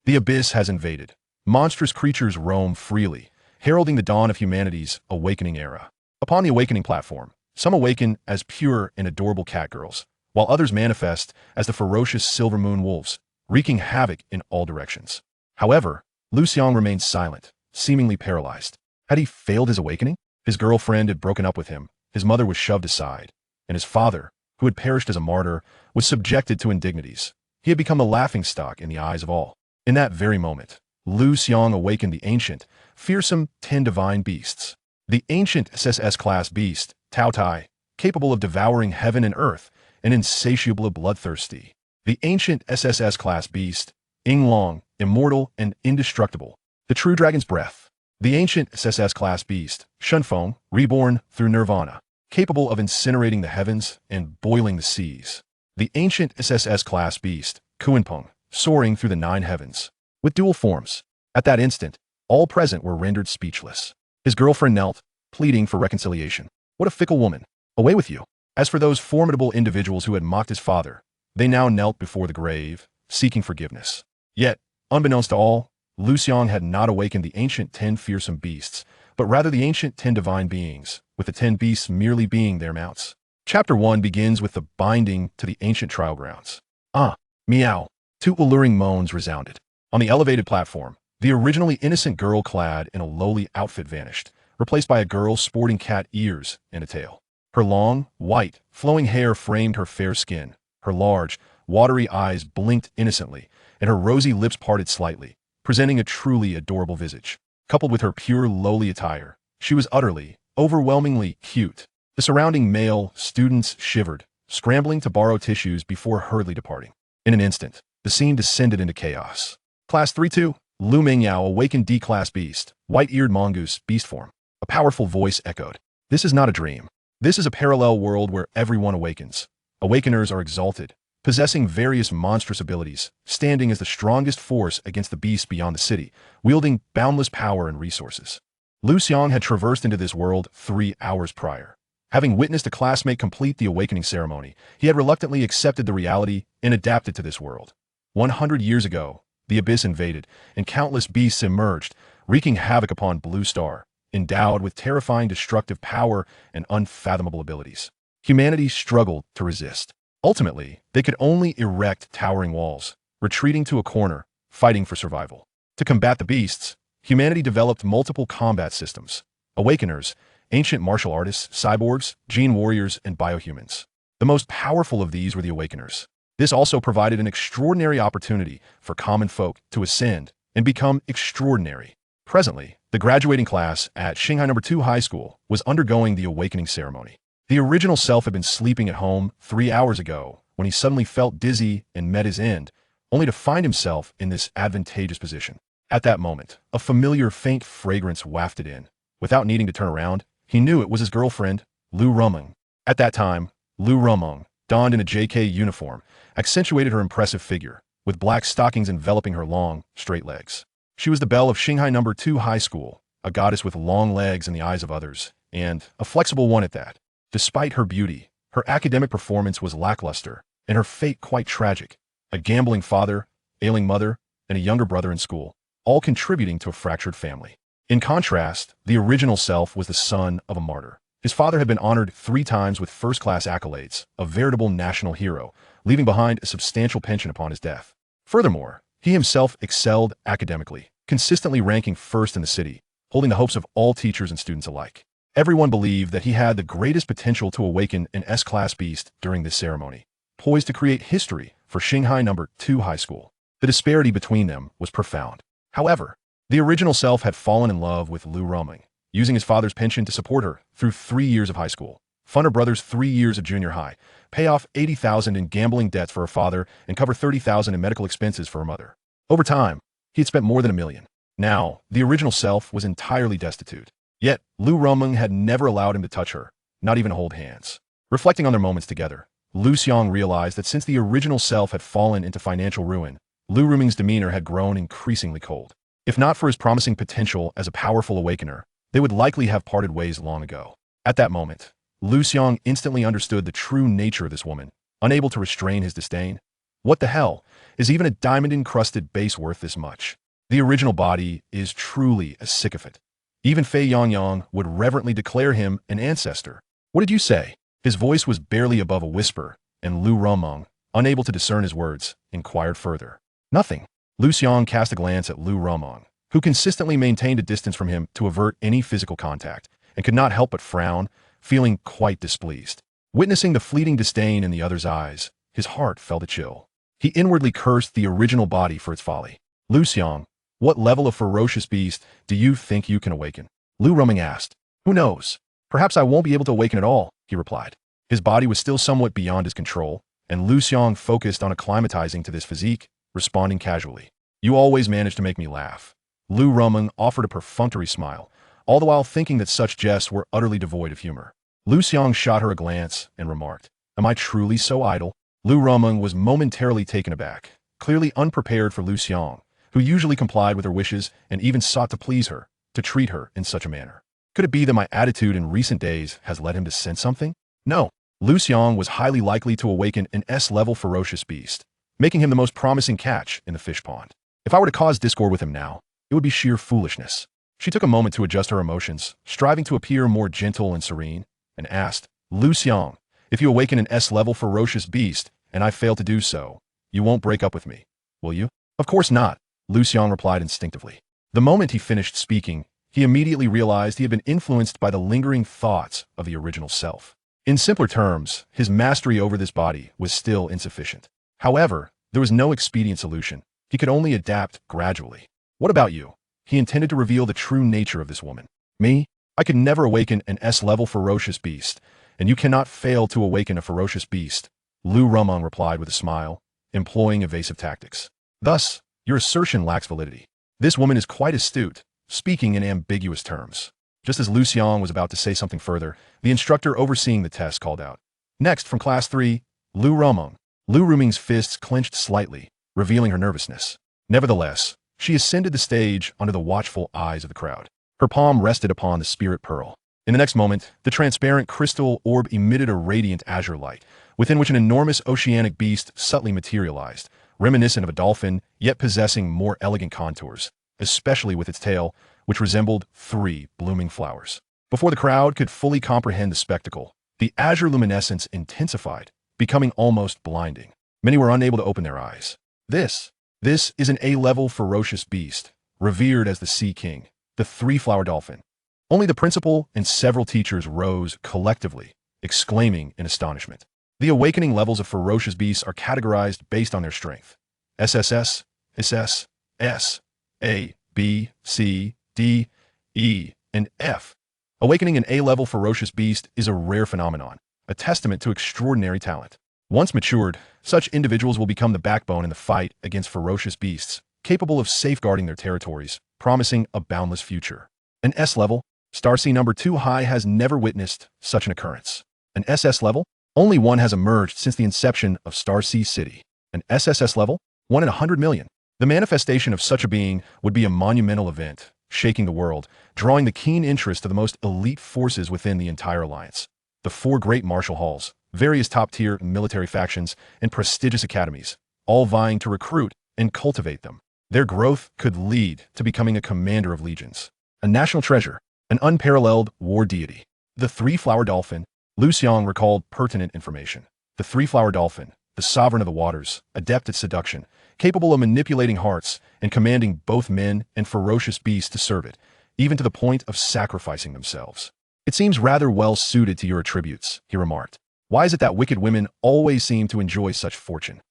The abyss has invaded. Monstrous creatures roam freely, heralding the dawn of humanity's awakening era. Upon the awakening platform, some awaken as pure and adorable catgirls, while others manifest as the ferocious silver moon wolves, wreaking havoc in all directions. However, Liu Xiang remained silent, seemingly paralyzed. Had he failed his awakening? His girlfriend had broken up with him, his mother was shoved aside, and his father, who had perished as a martyr, was subjected to indignities. He had become a laughingstock in the eyes of all. In that very moment, Liu Xiang awakened the ancient, fearsome 10 divine beasts. The ancient SSS class beast, Tao Tai, capable of devouring heaven and earth, and insatiably bloodthirsty. The ancient SSS class beast, Ying Long, immortal and indestructible. The true dragon's breath. The ancient SSS class beast, Shunfeng, reborn through nirvana, capable of incinerating the heavens and boiling the seas. The ancient SSS class beast, Kuanpeng, soaring through the 9 heavens. With dual forms. At that instant, all present were rendered speechless. His girlfriend knelt, pleading for reconciliation. What a fickle woman. Away with you. As for those formidable individuals who had mocked his father, they now knelt before the grave, seeking forgiveness. Yet, unbeknownst to all, Liu Xiang had not awakened the ancient 10 fearsome beasts, but rather the ancient 10 divine beings, with the 10 beasts merely being their mounts. Chapter 1 begins with the binding to the ancient trial grounds. Ah, meow. 2 alluring moans resounded. On the elevated platform, the originally innocent girl clad in a lowly outfit vanished, replaced by a girl sporting cat ears and a tail. Her long, white, flowing hair framed her fair skin, her large, watery eyes blinked innocently, and her rosy lips parted slightly, presenting a truly adorable visage. Coupled with her pure, lowly attire, she was utterly, overwhelmingly cute. The surrounding male students shivered, scrambling to borrow tissues before hurriedly departing. In an instant, the scene descended into chaos. Class 3-2, Lu Mingyao awakened D-class beast, white-eared mongoose, beast form. A powerful voice echoed. This is not a dream. This is a parallel world where everyone awakens. Awakeners are exalted, possessing various monstrous abilities, standing as the strongest force against the beasts beyond the city, wielding boundless power and resources. Liu Xiang had traversed into this world 3 hours prior. Having witnessed a classmate complete the awakening ceremony, he had reluctantly accepted the reality and adapted to this world. 100 years ago, the abyss invaded, and countless beasts emerged, wreaking havoc upon Blue Star, endowed with terrifying destructive power and unfathomable abilities. Humanity struggled to resist. Ultimately, they could only erect towering walls, retreating to a corner, fighting for survival. To combat the beasts, humanity developed multiple combat systems. Awakeners, ancient martial artists, cyborgs, gene warriors, and biohumans. The most powerful of these were the Awakeners. This also provided an extraordinary opportunity for common folk to ascend and become extraordinary. Presently, the graduating class at Shanghai No. 2 High School was undergoing the awakening ceremony. The original self had been sleeping at home 3 hours ago when he suddenly felt dizzy and met his end, only to find himself in this advantageous position. At that moment, a familiar faint fragrance wafted in. Without needing to turn around, he knew it was his girlfriend, Liu Rumeng. At that time, Liu Rumeng, donned in a JK uniform, accentuated her impressive figure, with black stockings enveloping her long, straight legs. She was the belle of Shanghai No. 2 High School, a goddess with long legs in the eyes of others, and a flexible one at that. Despite her beauty, her academic performance was lackluster, and her fate quite tragic. A gambling father, ailing mother, and a younger brother in school, all contributing to a fractured family. In contrast, the original self was the son of a martyr. His father had been honored 3 times with first-class accolades, a veritable national hero, leaving behind a substantial pension upon his death. Furthermore, he himself excelled academically, consistently ranking first in the city, holding the hopes of all teachers and students alike. Everyone believed that he had the greatest potential to awaken an S-class beast during this ceremony, poised to create history for Shanghai No. 2 High School. The disparity between them was profound. However, the original self had fallen in love with Liu Rumeng, using his father's pension to support her through 3 years of high school, fund her brother's 3 years of junior high, pay off $80,000 in gambling debts for her father, and cover $30,000 in medical expenses for her mother. Over time, he had spent more than $1 million. Now, the original self was entirely destitute. Yet, Liu Rumeng had never allowed him to touch her, not even hold hands. Reflecting on their moments together, Liu Xiang realized that since the original self had fallen into financial ruin, Liu Rumeng's demeanor had grown increasingly cold. If not for his promising potential as a powerful awakener, they would likely have parted ways long ago. At that moment, Liu Xiang instantly understood the true nature of this woman. Unable to restrain his disdain, What the hell? Is even a diamond-encrusted base worth this much? The original body is truly a sycophant. Even Fei Yangyang would reverently declare him an ancestor. What did you say? His voice was barely above a whisper, and Liu Xiang, unable to discern his words, inquired further. Nothing. Liu Xiang cast a glance at Liu Xiang, who consistently maintained a distance from him to avert any physical contact, and could not help but frown, feeling quite displeased. Witnessing the fleeting disdain in the other's eyes, his heart felt a chill. He inwardly cursed the original body for its folly. Liu Xiang, what level of ferocious beast do you think you can awaken? Liu Xiang asked. Who knows? Perhaps I won't be able to awaken at all, he replied. His body was still somewhat beyond his control, and Liu Xiang focused on acclimatizing to this physique, responding casually. You always manage to make me laugh. Liu Xiang offered a perfunctory smile, all the while thinking that such jests were utterly devoid of humor. Liu Xiang shot her a glance and remarked, Am I truly so idle? Liu Xiang was momentarily taken aback, clearly unprepared for Liu Xiang, who usually complied with her wishes and even sought to please her, to treat her in such a manner. Could it be that my attitude in recent days has led him to sense something? No. Liu Xiang was highly likely to awaken an S-level ferocious beast, making him the most promising catch in the fish pond. If I were to cause discord with him now, it would be sheer foolishness. She took a moment to adjust her emotions, striving to appear more gentle and serene, and asked, Liu Xiang, if you awaken an S-level ferocious beast, and I fail to do so, you won't break up with me, will you? Of course not, Liu Xiang replied instinctively. The moment he finished speaking, he immediately realized he had been influenced by the lingering thoughts of the original self. In simpler terms, his mastery over this body was still insufficient. However, there was no expedient solution. He could only adapt gradually. What about you? He intended to reveal the true nature of this woman. Me? I could never awaken an S-level ferocious beast, and you cannot fail to awaken a ferocious beast, Liu Xiang replied with a smile, employing evasive tactics. Thus, your assertion lacks validity. This woman is quite astute, speaking in ambiguous terms. Just as Liu Xiang was about to say something further, the instructor overseeing the test called out. Next, from Class 3, Liu Xiang. Liu Ruming's fists clenched slightly, revealing her nervousness. Nevertheless, she ascended the stage under the watchful eyes of the crowd. Her palm rested upon the spirit pearl. In the next moment, the transparent crystal orb emitted a radiant azure light, within which an enormous oceanic beast subtly materialized, reminiscent of a dolphin, yet possessing more elegant contours, especially with its tail, which resembled 3 blooming flowers. Before the crowd could fully comprehend the spectacle, the azure luminescence intensified, becoming almost blinding. Many were unable to open their eyes. This is an A-level ferocious beast, revered as the Sea King, the 3-flower dolphin. Only the principal and several teachers rose collectively, exclaiming in astonishment. The awakening levels of ferocious beasts are categorized based on their strength. SSS, SS, S, A, B, C, D, E, and F. Awakening an A-level ferocious beast is a rare phenomenon, a testament to extraordinary talent. Once matured, such individuals will become the backbone in the fight against ferocious beasts, capable of safeguarding their territories, promising a boundless future. An S-level, Star Sea number 2 high has never witnessed such an occurrence. An SS level, only one has emerged since the inception of Star Sea City. An SSS level, 1 in 100 million. The manifestation of such a being would be a monumental event, shaking the world, drawing the keen interest of the most elite forces within the entire alliance. The 4 great martial halls, various top-tier military factions, and prestigious academies, all vying to recruit and cultivate them. Their growth could lead to becoming a commander of legions, a national treasure, an unparalleled war deity. The 3-flower dolphin, Liu Xiang recalled pertinent information. The 3-flower dolphin, the sovereign of the waters, adept at seduction, capable of manipulating hearts and commanding both men and ferocious beasts to serve it, even to the point of sacrificing themselves. It seems rather well suited to your attributes, he remarked. Why is it that wicked women always seem to enjoy such fortune?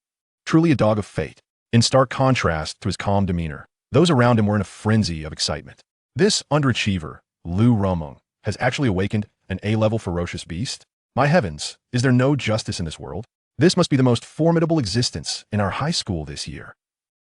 Truly a dog of fate. In stark contrast to his calm demeanor, those around him were in a frenzy of excitement. This underachiever, Liu Xiang, has actually awakened an A-level ferocious beast? My heavens, is there no justice in this world? This must be the most formidable existence in our high school this year.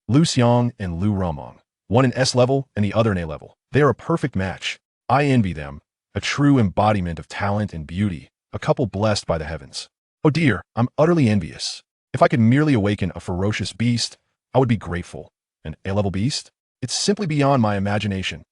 Liu Xiang and Liu Xiang, one in S-level and the other in A-level. They are a perfect match. I envy them, a true embodiment of talent and beauty, a couple blessed by the heavens. Oh dear, I'm utterly envious. If I could merely awaken a ferocious beast, I would be grateful. An A-level beast? It's simply beyond my imagination.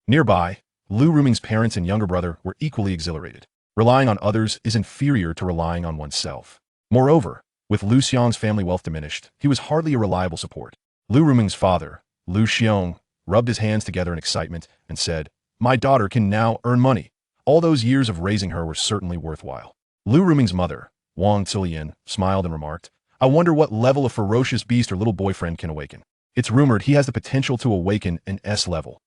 Nearby, Liu Ruming's parents and younger brother were equally exhilarated. Relying on others is inferior to relying on oneself. Moreover, With Liu Xiang's family wealth diminished, he was hardly a reliable support. Liu Ruming's father, Liu Xiang, rubbed his hands together in excitement and said, "My daughter can now earn money. All those years of raising her were certainly worthwhile." Liu Ruming's mother, Wang Zilian, smiled and remarked, "I wonder what level of ferocious beast her little boyfriend can awaken. It's rumored he has the potential to awaken an S level."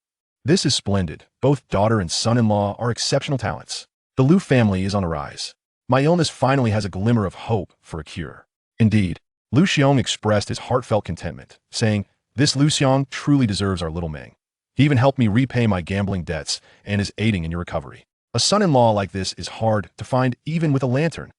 This is splendid. Both daughter and son-in-law are exceptional talents. The Liu family is on a rise. My illness finally has a glimmer of hope for a cure. Indeed, Liu Xiang expressed his heartfelt contentment, saying, "This Liu Xiang truly deserves our little Meng. He even helped me repay my gambling debts and is aiding in your recovery. A son-in-law like this is hard to find even with a lantern.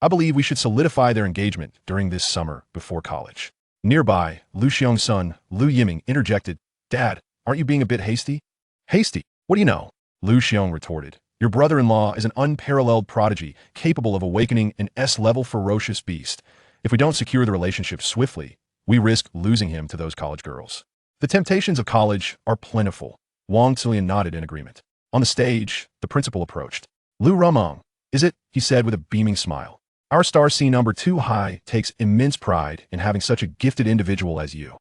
I believe we should solidify their engagement during this summer before college." Nearby, Liu Xiang's son, Liu Yiming, interjected, "Dad, aren't you being a bit hasty?" "Hasty? What do you know?" Liu Xiang retorted. "Your brother-in-law is an unparalleled prodigy capable of awakening an S-level ferocious beast. If we don't secure the relationship swiftly, we risk losing him to those college girls." The temptations of college are plentiful. Wang Zilian nodded in agreement. On the stage, the principal approached. "Liu Rumong, is it?" he said with a beaming smile. "Our star C number 2 high takes immense pride in having such a gifted individual as you.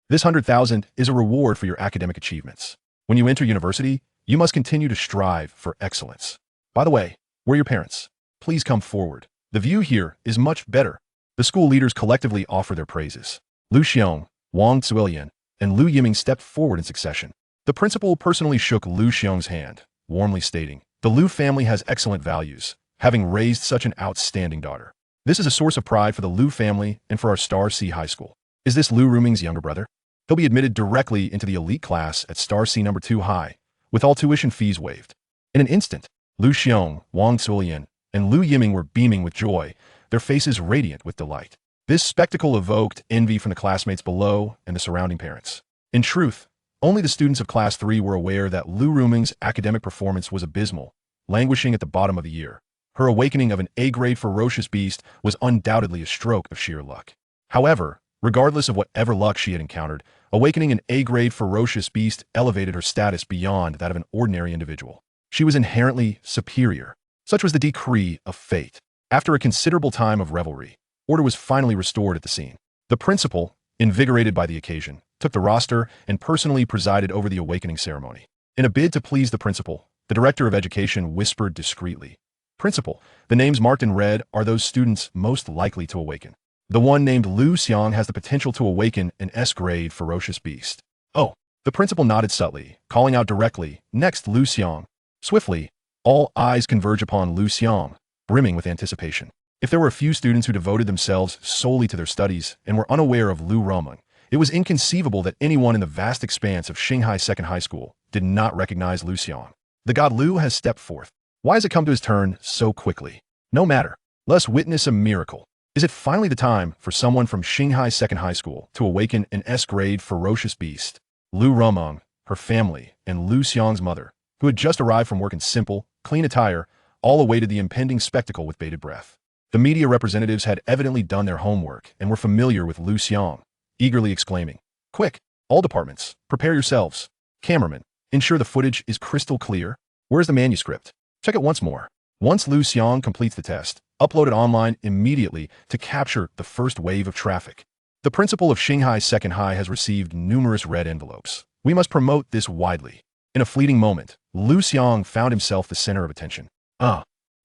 This 100,000 is a reward for your academic achievements. When you enter university, you must continue to strive for excellence. By the way, where are your parents? Please come forward. The view here is much better." The school leaders collectively offer their praises. Liu Xiang, Wang Zilian, and Liu Yiming stepped forward in succession. The principal personally shook Liu Xiang's hand, warmly stating, "The Liu family has excellent values, having raised such an outstanding daughter. This is a source of pride for the Liu family and for our Star C High School. Is this Liu Ruming's younger brother? He'll be admitted directly into the elite class at Star C number 2 high, with all tuition fees waived." In an instant, Liu Xiang, Wang Zilian, and Liu Yiming were beaming with joy, their faces radiant with delight. This spectacle evoked envy from the classmates below and the surrounding parents. In truth, only the students of Class 3 were aware that Liu Ruming's academic performance was abysmal, languishing at the bottom of the year. Her awakening of an A-grade ferocious beast was undoubtedly a stroke of sheer luck. However, regardless of whatever luck she had encountered, awakening an A-grade ferocious beast elevated her status beyond that of an ordinary individual. She was inherently superior. Such was the decree of fate. After a considerable time of revelry, order was finally restored at the scene. The principal, invigorated by the occasion, took the roster and personally presided over the awakening ceremony. In a bid to please the principal, the director of education whispered discreetly, "Principal, the names marked in red are those students most likely to awaken. The one named Liu Xiang has the potential to awaken an S-grade ferocious beast." "Oh." The principal nodded subtly, calling out directly, "Next, Liu Xiang." Swiftly, all eyes converge upon Liu Xiang, brimming with anticipation. If there were a few students who devoted themselves solely to their studies and were unaware of Liu Rumong, it was inconceivable that anyone in the vast expanse of Shanghai Second High School did not recognize Liu Xiang. The god Liu has stepped forth. Why has it come to his turn so quickly? No matter. Let's witness a miracle. Is it finally the time for someone from Shanghai Second High School to awaken an S-grade ferocious beast? Liu Rumong, her family, and Liu Xiang's mother, who had just arrived from work in simple, clean attire, all awaited the impending spectacle with bated breath. The media representatives had evidently done their homework and were familiar with Liu Xiang, eagerly exclaiming, "Quick, all departments, prepare yourselves. Cameraman, ensure the footage is crystal clear. Where's the manuscript? Check it once more." Once Liu Xiang completes the test, upload it online immediately to capture the first wave of traffic. The principal of Shanghai Second High has received numerous red envelopes. We must promote this widely. In a fleeting moment, Liu Xiang found himself the center of attention.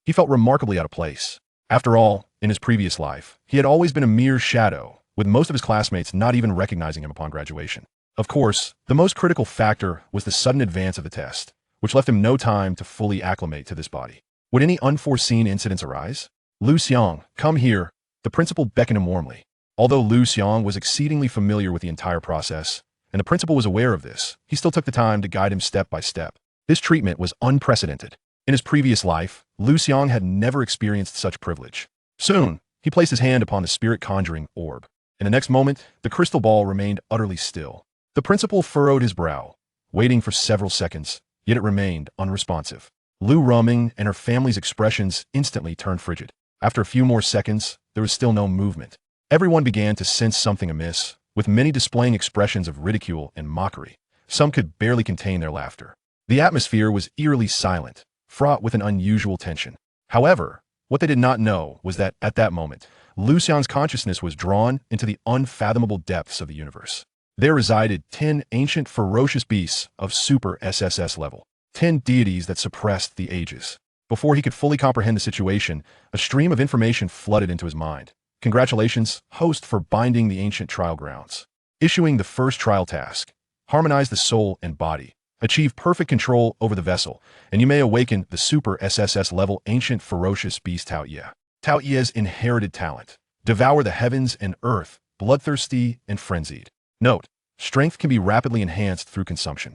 He felt remarkably out of place. After all, in his previous life, he had always been a mere shadow, with most of his classmates not even recognizing him upon graduation. Of course, the most critical factor was the sudden advance of the test, which left him no time to fully acclimate to this body. Would any unforeseen incidents arise? "Liu Xiang, come here." The principal beckoned him warmly. Although Liu Xiang was exceedingly familiar with the entire process, and the principal was aware of this, he still took the time to guide him step by step. This treatment was unprecedented. In his previous life, Liu Xiang had never experienced such privilege. Soon, he placed his hand upon the spirit-conjuring orb. In the next moment, the crystal ball remained utterly still. The principal furrowed his brow, waiting for several seconds, yet it remained unresponsive. Liu Ruming and her family's expressions instantly turned frigid. After a few more seconds, there was still no movement. Everyone began to sense something amiss, with many displaying expressions of ridicule and mockery. Some could barely contain their laughter. The atmosphere was eerily silent, fraught with an unusual tension. However, what they did not know was that, at that moment, Liu Xiang's consciousness was drawn into the unfathomable depths of the universe. There resided 10 ancient ferocious beasts of super SSS level, 10 deities that suppressed the ages. Before he could fully comprehend the situation, a stream of information flooded into his mind. Congratulations, host, for binding the ancient trial grounds. Issuing the first trial task. Harmonize the soul and body. Achieve perfect control over the vessel, and you may awaken the super SSS level ancient ferocious beast Tao Ye. Tao Ye's inherited talent. Devour the heavens and earth, bloodthirsty and frenzied. Note, strength can be rapidly enhanced through consumption.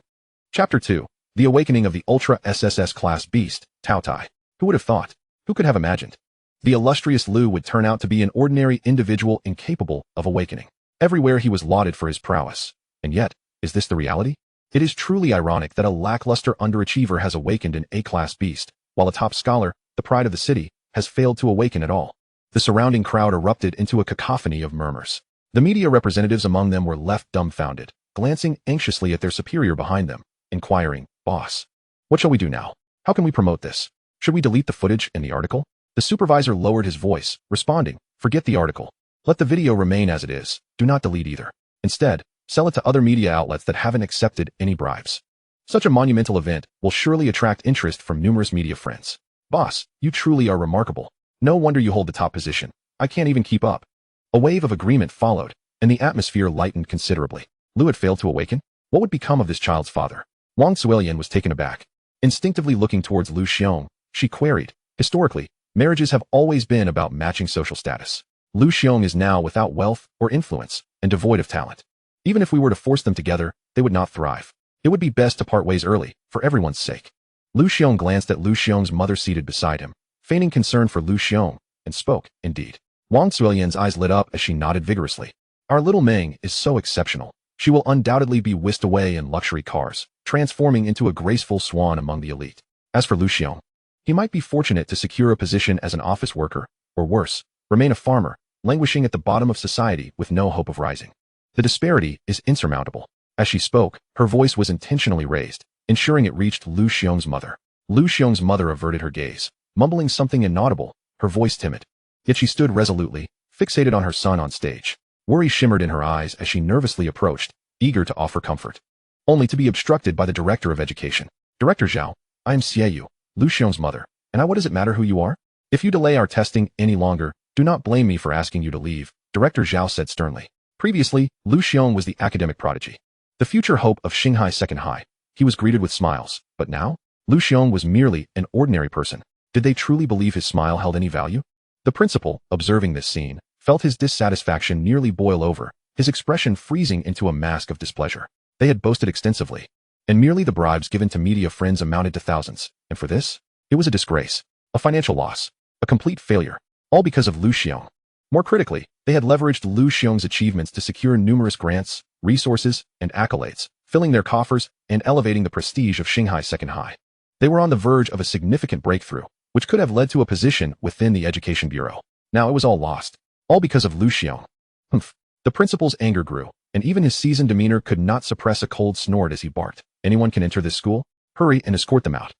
Chapter 2. The Awakening of the Ultra SSS Class Beast, Tao Tai. Who would have thought? Who could have imagined? The illustrious Liu would turn out to be an ordinary individual incapable of awakening. Everywhere he was lauded for his prowess. And yet, is this the reality? It is truly ironic that a lackluster underachiever has awakened an A-class beast, while a top scholar, the pride of the city, has failed to awaken at all. The surrounding crowd erupted into a cacophony of murmurs. The media representatives among them were left dumbfounded, glancing anxiously at their superior behind them, inquiring, "Boss, what shall we do now? How can we promote this? Should we delete the footage and the article?" The supervisor lowered his voice, responding, "Forget the article. Let the video remain as it is. Do not delete either. Instead, sell it to other media outlets that haven't accepted any bribes. Such a monumental event will surely attract interest from numerous media friends. Boss, you truly are remarkable. No wonder you hold the top position. I can't even keep up." A wave of agreement followed, and the atmosphere lightened considerably. Liu had failed to awaken? What would become of this child's father? Wang Zuelian was taken aback. Instinctively looking towards Liu Xiang, she queried, "Historically, marriages have always been about matching social status. Liu Xiang is now without wealth or influence and devoid of talent. Even if we were to force them together, they would not thrive. It would be best to part ways early, for everyone's sake." Liu Xiang glanced at Liu Xiang's mother seated beside him, feigning concern for Liu Xiang, and spoke, "Indeed." Wang Zuelian's eyes lit up as she nodded vigorously. "Our little Meng is so exceptional. She will undoubtedly be whisked away in luxury cars, transforming into a graceful swan among the elite. As for Liu Xiang, he might be fortunate to secure a position as an office worker, or worse, remain a farmer, languishing at the bottom of society with no hope of rising. The disparity is insurmountable." As she spoke, her voice was intentionally raised, ensuring it reached Liu Xiang's mother. Liu Xiang's mother averted her gaze, mumbling something inaudible, her voice timid. Yet she stood resolutely, fixated on her son on stage. Worry shimmered in her eyes as she nervously approached, eager to offer comfort. Only to be obstructed by the director of education. "Director Zhao, I am Xieyu, Liu Xiang's mother, and what does it matter who you are? If you delay our testing any longer, do not blame me for asking you to leave," Director Zhao said sternly. Previously, Liu Xiang was the academic prodigy, the future hope of Xinghai Second High. He was greeted with smiles, but now, Liu Xiang was merely an ordinary person. Did they truly believe his smile held any value? The principal, observing this scene, felt his dissatisfaction nearly boil over, his expression freezing into a mask of displeasure. They had boasted extensively, and merely the bribes given to media friends amounted to thousands, and for this, it was a disgrace, a financial loss, a complete failure, all because of Liu Xiang. More critically, they had leveraged Liu Xiang's achievements to secure numerous grants, resources, and accolades, filling their coffers and elevating the prestige of Xinghai Second High. They were on the verge of a significant breakthrough, which could have led to a position within the Education Bureau. Now it was all lost, all because of Liu Xiang. Humph. The principal's anger grew, and even his seasoned demeanor could not suppress a cold snort as he barked. "Anyone can enter this school? Hurry and escort them out.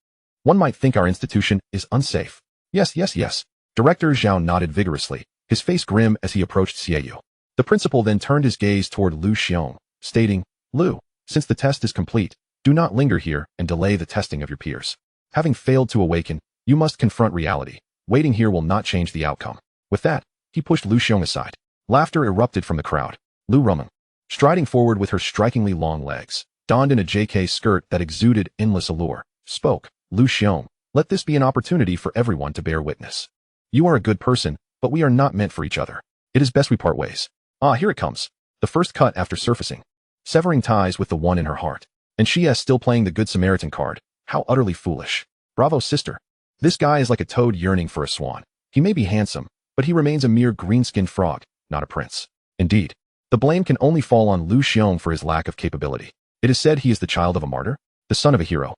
One might think our institution is unsafe." "Yes, yes, yes." Director Zhao nodded vigorously, his face grim as he approached Xieyu. The principal then turned his gaze toward Liu Xiang, stating, "Liu, since the test is complete, do not linger here and delay the testing of your peers. Having failed to awaken, you must confront reality. Waiting here will not change the outcome." With that, he pushed Liu Xiang aside. Laughter erupted from the crowd. Liu Rumeng, striding forward with her strikingly long legs, donned in a JK skirt that exuded endless allure, spoke, "Liu Xiang, let this be an opportunity for everyone to bear witness. You are a good person, but we are not meant for each other. It is best we part ways." Ah, here it comes. The first cut after surfacing, severing ties with the one in her heart. And she is still playing the Good Samaritan card. How utterly foolish. Bravo, sister. This guy is like a toad yearning for a swan. He may be handsome, but he remains a mere green-skinned frog, not a prince. Indeed, the blame can only fall on Liu Xiang for his lack of capability. It is said he is the child of a martyr, the son of a hero.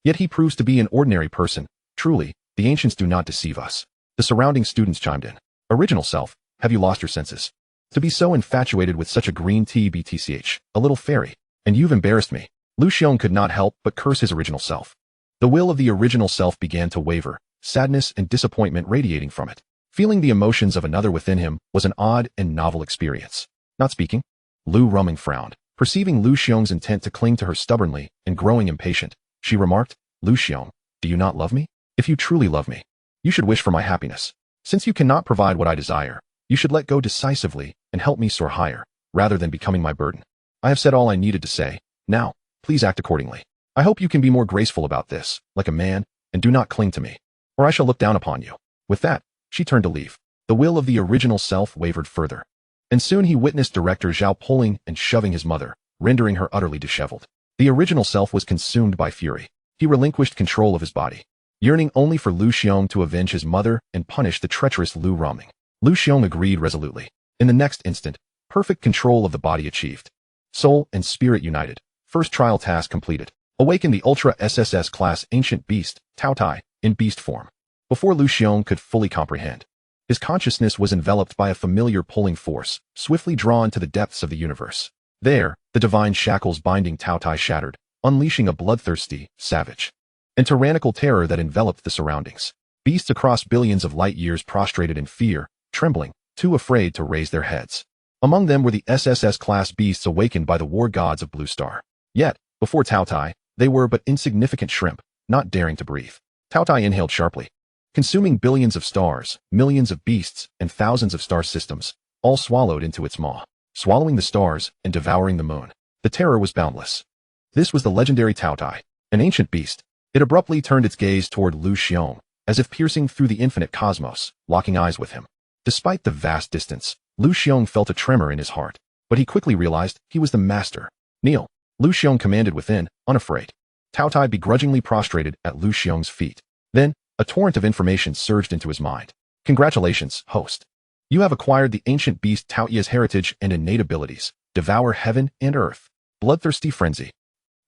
Yet he proves to be an ordinary person. Truly, the ancients do not deceive us. The surrounding students chimed in. "Original self, have you lost your senses? To be so infatuated with such a green TBTCH, a little fairy, and you've embarrassed me." Liu Xiang could not help but curse his original self. The will of the original self began to waver, sadness and disappointment radiating from it. Feeling the emotions of another within him was an odd and novel experience. Not speaking, Liu Xiang frowned. Perceiving Liu Xiang's intent to cling to her stubbornly and growing impatient, she remarked, Liu Xiang, do you not love me? If you truly love me, you should wish for my happiness. Since you cannot provide what I desire, you should let go decisively and help me soar higher, rather than becoming my burden. I have said all I needed to say. Now, please act accordingly. I hope you can be more graceful about this, like a man, and do not cling to me, or I shall look down upon you. With that, she turned to leave. The will of the original self wavered further. And soon he witnessed Director Zhao pulling and shoving his mother, rendering her utterly disheveled. The original self was consumed by fury. He relinquished control of his body, yearning only for Liu Xiang to avenge his mother and punish the treacherous Liu Xiang. Liu Xiang agreed resolutely. In the next instant, perfect control of the body achieved. Soul and spirit united. First trial task completed. Awaken the Ultra SSS class ancient beast, Tao Tai, in beast form. Before Liu Xiang could fully comprehend, his consciousness was enveloped by a familiar pulling force, swiftly drawn to the depths of the universe. There, the divine shackles binding Tao Tai shattered, unleashing a bloodthirsty, savage, and tyrannical terror that enveloped the surroundings. Beasts across billions of light years prostrated in fear, trembling, too afraid to raise their heads. Among them were the SSS class beasts awakened by the war gods of Blue Star. Yet, before Tao Tai, they were but insignificant shrimp, not daring to breathe. Tao Tai inhaled sharply, consuming billions of stars, millions of beasts, and thousands of star systems, all swallowed into its maw. Swallowing the stars and devouring the moon. The terror was boundless. This was the legendary Tao Tai, an ancient beast. It abruptly turned its gaze toward Liu Xiang, as if piercing through the infinite cosmos, locking eyes with him. Despite the vast distance, Liu Xiang felt a tremor in his heart, but he quickly realized he was the master. Kneel, Liu Xiang commanded within, unafraid. Tao Tai begrudgingly prostrated at Liu Xiang's feet. Then, a torrent of information surged into his mind. Congratulations, host. You have acquired the ancient beast Tao Tai's heritage and innate abilities. Devour heaven and earth. Bloodthirsty frenzy.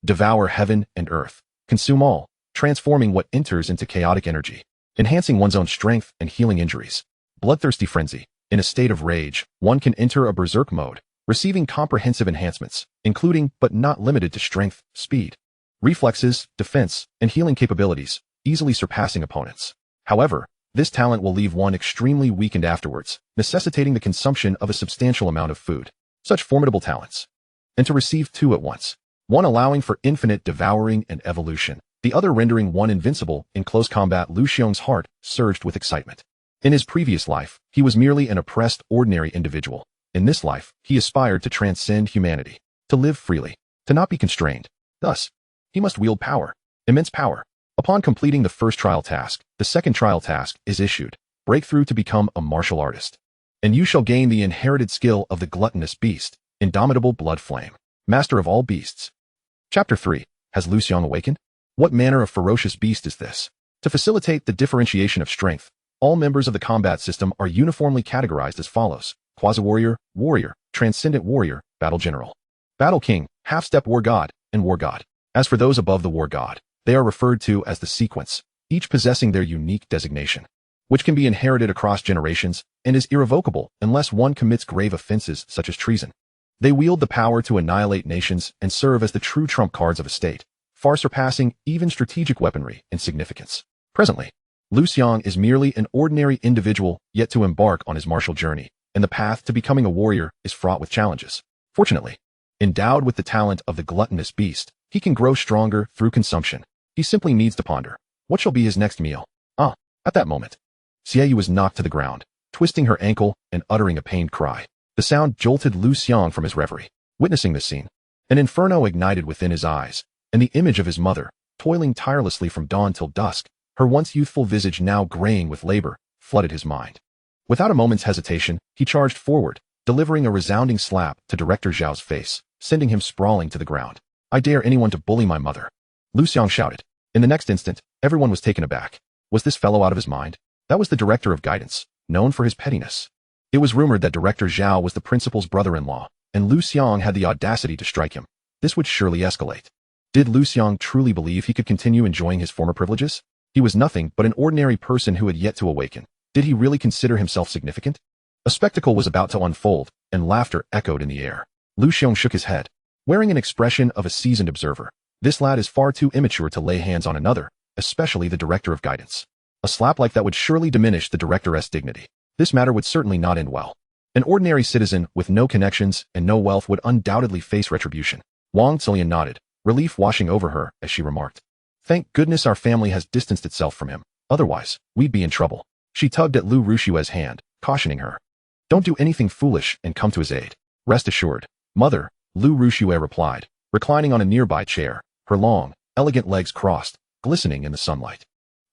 Devour heaven and earth. Consume all, transforming what enters into chaotic energy, enhancing one's own strength and healing injuries. Bloodthirsty frenzy. In a state of rage, one can enter a berserk mode, receiving comprehensive enhancements, including but not limited to strength, speed, reflexes, defense, and healing capabilities, easily surpassing opponents. However, this talent will leave one extremely weakened afterwards, necessitating the consumption of a substantial amount of food. Such formidable talents. And to receive two at once. One allowing for infinite devouring and evolution, the other rendering one invincible in close combat. Liu Xiang's heart surged with excitement. In his previous life, he was merely an oppressed, ordinary individual. In this life, he aspired to transcend humanity, to live freely, to not be constrained. Thus, he must wield power, immense power. Upon completing the first trial task, the second trial task is issued, breakthrough to become a martial artist. And you shall gain the inherited skill of the gluttonous beast, indomitable blood flame, master of all beasts. Chapter 3. Has Liu Xiang awakened? What manner of ferocious beast is this? To facilitate the differentiation of strength, all members of the combat system are uniformly categorized as follows: Quasi-warrior, warrior, transcendent warrior, battle general, battle king, half-step war god, and war god. As for those above the war god, they are referred to as the sequence, each possessing their unique designation, which can be inherited across generations and is irrevocable unless one commits grave offenses such as treason. They wield the power to annihilate nations and serve as the true trump cards of a state, far surpassing even strategic weaponry in significance. Presently, Liu Xiang is merely an ordinary individual yet to embark on his martial journey, and the path to becoming a warrior is fraught with challenges. Fortunately, endowed with the talent of the gluttonous beast, he can grow stronger through consumption. He simply needs to ponder, what shall be his next meal? At that moment, Xiaoyu was knocked to the ground, twisting her ankle and uttering a pained cry. The sound jolted Liu Xiang from his reverie. Witnessing this scene, an inferno ignited within his eyes, and the image of his mother, toiling tirelessly from dawn till dusk, her once youthful visage now graying with labor, flooded his mind. Without a moment's hesitation, he charged forward, delivering a resounding slap to Director Zhao's face, sending him sprawling to the ground. I dare anyone to bully my mother, Liu Xiang shouted. In the next instant, everyone was taken aback. Was this fellow out of his mind? That was the director of guidance, known for his pettiness. It was rumored that Director Zhao was the principal's brother-in-law, and Liu Xiang had the audacity to strike him. This would surely escalate. Did Liu Xiang truly believe he could continue enjoying his former privileges? He was nothing but an ordinary person who had yet to awaken. Did he really consider himself significant? A spectacle was about to unfold, and laughter echoed in the air. Liu Xiang shook his head, wearing an expression of a seasoned observer. This lad is far too immature to lay hands on another, especially the director of guidance. A slap like that would surely diminish the director's dignity. this matter would certainly not end well. An ordinary citizen with no connections and no wealth would undoubtedly face retribution. Wang Zilian nodded, relief washing over her as she remarked. Thank goodness our family has distanced itself from him. Otherwise, we'd be in trouble. She tugged at Liu Xiang's hand, cautioning her. Don't do anything foolish and come to his aid. Rest assured, Mother, Liu Xiang replied, reclining on a nearby chair, her long, elegant legs crossed, glistening in the sunlight.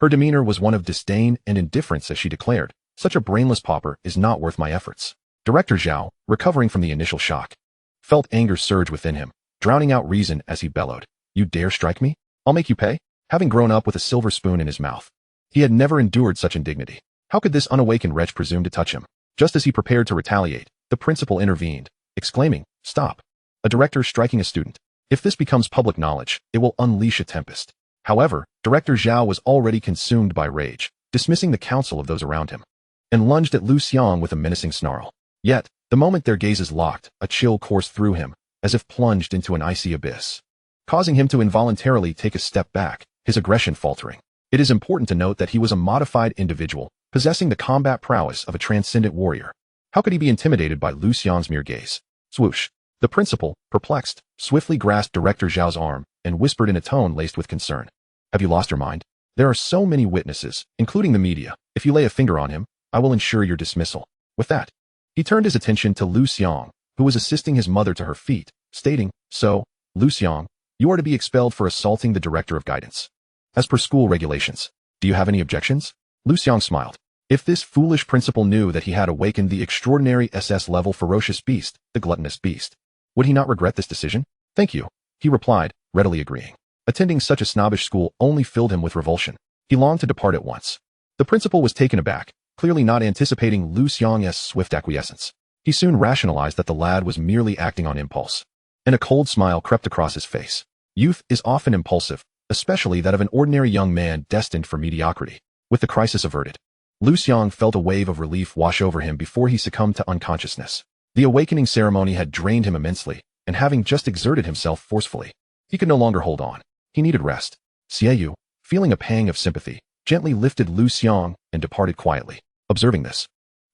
Her demeanor was one of disdain and indifference as she declared, such a brainless pauper is not worth my efforts. Director Zhao, recovering from the initial shock, felt anger surge within him, drowning out reason as he bellowed. You dare strike me? I'll make you pay? Having grown up with a silver spoon in his mouth, he had never endured such indignity. How could this unawakened wretch presume to touch him? Just as he prepared to retaliate, the principal intervened, exclaiming, Stop! A director striking a student. If this becomes public knowledge, it will unleash a tempest. However, Director Zhao was already consumed by rage, dismissing the counsel of those around him, and lunged at Liu Xiang with a menacing snarl. Yet, the moment their gazes locked, a chill coursed through him, as if plunged into an icy abyss, causing him to involuntarily take a step back, his aggression faltering. It is important to note that he was a modified individual, possessing the combat prowess of a transcendent warrior. How could he be intimidated by Liu Xiang's mere gaze? Swoosh! The principal, perplexed, swiftly grasped Director Zhao's arm and whispered in a tone laced with concern. Have you lost your mind? There are so many witnesses, including the media. If you lay a finger on him, I will ensure your dismissal. With that, he turned his attention to Liu Xiang, who was assisting his mother to her feet, stating, So, Liu Xiang, you are to be expelled for assaulting the director of guidance. As per school regulations, do you have any objections? Liu Xiang smiled. If this foolish principal knew that he had awakened the extraordinary SS-level ferocious beast, the gluttonous beast, would he not regret this decision? Thank you, he replied, readily agreeing. Attending such a snobbish school only filled him with revulsion. He longed to depart at once. The principal was taken aback, clearly not anticipating Liu Xiang's swift acquiescence. He soon rationalized that the lad was merely acting on impulse, and a cold smile crept across his face. Youth is often impulsive, especially that of an ordinary young man destined for mediocrity. With the crisis averted, Liu Xiang felt a wave of relief wash over him before he succumbed to unconsciousness. The awakening ceremony had drained him immensely, and having just exerted himself forcefully, he could no longer hold on. He needed rest. Xiaoyu, feeling a pang of sympathy, gently lifted Liu Xiang and departed quietly. Observing this,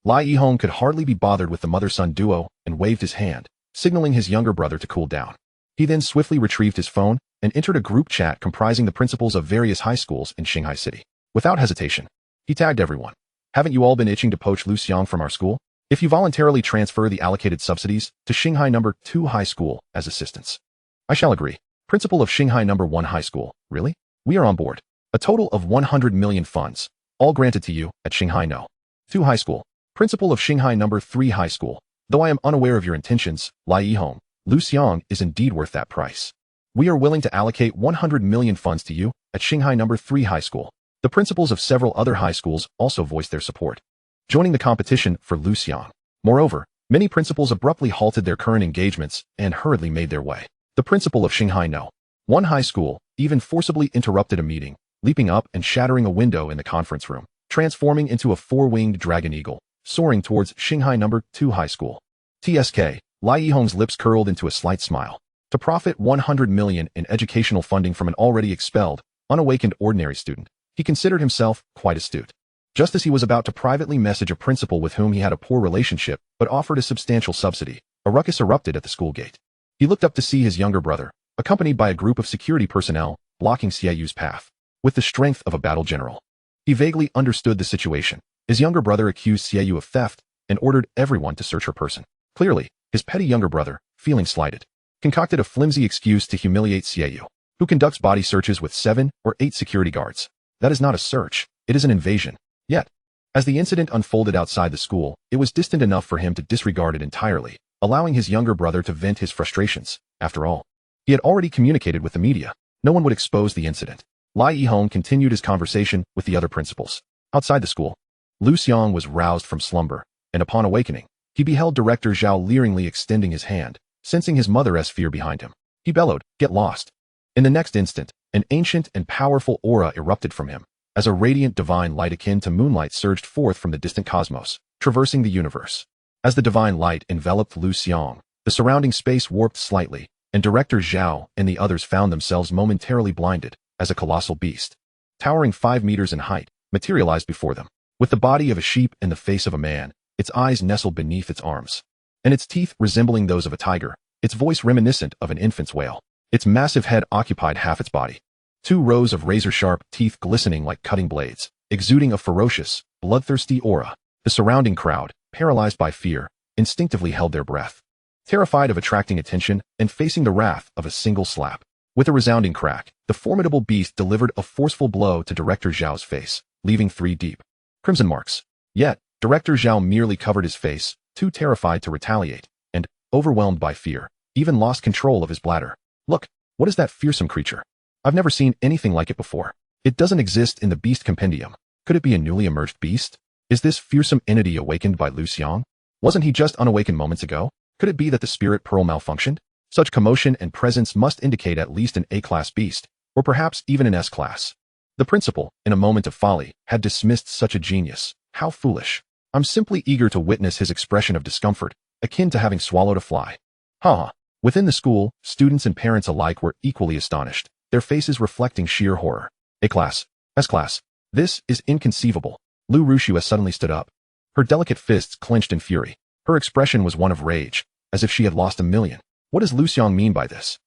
Lai Yihong could hardly be bothered with the mother-son duo and waved his hand, signaling his younger brother to cool down. He then swiftly retrieved his phone and entered a group chat comprising the principals of various high schools in Shanghai City. Without hesitation, he tagged everyone. Haven't you all been itching to poach Liu Xiang from our school? If you voluntarily transfer the allocated subsidies to Shanghai No. 2 High School as assistants, I shall agree. Principal of Shanghai No. 1 High School, really? We are on board. A total of 100 million funds, all granted to you at Shanghai No. 2 High School. Principal of Shanghai No. 3 High School. Though I am unaware of your intentions, Lai Yihong, Liu Xiang is indeed worth that price. We are willing to allocate 100 million funds to you at Shanghai No. 3 High School. The principals of several other high schools also voiced their support, joining the competition for Liu Xiang. Moreover, many principals abruptly halted their current engagements and hurriedly made their way. The principal of Shanghai No. 1 High School even forcibly interrupted a meeting, leaping up and shattering a window in the conference room, transforming into a four-winged dragon eagle, soaring towards Shanghai No. 2 High School. TSK, Lai Yihong's lips curled into a slight smile. To profit 100 million in educational funding from an already expelled, unawakened ordinary student, he considered himself quite astute. Just as he was about to privately message a principal with whom he had a poor relationship but offered a substantial subsidy, a ruckus erupted at the school gate. He looked up to see his younger brother, accompanied by a group of security personnel, blocking Xiaoyu's path. With the strength of a battle general, he vaguely understood the situation. His younger brother accused Xiaoyu of theft and ordered everyone to search her person. Clearly, his petty younger brother, feeling slighted, concocted a flimsy excuse to humiliate Xiaoyu, who conducts body searches with 7 or 8 security guards. That is not a search, it is an invasion. Yet, as the incident unfolded outside the school, it was distant enough for him to disregard it entirely, allowing his younger brother to vent his frustrations. After all, he had already communicated with the media. No one would expose the incident. Lai Yihong continued his conversation with the other principals. Outside the school, Liu Xiang was roused from slumber, and upon awakening, he beheld Director Zhao leeringly extending his hand, sensing his mother's fear behind him. He bellowed, "Get lost." In the next instant, an ancient and powerful aura erupted from him, as a radiant divine light akin to moonlight surged forth from the distant cosmos, traversing the universe. As the divine light enveloped Liu Xiang, the surrounding space warped slightly, and Director Zhao and the others found themselves momentarily blinded, as a colossal beast, towering 5 meters in height, materialized before them. with the body of a sheep and the face of a man, its eyes nestled beneath its arms, and its teeth resembling those of a tiger, its voice reminiscent of an infant's wail. Its massive head occupied half its body. 2 rows of razor-sharp teeth glistening like cutting blades, exuding a ferocious, bloodthirsty aura. The surrounding crowd, paralyzed by fear, instinctively held their breath, terrified of attracting attention and facing the wrath of a single slap. With a resounding crack, the formidable beast delivered a forceful blow to Director Zhao's face, leaving 3 deep crimson marks. Yet, Director Zhao merely covered his face, too terrified to retaliate, and, overwhelmed by fear, even lost control of his bladder. Look, what is that fearsome creature? I've never seen anything like it before. It doesn't exist in the beast compendium. Could it be a newly emerged beast? Is this fearsome entity awakened by Liu Xiang? Wasn't he just unawakened moments ago? Could it be that the spirit pearl malfunctioned? Such commotion and presence must indicate at least an A-class beast, or perhaps even an S-class. The principal, in a moment of folly, had dismissed such a genius. How foolish. I'm simply eager to witness his expression of discomfort, akin to having swallowed a fly. Haha. Within the school, students and parents alike were equally astonished, their faces reflecting sheer horror. A-class. S-class. This is inconceivable. Liu Rushua suddenly stood up. Her delicate fists clenched in fury. Her expression was one of rage, as if she had lost a million. What does Liu Xiang mean by this?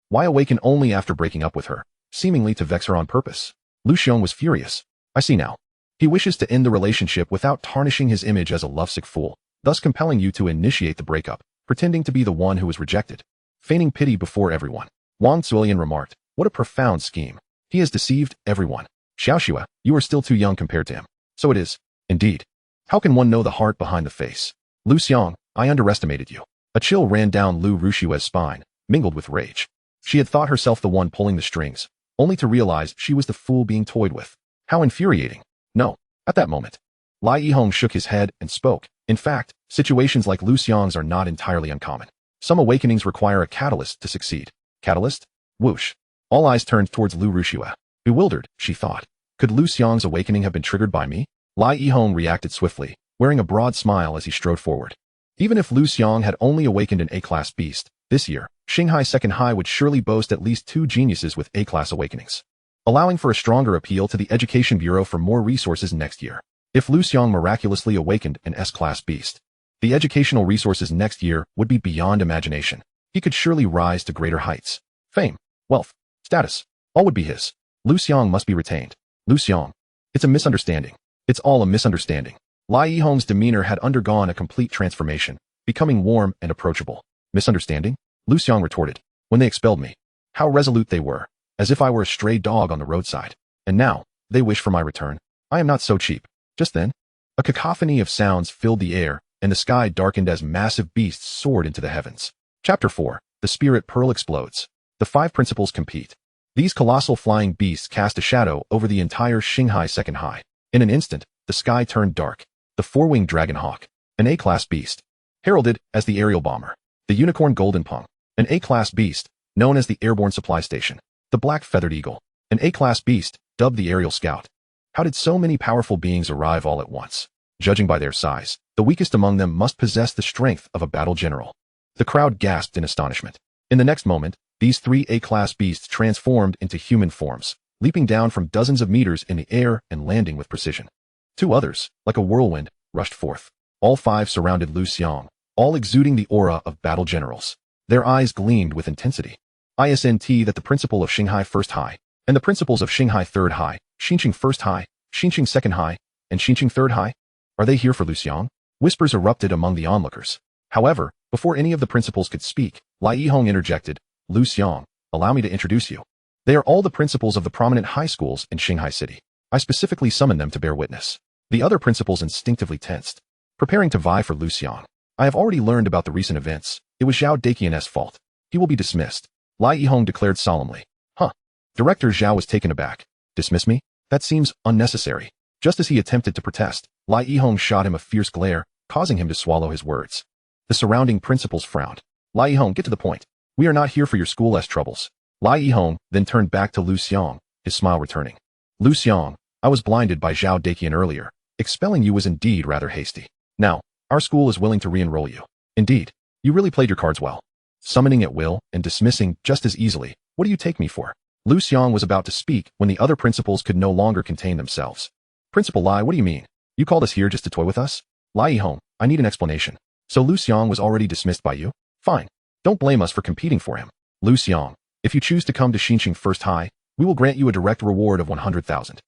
Why awaken only after breaking up with her, seemingly to vex her on purpose? Liu Xiang was furious. I see now. He wishes to end the relationship without tarnishing his image as a lovesick fool, thus compelling you to initiate the breakup, pretending to be the one who was rejected. Feigning pity before everyone. Wang Zuolian remarked, what a profound scheme. He has deceived everyone. Xiaoxua, you are still too young compared to him. So it is. Indeed. How can one know the heart behind the face? Liu Xiang, I underestimated you. A chill ran down Liu Rushua's spine, mingled with rage. She had thought herself the one pulling the strings, only to realize she was the fool being toyed with. How infuriating. No. At that moment, Lai Yihong shook his head and spoke. In fact, situations like Liu Xiang's are not entirely uncommon. Some awakenings require a catalyst to succeed. Catalyst? Whoosh. All eyes turned towards Liu Rushua. Bewildered, she thought. Could Liu Xiang's awakening have been triggered by me? Lai Yihong reacted swiftly, wearing a broad smile as he strode forward. Even if Liu Xiang had only awakened an A-class beast, this year, Xinghai Second High would surely boast at least 2 geniuses with A-class awakenings, allowing for a stronger appeal to the Education Bureau for more resources next year. If Liu Xiang miraculously awakened an S-class beast, the educational resources next year would be beyond imagination. He could surely rise to greater heights. Fame, wealth, status, all would be his. Liu Xiang must be retained. Liu Xiang. It's a misunderstanding. It's all a misunderstanding. Lai Yihong's demeanor had undergone a complete transformation, becoming warm and approachable. Misunderstanding? Liu Xiang retorted. When they expelled me. How resolute they were, as if I were a stray dog on the roadside. And now, they wish for my return. I am not so cheap. Just then, a cacophony of sounds filled the air, and the sky darkened as massive beasts soared into the heavens. Chapter 4. The Spirit Pearl Explodes. The 5 Principles Compete. These colossal flying beasts cast a shadow over the entire Xinghai Second High. In an instant, the sky turned dark. The 4-winged dragon hawk, an A-class beast, heralded as the aerial bomber. The unicorn golden pung, an A-class beast, known as the airborne supply station. The black feathered eagle, an A-class beast, dubbed the aerial scout. How did so many powerful beings arrive all at once? Judging by their size, the weakest among them must possess the strength of a battle general. The crowd gasped in astonishment. In the next moment, these 3 A-class beasts transformed into human forms, leaping down from dozens of meters in the air and landing with precision. 2 others, like a whirlwind, rushed forth. All 5 surrounded Liu Xiang, all exuding the aura of battle generals. Their eyes gleamed with intensity. ISNT that the principal of Xinghai First High, and the principals of Xinghai Third High, Xinqing First High, Xinqing Second High, and Xinqing Third High? Are they here for Liu Xiang? Whispers erupted among the onlookers. However, before any of the principals could speak, Lai Yihong interjected, Liu Xiang, allow me to introduce you. They are all the principals of the prominent high schools in Xinghai City. I specifically summoned them to bear witness. The other principals instinctively tensed, preparing to vie for Liu Xiang. I have already learned about the recent events. It was Zhao Daqian's fault. He will be dismissed. Lai Yihong declared solemnly. Huh. Director Zhao was taken aback. Dismiss me? That seems unnecessary. Just as he attempted to protest, Lai Yihong shot him a fierce glare, causing him to swallow his words. The surrounding principals frowned. Lai Yihong, get to the point. We are not here for your school-less troubles. Lai Yihong then turned back to Liu Xiang, his smile returning. Liu Xiang, I was blinded by Zhao Daqian earlier. Expelling you was indeed rather hasty. Now, our school is willing to re-enroll you. Indeed, you really played your cards well. Summoning at will and dismissing just as easily. What do you take me for? Liu Xiang was about to speak when the other principals could no longer contain themselves. Principal Lai, what do you mean? You called us here just to toy with us? Liu Xiang, I need an explanation. So Liu Xiang was already dismissed by you? Fine. Don't blame us for competing for him. Liu Xiang, if you choose to come to Xinqing First High, we will grant you a direct reward of 100,000.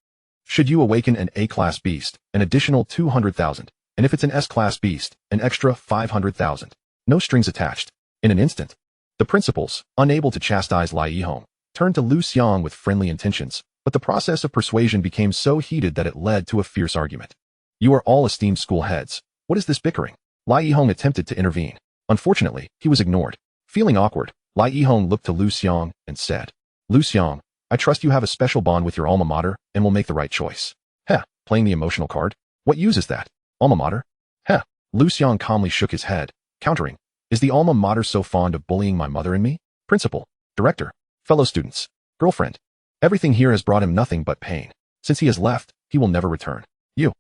Should you awaken an A-class beast, an additional 200,000, and if it's an S-class beast, an extra 500,000. No strings attached. In an instant, the principals, unable to chastise Liu Xiang, turned to Liu Xiang with friendly intentions, but the process of persuasion became so heated that it led to a fierce argument. You are all esteemed school heads. What is this bickering? Liu Xiang attempted to intervene. Unfortunately, he was ignored. Feeling awkward, Liu Xiang looked to Liu Xiang and said, Liu Xiang, I trust you have a special bond with your alma mater and will make the right choice. Heh, playing the emotional card? What use is that? Alma mater? Heh. Liu Xiang calmly shook his head, countering, is the alma mater so fond of bullying my mother and me? Principal, director, fellow students, girlfriend. Everything here has brought him nothing but pain. Since he has left, he will never return. You.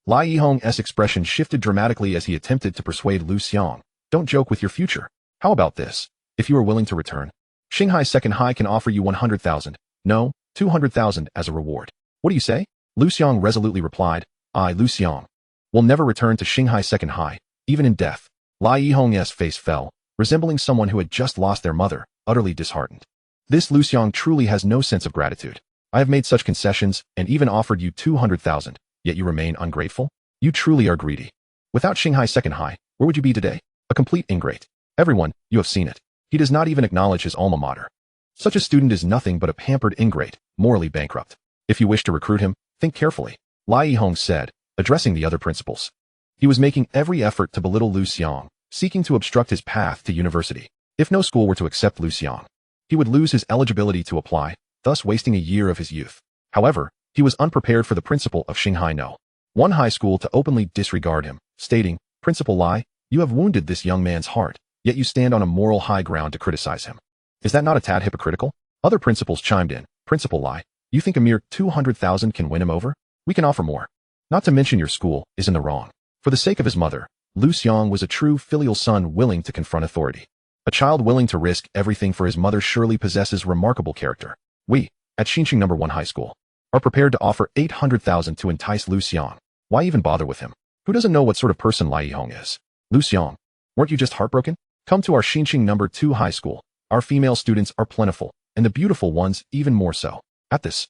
Liu Xiang's expression shifted dramatically as he attempted to persuade Liu Xiang. Don't joke with your future. How about this? If you are willing to return, Shanghai Second High can offer you 100,000. No, 200,000 as a reward. What do you say? Liu Xiang resolutely replied, I, Liu Xiang, will never return to Shanghai Second High, even in death. Liu Xiang's face fell, resembling someone who had just lost their mother, utterly disheartened. This Liu Xiang truly has no sense of gratitude. I have made such concessions and even offered you 200,000, yet you remain ungrateful? You truly are greedy. Without Shanghai Second High, where would you be today? A complete ingrate. Everyone, you have seen it. He does not even acknowledge his alma mater. Such a student is nothing but a pampered ingrate, morally bankrupt. If you wish to recruit him, think carefully, Liu Xiang said, addressing the other principals. He was making every effort to belittle Liu Xiang, seeking to obstruct his path to university. If no school were to accept Liu Xiang, he would lose his eligibility to apply, thus wasting a year of his youth. However, he was unprepared for the principal of Shanghai No. 1 high school to openly disregard him, stating, Principal Lai, you have wounded this young man's heart, yet you stand on a moral high ground to criticize him. Is that not a tad hypocritical? Other principals chimed in, Principal Lai, you think a mere 200,000 can win him over? We can offer more. Not to mention your school is in the wrong. For the sake of his mother, Liu Xiang was a true filial son willing to confront authority. A child willing to risk everything for his mother surely possesses remarkable character. We, at Xinqing No. 1 High School, are prepared to offer 800,000 to entice Liu Xiang. Why even bother with him? Who doesn't know what sort of person Liu Xiang is? Liu Xiang, weren't you just heartbroken? Come to our Xinqing No. 2 High School. Our female students are plentiful, and the beautiful ones even more so. At this,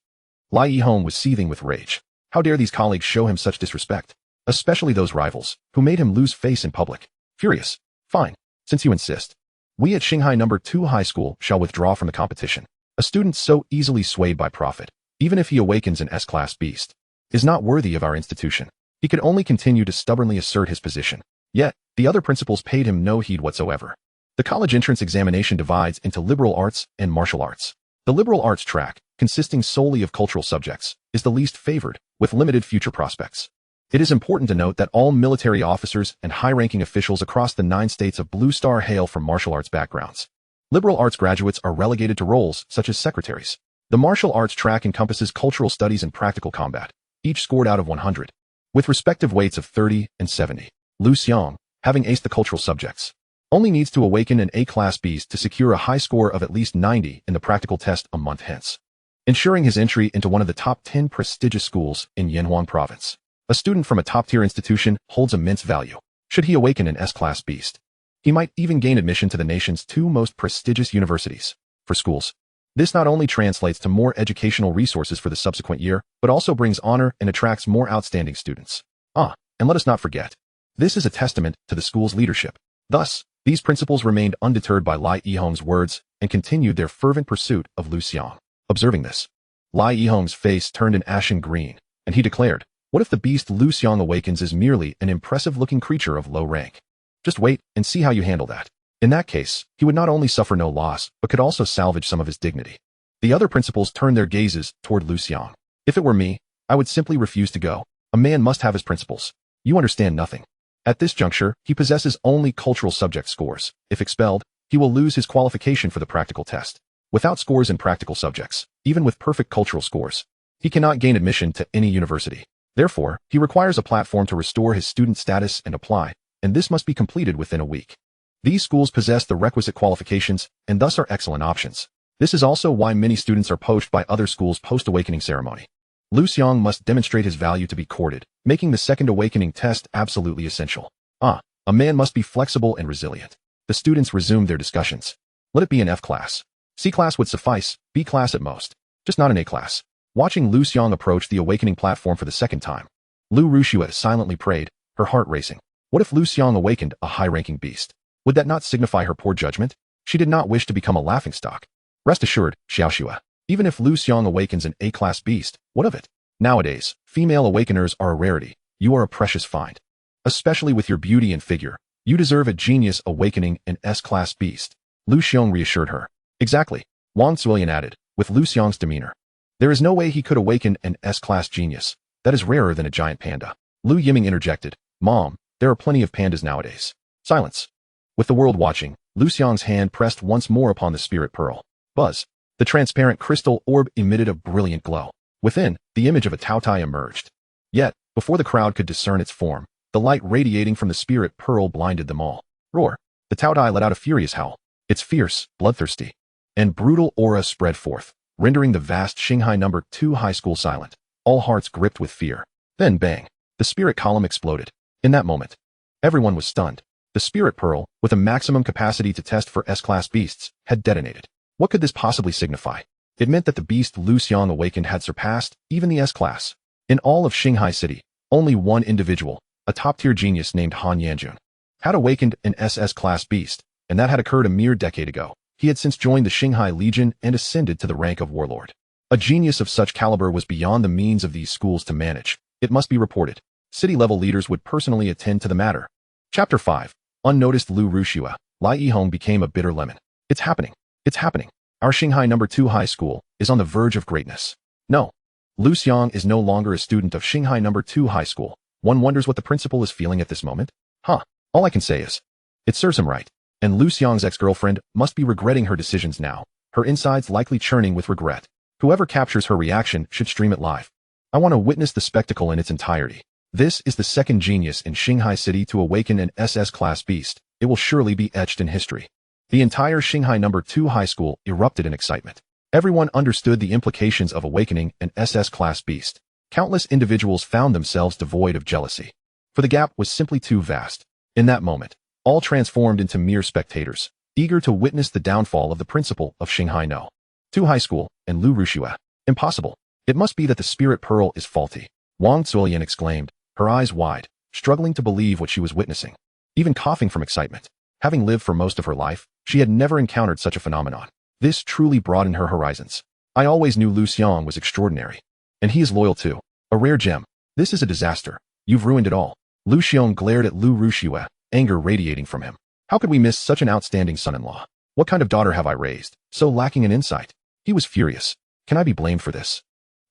Liu Xiang was seething with rage. How dare these colleagues show him such disrespect? Especially those rivals, who made him lose face in public. Furious. Fine, since you insist. We at Shanghai No. 2 High School shall withdraw from the competition. A student so easily swayed by profit, even if he awakens an S-class beast, is not worthy of our institution. He could only continue to stubbornly assert his position. Yet, the other principals paid him no heed whatsoever. The college entrance examination divides into liberal arts and martial arts. The liberal arts track, consisting solely of cultural subjects, is the least favored, with limited future prospects. It is important to note that all military officers and high-ranking officials across the 9 states of Blue Star hail from martial arts backgrounds. Liberal arts graduates are relegated to roles such as secretaries. The martial arts track encompasses cultural studies and practical combat, each scored out of 100, with respective weights of 30 and 70. Liu Xiang, having aced the cultural subjects, only needs to awaken an A-class beast to secure a high score of at least 90 in the practical test a month hence, ensuring his entry into one of the top 10 prestigious schools in Yanhuang province. A student from a top-tier institution holds immense value. Should he awaken an S-class beast, he might even gain admission to the nation's 2 most prestigious universities. For schools, this not only translates to more educational resources for the subsequent year, but also brings honor and attracts more outstanding students. And let us not forget, this is a testament to the school's leadership. Thus, these principals remained undeterred by Liu Xiang's words and continued their fervent pursuit of Liu Xiang. Observing this, Liu Xiang's face turned an ashen green, and he declared, what if the beast Liu Xiang awakens is merely an impressive-looking creature of low rank? Just wait and see how you handle that. In that case, he would not only suffer no loss, but could also salvage some of his dignity. The other principals turned their gazes toward Liu Xiang. If it were me, I would simply refuse to go. A man must have his principles. You understand nothing. At this juncture, he possesses only cultural subject scores. If expelled, he will lose his qualification for the practical test. Without scores in practical subjects, even with perfect cultural scores, he cannot gain admission to any university. Therefore, he requires a platform to restore his student status and apply, and this must be completed within a week. These schools possess the requisite qualifications and thus are excellent options. This is also why many students are poached by other schools post-awakening ceremony. Liu Xiang must demonstrate his value to be courted, making the second awakening test absolutely essential. A man must be flexible and resilient. The students resumed their discussions. Let it be an F class. C class would suffice, B class at most. Just not an A class. Watching Liu Xiang approach the awakening platform for the second time, Liu Ruxue silently prayed, her heart racing. What if Liu Xiang awakened a high-ranking beast? Would that not signify her poor judgment? She did not wish to become a laughingstock. Rest assured, Xiaoxue, even if Liu Xiang awakens an A-class beast, what of it? Nowadays, female awakeners are a rarity. You are a precious find. Especially with your beauty and figure, you deserve a genius awakening an S-class beast. Liu Xiang reassured her. Exactly, Wang Zuilian added, with Liu Xiang's demeanor. There is no way he could awaken an S-class genius. That is rarer than a giant panda. Liu Yiming interjected, Mom, there are plenty of pandas nowadays. Silence. With the world watching, Liu Xiang's hand pressed once more upon the spirit pearl. Buzz. The transparent crystal orb emitted a brilliant glow. Within, the image of a Taotai emerged. Yet, before the crowd could discern its form, the light radiating from the spirit pearl blinded them all. Roar. The Taotai let out a furious howl. Its fierce, bloodthirsty, and brutal aura spread forth, rendering the vast Xinghai No. 2 high school silent. All hearts gripped with fear. Then bang. The spirit column exploded. In that moment, everyone was stunned. The spirit pearl, with a maximum capacity to test for S-class beasts, had detonated. What could this possibly signify? It meant that the beast Liu Xiang awakened had surpassed even the S-class. In all of Xinghai City, only one individual, a top-tier genius named Han Yanjun, had awakened an SS-class beast, and that had occurred a mere decade ago. He had since joined the Xinghai Legion and ascended to the rank of warlord. A genius of such caliber was beyond the means of these schools to manage. It must be reported. City-level leaders would personally attend to the matter. Chapter 5. Unnoticed Liu Ruxue. Lai Yihong became a bitter lemon. It's happening. It's happening. Our Xinghai No. 2 high school is on the verge of greatness. No. Liu Xiang is no longer a student of Xinghai No. 2 high school. One wonders what the principal is feeling at this moment. All I can say is, it serves him right. And Liu Xiang's ex-girlfriend must be regretting her decisions now, her insides likely churning with regret. Whoever captures her reaction should stream it live. I want to witness the spectacle in its entirety. This is the second genius in Xinghai City to awaken an SS-class beast. It will surely be etched in history. The entire Xinghai No. 2 high school erupted in excitement. Everyone understood the implications of awakening an SS-class beast. Countless individuals found themselves devoid of jealousy, for the gap was simply too vast. In that moment, all transformed into mere spectators, eager to witness the downfall of the principal of Xinghai No. 2 high school and Liu Ruxue. Impossible. It must be that the spirit pearl is faulty. Wang Zuilian exclaimed, her eyes wide, struggling to believe what she was witnessing, even coughing from excitement. Having lived for most of her life, she had never encountered such a phenomenon. This truly broadened her horizons. I always knew Liu Xiang was extraordinary. And he is loyal too. A rare gem. This is a disaster. You've ruined it all. Liu Xiang glared at Liu Ruxue, anger radiating from him. How could we miss such an outstanding son-in-law? What kind of daughter have I raised, so lacking in insight? He was furious. Can I be blamed for this?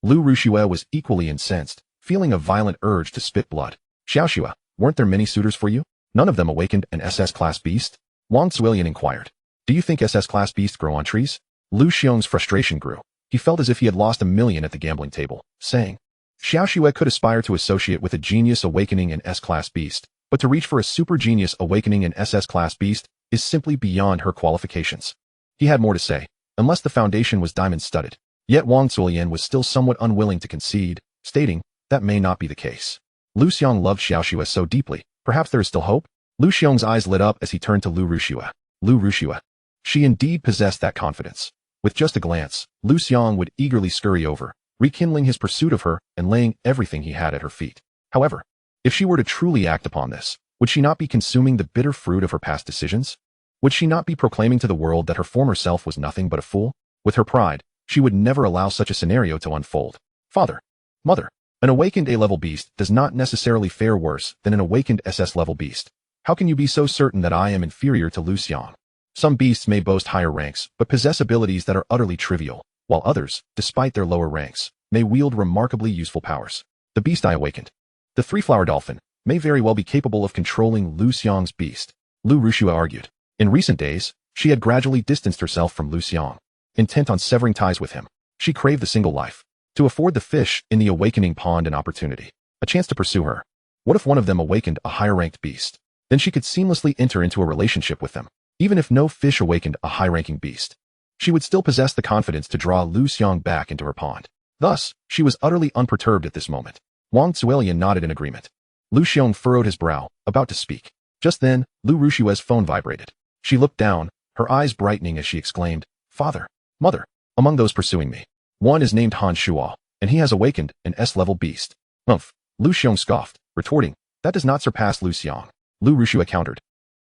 Liu Ruxue was equally incensed, feeling a violent urge to spit blood. Xiaoxue, weren't there many suitors for you? None of them awakened an SS-class beast? Wang Zuilian inquired. Do you think SS-class beasts grow on trees? Liu Xiang's frustration grew. He felt as if he had lost $1 million at the gambling table, saying, Xiaoxue could aspire to associate with a genius awakening an S-class beast, but to reach for a super genius awakening an SS-class beast is simply beyond her qualifications. He had more to say, unless the foundation was diamond-studded. Yet Wang Zuilian was still somewhat unwilling to concede, stating, that may not be the case. Liu Xiang loved Xiaoxue so deeply, perhaps there is still hope? Liu Xiang's eyes lit up as he turned to Liu Ruxue. Liu Ruxue. She indeed possessed that confidence. With just a glance, Liu Xiang would eagerly scurry over, rekindling his pursuit of her and laying everything he had at her feet. However, if she were to truly act upon this, would she not be consuming the bitter fruit of her past decisions? Would she not be proclaiming to the world that her former self was nothing but a fool? With her pride, she would never allow such a scenario to unfold. Father. Mother. An awakened A-level beast does not necessarily fare worse than an awakened SS-level beast. How can you be so certain that I am inferior to Liu Xiang? Some beasts may boast higher ranks, but possess abilities that are utterly trivial, while others, despite their lower ranks, may wield remarkably useful powers. The beast I awakened, the three-flower dolphin, may very well be capable of controlling Liu Xiang's beast, Liu Ruxue argued. In recent days, she had gradually distanced herself from Liu Xiang, intent on severing ties with him. She craved the single life, to afford the fish in the awakening pond an opportunity, a chance to pursue her. What if one of them awakened a higher-ranked beast? Then she could seamlessly enter into a relationship with them. Even if no fish awakened a high-ranking beast, she would still possess the confidence to draw Liu Xiang back into her pond. Thus, she was utterly unperturbed at this moment. Wang Zuelian nodded in agreement. Liu Xiang furrowed his brow, about to speak. Just then, Liu Rushue's phone vibrated. She looked down, her eyes brightening as she exclaimed, "Father, Mother, among those pursuing me. One is named Han Shuo, and he has awakened an S-level beast." "Umph," Liu Xiang scoffed, retorting, "that does not surpass Liu Xiang." Liu Rushue countered,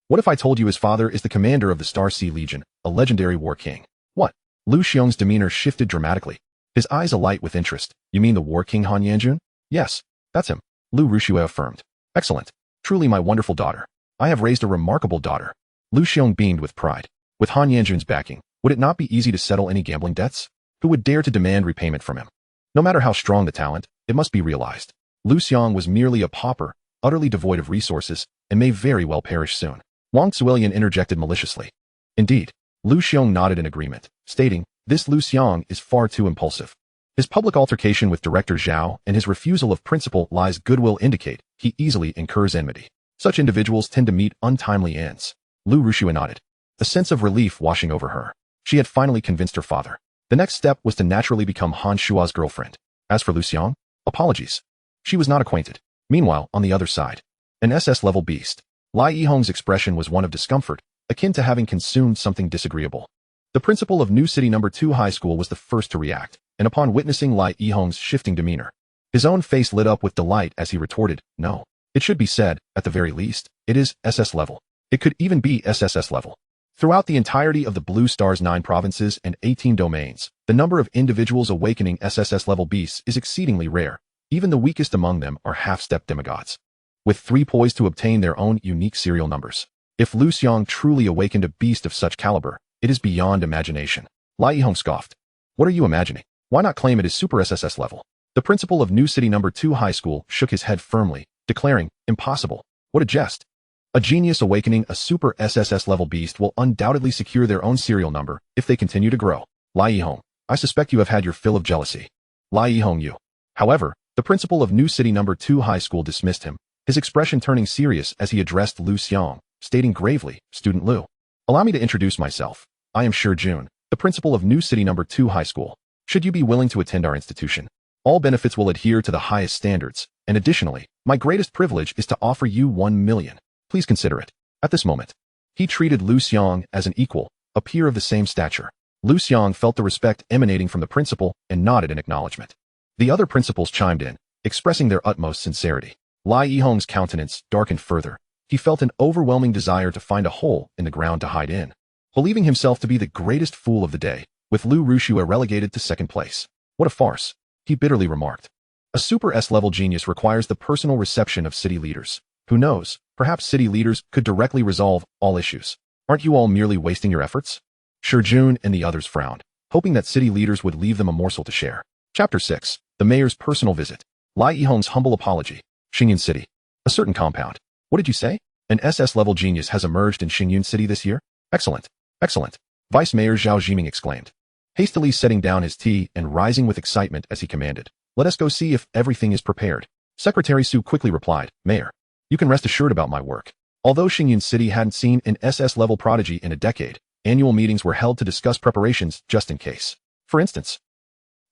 "What if I told you his father is the commander of the Star Sea Legion, a legendary war king?" "What?" Liu Xiang's demeanor shifted dramatically, his eyes alight with interest. "You mean the war king Han Yanjun?" "Yes, that's him," Liu Rushue affirmed. "Excellent. Truly my wonderful daughter. I have raised a remarkable daughter." Liu Xiang beamed with pride. With Han Yanjun's backing, would it not be easy to settle any gambling debts? Who would dare to demand repayment from him? No matter how strong the talent, it must be realized. Liu Xiang was merely a pauper, utterly devoid of resources, and may very well perish soon. Wang Zuelian interjected maliciously. "Indeed." Liu Xiang nodded in agreement, stating, "This Liu Xiang is far too impulsive. His public altercation with Director Zhao and his refusal of principal Li's goodwill indicate he easily incurs enmity. Such individuals tend to meet untimely ends." Liu Rushue nodded, a sense of relief washing over her. She had finally convinced her father. The next step was to naturally become Han Shua's girlfriend. As for Liu Xiang, apologies. She was not acquainted. Meanwhile, on the other side, an SS-level beast. Lai Yihong's expression was one of discomfort, akin to having consumed something disagreeable. The principal of New City No. 2 High School was the first to react, and upon witnessing Lai Yihong's shifting demeanor, his own face lit up with delight as he retorted, "No. It should be said, at the very least, it is SS level. It could even be SSS level." Throughout the entirety of the Blue Star's 9 provinces and 18 domains, the number of individuals awakening SSS-level beasts is exceedingly rare. Even the weakest among them are half-step demigods, with 3 poised to obtain their own unique serial numbers. If Liu Xiang truly awakened a beast of such caliber, it is beyond imagination. Lai Yihong scoffed. "What are you imagining? Why not claim it is Super SSS level?" The principal of New City No. 2 High School shook his head firmly, declaring, "Impossible. What a jest. A genius awakening a Super SSS-level beast will undoubtedly secure their own serial number if they continue to grow. Lai Yihong, I suspect you have had your fill of jealousy." Lai Yihong you. However, the principal of New City No. 2 High School dismissed him, his expression turning serious as he addressed Liu Xiang, stating gravely, "Student Liu, allow me to introduce myself. I am Shi Jun, the principal of New City No. 2 High School. Should you be willing to attend our institution, all benefits will adhere to the highest standards, and additionally, my greatest privilege is to offer you 1 million. Please consider it." At this moment, he treated Liu Xiang as an equal, a peer of the same stature. Liu Xiang felt the respect emanating from the principal and nodded in acknowledgement. The other principals chimed in, expressing their utmost sincerity. Lai Yihong's countenance darkened further. He felt an overwhelming desire to find a hole in the ground to hide in. Believing himself to be the greatest fool of the day, with Liu Rushue relegated to second place. What a farce, he bitterly remarked. A Super S-level genius requires the personal reception of city leaders. Who knows, perhaps city leaders could directly resolve all issues. Aren't you all merely wasting your efforts? Shi Jun and the others frowned, hoping that city leaders would leave them a morsel to share. Chapter 6. The Mayor's Personal Visit. Lai Yihong's Humble Apology. Xingyun City. A certain compound. What did you say? An SS-level genius has emerged in Xingyun City this year? Excellent. Excellent. Vice Mayor Zhao Jiming exclaimed, hastily setting down his tea and rising with excitement as he commanded, "Let us go see if everything is prepared." Secretary Su quickly replied, "Mayor, you can rest assured about my work." Although Xingyun City hadn't seen an SS-level prodigy in a decade, annual meetings were held to discuss preparations just in case. For instance,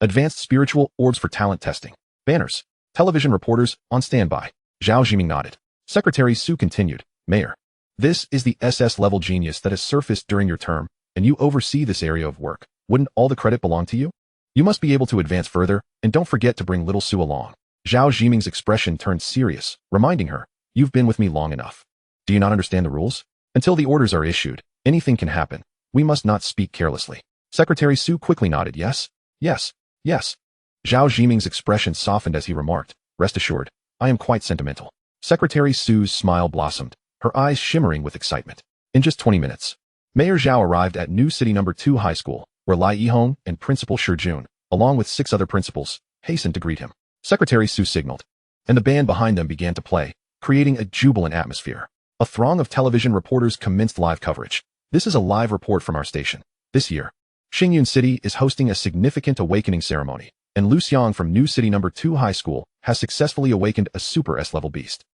advanced spiritual orbs for talent testing, banners, television reporters on standby. Zhao Jiming nodded. Secretary Su continued, "Mayor, this is the SS-level genius that has surfaced during your term, and you oversee this area of work. Wouldn't all the credit belong to you? You must be able to advance further, and don't forget to bring little Su along." Zhao Jiming's expression turned serious, reminding her, "You've been with me long enough. Do you not understand the rules? Until the orders are issued, anything can happen. We must not speak carelessly." Secretary Su quickly nodded, "Yes, yes, yes." Zhao Jiming's expression softened as he remarked, "Rest assured, I am quite sentimental." Secretary Su's smile blossomed, her eyes shimmering with excitement. In just 20 minutes, Mayor Zhao arrived at New City No. 2 High School, where Lai Yihong and Principal Shi Jun, along with 6 other principals, hastened to greet him. Secretary Su signaled, and the band behind them began to play, creating a jubilant atmosphere. A throng of television reporters commenced live coverage. This is a live report from our station. This year, Xingyun City is hosting a significant awakening ceremony, and Liu Xiang from New City No. 2 High School has successfully awakened a Super S-level beast.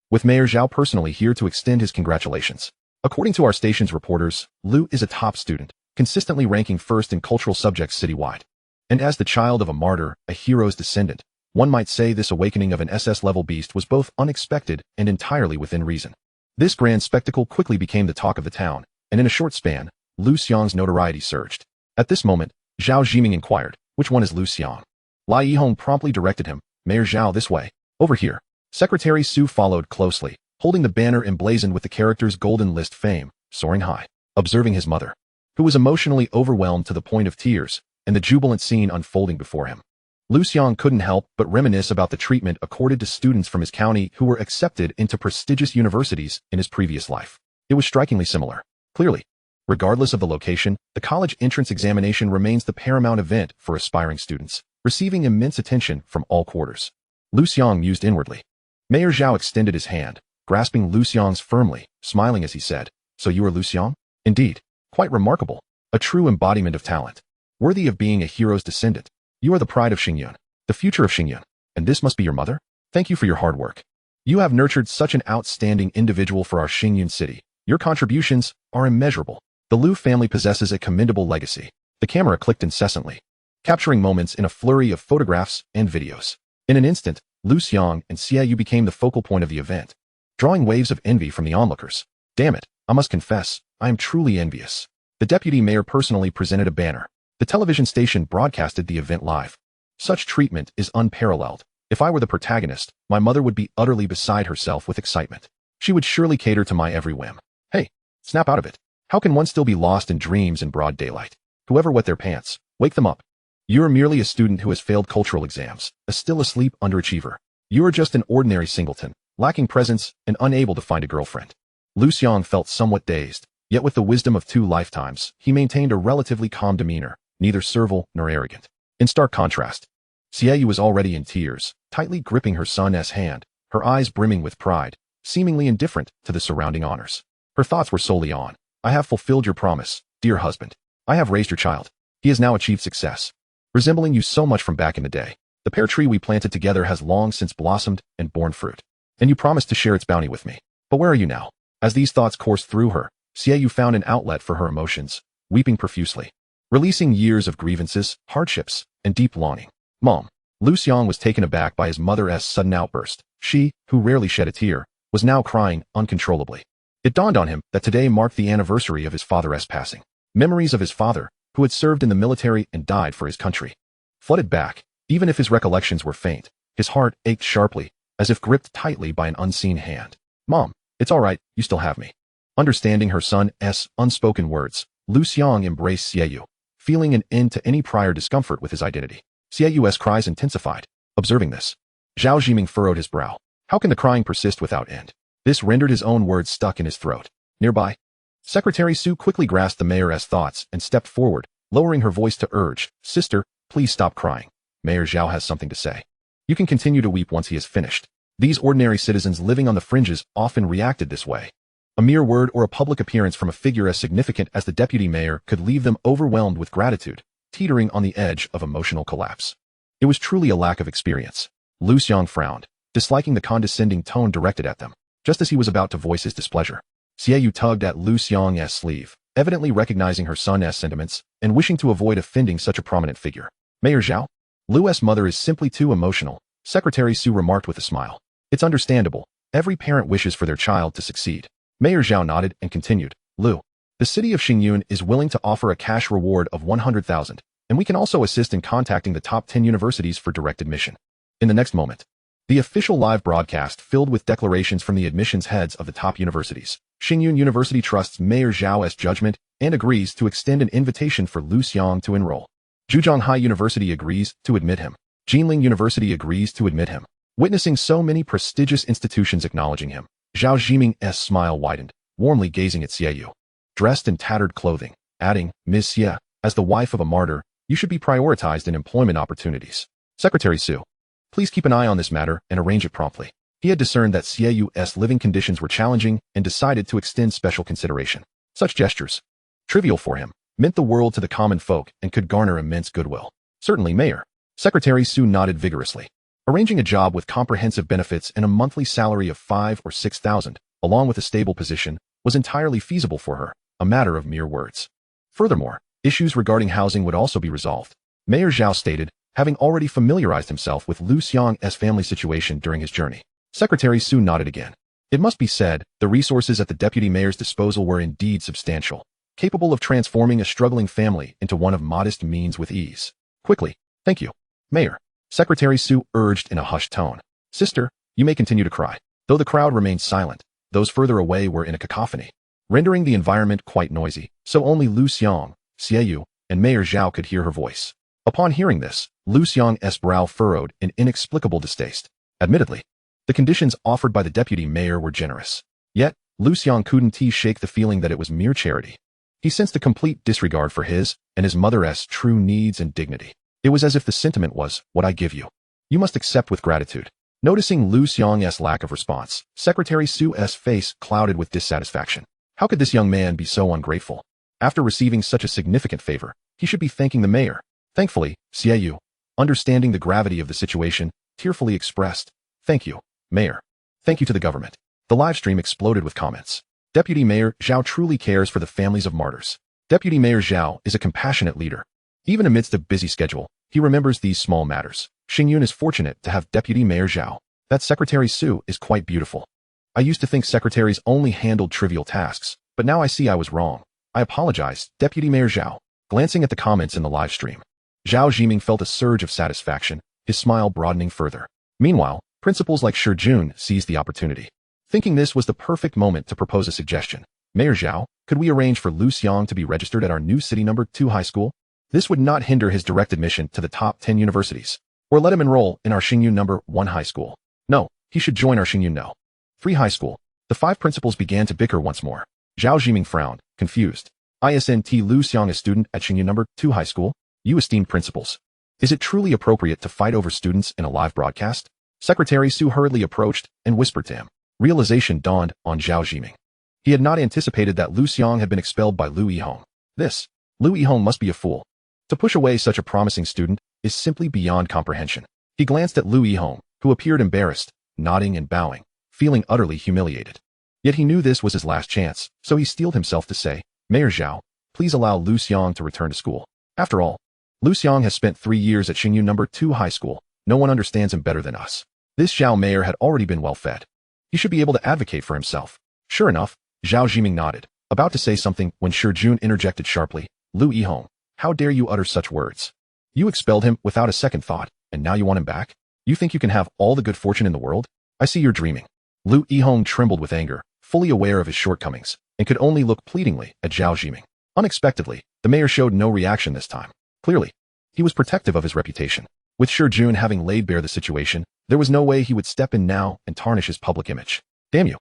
With Mayor Zhao personally here to extend his congratulations. According to our station's reporters, Liu is a top student, consistently ranking first in cultural subjects citywide. And as the child of a martyr, a hero's descendant, one might say this awakening of an SS-level beast was both unexpected and entirely within reason. This grand spectacle quickly became the talk of the town, and in a short span, Liu Xiang's notoriety surged. At this moment, Zhao Jiming inquired, "Which one is Liu Xiang?" Lai Yihong promptly directed him, "Mayor Zhao, this way. Over here." Secretary Su followed closely, holding the banner emblazoned with the character's golden list fame, soaring high. Observing his mother, who was emotionally overwhelmed to the point of tears, and the jubilant scene unfolding before him, Liu Xiang couldn't help but reminisce about the treatment accorded to students from his county who were accepted into prestigious universities in his previous life. It was strikingly similar. Clearly, regardless of the location, the college entrance examination remains the paramount event for aspiring students, receiving immense attention from all quarters. Liu Xiang mused inwardly. Mayor Zhao extended his hand, grasping Liu Xiang's firmly, smiling as he said, "So you are Liu Xiang? Indeed. Quite remarkable. A true embodiment of talent. Worthy of being a hero's descendant. You are the pride of Xingyun, the future of Xingyun. And this must be your mother? Thank you for your hard work. You have nurtured such an outstanding individual for our Xingyun city. Your contributions are immeasurable. The Liu family possesses a commendable legacy." The camera clicked incessantly, capturing moments in a flurry of photographs and videos. In an instant, Liu Xiang and Xiaoyu became the focal point of the event, drawing waves of envy from the onlookers. Damn it, I must confess, I am truly envious. The deputy mayor personally presented a banner. The television station broadcasted the event live. Such treatment is unparalleled. If I were the protagonist, my mother would be utterly beside herself with excitement. She would surely cater to my every whim. Hey, snap out of it. How can one still be lost in dreams in broad daylight? Whoever wet their pants, wake them up. You are merely a student who has failed cultural exams, a still asleep underachiever. You are just an ordinary singleton, lacking presence and unable to find a girlfriend. Liu Xiang felt somewhat dazed, yet with the wisdom of 2 lifetimes, he maintained a relatively calm demeanor, neither servile nor arrogant. In stark contrast, Xiaoyu was already in tears, tightly gripping her son's hand, her eyes brimming with pride, seemingly indifferent to the surrounding honors. Her thoughts were solely on, "I have fulfilled your promise, dear husband. I have raised your child. He has now achieved success, resembling you so much from back in the day. The pear tree we planted together has long since blossomed and borne fruit, and you promised to share its bounty with me. But where are you now?" As these thoughts coursed through her, Xiaoyu found an outlet for her emotions, weeping profusely, releasing years of grievances, hardships, and deep longing. "Mom." Liu Xiang was taken aback by his mother's sudden outburst. She, who rarely shed a tear, was now crying uncontrollably. It dawned on him that today marked the anniversary of his father's passing. Memories of his father, who had served in the military and died for his country, flooded back. Even if his recollections were faint, his heart ached sharply, as if gripped tightly by an unseen hand. "Mom, it's all right, you still have me." Understanding her son's unspoken words, Liu Xiang embraced Xiaoyu, feeling an end to any prior discomfort with his identity. Xiaoyu's cries intensified. Observing this, Zhao Jiming furrowed his brow. How can the crying persist without end? This rendered his own words stuck in his throat. Nearby, Secretary Su quickly grasped the mayor's thoughts and stepped forward, lowering her voice to urge, "Sister, please stop crying. Mayor Zhao has something to say. You can continue to weep once he is finished." These ordinary citizens living on the fringes often reacted this way. A mere word or a public appearance from a figure as significant as the deputy mayor could leave them overwhelmed with gratitude, teetering on the edge of emotional collapse. It was truly a lack of experience. Liu Xiang frowned, disliking the condescending tone directed at them. Just as he was about to voice his displeasure, Xiaoyu tugged at Liu Xiang's sleeve, evidently recognizing her son's sentiments and wishing to avoid offending such a prominent figure. "Mayor Zhao? Liu's mother is simply too emotional," Secretary Su remarked with a smile. "It's understandable. Every parent wishes for their child to succeed." Mayor Zhao nodded and continued, "Liu, the city of Xingyun is willing to offer a cash reward of 100,000, and we can also assist in contacting the top 10 universities for direct admission." In the next moment, the official live broadcast filled with declarations from the admissions heads of the top universities. Xingyun University trusts Mayor Zhao's judgment and agrees to extend an invitation for Liu Xiang to enroll. Zhejiang University agrees to admit him. Jinling University agrees to admit him. Witnessing so many prestigious institutions acknowledging him, Zhao Jiming's smile widened, warmly gazing at Xiaoyu. Dressed in tattered clothing, adding, "Ms. Xie, as the wife of a martyr, you should be prioritized in employment opportunities. Secretary Su, please keep an eye on this matter and arrange it promptly." He had discerned that Xiaoyu's living conditions were challenging and decided to extend special consideration. Such gestures, trivial for him, meant the world to the common folk and could garner immense goodwill. "Certainly, Mayor." Secretary Su nodded vigorously. Arranging a job with comprehensive benefits and a monthly salary of 5,000 or 6,000, along with a stable position, was entirely feasible for her, a matter of mere words. Furthermore, issues regarding housing would also be resolved. Mayor Zhao stated, having already familiarized himself with Liu Xiang's family situation during his journey. Secretary Su nodded again. It must be said, the resources at the deputy mayor's disposal were indeed substantial, capable of transforming a struggling family into one of modest means with ease. Quickly, thank you, Mayor. Secretary Su urged in a hushed tone. Sister, you may continue to cry. Though the crowd remained silent, those further away were in a cacophony, rendering the environment quite noisy, so only Liu Xiang, Xiaoyu, and Mayor Zhao could hear her voice. Upon hearing this, Liu Xiang's brow furrowed in inexplicable distaste. Admittedly, the conditions offered by the deputy mayor were generous. Yet, Liu Xiang couldn't shake the feeling that it was mere charity. He sensed a complete disregard for his and his mother's true needs and dignity. It was as if the sentiment was, what I give you, you must accept with gratitude. Noticing Liu Xiang's lack of response, Secretary Su's face clouded with dissatisfaction. How could this young man be so ungrateful? After receiving such a significant favor, he should be thanking the mayor. Thankfully, Xiaoyu, understanding the gravity of the situation, tearfully expressed, thank you, Mayor. Thank you to the government. The live stream exploded with comments. Deputy Mayor Zhao truly cares for the families of martyrs. Deputy Mayor Zhao is a compassionate leader. Even amidst a busy schedule, he remembers these small matters. Xingyun is fortunate to have Deputy Mayor Zhao. That Secretary Su is quite beautiful. I used to think secretaries only handled trivial tasks, but now I see I was wrong. I apologize, Deputy Mayor Zhao. Glancing at the comments in the live stream, Zhao Jiming felt a surge of satisfaction, his smile broadening further. Meanwhile, principals like Shi Jun seized the opportunity. Thinking this was the perfect moment to propose a suggestion. Mayor Zhao, could we arrange for Liu Xiang to be registered at our new city number 2 high school? This would not hinder his direct admission to the top 10 universities. Or let him enroll in our Xingyun number 1 high school. No, he should join our Xingyun no. 3 high school. The 5 principals began to bicker once more. Zhao Jiming frowned, confused. Isn't Liu Xiang a student at Xingyun number 2 high school? You esteemed principals. Is it truly appropriate to fight over students in a live broadcast? Secretary Su hurriedly approached and whispered to him. Realization dawned on Zhao Jiming. He had not anticipated that Liu Xiang had been expelled by Liu Yihong. Liu Yihong must be a fool. To push away such a promising student is simply beyond comprehension. He glanced at Liu Yihong, who appeared embarrassed, nodding and bowing, feeling utterly humiliated. Yet he knew this was his last chance, so he steeled himself to say, Mayor Zhao, please allow Liu Xiang to return to school. After all, Liu Xiang has spent 3 years at Xingyun number 2 high school. No one understands him better than us. This Zhao mayor had already been well fed. He should be able to advocate for himself. Sure enough, Zhao Jiming nodded, about to say something when Shi Jun interjected sharply, Liu Yihong, how dare you utter such words? You expelled him without a second thought, and now you want him back? You think you can have all the good fortune in the world? I see you're dreaming. Liu Yihong trembled with anger, fully aware of his shortcomings, and could only look pleadingly at Zhao Jiming. Unexpectedly, the mayor showed no reaction this time. Clearly, he was protective of his reputation. With Shi Jun having laid bare the situation, there was no way he would step in now and tarnish his public image. Damn you.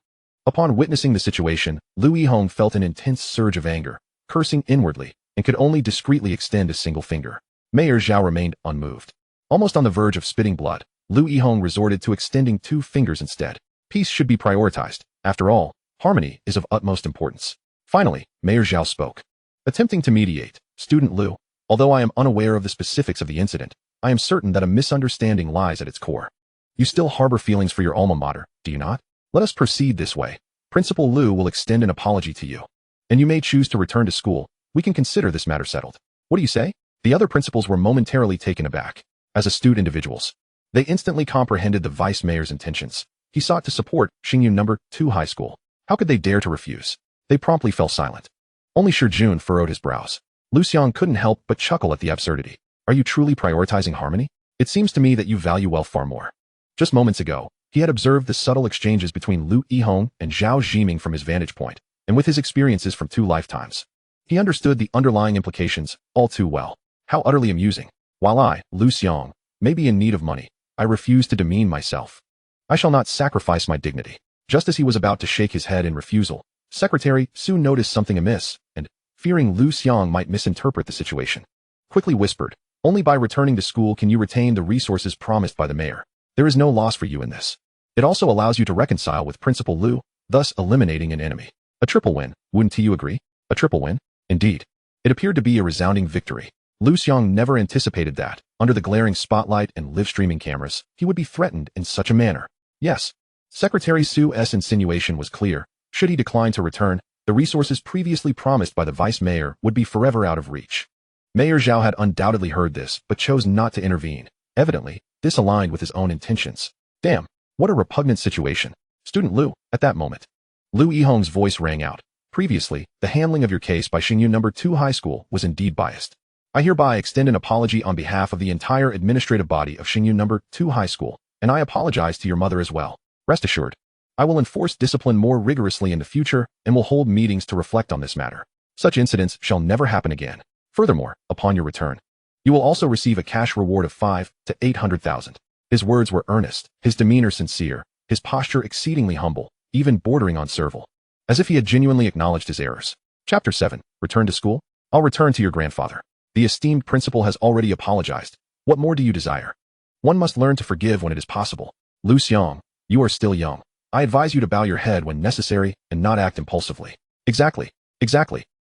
Upon witnessing the situation, Liu Yihong felt an intense surge of anger, cursing inwardly, and could only discreetly extend a single finger. Mayor Zhao remained unmoved. Almost on the verge of spitting blood, Liu Yihong resorted to extending 2 fingers instead. Peace should be prioritized. After all, harmony is of utmost importance. Finally, Mayor Zhao spoke. Attempting to mediate, Student Liu, although I am unaware of the specifics of the incident, I am certain that a misunderstanding lies at its core. You still harbor feelings for your alma mater, do you not? Let us proceed this way. Principal Liu will extend an apology to you. And you may choose to return to school. We can consider this matter settled. What do you say? The other principals were momentarily taken aback. As astute individuals, they instantly comprehended the vice mayor's intentions. He sought to support Xingyun number 2 high school. How could they dare to refuse? They promptly fell silent. Only Shi Jun furrowed his brows. Liu Xiang couldn't help but chuckle at the absurdity. Are you truly prioritizing harmony? It seems to me that you value wealth far more. Just moments ago, he had observed the subtle exchanges between Liu Yihong and Zhao Jiming from his vantage point, and with his experiences from 2 lifetimes. He understood the underlying implications all too well. How utterly amusing. While I, Liu Xiang, may be in need of money, I refuse to demean myself. I shall not sacrifice my dignity. Just as he was about to shake his head in refusal, Secretary Su noticed something amiss, and, fearing Liu Xiang might misinterpret the situation, quickly whispered, only by returning to school can you retain the resources promised by the mayor. There is no loss for you in this. It also allows you to reconcile with Principal Liu, thus eliminating an enemy. A triple win, wouldn't you agree? A triple win? Indeed. It appeared to be a resounding victory. Liu Xiang never anticipated that, under the glaring spotlight and live-streaming cameras, he would be threatened in such a manner. Yes. Secretary Su's insinuation was clear. Should he decline to return, the resources previously promised by the vice mayor would be forever out of reach. Mayor Zhao had undoubtedly heard this, but chose not to intervene. Evidently, this aligned with his own intentions. Damn, what a repugnant situation. Student Liu, at that moment. Liu Yihong's voice rang out. Previously, the handling of your case by Xingyun No. 2 High School was indeed biased. I hereby extend an apology on behalf of the entire administrative body of Xingyun No. 2 High School, and I apologize to your mother as well. Rest assured, I will enforce discipline more rigorously in the future and will hold meetings to reflect on this matter. Such incidents shall never happen again. Furthermore, upon your return, you will also receive a cash reward of 5 to 800,000. His words were earnest, his demeanor sincere, his posture exceedingly humble, even bordering on servile, as if he had genuinely acknowledged his errors. Chapter 7. Return to school? I'll return to your grandfather. The esteemed principal has already apologized. What more do you desire? One must learn to forgive when it is possible. Liu Xiang, you are still young. I advise you to bow your head when necessary and not act impulsively. Exactly.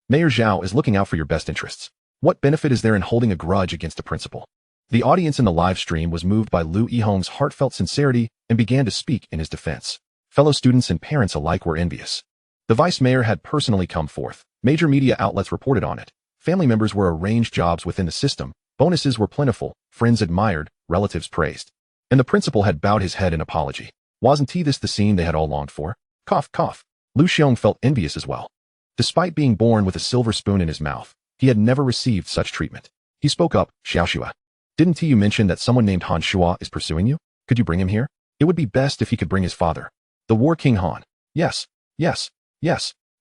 Mayor Zhao is looking out for your best interests. What benefit is there in holding a grudge against a principal? The audience in the live stream was moved by Liu Yihong's heartfelt sincerity and began to speak in his defense. Fellow students and parents alike were envious. The vice mayor had personally come forth. Major media outlets reported on it. Family members were arranged jobs within the system. Bonuses were plentiful. Friends admired. Relatives praised. And the principal had bowed his head in apology. Wasn't this the scene they had all longed for? Cough, cough. Liu Xiang felt envious as well. Despite being born with a silver spoon in his mouth, he had never received such treatment. He spoke up. Xiaoxua. Didn't you mention that someone named Han Shua is pursuing you? Could you bring him here? It would be best if he could bring his father. The War King Han. Yes.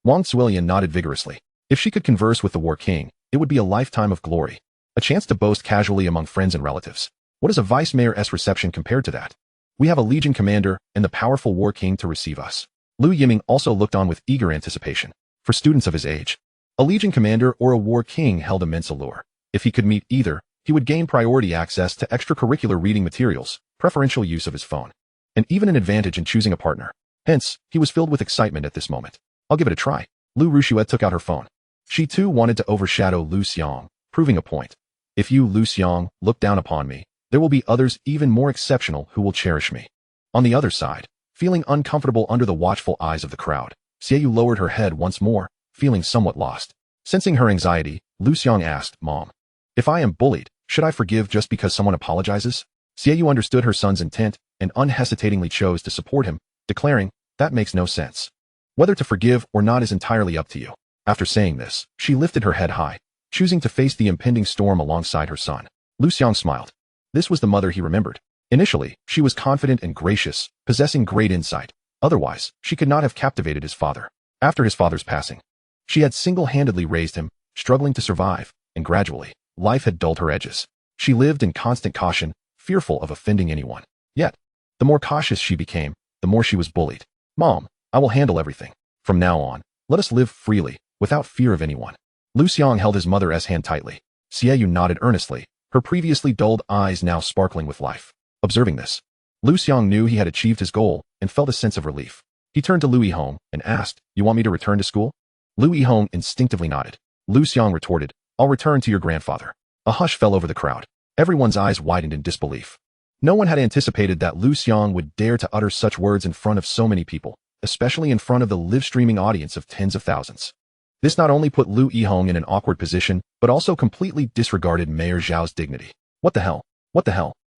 Wang Zuilian nodded vigorously. If she could converse with the War King, it would be a lifetime of glory. A chance to boast casually among friends and relatives. What is a vice mayor's reception compared to that? We have a legion commander and the powerful War King to receive us. Liu Yiming also looked on with eager anticipation. For students of his age, a legion commander or a War King held immense allure. If he could meet either, he would gain priority access to extracurricular reading materials, preferential use of his phone, and even an advantage in choosing a partner. Hence, he was filled with excitement at this moment. I'll give it a try. Liu Ruxue took out her phone. She too wanted to overshadow Liu Xiang, proving a point. If you, Liu Xiang, look down upon me, there will be others even more exceptional who will cherish me. On the other side, feeling uncomfortable under the watchful eyes of the crowd, Xiaoyu lowered her head once more, feeling somewhat lost. Sensing her anxiety, Liu Xiang asked, Mom, if I am bullied, should I forgive just because someone apologizes? Xiaoyu understood her son's intent and unhesitatingly chose to support him, declaring, that makes no sense. Whether to forgive or not is entirely up to you. After saying this, she lifted her head high, choosing to face the impending storm alongside her son. Liu Xiang smiled. This was the mother he remembered. Initially, she was confident and gracious, possessing great insight. Otherwise, she could not have captivated his father. After his father's passing, she had single-handedly raised him, struggling to survive, and gradually, life had dulled her edges. She lived in constant caution, fearful of offending anyone. Yet, the more cautious she became, the more she was bullied. Mom, I will handle everything. From now on, let us live freely, without fear of anyone. Liu Xiang held his mother's hand tightly. Xiaoyu nodded earnestly, her previously dulled eyes now sparkling with life. Observing this, Liu Xiang knew he had achieved his goal and felt a sense of relief. He turned to Liu Yihong and asked, you want me to return to school? Liu Yihong instinctively nodded. Liu Xiang retorted, I'll return to your grandfather. A hush fell over the crowd. Everyone's eyes widened in disbelief. No one had anticipated that Liu Xiang would dare to utter such words in front of so many people, especially in front of the live-streaming audience of tens of thousands. This not only put Liu Yihong in an awkward position, but also completely disregarded Mayor Zhao's dignity. What the hell?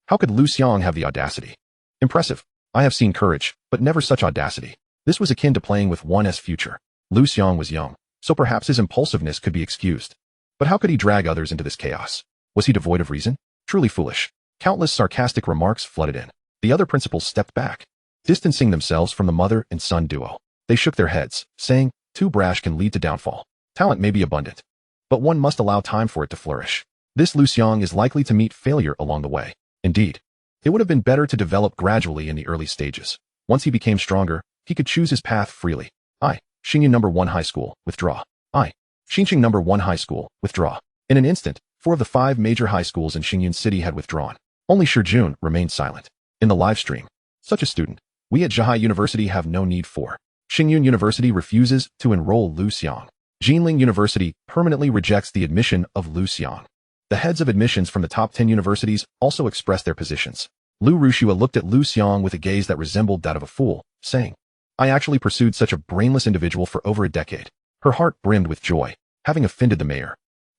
How could Liu Xiang have the audacity? Impressive. I have seen courage, but never such audacity. This was akin to playing with one's future. Liu Xiang was young, so perhaps his impulsiveness could be excused. But how could he drag others into this chaos? Was he devoid of reason? Truly foolish. Countless sarcastic remarks flooded in. The other principals stepped back, distancing themselves from the mother and son duo. They shook their heads, saying, too brash can lead to downfall. Talent may be abundant, but one must allow time for it to flourish. This Liu Xiang is likely to meet failure along the way. Indeed, it would have been better to develop gradually in the early stages. Once he became stronger, he could choose his path freely. Xingyun No. 1 High School, withdraw. Xinqing No. 1 High School, withdraw. In an instant, 4 of the 5 major high schools in Xingyun City had withdrawn. Only Shijun remained silent. In the live stream, such a student, we at Zhihai University have no need for. Xingyun University refuses to enroll Liu Xiang. Jinling University permanently rejects the admission of Liu Xiang. The heads of admissions from the top 10 universities also expressed their positions. Liu Ruxue looked at Liu Xiang with a gaze that resembled that of a fool, saying, I actually pursued such a brainless individual for over a decade. Her heart brimmed with joy, having offended the mayor.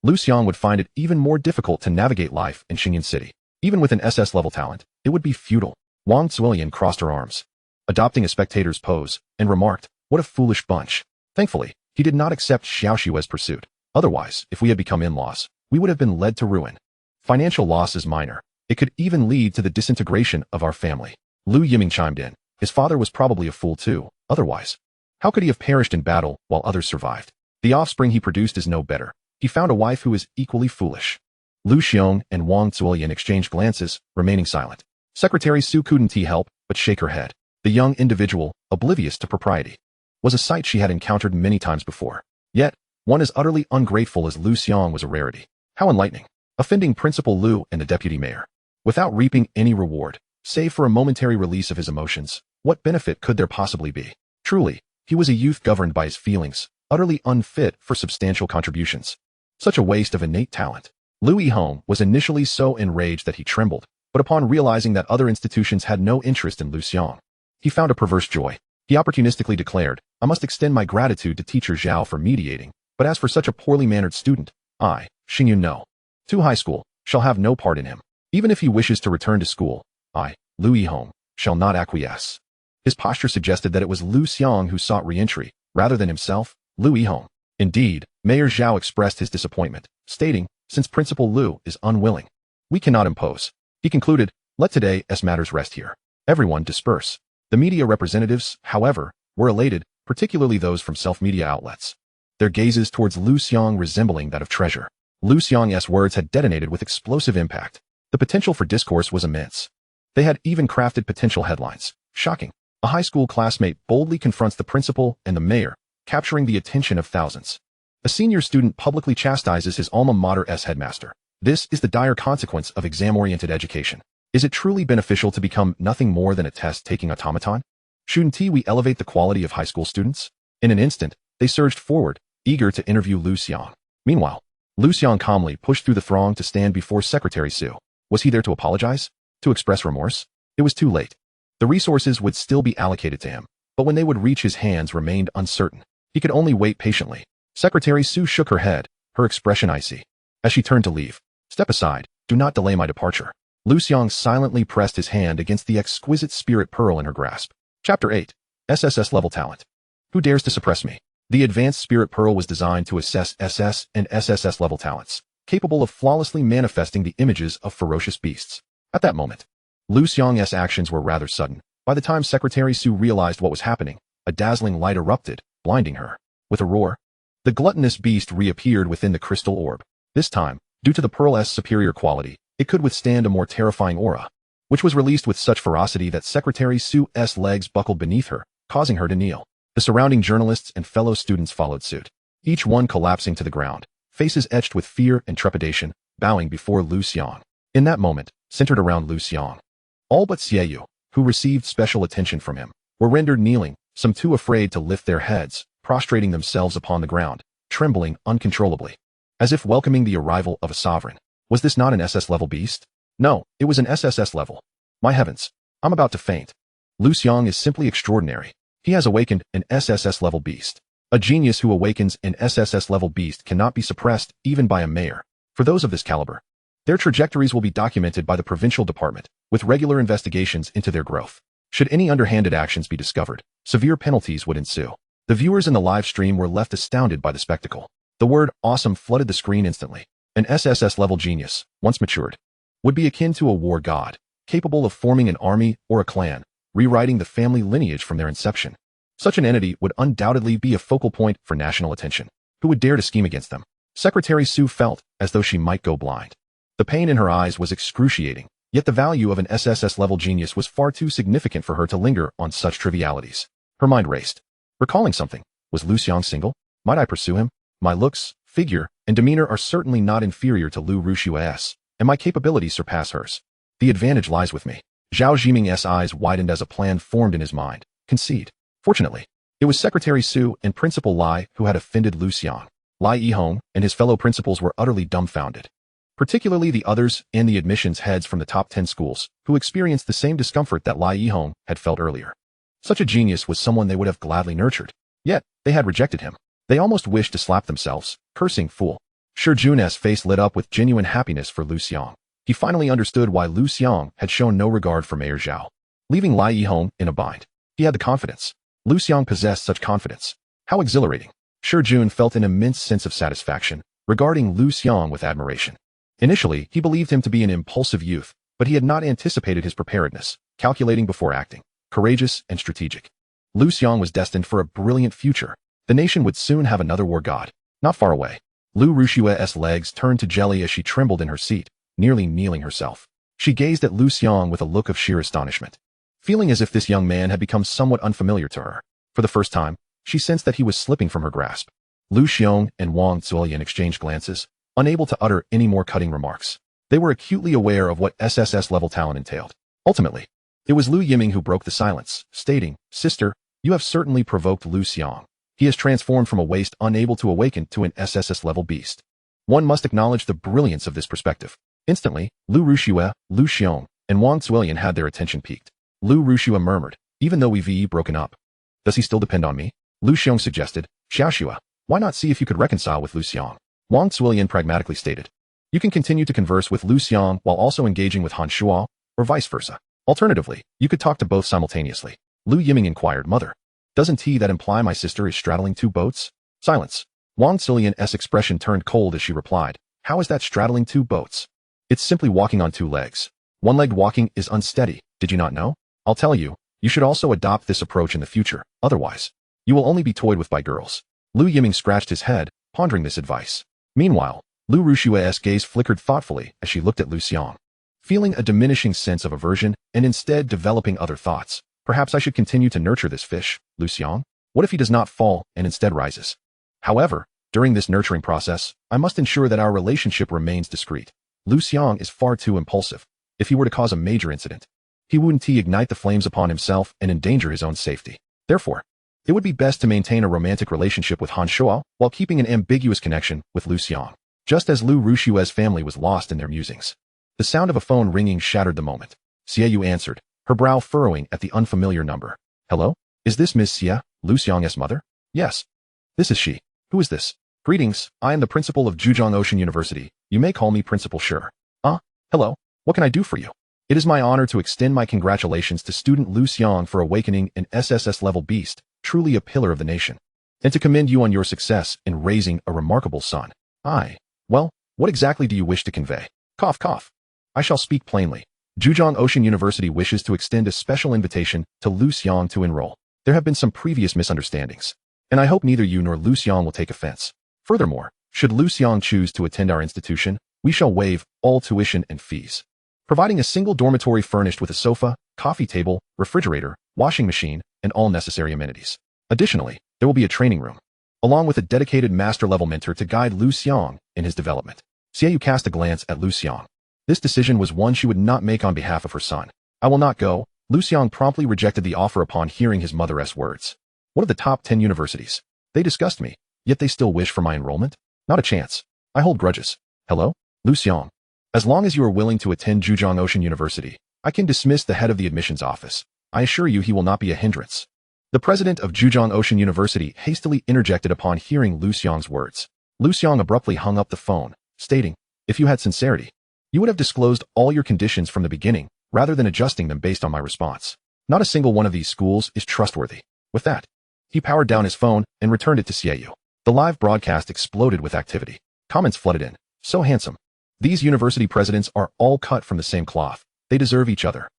Liu Xiang would find it even more difficult to navigate life in Xingyan City. Even with an SS-level talent, it would be futile. Wang Zuilian crossed her arms, adopting a spectator's pose, and remarked, "What a foolish bunch." Thankfully, he did not accept Xiaoxue's pursuit. Otherwise, if we had become in-laws, we would have been led to ruin. Financial loss is minor. It could even lead to the disintegration of our family. Liu Yiming chimed in. His father was probably a fool too, otherwise. How could he have perished in battle while others survived? The offspring he produced is no better. He found a wife who is equally foolish. Liu Xiang and Wang Zuilian exchanged glances, remaining silent. Secretary Su couldn't help but shake her head. The young individual, oblivious to propriety, was a sight she had encountered many times before. Yet, one as utterly ungrateful as Liu Xiang was a rarity. How enlightening. Offending Principal Liu and the deputy mayor, without reaping any reward, save for a momentary release of his emotions, what benefit could there possibly be? Truly, he was a youth governed by his feelings, utterly unfit for substantial contributions. Such a waste of innate talent. Liu Yihong was initially so enraged that he trembled, but upon realizing that other institutions had no interest in Liu Xiang, he found a perverse joy. He opportunistically declared, "I must extend my gratitude to teacher Zhao for mediating, but as for such a poorly mannered student, I, Xingyun no. To high school, shall have no part in him. Even if he wishes to return to school, I, Liu Yihong, shall not acquiesce." His posture suggested that it was Liu Xiang who sought re-entry, rather than himself, Liu Yihong. Indeed, Mayor Zhao expressed his disappointment, stating, "Since Principal Liu is unwilling, we cannot impose." He concluded, "Let today's matters rest here. Everyone disperse." The media representatives, however, were elated, particularly those from self-media outlets, their gazes towards Liu Xiang resembling that of treasure. Liu Xiang's words had detonated with explosive impact. The potential for discourse was immense. They had even crafted potential headlines. Shocking. A high school classmate boldly confronts the principal and the mayor, capturing the attention of thousands. A senior student publicly chastises his alma mater's headmaster. This is the dire consequence of exam-oriented education. Is it truly beneficial to become nothing more than a test-taking automaton? Shouldn't we elevate the quality of high school students? In an instant, they surged forward, eager to interview Liu Xiang. Meanwhile, Liu Xiang calmly pushed through the throng to stand before Secretary Su. Was he there to apologize? To express remorse? It was too late. The resources would still be allocated to him, but when they would reach his hands remained uncertain. He could only wait patiently. Secretary Su shook her head, her expression icy. As she turned to leave, "Step aside, do not delay my departure." Liu Xiang silently pressed his hand against the exquisite spirit pearl in her grasp. Chapter 8. SSS Level Talent. Who dares to suppress me? The advanced spirit pearl was designed to assess SS and SSS level talents, capable of flawlessly manifesting the images of ferocious beasts. At that moment, Liu Xiang's actions were rather sudden. By the time Secretary Su realized what was happening, a dazzling light erupted, blinding her. With a roar, the gluttonous beast reappeared within the crystal orb. This time, due to the pearl's superior quality, it could withstand a more terrifying aura, which was released with such ferocity that Secretary Su's legs buckled beneath her, causing her to kneel. The surrounding journalists and fellow students followed suit, each one collapsing to the ground, faces etched with fear and trepidation, bowing before Liu Xiang. In that moment, centered around Liu Xiang, all but Xieyu, who received special attention from him, were rendered kneeling, some too afraid to lift their heads, prostrating themselves upon the ground, trembling uncontrollably, as if welcoming the arrival of a sovereign. Was this not an SS-level beast? No, it was an SSS level. My heavens, I'm about to faint. Liu Xiang is simply extraordinary. He has awakened an SSS-level beast. A genius who awakens an SSS-level beast cannot be suppressed even by a mayor. For those of this caliber, their trajectories will be documented by the provincial department, with regular investigations into their growth. Should any underhanded actions be discovered, severe penalties would ensue. The viewers in the live stream were left astounded by the spectacle. The word awesome flooded the screen instantly. An SSS-level genius, once matured, would be akin to a war god, capable of forming an army or a clan, rewriting the family lineage from their inception. Such an entity would undoubtedly be a focal point for national attention. Who would dare to scheme against them? Secretary Su felt as though she might go blind. The pain in her eyes was excruciating, yet the value of an SSS-level genius was far too significant for her to linger on such trivialities. Her mind raced. Recalling something, was Liu Xiang single? Might I pursue him? My looks, figure, and demeanor are certainly not inferior to Liu Rushua's, and my capabilities surpass hers. The advantage lies with me. Zhao Jiming's eyes widened as a plan formed in his mind. Concede. Fortunately, it was Secretary Su and Principal Lai who had offended Liu Xiang. Lai Yihong and his fellow principals were utterly dumbfounded, particularly the others and the admissions heads from the top 10 schools, who experienced the same discomfort that Lai Yihong had felt earlier. Such a genius was someone they would have gladly nurtured, yet they had rejected him. They almost wished to slap themselves, cursing fool. Shi Jun's face lit up with genuine happiness for Liu Xiang. He finally understood why Liu Xiang had shown no regard for Mayor Zhao, leaving Lai Yi home in a bind. He had the confidence. Liu Xiang possessed such confidence. How exhilarating. Shi Jun felt an immense sense of satisfaction, regarding Liu Xiang with admiration. Initially, he believed him to be an impulsive youth, but he had not anticipated his preparedness, calculating before acting, courageous and strategic. Liu Xiang was destined for a brilliant future. The nation would soon have another war god, not far away. Liu Rushua's legs turned to jelly as she trembled in her seat, nearly kneeling herself. She gazed at Liu Xiang with a look of sheer astonishment, feeling as if this young man had become somewhat unfamiliar to her. For the first time, she sensed that he was slipping from her grasp. Liu Xiang and Wang Zuolian exchanged glances, unable to utter any more cutting remarks. They were acutely aware of what SSS level talent entailed. Ultimately, it was Liu Yiming who broke the silence, stating, "Sister, you have certainly provoked Liu Xiang. He has transformed from a waste unable to awaken to an SSS level beast." One must acknowledge the brilliance of this perspective. Instantly, Liu Rushua, Liu Xiang, and Wang Zuolian had their attention piqued. Liu Rushua murmured, "Even though we've broken up, does he still depend on me?" Liu Xiang suggested, "Xiaoxua, why not see if you could reconcile with Liu Xiang?" Wang Zuolian pragmatically stated, "You can continue to converse with Liu Xiang while also engaging with Han Shuo, or vice versa. Alternatively, you could talk to both simultaneously." Liu Yiming inquired, "Mother, doesn't that imply my sister is straddling two boats?" Silence. Wang Zuolian's expression turned cold as she replied, "How is that straddling two boats? It's simply walking on two legs. One-legged walking is unsteady, did you not know? I'll tell you, you should also adopt this approach in the future, otherwise, you will only be toyed with by girls." Liu Yiming scratched his head, pondering this advice. Meanwhile, Liu Rushua's gaze flickered thoughtfully as she looked at Liu Xiang. Feeling a diminishing sense of aversion and instead developing other thoughts, "Perhaps I should continue to nurture this fish, Liu Xiang. What if he does not fall and instead rises? However, during this nurturing process, I must ensure that our relationship remains discreet. Liu Xiang is far too impulsive. If he were to cause a major incident, he wouldn't ignite the flames upon himself and endanger his own safety. Therefore, it would be best to maintain a romantic relationship with Han Shuo while keeping an ambiguous connection with Liu Xiang." Just as Liu Rushua's family was lost in their musings, the sound of a phone ringing shattered the moment. Xiaoyu answered, her brow furrowing at the unfamiliar number. "Hello? Is this Ms. Xia, Liu Xiang's mother?" "Yes. This is she. Who is this?" "Greetings, I am the principal of Zhujiang Ocean University. You may call me Principal Shi." Hello. What can I do for you?" "It is my honor to extend my congratulations to student Liu Xiang for awakening an SSS level beast, truly a pillar of the nation, and to commend you on your success in raising a remarkable son." Well, what exactly do you wish to convey?" Cough, cough. "I shall speak plainly. Zhujiang Ocean University wishes to extend a special invitation to Liu Xiang to enroll. There have been some previous misunderstandings, and I hope neither you nor Liu Xiang will take offense. Furthermore, should Liu Xiang choose to attend our institution, we shall waive all tuition and fees, providing a single dormitory furnished with a sofa, coffee table, refrigerator, washing machine, and all necessary amenities. Additionally, there will be a training room, along with a dedicated master-level mentor to guide Liu Xiang in his development." Xiaoyu cast a glance at Liu Xiang. This decision was one she would not make on behalf of her son. "I will not go." Liu Xiang promptly rejected the offer upon hearing his mother's words. "One of the top 10 universities. They disgust me, yet they still wish for my enrollment? Not a chance. I hold grudges." "Hello? Liu Xiang. As long as you are willing to attend Zhujiang Ocean University, I can dismiss the head of the admissions office. I assure you he will not be a hindrance." The president of Zhujiang Ocean University hastily interjected upon hearing Liu Xiang's words. Liu Xiang abruptly hung up the phone, stating, "If you had sincerity, you would have disclosed all your conditions from the beginning, rather than adjusting them based on my response. Not a single one of these schools is trustworthy." With that, he powered down his phone and returned it to Xiaoyu. The live broadcast exploded with activity. Comments flooded in. "So handsome. These university presidents are all cut from the same cloth. They deserve each other.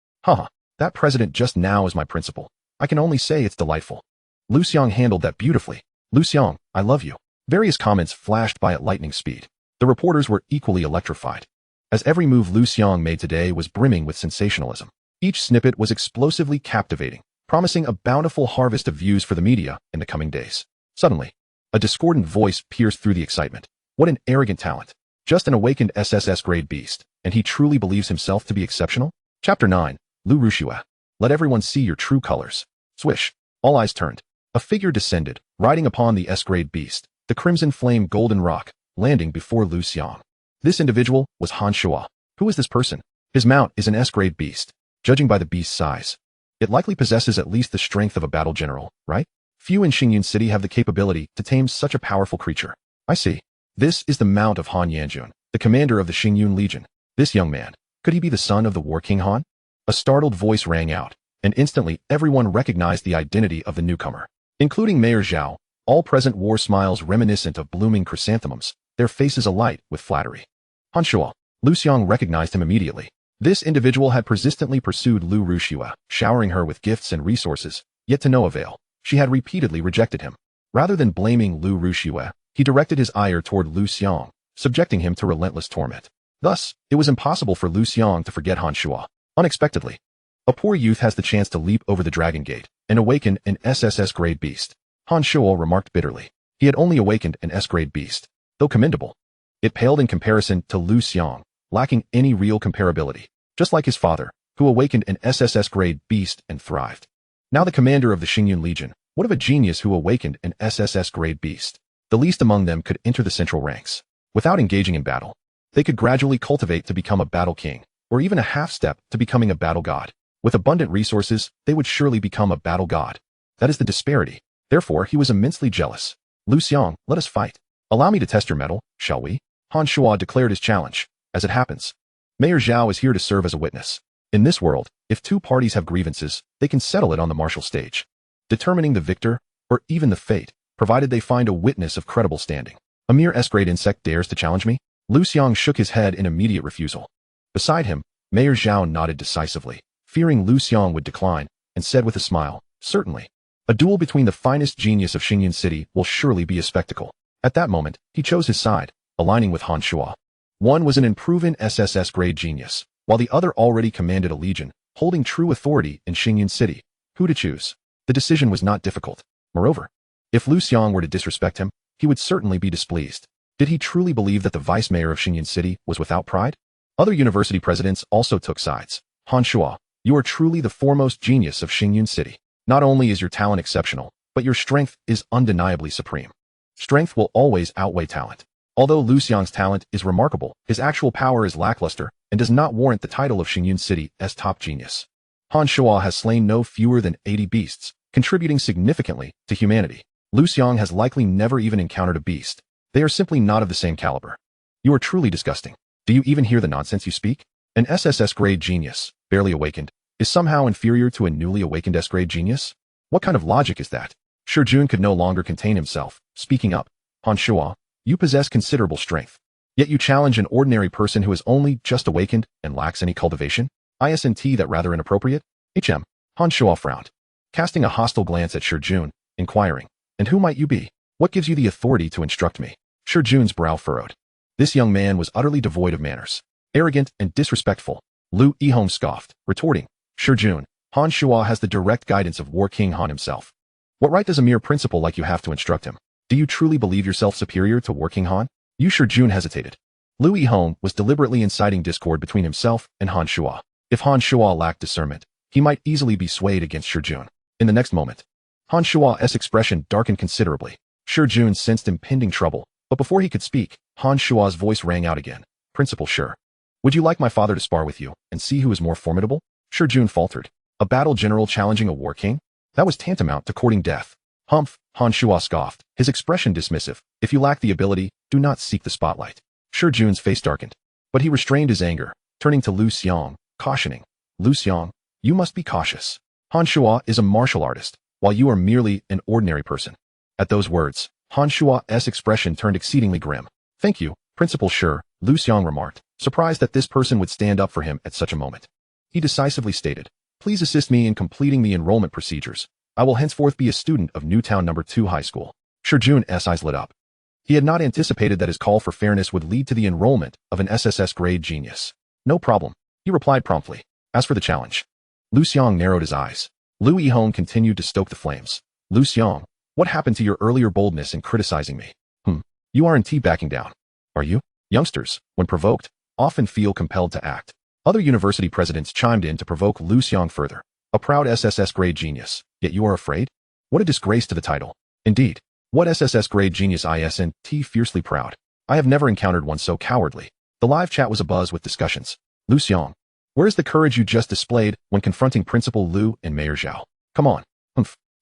That president just now is my principal. I can only say it's delightful. Liu Xiang handled that beautifully. Liu Xiang, I love you." Various comments flashed by at lightning speed. The reporters were equally electrified, as every move Liu Xiang made today was brimming with sensationalism. Each snippet was explosively captivating, promising a bountiful harvest of views for the media in the coming days. Suddenly, a discordant voice pierced through the excitement. "What an arrogant talent. Just an awakened SSS grade beast, and he truly believes himself to be exceptional?" Chapter 9, Liu Rushua. "Let everyone see your true colors." Swish. All eyes turned. A figure descended, riding upon the S-grade beast, the crimson flame golden rock, landing before Liu Xiang. This individual was Han Shuo. Who is this person? His mount is an S-grade beast. Judging by the beast's size, it likely possesses at least the strength of a battle general, right? Few in Xingyun City have the capability to tame such a powerful creature. I see. This is the Mount of Han Yanjun, the commander of the Xingyun Legion. This young man, could he be the son of the War King Han? A startled voice rang out, and instantly everyone recognized the identity of the newcomer. Including Mayor Zhao, all present wore smiles reminiscent of blooming chrysanthemums, their faces alight with flattery. Han Shuo. Liu Xiang recognized him immediately. This individual had persistently pursued Liu Ruxue, showering her with gifts and resources, yet to no avail. She had repeatedly rejected him. Rather than blaming Liu Ruxue, he directed his ire toward Liu Xiang, subjecting him to relentless torment. Thus, it was impossible for Liu Xiang to forget Han Shuo. Unexpectedly, a poor youth has the chance to leap over the Dragon Gate and awaken an SSS-grade beast. Han Shuo remarked bitterly. He had only awakened an S-grade beast, though commendable. It paled in comparison to Liu Xiang, lacking any real comparability, just like his father, who awakened an SSS-grade beast and thrived. Now the commander of the Xingyun Legion, what of a genius who awakened an SSS-grade beast? The least among them could enter the central ranks. Without engaging in battle, they could gradually cultivate to become a battle king, or even a half-step to becoming a battle god. With abundant resources, they would surely become a battle god. That is the disparity. Therefore, he was immensely jealous. Liu Xiang, let us fight. Allow me to test your mettle, shall we? Han Shuo declared his challenge. As it happens, Mayor Zhao is here to serve as a witness. In this world, if two parties have grievances, they can settle it on the martial stage, determining the victor, or even the fate, provided they find a witness of credible standing. A mere S-grade insect dares to challenge me? Liu Xiang shook his head in immediate refusal. Beside him, Mayor Zhao nodded decisively, fearing Liu Xiang would decline, and said with a smile, certainly. A duel between the finest genius of Xingyun City will surely be a spectacle. At that moment, he chose his side, aligning with Han Shuo. One was an unproven SSS-grade genius, while the other already commanded a legion, holding true authority in Xingyun City. Who to choose? The decision was not difficult. Moreover, if Liu Xiang were to disrespect him, he would certainly be displeased. Did he truly believe that the vice mayor of Xingyun City was without pride? Other university presidents also took sides. Han Shuo, you are truly the foremost genius of Xingyun City. Not only is your talent exceptional, but your strength is undeniably supreme. Strength will always outweigh talent. Although Liu Xiang's talent is remarkable, his actual power is lackluster and does not warrant the title of Xingyun City's top genius. Han Shuo has slain no fewer than 80 beasts, contributing significantly to humanity. Liu Xiang has likely never even encountered a beast. They are simply not of the same caliber. You are truly disgusting. Do you even hear the nonsense you speak? An SSS-grade genius, barely awakened, is somehow inferior to a newly awakened S-grade genius? What kind of logic is that? Shi Jun could no longer contain himself, speaking up. Han Shuo, you possess considerable strength. Yet you challenge an ordinary person who has only just awakened and lacks any cultivation? Isn't that rather inappropriate? Han Shuo frowned, casting a hostile glance at Shi Jun, inquiring, and who might you be? What gives you the authority to instruct me? Shi Jun's brow furrowed. This young man was utterly devoid of manners, arrogant and disrespectful. Liu Xiang scoffed, retorting, Shi Jun, Han Shuo has the direct guidance of War King Han himself. What right does a mere principal like you have to instruct him? Do you truly believe yourself superior to War King Han? Shi Jun hesitated. Liu Xiang was deliberately inciting discord between himself and Han Shuo. If Han Shuo lacked discernment, he might easily be swayed against Shi Jun. In the next moment, Han Shuo's expression darkened considerably. Shi Jun sensed impending trouble, but before he could speak, Han Shuo's voice rang out again. Principal Shi, would you like my father to spar with you and see who is more formidable? Shi Jun faltered. A battle general challenging a war king? That was tantamount to courting death. Humph, Han Shuo scoffed, his expression dismissive. If you lack the ability, do not seek the spotlight. Shi Jun's face darkened, but he restrained his anger, turning to Liu Xiang, cautioning, Liu Xiang, you must be cautious. Han Shuo is a martial artist, while you are merely an ordinary person. At those words, Han Shuo's expression turned exceedingly grim. Thank you, Principal Shi, Liu Xiang remarked, surprised that this person would stand up for him at such a moment. He decisively stated, please assist me in completing the enrollment procedures. I will henceforth be a student of Newtown No. 2 High School. Shi Jun's eyes lit up. He had not anticipated that his call for fairness would lead to the enrollment of an SSS-grade genius. No problem, he replied promptly. As for the challenge, Liu Xiang narrowed his eyes. Liu Xiang continued to stoke the flames. Liu Xiang, what happened to your earlier boldness in criticizing me? You aren't backing down, are you? Youngsters, when provoked, often feel compelled to act. Other university presidents chimed in to provoke Liu Xiang further. A proud SSS-grade genius, yet you are afraid? What a disgrace to the title. Indeed, what SSS-grade genius isn't fiercely proud? I have never encountered one so cowardly. The live chat was abuzz with discussions. Liu Xiang, where is the courage you just displayed when confronting Principal Liu and Mayor Zhao? Come on.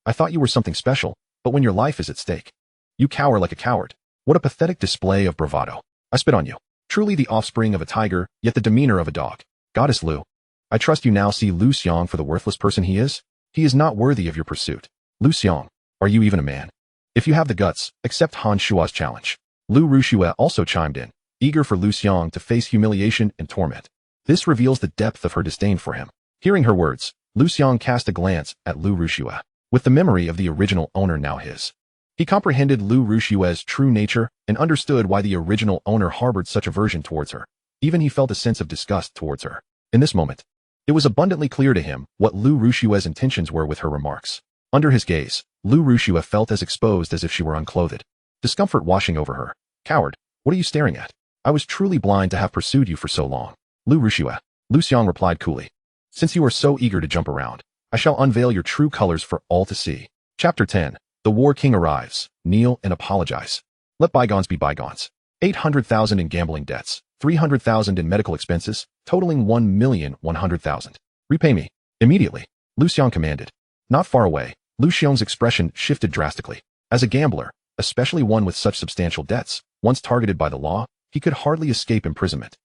I thought you were something special, but when your life is at stake, you cower like a coward. What a pathetic display of bravado. I spit on you. Truly the offspring of a tiger, yet the demeanor of a dog. Goddess Liu. I trust you now see Liu Xiang for the worthless person he is? He is not worthy of your pursuit. Liu Xiang, are you even a man? If you have the guts, accept Han Shua's challenge. Liu Rushue also chimed in, eager for Liu Xiang to face humiliation and torment. This reveals the depth of her disdain for him. Hearing her words, Liu Xiang cast a glance at Liu Rushue, with the memory of the original owner now his. He comprehended Liu Rushue's true nature and understood why the original owner harbored such aversion towards her. Even he felt a sense of disgust towards her. In this moment, it was abundantly clear to him what Liu Rushue's intentions were with her remarks. Under his gaze, Liu Rushue felt as exposed as if she were unclothed. Discomfort washing over her. Coward, what are you staring at? I was truly blind to have pursued you for so long. Liu Rushue. Liu Xiang replied coolly. Since you are so eager to jump around, I shall unveil your true colors for all to see. Chapter 10. The War King arrives. Kneel and apologize. Let bygones be bygones. 800,000 in gambling debts, 300,000 in medical expenses, totaling 1,100,000. Repay me. Immediately. Liu Xiang commanded. Not far away, Liu Xiang's expression shifted drastically. As a gambler, especially one with such substantial debts, once targeted by the law, he could hardly escape imprisonment.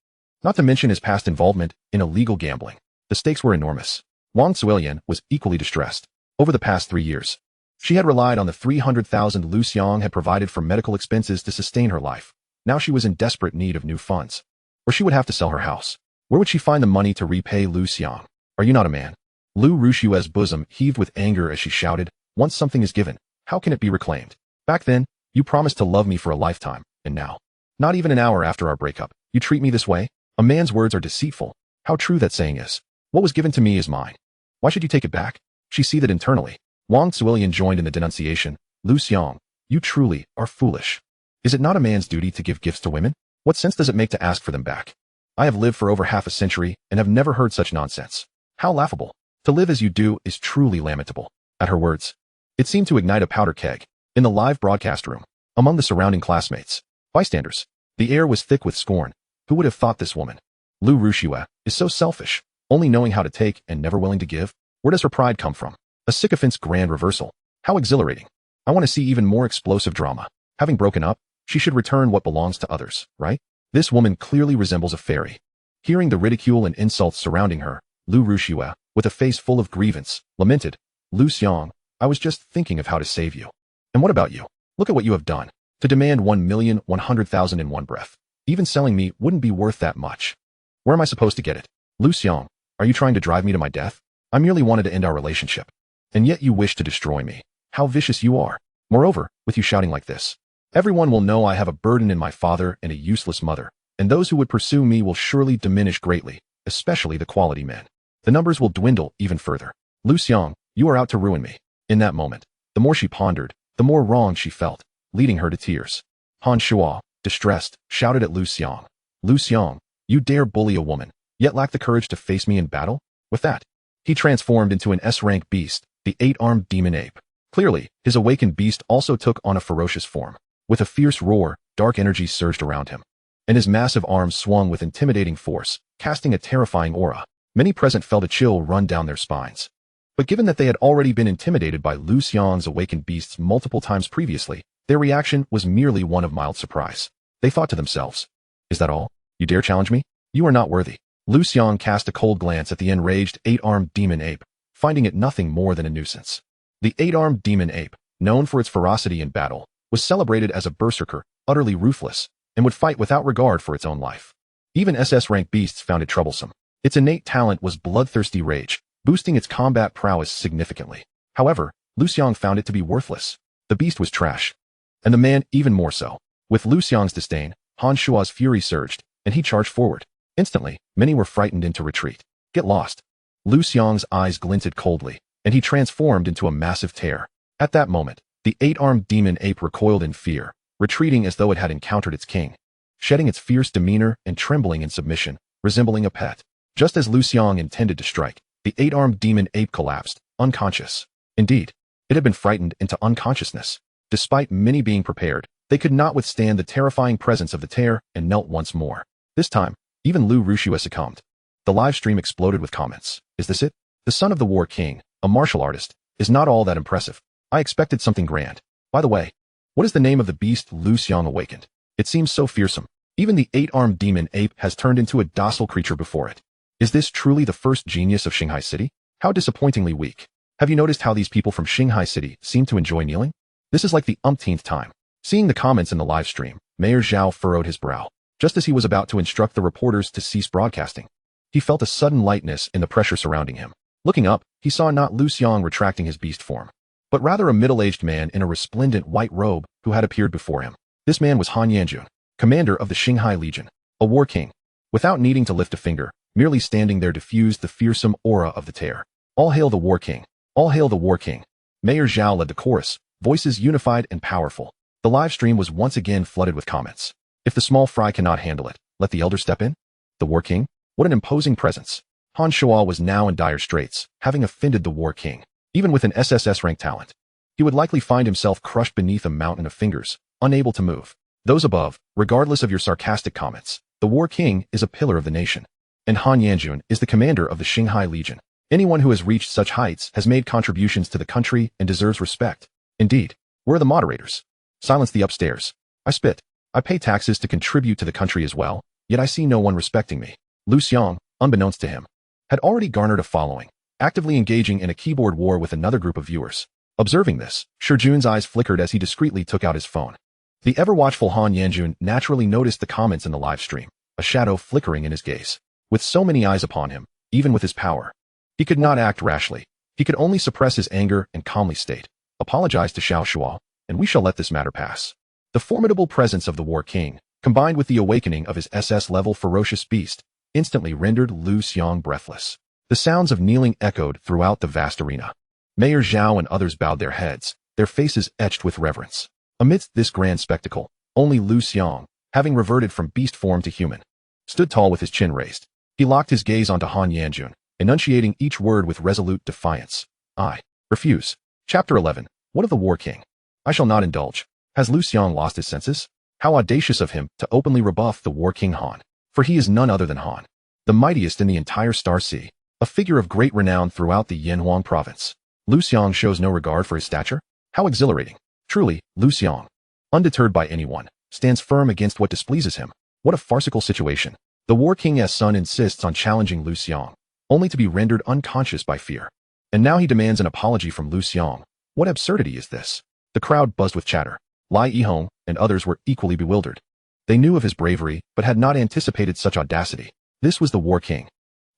Not to mention his past involvement in illegal gambling. The stakes were enormous. Wang Zuelian was equally distressed. Over the past 3 years, she had relied on the 300,000 Liu Xiang had provided for medical expenses to sustain her life. Now she was in desperate need of new funds. Or she would have to sell her house. Where would she find the money to repay Liu Xiang? Are you not a man? Liu Rushue's bosom heaved with anger as she shouted, once something is given, how can it be reclaimed? Back then, you promised to love me for a lifetime, and now, not even an hour after our breakup, you treat me this way? A man's words are deceitful. How true that saying is. What was given to me is mine. Why should you take it back? She seethed internally. Wang Zuelian joined in the denunciation. Liu Xiang, you truly are foolish. Is it not a man's duty to give gifts to women? What sense does it make to ask for them back? I have lived for over half a century and have never heard such nonsense. How laughable. To live as you do is truly lamentable. At her words, it seemed to ignite a powder keg. In the live broadcast room, among the surrounding classmates, bystanders, the air was thick with scorn. Who would have thought this woman, Liu Rushue, is so selfish, only knowing how to take and never willing to give? Where does her pride come from? A sycophant's grand reversal. How exhilarating. I want to see even more explosive drama. Having broken up, she should return what belongs to others, right? This woman clearly resembles a fairy. Hearing the ridicule and insults surrounding her, Liu Rushue, with a face full of grievance, lamented, Liu Xiang, I was just thinking of how to save you. And what about you? Look at what you have done. To demand 1,100,000 in one breath. Even selling me wouldn't be worth that much. Where am I supposed to get it? Liu Xiang, are you trying to drive me to my death? I merely wanted to end our relationship. And yet you wish to destroy me. How vicious you are. Moreover, with you shouting like this, everyone will know I have a burden in my father and a useless mother, and those who would pursue me will surely diminish greatly, especially the quality men. The numbers will dwindle even further. Liu Xiang, you are out to ruin me. In that moment, the more she pondered, the more wrong she felt, leading her to tears. Han Shua, distressed, shouted at Liu Xiang. Liu Xiang, you dare bully a woman, yet lack the courage to face me in battle? With that, he transformed into an S-rank beast, the 8-armed demon ape. Clearly, his awakened beast also took on a ferocious form. With a fierce roar, dark energy surged around him, and his massive arms swung with intimidating force, casting a terrifying aura. Many present felt a chill run down their spines. But given that they had already been intimidated by Liu Xiang's awakened beasts multiple times previously, their reaction was merely one of mild surprise. They thought to themselves, is that all? You dare challenge me? You are not worthy. Liu Xiang cast a cold glance at the enraged 8-armed demon ape, finding it nothing more than a nuisance. The 8-armed demon ape, known for its ferocity in battle, was celebrated as a berserker, utterly ruthless, and would fight without regard for its own life. Even SS-rank beasts found it troublesome. Its innate talent was bloodthirsty rage, boosting its combat prowess significantly. However, Liu Xiang found it to be worthless. The beast was trash. And the man even more so. With Liu Xiang's disdain, Han Shua's fury surged, and he charged forward. Instantly, many were frightened into retreat. Get lost. Liu Xiang's eyes glinted coldly, and he transformed into a massive tear. At that moment, the 8-armed demon ape recoiled in fear, retreating as though it had encountered its king, shedding its fierce demeanor and trembling in submission, resembling a pet. Just as Liu Xiang intended to strike, the 8-armed demon ape collapsed, unconscious. Indeed, it had been frightened into unconsciousness. Despite many being prepared, they could not withstand the terrifying presence of the tear and knelt once more. This time, even Liu Rushue succumbed. The live stream exploded with comments. Is this it? The son of the War King, a martial artist, is not all that impressive. I expected something grand. By the way, What is the name of the beast Liu Xiang awakened? It seems so fearsome. Even the 8-armed demon ape has turned into a docile creature before it. Is this truly the first genius of Shanghai City? How disappointingly weak. Have you noticed how these people from Shanghai City seem to enjoy kneeling? This is like the umpteenth time. Seeing the comments in the live stream, Mayor Zhao furrowed his brow. Just as he was about to instruct the reporters to cease broadcasting, he felt a sudden lightness in the pressure surrounding him. Looking up, he saw not Liu Xiang retracting his beast form, but rather a middle-aged man in a resplendent white robe who had appeared before him. This man was Han Yanjun, commander of the Shanghai Legion, a war king. Without needing to lift a finger, merely standing there diffused the fearsome aura of the terror. All hail the war king! All hail the war king! Mayor Zhao led the chorus, voices unified and powerful. The live stream was once again flooded with comments. If the small fry cannot handle it, let the elder step in? The war king? What an imposing presence. Han Shuo was now in dire straits, having offended the war king. Even with an SSS rank talent, he would likely find himself crushed beneath a mountain of fingers, unable to move. Those above, regardless of your sarcastic comments, the war king is a pillar of the nation. And Han Yanjun is the commander of the Shanghai Legion. Anyone who has reached such heights has made contributions to the country and deserves respect. Indeed, where are the moderators? Silence the upstairs. I spit. I pay taxes to contribute to the country as well, yet I see no one respecting me. Liu Xiang, unbeknownst to him, had already garnered a following, actively engaging in a keyboard war with another group of viewers. Observing this, Shijun's eyes flickered as he discreetly took out his phone. The ever-watchful Han Yanjun naturally noticed the comments in the live stream, a shadow flickering in his gaze. With so many eyes upon him, even with his power, he could not act rashly. He could only suppress his anger and calmly state, apologize to Xiao Shuo, and we shall let this matter pass. The formidable presence of the War King, combined with the awakening of his SS-level ferocious beast, instantly rendered Liu Xiang breathless. The sounds of kneeling echoed throughout the vast arena. Mayor Zhao and others bowed their heads, their faces etched with reverence. Amidst this grand spectacle, only Liu Xiang, having reverted from beast form to human, stood tall with his chin raised. He locked his gaze onto Han Yanjun, enunciating each word with resolute defiance. I refuse. Chapter 11. What of the War King? I shall not indulge. Has Liu Xiang lost his senses? How audacious of him to openly rebuff the War King Han. For he is none other than Han, the mightiest in the entire Star Sea, a figure of great renown throughout the Yanhuang province. Liu Xiang shows no regard for his stature? How exhilarating. Truly, Liu Xiang, undeterred by anyone, stands firm against what displeases him. What a farcical situation. The War King's son insists on challenging Liu Xiang, only to be rendered unconscious by fear. And now he demands an apology from Liu Xiang. What absurdity is this? The crowd buzzed with chatter. Lai Yihong and others were equally bewildered. They knew of his bravery, but had not anticipated such audacity. This was the War King.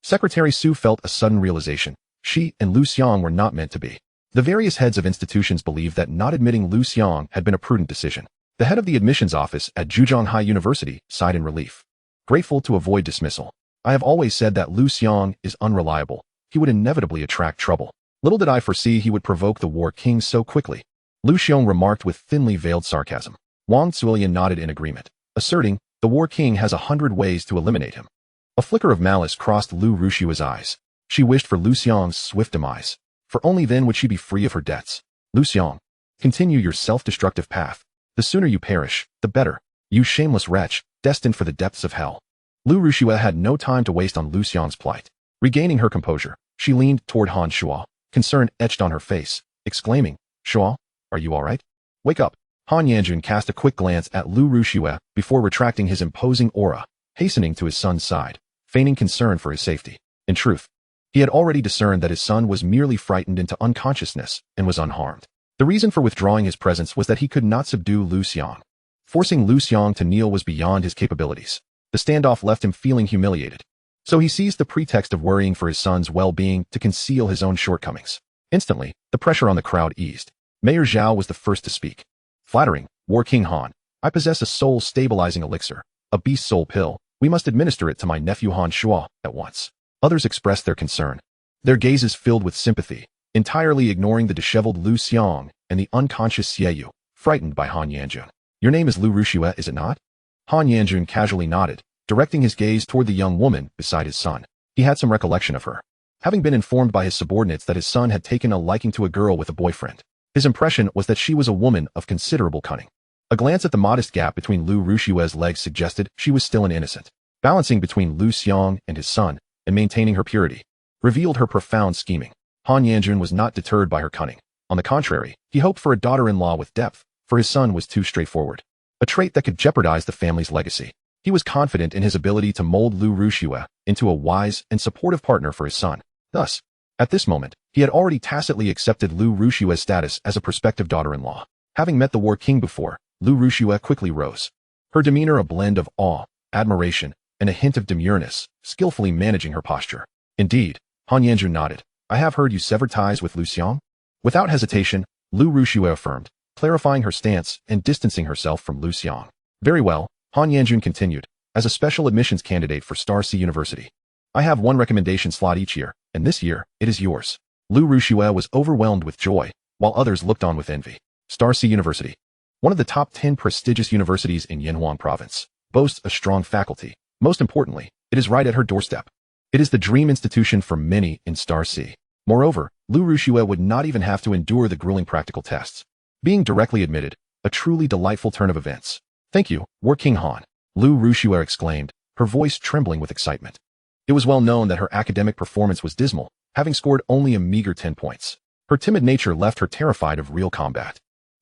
Secretary Su felt a sudden realization. She and Liu Xiang were not meant to be. The various heads of institutions believed that not admitting Liu Xiang had been a prudent decision. The head of the admissions office at Zhejiang University sighed in relief, grateful to avoid dismissal. I have always said that Liu Xiang is unreliable. He would inevitably attract trouble. Little did I foresee he would provoke the War King so quickly. Liu Xiang remarked with thinly veiled sarcasm. Wang Zuilian nodded in agreement, asserting, the War King has 100 ways to eliminate him. A flicker of malice crossed Liu Rushua's eyes. She wished for Liu Xiang's swift demise, for only then would she be free of her debts. Liu Xiang, continue your self-destructive path. The sooner you perish, the better. You shameless wretch, destined for the depths of hell. Liu Rushua had no time to waste on Liu Xiang's plight. Regaining her composure, she leaned toward Han Shuo, concern etched on her face, exclaiming, Shuo, are you all right? Wake up. Han Yanjun cast a quick glance at Liu Rushua before retracting his imposing aura, hastening to his son's side, feigning concern for his safety. In truth, he had already discerned that his son was merely frightened into unconsciousness and was unharmed. The reason for withdrawing his presence was that he could not subdue Liu Xiang. Forcing Liu Xiang to kneel was beyond his capabilities. The standoff left him feeling humiliated. So he seized the pretext of worrying for his son's well-being to conceal his own shortcomings. Instantly, the pressure on the crowd eased. Mayor Zhao was the first to speak. Flattering, War King Han, I possess a soul-stabilizing elixir, a beast soul pill. We must administer it to my nephew Han Shuo at once. Others expressed their concern, their gazes filled with sympathy, entirely ignoring the disheveled Liu Xiang and the unconscious Xieyu, frightened by Han Yanjun. Your name is Liu Rushua, is it not? Han Yanjun casually nodded, directing his gaze toward the young woman beside his son. He had some recollection of her, having been informed by his subordinates that his son had taken a liking to a girl with a boyfriend. His impression was that she was a woman of considerable cunning. A glance at the modest gap between Liu Rushua's legs suggested she was still an innocent. Balancing between Liu Xiang and his son, and maintaining her purity, revealed her profound scheming. Han Yanjun was not deterred by her cunning. On the contrary, he hoped for a daughter-in-law with depth, for his son was too straightforward, a trait that could jeopardize the family's legacy. He was confident in his ability to mold Liu Xiang into a wise and supportive partner for his son. Thus, at this moment, he had already tacitly accepted Liu Xiang's status as a prospective daughter-in-law. Having met the War King before, Liu Xiang quickly rose. Her demeanor a blend of awe, admiration, and a hint of demureness, skillfully managing her posture. Indeed, Han Yanjun nodded. I have heard you severed ties with Liu Xiang? Without hesitation, Liu Xiang affirmed, clarifying her stance and distancing herself from Liu Xiang. Very well, Han Yanjun continued, as a special admissions candidate for Star Sea University. I have one recommendation slot each year, and this year, it is yours. Liu Xiang was overwhelmed with joy, while others looked on with envy. Star Sea University, one of the top 10 prestigious universities in Yanhuang Province, boasts a strong faculty. Most importantly, it is right at her doorstep. It is the dream institution for many in Star Sea. Moreover, Liu Xiang would not even have to endure the grueling practical tests. Being directly admitted, a truly delightful turn of events. Thank you, War King Han, Liu Xiang exclaimed, her voice trembling with excitement. It was well known that her academic performance was dismal, having scored only a meager 10 points. Her timid nature left her terrified of real combat,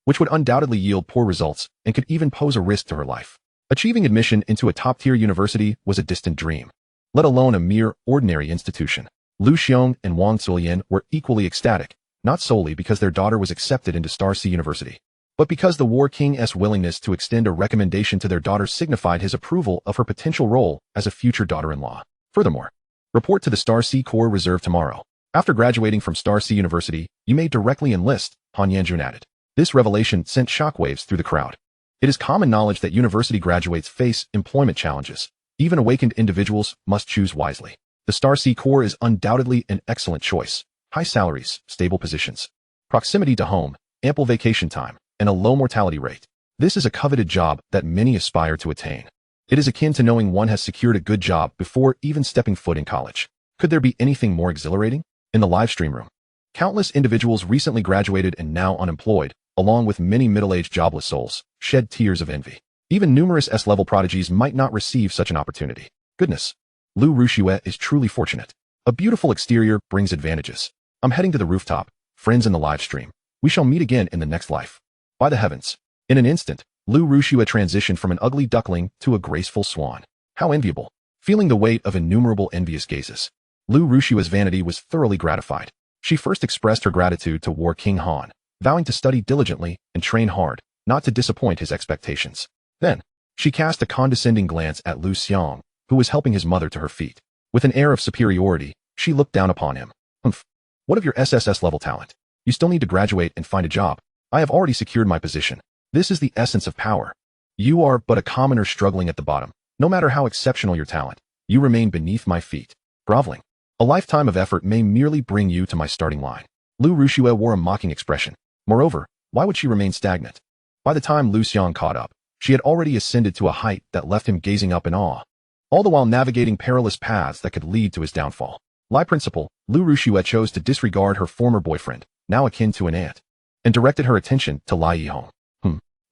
which would undoubtedly yield poor results and could even pose a risk to her life. Achieving admission into a top-tier university was a distant dream, let alone a mere ordinary institution. Liu Xiang and Wang Zulian were equally ecstatic, not solely because their daughter was accepted into Star Sea University, but because the War King's willingness to extend a recommendation to their daughter signified his approval of her potential role as a future daughter-in-law. Furthermore, report to the Star Sea Corps Reserve tomorrow. After graduating from Star Sea University, you may directly enlist, Han Yanjun added. This revelation sent shockwaves through the crowd. It is common knowledge that university graduates face employment challenges. Even awakened individuals must choose wisely. The Star Sea Corps is undoubtedly an excellent choice. High salaries, stable positions, proximity to home, ample vacation time, and a low mortality rate. This is a coveted job that many aspire to attain. It is akin to knowing one has secured a good job before even stepping foot in college. Could there be anything more exhilarating? In the live stream room, countless individuals recently graduated and now unemployed, along with many middle-aged jobless souls, shed tears of envy. Even numerous S-level prodigies might not receive such an opportunity. Goodness, Liu Xiang is truly fortunate. A beautiful exterior brings advantages. I'm heading to the rooftop, friends in the live stream. We shall meet again in the next life. By the heavens. In an instant, Liu Xiang transitioned from an ugly duckling to a graceful swan. How enviable. Feeling the weight of innumerable envious gazes, Liu Xiang's vanity was thoroughly gratified. She first expressed her gratitude to War King Han, vowing to study diligently and train hard, not to disappoint his expectations. Then, she cast a condescending glance at Liu Xiang, who was helping his mother to her feet. With an air of superiority, she looked down upon him. Humph. What of your SSS level talent? You still need to graduate and find a job. I have already secured my position. This is the essence of power. You are but a commoner struggling at the bottom. No matter how exceptional your talent, you remain beneath my feet, groveling. A lifetime of effort may merely bring you to my starting line. Liu Xiang wore a mocking expression. Moreover, why would she remain stagnant? By the time Liu Xiang caught up, she had already ascended to a height that left him gazing up in awe, all the while navigating perilous paths that could lead to his downfall. By principle, Liu Xiang chose to disregard her former boyfriend, now akin to an aunt, and directed her attention to Lai Yihong.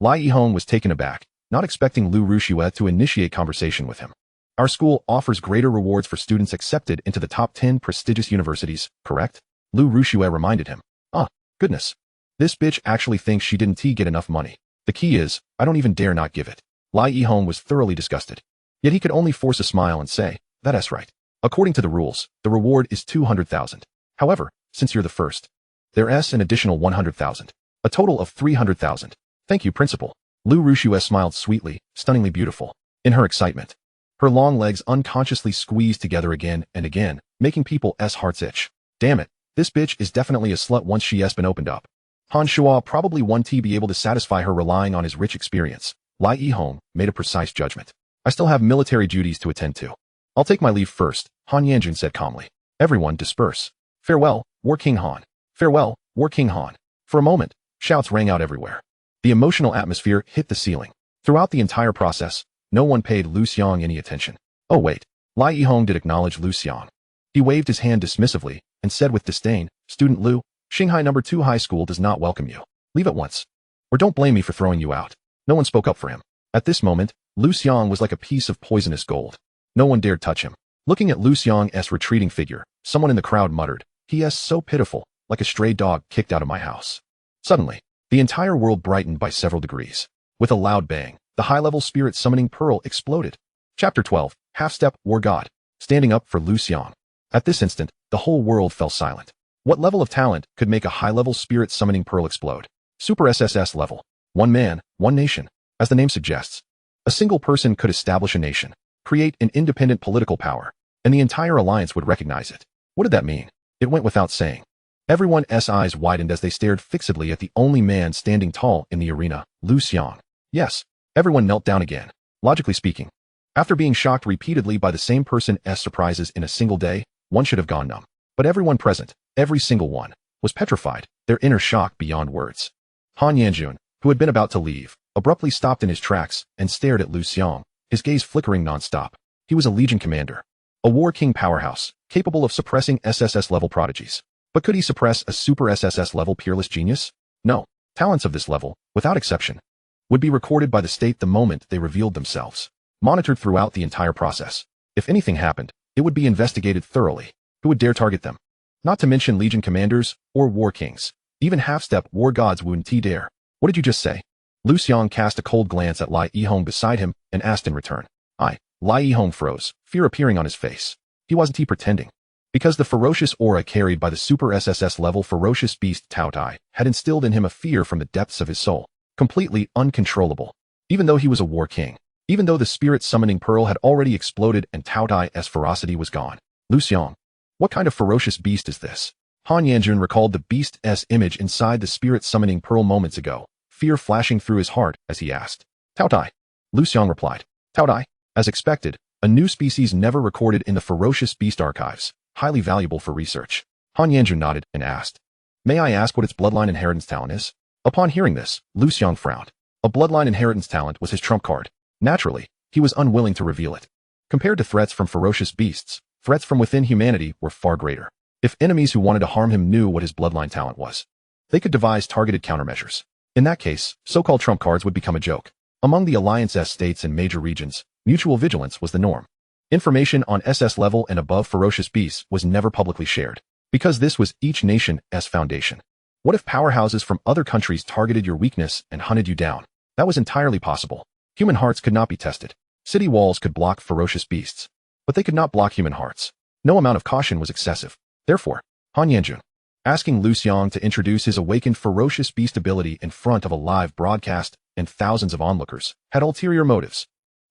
Lai Yihong was taken aback, not expecting Liu Xiang to initiate conversation with him. Our school offers greater rewards for students accepted into the top 10 prestigious universities, correct? Liu Xiang reminded him. Ah, goodness. This bitch actually thinks she didn't get enough money. The key is, I don't even dare not give it. Lai Yihong was thoroughly disgusted. Yet he could only force a smile and say, that's right. According to the rules, the reward is 200,000. However, since you're the first, there's an additional 100,000. A total of 300,000. Thank you, Principal. Liu Xiang smiled sweetly, stunningly beautiful. In her excitement, her long legs unconsciously squeezed together again and again, making people's hearts itch. Damn it, this bitch is definitely a slut once she's been opened up. Han Shuo probably won't be able to satisfy her relying on his rich experience. Lai Yihong made a precise judgment. I still have military duties to attend to. I'll take my leave first, Han Yanjun said calmly. Everyone disperse. Farewell, War King Han. Farewell, War King Han. For a moment, shouts rang out everywhere. The emotional atmosphere hit the ceiling. Throughout the entire process, no one paid Liu Xiang any attention. Oh wait, Lai Yihong did acknowledge Liu Xiang. He waved his hand dismissively and said with disdain, Student Liu, Shanghai No. 2 High School does not welcome you. Leave at once. Or don't blame me for throwing you out. No one spoke up for him. At this moment, Liu Xiang was like a piece of poisonous gold. No one dared touch him. Looking at Liu Xiang's retreating figure, someone in the crowd muttered, he is so pitiful, like a stray dog kicked out of my house. Suddenly, The entire world brightened by several degrees. With a loud bang, the high-level spirit summoning pearl exploded. Chapter 12, Half-Step War God. Standing up for Liu Xiang. At this instant, the whole world fell silent. What level of talent could make a high-level spirit summoning pearl explode? Super SSS level. One man, one nation. As the name suggests, a single person could establish a nation, create an independent political power, and the entire alliance would recognize it. What did that mean? It went without saying. Everyone's eyes widened as they stared fixedly at the only man standing tall in the arena, Liu Xiang. Yes, everyone knelt down again. Logically speaking, after being shocked repeatedly by the same person's surprises in a single day, one should have gone numb. But everyone present, every single one, was petrified, their inner shock beyond words. Han Yanjun, who had been about to leave, abruptly stopped in his tracks and stared at Liu Xiang, his gaze flickering non-stop. He was a legion commander, a war king powerhouse, capable of suppressing SSS-level prodigies. But could he suppress a super SSS-level peerless genius? No. Talents of this level, without exception, would be recorded by the state the moment they revealed themselves, monitored throughout the entire process. If anything happened, it would be investigated thoroughly. Who would dare target them? Not to mention legion commanders or war kings. Even half-step war gods wouldn't dare. What did you just say? Liu Xiang cast a cold glance at Lai Yihong beside him and asked in return. Lai Yihong froze, fear appearing on his face. He wasn't pretending. Because the ferocious aura carried by the super SSS level ferocious beast Tao Tai had instilled in him a fear from the depths of his soul, completely uncontrollable. Even though he was a war king, even though the spirit summoning pearl had already exploded and Tao Tai's ferocity was gone. Liu Xiang, what kind of ferocious beast is this? Han Yanjun recalled the beast's image inside the spirit summoning pearl moments ago, fear flashing through his heart as he asked. Tao Tai. Liu Xiang replied. Tao Tai. As expected, a new species never recorded in the ferocious beast archives, highly valuable for research. Han Yanjun nodded and asked. May I ask what its bloodline inheritance talent is? Upon hearing this, Liu Xiang frowned. A bloodline inheritance talent was his trump card. Naturally, he was unwilling to reveal it. Compared to threats from ferocious beasts, threats from within humanity were far greater. If enemies who wanted to harm him knew what his bloodline talent was, they could devise targeted countermeasures. In that case, so-called trump cards would become a joke. Among the Alliance's states and major regions, mutual vigilance was the norm. Information on SS level and above ferocious beasts was never publicly shared, because this was each nation's foundation. What if powerhouses from other countries targeted your weakness and hunted you down? That was entirely possible. Human hearts could not be tested. City walls could block ferocious beasts, but they could not block human hearts. No amount of caution was excessive. Therefore, Han Yanjun, asking Liu Xiang to introduce his awakened ferocious beast ability in front of a live broadcast and thousands of onlookers, had ulterior motives.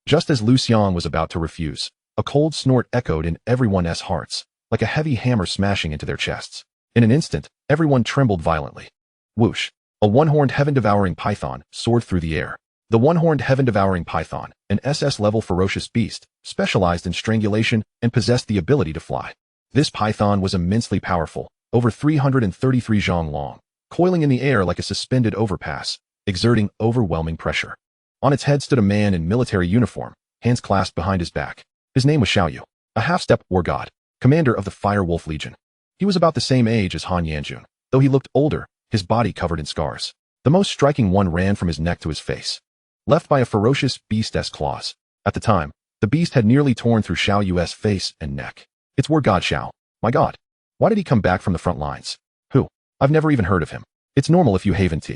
Just as Liu Xiang was about to refuse, a cold snort echoed in everyone's hearts, like a heavy hammer smashing into their chests. In an instant, everyone trembled violently. Whoosh! A one-horned heaven-devouring python soared through the air. The one-horned heaven-devouring python, an SS-level ferocious beast, specialized in strangulation and possessed the ability to fly. This python was immensely powerful, over 333 zhang long, coiling in the air like a suspended overpass, exerting overwhelming pressure. On its head stood a man in military uniform, hands clasped behind his back. His name was Xiaoyu, a half-step war god, commander of the Fire Wolf Legion. He was about the same age as Han Yanjun, though he looked older, his body covered in scars. The most striking one ran from his neck to his face, left by a ferocious beast's claws. At the time, the beast had nearly torn through Xiaoyu's face and neck. It's war god Xiao. My god. Why did he come back from the front lines? Who? I've never even heard of him. It's normal if you haven't.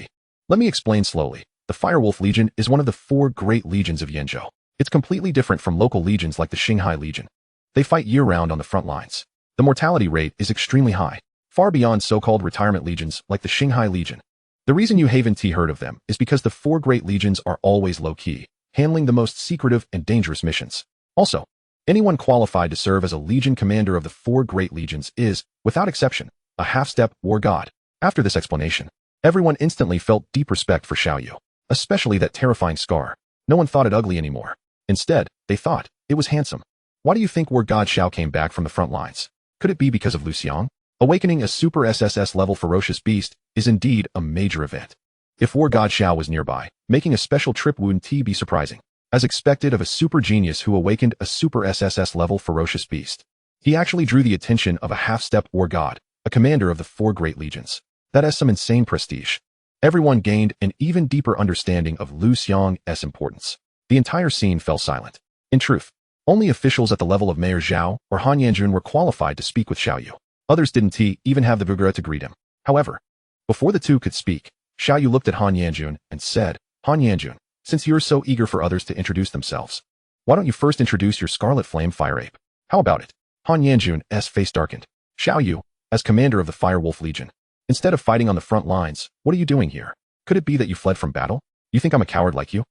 Let me explain slowly. The Firewolf Legion is one of the 4 great legions of Yanzhou. It's completely different from local legions like the Xinghai Legion. They fight year-round on the front lines. The mortality rate is extremely high, far beyond so-called retirement legions like the Xinghai Legion. The reason you haven't heard of them is because the 4 great legions are always low-key, handling the most secretive and dangerous missions. Also, anyone qualified to serve as a legion commander of the 4 great legions is, without exception, a half-step war god. After this explanation, everyone instantly felt deep respect for Xiaoyu, especially that terrifying scar. No one thought it ugly anymore. Instead, they thought it was handsome. Why do you think war god Xiao came back from the front lines? Could it be because of Liu Xiang? Awakening a super SSS level ferocious beast is indeed a major event. If war god Xiao was nearby, making a special trip wouldn't be surprising, as expected of a super genius who awakened a super SSS level ferocious beast. He actually drew the attention of a half-step war god, a commander of the 4 great legions. That has some insane prestige. Everyone gained an even deeper understanding of Liu Xiang's importance. The entire scene fell silent. In truth, only officials at the level of Mayor Zhao or Han Yanjun were qualified to speak with Xiaoyu. Others didn't even have the vigor to greet him. However, before the two could speak, Xiao Yu looked at Han Yanjun and said, Han Yanjun, since you're so eager for others to introduce themselves, why don't you first introduce your Scarlet Flame Fire Ape? How about it? Han Yanjun's face darkened. Xiao Yu, as commander of the Firewolf Legion, instead of fighting on the front lines, what are you doing here? Could it be that you fled from battle? You think I'm a coward like you?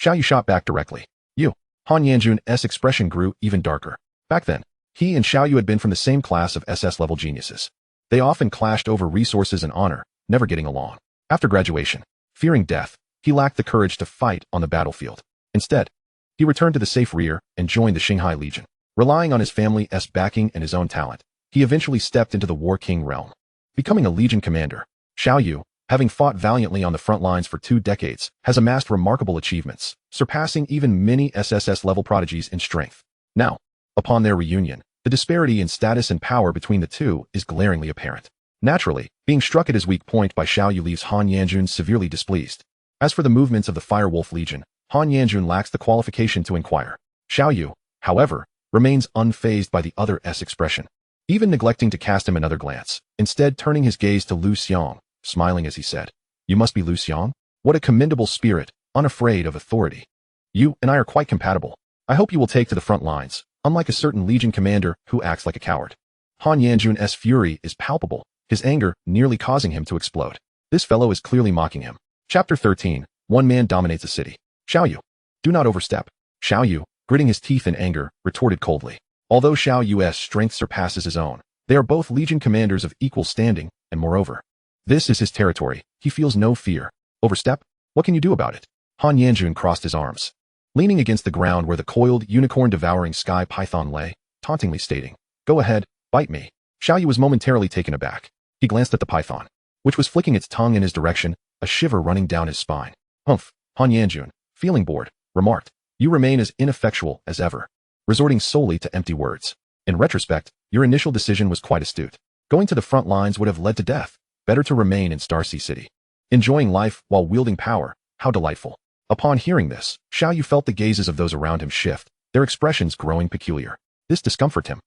Xiao Yu shot back directly. You. Han Yanjun's expression grew even darker. Back then, he and Xiao Yu had been from the same class of SS-level geniuses. They often clashed over resources and honor, never getting along. After graduation, fearing death, he lacked the courage to fight on the battlefield. Instead, he returned to the safe rear and joined the Shanghai Legion. Relying on his family's backing and his own talent, he eventually stepped into the War King realm. Becoming a Legion commander, Xiao Yu, having fought valiantly on the front lines for 2 decades, has amassed remarkable achievements, surpassing even many SSS-level prodigies in strength. Now, upon their reunion, the disparity in status and power between the two is glaringly apparent. Naturally, being struck at his weak point by Xiao Yu leaves Han Yanjun severely displeased. As for the movements of the Firewolf Legion, Han Yanjun lacks the qualification to inquire. Xiao Yu, however, remains unfazed by the other's expression, even neglecting to cast him another glance, instead turning his gaze to Liu Xiang, smiling as he said, "You must be Liu Xiang? What a commendable spirit, unafraid of authority. You and I are quite compatible. I hope you will take to the front lines, unlike a certain Legion commander who acts like a coward." Han Yanjun's fury is palpable, his anger nearly causing him to explode. This fellow is clearly mocking him. Chapter 13, One Man Dominates a City. Xiao Yu. Do not overstep. Xiao Yu, gritting his teeth in anger, retorted coldly. Although Xiao Yu's strength surpasses his own, they are both Legion commanders of equal standing, and moreover, this is his territory. He feels no fear. Overstep? What can you do about it? Han Yanjun crossed his arms, leaning against the ground where the coiled unicorn devouring sky python lay, tauntingly stating, "Go ahead, bite me." Xiao Yu was momentarily taken aback. He glanced at the python, which was flicking its tongue in his direction, a shiver running down his spine. Humph, Han Yanjun, feeling bored, remarked, "You remain as ineffectual as ever, resorting solely to empty words. In retrospect, your initial decision was quite astute. Going to the front lines would have led to death. Better to remain in Starsea City. Enjoying life while wielding power, how delightful." Upon hearing this, Xiao Yu felt the gazes of those around him shift, their expressions growing peculiar. This discomforted him.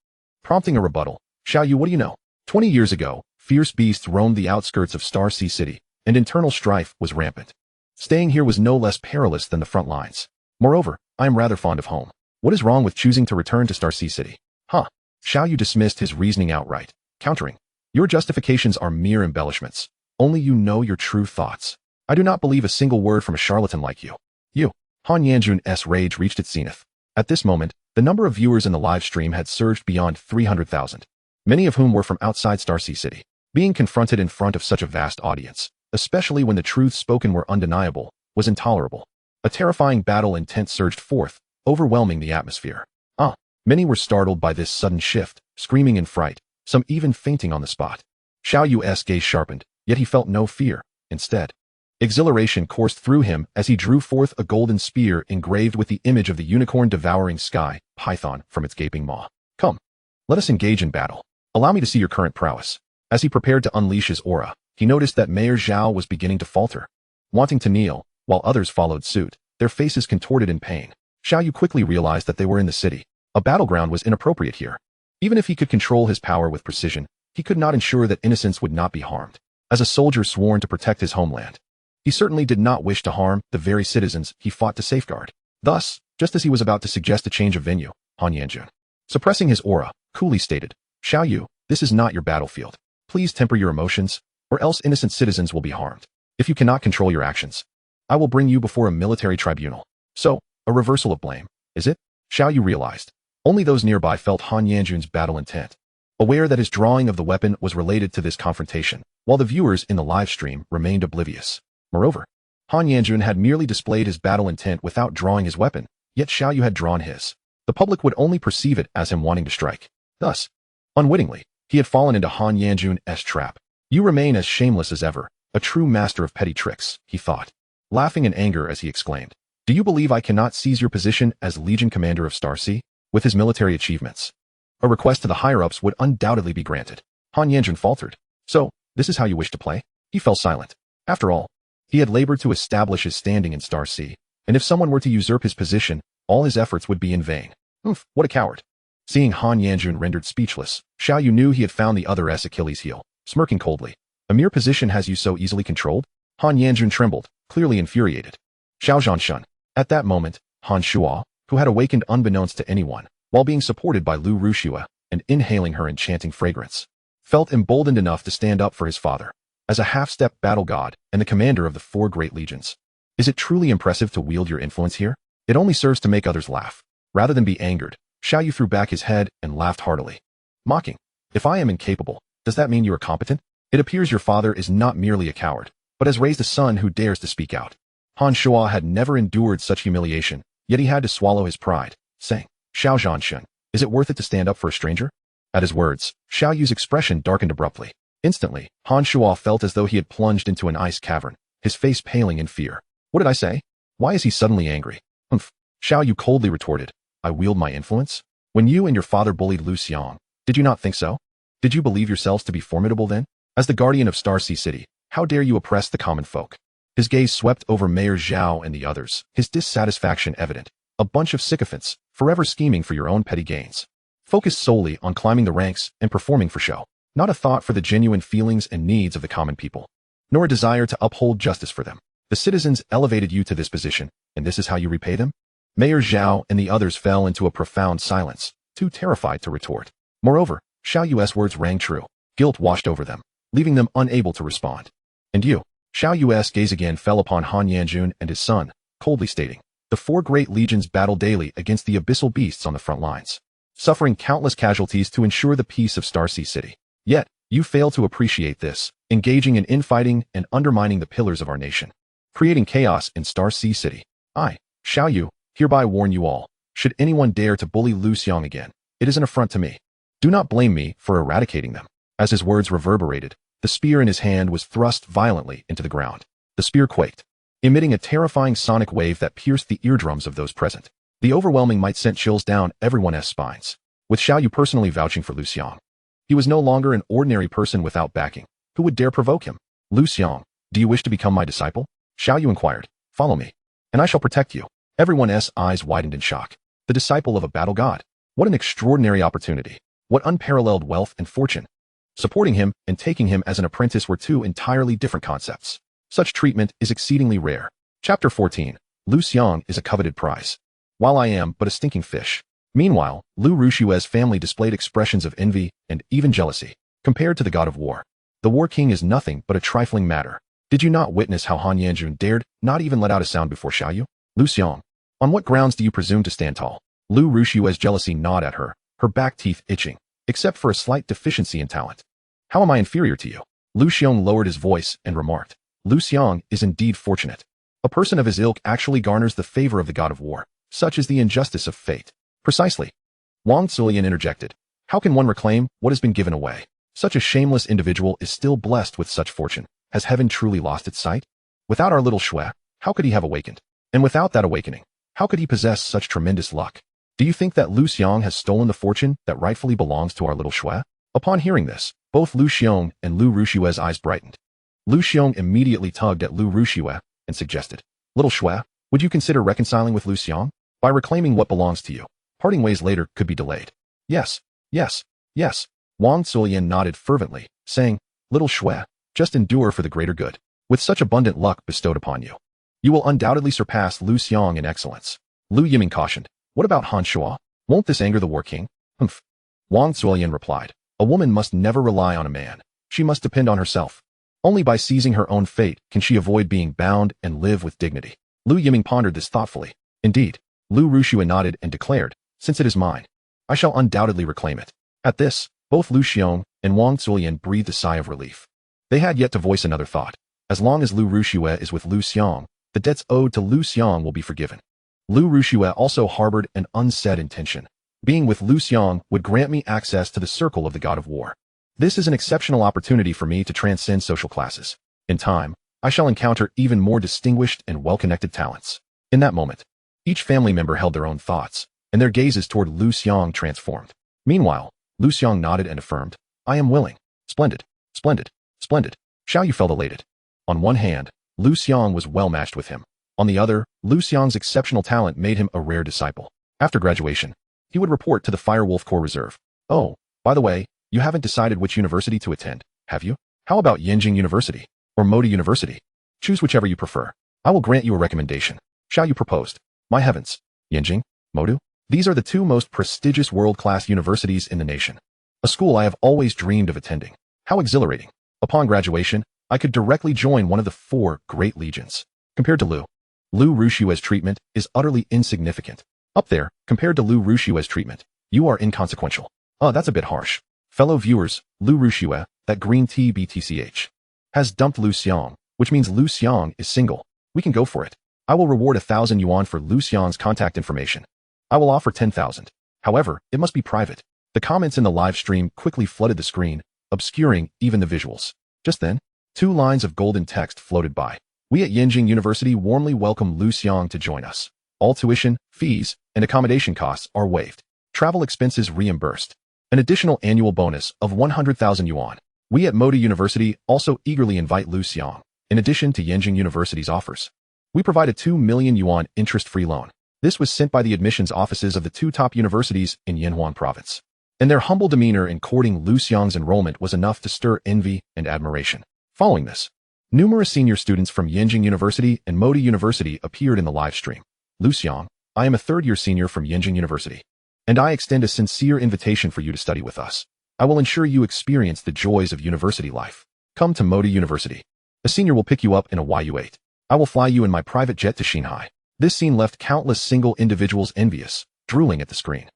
Prompting a rebuttal, "Xiao Yu, what do you know? 20 years ago, fierce beasts roamed the outskirts of Starsea City, and internal strife was rampant. Staying here was no less perilous than the front lines. Moreover, I am rather fond of home. What is wrong with choosing to return to Starsea City?" Huh. Xiao Yu dismissed his reasoning outright, countering, "Your justifications are mere embellishments. Only you know your true thoughts. I do not believe a single word from a charlatan like you." You. Han Yanjun's rage reached its zenith. At this moment, the number of viewers in the live stream had surged beyond 300,000, many of whom were from outside Starsea City. Being confronted in front of such a vast audience, especially when the truths spoken were undeniable, was intolerable. A terrifying battle intent surged forth, overwhelming the atmosphere. Many were startled by this sudden shift, screaming in fright, some even fainting on the spot. Xiao Yu's gaze sharpened, yet he felt no fear. Instead, exhilaration coursed through him as he drew forth a golden spear engraved with the image of the unicorn devouring sky python from its gaping maw. "Come, let us engage in battle. Allow me to see your current prowess." As he prepared to unleash his aura, he noticed that Mayor Zhao was beginning to falter, wanting to kneel, while others followed suit, their faces contorted in pain. Xiao Yu quickly realized that they were in the city. A battleground was inappropriate here. Even if he could control his power with precision, he could not ensure that innocents would not be harmed. As a soldier sworn to protect his homeland, he certainly did not wish to harm the very citizens he fought to safeguard. Thus, just as he was about to suggest a change of venue, Han Yanjun, suppressing his aura, coolly stated, "Xiao Yu, this is not your battlefield. Please temper your emotions, or else innocent citizens will be harmed. If you cannot control your actions, I will bring you before a military tribunal." So, a reversal of blame, is it? Xiao Yu realized. Only those nearby felt Han Yanjun's battle intent, aware that his drawing of the weapon was related to this confrontation, while the viewers in the live stream remained oblivious. Moreover, Han Yanjun had merely displayed his battle intent without drawing his weapon, yet Xiao Yu had drawn his. The public would only perceive it as him wanting to strike. Thus, unwittingly, he had fallen into Han Yanjun's trap. "You remain as shameless as ever, a true master of petty tricks," he thought, laughing in anger as he exclaimed, "Do you believe I cannot seize your position as Legion Commander of Starsea? With his military achievements, a request to the higher-ups would undoubtedly be granted." Han Yanjun faltered. "So, this is how you wish to play?" He fell silent. After all, he had labored to establish his standing in Starsea, and if someone were to usurp his position, all his efforts would be in vain. What a coward. Seeing Han Yanjun rendered speechless, Xiao Yu knew he had found the other's Achilles heel, smirking coldly. "A mere position has you so easily controlled? Han Yanjun trembled, clearly infuriated. Xiao Zhanshun. At that moment, Han Shuo, who had awakened unbeknownst to anyone, while being supported by Liu Xiang and inhaling her enchanting fragrance, felt emboldened enough to stand up for his father, as a half-step battle god and the commander of the 4 great legions. Is it truly impressive to wield your influence here? It only serves to make others laugh. Rather than be angered, Xiao Yu threw back his head and laughed heartily, mocking. If I am incapable, does that mean you are competent? It appears your father is not merely a coward, but has raised a son who dares to speak out. Han Shuo had never endured such humiliation, yet he had to swallow his pride, saying, Xiao Zhanshun, is it worth it to stand up for a stranger? At his words, Xiao Yu's expression darkened abruptly. Instantly, Han Shuo felt as though he had plunged into an ice cavern, his face paling in fear. What did I say? Why is he suddenly angry? Humph. Xiao Yu coldly retorted, I wield my influence? When you and your father bullied Liu Xiang, did you not think so? Did you believe yourselves to be formidable then? As the guardian of Star Sea City, how dare you oppress the common folk? His gaze swept over Mayor Zhao and the others, his dissatisfaction evident. A bunch of sycophants, forever scheming for your own petty gains. Focused solely on climbing the ranks and performing for show. Not a thought for the genuine feelings and needs of the common people. Nor a desire to uphold justice for them. The citizens elevated you to this position, and this is how you repay them? Mayor Zhao and the others fell into a profound silence, too terrified to retort. Moreover, Xiao Yu's words rang true. Guilt washed over them, leaving them unable to respond. And you? Xiao Yu's gaze again fell upon Han Yanjun and his son, coldly stating, the 4 great legions battle daily against the abyssal beasts on the front lines, suffering countless casualties to ensure the peace of Star Sea City. Yet, you fail to appreciate this, engaging in infighting and undermining the pillars of our nation, creating chaos in Star Sea City. I, Xiao Yu, hereby warn you all, should anyone dare to bully Liu Xiang again, it is an affront to me. Do not blame me for eradicating them. As his words reverberated, the spear in his hand was thrust violently into the ground. The spear quaked, emitting a terrifying sonic wave that pierced the eardrums of those present. The overwhelming might sent chills down everyone's spines, with Xiao Yu personally vouching for Liu Xiang. He was no longer an ordinary person without backing. Who would dare provoke him? Liu Xiang, do you wish to become my disciple? Xiao Yu inquired. Follow me, and I shall protect you. Everyone's eyes widened in shock. The disciple of a battle god. What an extraordinary opportunity. What unparalleled wealth and fortune. Supporting him and taking him as an apprentice were 2 entirely different concepts. Such treatment is exceedingly rare. Chapter 14. Liu Xiang is a coveted prize, while I am but a stinking fish. Meanwhile, Liu Xiang's family displayed expressions of envy and even jealousy. Compared to the god of war, the war king is nothing but a trifling matter. Did you not witness how Han Yanjun dared not even let out a sound before Xiao Yu? Liu Xiang, on what grounds do you presume to stand tall? Liu Xiang's jealousy gnawed at her, her back teeth itching, except for a slight deficiency in talent. How am I inferior to you? Liu Xiang lowered his voice and remarked, Liu Xiang is indeed fortunate. A person of his ilk actually garners the favor of the god of war. Such is the injustice of fate. Precisely. Wang Zulian interjected. How can one reclaim what has been given away? Such a shameless individual is still blessed with such fortune. Has heaven truly lost its sight? Without our little Shui, how could he have awakened? And without that awakening, how could he possess such tremendous luck? Do you think that Liu Xiang has stolen the fortune that rightfully belongs to our little Shui? Upon hearing this, both Liu Xiang and Liu Xiang's eyes brightened. Liu Xiang immediately tugged at Liu Xiang and suggested, Little Shui, would you consider reconciling with Liu Xiang? By reclaiming what belongs to you, parting ways later could be delayed. Yes, yes, yes. Wang Zulian nodded fervently, saying, Little Shui, just endure for the greater good. With such abundant luck bestowed upon you, you will undoubtedly surpass Liu Xiang in excellence. Liu Yiming cautioned, what about Han Shuo? Won't this anger the war king? Humph. Wang Zulian replied, a woman must never rely on a man. She must depend on herself. Only by seizing her own fate can she avoid being bound and live with dignity. Liu Yiming pondered this thoughtfully. Indeed, Liu Xiang nodded and declared, since it is mine, I shall undoubtedly reclaim it. At this, both Liu Xiang and Wang Zulian breathed a sigh of relief. They had yet to voice another thought. As long as Liu Xiang is with Liu Xiang, the debts owed to Liu Xiang will be forgiven. Liu Xiang also harbored an unsaid intention. Being with Liu Xiang would grant me access to the circle of the god of war. This is an exceptional opportunity for me to transcend social classes. In time, I shall encounter even more distinguished and well-connected talents. In that moment, each family member held their own thoughts, and their gazes toward Liu Xiang transformed. Meanwhile, Liu Xiang nodded and affirmed, I am willing. Splendid, splendid, splendid. Xiao Yu felt elated. On one hand, Liu Xiang was well matched with him. On the other, Liu Xiang's exceptional talent made him a rare disciple. After graduation, he would report to the Firewolf Corps Reserve. Oh, by the way, you haven't decided which university to attend, have you? How about Yenjing University? Or Modi University? Choose whichever you prefer. I will grant you a recommendation. Shall you propose? My heavens. Yinjing, Modu? These are the two most prestigious world-class universities in the nation. A school I have always dreamed of attending. How exhilarating. Upon graduation, I could directly join one of the 4 great legions. Compared to Liu Xiang's treatment is utterly insignificant. Up there, compared to Liu Xiang's treatment, you are inconsequential. That's a bit harsh. Fellow viewers, Liu Xiang, that green tea BTCH, has dumped Liu Xiang, which means Liu Xiang is single. We can go for it. I will reward 1,000 yuan for Liu Xiang's contact information. I will offer 10,000. However, it must be private. The comments in the live stream quickly flooded the screen, obscuring even the visuals. Just then, 2 lines of golden text floated by. We at Yinjing University warmly welcome Liu Xiang to join us. All tuition, fees, and accommodation costs are waived. Travel expenses reimbursed. An additional annual bonus of 100,000 yuan. We at Manhwaudiobook University also eagerly invite Liu Xiang, in addition to Yinjing University's offers. We provide a 2 million yuan interest-free loan. This was sent by the admissions offices of the 2 top universities in Yanhuan province. And their humble demeanor in courting Liu Xiang's enrollment was enough to stir envy and admiration. Following this, numerous senior students from Yinjing University and Manhwaudiobook University appeared in the live stream. Liu Xiang, I am a 3rd-year senior from Yinjing University, and I extend a sincere invitation for you to study with us. I will ensure you experience the joys of university life. Come to Manhwaudiobook University. A senior will pick you up in a YU8. I will fly you in my private jet to Shanghai. This scene left countless single individuals envious, drooling at the screen.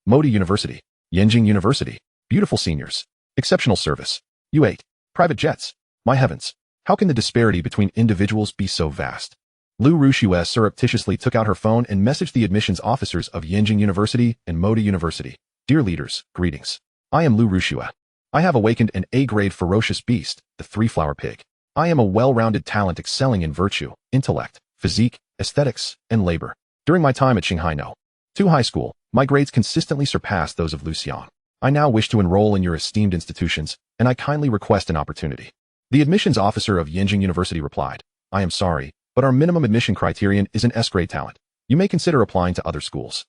Manhwaudiobook University. Yinjing University. Beautiful seniors. Exceptional service. U8. Private jets. My heavens. How can the disparity between individuals be so vast? Liu Xiang surreptitiously took out her phone and messaged the admissions officers of Yinjing University and Manhwaudiobook University. Dear leaders, greetings. I am Liu Xiang. I have awakened an A-grade ferocious beast, the 3-flower pig. I am a well-rounded talent excelling in virtue, intellect, physique, aesthetics, and labor. During my time at Shanghai No. 2 High School, my grades consistently surpassed those of Liu Xiang. I now wish to enroll in your esteemed institutions, and I kindly request an opportunity. The admissions officer of Yinjing University replied, I am sorry, but our minimum admission criterion is an S-grade talent. You may consider applying to other schools.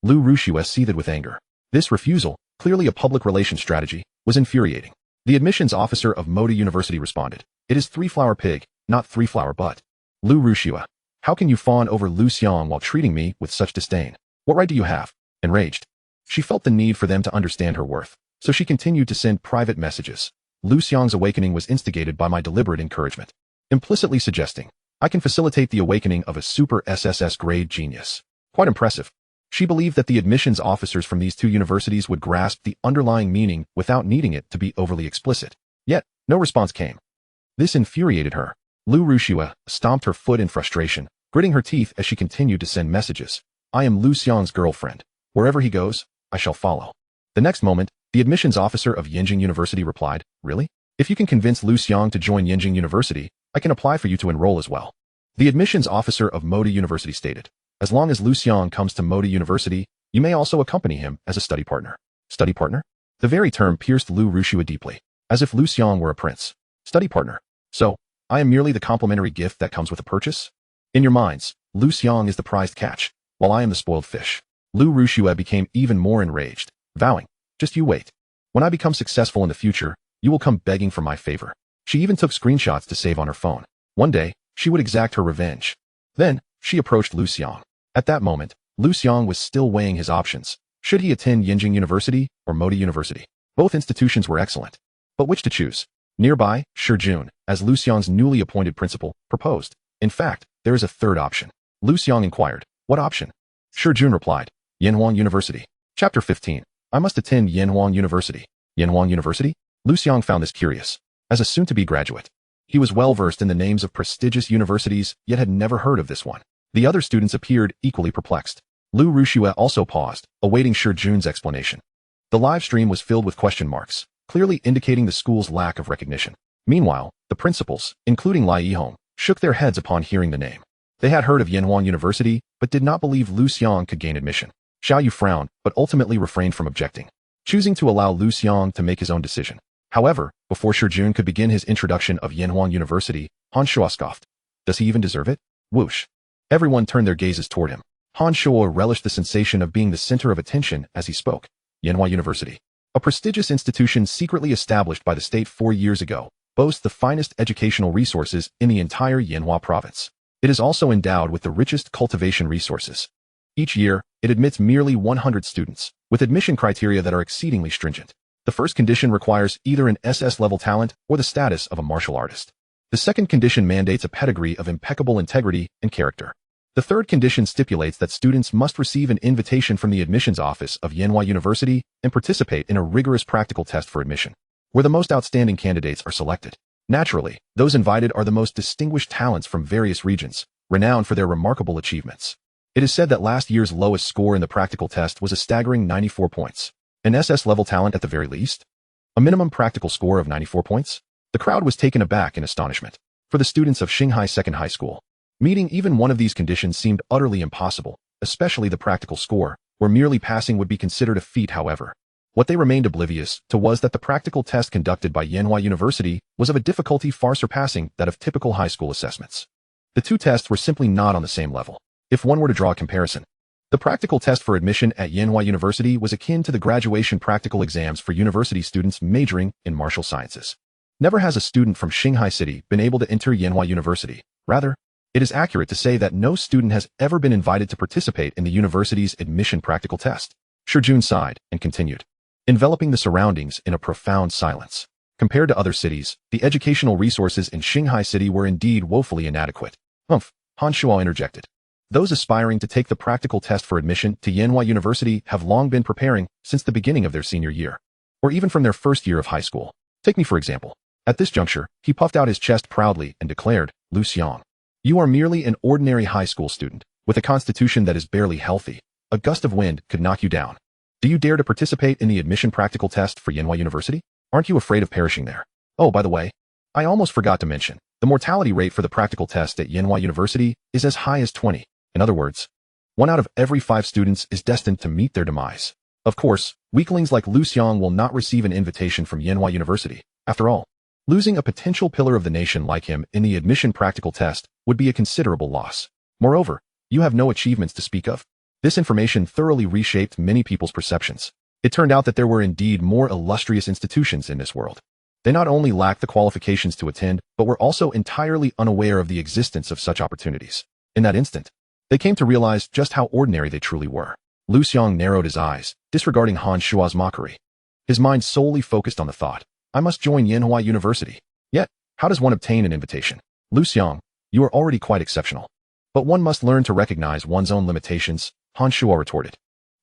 Liu Xiang seethed with anger. This refusal, clearly a public relations strategy, was infuriating. The admissions officer of Manhwaudiobook University responded, it is 3-flower pig, not 3-flower butt. Liu Xiang, how can you fawn over Liu Xiang while treating me with such disdain? What right do you have? Enraged. She felt the need for them to understand her worth, so she continued to send private messages. Liu Xiang's awakening was instigated by my deliberate encouragement, implicitly suggesting, I can facilitate the awakening of a super SSS grade genius. Quite impressive. She believed that the admissions officers from these 2 universities would grasp the underlying meaning without needing it to be overly explicit. Yet, no response came. This infuriated her. Liu Xiang stomped her foot in frustration, gritting her teeth as she continued to send messages. I am Liu Xiang's girlfriend. Wherever he goes, I shall follow. The next moment, the admissions officer of Yinjing University replied, really? If you can convince Liu Xiang to join Yinjing University, I can apply for you to enroll as well. The admissions officer of Manhwaudiobook University stated, as long as Liu Xiang comes to Manhwaudiobook University, you may also accompany him as a study partner. Study partner? The very term pierced Liu Xiang deeply, as if Liu Xiang were a prince. Study partner. So, I am merely the complimentary gift that comes with a purchase? In your minds, Liu Xiang is the prized catch, while I am the spoiled fish. Liu Xiang became even more enraged, vowing, just you wait. When I become successful in the future, you will come begging for my favor. She even took screenshots to save on her phone. One day, she would exact her revenge. Then, she approached Liu Xiang. At that moment, Liu Xiang was still weighing his options. Should he attend Yinjing University or Manhwaudiobook University? Both institutions were excellent. But which to choose? Nearby, Shijun, as Liu Xiang's newly appointed principal, proposed. In fact, there is a third option. Liu Xiang inquired, what option? Shijun replied, Yanhuan University. Chapter 15. I must attend Yanhuan University. Yanhuan University? Liu Xiang found this curious. As a soon-to-be graduate, he was well-versed in the names of prestigious universities, yet had never heard of this one. The other students appeared equally perplexed. Liu Xiang also paused, awaiting Shijun's explanation. The live stream was filled with question marks, clearly indicating the school's lack of recognition. Meanwhile, the principals, including Lai Yihong, shook their heads upon hearing the name. They had heard of Yanhuan University, but did not believe Liu Xiang could gain admission. Xiao Yu frowned, but ultimately refrained from objecting, choosing to allow Liu Xiang to make his own decision. However, before Shijun could begin his introduction of Yanhuan University, Han Shuo scoffed. Does he even deserve it? Whoosh. Everyone turned their gazes toward him. Han Shuo relished the sensation of being the center of attention as he spoke. Yanhua University, a prestigious institution secretly established by the state 4 years ago, boasts the finest educational resources in the entire Yanhua province. It is also endowed with the richest cultivation resources. Each year, it admits merely 100 students, with admission criteria that are exceedingly stringent. The first condition requires either an SS level talent or the status of a martial artist. The second condition mandates a pedigree of impeccable integrity and character. The third condition stipulates that students must receive an invitation from the admissions office of Yanhua University and participate in a rigorous practical test for admission, where the most outstanding candidates are selected. Naturally, those invited are the most distinguished talents from various regions, renowned for their remarkable achievements. It is said that last year's lowest score in the practical test was a staggering 94 points. An SS-level talent at the very least? A minimum practical score of 94 points? The crowd was taken aback in astonishment. For the students of Xinghai Second High School, meeting even one of these conditions seemed utterly impossible, especially the practical score, where merely passing would be considered a feat. However, what they remained oblivious to was that the practical test conducted by Yanhua University was of a difficulty far surpassing that of typical high school assessments. The two tests were simply not on the same level. If one were to draw a comparison, the practical test for admission at Yanhua University was akin to the graduation practical exams for university students majoring in martial sciences. Never has a student from Xinghai City been able to enter Yanhua University. Rather, it is accurate to say that no student has ever been invited to participate in the university's admission practical test. Shijun sighed and continued, enveloping the surroundings in a profound silence. Compared to other cities, the educational resources in Xinghai City were indeed woefully inadequate. Han Shuo interjected. Those aspiring to take the practical test for admission to Yanhua University have long been preparing since the beginning of their senior year, or even from their first year of high school. Take me for example. At this juncture, he puffed out his chest proudly and declared, Liu Xiang, you are merely an ordinary high school student, with a constitution that is barely healthy. A gust of wind could knock you down. Do you dare to participate in the admission practical test for Yanhua University? Aren't you afraid of perishing there? Oh, by the way, I almost forgot to mention, the mortality rate for the practical test at Yanhua University is as high as 20. In other words, 1 out of every 5 students is destined to meet their demise. Of course, weaklings like Liu Xiang will not receive an invitation from Yanhua University. After all, losing a potential pillar of the nation like him in the admission practical test would be a considerable loss. Moreover, you have no achievements to speak of. This information thoroughly reshaped many people's perceptions. It turned out that there were indeed more illustrious institutions in this world. They not only lacked the qualifications to attend, but were also entirely unaware of the existence of such opportunities. In that instant, they came to realize just how ordinary they truly were. Liu Xiang narrowed his eyes, disregarding Han Shua's mockery. His mind solely focused on the thought, I must join Yanhua University. Yet, how does one obtain an invitation? Liu Xiang, you are already quite exceptional. But one must learn to recognize one's own limitations, Han Shua retorted.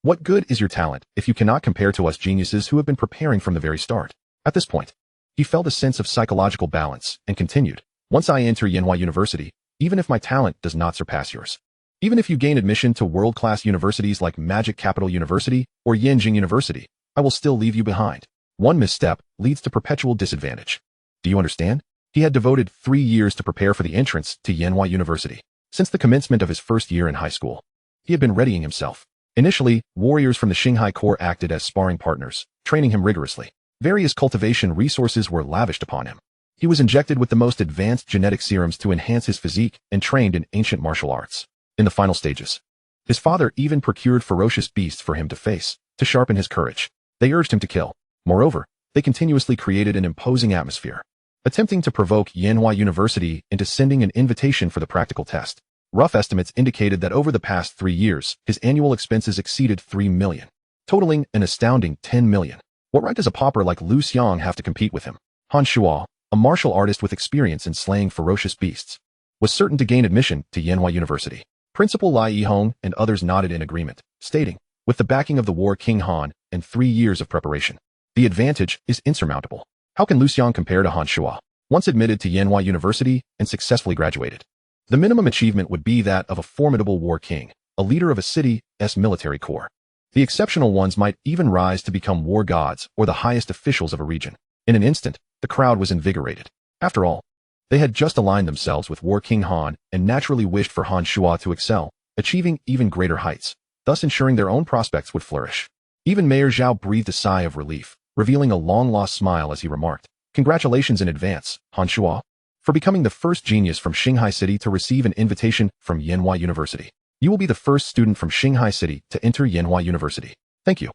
What good is your talent if you cannot compare to us geniuses who have been preparing from the very start? At this point, he felt a sense of psychological balance and continued, once I enter Yanhua University, even if my talent does not surpass yours, even if you gain admission to world-class universities like Magic Capital University or Yanjing University, I will still leave you behind. One misstep leads to perpetual disadvantage. Do you understand? He had devoted 3 years to prepare for the entrance to Yanhua University. Since the commencement of his first year in high school, he had been readying himself. Initially, warriors from the Xinghai Corps acted as sparring partners, training him rigorously. Various cultivation resources were lavished upon him. He was injected with the most advanced genetic serums to enhance his physique and trained in ancient martial arts. In the final stages, his father even procured ferocious beasts for him to face, to sharpen his courage. They urged him to kill. Moreover, they continuously created an imposing atmosphere, attempting to provoke Yanhua University into sending an invitation for the practical test. Rough estimates indicated that over the past 3 years, his annual expenses exceeded 3 million, totaling an astounding 10 million. What right does a pauper like Liu Xiang have to compete with him? Han Shuo, a martial artist with experience in slaying ferocious beasts, was certain to gain admission to Yanhua University. Principal Lai Yihong and others nodded in agreement, stating, with the backing of the War King Han and 3 years of preparation, the advantage is insurmountable. How can Liu Xiang compare to Han Shuo, once admitted to Yanhua University and successfully graduated? The minimum achievement would be that of a formidable war king, a leader of a city's military corps. The exceptional ones might even rise to become war gods or the highest officials of a region. In an instant, the crowd was invigorated. After all, they had just aligned themselves with War King Han and naturally wished for Han Shuo to excel, achieving even greater heights, thus ensuring their own prospects would flourish. Even Mayor Zhao breathed a sigh of relief, revealing a long-lost smile as he remarked, congratulations in advance, Han Shuo, for becoming the first genius from Xinghai City to receive an invitation from Yanhua University. You will be the first student from Xinghai City to enter Yanhua University. Thank you,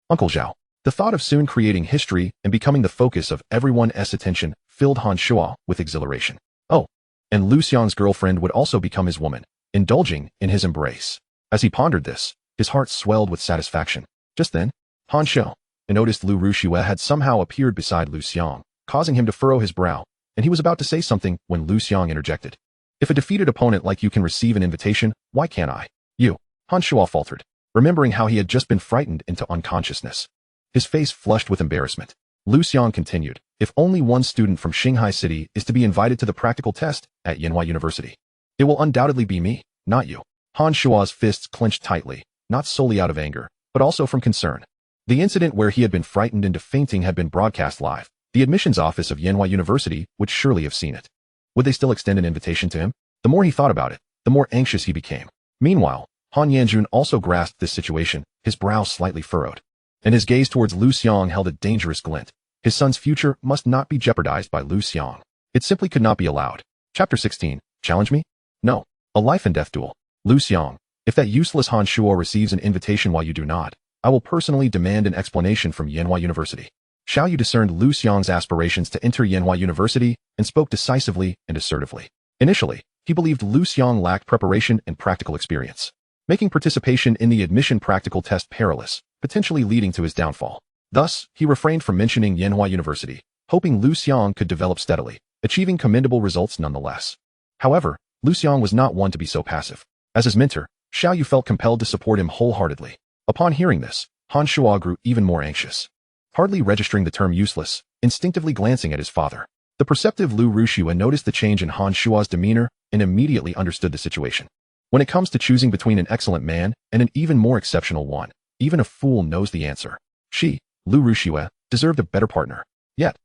Uncle Zhao. The thought of soon creating history and becoming the focus of everyone's attention filled Han Shuo with exhilaration. Oh, and Liu Xiang's girlfriend would also become his woman, indulging in his embrace. As he pondered this, his heart swelled with satisfaction. Just then, Han Shuo noticed Liu Xiang had somehow appeared beside Liu Xiang, causing him to furrow his brow, and he was about to say something when Liu Xiang interjected. If a defeated opponent like you can receive an invitation, why can't I? You, Han Shuo faltered, remembering how he had just been frightened into unconsciousness. His face flushed with embarrassment. Liu Xiang continued, if only one student from Shanghai City is to be invited to the practical test at Yanhua University, it will undoubtedly be me, not you. Han Shuo's fists clenched tightly, not solely out of anger, but also from concern. The incident where he had been frightened into fainting had been broadcast live. The admissions office of Yanhua University would surely have seen it. Would they still extend an invitation to him? The more he thought about it, the more anxious he became. Meanwhile, Han Yanjun also grasped this situation, his brow slightly furrowed, and his gaze towards Liu Xiang held a dangerous glint. His son's future must not be jeopardized by Liu Xiang. It simply could not be allowed. Chapter 16. Challenge me? No. A life and death duel. Liu Xiang, if that useless Han Shuo receives an invitation while you do not, I will personally demand an explanation from Yanhua University. Xiao Yu discerned Liu Xiang's aspirations to enter Yanhua University and spoke decisively and assertively. Initially, he believed Liu Xiang lacked preparation and practical experience, making participation in the admission practical test perilous, potentially leading to his downfall. Thus, he refrained from mentioning Yanhua University, hoping Liu Xiang could develop steadily, achieving commendable results nonetheless. However, Liu Xiang was not one to be so passive. As his mentor, Xiao Yu felt compelled to support him wholeheartedly. Upon hearing this, Han Shuo grew even more anxious. Hardly registering the term useless, instinctively glancing at his father, the perceptive Liu Xiang noticed the change in Han Shuo's demeanor and immediately understood the situation. When it comes to choosing between an excellent man and an even more exceptional one, even a fool knows the answer. She, Liu Xiang, deserved a better partner. Yet,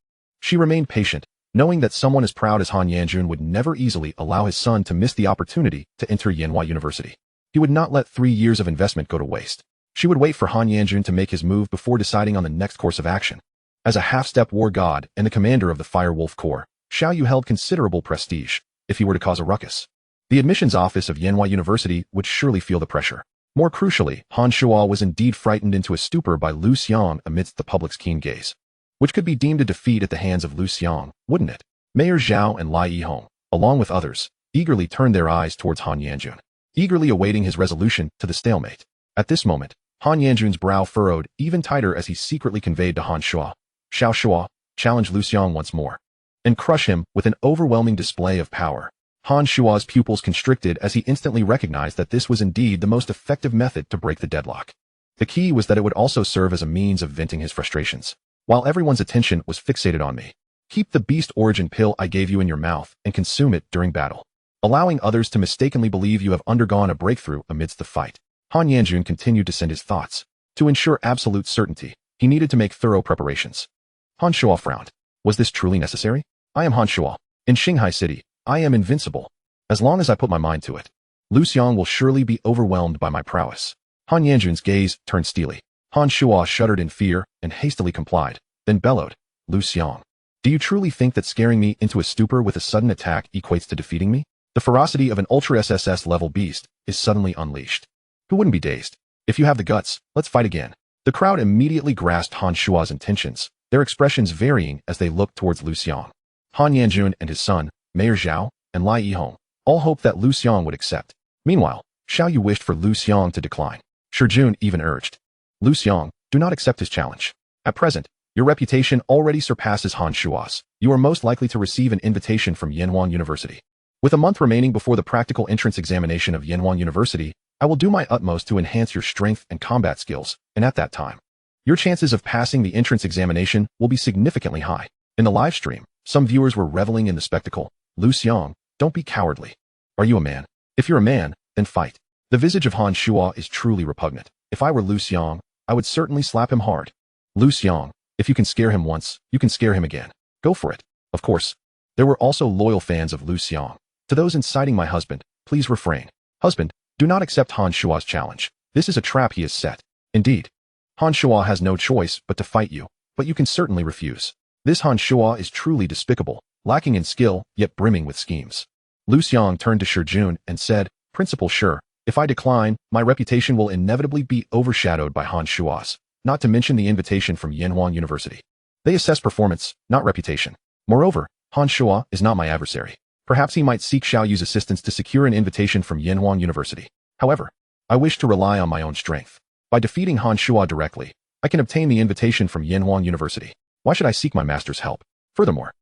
she remained patient, knowing that someone as proud as Han Yanjun would never easily allow his son to miss the opportunity to enter Yanhua University. He would not let 3 years of investment go to waste. She would wait for Han Yanjun to make his move before deciding on the next course of action. As a half-step war god and the commander of the Fire Wolf Corps, Xiao Yu held considerable prestige if he were to cause a ruckus. The admissions office of Yanhua University would surely feel the pressure. More crucially, Han Shuo was indeed frightened into a stupor by Liu Xiang amidst the public's keen gaze, which could be deemed a defeat at the hands of Liu Xiang, wouldn't it? Mayor Zhao and Lai Yihong, along with others, eagerly turned their eyes towards Han Yanjun, eagerly awaiting his resolution to the stalemate. At this moment, Han Yanjun's brow furrowed even tighter as he secretly conveyed to Han Shuo, Xiao Shuo, challenge Liu Xiang once more, and crush him with an overwhelming display of power. Han Shuo's pupils constricted as he instantly recognized that this was indeed the most effective method to break the deadlock. The key was that it would also serve as a means of venting his frustrations. While everyone's attention was fixated on me, keep the beast origin pill I gave you in your mouth and consume it during battle, allowing others to mistakenly believe you have undergone a breakthrough amidst the fight. Han Yanjun continued to send his thoughts. To ensure absolute certainty, he needed to make thorough preparations. Han Shuo frowned. Was this truly necessary? I am Han Shuo. In Shanghai City, I am invincible. As long as I put my mind to it, Liu Xiang will surely be overwhelmed by my prowess. Han Yanjun's gaze turned steely. Han Shuo shuddered in fear and hastily complied, then bellowed, Liu Xiang, do you truly think that scaring me into a stupor with a sudden attack equates to defeating me? The ferocity of an ultra SSS level beast is suddenly unleashed. Who wouldn't be dazed? If you have the guts, let's fight again. The crowd immediately grasped Han Shuo's intentions, their expressions varying as they looked towards Liu Xiang. Han Yanjun and his son, Mayor Zhao, and Lai Yihong, all hoped that Liu Xiang would accept. Meanwhile, Xiao Yu wished for Liu Xiang to decline. Shijun even urged, Liu Xiang, do not accept his challenge. At present, your reputation already surpasses Han Shuo's. You are most likely to receive an invitation from Yanhua University. With a month remaining before the practical entrance examination of Yanhua University, I will do my utmost to enhance your strength and combat skills, and at that time, your chances of passing the entrance examination will be significantly high. In the live stream, some viewers were reveling in the spectacle. Liu Xiang, don't be cowardly. Are you a man? If you're a man, then fight. The visage of Han Shuo is truly repugnant. If I were Liu Xiang, I would certainly slap him hard. Liu Xiang, if you can scare him once, you can scare him again. Go for it. Of course, there were also loyal fans of Liu Xiang. To those inciting my husband, please refrain. Husband, do not accept Han Shuo's challenge. This is a trap he has set. Indeed, Han Shuo has no choice but to fight you, but you can certainly refuse. This Han Shuo is truly despicable, lacking in skill, yet brimming with schemes. Liu Xiang turned to Shijun and said, Principal Shi, if I decline, my reputation will inevitably be overshadowed by Han Shuo's. not to mention the invitation from Yanhuan University. They assess performance, not reputation. Moreover, Han Shuo is not my adversary. Perhaps he might seek Xiao Yu's assistance to secure an invitation from Yanhuan University. However, I wish to rely on my own strength. By defeating Han Shuo directly, I can obtain the invitation from Yanhuan University. Why should I seek my master's help? Furthermore,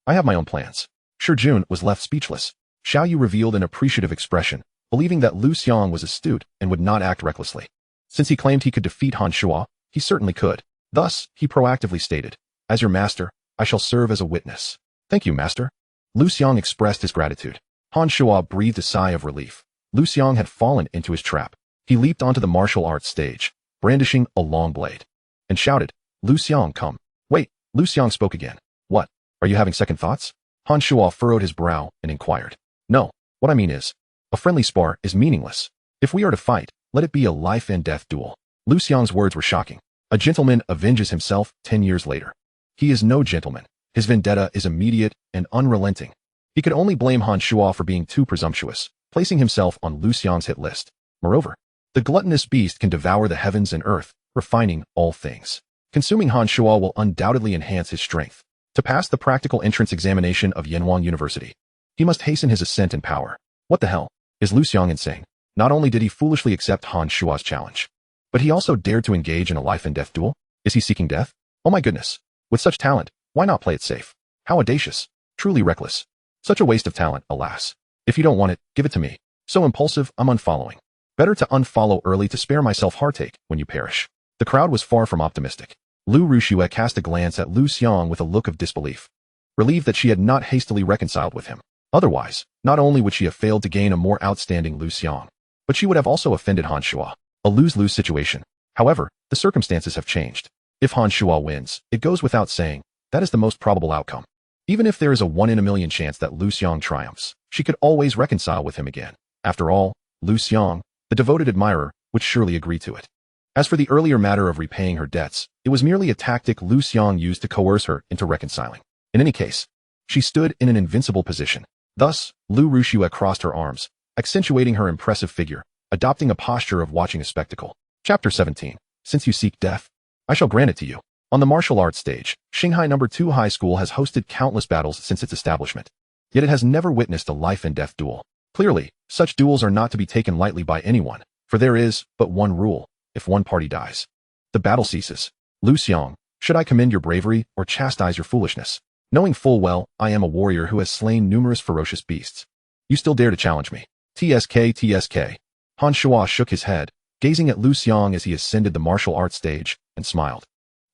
I have my own plans. Shi Jun was left speechless. Xiao Yu revealed an appreciative expression, believing that Liu Xiang was astute and would not act recklessly. Since he claimed he could defeat Han Shuo, he certainly could. Thus, he proactively stated, "As your master, I shall serve as a witness." "Thank you, master." Liu Xiang expressed his gratitude. Han Shuo breathed a sigh of relief. Liu Xiang had fallen into his trap. He leaped onto the martial arts stage, brandishing a long blade, and shouted, "Liu Xiang, come." "Wait," Liu Xiang spoke again. "What? Are you having second thoughts?" Han Shuo furrowed his brow and inquired. "No, what I mean is, a friendly spar is meaningless. If we are to fight, let it be a life and death duel." Liu Xiang's words were shocking. A gentleman avenges himself 10 years later. He is no gentleman. His vendetta is immediate and unrelenting. He could only blame Han Shuo for being too presumptuous, placing himself on Liu Xiang's hit list. Moreover, the gluttonous beast can devour the heavens and earth, refining all things. Consuming Han Shuo will undoubtedly enhance his strength. To pass the practical entrance examination of Yanhuan University, he must hasten his ascent in power. What the hell? Is Liu Xiang insane? Not only did he foolishly accept Han Shuo's challenge, but he also dared to engage in a life and death duel? Is he seeking death? Oh my goodness. With such talent, why not play it safe? How audacious. Truly reckless. Such a waste of talent, alas. If you don't want it, give it to me. So impulsive, I'm unfollowing. Better to unfollow early to spare myself heartache when you perish. The crowd was far from optimistic. Liu Ruxue cast a glance at Liu Xiang with a look of disbelief, relieved that she had not hastily reconciled with him. Otherwise, not only would she have failed to gain a more outstanding Liu Xiang, but she would have also offended Han Shuo. A lose-lose situation. However, the circumstances have changed. If Han Shuo wins, it goes without saying, that is the most probable outcome. Even if there is a 1 in a million chance that Liu Xiang triumphs, she could always reconcile with him again. After all, Liu Xiang, the devoted admirer, would surely agree to it. As for the earlier matter of repaying her debts, it was merely a tactic Liu Xiang used to coerce her into reconciling. In any case, she stood in an invincible position. Thus, Liu Ruxue crossed her arms, accentuating her impressive figure, adopting a posture of watching a spectacle. Chapter 17. Since you seek death, I shall grant it to you. On the martial arts stage, Shanghai No. 2 High School has hosted countless battles since its establishment. Yet it has never witnessed a life and death duel. Clearly, such duels are not to be taken lightly by anyone, for there is but one rule: if one party dies, the battle ceases. Liu Xiang, should I commend your bravery or chastise your foolishness? Knowing full well I am a warrior who has slain numerous ferocious beasts, you still dare to challenge me? TSK. Han Shuo shook his head, gazing at Liu Xiang as he ascended the martial arts stage, and smiled,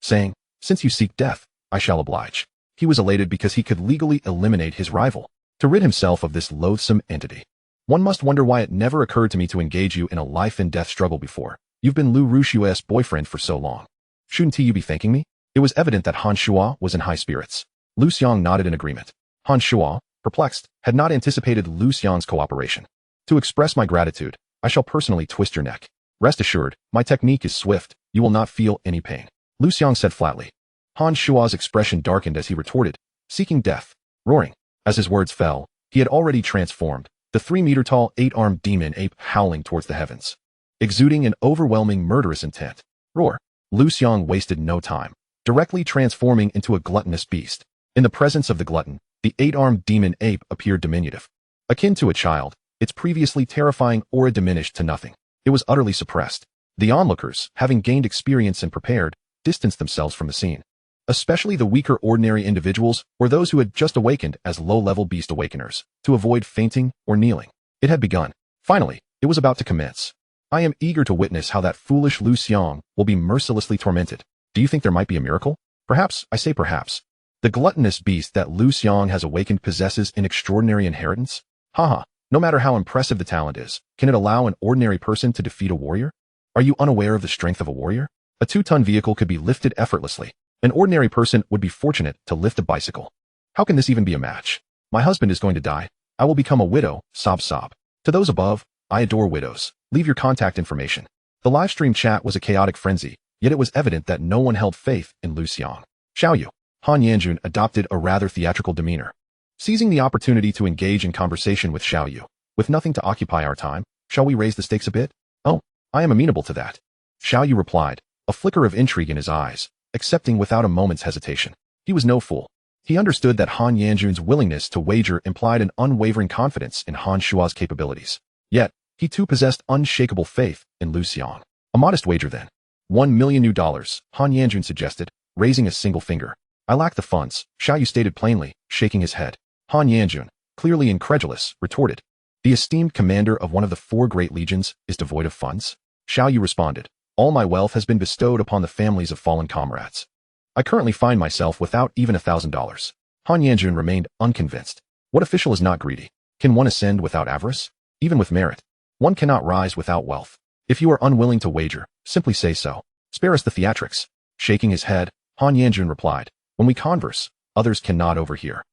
saying, "Since you seek death, I shall oblige." He was elated because he could legally eliminate his rival, to rid himself of this loathsome entity. One must wonder why it never occurred to me to engage you in a life and death struggle before. You've been Liu Ruxue's boyfriend for so long. Shouldn't you be thanking me? It was evident that Han Shuo was in high spirits. Liu Xiang nodded in agreement. Han Shuo, perplexed, had not anticipated Liu Xiang's cooperation. To express my gratitude, I shall personally twist your neck. Rest assured, my technique is swift, you will not feel any pain. Liu Xiang said flatly. Han Shuo's expression darkened as he retorted, seeking death. Roaring. As his words fell, he had already transformed, the 3-meter-tall 8-armed demon ape howling towards the heavens, exuding an overwhelming murderous intent. Roar. Liu Xiang wasted no time, directly transforming into a gluttonous beast. In the presence of the glutton, the 8-armed demon ape appeared diminutive. Akin to a child, its previously terrifying aura diminished to nothing. It was utterly suppressed. The onlookers, having gained experience and prepared, distanced themselves from the scene. Especially the weaker ordinary individuals or those who had just awakened as low-level beast awakeners, to avoid fainting or kneeling. It had begun. Finally, it was about to commence. I am eager to witness how that foolish Liu Xiang will be mercilessly tormented. Do you think there might be a miracle? Perhaps, I say perhaps. The gluttonous beast that Liu Xiang has awakened possesses an extraordinary inheritance? Haha, no matter how impressive the talent is, can it allow an ordinary person to defeat a warrior? Are you unaware of the strength of a warrior? A 2-ton vehicle could be lifted effortlessly. An ordinary person would be fortunate to lift a bicycle. How can this even be a match? My husband is going to die. I will become a widow, sob sob. To those above, I adore widows. Leave your contact information. The live stream chat was a chaotic frenzy, yet it was evident that no one held faith in Liu Xiang. Xiao Yu. Han Yanjun adopted a rather theatrical demeanor, seizing the opportunity to engage in conversation with Xiao Yu. With nothing to occupy our time, shall we raise the stakes a bit? Oh, I am amenable to that. Xiao Yu replied, a flicker of intrigue in his eyes, accepting without a moment's hesitation. He was no fool. He understood that Han Yanjun's willingness to wager implied an unwavering confidence in Han Shua's capabilities. Yet, he too possessed unshakable faith in Liu Xiang. A modest wager then. $1 million new, Han Yanjun suggested, raising a single finger. I lack the funds, Xiao Yu stated plainly, shaking his head. Han Yanjun, clearly incredulous, retorted. The esteemed commander of one of the 4 great legions is devoid of funds? Xiao Yu responded. All my wealth has been bestowed upon the families of fallen comrades. I currently find myself without even $1,000. Han Yanjun remained unconvinced. What official is not greedy? Can one ascend without avarice? Even with merit, one cannot rise without wealth. If you are unwilling to wager, simply say so. Spare us the theatrics. Shaking his head, Han Yanjun replied, when we converse, others cannot overhear.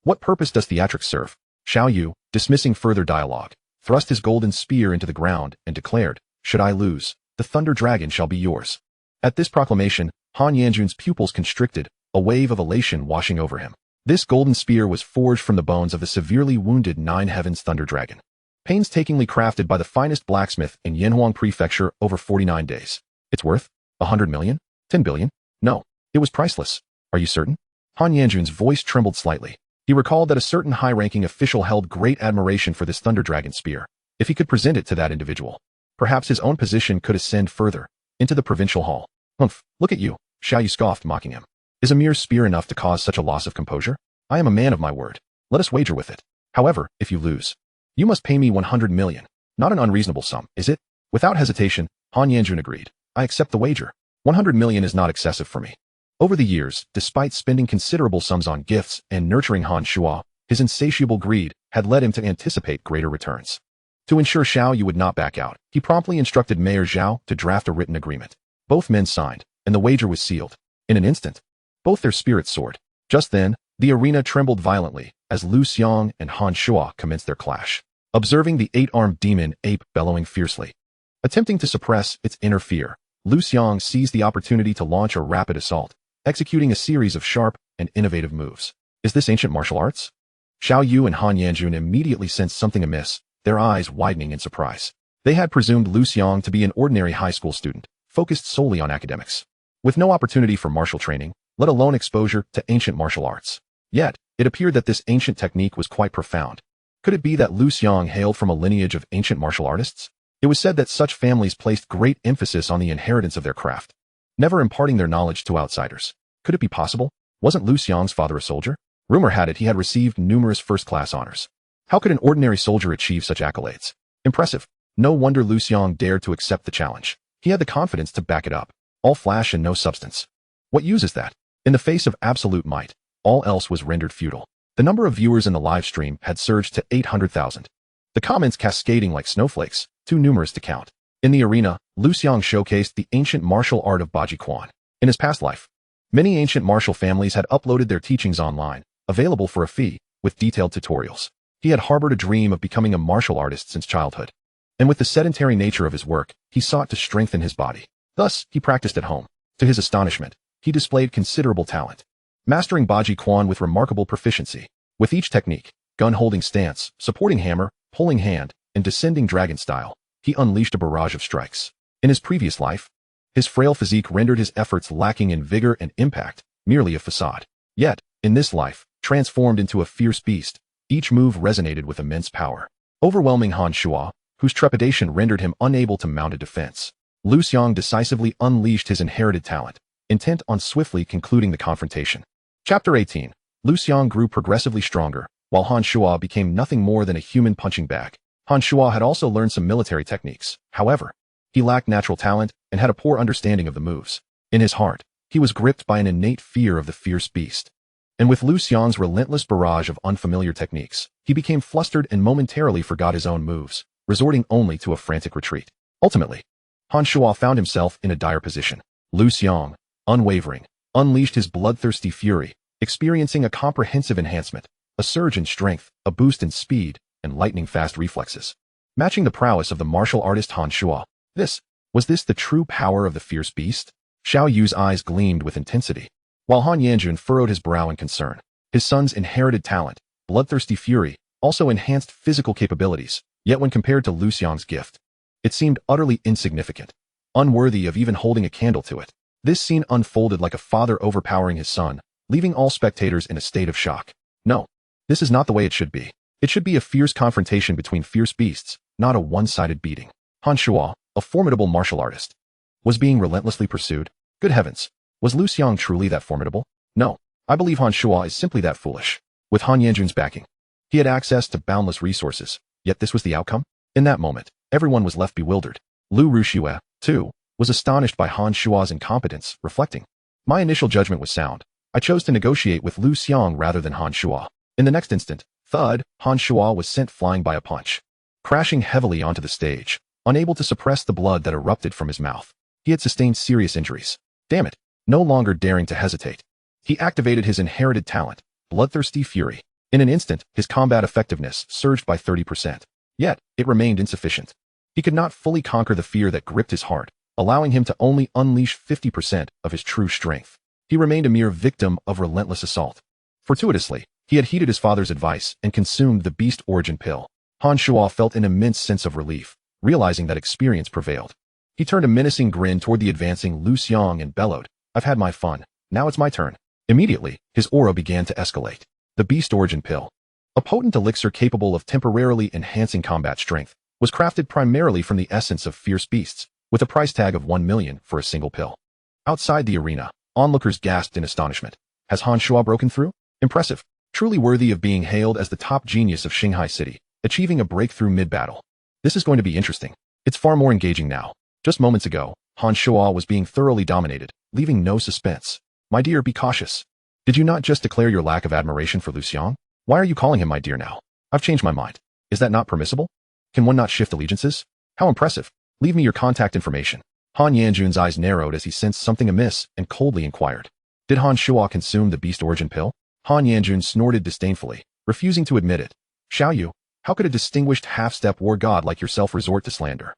What purpose does theatrics serve? Xiao Yu, dismissing further dialogue, thrust his golden spear into the ground and declared, should I lose, the thunder dragon shall be yours. At this proclamation, Han Yanjun's pupils constricted, a wave of elation washing over him. This golden spear was forged from the bones of the severely wounded Nine Heavens thunder dragon. Painstakingly crafted by the finest blacksmith in Yanhuang Prefecture over 49 days. Its worth? 100 million? 10 billion? No. It was priceless. Are you certain? Han Yanjun's voice trembled slightly. He recalled that a certain high-ranking official held great admiration for this thunder dragon spear. If he could present it to that individual, perhaps his own position could ascend further, into the provincial hall. Humph, look at you, Xiao Yu scoffed, mocking him. Is a mere spear enough to cause such a loss of composure? I am a man of my word. Let us wager with it. However, if you lose, you must pay me 100 million. Not an unreasonable sum, is it? Without hesitation, Han Yanjun agreed. I accept the wager. 100 million is not excessive for me. Over the years, despite spending considerable sums on gifts and nurturing Han Shua, his insatiable greed had led him to anticipate greater returns. To ensure Xiao Yu would not back out, he promptly instructed Mayor Zhao to draft a written agreement. Both men signed, and the wager was sealed. In an instant, both their spirits soared. Just then, the arena trembled violently as Liu Xiang and Han Shua commenced their clash. Observing the 8-armed demon ape bellowing fiercely, attempting to suppress its inner fear, Liu Xiang seized the opportunity to launch a rapid assault, executing a series of sharp and innovative moves. Is this ancient martial arts? Xiao Yu and Han Yanjun immediately sensed something amiss, their eyes widening in surprise. They had presumed Liu Xiang to be an ordinary high school student, focused solely on academics, with no opportunity for martial training, let alone exposure to ancient martial arts. Yet, it appeared that this ancient technique was quite profound. Could it be that Liu Xiang hailed from a lineage of ancient martial artists? It was said that such families placed great emphasis on the inheritance of their craft, never imparting their knowledge to outsiders. Could it be possible? Wasn't Liu Xiang's father a soldier? Rumor had it he had received numerous first-class honors. How could an ordinary soldier achieve such accolades? Impressive. No wonder Liu Xiang dared to accept the challenge. He had the confidence to back it up. All flash and no substance. What use is that? In the face of absolute might, all else was rendered futile. The number of viewers in the live stream had surged to 800,000. The comments cascading like snowflakes, too numerous to count. In the arena, Liu Xiang showcased the ancient martial art of Baji Quan. In his past life, many ancient martial families had uploaded their teachings online, available for a fee, with detailed tutorials. He had harbored a dream of becoming a martial artist since childhood. And with the sedentary nature of his work, he sought to strengthen his body. Thus, he practiced at home. To his astonishment, he displayed considerable talent, mastering Baji Quan with remarkable proficiency. With each technique, gun-holding stance, supporting hammer, pulling hand, and descending dragon style, he unleashed a barrage of strikes. In his previous life, his frail physique rendered his efforts lacking in vigor and impact, merely a facade. Yet, in this life, transformed into a fierce beast, each move resonated with immense power. Overwhelming Han Shua, whose trepidation rendered him unable to mount a defense, Liu Xiang decisively unleashed his inherited talent, intent on swiftly concluding the confrontation. Chapter 18. Liu Xiang grew progressively stronger, while Han Shua became nothing more than a human punching bag. Han Shua had also learned some military techniques. However, he lacked natural talent and had a poor understanding of the moves. In his heart, he was gripped by an innate fear of the fierce beast. And with Liu Xiang's relentless barrage of unfamiliar techniques, he became flustered and momentarily forgot his own moves, resorting only to a frantic retreat. Ultimately, Han Shua found himself in a dire position. Liu Xiang, unwavering, unleashed his bloodthirsty fury, experiencing a comprehensive enhancement, a surge in strength, a boost in speed, and lightning-fast reflexes, matching the prowess of the martial artist Han Shua. Was this the true power of the fierce beast? Xiao Yu's eyes gleamed with intensity, while Han Yanjun furrowed his brow in concern. His son's inherited talent, bloodthirsty fury, also enhanced physical capabilities, yet when compared to Liu Xiang's gift, it seemed utterly insignificant. unworthy of even holding a candle to it. This scene unfolded like a father overpowering his son, leaving all spectators in a state of shock. No, this is not the way it should be. It should be a fierce confrontation between fierce beasts, not a one-sided beating. Han Shuo, a formidable martial artist, was being relentlessly pursued. Good heavens, was Liu Xiang truly that formidable? No, I believe Han Shuo is simply that foolish. With Han Yanjun's backing, he had access to boundless resources, yet this was the outcome? In that moment, everyone was left bewildered. Liu Ruxue, too, was astonished by Han Shuo's incompetence, reflecting, "My initial judgment was sound. I chose to negotiate with Liu Xiang rather than Han Shuo." In the next instant, thud, Han Shuo was sent flying by a punch, crashing heavily onto the stage, unable to suppress the blood that erupted from his mouth. He had sustained serious injuries. Damn it, no longer daring to hesitate, he activated his inherited talent, bloodthirsty fury. In an instant, his combat effectiveness surged by 30%. Yet, it remained insufficient. He could not fully conquer the fear that gripped his heart, allowing him to only unleash 50% of his true strength. He remained a mere victim of relentless assault. Fortuitously, he had heeded his father's advice and consumed the beast origin pill. Han Shuo felt an immense sense of relief, realizing that experience prevailed. He turned a menacing grin toward the advancing Liu Xiang and bellowed, "I've had my fun. Now it's my turn." Immediately, his aura began to escalate. The beast origin pill, a potent elixir capable of temporarily enhancing combat strength, was crafted primarily from the essence of fierce beasts, with a price tag of 1 million for a single pill. Outside the arena, onlookers gasped in astonishment. Has Han Shuo broken through? Impressive. Truly worthy of being hailed as the top genius of Shanghai City, achieving a breakthrough mid-battle. This is going to be interesting. It's far more engaging now. Just moments ago, Han Shuo was being thoroughly dominated, leaving no suspense. My dear, be cautious. Did you not just declare your lack of admiration for Liu Xiang? Why are you calling him my dear now? I've changed my mind. Is that not permissible? Can one not shift allegiances? How impressive. Leave me your contact information. Han Yanjun's eyes narrowed as he sensed something amiss and coldly inquired. Did Han Shuo consume the beast origin pill? Han Yanjun snorted disdainfully, refusing to admit it. Xiaoyu, how could a distinguished half-step war god like yourself resort to slander?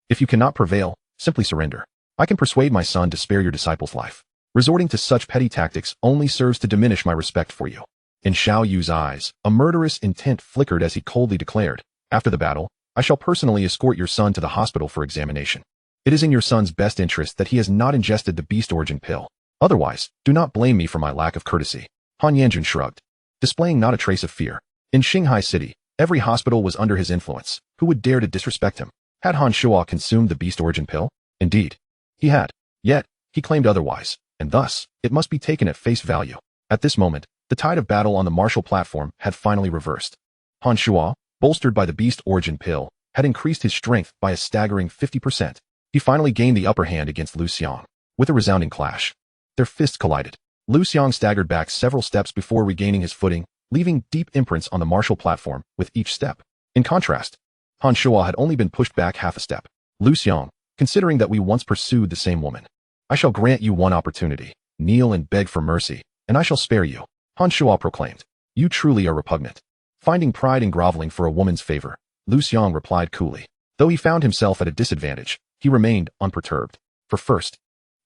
If you cannot prevail, simply surrender. I can persuade my son to spare your disciple's life. Resorting to such petty tactics only serves to diminish my respect for you. In Xiaoyu's eyes, a murderous intent flickered as he coldly declared, after the battle, I shall personally escort your son to the hospital for examination. It is in your son's best interest that he has not ingested the beast origin pill. Otherwise, do not blame me for my lack of courtesy. Han Yanjun shrugged, displaying not a trace of fear. In Shanghai City, every hospital was under his influence. Who would dare to disrespect him? Had Han Shuo consumed the beast origin pill? Indeed, he had. Yet, he claimed otherwise, and thus, it must be taken at face value. At this moment, the tide of battle on the martial platform had finally reversed. Han Shuo, bolstered by the beast origin pill, had increased his strength by a staggering 50%. He finally gained the upper hand against Liu Xiang. With a resounding clash, their fists collided. Liu Xiang staggered back several steps before regaining his footing, leaving deep imprints on the martial platform with each step. In contrast, Han Shuo had only been pushed back half a step. Liu Xiang, considering that we once pursued the same woman, I shall grant you one opportunity. Kneel and beg for mercy, and I shall spare you. Han Shuo proclaimed. You truly are repugnant. Finding pride in groveling for a woman's favor, Liu Xiang replied coolly. Though he found himself at a disadvantage, he remained unperturbed. For first,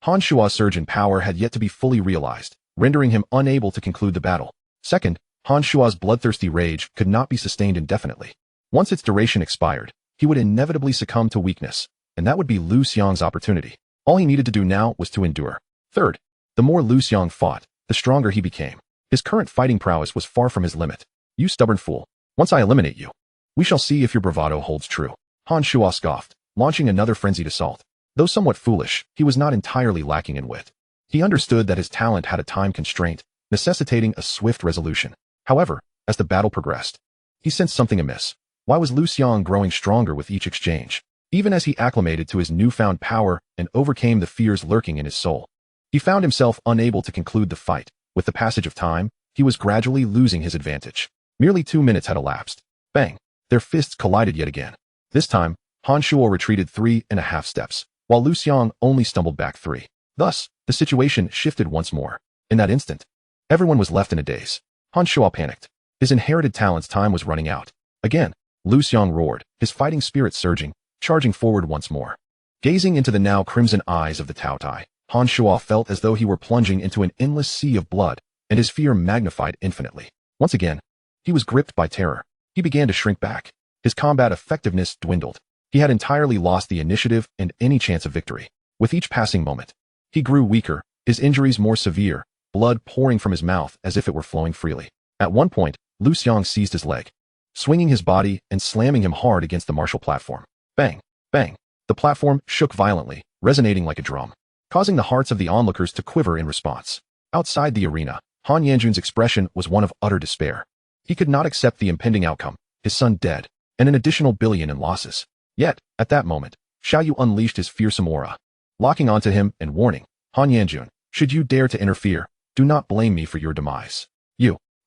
Han Shuo's surge in power had yet to be fully realized, rendering him unable to conclude the battle. Second, Han Shuo's bloodthirsty rage could not be sustained indefinitely. Once its duration expired, he would inevitably succumb to weakness, and that would be Liu Xiang's opportunity. All he needed to do now was to endure. Third, the more Liu Xiang fought, the stronger he became. His current fighting prowess was far from his limit. You stubborn fool. Once I eliminate you, we shall see if your bravado holds true. Han Shuo scoffed, launching another frenzied assault. Though somewhat foolish, he was not entirely lacking in wit. He understood that his talent had a time constraint, necessitating a swift resolution. However, as the battle progressed, he sensed something amiss. Why was Liu Xiang growing stronger with each exchange? Even as he acclimated to his newfound power and overcame the fears lurking in his soul, he found himself unable to conclude the fight. With the passage of time, he was gradually losing his advantage. Merely 2 minutes had elapsed. Bang! Their fists collided yet again. This time, Han Shuo retreated 3.5 steps, while Liu Xiang only stumbled back 3. Thus, the situation shifted once more. In that instant, everyone was left in a daze. Han Shuo panicked. His inherited talent's time was running out. Again, Liu Xiang roared, his fighting spirit surging, charging forward once more. Gazing into the now crimson eyes of the Taotai, Han Shuo felt as though he were plunging into an endless sea of blood, and his fear magnified infinitely. Once again, he was gripped by terror. He began to shrink back. His combat effectiveness dwindled. He had entirely lost the initiative and any chance of victory. With each passing moment, he grew weaker, his injuries more severe, blood pouring from his mouth as if it were flowing freely. At one point, Liu Xiang seized his leg, swinging his body and slamming him hard against the martial platform. Bang! Bang! The platform shook violently, resonating like a drum, causing the hearts of the onlookers to quiver in response. Outside the arena, Han Yanjun's expression was one of utter despair. He could not accept the impending outcome, his son dead, and an additional billion in losses. Yet, at that moment, Xiaoyu unleashed his fearsome aura, locking onto him and warning, Han Yanjun, should you dare to interfere, do not blame me for your demise.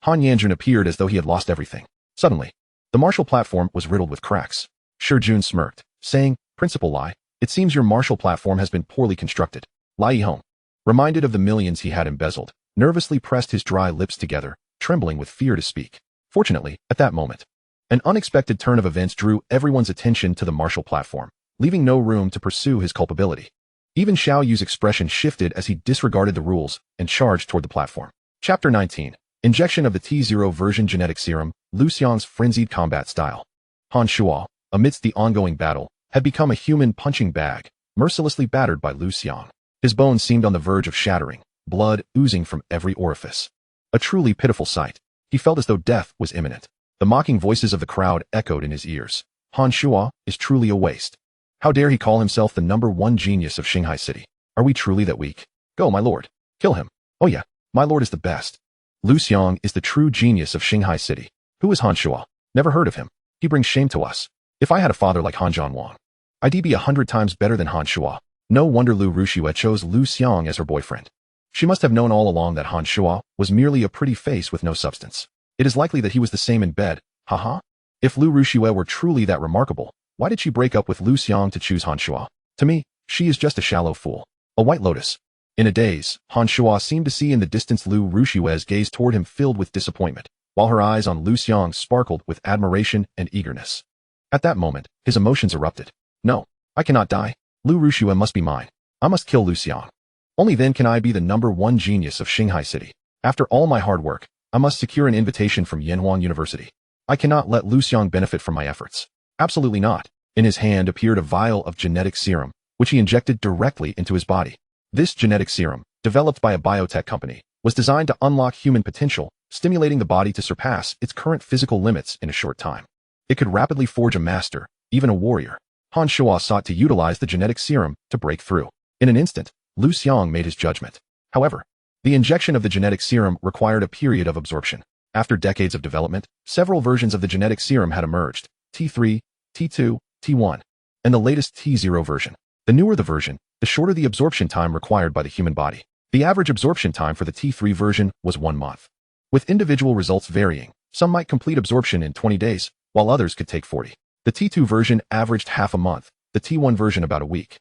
Han Yanjun appeared as though he had lost everything. Suddenly, the martial platform was riddled with cracks. Shi Jun smirked, saying, Principal Lai, it seems your martial platform has been poorly constructed. Lai Yihong, reminded of the millions he had embezzled, nervously pressed his dry lips together, trembling with fear to speak. Fortunately, at that moment, an unexpected turn of events drew everyone's attention to the martial platform, leaving no room to pursue his culpability. Even Xiao Yu's expression shifted as he disregarded the rules and charged toward the platform. Chapter 19. Injection of the T0 version genetic serum, Liu Xiang's frenzied combat style. Han Shuo, amidst the ongoing battle, had become a human punching bag, mercilessly battered by Liu Xiang. His bones seemed on the verge of shattering, blood oozing from every orifice. A truly pitiful sight. He felt as though death was imminent. The mocking voices of the crowd echoed in his ears. Han Shuo is truly a waste. How dare he call himself the #1 genius of Shanghai City? Are we truly that weak? Go, my lord. Kill him. Oh yeah, my lord is the best. Liu Xiang is the true genius of Shanghai City. Who is Han Shuo? Never heard of him. He brings shame to us. If I had a father like Han Zhanwang, I'd be 100 times better than Han Shuo. No wonder Liu Ruxue chose Liu Xiang as her boyfriend. She must have known all along that Han Shuo was merely a pretty face with no substance. It is likely that he was the same in bed, haha. If Liu Ruxue were truly that remarkable, why did she break up with Liu Xiang to choose Han Shuo? To me, she is just a shallow fool. A white lotus. In a daze, Han Shuo seemed to see in the distance Liu Ruxue's gaze toward him filled with disappointment, while her eyes on Liu Xiang sparkled with admiration and eagerness. At that moment, his emotions erupted. No, I cannot die. Liu Ruxue must be mine. I must kill Liu Xiang. Only then can I be the #1 genius of Shanghai City. After all my hard work, I must secure an invitation from Yanhuan University. I cannot let Liu Xiang benefit from my efforts. Absolutely not. In his hand appeared a vial of genetic serum, which he injected directly into his body. This genetic serum, developed by a biotech company, was designed to unlock human potential, stimulating the body to surpass its current physical limits in a short time. It could rapidly forge a master, even a warrior. Han Shuo sought to utilize the genetic serum to break through. In an instant, Liu Xiang made his judgment. However, the injection of the genetic serum required a period of absorption. After decades of development, several versions of the genetic serum had emerged, T3, T2, T1, and the latest T0 version. The newer the version, the shorter the absorption time required by the human body. The average absorption time for the T3 version was 1 month. With individual results varying, some might complete absorption in 20 days, while others could take 40. The T2 version averaged half a month, the T1 version about a week,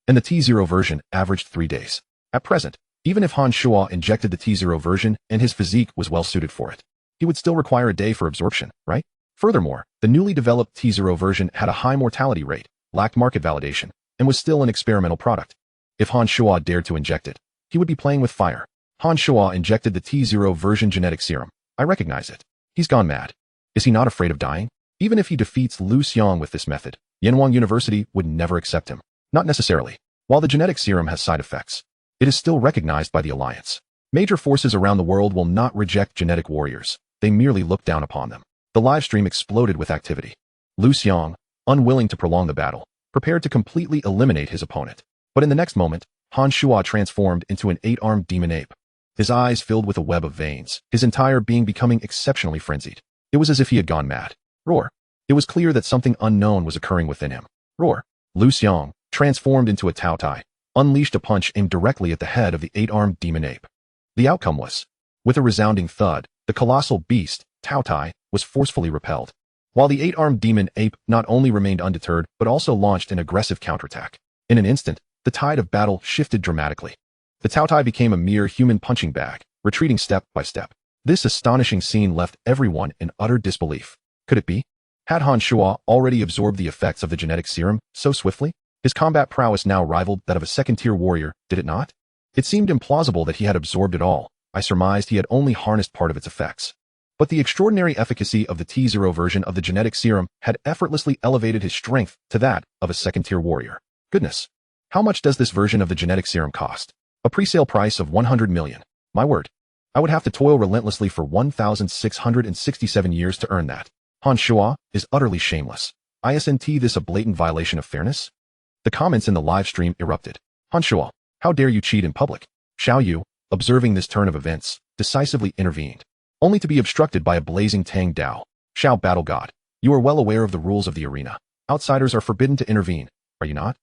and the T0 version averaged 3 days. At present, even if Han Shuo injected the T0 version and his physique was well suited for it, he would still require a day for absorption, right? Furthermore, the newly developed T0 version had a high mortality rate, lacked market validation, and was still an experimental product. If Han Shuo dared to inject it, he would be playing with fire. Han Shuo injected the T0 version genetic serum. I recognize it. He's gone mad. Is he not afraid of dying? Even if he defeats Liu Xiang with this method, Yanhuan University would never accept him. Not necessarily. While the genetic serum has side effects, it is still recognized by the Alliance. Major forces around the world will not reject genetic warriors. They merely look down upon them. The livestream exploded with activity. Liu Xiang, unwilling to prolong the battle, prepared to completely eliminate his opponent. But in the next moment, Han Shuo transformed into an 8-armed demon ape. His eyes filled with a web of veins, his entire being becoming exceptionally frenzied. It was as if he had gone mad. Roar. It was clear that something unknown was occurring within him. Roar. Liu Xiang, transformed into a Tao Tai, unleashed a punch aimed directly at the head of the 8-armed demon ape. The outcome was, with a resounding thud, the colossal beast, Tao Tai, was forcefully repelled. While the 8-armed demon ape not only remained undeterred but also launched an aggressive counterattack. In an instant, the tide of battle shifted dramatically. The Tao Tai became a mere human punching bag, retreating step by step. This astonishing scene left everyone in utter disbelief. Could it be? Had Han Shuo already absorbed the effects of the genetic serum so swiftly? His combat prowess now rivaled that of a second-tier warrior, did it not? It seemed implausible that he had absorbed it all. I surmised he had only harnessed part of its effects. But the extraordinary efficacy of the T0 version of the genetic serum had effortlessly elevated his strength to that of a second-tier warrior. Goodness! How much does this version of the genetic serum cost? A pre-sale price of 100 million. My word. I would have to toil relentlessly for 1,667 years to earn that. Han Shua is utterly shameless. Isn't this a blatant violation of fairness? The comments in the live stream erupted. Han Shua, how dare you cheat in public? Xiao Yu, observing this turn of events, decisively intervened, only to be obstructed by a blazing Tang Dao. Xiao Battle God, you are well aware of the rules of the arena. Outsiders are forbidden to intervene, are you not?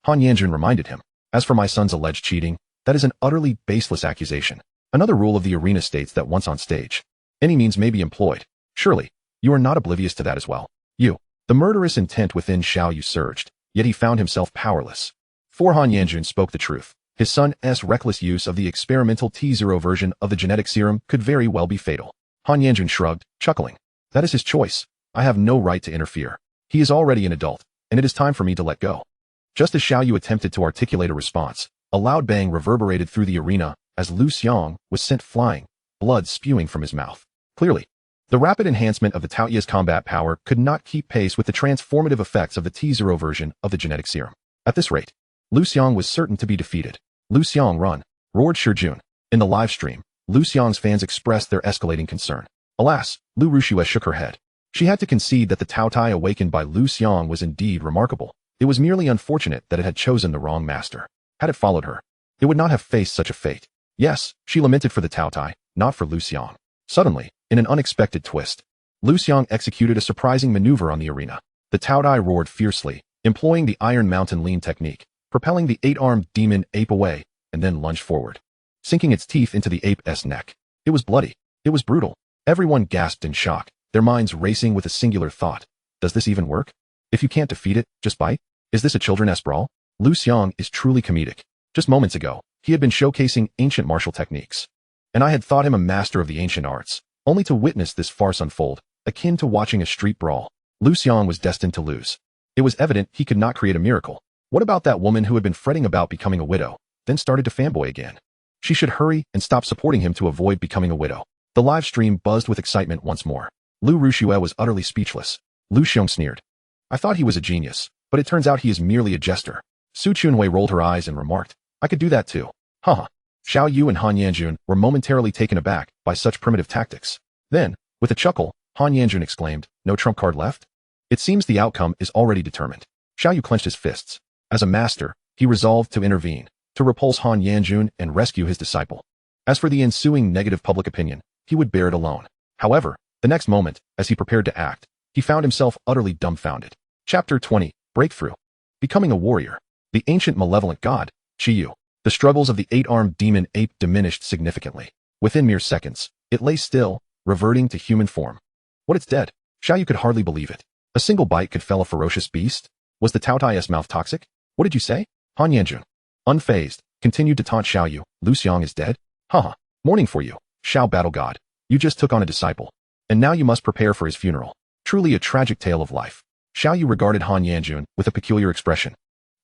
Han Yanjun reminded him. As for my son's alleged cheating, that is an utterly baseless accusation. Another rule of the arena states that once on stage, any means may be employed. Surely, you are not oblivious to that as well. You. The murderous intent within Xiao Yu surged, yet he found himself powerless. For Han Yanjun spoke the truth. His son's reckless use of the experimental T0 version of the genetic serum could very well be fatal. Han Yanjun shrugged, chuckling. That is his choice. I have no right to interfere. He is already an adult, and it is time for me to let go. Just as Xiao Yu attempted to articulate a response, a loud bang reverberated through the arena as Liu Xiang was sent flying, blood spewing from his mouth. Clearly, the rapid enhancement of the Taoya's combat power could not keep pace with the transformative effects of the T0 version of the genetic serum. At this rate, Liu Xiang was certain to be defeated. Liu Xiang run, roared Shijun. In the live stream, Liu Xiang's fans expressed their escalating concern. Alas, Liu Rushue shook her head. She had to concede that the Tao Tai awakened by Liu Xiang was indeed remarkable. It was merely unfortunate that it had chosen the wrong master. Had it followed her, it would not have faced such a fate. Yes, she lamented for the Tao Tai, not for Liu Xiang. Suddenly, in an unexpected twist, Liu Xiang executed a surprising maneuver on the arena. The Tao Tai roared fiercely, employing the Iron Mountain Lean technique, propelling the 8-armed demon ape away, and then lunged forward, sinking its teeth into the ape's neck. It was bloody. It was brutal. Everyone gasped in shock, their minds racing with a singular thought. Does this even work? If you can't defeat it, just bite? Is this a children's brawl? Liu Xiang is truly comedic. Just moments ago, he had been showcasing ancient martial techniques, and I had thought him a master of the ancient arts, only to witness this farce unfold, akin to watching a street brawl. Liu Xiang was destined to lose. It was evident he could not create a miracle. What about that woman who had been fretting about becoming a widow, then started to fanboy again? She should hurry and stop supporting him to avoid becoming a widow. The live stream buzzed with excitement once more. Liu Rushue was utterly speechless. Liu Xiang sneered. I thought he was a genius, but it turns out he is merely a jester. Su Chunhui rolled her eyes and remarked, I could do that too. Haha. Xiao Yu and Han Yanjun were momentarily taken aback by such primitive tactics. Then, with a chuckle, Han Yanjun exclaimed, no trump card left? It seems the outcome is already determined. Xiao Yu clenched his fists. As a master, he resolved to intervene, to repulse Han Yanjun and rescue his disciple. As for the ensuing negative public opinion, he would bear it alone. However, the next moment, as he prepared to act, he found himself utterly dumbfounded. Chapter 20, Breakthrough. Becoming a warrior. The ancient malevolent god, Qiyu. The struggles of the 8-armed demon ape diminished significantly. Within mere seconds, it lay still, reverting to human form. What, it's dead? Xiao Yu could hardly believe it. A single bite could fell a ferocious beast? Was the Tao Tai's mouth toxic? What did you say? Han Yanjun, unfazed, continued to taunt Xiao Yu. Liu Xiang is dead? Haha. Mourning for you, Xiao Battle God. You just took on a disciple, and now you must prepare for his funeral. Truly a tragic tale of life. Xiao Yu regarded Han Yanjun with a peculiar expression,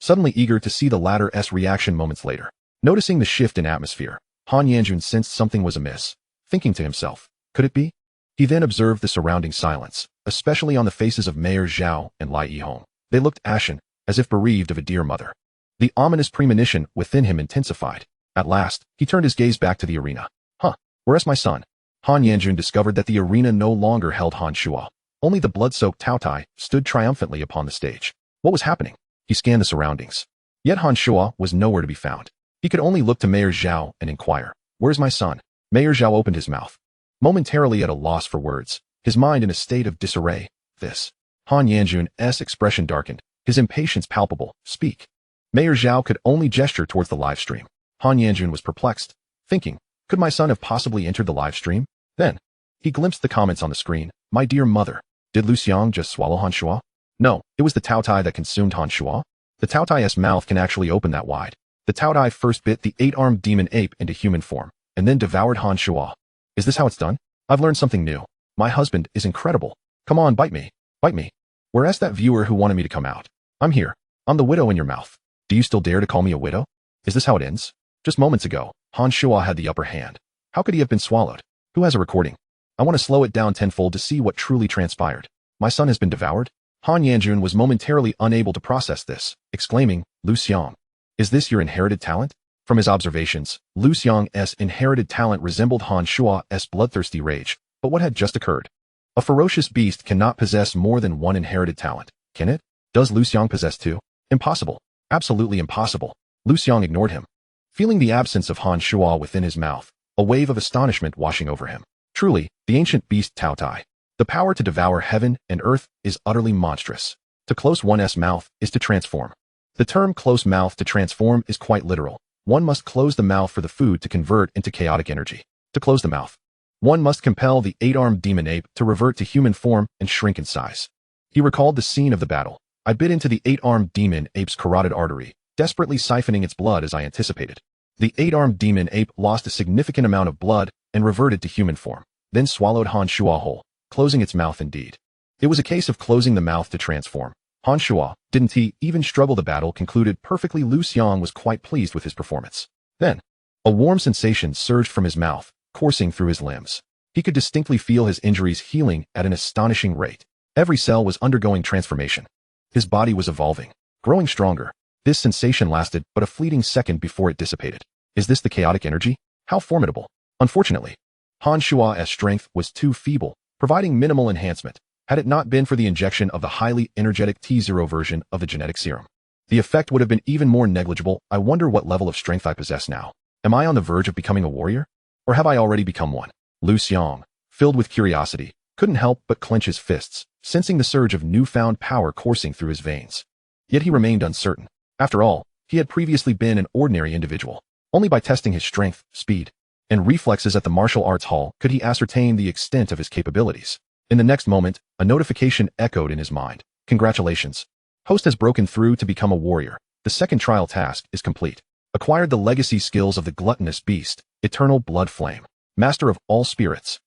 suddenly eager to see the latter's reaction moments later. Noticing the shift in atmosphere, Han Yanjun sensed something was amiss, thinking to himself, could it be? He then observed the surrounding silence, especially on the faces of Mayor Zhao and Lai Yihong. They looked ashen, as if bereaved of a dear mother. The ominous premonition within him intensified. At last, he turned his gaze back to the arena. Where's my son? Han Yanjun discovered that the arena no longer held Han Shua. Only the blood-soaked Tao Tai stood triumphantly upon the stage. What was happening? He scanned the surroundings. Yet Han Shua was nowhere to be found. He could only look to Mayor Zhao and inquire, where's my son? Mayor Zhao opened his mouth, momentarily at a loss for words, his mind in a state of disarray. This. Han Yanjun's expression darkened, his impatience palpable. Speak. Mayor Zhao could only gesture towards the live stream. Han Yanjun was perplexed, thinking, could my son have possibly entered the live stream? Then, he glimpsed the comments on the screen. My dear mother, did Liu Xiang just swallow Han Shua? No, it was the Tao Tai that consumed Han Shua. The Tao Tai's mouth can actually open that wide. The Tao Tai first bit the 8-armed demon ape into human form, and then devoured Han Shua. Is this how it's done? I've learned something new. My husband is incredible. Come on, bite me. Bite me. Whereas that viewer who wanted me to come out. I'm here. I'm the widow in your mouth. Do you still dare to call me a widow? Is this how it ends? Just moments ago, Han Shua had the upper hand. How could he have been swallowed? Who has a recording? I want to slow it down tenfold to see what truly transpired. My son has been devoured? Han Yanjun was momentarily unable to process this, exclaiming, Liu Xiang. Is this your inherited talent? From his observations, Liu Xiang's inherited talent resembled Han Shua's bloodthirsty rage. But what had just occurred? A ferocious beast cannot possess more than one inherited talent, can it? Does Liu Xiang possess two? Impossible. Absolutely impossible. Liu Xiang ignored him. Feeling the absence of Han Shua within his mouth, a wave of astonishment washing over him. Truly, the ancient beast Tao Tai. The power to devour heaven and earth is utterly monstrous. To close one's mouth is to transform. The term close mouth to transform is quite literal. One must close the mouth for the food to convert into chaotic energy. To close the mouth, one must compel the 8-armed demon ape to revert to human form and shrink in size. He recalled the scene of the battle. I bit into the 8-armed demon ape's carotid artery, desperately siphoning its blood as I anticipated. The 8-armed demon ape lost a significant amount of blood and reverted to human form, then swallowed Han Shua whole, closing its mouth indeed. It was a case of closing the mouth to transform. Han Shua, didn't he even struggle the battle, concluded perfectly. Liu Xiang was quite pleased with his performance. Then, a warm sensation surged from his mouth, coursing through his limbs. He could distinctly feel his injuries healing at an astonishing rate. Every cell was undergoing transformation. His body was evolving, growing stronger. This sensation lasted but a fleeting second before it dissipated. Is this the chaotic energy? How formidable. Unfortunately, Han Shua's strength was too feeble, providing minimal enhancement, had it not been for the injection of the highly energetic T0 version of the genetic serum. The effect would have been even more negligible. I wonder what level of strength I possess now. Am I on the verge of becoming a warrior? Or have I already become one? Liu Xiang, filled with curiosity, couldn't help but clench his fists, sensing the surge of newfound power coursing through his veins. Yet he remained uncertain. After all, he had previously been an ordinary individual. Only by testing his strength, speed, and reflexes at the martial arts hall could he ascertain the extent of his capabilities. In the next moment, a notification echoed in his mind. Congratulations. Host has broken through to become a warrior. The second trial task is complete. Acquired the legacy skills of the gluttonous beast, eternal blood flame, master of all spirits.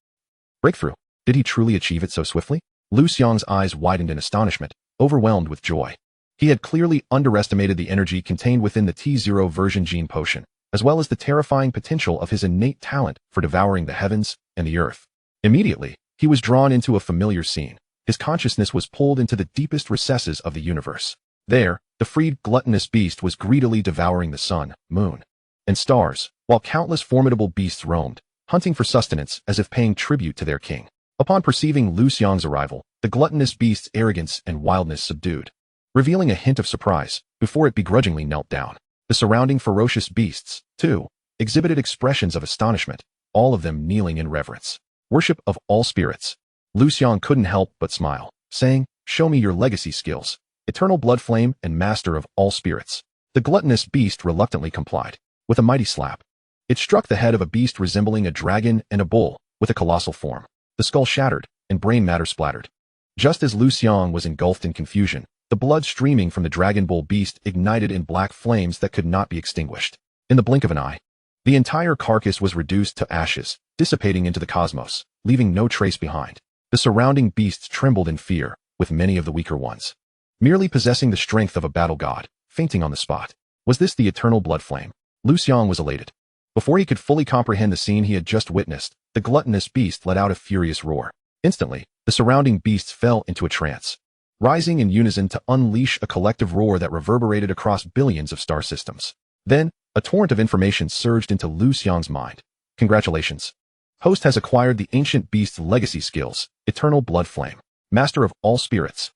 Breakthrough. Did he truly achieve it so swiftly? Liu Xiang's eyes widened in astonishment, overwhelmed with joy. He had clearly underestimated the energy contained within the T0 version gene potion, as well as the terrifying potential of his innate talent for devouring the heavens and the earth. Immediately, he was drawn into a familiar scene. His consciousness was pulled into the deepest recesses of the universe. There, the freed gluttonous beast was greedily devouring the sun, moon, and stars, while countless formidable beasts roamed, hunting for sustenance as if paying tribute to their king. Upon perceiving Liu Xiang's arrival, the gluttonous beast's arrogance and wildness subdued, revealing a hint of surprise before it begrudgingly knelt down. The surrounding ferocious beasts, too, exhibited expressions of astonishment, all of them kneeling in reverence. Worship of all spirits. Liu Xiang couldn't help but smile, saying, "Show me your legacy skills, eternal blood flame and master of all spirits." The gluttonous beast reluctantly complied. With a mighty slap, it struck the head of a beast resembling a dragon and a bull, with a colossal form. The skull shattered, and brain matter splattered. Just as Liu Xiang was engulfed in confusion, the blood streaming from the dragon bull beast ignited in black flames that could not be extinguished. In the blink of an eye, the entire carcass was reduced to ashes, dissipating into the cosmos, leaving no trace behind. The surrounding beasts trembled in fear, with many of the weaker ones merely possessing the strength of a battle god, fainting on the spot. Was this the eternal blood flame? Liu Xiang was elated. Before he could fully comprehend the scene he had just witnessed, the gluttonous beast let out a furious roar. Instantly, the surrounding beasts fell into a trance, rising in unison to unleash a collective roar that reverberated across billions of star systems. Then, a torrent of information surged into Liu Xiang's mind. Congratulations. Host has acquired the ancient beast's legacy skills, eternal blood flame, master of all spirits.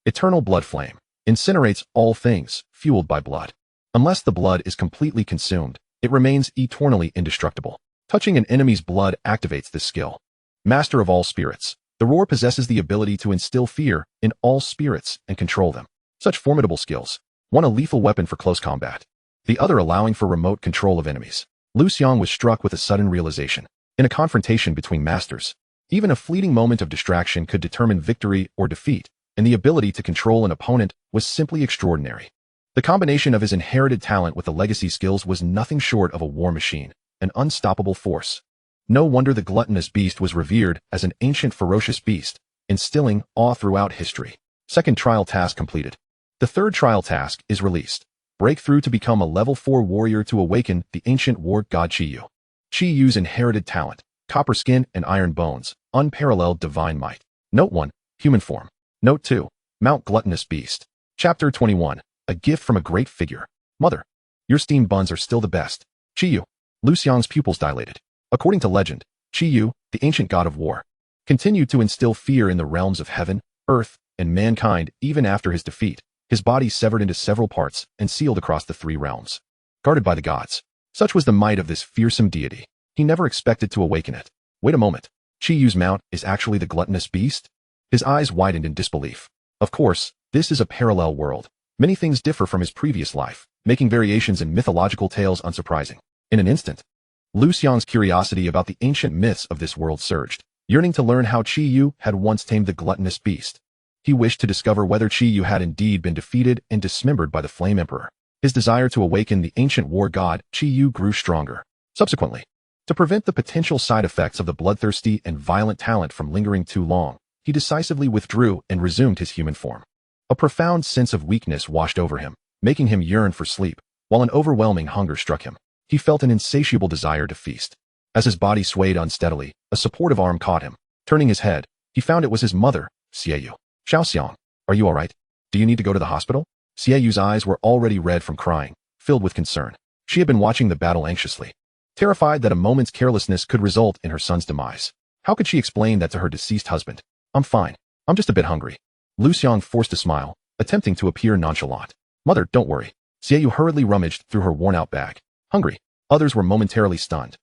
Eternal blood flame incinerates all things fueled by blood. Unless the blood is completely consumed, it remains eternally indestructible. Touching an enemy's blood activates this skill. Master of all spirits. The roar possesses the ability to instill fear in all spirits and control them. Such formidable skills. One a lethal weapon for close combat, the other allowing for remote control of enemies. Liu Xiang was struck with a sudden realization. In a confrontation between masters, even a fleeting moment of distraction could determine victory or defeat, and the ability to control an opponent was simply extraordinary. The combination of his inherited talent with the legacy skills was nothing short of a war machine, an unstoppable force. No wonder the gluttonous beast was revered as an ancient ferocious beast, instilling awe throughout history. Second trial task completed. The third trial task is released. Breakthrough to become a level 4 warrior to awaken the ancient war god Qiyu. Qiyu's inherited talent, copper skin and iron bones, unparalleled divine might. Note 1, human form. Note 2, Mount Gluttonous Beast. Chapter 21, a gift from a great figure. Mother. Your steamed buns are still the best. Qiyu. Liu Xiang's pupils dilated. According to legend, Qiyu, the ancient god of war, continued to instill fear in the realms of heaven, earth, and mankind even after his defeat, his body severed into several parts and sealed across the 3 realms. Guarded by the gods. Such was the might of this fearsome deity. He never expected to awaken it. Wait a moment. Qiyu's mount is actually the gluttonous beast? His eyes widened in disbelief. Of course, this is a parallel world. Many things differ from his previous life, making variations in mythological tales unsurprising. In an instant, Liu Xiang's curiosity about the ancient myths of this world surged, yearning to learn how Qiyu had once tamed the gluttonous beast. He wished to discover whether Qiyu had indeed been defeated and dismembered by the Flame Emperor. His desire to awaken the ancient war god Qiyu grew stronger. Subsequently, to prevent the potential side effects of the bloodthirsty and violent talent from lingering too long, he decisively withdrew and resumed his human form. A profound sense of weakness washed over him, making him yearn for sleep, while an overwhelming hunger struck him. He felt an insatiable desire to feast. As his body swayed unsteadily, a supportive arm caught him. Turning his head, he found it was his mother, Xiaoyu. Xiang, are you all right? Do you need to go to the hospital? Xiaoyu's eyes were already red from crying, filled with concern. She had been watching the battle anxiously, terrified that a moment's carelessness could result in her son's demise. How could she explain that to her deceased husband? I'm fine. I'm just a bit hungry. Liu Xiang forced a smile, attempting to appear nonchalant. Mother, don't worry. Xiaoyu hurriedly rummaged through her worn-out bag. Hungry. Others were momentarily stunned.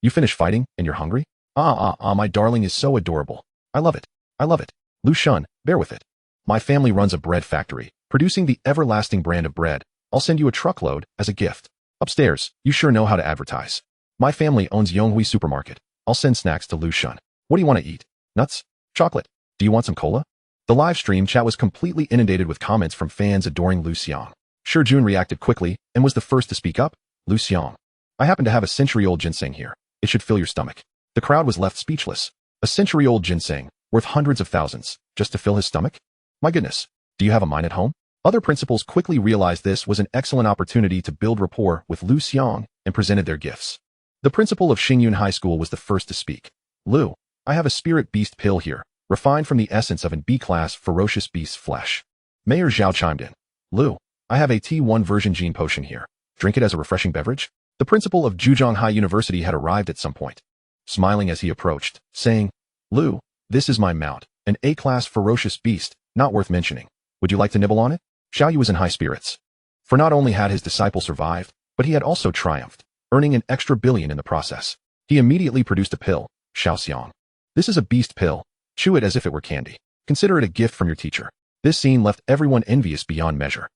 You finished fighting, and you're hungry? My darling is so adorable. I love it. I love it. Liu Shun, bear with it. My family runs a bread factory, producing the everlasting brand of bread. I'll send you a truckload as a gift. Upstairs, you sure know how to advertise. My family owns Yonghui Supermarket. I'll send snacks to Liu Shun. What do you want to eat? Nuts? Chocolate? Do you want some cola? The live stream chat was completely inundated with comments from fans adoring Liu Xiang. Jun reacted quickly and was the first to speak up. Liu Xiang. I happen to have a century-old ginseng here. It should fill your stomach. The crowd was left speechless. A century-old ginseng, worth hundreds of thousands, just to fill his stomach? My goodness. Do you have a mine at home? Other principals quickly realized this was an excellent opportunity to build rapport with Liu Xiang and presented their gifts. The principal of Xingyun High School was the first to speak. Liu, I have a spirit beast pill here, refined from the essence of an B-class ferocious beast's flesh. Mayor Zhao chimed in. Liu, I have a T1 version gene potion here. Drink it as a refreshing beverage? The principal of Zhejiang High University had arrived at some point, smiling as he approached, saying, Liu, this is my mount, an A-class ferocious beast, not worth mentioning. Would you like to nibble on it? Xiaoyu was in high spirits. For not only had his disciple survived, but he had also triumphed, earning an extra billion in the process. He immediately produced a pill, Xiang. This is a beast pill. Chew it as if it were candy. Consider it a gift from your teacher. This scene left everyone envious beyond measure.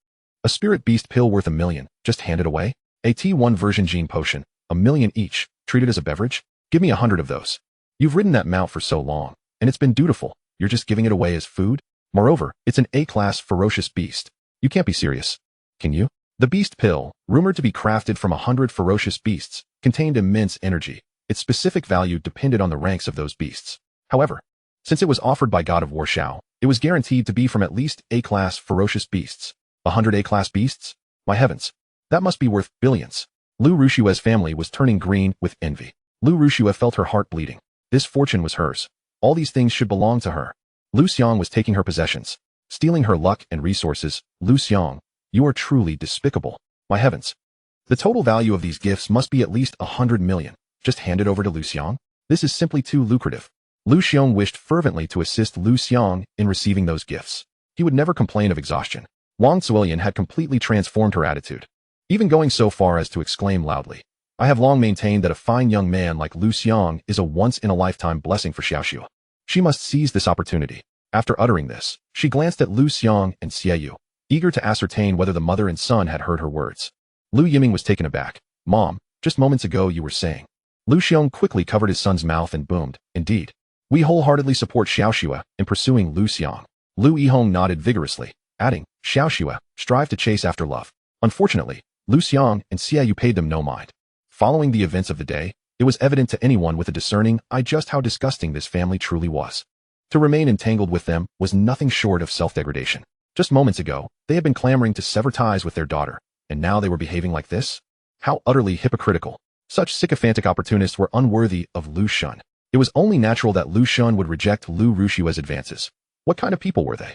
A spirit beast pill worth $1 million, just hand it away? A T1 version gene potion, $1 million each, treated as a beverage? Give me 100 of those. You've ridden that mount for so long, and it's been dutiful. You're just giving it away as food? Moreover, it's an A-class ferocious beast. You can't be serious. Can you? The beast pill, rumored to be crafted from 100 ferocious beasts, contained immense energy. Its specific value depended on the ranks of those beasts. However, since it was offered by God of War Shao, it was guaranteed to be from at least A-class ferocious beasts. 100 A-class beasts? My heavens. That must be worth billions. Liu Rushue's family was turning green with envy. Liu Rushue felt her heart bleeding. This fortune was hers. All these things should belong to her. Liu Xiang was taking her possessions, stealing her luck and resources. Liu Xiang, you are truly despicable. My heavens. The total value of these gifts must be at least 100 million. Just hand it over to Liu Xiang? This is simply too lucrative. Liu Xiang wished fervently to assist Liu Xiang in receiving those gifts. He would never complain of exhaustion. Wang Zuilian had completely transformed her attitude, even going so far as to exclaim loudly, I have long maintained that a fine young man like Liu Xiang is a once-in-a-lifetime blessing for Xiaoxiu. She must seize this opportunity. After uttering this, she glanced at Liu Xiang and Xiaoyu, eager to ascertain whether the mother and son had heard her words. Liu Yiming was taken aback. Mom, just moments ago you were saying. Liu Xiang quickly covered his son's mouth and boomed, Indeed. We wholeheartedly support Xiaoxiu in pursuing Liu Xiang. Liu Yihong nodded vigorously, adding, Xiaoxiu, strive to chase after love. Unfortunately, Liu Xiang and Xiaoyu paid them no mind. Following the events of the day, it was evident to anyone with a discerning eye just how disgusting this family truly was. To remain entangled with them was nothing short of self-degradation. Just moments ago, they had been clamoring to sever ties with their daughter, and now they were behaving like this? How utterly hypocritical. Such sycophantic opportunists were unworthy of Liu Shun. It was only natural that Liu Shun would reject Liu Rushue's advances. What kind of people were they?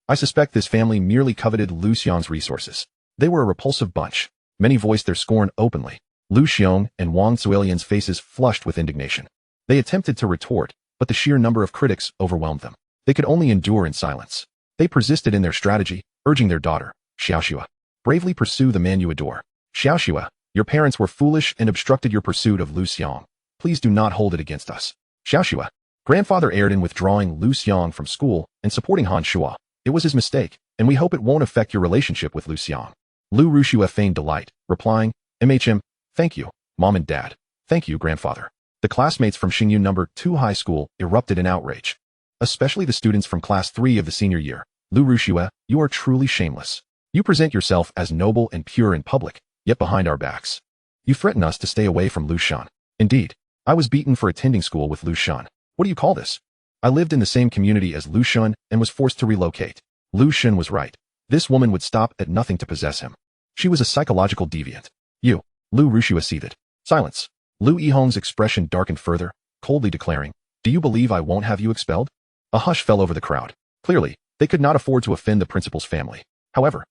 I suspect this family merely coveted Liu Xiang's resources. They were a repulsive bunch. Many voiced their scorn openly. Liu Xiang and Wang Zuelian's faces flushed with indignation. They attempted to retort, but the sheer number of critics overwhelmed them. They could only endure in silence. They persisted in their strategy, urging their daughter, Xiaoxua, bravely pursue the man you adore. Xiaoxua, your parents were foolish and obstructed your pursuit of Liu Xiang. Please do not hold it against us. Xiaoxua, grandfather erred in withdrawing Liu Xiang from school and supporting Han Shuo. It was his mistake, and we hope it won't affect your relationship with Liu Xiang. Liu Ruxua feigned delight, replying, MHM, thank you, Mom and Dad. Thank you, Grandfather. The classmates from Xingyun No. 2 High School erupted in outrage. Especially the students from Class 3 of the senior year. Liu Ruxua, you are truly shameless. You present yourself as noble and pure in public, yet behind our backs. You threaten us to stay away from Liu Shan. Indeed, I was beaten for attending school with Liu Shan. What do you call this? I lived in the same community as Liu Shan and was forced to relocate. Liu Shan was right. This woman would stop at nothing to possess him. She was a psychological deviant. You, Liu Ruxua seethed. Silence. Liu Yihong's expression darkened further, coldly declaring, do you believe I won't have you expelled? A hush fell over the crowd. Clearly, they could not afford to offend the principal's family. However,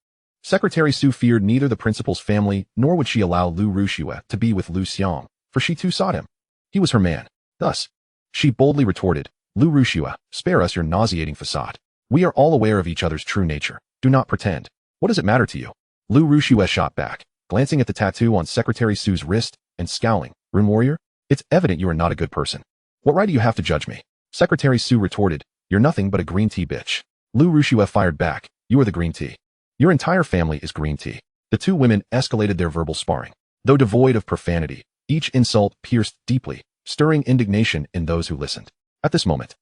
Secretary Su feared neither the principal's family nor would she allow Liu Ruxua to be with Liu Xiang, for she too sought him. He was her man. Thus, she boldly retorted, Liu Ruxua, spare us your nauseating facade. We are all aware of each other's true nature. Do not pretend. What does it matter to you? Liu Ruxua shot back, glancing at the tattoo on Secretary Su's wrist and scowling. Rune warrior? It's evident you are not a good person. What right do you have to judge me? Secretary Su retorted, you're nothing but a green tea bitch. Liu Ruxua fired back, you are the green tea. Your entire family is green tea. The two women escalated their verbal sparring. Though devoid of profanity, each insult pierced deeply, stirring indignation in those who listened. At this moment,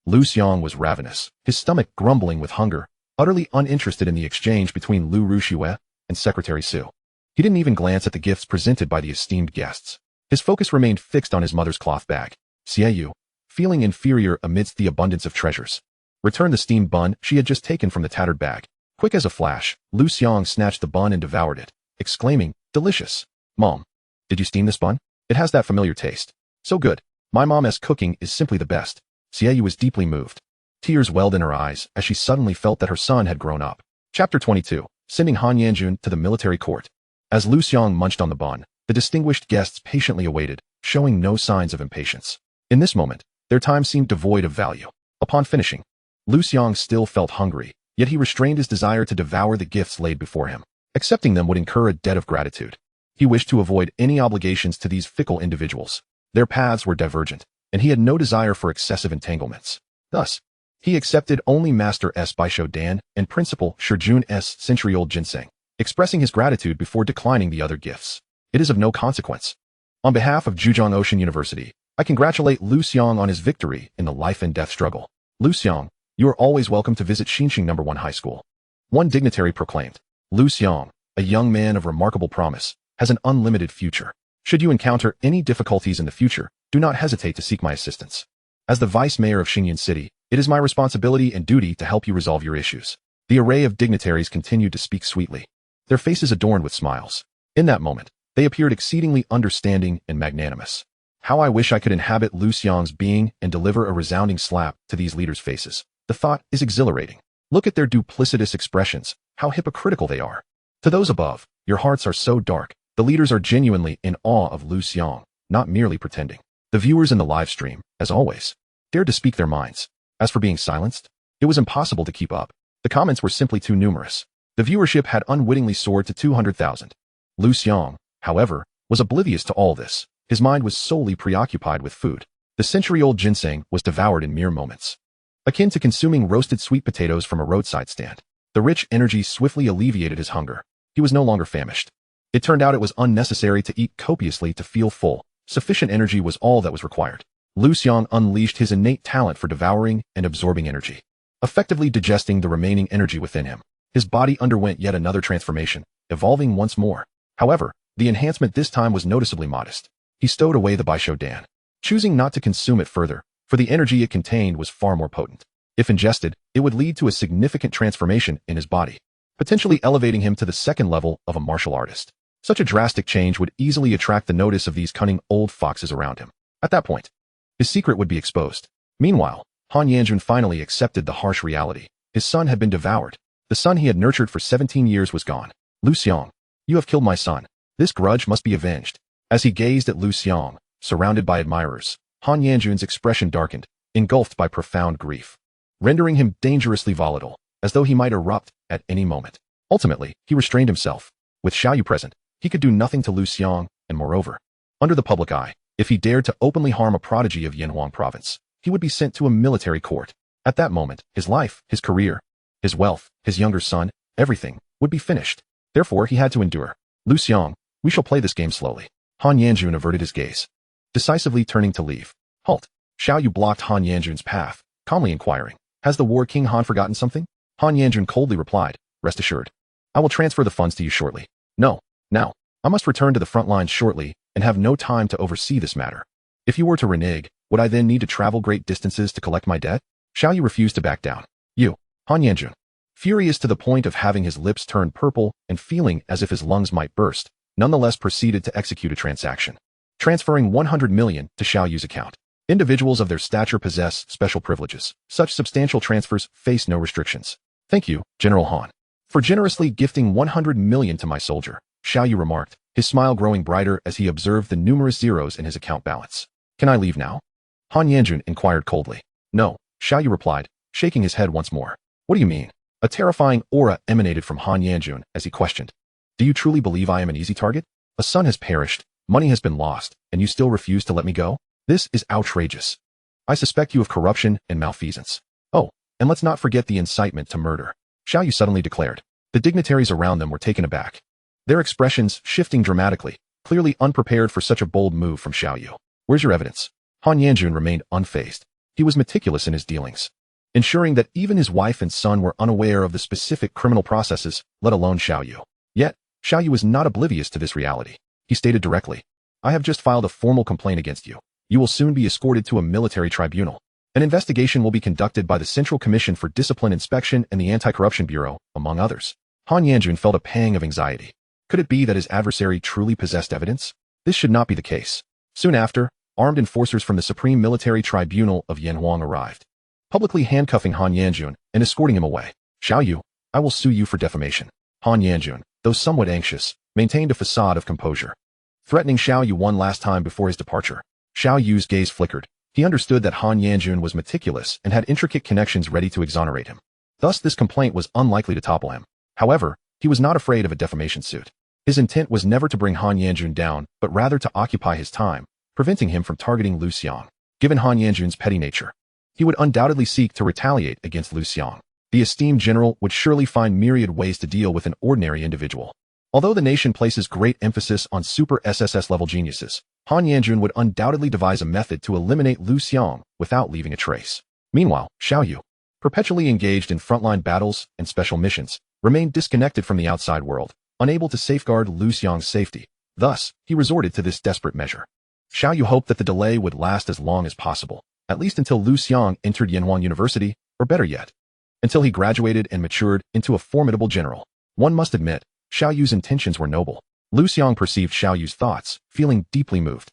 Liu Xiang was ravenous, his stomach grumbling with hunger, utterly uninterested in the exchange between Liu Ruxua and Secretary Su. He didn't even glance at the gifts presented by the esteemed guests. His focus remained fixed on his mother's cloth bag. Xiaoyu, feeling inferior amidst the abundance of treasures, returned the steamed bun she had just taken from the tattered bag. Quick as a flash, Liu Xiang snatched the bun and devoured it, exclaiming, delicious. Mom, did you steam this bun? It has that familiar taste. So good. My mom's cooking is simply the best. Xiaoyu was deeply moved. Tears welled in her eyes as she suddenly felt that her son had grown up. Chapter 22, sending Han Yanjun to the military court. As Liu Xiang munched on the bun, the distinguished guests patiently awaited, showing no signs of impatience. In this moment, their time seemed devoid of value. Upon finishing, Liu Xiang still felt hungry, yet he restrained his desire to devour the gifts laid before him. Accepting them would incur a debt of gratitude. He wished to avoid any obligations to these fickle individuals. Their paths were divergent, and he had no desire for excessive entanglements. Thus, he accepted only Master S. Baisho Dan and Principal Shijun S. century-old ginseng, expressing his gratitude before declining the other gifts. It is of no consequence. On behalf of Zhejiang Ocean University, I congratulate Liu Xiang on his victory in the life and death struggle. Liu Xiang, you are always welcome to visit Xinxing No. 1 High School. One dignitary proclaimed, Liu Xiang, a young man of remarkable promise, has an unlimited future. Should you encounter any difficulties in the future, do not hesitate to seek my assistance. As the vice mayor of Xingyun City, it is my responsibility and duty to help you resolve your issues. The array of dignitaries continued to speak sweetly, their faces adorned with smiles. In that moment, they appeared exceedingly understanding and magnanimous. How I wish I could inhabit Liu Xiang's being and deliver a resounding slap to these leaders' faces. The thought is exhilarating. Look at their duplicitous expressions, how hypocritical they are. To those above, your hearts are so dark. The leaders are genuinely in awe of Liu Xiang, not merely pretending. The viewers in the live stream, as always, dared to speak their minds. As for being silenced, it was impossible to keep up. The comments were simply too numerous. The viewership had unwittingly soared to 200,000. Liu Xiang, however, was oblivious to all this. His mind was solely preoccupied with food. The century-old ginseng was devoured in mere moments, akin to consuming roasted sweet potatoes from a roadside stand. The rich energy swiftly alleviated his hunger. He was no longer famished. It turned out it was unnecessary to eat copiously to feel full. Sufficient energy was all that was required. Liu Xiang unleashed his innate talent for devouring and absorbing energy, effectively digesting the remaining energy within him. His body underwent yet another transformation, evolving once more. However, the enhancement this time was noticeably modest. He stowed away the Baisho Dan, choosing not to consume it further, for the energy it contained was far more potent. If ingested, it would lead to a significant transformation in his body, potentially elevating him to the second level of a martial artist. Such a drastic change would easily attract the notice of these cunning old foxes around him. At that point, his secret would be exposed. Meanwhile, Han Yanjun finally accepted the harsh reality. His son had been devoured. The son he had nurtured for 17 years was gone. Liu Xiang, you have killed my son. This grudge must be avenged. As he gazed at Liu Xiang, surrounded by admirers, Han Yanjun's expression darkened, engulfed by profound grief, rendering him dangerously volatile, as though he might erupt at any moment. Ultimately, he restrained himself. With Xiaoyu present, he could do nothing to Liu Xiang, and moreover, under the public eye, if he dared to openly harm a prodigy of Yanhuang province, he would be sent to a military court. At that moment, his life, his career, his wealth, his younger son, everything, would be finished. Therefore, he had to endure. Liu Xiang, we shall play this game slowly. Han Yanjun averted his gaze, decisively turning to leave. Halt. Xiaoyu blocked Han Yanjun's path, calmly inquiring, has the War King Han forgotten something? Han Yanjun coldly replied, rest assured. I will transfer the funds to you shortly. No, now. I must return to the front lines shortly and have no time to oversee this matter. If you were to renege, would I then need to travel great distances to collect my debt? Xiaoyu refused to back down. You, Han Yanjun, furious to the point of having his lips turn purple and feeling as if his lungs might burst, nonetheless proceeded to execute a transaction, transferring 100 million to Xiaoyu's account. Individuals of their stature possess special privileges. Such substantial transfers face no restrictions. Thank you, General Han, for generously gifting 100 million to my soldier, Xiaoyu remarked, his smile growing brighter as he observed the numerous zeros in his account balance. Can I leave now? Han Yanjun inquired coldly. No, Xiaoyu replied, shaking his head once more. What do you mean? A terrifying aura emanated from Han Yanjun as he questioned. Do you truly believe I am an easy target? A son has perished, money has been lost, and you still refuse to let me go? This is outrageous. I suspect you of corruption and malfeasance. Oh, and let's not forget the incitement to murder, Xiaoyu suddenly declared. The dignitaries around them were taken aback, their expressions shifting dramatically, clearly unprepared for such a bold move from Xiaoyu. Where's your evidence? Han Yanjun remained unfazed. He was meticulous in his dealings, ensuring that even his wife and son were unaware of the specific criminal processes, let alone Xiaoyu. Yet, Xiaoyu was not oblivious to this reality. He stated directly, I have just filed a formal complaint against you. You will soon be escorted to a military tribunal. An investigation will be conducted by the Central Commission for Discipline Inspection and the Anti-Corruption Bureau, among others. Han Yanjun felt a pang of anxiety. Could it be that his adversary truly possessed evidence? This should not be the case. Soon after, armed enforcers from the Supreme Military Tribunal of Yanhuang arrived, publicly handcuffing Han Yanjun and escorting him away. Xiaoyu, I will sue you for defamation. Han Yanjun, though somewhat anxious, maintained a facade of composure, threatening Xiaoyu one last time before his departure. Xiaoyu's gaze flickered. He understood that Han Yanjun was meticulous and had intricate connections ready to exonerate him. Thus, this complaint was unlikely to topple him. However, he was not afraid of a defamation suit. His intent was never to bring Han Yanjun down, but rather to occupy his time, preventing him from targeting Liu Xiang. Given Han Yanjun's petty nature, he would undoubtedly seek to retaliate against Liu Xiang. The esteemed general would surely find myriad ways to deal with an ordinary individual. Although the nation places great emphasis on super SSS level geniuses, Han Yanjun would undoubtedly devise a method to eliminate Liu Xiang without leaving a trace. Meanwhile, Xiaoyu, perpetually engaged in frontline battles and special missions, remained disconnected from the outside world, unable to safeguard Liu Xiang's safety. Thus, he resorted to this desperate measure. Xiaoyu hoped that the delay would last as long as possible, at least until Liu Xiang entered Yanhuang University, or better yet, until he graduated and matured into a formidable general. One must admit, Xiaoyu's intentions were noble. Liu Xiang perceived Xiaoyu's thoughts, feeling deeply moved.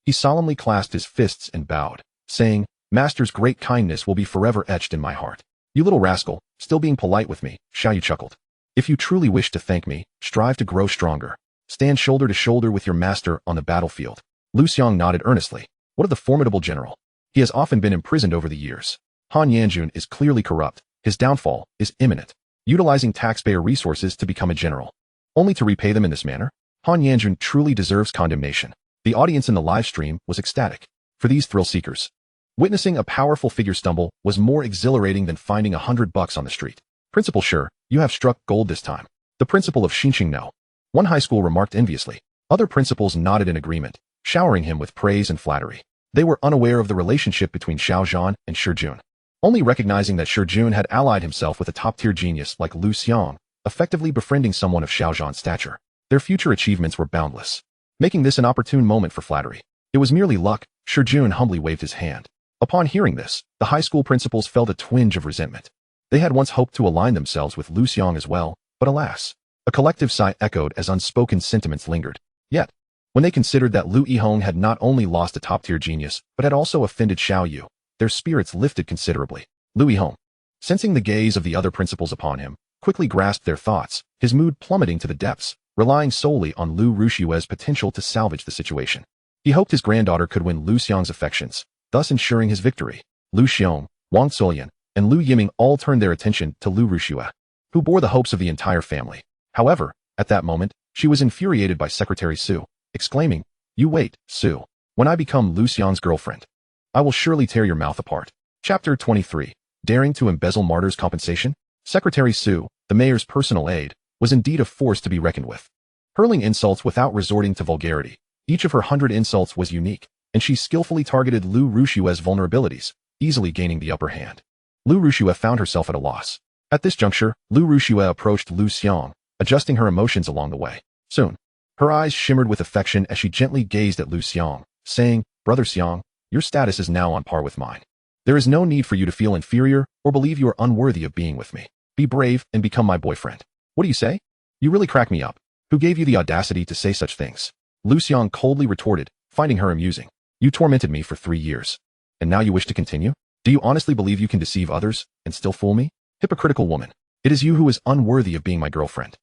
He solemnly clasped his fists and bowed, saying, Master's great kindness will be forever etched in my heart. You little rascal, still being polite with me, Xiaoyu chuckled. If you truly wish to thank me, strive to grow stronger. Stand shoulder to shoulder with your master on the battlefield. Liu Xiang nodded earnestly. What of the formidable general? He has often been imprisoned over the years. Han Yanjun is clearly corrupt. His downfall is imminent. Utilizing taxpayer resources to become a general, only to repay them in this manner? Han Yanjun truly deserves condemnation. The audience in the live stream was ecstatic. For these thrill seekers, witnessing a powerful figure stumble was more exhilarating than finding $100 on the street. Principal, sure, you have struck gold this time. The principal of Xinqing no. One high school remarked enviously. Other principals nodded in agreement, showering him with praise and flattery. They were unaware of the relationship between Xiao Zhan and Shi Jun, only recognizing that Shi Jun had allied himself with a top-tier genius like Liu Xiang, effectively befriending someone of Xiao Zhan's stature. Their future achievements were boundless, making this an opportune moment for flattery. It was merely luck. Shi Jun humbly waved his hand. Upon hearing this, the high school principals felt a twinge of resentment. They had once hoped to align themselves with Liu Xiang as well, but alas, a collective sigh echoed as unspoken sentiments lingered. Yet, when they considered that Liu Yihong had not only lost a top-tier genius, but had also offended Xiaoyu, their spirits lifted considerably. Liu Yihong, sensing the gaze of the other principals upon him, quickly grasped their thoughts, his mood plummeting to the depths. relying solely on Liu Xiang's potential to salvage the situation. He hoped his granddaughter could win Liu Xiang's affections, thus ensuring his victory. Liu Xiang, Wang Zuolian, and Liu Yiming all turned their attention to Liu Xiang, who bore the hopes of the entire family. However, at that moment, she was infuriated by Secretary Su, exclaiming, "You wait, Su. When I become Liu Xiang's girlfriend, I will surely tear your mouth apart." Chapter 23. Daring to embezzle martyr's compensation? Secretary Su, the mayor's personal aide, was indeed a force to be reckoned with. Hurling insults without resorting to vulgarity, each of her 100 insults was unique, and she skillfully targeted Liu Xiang's vulnerabilities, easily gaining the upper hand. Liu Xiang found herself at a loss. At this juncture, Liu Xiang approached Liu Xiang, adjusting her emotions along the way. Soon, her eyes shimmered with affection as she gently gazed at Liu Xiang, saying, "Brother Xiang, your status is now on par with mine. There is no need for you to feel inferior or believe you are unworthy of being with me. Be brave and become my boyfriend." "What do you say? You really crack me up. Who gave you the audacity to say such things?" Liu Xiang coldly retorted, finding her amusing. "You tormented me for 3 years. And now you wish to continue? Do you honestly believe you can deceive others and still fool me? Hypocritical woman. It is you who is unworthy of being my girlfriend.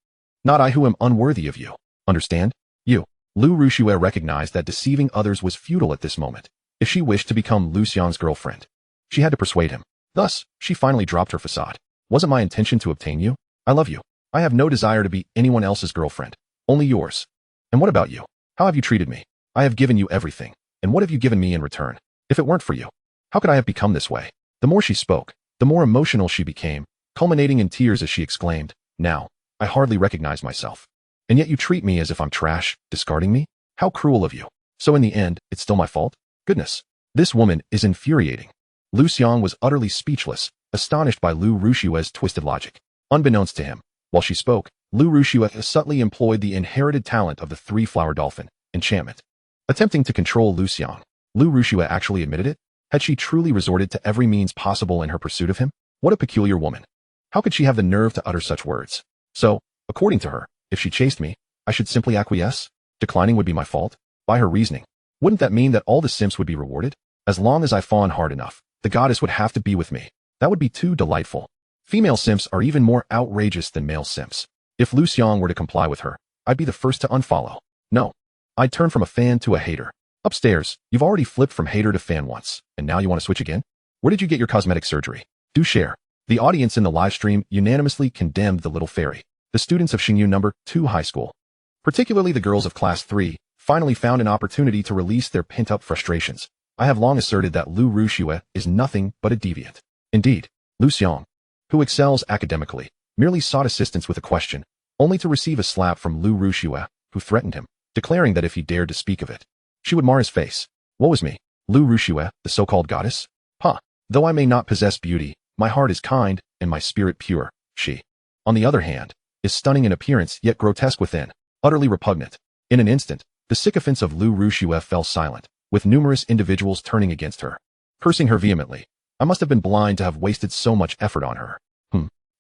Not I who am unworthy of you. Understand? You." Liu Xiang recognized that deceiving others was futile at this moment. If she wished to become Liu Xiang's girlfriend, she had to persuade him. Thus, she finally dropped her facade. "Wasn't my intention to obtain you? I love you. I have no desire to be anyone else's girlfriend. Only yours. And what about you? How have you treated me? I have given you everything. And what have you given me in return? If it weren't for you, how could I have become this way?" The more she spoke, the more emotional she became, culminating in tears as she exclaimed, "Now, I hardly recognize myself. And yet you treat me as if I'm trash, discarding me? How cruel of you. So in the end, it's still my fault? Goodness. This woman is infuriating." Liu Xiang was utterly speechless, astonished by Liu Xiang's twisted logic. Unbeknownst to him, while she spoke, Liu Xiang subtly employed the inherited talent of the three-flower dolphin, enchantment. Attempting to control Liu Xiang, Liu Xiang actually admitted it? Had she truly resorted to every means possible in her pursuit of him? What a peculiar woman. How could she have the nerve to utter such words? So, according to her, if she chased me, I should simply acquiesce? Declining would be my fault? By her reasoning, wouldn't that mean that all the simps would be rewarded? As long as I fawn hard enough, the goddess would have to be with me. That would be too delightful. Female simps are even more outrageous than male simps. If Liu Xiang were to comply with her, I'd be the first to unfollow. No. I'd turn from a fan to a hater. Upstairs, you've already flipped from hater to fan once, and now you want to switch again? Where did you get your cosmetic surgery? Do share. The audience in the live stream unanimously condemned the little fairy. The students of Xingyu No. 2 High School, particularly the girls of Class 3, finally found an opportunity to release their pent-up frustrations. I have long asserted that Liu Xiang is nothing but a deviant. Indeed, Liu Xiang, who excels academically, merely sought assistance with a question, only to receive a slap from Liu Xiang, who threatened him, declaring that if he dared to speak of it, she would mar his face. Woe is me. Liu Xiang, the so-called goddess? Huh. Though I may not possess beauty, my heart is kind, and my spirit pure. She, on the other hand, is stunning in appearance yet grotesque within, utterly repugnant. In an instant, the sycophants of Liu Xiang fell silent, with numerous individuals turning against her, cursing her vehemently. I must have been blind to have wasted so much effort on her.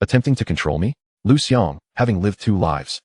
Attempting to control me? Liu Xiang, having lived 2 lives,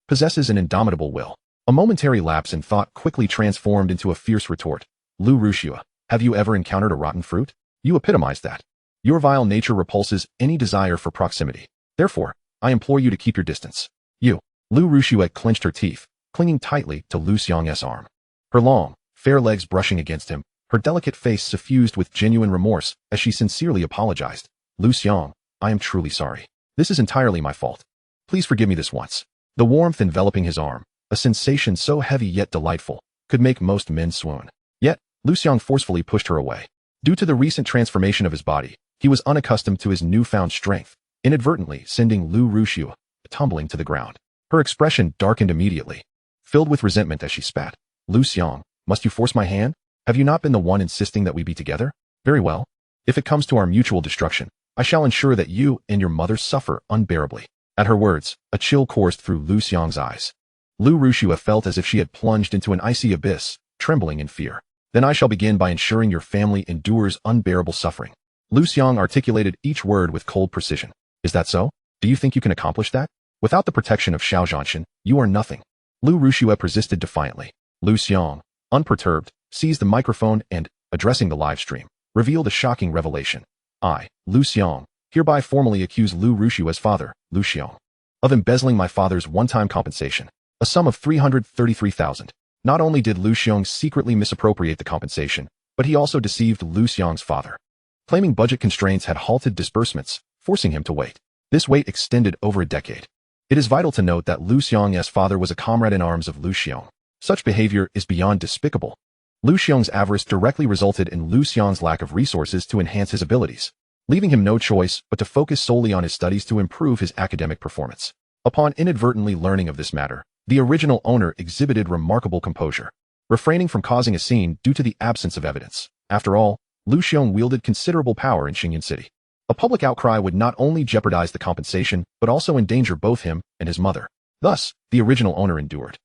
possesses an indomitable will. A momentary lapse in thought quickly transformed into a fierce retort. Liu Xiang, have you ever encountered a rotten fruit? You epitomize that. Your vile nature repulses any desire for proximity. Therefore, I implore you to keep your distance. You. Liu Xiang clenched her teeth, clinging tightly to Liu Xiang's arm. Her long, fair legs brushing against him, her delicate face suffused with genuine remorse as she sincerely apologized. Liu Xiang, I am truly sorry. This is entirely my fault. Please forgive me this once. The warmth enveloping his arm, a sensation so heavy yet delightful, could make most men swoon. Yet, Liu Xiang forcefully pushed her away. Due to the recent transformation of his body, he was unaccustomed to his newfound strength, inadvertently sending Liu Xiang tumbling to the ground. Her expression darkened immediately, filled with resentment as she spat. Liu Xiang, must you force my hand? Have you not been the one insisting that we be together? Very well. If it comes to our mutual destruction, I shall ensure that you and your mother suffer unbearably. At her words, a chill coursed through Liu Xiang's eyes. Liu Xiang felt as if she had plunged into an icy abyss, trembling in fear. Then I shall begin by ensuring your family endures unbearable suffering. Liu Xiang articulated each word with cold precision. Is that so? Do you think you can accomplish that? Without the protection of Xiao Zhanshan, you are nothing. Liu Xiang persisted defiantly. Liu Xiang, unperturbed, seized the microphone and, addressing the live stream, revealed a shocking revelation. I, Liu Xiang, hereby formally accuse Liu Xiang's father, Liu Xiang, of embezzling my father's one-time compensation. A a sum of 333,000. Not only did Liu Xiang secretly misappropriate the compensation, but he also deceived Liu Xiang's father. Claiming budget constraints had halted disbursements, forcing him to wait. This wait extended over a decade. It is vital to note that Liu Xiang's father was a comrade in arms of Liu Xiang. Such behavior is beyond despicable. Liu Xiang's avarice directly resulted in Liu Xiang's lack of resources to enhance his abilities, leaving him no choice but to focus solely on his studies to improve his academic performance. Upon inadvertently learning of this matter, the original owner exhibited remarkable composure, refraining from causing a scene due to the absence of evidence. After all, Liu Xiang wielded considerable power in Xingyan City. A public outcry would not only jeopardize the compensation, but also endanger both him and his mother. Thus, the original owner endured,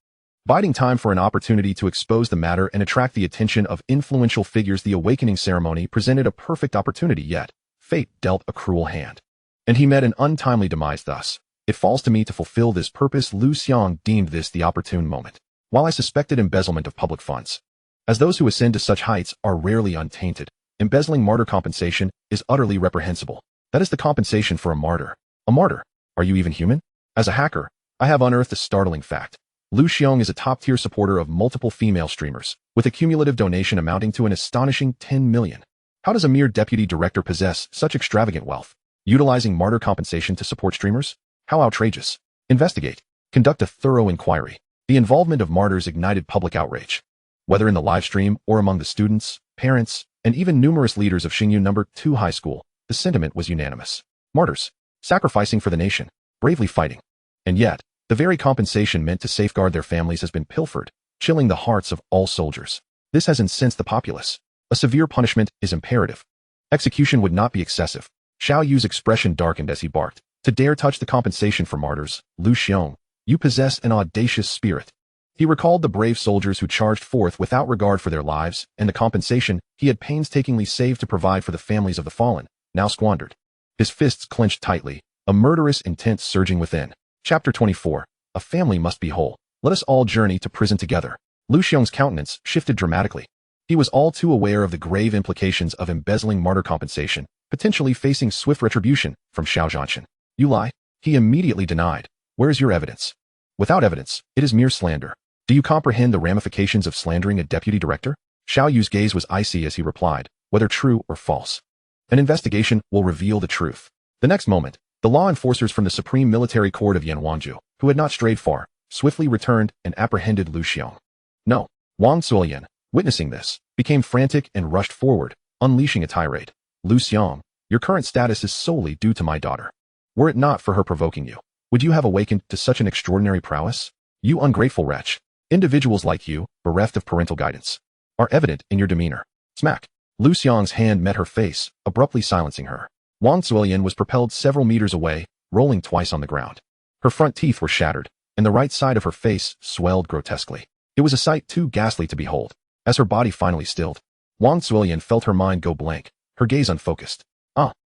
biding time for an opportunity to expose the matter and attract the attention of influential figures. The awakening ceremony presented a perfect opportunity, yet fate dealt a cruel hand, and he met an untimely demise. Thus, it falls to me to fulfill this purpose. Liu Xiang deemed this the opportune moment. While I suspected embezzlement of public funds, as those who ascend to such heights are rarely untainted, embezzling martyr compensation is utterly reprehensible. That is the compensation for a martyr. A martyr? Are you even human? As a hacker, I have unearthed a startling fact. Liu Xiang is a top-tier supporter of multiple female streamers, with a cumulative donation amounting to an astonishing 10 million. How does a mere deputy director possess such extravagant wealth? Utilizing martyr compensation to support streamers? How outrageous. Investigate. Conduct a thorough inquiry. The involvement of martyrs ignited public outrage. Whether in the live stream or among the students, parents, and even numerous leaders of Xingyu No. 2 High School, the sentiment was unanimous. Martyrs, sacrificing for the nation, bravely fighting. And yet, the very compensation meant to safeguard their families has been pilfered, chilling the hearts of all soldiers. This has incensed the populace. A severe punishment is imperative. Execution would not be excessive. Xiao Yu's expression darkened as he barked. To dare touch the compensation for martyrs, Liu Xiang, you possess an audacious spirit. He recalled the brave soldiers who charged forth without regard for their lives, and the compensation he had painstakingly saved to provide for the families of the fallen, now squandered. His fists clenched tightly, a murderous intent surging within. Chapter 24. A family must be whole. Let us all journey to prison together. Liu Xiang's countenance shifted dramatically. He was all too aware of the grave implications of embezzling martyr compensation, potentially facing swift retribution from Xiao Zhanshan. You lie? He immediately denied. Where is your evidence? Without evidence, it is mere slander. Do you comprehend the ramifications of slandering a deputy director? Xiao Yu's gaze was icy as he replied, whether true or false. An investigation will reveal the truth. The next moment, the law enforcers from the Supreme Military Court of Yanwanju, who had not strayed far, swiftly returned and apprehended Liu Xiang. No, Wang Zuolian, witnessing this, became frantic and rushed forward, unleashing a tirade. Liu Xiang, your current status is solely due to my daughter. Were it not for her provoking you, would you have awakened to such an extraordinary prowess? You ungrateful wretch. Individuals like you, bereft of parental guidance, are evident in your demeanor. Smack. Liu Xiang's hand met her face, abruptly silencing her. Wang Zuolian was propelled several meters away, rolling twice on the ground. Her front teeth were shattered, and the right side of her face swelled grotesquely. It was a sight too ghastly to behold. As her body finally stilled, Wang Zuolian felt her mind go blank, her gaze unfocused.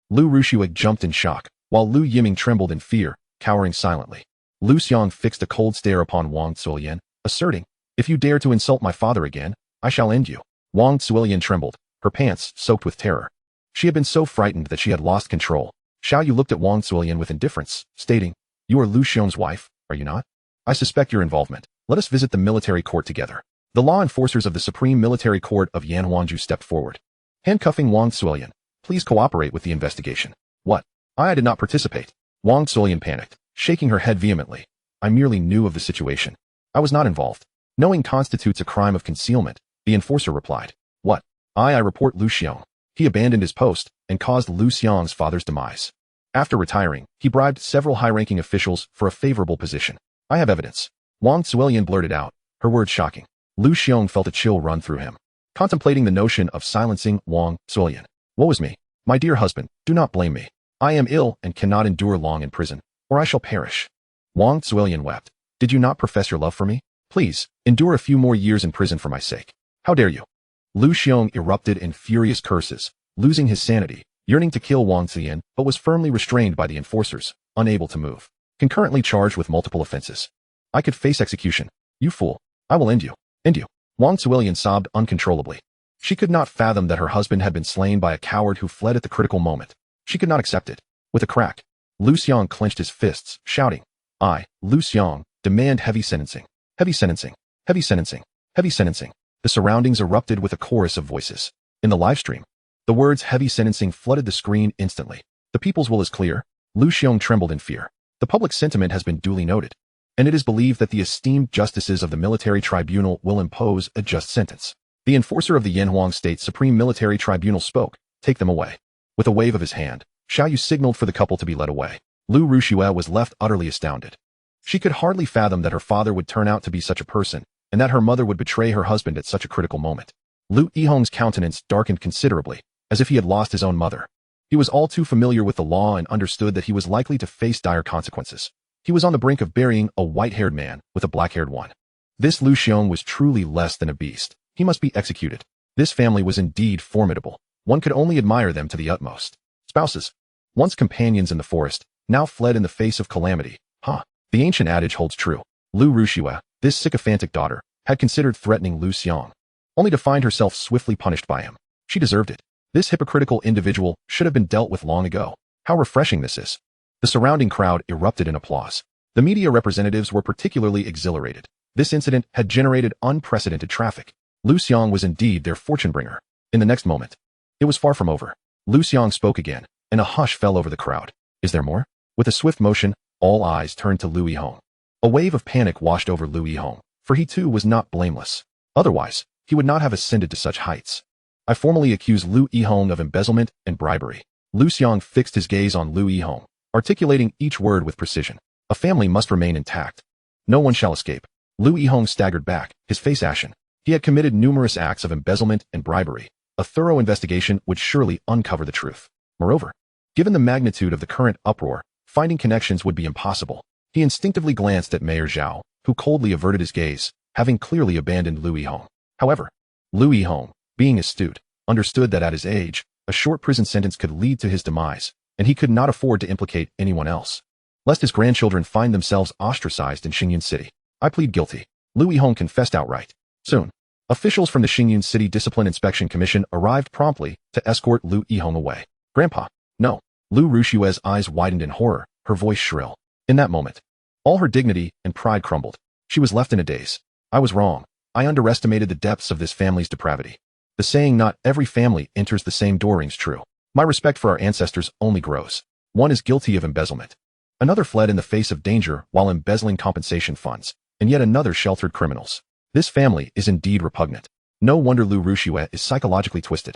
Liu Rushuig jumped in shock, while Liu Yiming trembled in fear, cowering silently. Liu Xiang fixed a cold stare upon Wang Zuolian, asserting, if you dare to insult my father again, I shall end you. Wang Zuolian trembled, her pants soaked with terror. She had been so frightened that she had lost control. Xiao Yu looked at Wang Zuolian with indifference, stating, you are Liu Xiang's wife, are you not? I suspect your involvement. Let us visit the military court together. The law enforcers of the Supreme Military Court of Yanwanju stepped forward, handcuffing Wang Zuolian. Please cooperate with the investigation. What? I did not participate. Wang Zuolian panicked, shaking her head vehemently. I merely knew of the situation. I was not involved. Knowing constitutes a crime of concealment, the enforcer replied. What? I report Liu Xiang. He abandoned his post and caused Liu Xiang's father's demise. After retiring, he bribed several high-ranking officials for a favorable position. I have evidence. Wang Zuolian blurted out, her words shocking. Liu Xiang felt a chill run through him, contemplating the notion of silencing Wang Zuolian. Woe is me. My dear husband, do not blame me. I am ill and cannot endure long in prison, or I shall perish. Wang Zuolian wept. Did you not profess your love for me? Please, endure a few more years in prison for my sake. How dare you? Liu Xiang erupted in furious curses, losing his sanity, yearning to kill Wang Zuolian, but was firmly restrained by the enforcers, unable to move. Concurrently charged with multiple offenses. I could face execution. You fool. I will end you. End you. Wang Zuolian sobbed uncontrollably. She could not fathom that her husband had been slain by a coward who fled at the critical moment. She could not accept it. With a crack, Liu Xiang clenched his fists, shouting, I, Liu Xiang, demand heavy sentencing. Heavy sentencing. Heavy sentencing. Heavy sentencing. The surroundings erupted with a chorus of voices. In the livestream, the words heavy sentencing flooded the screen instantly. The people's will is clear. Liu Xiang trembled in fear. The public sentiment has been duly noted, and it is believed that the esteemed justices of the military tribunal will impose a just sentence. The enforcer of the Yanhuang State Supreme Military Tribunal spoke. Take them away. With a wave of his hand, Xiaoyu signaled for the couple to be led away. Liu Ruxue was left utterly astounded. She could hardly fathom that her father would turn out to be such a person, and that her mother would betray her husband at such a critical moment. Liu Yihong's countenance darkened considerably, as if he had lost his own mother. He was all too familiar with the law and understood that he was likely to face dire consequences. He was on the brink of burying a white-haired man with a black-haired one. This Liu Xiang was truly less than a beast. He must be executed. This family was indeed formidable. One could only admire them to the utmost. Spouses, once companions in the forest, now fled in the face of calamity. The ancient adage holds true. Liu Ruxue, this sycophantic daughter, had considered threatening Liu Xiang, only to find herself swiftly punished by him. She deserved it. This hypocritical individual should have been dealt with long ago. How refreshing this is. The surrounding crowd erupted in applause. The media representatives were particularly exhilarated. This incident had generated unprecedented traffic. Liu Xiang was indeed their fortune bringer. In the next moment, it was far from over. Liu Xiang spoke again, and a hush fell over the crowd. Is there more? With a swift motion, all eyes turned to Liu Yihong. A wave of panic washed over Liu Yihong, for he too was not blameless. Otherwise, he would not have ascended to such heights. I formally accuse Liu Yihong of embezzlement and bribery. Liu Xiang fixed his gaze on Liu Yihong, articulating each word with precision. A family must remain intact. No one shall escape. Liu Yihong staggered back, his face ashen. He had committed numerous acts of embezzlement and bribery. A thorough investigation would surely uncover the truth. Moreover, given the magnitude of the current uproar, finding connections would be impossible. He instinctively glanced at Mayor Zhao, who coldly averted his gaze, having clearly abandoned Liu Yihong. However, Liu Yihong, being astute, understood that at his age, a short prison sentence could lead to his demise, and he could not afford to implicate anyone else, lest his grandchildren find themselves ostracized in Xingyun City. I plead guilty. Liu Yihong confessed outright. Soon, officials from the Xingyun City Discipline Inspection Commission arrived promptly to escort Liu Yihong away. Grandpa, no. Liu Ruxue's eyes widened in horror, her voice shrill. In that moment, all her dignity and pride crumbled. She was left in a daze. I was wrong. I underestimated the depths of this family's depravity. The saying not every family enters the same door rings true. My respect for our ancestors only grows. One is guilty of embezzlement. Another fled in the face of danger while embezzling compensation funds, and yet another sheltered criminals. This family is indeed repugnant. No wonder Liu Ruxue is psychologically twisted.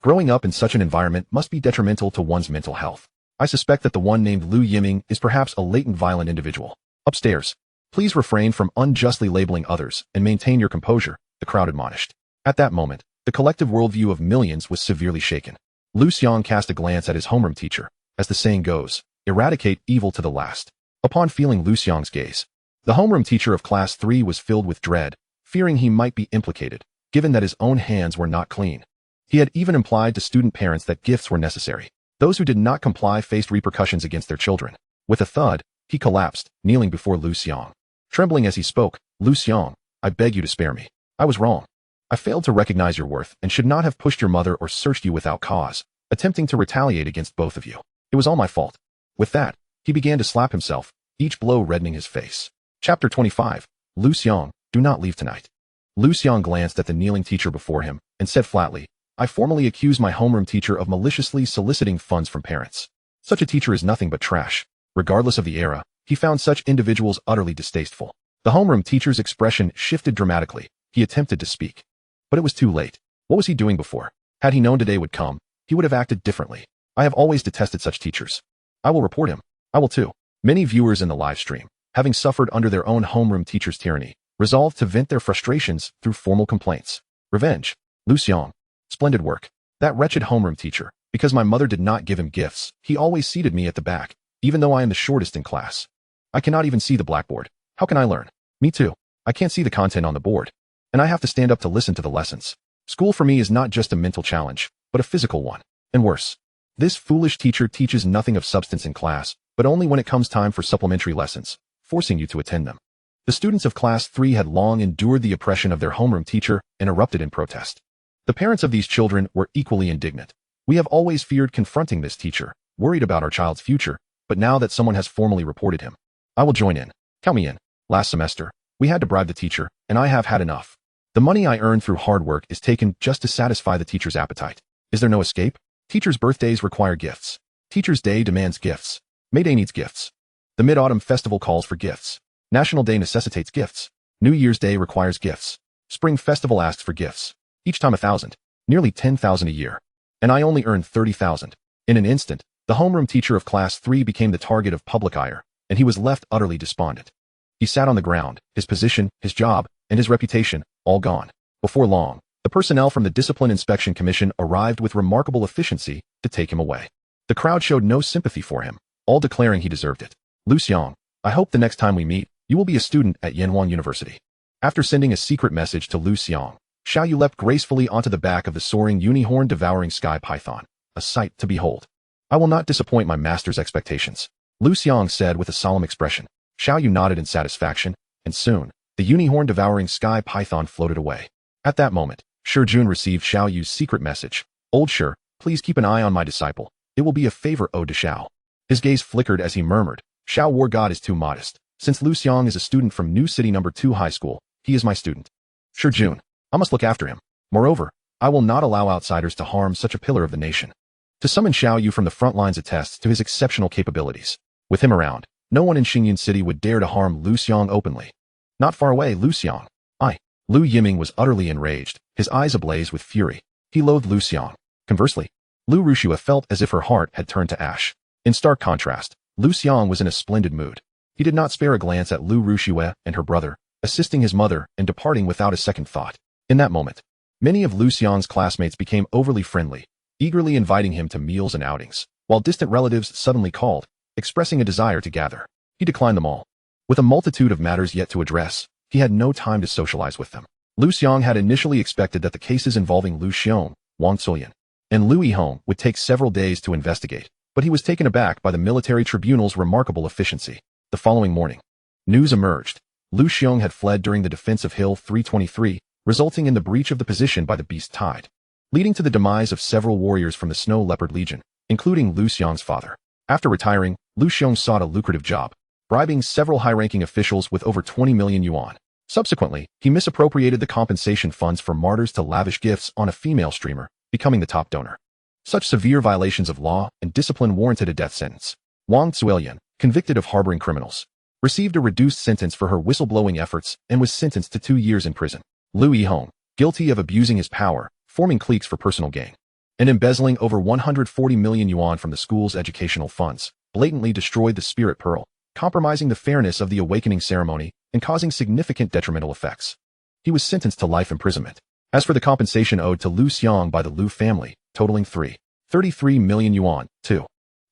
Growing up in such an environment must be detrimental to one's mental health. I suspect that the one named Liu Yiming is perhaps a latent violent individual. Upstairs, please refrain from unjustly labeling others and maintain your composure, the crowd admonished. At that moment, the collective worldview of millions was severely shaken. Liu Xiang cast a glance at his homeroom teacher. As the saying goes, eradicate evil to the last. Upon feeling Liu Xiang's gaze, the homeroom teacher of Class 3 was filled with dread, fearing he might be implicated, given that his own hands were not clean. He had even implied to student parents that gifts were necessary. Those who did not comply faced repercussions against their children. With a thud, he collapsed, kneeling before Liu Xiang. Trembling as he spoke, Liu Xiang, I beg you to spare me. I was wrong. I failed to recognize your worth and should not have pushed your mother or searched you without cause, attempting to retaliate against both of you. It was all my fault. With that, he began to slap himself, each blow reddening his face. Chapter 25. Liu Xiang, do not leave tonight. Liu Xiang glanced at the kneeling teacher before him and said flatly, I formally accuse my homeroom teacher of maliciously soliciting funds from parents. Such a teacher is nothing but trash. Regardless of the era, he found such individuals utterly distasteful. The homeroom teacher's expression shifted dramatically. He attempted to speak, but it was too late. What was he doing before? Had he known today would come, he would have acted differently. I have always detested such teachers. I will report him. I will too. Many viewers in the live stream, having suffered under their own homeroom teacher's tyranny, resolved to vent their frustrations through formal complaints. Revenge. Liu Xiang. Splendid work. That wretched homeroom teacher, because my mother did not give him gifts, he always seated me at the back, even though I am the shortest in class. I cannot even see the blackboard. How can I learn? Me too. I can't see the content on the board, and I have to stand up to listen to the lessons. School for me is not just a mental challenge, but a physical one. And worse. This foolish teacher teaches nothing of substance in class, but only when it comes time for supplementary lessons, forcing you to attend them. The students of Class 3 had long endured the oppression of their homeroom teacher and erupted in protest. The parents of these children were equally indignant. We have always feared confronting this teacher, worried about our child's future, but now that someone has formally reported him, I will join in. Count me in. Last semester, We had to bribe the teacher, and I have had enough. The money I earned through hard work is taken just to satisfy the teacher's appetite. Is there no escape? Teachers' birthdays require gifts. Teacher's Day demands gifts. May Day needs gifts. The Mid-Autumn Festival calls for gifts. National Day necessitates gifts. New Year's Day requires gifts. Spring Festival asks for gifts. Each time 1,000. Nearly 10,000 a year. And I only earned 30,000. In an instant, the homeroom teacher of Class 3 became the target of public ire, and he was left utterly despondent. He sat on the ground, his position, his job, and his reputation, all gone. Before long, the personnel from the Discipline Inspection Commission arrived with remarkable efficiency to take him away. The crowd showed no sympathy for him, all declaring he deserved it. Liu Xiang, I hope the next time we meet, you will be a student at Yanwan University. After sending a secret message to Liu Xiang, Xiao Yu leapt gracefully onto the back of the soaring unicorn devouring sky python, a sight to behold. I will not disappoint my master's expectations, Liu Xiang said with a solemn expression. Xiao Yu nodded in satisfaction, and soon, the unicorn devouring sky python floated away. At that moment, Shi Jun received Xiao Yu's secret message. Old Shi, please keep an eye on my disciple. It will be a favor owed to Xiao. His gaze flickered as he murmured, Xiao War God is too modest. Since Liu Xiang is a student from New City No. 2 High School, he is my student. Shi Jun, I must look after him. Moreover, I will not allow outsiders to harm such a pillar of the nation. To summon Xiao Yu from the front lines attests to his exceptional capabilities. With him around, no one in Xingyun City would dare to harm Liu Xiang openly. Not far away, Liu Xiang. Liu Yiming was utterly enraged, his eyes ablaze with fury. He loathed Liu Xiang. Conversely, Liu Rushua felt as if her heart had turned to ash. In stark contrast, Liu Xiang was in a splendid mood. He did not spare a glance at Liu Rushua and her brother, assisting his mother and departing without a second thought. In that moment, many of Liu Xiang's classmates became overly friendly, eagerly inviting him to meals and outings, while distant relatives suddenly called, expressing a desire to gather. He declined them all. With a multitude of matters yet to address, he had no time to socialize with them. Liu Xiang had initially expected that the cases involving Liu Xiang, Wang Zuoyan, and Liu Yihong would take several days to investigate, but he was taken aback by the military tribunal's remarkable efficiency. The following morning, news emerged. Liu Xiang had fled during the defense of Hill 323, resulting in the breach of the position by the Beast Tide, leading to the demise of several warriors from the Snow Leopard Legion, including Liu Xiang's father. After retiring, Liu Xiang sought a lucrative job, bribing several high-ranking officials with over 20 million yuan. Subsequently, he misappropriated the compensation funds for martyrs to lavish gifts on a female streamer, becoming the top donor. Such severe violations of law and discipline warranted a death sentence. Wang Zuoyan, convicted of harboring criminals, received a reduced sentence for her whistleblowing efforts and was sentenced to 2 years in prison. Liu Yihong, guilty of abusing his power, forming cliques for personal gain, and embezzling over 140 million yuan from the school's educational funds, blatantly destroyed the spirit pearl, compromising the fairness of the awakening ceremony and causing significant detrimental effects. He was sentenced to life imprisonment. As for the compensation owed to Liu Xiang by the Liu family, totaling 33 million yuan,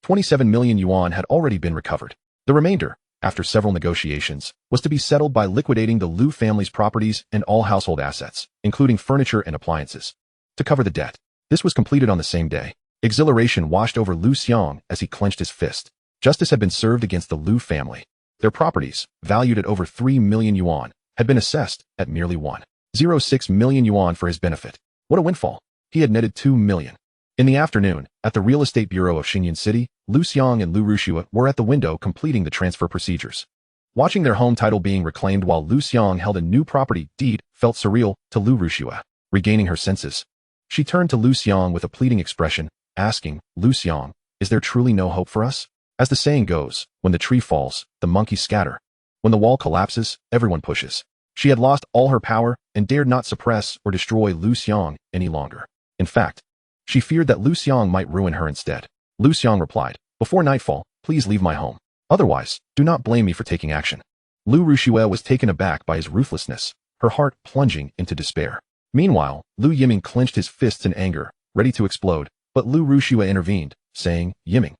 27 million yuan had already been recovered. The remainder, after several negotiations, was to be settled by liquidating the Liu family's properties and all household assets, including furniture and appliances, to cover the debt. This was completed on the same day. Exhilaration washed over Liu Xiang as he clenched his fist. Justice had been served against the Liu family. Their properties, valued at over 3 million yuan, had been assessed at merely 1.06 million yuan for his benefit. What a windfall. He had netted 2 million. In the afternoon, at the Real Estate Bureau of Xingyun City, Liu Xiang and Liu Rushua were at the window completing the transfer procedures. Watching their home title being reclaimed while Liu Xiang held a new property deed felt surreal to Liu Rushua. Regaining her senses, she turned to Liu Xiang with a pleading expression, asking, Liu Xiang, is there truly no hope for us? As the saying goes, when the tree falls, the monkeys scatter. When the wall collapses, everyone pushes. She had lost all her power and dared not suppress or destroy Liu Xiang any longer. In fact, she feared that Liu Xiang might ruin her instead. Liu Xiang replied, before nightfall, please leave my home. Otherwise, do not blame me for taking action. Liu Rushua was taken aback by his ruthlessness, her heart plunging into despair. Meanwhile, Liu Yiming clenched his fists in anger, ready to explode, but Liu Rushua intervened, saying, Yiming,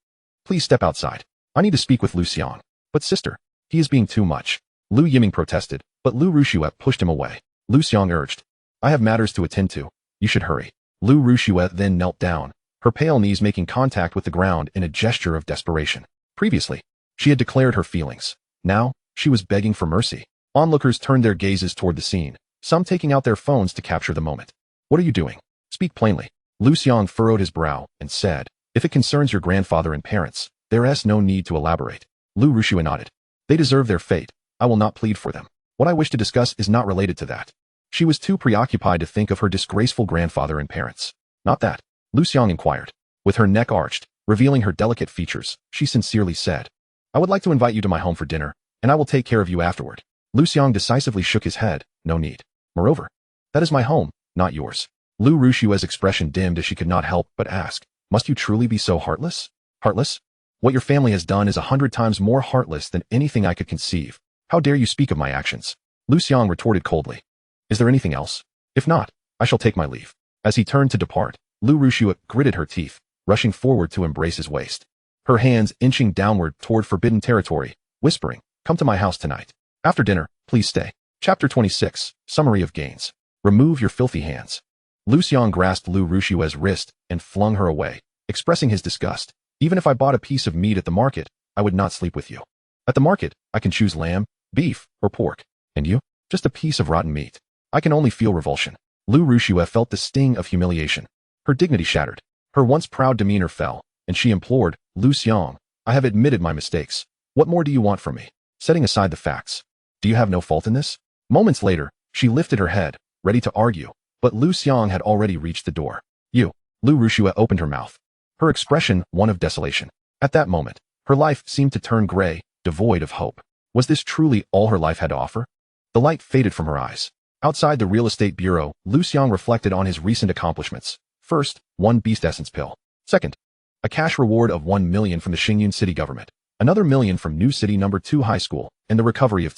please step outside. I need to speak with Liu Xiang. But sister, he is being too much. Liu Yiming protested, but Liu Rushua pushed him away. Liu Xiang urged, I have matters to attend to. You should hurry. Liu Rushua then knelt down, her pale knees making contact with the ground in a gesture of desperation. Previously, she had declared her feelings. Now, she was begging for mercy. Onlookers turned their gazes toward the scene, some taking out their phones to capture the moment. What are you doing? Speak plainly. Liu Xiang furrowed his brow and said, if it concerns your grandfather and parents, there is no need to elaborate. Liu Rushua nodded. They deserve their fate. I will not plead for them. What I wish to discuss is not related to that. She was too preoccupied to think of her disgraceful grandfather and parents. Not that. Liu Xiang inquired. With her neck arched, revealing her delicate features, she sincerely said, I would like to invite you to my home for dinner, and I will take care of you afterward. Liu Xiang decisively shook his head. No need. Moreover, that is my home, not yours. Liu Rushua's expression dimmed as she could not help but ask, must you truly be so heartless? Heartless? What your family has done is 100 times more heartless than anything I could conceive. How dare you speak of my actions? Liu Xiang retorted coldly. Is there anything else? If not, I shall take my leave. As he turned to depart, Liu Rushua gritted her teeth, rushing forward to embrace his waist. Her hands inching downward toward forbidden territory, whispering, come to my house tonight. After dinner, please stay. Chapter 26, Summary of Gains. Remove your filthy hands. Liu Xiang grasped Liu Rushua's wrist and flung her away, expressing his disgust. Even if I bought a piece of meat at the market, I would not sleep with you. At the market, I can choose lamb, beef, or pork. And you? Just a piece of rotten meat. I can only feel revulsion. Liu Rushua felt the sting of humiliation. Her dignity shattered. Her once proud demeanor fell, and she implored, Liu Xiang, I have admitted my mistakes. What more do you want from me? Setting aside the facts. Do you have no fault in this? Moments later, she lifted her head, ready to argue, but Liu Xiang had already reached the door. You. Liu Rushua opened her mouth. Her expression one of desolation. At that moment, her life seemed to turn gray, devoid of hope. Was this truly all her life had to offer? The light faded from her eyes. Outside the real estate bureau, Liu Xiang reflected on his recent accomplishments. First, 1 beast essence pill. Second, a cash reward of 1 million from the Xingyun city government. Another million from New City No. 2 High School, and the recovery of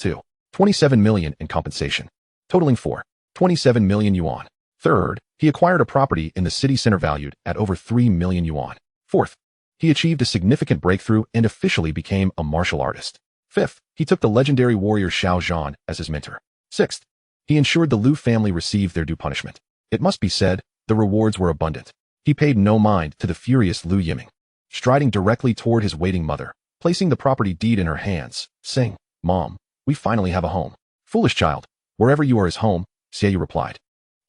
27 million in compensation. Totaling 27 million yuan. Third, he acquired a property in the city center valued at over 3 million yuan. Fourth, he achieved a significant breakthrough and officially became a martial artist. Fifth, he took the legendary warrior Xiao Zhan as his mentor. Sixth, he ensured the Liu family received their due punishment. It must be said, the rewards were abundant. He paid no mind to the furious Liu Yiming. Striding directly toward his waiting mother, placing the property deed in her hands, saying, Mom, we finally have a home. Foolish child, wherever you are is home, Xiaoyu replied.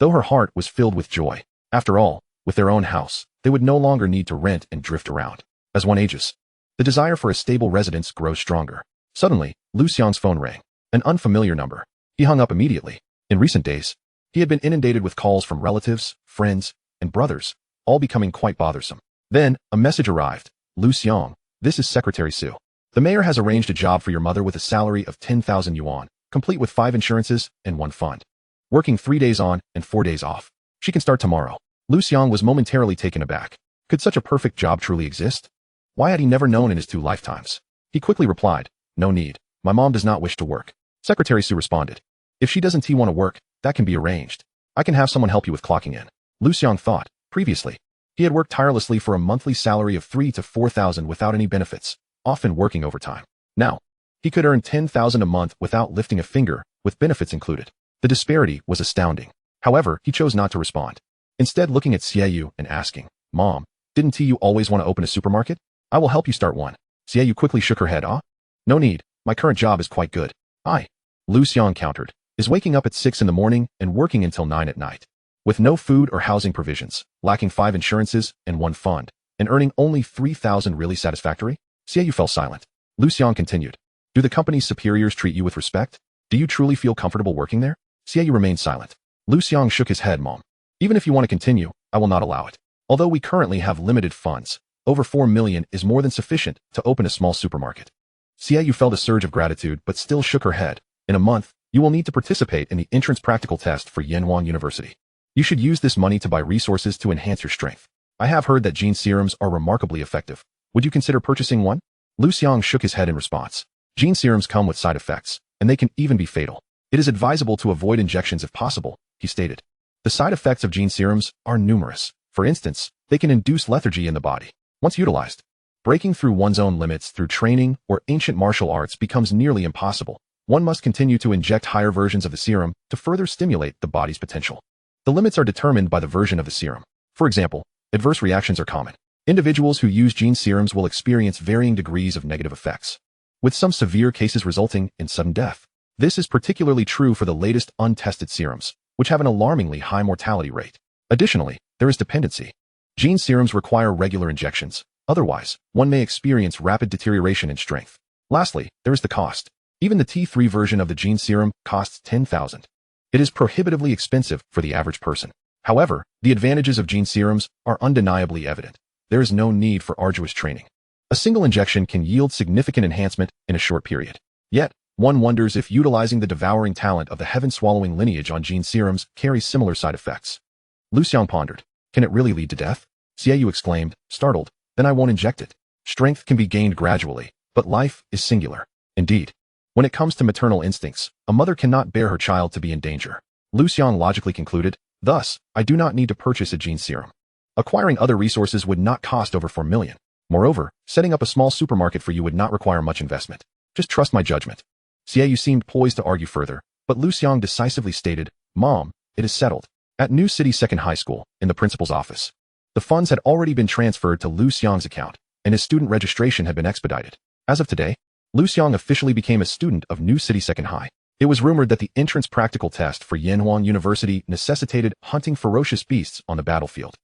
Though her heart was filled with joy. After all, with their own house, they would no longer need to rent and drift around. As one ages, the desire for a stable residence grows stronger. Suddenly, Liu Xiang's phone rang. An unfamiliar number. He hung up immediately. In recent days, he had been inundated with calls from relatives, friends, and brothers, all becoming quite bothersome. Then, a message arrived. Liu Xiang, this is Secretary Su. The mayor has arranged a job for your mother with a salary of 10,000 yuan, complete with 5 insurances and 1 fund. Working 3 days on and 4 days off. She can start tomorrow. Liu Xiang was momentarily taken aback. Could such a perfect job truly exist? Why had he never known in his 2 lifetimes? He quickly replied, no need. My mom does not wish to work. Secretary Su responded. If she doesn't want to work, that can be arranged. I can have someone help you with clocking in. Liu Xiang thought. Previously, he had worked tirelessly for a monthly salary of 3,000 to 4,000 without any benefits, often working overtime. Now, he could earn 10,000 a month without lifting a finger, with benefits included. The disparity was astounding. However, he chose not to respond. Instead, looking at Xiaoyu and asking, Mom, didn't you always want to open a supermarket? I will help you start one. Xiaoyu quickly shook her head. No need. My current job is quite good. Liu Xiang countered, is waking up at 6 in the morning and working until 9 at night. With no food or housing provisions, lacking 5 insurances and 1 fund, and earning only 3,000 really satisfactory? Xiaoyu fell silent. Liu Xiang continued. Do the company's superiors treat you with respect? Do you truly feel comfortable working there? Xiaoyu remained silent. Liu Xiang shook his head. Mom, even if you want to continue, I will not allow it. Although we currently have limited funds, over 4 million is more than sufficient to open a small supermarket. Xiaoyu felt a surge of gratitude but still shook her head. In a month, you will need to participate in the entrance practical test for Yanhuan University. You should use this money to buy resources to enhance your strength. I have heard that gene serums are remarkably effective. Would you consider purchasing one? Liu Xiang shook his head in response. Gene serums come with side effects, and they can even be fatal. It is advisable to avoid injections if possible, he stated. The side effects of gene serums are numerous. For instance, they can induce lethargy in the body. Once utilized, breaking through one's own limits through training or ancient martial arts becomes nearly impossible. One must continue to inject higher versions of the serum to further stimulate the body's potential. The limits are determined by the version of the serum. For example, adverse reactions are common. Individuals who use gene serums will experience varying degrees of negative effects, with some severe cases resulting in sudden death. This is particularly true for the latest untested serums, which have an alarmingly high mortality rate. Additionally, there is dependency. Gene serums require regular injections. Otherwise, one may experience rapid deterioration in strength. Lastly, there is the cost. Even the T3 version of the gene serum costs 10,000. It is prohibitively expensive for the average person. However, the advantages of gene serums are undeniably evident. There is no need for arduous training. A single injection can yield significant enhancement in a short period. Yet, one wonders if utilizing the devouring talent of the heaven-swallowing lineage on gene serums carries similar side effects. Liu Xiang pondered. Can it really lead to death? Xiaoyu exclaimed, startled. Then I won't inject it. Strength can be gained gradually, but life is singular. Indeed. When it comes to maternal instincts, a mother cannot bear her child to be in danger. Liu Xiang logically concluded, thus, I do not need to purchase a gene serum. Acquiring other resources would not cost over 4 million. Moreover, setting up a small supermarket for you would not require much investment. Just trust my judgment. Xiaoyu seemed poised to argue further, but Liu Xiang decisively stated, Mom, it is settled. At New City Second High School, in the principal's office. The funds had already been transferred to Liu Xiang's account, and his student registration had been expedited. As of today, Liu Xiang officially became a student of New City Second High. It was rumored that the entrance practical test for Yanhuan University necessitated hunting ferocious beasts on the battlefield,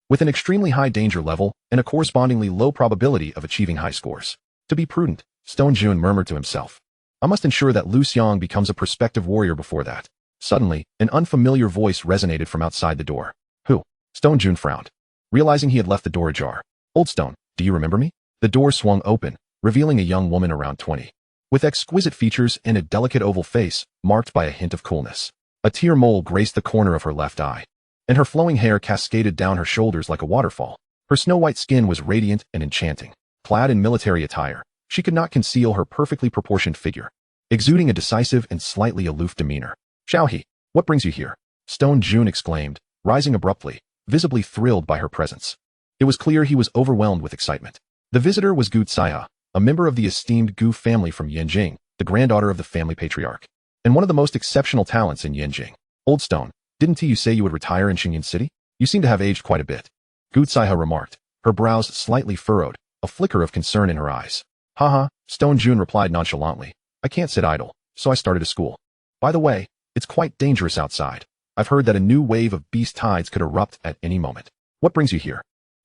with an extremely high danger level and a correspondingly low probability of achieving high scores. To be prudent, Stone Jun murmured to himself, I must ensure that Liu Xiang becomes a prospective warrior before that. Suddenly, an unfamiliar voice resonated from outside the door. Who? Stone Jun frowned, realizing he had left the door ajar. Old Stone, do you remember me? The door swung open, revealing a young woman around 20. With exquisite features and a delicate oval face, marked by a hint of coolness. A tear mole graced the corner of her left eye, and her flowing hair cascaded down her shoulders like a waterfall. Her snow-white skin was radiant and enchanting. Clad in military attire, she could not conceal her perfectly proportioned figure, exuding a decisive and slightly aloof demeanor. Xiaohe, what brings you here? Stone Jun exclaimed, rising abruptly, visibly thrilled by her presence. It was clear he was overwhelmed with excitement. The visitor was Gu Tsaiha, a member of the esteemed Gu family from Yanjing, the granddaughter of the family patriarch, and one of the most exceptional talents in Yanjing. Old Stone, didn't you say you would retire in Xingyin City? You seem to have aged quite a bit. Gu Tsaiha remarked, her brows slightly furrowed, a flicker of concern in her eyes. Haha, Stone Jun replied nonchalantly. I can't sit idle, so I started a school. By the way, it's quite dangerous outside. I've heard that a new wave of beast tides could erupt at any moment. What brings you here?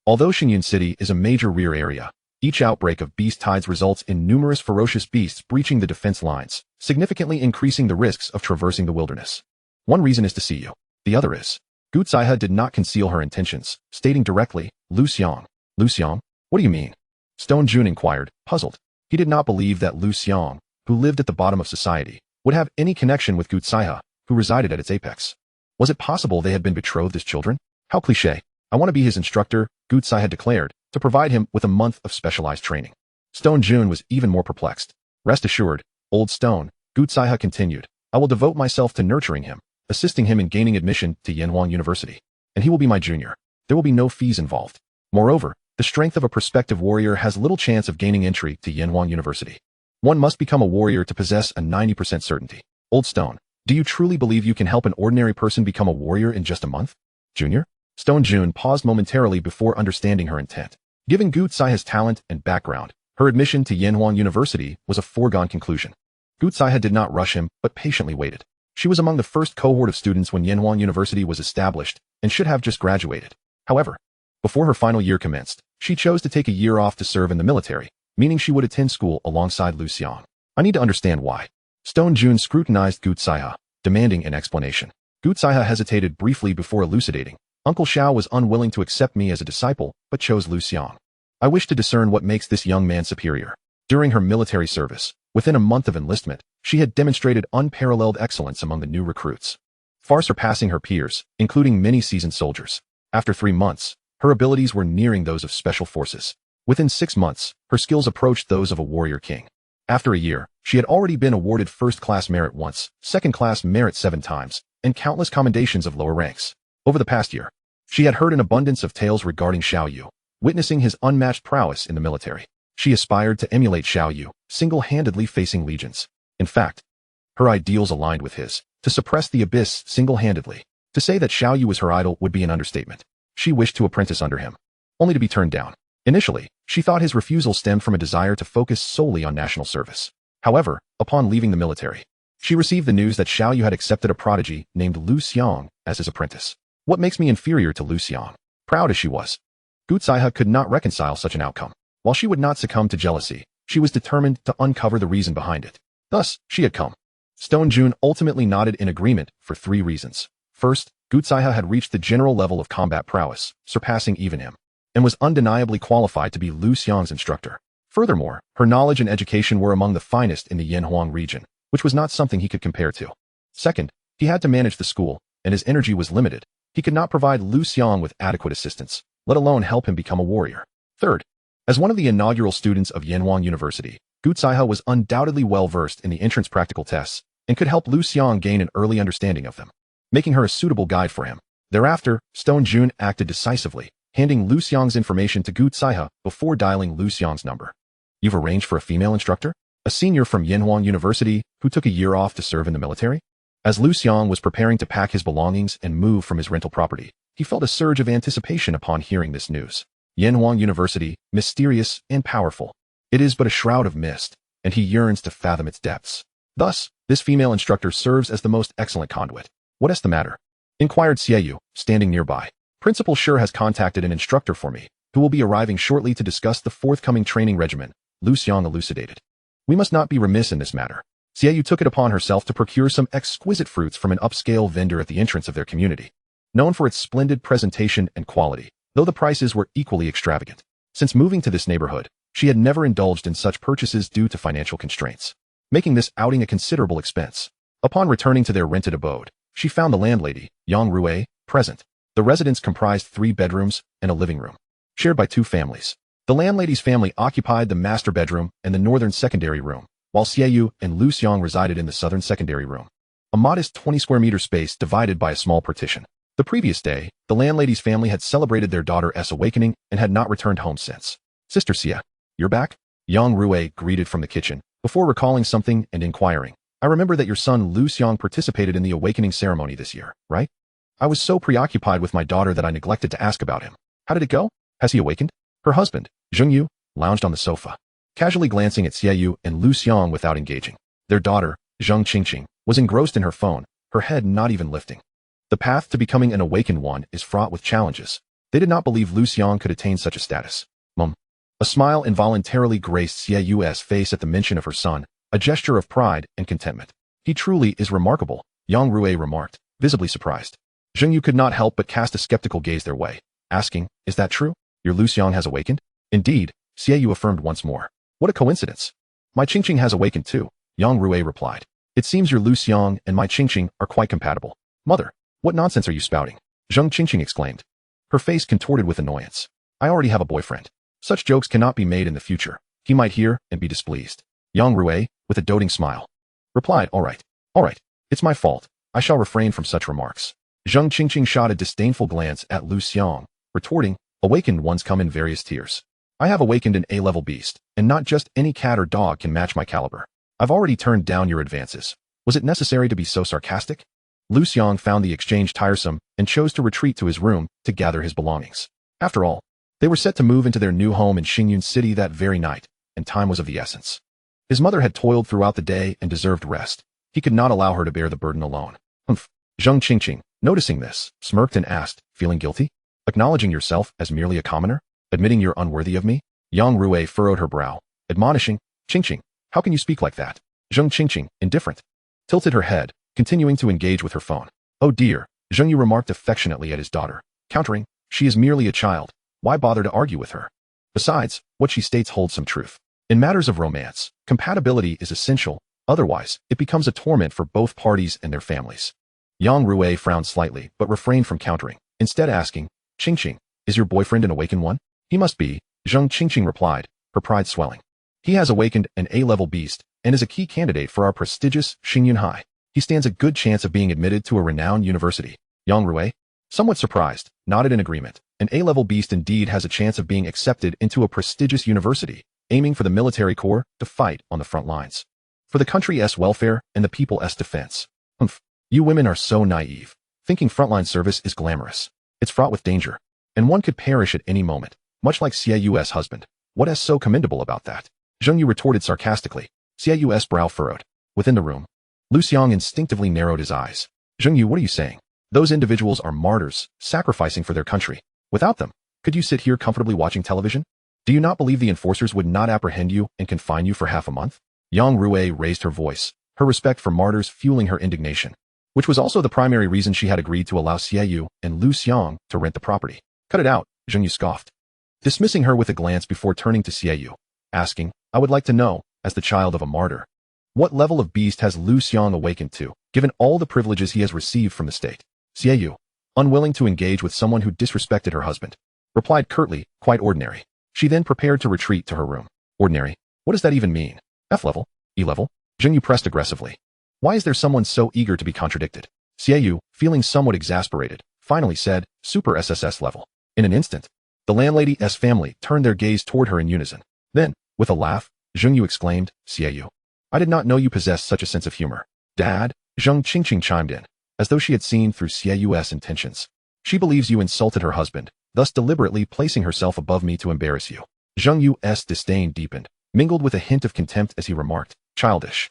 Although Xingyin City is a major rear area, each outbreak of beast tides results in numerous ferocious beasts breaching the defense lines, significantly increasing the risks of traversing the wilderness. One reason is to see you. The other is. Gu Tsaiha did not conceal her intentions, stating directly, Liu Xiang. Liu Xiang? What do you mean? Stone Jun inquired, puzzled. He did not believe that Liu Xiang, who lived at the bottom of society, would have any connection with Gu Tsaiha, who resided at its apex. Was it possible they had been betrothed as children? How cliché. I want to be his instructor, Gu Tsaiha declared, to provide him with a month of specialized training. Stone Jun was even more perplexed. Rest assured, Old Stone, Gu Tsaiha continued, I will devote myself to nurturing him, assisting him in gaining admission to Yanhuan University. And he will be my junior. There will be no fees involved. Moreover, the strength of a prospective warrior has little chance of gaining entry to Yanhuan University. One must become a warrior to possess a 90% certainty. Old Stone, do you truly believe you can help an ordinary person become a warrior in just a month? Junior? Stone Jun paused momentarily before understanding her intent. Given Gu Tsaiha's talent and background, her admission to Yanhuan University was a foregone conclusion. Gu Tsaiha did not rush him, but patiently waited. She was among the first cohort of students when Yanhuan University was established, and should have just graduated. However, before her final year commenced, she chose to take a year off to serve in the military, meaning she would attend school alongside Liu Xiang. I need to understand why. Stone Jun scrutinized Gu Tsaiha, demanding an explanation. Gu Tsaiha hesitated briefly before elucidating. Uncle Xiao was unwilling to accept me as a disciple, but chose Liu Xiang. I wish to discern what makes this young man superior. During her military service, within a month of enlistment, she had demonstrated unparalleled excellence among the new recruits, far surpassing her peers, including many seasoned soldiers. After 3 months, her abilities were nearing those of special forces. Within 6 months, her skills approached those of a warrior king. After a year, she had already been awarded first-class merit once, second-class merit 7 times, and countless commendations of lower ranks. Over the past year, she had heard an abundance of tales regarding Xiaoyu, witnessing his unmatched prowess in the military. She aspired to emulate Xiaoyu, single-handedly facing legions. In fact, her ideals aligned with his, to suppress the abyss single-handedly. To say that Xiaoyu was her idol would be an understatement. She wished to apprentice under him, only to be turned down. Initially, she thought his refusal stemmed from a desire to focus solely on national service. However, upon leaving the military, she received the news that Xiaoyu had accepted a prodigy named Liu Xiang as his apprentice. What makes me inferior to Liu Xiang? Proud as she was, Gu Tsaiha could not reconcile such an outcome. While she would not succumb to jealousy, she was determined to uncover the reason behind it. Thus, she had come. Stone Jun ultimately nodded in agreement for 3 reasons. First, Gutsaiha had reached the general level of combat prowess, surpassing even him, and was undeniably qualified to be Liu Xiang's instructor. Furthermore, her knowledge and education were among the finest in the Yanhuang region, which was not something he could compare to. Second, he had to manage the school, and his energy was limited. He could not provide Liu Xiang with adequate assistance, let alone help him become a warrior. Third, as one of the inaugural students of Yanhuang University, Gutsaiha was undoubtedly well-versed in the entrance practical tests and could help Liu Xiang gain an early understanding of them, making her a suitable guide for him. Thereafter, Stone Jun acted decisively, handing Liu Xiang's information to Gutsaiha before dialing Liu Xiang's number. You've arranged for a female instructor? A senior from Yanhuang University who took a year off to serve in the military? As Liu Xiang was preparing to pack his belongings and move from his rental property, he felt a surge of anticipation upon hearing this news. Yanhuang University, mysterious and powerful. It is but a shroud of mist, and he yearns to fathom its depths. Thus, this female instructor serves as the most excellent conduit. What is the matter? Inquired Xiaoyu, standing nearby. Principal Sure has contacted an instructor for me, who will be arriving shortly to discuss the forthcoming training regimen, Liu Xiang elucidated. We must not be remiss in this matter. Xiaoyu took it upon herself to procure some exquisite fruits from an upscale vendor at the entrance of their community, known for its splendid presentation and quality, though the prices were equally extravagant. Since moving to this neighborhood, she had never indulged in such purchases due to financial constraints, making this outing a considerable expense. Upon returning to their rented abode, she found the landlady, Yang Rue, present. The residence comprised 3 bedrooms and a living room, shared by 2 families. The landlady's family occupied the master bedroom and the northern secondary room, while Xiaoyu and Liu Xiang resided in the southern secondary room, a modest 20 square meter space divided by a small partition. The previous day, the landlady's family had celebrated their daughter's awakening and had not returned home since. Sister Xia, you're back? Yang Rue greeted from the kitchen, before recalling something and inquiring. I remember that your son Liu Xiang participated in the awakening ceremony this year, right? I was so preoccupied with my daughter that I neglected to ask about him. How did it go? Has he awakened? Her husband, Zhengyu, lounged on the sofa, casually glancing at Xiaoyu and Liu Xiang without engaging. Their daughter, Zheng Qingqing, was engrossed in her phone, her head not even lifting. The path to becoming an awakened one is fraught with challenges. They did not believe Liu Xiang could attain such a status. A smile involuntarily graced Xiaoyu's face at the mention of her son, a gesture of pride and contentment. He truly is remarkable, Yang Rue remarked, visibly surprised. Zhengyu could not help but cast a skeptical gaze their way, asking, is that true? Your Liu Xiang has awakened? Indeed, Xiaoyu affirmed once more. What a coincidence. My Qingqing has awakened too, Yang Rue replied. It seems your Liu Xiang and my Qingqing are quite compatible. Mother, what nonsense are you spouting? Zheng Qingqing exclaimed. Her face contorted with annoyance. I already have a boyfriend. Such jokes cannot be made in the future. He might hear and be displeased. Yang Rue, with a doting smile, replied, all right, it's my fault. I shall refrain from such remarks. Zheng Qingqing shot a disdainful glance at Liu Xiang, retorting, awakened ones come in various tiers. I have awakened an A-level beast, and not just any cat or dog can match my caliber. I've already turned down your advances. Was it necessary to be so sarcastic? Liu Xiang found the exchange tiresome and chose to retreat to his room to gather his belongings. After all, they were set to move into their new home in Xingyun City that very night, and time was of the essence. His mother had toiled throughout the day and deserved rest. He could not allow her to bear the burden alone. Zheng Qingqing, noticing this, smirked and asked, feeling guilty? Acknowledging yourself as merely a commoner? Admitting you're unworthy of me? Yang Rue furrowed her brow, admonishing, Qingqing, how can you speak like that? Zheng Qingqing, indifferent, tilted her head, continuing to engage with her phone. Oh dear, Zhengyu remarked affectionately at his daughter, countering, she is merely a child. Why bother to argue with her? Besides, what she states holds some truth. In matters of romance, compatibility is essential, otherwise, it becomes a torment for both parties and their families. Yang Rue frowned slightly, but refrained from countering, instead asking, Qingqing, is your boyfriend an awakened one? He must be, Zheng Qingqing replied, her pride swelling. He has awakened an A-level beast, and is a key candidate for our prestigious Xingyun High. He stands a good chance of being admitted to a renowned university. Yang Rue, somewhat surprised, nodded in agreement. An A-level beast indeed has a chance of being accepted into a prestigious university, aiming for the military corps to fight on the front lines. For the country's welfare and the people's defense. You women are so naive, thinking frontline service is glamorous. It's fraught with danger, and one could perish at any moment, much like Xiaoyu's husband. What is so commendable about that? Zhengyu retorted sarcastically. Xiaoyu's brow furrowed. Within the room, Liu Xiang instinctively narrowed his eyes. Zhengyu, what are you saying? Those individuals are martyrs, sacrificing for their country. Without them, could you sit here comfortably watching television? Do you not believe the enforcers would not apprehend you and confine you for half a month? Yang Rui raised her voice, her respect for martyrs fueling her indignation, which was also the primary reason she had agreed to allow Xiaoyu and Liu Xiang to rent the property. Cut it out, Zhengyu scoffed, dismissing her with a glance before turning to Xiaoyu, asking, I would like to know, as the child of a martyr, what level of beast has Liu Xiang awakened to, given all the privileges he has received from the state? Xiaoyu, unwilling to engage with someone who disrespected her husband, replied curtly, quite ordinary. She then prepared to retreat to her room. Ordinary? What does that even mean? F level? E level? Zhengyu pressed aggressively. Why is there someone so eager to be contradicted? Xiaoyu, feeling somewhat exasperated, finally said, Super SSS level. In an instant, the landlady's family turned their gaze toward her in unison. Then, with a laugh, Zhengyu exclaimed, Xiaoyu, I did not know you possessed such a sense of humor. Dad? Zheng Qingqing chimed in, as though she had seen through Xiaoyu's intentions. She believes you insulted her husband, thus deliberately placing herself above me to embarrass you. Zheng Yu's disdain deepened, mingled with a hint of contempt as he remarked, childish.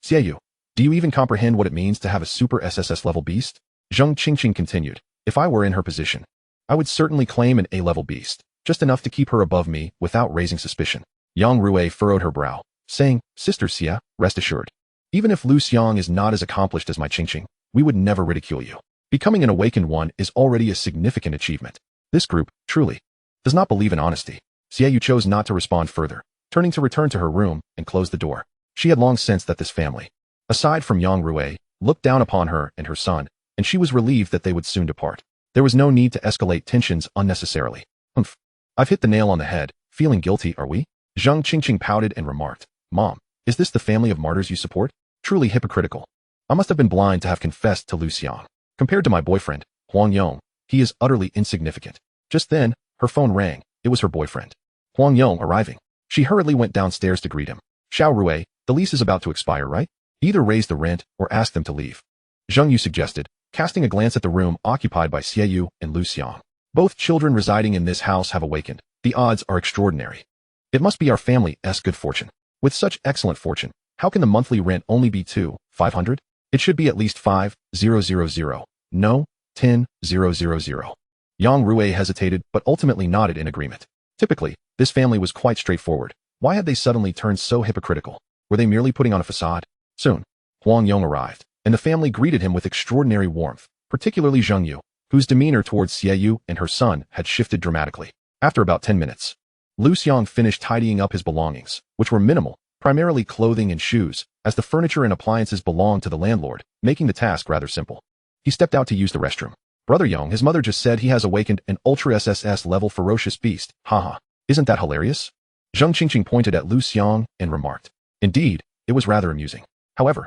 Xiaoyu, do you even comprehend what it means to have a super SSS level beast? Zheng Qingqing continued, if I were in her position, I would certainly claim an A-level beast, just enough to keep her above me without raising suspicion. Yang Rui furrowed her brow, saying, Sister Xia, rest assured. Even if Liu Xiang is not as accomplished as my Qingqing, we would never ridicule you. Becoming an awakened one is already a significant achievement. This group, truly, does not believe in honesty. Xiaoyu chose not to respond further, turning to return to her room and close the door. She had long sensed that this family, aside from Yang Rui, looked down upon her and her son, and she was relieved that they would soon depart. There was no need to escalate tensions unnecessarily. Humph. I've hit the nail on the head. Feeling guilty, are we? Zheng Qingqing pouted and remarked, Mom, is this the family of martyrs you support? Truly hypocritical. I must have been blind to have confessed to Liu Xiang. Compared to my boyfriend, Huang Yong, he is utterly insignificant. Just then, her phone rang. It was her boyfriend, Huang Yong, arriving. She hurriedly went downstairs to greet him. Xiao Rui, the lease is about to expire, right? Either raise the rent or ask them to leave. Zhengyu suggested, casting a glance at the room occupied by Xiaoyu and Liu Xiang. Both children residing in this house have awakened. The odds are extraordinary. It must be our family's good fortune. With such excellent fortune, how can the monthly rent only be 500? It should be at least 5,000. No, 10,000. Yang Rui hesitated but ultimately nodded in agreement. Typically, this family was quite straightforward. Why had they suddenly turned so hypocritical? Were they merely putting on a facade? Soon, Huang Yong arrived, and the family greeted him with extraordinary warmth, particularly Zhengyu, whose demeanor towards Xiaoyu and her son had shifted dramatically. After about 10 minutes, Liu Xiang finished tidying up his belongings, which were minimal, primarily clothing and shoes, as the furniture and appliances belonged to the landlord, making the task rather simple. He stepped out to use the restroom. Brother Yong, his mother just said he has awakened an ultra SSS level ferocious beast. Haha. Isn't that hilarious? Zheng Qingqing pointed at Liu Xiang and remarked. Indeed, it was rather amusing. However,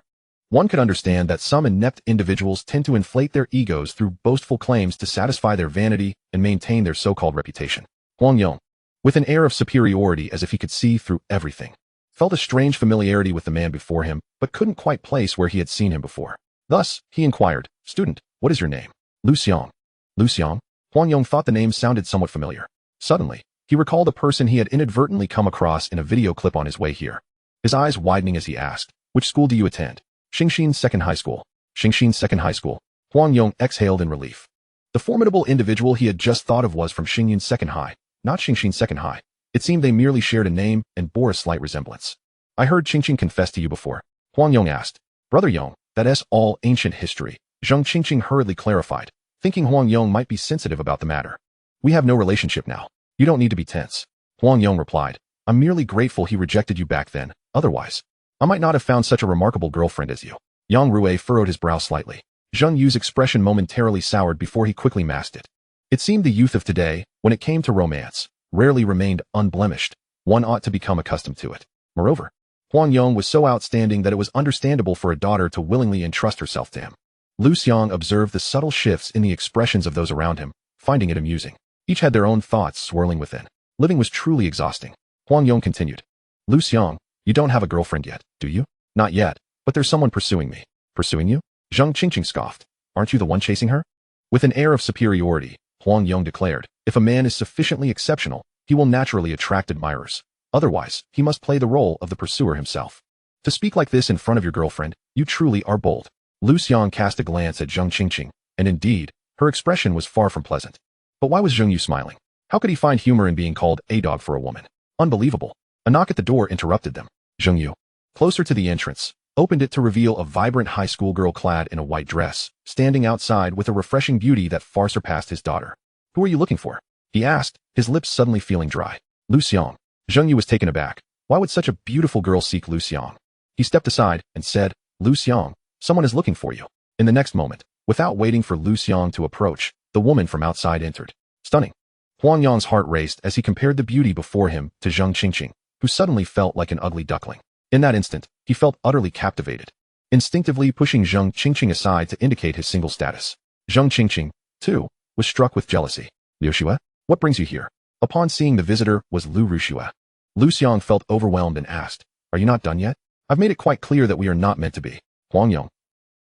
one could understand that some inept individuals tend to inflate their egos through boastful claims to satisfy their vanity and maintain their so-called reputation. Huang Yong, with an air of superiority as if he could see through everything, felt a strange familiarity with the man before him, but couldn't quite place where he had seen him before. Thus, he inquired, Student, what is your name? Liu Xiang. Liu Xiang? Huang Yong thought the name sounded somewhat familiar. Suddenly, he recalled a person he had inadvertently come across in a video clip on his way here. His eyes widening as he asked, Which school do you attend? Xingxin Second High School. Xingxin Second High School. Huang Yong exhaled in relief. The formidable individual he had just thought of was from Xingyin Second High, not Xingxin Second High. It seemed they merely shared a name and bore a slight resemblance. I heard Qingqing confess to you before. Huang Yong asked. Brother Yong, that's all ancient history. Zheng Qingqing hurriedly clarified, thinking Huang Yong might be sensitive about the matter. We have no relationship now. You don't need to be tense. Huang Yong replied. I'm merely grateful he rejected you back then. Otherwise, I might not have found such a remarkable girlfriend as you. Yang Rui furrowed his brow slightly. Zheng Yu's expression momentarily soured before he quickly masked it. It seemed the youth of today, when it came to romance, rarely remained unblemished. One ought to become accustomed to it. Moreover, Huang Yong was so outstanding that it was understandable for a daughter to willingly entrust herself to him. Liu Xiang observed the subtle shifts in the expressions of those around him, finding it amusing. Each had their own thoughts swirling within. Living was truly exhausting. Huang Yong continued. Liu Xiang, you don't have a girlfriend yet, do you? Not yet, but there's someone pursuing me. Pursuing you? Zheng Qingqing scoffed. Aren't you the one chasing her? With an air of superiority, Huang Yong declared, if a man is sufficiently exceptional, he will naturally attract admirers. Otherwise, he must play the role of the pursuer himself. To speak like this in front of your girlfriend, you truly are bold. Liu Xiang cast a glance at Zheng Qingqing, and indeed, her expression was far from pleasant. But why was Zheng Yu smiling? How could he find humor in being called a dog for a woman? Unbelievable. A knock at the door interrupted them. Zheng Yu. closer to the entrance, opened it to reveal a vibrant high school girl clad in a white dress, standing outside with a refreshing beauty that far surpassed his daughter. "Who are you looking for?" he asked, his lips suddenly feeling dry. "Liu Xiang." Zheng Yu was taken aback. Why would such a beautiful girl seek Liu Xiang? He stepped aside and said, "Liu Xiang, someone is looking for you." In the next moment, without waiting for Liu Xiang to approach, the woman from outside entered. Stunning. Huang Yang's heart raced as he compared the beauty before him to Zheng Qingqing, who suddenly felt like an ugly duckling. In that instant, he felt utterly captivated, instinctively pushing Zheng Qingqing aside to indicate his single status. Zheng Qingqing, too, was struck with jealousy. "Liu Xue, what brings you here?" Upon seeing the visitor was Liu Xue. Liu Xiang felt overwhelmed and asked, "Are you not done yet? I've made it quite clear that we are not meant to be." Huang Yang.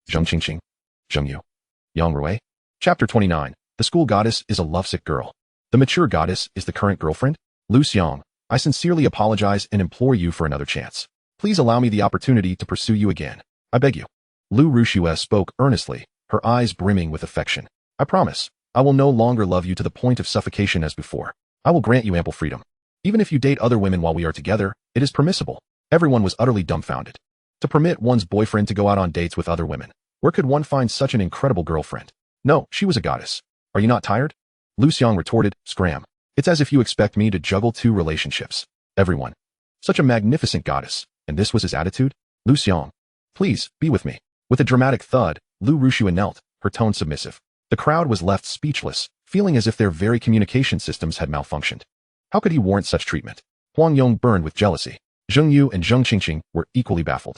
Zheng Qingqing. Zheng Yu. Yang Rui. Chapter 29. The school goddess is a lovesick girl. The mature goddess is the current girlfriend? Liu Xiang, I sincerely apologize and implore you for another chance. Please allow me the opportunity to pursue you again. I beg you. Liu Xue spoke earnestly, her eyes brimming with affection. I promise, I will no longer love you to the point of suffocation as before. I will grant you ample freedom. Even if you date other women while we are together, it is permissible. Everyone was utterly dumbfounded. To permit one's boyfriend to go out on dates with other women. Where could one find such an incredible girlfriend? No, she was a goddess. Are you not tired? Liu Xiang retorted, scram. It's as if you expect me to juggle two relationships. Everyone. Such a magnificent goddess, and this was his attitude? Liu Xiang. Please, be with me. With a dramatic thud, Liu Xue knelt, her tone submissive. The crowd was left speechless, feeling as if their very communication systems had malfunctioned. How could he warrant such treatment? Huang Yong burned with jealousy. Zheng Yu and Zheng Qingqing were equally baffled,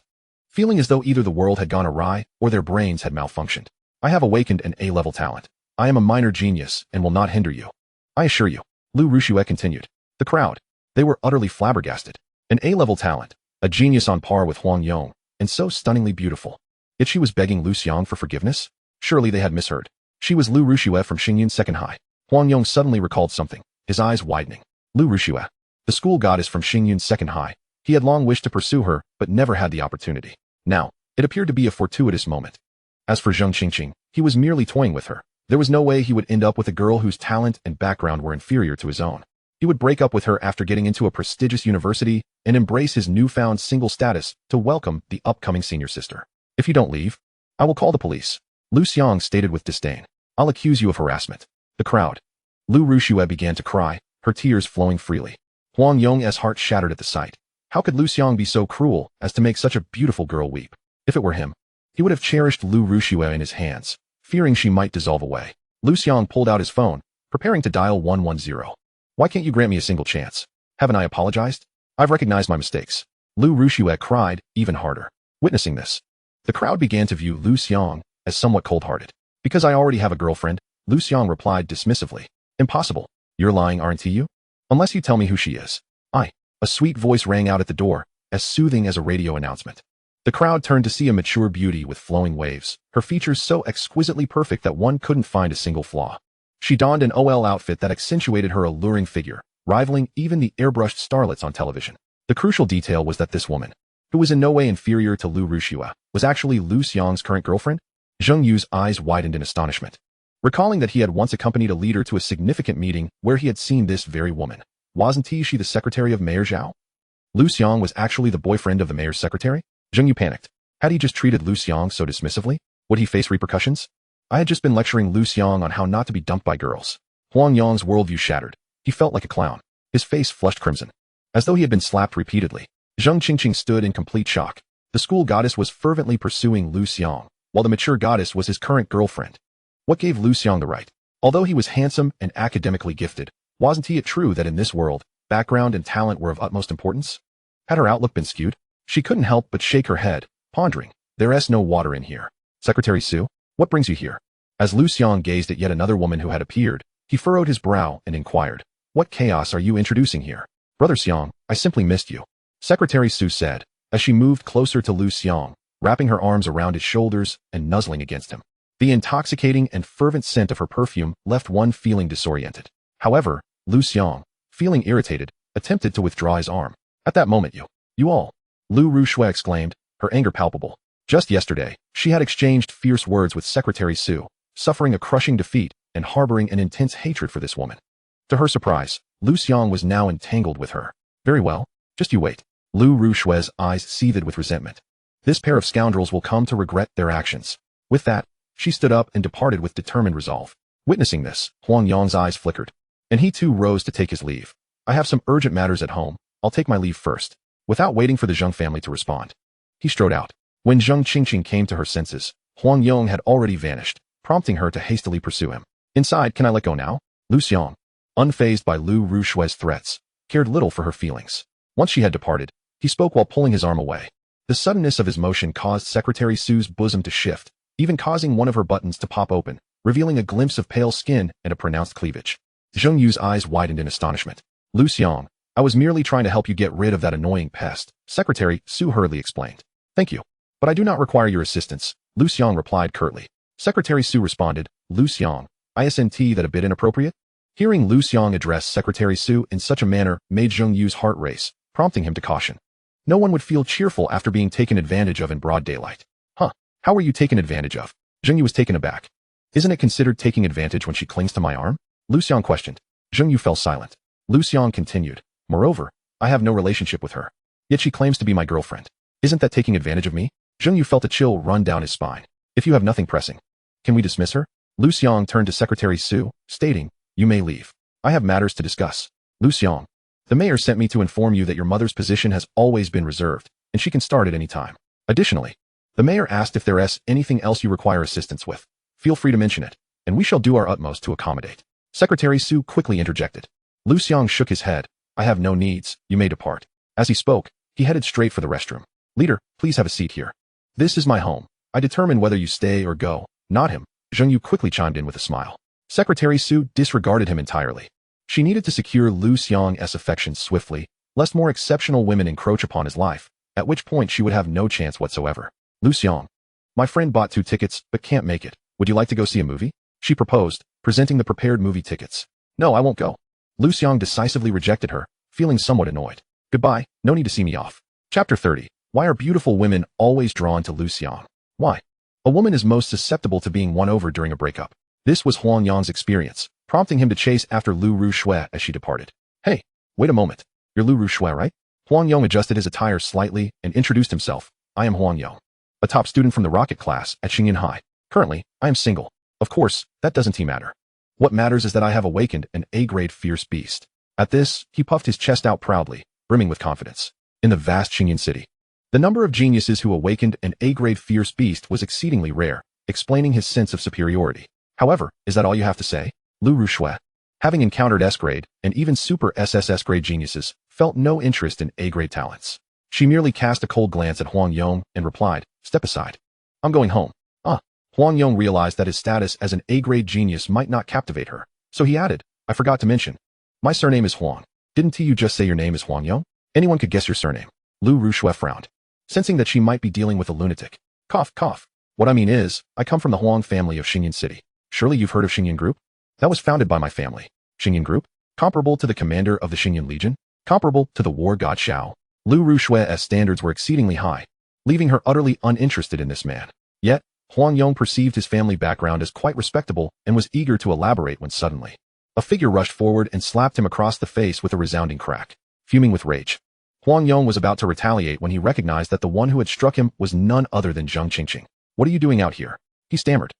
feeling as though either the world had gone awry or their brains had malfunctioned. I have awakened an A-level talent. I am a minor genius and will not hinder you. I assure you. Liu Xue continued. The crowd. They were utterly flabbergasted. An A-level talent, a genius on par with Huang Yong, and so stunningly beautiful. Yet she was begging Liu Xiang for forgiveness? Surely they had misheard. She was Liu Xue from Xingyun Second High. Huang Yong suddenly recalled something, his eyes widening. Liu Xue, the school goddess from Xingyun Second High. He had long wished to pursue her, but never had the opportunity. Now, it appeared to be a fortuitous moment. As for Zheng Qingqing, he was merely toying with her. There was no way he would end up with a girl whose talent and background were inferior to his own. He would break up with her after getting into a prestigious university and embrace his newfound single status to welcome the upcoming senior sister. If you don't leave, I will call the police. Liu Xiang stated with disdain. I'll accuse you of harassment. The crowd. Liu Xue began to cry, her tears flowing freely. Huang Yong's heart shattered at the sight. How could Liu Xiang be so cruel as to make such a beautiful girl weep? If it were him, he would have cherished Liu Xue in his hands, fearing she might dissolve away. Liu Xiang pulled out his phone, preparing to dial 110. Why can't you grant me a single chance? Haven't I apologized? I've recognized my mistakes. Liu Xue cried, even harder. Witnessing this, the crowd began to view Liu Xiang as somewhat cold-hearted. Because I already have a girlfriend, Liu Xiang replied dismissively. Impossible. You're lying, aren't you? Unless you tell me who she is. A sweet voice rang out at the door, as soothing as a radio announcement. The crowd turned to see a mature beauty with flowing waves, her features so exquisitely perfect that one couldn't find a single flaw. She donned an OL outfit that accentuated her alluring figure, rivaling even the airbrushed starlets on television. The crucial detail was that this woman, who was in no way inferior to Liu Xue, was actually Liu Xiang's current girlfriend? Zheng Yu's eyes widened in astonishment, recalling that he had once accompanied a leader to a significant meeting where he had seen this very woman. Wasn't she the secretary of Mayor Zhao? Liu Xiang was actually the boyfriend of the mayor's secretary? Zheng Yu panicked. Had he just treated Liu Xiang so dismissively? Would he face repercussions? I had just been lecturing Liu Xiang on how not to be dumped by girls. Huang Yong's worldview shattered. He felt like a clown. His face flushed crimson, as though he had been slapped repeatedly. Zheng Qingqing stood in complete shock. The school goddess was fervently pursuing Liu Xiang, while the mature goddess was his current girlfriend. What gave Liu Xiang the right? Although he was handsome and academically gifted, wasn't it true that in this world, background and talent were of utmost importance? Had her outlook been skewed? She couldn't help but shake her head, pondering. There's no water in here. Secretary Su, what brings you here? As Liu Xiang gazed at yet another woman who had appeared, he furrowed his brow and inquired, what chaos are you introducing here? Brother Xiang, I simply missed you. Secretary Su said, as she moved closer to Liu Xiang, wrapping her arms around his shoulders and nuzzling against him. The intoxicating and fervent scent of her perfume left one feeling disoriented. However, Liu Xiang, feeling irritated, attempted to withdraw his arm. At that moment you all, Liu Xue exclaimed, her anger palpable. Just yesterday, she had exchanged fierce words with Secretary Su, suffering a crushing defeat and harboring an intense hatred for this woman. To her surprise, Liu Xiang was now entangled with her. Very well, just you wait. Liu Xiang's eyes seethed with resentment. This pair of scoundrels will come to regret their actions. With that, she stood up and departed with determined resolve. Witnessing this, Huang Yong's eyes flickered, and he too rose to take his leave. I have some urgent matters at home. I'll take my leave first. Without waiting for the Zheng family to respond, he strode out. When Zheng Qingqing came to her senses, Huang Yong had already vanished, prompting her to hastily pursue him. Inside, can I let go now? Liu Xiang, unfazed by Liu Xiang's threats, cared little for her feelings. Once she had departed, he spoke while pulling his arm away. The suddenness of his motion caused Secretary Su's bosom to shift, even causing one of her buttons to pop open, revealing a glimpse of pale skin and a pronounced cleavage. Zheng Yu's eyes widened in astonishment. Liu Xiang, I was merely trying to help you get rid of that annoying pest, Secretary Su hurriedly explained. Thank you. But I do not require your assistance, Liu Xiang replied curtly. Secretary Su responded, Liu Xiang, isn't that a bit inappropriate? Hearing Liu Xiang address Secretary Su in such a manner made Zheng Yu's heart race, prompting him to caution. No one would feel cheerful after being taken advantage of in broad daylight. Huh, how were you taken advantage of? Zheng Yu was taken aback. Isn't it considered taking advantage when she clings to my arm? Liu Xiang questioned. Zheng Yu fell silent. Liu Xiang continued. Moreover, I have no relationship with her. Yet she claims to be my girlfriend. Isn't that taking advantage of me? Zheng Yu felt a chill run down his spine. If you have nothing pressing, can we dismiss her? Liu Xiang turned to Secretary Su, stating, you may leave. I have matters to discuss. Liu Xiang, the mayor sent me to inform you that your mother's position has always been reserved, and she can start at any time. Additionally, the mayor asked if there is anything else you require assistance with. Feel free to mention it, and we shall do our utmost to accommodate. Secretary Su quickly interjected. Liu Xiang shook his head. I have no needs, you may depart. As he spoke, he headed straight for the restroom. Leader, please have a seat here. This is my home. I determine whether you stay or go, not him. Zheng Yu quickly chimed in with a smile. Secretary Su disregarded him entirely. She needed to secure Liu Xiang's affection swiftly, lest more exceptional women encroach upon his life, at which point she would have no chance whatsoever. Liu Xiang, my friend bought 2 tickets but can't make it. Would you like to go see a movie? She proposed, presenting the prepared movie tickets. No, I won't go. Liu Xiang decisively rejected her, feeling somewhat annoyed. Goodbye, no need to see me off. Chapter 30. Why are beautiful women always drawn to Liu Xiang? Why? A woman is most susceptible to being won over during a breakup. This was Huang Yong's experience, prompting him to chase after Liu Xiang as she departed. Hey, wait a moment. You're Liu Xiang, right? Huang Yong adjusted his attire slightly and introduced himself. I am Huang Yong, a top student from the rocket class at Xingyan High. Currently, I am single. Of course, that doesn't matter. What matters is that I have awakened an A-grade fierce beast. At this, he puffed his chest out proudly, brimming with confidence. In the vast Xingyan city, the number of geniuses who awakened an A-grade fierce beast was exceedingly rare, explaining his sense of superiority. However, is that all you have to say? Liu Xiang, having encountered S-grade and even super SSS grade geniuses, felt no interest in A-grade talents. She merely cast a cold glance at Huang Yong and replied, step aside. I'm going home. Huang Yong realized that his status as an A-grade genius might not captivate her, so he added, I forgot to mention. My surname is Huang. Didn't you just say your name is Huang Yong? Anyone could guess your surname. Liu Xiang frowned, sensing that she might be dealing with a lunatic. Cough, cough. What I mean is, I come from the Huang family of Xingyan City. Surely you've heard of Xingyan Group? That was founded by my family. Xingyan Group? Comparable to the commander of the Xingyan Legion? Comparable to the war god Xiao? Liu Xiang's standards were exceedingly high, leaving her utterly uninterested in this man. Yet, Huang Yong perceived his family background as quite respectable and was eager to elaborate when suddenly a figure rushed forward and slapped him across the face with a resounding crack. Fuming with rage, Huang Yong was about to retaliate when he recognized that the one who had struck him was none other than Zheng Qingqing. What are you doing out here? He stammered.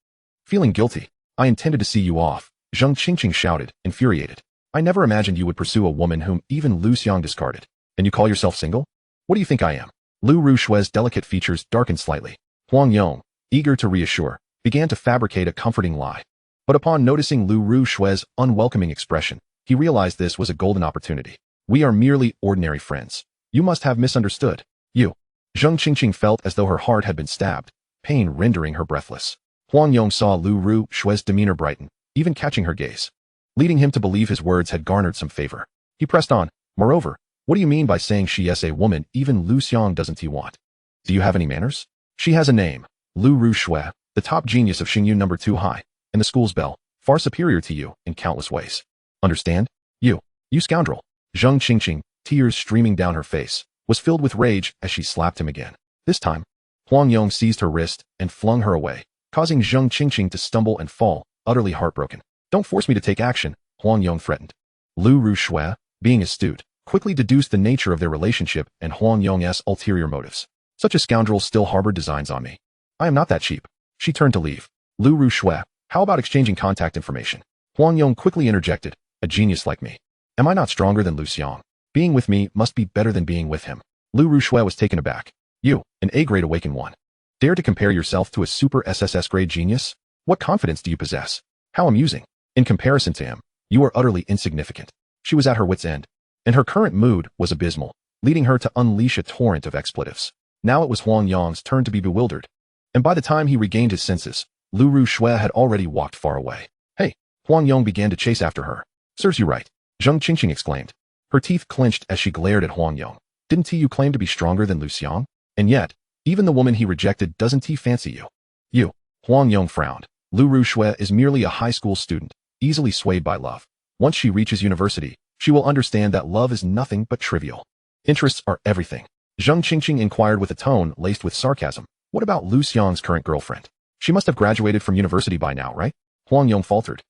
Feeling guilty. I intended to see you off, Zheng Qingqing shouted, infuriated. I never imagined you would pursue a woman whom even Liu Xiang discarded. And you call yourself single? What do you think I am? Liu Xiang's delicate features darkened slightly. Huang Yong, eager to reassure, began to fabricate a comforting lie. But upon noticing Liu Xiang's unwelcoming expression, he realized this was a golden opportunity. We are merely ordinary friends. You must have misunderstood. You. Zheng Qingqing felt as though her heart had been stabbed, pain rendering her breathless. Huang Yong saw Liu Xiang's demeanor brighten, even catching her gaze, leading him to believe his words had garnered some favor. He pressed on, moreover, what do you mean by saying she is a woman even Liu Xiang doesn't want? Do you have any manners? She has a name. Liu Xiang, the top genius of Xingyan No. 2 High, and the school's belle, far superior to you in countless ways. Understand? You scoundrel. Zheng Qingqing, tears streaming down her face, was filled with rage as she slapped him again. This time, Huang Yong seized her wrist and flung her away, causing Zheng Qingqing to stumble and fall, utterly heartbroken. Don't force me to take action, Huang Yong threatened. Liu Xiang, being astute, quickly deduced the nature of their relationship and Huang Yong's ulterior motives. Such a scoundrel still harbored designs on me. I am not that cheap. She turned to leave. Lu Rushui, how about exchanging contact information? Huang Yong quickly interjected, a genius like me. Am I not stronger than Liu Xiang? Being with me must be better than being with him. Lu Rushui was taken aback. You, an A-grade awakened one. Dare to compare yourself to a super SSS grade genius? What confidence do you possess? How amusing. In comparison to him, you are utterly insignificant. She was at her wit's end, and her current mood was abysmal, leading her to unleash a torrent of expletives. Now it was Huang Yong's turn to be bewildered, and by the time he regained his senses, Lu Rushui had already walked far away. Hey! Huang Yong began to chase after her. Serves you right, Zheng Qingqing exclaimed. Her teeth clenched as she glared at Huang Yong. Didn't you claim to be stronger than Liu Xiang? And yet, even the woman he rejected doesn't fancy you. You. Huang Yong frowned. Lu Rushui is merely a high school student, easily swayed by love. Once she reaches university, she will understand that love is nothing but trivial. Interests are everything. Zheng Qingqing inquired with a tone laced with sarcasm. What about Liu Xiang's current girlfriend? She must have graduated from university by now, right? Huang Yong faltered.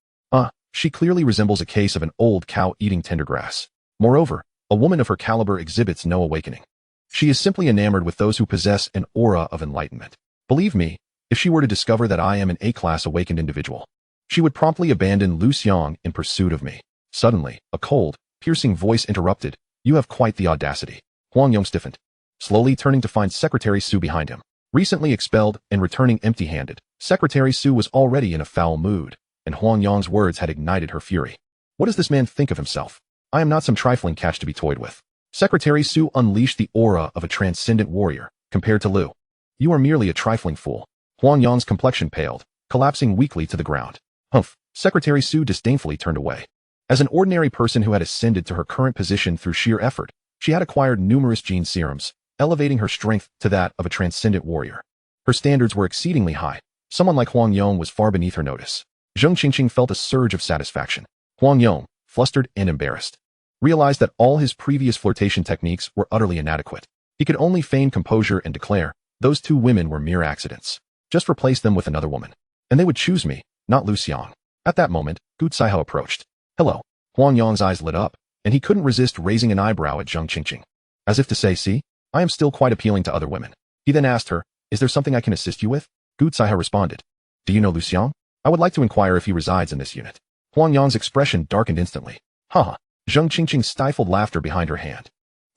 She clearly resembles a case of an old cow eating tender grass. Moreover, a woman of her caliber exhibits no awakening. She is simply enamored with those who possess an aura of enlightenment. Believe me, if she were to discover that I am an A-class awakened individual, she would promptly abandon Liu Xiang in pursuit of me. Suddenly, a cold, piercing voice interrupted. You have quite the audacity. Huang Yong stiffened, slowly turning to find Secretary Su behind him. Recently expelled and returning empty-handed, Secretary Su was already in a foul mood, and Huang Yong's words had ignited her fury. What does this man think of himself? I am not some trifling catch to be toyed with. Secretary Su unleashed the aura of a transcendent warrior, compared to Liu. You are merely a trifling fool. Huang Yong's complexion paled, collapsing weakly to the ground. Humph. Secretary Su disdainfully turned away. As an ordinary person who had ascended to her current position through sheer effort, she had acquired numerous gene serums, elevating her strength to that of a transcendent warrior. Her standards were exceedingly high. Someone like Huang Yong was far beneath her notice. Zheng Qingqing felt a surge of satisfaction. Huang Yong, flustered and embarrassed, realized that all his previous flirtation techniques were utterly inadequate. He could only feign composure and declare, those two women were mere accidents. Just replace them with another woman, and they would choose me, not Liu Xiang. At that moment, Gu Caihao approached. Hello. Huang Yong's eyes lit up, and he couldn't resist raising an eyebrow at Zheng Qingqing. As if to say, see, I am still quite appealing to other women. He then asked her, is there something I can assist you with? Gu Caihao responded. Do you know Liu Xiang? I would like to inquire if he resides in this unit. Huang Yong's expression darkened instantly. Haha. Zheng Qingqing stifled laughter behind her hand.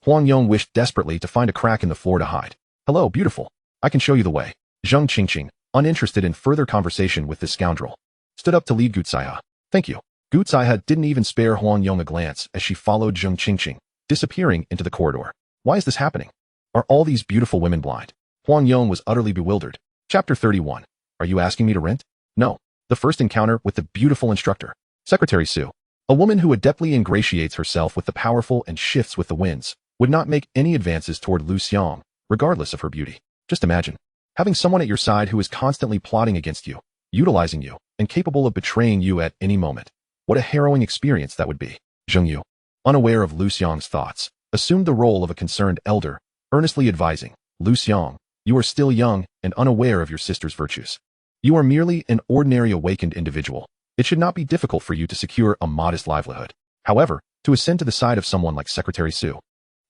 Huang Yong wished desperately to find a crack in the floor to hide. Hello, beautiful. I can show you the way. Zheng Qingqing, uninterested in further conversation with this scoundrel, stood up to lead Gu Caihao. Thank you. Gu Caihao didn't even spare Huang Yong a glance as she followed Zheng Qingqing, disappearing into the corridor. Why is this happening? Are all these beautiful women blind? Huang Yong was utterly bewildered. Chapter 31. Are you asking me to rent? No. The first encounter with the beautiful instructor, Secretary Su, a woman who adeptly ingratiates herself with the powerful and shifts with the winds, would not make any advances toward Liu Xiang, regardless of her beauty. Just imagine having someone at your side who is constantly plotting against you, utilizing you, and capable of betraying you at any moment. What a harrowing experience that would be. Zheng Yu, unaware of Liu Xiang's thoughts, assumed the role of a concerned elder, earnestly advising, Liu Xiang, you are still young and unaware of your sister's virtues. You are merely an ordinary awakened individual. It should not be difficult for you to secure a modest livelihood. However, to ascend to the side of someone like Secretary Su,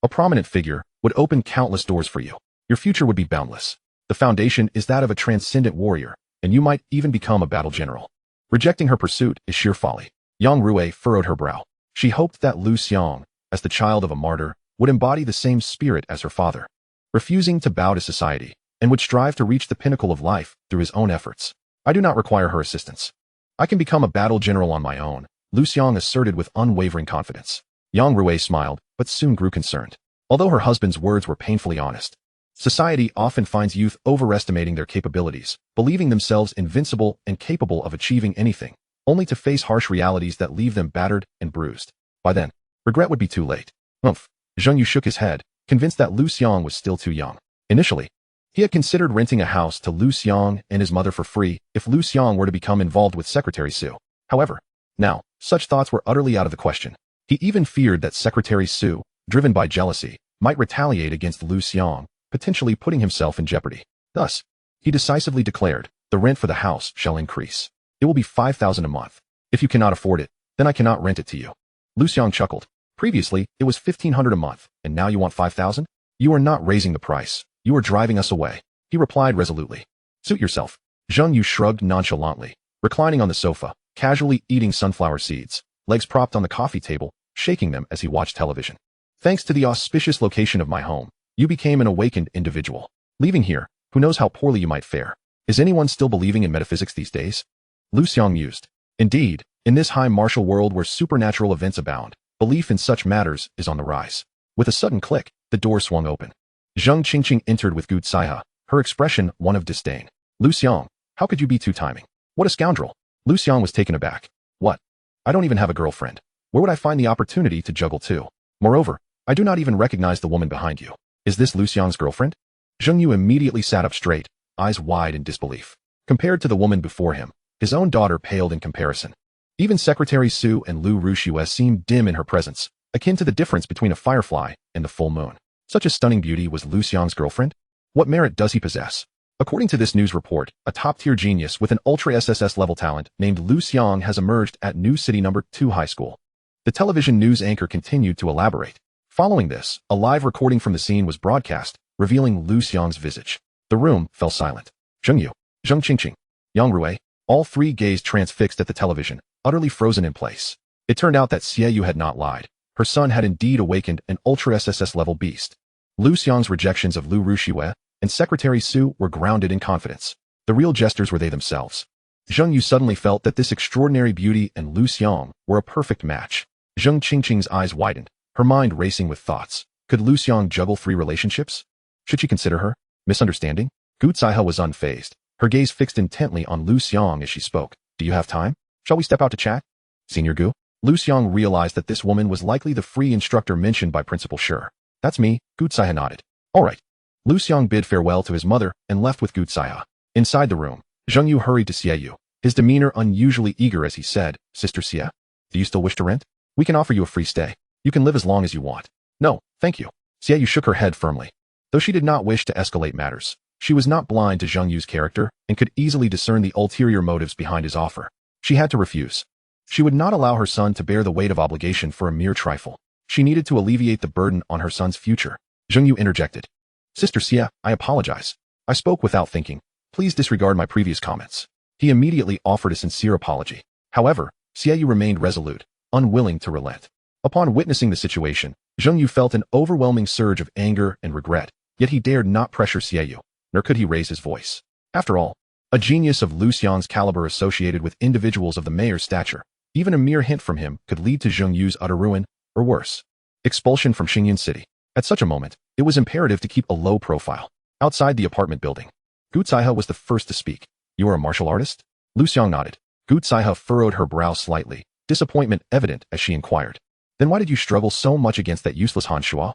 a prominent figure, would open countless doors for you. Your future would be boundless. The foundation is that of a transcendent warrior, and you might even become a battle general. Rejecting her pursuit is sheer folly. Yang Rui furrowed her brow. She hoped that Liu Xiang, as the child of a martyr, would embody the same spirit as her father, refusing to bow to society, and would strive to reach the pinnacle of life through his own efforts. I do not require her assistance. I can become a battle general on my own, Liu Xiang asserted with unwavering confidence. Yang Rui smiled, but soon grew concerned. Although her husband's words were painfully honest, society often finds youth overestimating their capabilities, believing themselves invincible and capable of achieving anything, only to face harsh realities that leave them battered and bruised. By then, regret would be too late. Humph. Zheng Yu shook his head, convinced that Liu Xiang was still too young. Initially, he had considered renting a house to Liu Xiang and his mother for free if Liu Xiang were to become involved with Secretary Su. However, now, such thoughts were utterly out of the question. He even feared that Secretary Su, driven by jealousy, might retaliate against Liu Xiang, potentially putting himself in jeopardy. Thus, he decisively declared, the rent for the house shall increase. It will be 5,000 a month. If you cannot afford it, then I cannot rent it to you. Liu Xiang chuckled. Previously, it was 1,500 a month, and now you want 5,000? You are not raising the price. You are driving us away. He replied resolutely. Suit yourself. Zheng Yu shrugged nonchalantly, reclining on the sofa, casually eating sunflower seeds, legs propped on the coffee table, shaking them as he watched television. Thanks to the auspicious location of my home, you became an awakened individual. Leaving here, who knows how poorly you might fare. Is anyone still believing in metaphysics these days? Liu Xiang mused. Indeed, in this high martial world where supernatural events abound, belief in such matters is on the rise. With a sudden click, the door swung open. Zheng Qingqing entered with Gu Caihe, her expression one of disdain. Liu Xiang, how could you be too timing? What a scoundrel. Liu Xiang was taken aback. What? I don't even have a girlfriend. Where would I find the opportunity to juggle two? Moreover, I do not even recognize the woman behind you. Is this Liu Xiang's girlfriend? Zheng Yu immediately sat up straight, eyes wide in disbelief. Compared to the woman before him, his own daughter paled in comparison. Even Secretary Su and Lu Ruxue seemed dim in her presence, akin to the difference between a firefly and the full moon. Such a stunning beauty was Liu Xiang's girlfriend? What merit does he possess? According to this news report, a top-tier genius with an ultra SSS level talent named Liu Xiang has emerged at New City No. 2 High School. The television news anchor continued to elaborate. Following this, a live recording from the scene was broadcast, revealing Liu Xiang's visage. The room fell silent. Zheng Yu, Zheng Qingqing, Yang Rui, all three gazed transfixed at the television, utterly frozen in place. It turned out that Xie Yu had not lied. Her son had indeed awakened an ultra SSS level beast. Liu Xiang's rejections of Lu Ruxue and Secretary Su were grounded in confidence. The real jesters were they themselves. Zheng Yu suddenly felt that this extraordinary beauty and Liu Xiang were a perfect match. Zheng Qingqing's eyes widened, her mind racing with thoughts. Could Liu Xiang juggle 3 relationships? Should she consider her? Misunderstanding? Gu Caihe was unfazed, her gaze fixed intently on Liu Xiang as she spoke. Do you have time? Shall we step out to chat? Senior Gu? Liu Xiang realized that this woman was likely the free instructor mentioned by Principal Shi. That's me, Gu Caihe nodded. All right. Liu Xiang bid farewell to his mother and left with Gu Caihe. Inside the room, Zheng Yu hurried to Xie Yu, his demeanor unusually eager as he said, Sister Xie, do you still wish to rent? We can offer you a free stay. You can live as long as you want. No, thank you. Xie Yu shook her head firmly. Though she did not wish to escalate matters, she was not blind to Zheng Yu's character and could easily discern the ulterior motives behind his offer. She had to refuse. She would not allow her son to bear the weight of obligation for a mere trifle. She needed to alleviate the burden on her son's future. Zheng Yu interjected. Sister Xie, I apologize. I spoke without thinking. Please disregard my previous comments. He immediately offered a sincere apology. However, Xie Yu remained resolute, unwilling to relent. Upon witnessing the situation, Zheng Yu felt an overwhelming surge of anger and regret, yet he dared not pressure Xie Yu, nor could he raise his voice. After all, a genius of Liu Xiang's caliber associated with individuals of the mayor's stature, even a mere hint from him could lead to Zheng Yu's utter ruin, or worse, expulsion from Xingyan City. At such a moment, it was imperative to keep a low profile. Outside the apartment building, Gu Caihe was the first to speak. You are a martial artist? Liu Xiang nodded. Gu Caihe furrowed her brow slightly, disappointment evident as she inquired. Then why did you struggle so much against that useless Han Shuo?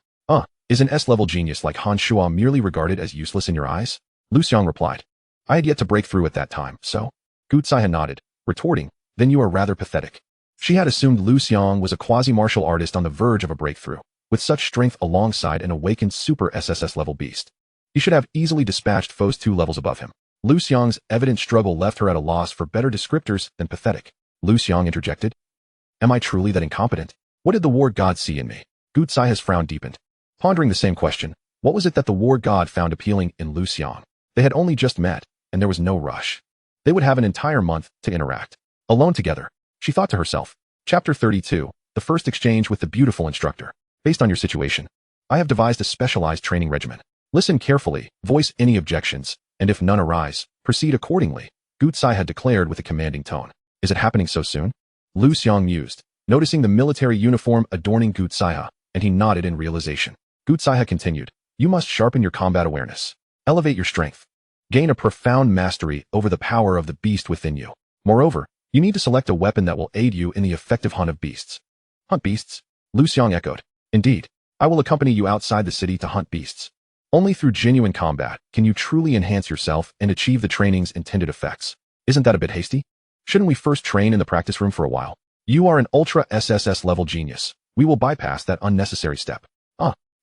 Is an S-level genius like Han Shuo merely regarded as useless in your eyes? Liu Xiang replied. I had yet to break through at that time, so? Gu Caihe nodded, retorting, then you are rather pathetic. She had assumed Liu Xiang was a quasi-martial artist on the verge of a breakthrough, with such strength alongside an awakened super SSS level beast. He should have easily dispatched foes 2 levels above him. Liu Xiang's evident struggle left her at a loss for better descriptors than pathetic. Liu Xiang interjected. Am I truly that incompetent? What did the war god see in me? Gu Caihe's frown deepened. Pondering the same question, what was it that the war god found appealing in Liu Xiang? They had only just met, and there was no rush. They would have an entire month to interact. Alone together, she thought to herself. Chapter 32, the first exchange with the beautiful instructor. Based on your situation, I have devised a specialized training regimen. Listen carefully, voice any objections, and if none arise, proceed accordingly, Gu Caihe had declared with a commanding tone. Is it happening so soon? Liu Xiang mused, noticing the military uniform adorning Gu Caihe, and he nodded in realization. Gu Caihe continued, you must sharpen your combat awareness. Elevate your strength. Gain a profound mastery over the power of the beast within you. Moreover, you need to select a weapon that will aid you in the effective hunt of beasts. Hunt beasts? Liu Xiang echoed. Indeed, I will accompany you outside the city to hunt beasts. Only through genuine combat can you truly enhance yourself and achieve the training's intended effects. Isn't that a bit hasty? Shouldn't we first train in the practice room for a while? You are an ultra SSS level genius. We will bypass that unnecessary step.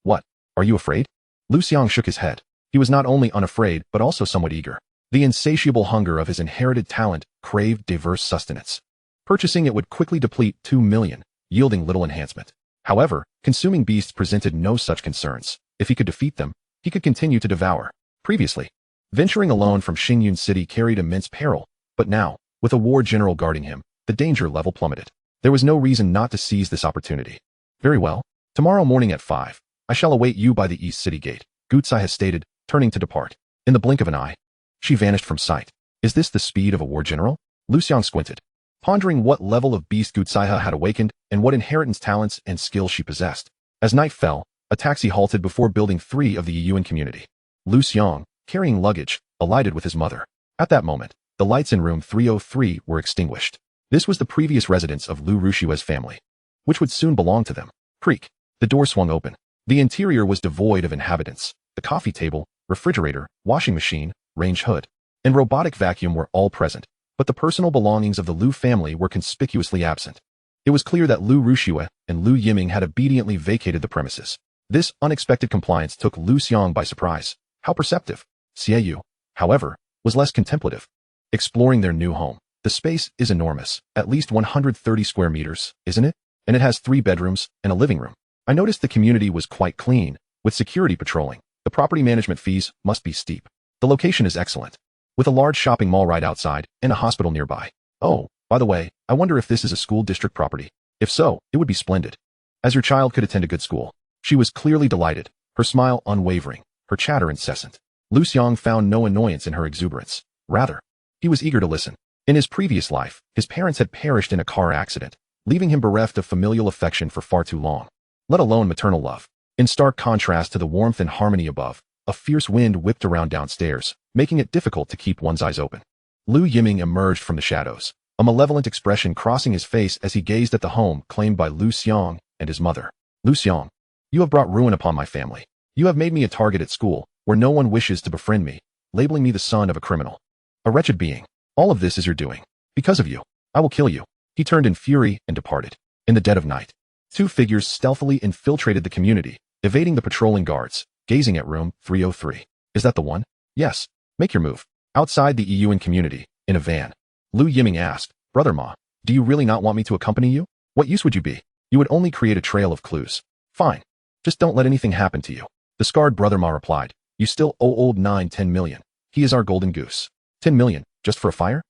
What? Are you afraid? Liu Xiang shook his head. He was not only unafraid, but also somewhat eager. The insatiable hunger of his inherited talent craved diverse sustenance. Purchasing it would quickly deplete 2 million, yielding little enhancement. However, consuming beasts presented no such concerns. If he could defeat them, he could continue to devour. Previously, venturing alone from Xingyun City carried immense peril, but now, with a war general guarding him, the danger level plummeted. There was no reason not to seize this opportunity. Very well. Tomorrow morning at 5, I shall await you by the East City Gate, Gutsai has stated, turning to depart. In the blink of an eye, she vanished from sight. Is this the speed of a war general? Liu Xiang squinted, pondering what level of beast Gutsaiha had awakened and what inheritance talents and skills she possessed. As night fell, a taxi halted before Building 3 of the Yuan community. Liu Xiang, carrying luggage, alighted with his mother. At that moment, the lights in room 303 were extinguished. This was the previous residence of Liu Rushue's family, which would soon belong to them. Creak. The door swung open. The interior was devoid of inhabitants. The coffee table, refrigerator, washing machine, range hood, and robotic vacuum were all present, but the personal belongings of the Liu family were conspicuously absent. It was clear that Liu Rushue and Liu Yiming had obediently vacated the premises. This unexpected compliance took Liu Xiang by surprise. How perceptive. Xiaoyu, however, was less contemplative. Exploring their new home. The space is enormous, at least 130 square meters, isn't it? And it has 3 bedrooms and a living room. I noticed the community was quite clean, with security patrolling. The property management fees must be steep. The location is excellent, with a large shopping mall right outside and a hospital nearby. Oh, by the way, I wonder if this is a school district property. If so, it would be splendid. As your child could attend a good school. She was clearly delighted, her smile unwavering, her chatter incessant. Liu Xiang found no annoyance in her exuberance. Rather, he was eager to listen. In his previous life, his parents had perished in a car accident, leaving him bereft of familial affection for far too long, let alone maternal love. In stark contrast to the warmth and harmony above, a fierce wind whipped around downstairs, making it difficult to keep one's eyes open. Liu Yiming emerged from the shadows, a malevolent expression crossing his face as he gazed at the home claimed by Liu Xiang and his mother. Liu Xiang, you have brought ruin upon my family. You have made me a target at school, where no one wishes to befriend me, labeling me the son of a criminal. A wretched being. All of this is your doing. Because of you, I will kill you. He turned in fury and departed. In the dead of night, 2 figures stealthily infiltrated the community, evading the patrolling guards, gazing at room 303. Is that the one? Yes. Make your move. Outside the Yuan community, in a van, Liu Yiming asked, Brother Ma, do you really not want me to accompany you? What use would you be? You would only create a trail of clues. Fine. Just don't let anything happen to you. The scarred Brother Ma replied, you still owe old 9-10 million. He is our golden goose. 10 million, just for a fire?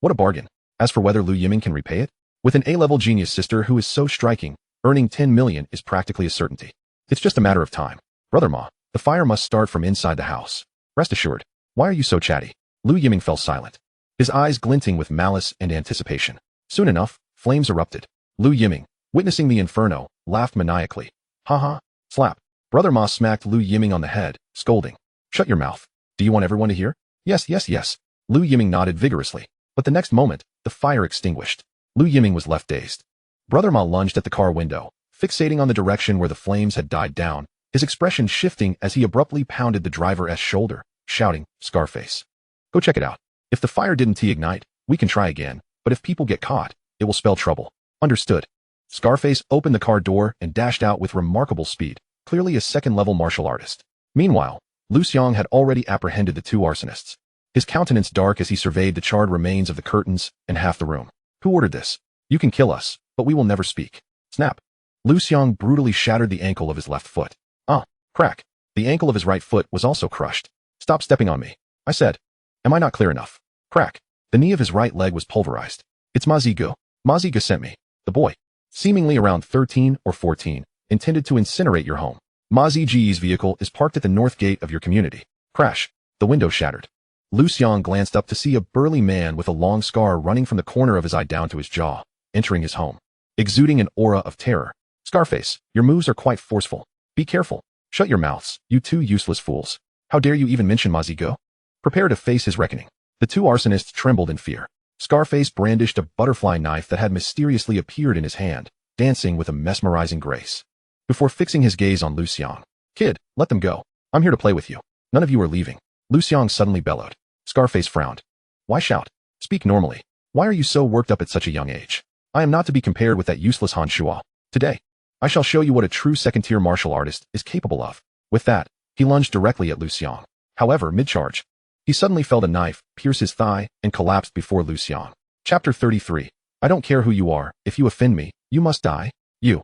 What a bargain. As for whether Liu Yiming can repay it, with an A-level genius sister who is so striking, earning 10 million is practically a certainty. It's just a matter of time. Brother Ma, the fire must start from inside the house. Rest assured. Why are you so chatty? Liu Yiming fell silent, his eyes glinting with malice and anticipation. Soon enough, flames erupted. Liu Yiming, witnessing the inferno, laughed maniacally. Ha ha. Slap. Brother Ma smacked Liu Yiming on the head, scolding. Shut your mouth. Do you want everyone to hear? Yes, yes, yes. Liu Yiming nodded vigorously, but the next moment, the fire extinguished. Liu Yiming was left dazed. Brother Ma lunged at the car window, fixating on the direction where the flames had died down, his expression shifting as he abruptly pounded the driver's shoulder, shouting, Scarface. Go check it out. If the fire didn't ignite, we can try again, but if people get caught, it will spell trouble. Understood. Scarface opened the car door and dashed out with remarkable speed, clearly a second-level martial artist. Meanwhile, Liu Xiang had already apprehended the 2 arsonists, his countenance dark as he surveyed the charred remains of the curtains and half the room. Who ordered this? You can kill us, but we will never speak. Snap. Liu Xiang brutally shattered the ankle of his left foot. Ah, crack. The ankle of his right foot was also crushed. Stop stepping on me. I said. Am I not clear enough? Crack. The knee of his right leg was pulverized. It's Ma Zigu. Ma Zigu sent me. The boy, seemingly around 13 or 14, intended to incinerate your home. Ma Zigu's vehicle is parked at the north gate of your community. Crash. The window shattered. Liu Xiang glanced up to see a burly man with a long scar running from the corner of his eye down to his jaw, entering his home, exuding an aura of terror. Scarface, your moves are quite forceful. Be careful. Shut your mouths, you 2 useless fools. How dare you even mention Ma Zigu? Prepare to face his reckoning. The 2 arsonists trembled in fear. Scarface brandished a butterfly knife that had mysteriously appeared in his hand, dancing with a mesmerizing grace. Before fixing his gaze on Liu Xiang, Kid, let them go. I'm here to play with you. None of you are leaving. Liu Xiang suddenly bellowed. Scarface frowned. Why shout? Speak normally. Why are you so worked up at such a young age? I am not to be compared with that useless Han Shua. Today, I shall show you what a true second-tier martial artist is capable of. With that, he lunged directly at Liu Xiang. However, mid-charge, he suddenly felt a knife pierce his thigh and collapsed before Liu Xiang. Chapter 33. I don't care who you are. If you offend me, you must die. You.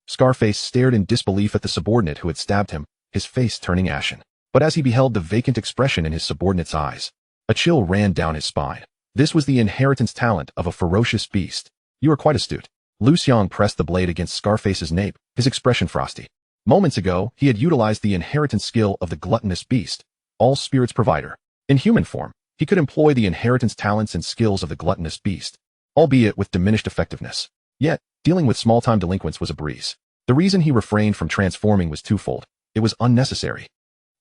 Scarface stared in disbelief at the subordinate who had stabbed him, his face turning ashen. But as he beheld the vacant expression in his subordinate's eyes, a chill ran down his spine. This was the inheritance talent of a ferocious beast. You are quite astute. Liu Xiang pressed the blade against Scarface's nape, his expression frosty. Moments ago, he had utilized the inheritance skill of the gluttonous beast, all spirits provider. In human form, he could employ the inheritance talents and skills of the gluttonous beast, albeit with diminished effectiveness. Yet, dealing with small-time delinquents was a breeze. The reason he refrained from transforming was twofold. It was unnecessary,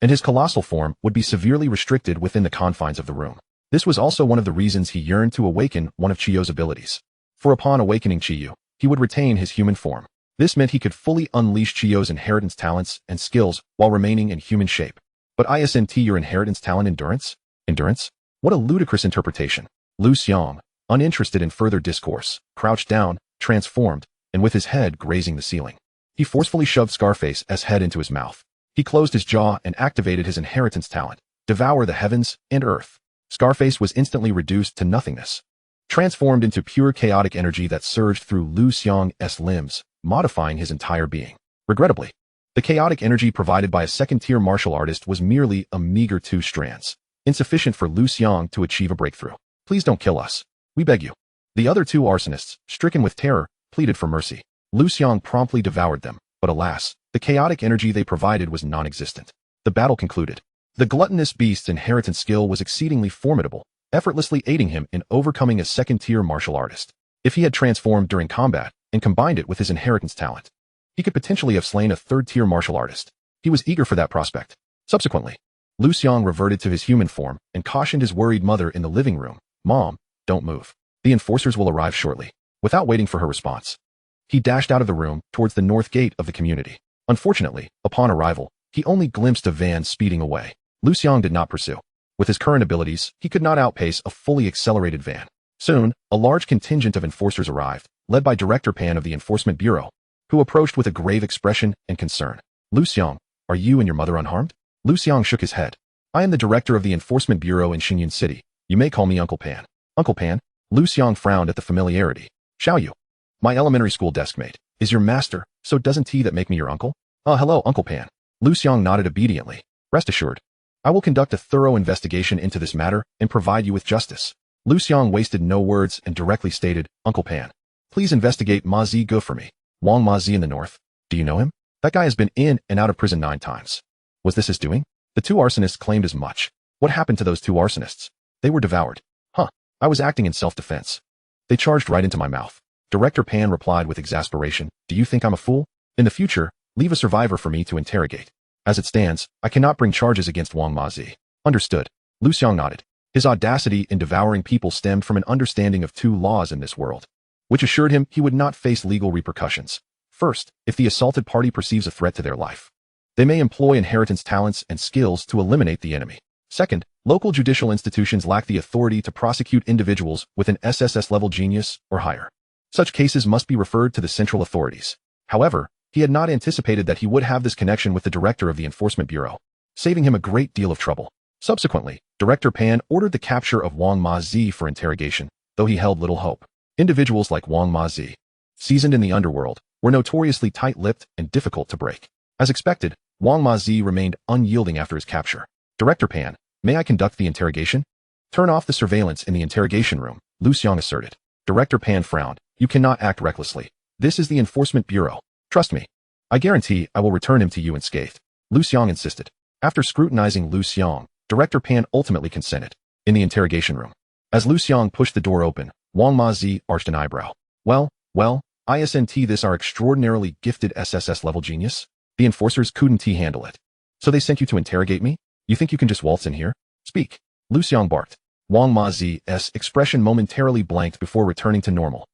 and his colossal form would be severely restricted within the confines of the room. This was also one of the reasons he yearned to awaken one of Chiyo's abilities. For upon awakening Chiyo, he would retain his human form. This meant he could fully unleash Chiyo's inheritance talents and skills while remaining in human shape. But isn't your inheritance talent endurance? Endurance? What a ludicrous interpretation. Liu Xiang, uninterested in further discourse, crouched down, transformed, and with his head grazing the ceiling, he forcefully shoved Scarface's head into his mouth. He closed his jaw and activated his inheritance talent, devour the heavens and earth. Scarface was instantly reduced to nothingness, transformed into pure chaotic energy that surged through Liu Xiang's limbs, modifying his entire being. Regrettably, the chaotic energy provided by a second-tier martial artist was merely a meager 2 strands, insufficient for Liu Xiang to achieve a breakthrough. Please don't kill us. We beg you. The other 2 arsonists, stricken with terror, pleaded for mercy. Liu Xiang promptly devoured them, but alas, the chaotic energy they provided was non-existent. The battle concluded. The gluttonous beast's inheritance skill was exceedingly formidable, effortlessly aiding him in overcoming a second-tier martial artist. If he had transformed during combat and combined it with his inheritance talent, he could potentially have slain a third-tier martial artist. He was eager for that prospect. Subsequently, Liu Xiang reverted to his human form and cautioned his worried mother in the living room, "Mom, don't move. The enforcers will arrive shortly." Without waiting for her response, he dashed out of the room towards the north gate of the community. Unfortunately, upon arrival, he only glimpsed a van speeding away. Liu Xiang did not pursue. With his current abilities, he could not outpace a fully accelerated van. Soon, a large contingent of enforcers arrived, led by Director Pan of the Enforcement Bureau, who approached with a grave expression and concern. "Liu Xiang, are you and your mother unharmed?" Liu Xiang shook his head. "I am the director of the Enforcement Bureau in Xinyan City. You may call me Uncle Pan." "Uncle Pan?" Liu Xiang frowned at the familiarity. "Xiaoyu, my elementary school deskmate, is your master, so doesn't he that make me your uncle?" Hello, Uncle Pan." Liu Xiang nodded obediently. "Rest assured, I will conduct a thorough investigation into this matter and provide you with justice." Liu Xiang wasted no words and directly stated, "Uncle Pan, please investigate Ma Zi Go for me. Wang Ma Zi in the north. Do you know him? That guy has been in and out of prison 9 times. Was this his doing?" The 2 arsonists claimed as much. "What happened to those 2 arsonists?" "They were devoured." "I was acting in self-defense. They charged right into my mouth." Director Pan replied with exasperation, "Do you think I'm a fool? In the future, leave a survivor for me to interrogate. As it stands, I cannot bring charges against Wang Ma Zi." "Understood." Liu Xiang nodded. His audacity in devouring people stemmed from an understanding of 2 laws in this world, which assured him he would not face legal repercussions. First, if the assaulted party perceives a threat to their life, they may employ inheritance talents and skills to eliminate the enemy. Second, local judicial institutions lack the authority to prosecute individuals with an SSS level genius or higher. Such cases must be referred to the central authorities. However, he had not anticipated that he would have this connection with the director of the Enforcement Bureau, saving him a great deal of trouble. Subsequently, Director Pan ordered the capture of Wang Ma Zi for interrogation, though he held little hope. Individuals like Wang Ma Zi, seasoned in the underworld, were notoriously tight-lipped and difficult to break. As expected, Wang Ma Zi remained unyielding after his capture. "Director Pan, may I conduct the interrogation?" "Turn off the surveillance in the interrogation room," Liu Xiang asserted. Director Pan frowned. "You cannot act recklessly. This is the Enforcement Bureau. Trust me. I guarantee I will return him to you unscathed." Liu Xiang insisted. After scrutinizing Liu Xiang, Director Pan ultimately consented. In the interrogation room, as Liu Xiang pushed the door open, Wang Ma Zi arched an eyebrow. Well, isn't this our extraordinarily gifted SSS level genius? The enforcers couldn't handle it. So they sent you to interrogate me? You think you can just waltz in here? Speak." Liu Xiang barked. Wang Ma Zi's expression momentarily blanked before returning to normal.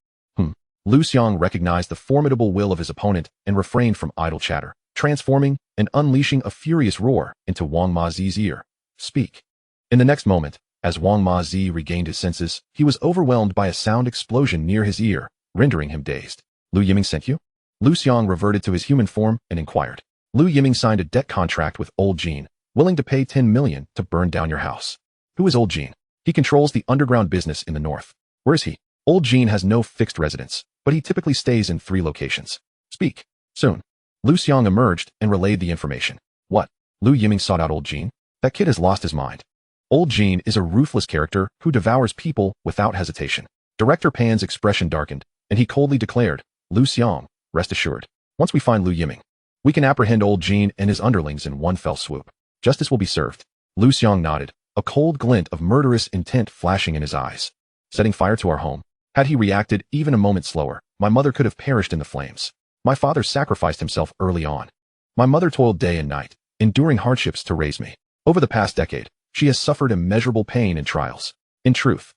Liu Xiang recognized the formidable will of his opponent and refrained from idle chatter, transforming and unleashing a furious roar into Wang Ma Zi's ear. "Speak." In the next moment, as Wang Ma Zi regained his senses, he was overwhelmed by a sound explosion near his ear, rendering him dazed. "Liu Yiming sent you?" Liu Xiang reverted to his human form and inquired. "Liu Yiming signed a debt contract with Old Jean, willing to pay 10 million to burn down your house." "Who is Old Jean?" "He controls the underground business in the north." "Where is he?" "Old Jean has no fixed residence, but he typically stays in 3 locations." "Speak." Soon, Liu Xiang emerged and relayed the information. What? Liu Yiming sought out old Jean? That kid has lost his mind. Old Jean is a ruthless character who devours people without hesitation. Director Pan's expression darkened, and he coldly declared, Liu Xiang, rest assured. Once we find Liu Yiming, we can apprehend old Jean and his underlings in one fell swoop. Justice will be served. Liu Xiang nodded, a cold glint of murderous intent flashing in his eyes. Setting fire to our home. Had he reacted even a moment slower, my mother could have perished in the flames. My father sacrificed himself early on. My mother toiled day and night, enduring hardships to raise me. Over the past decade, she has suffered immeasurable pain and trials. In truth,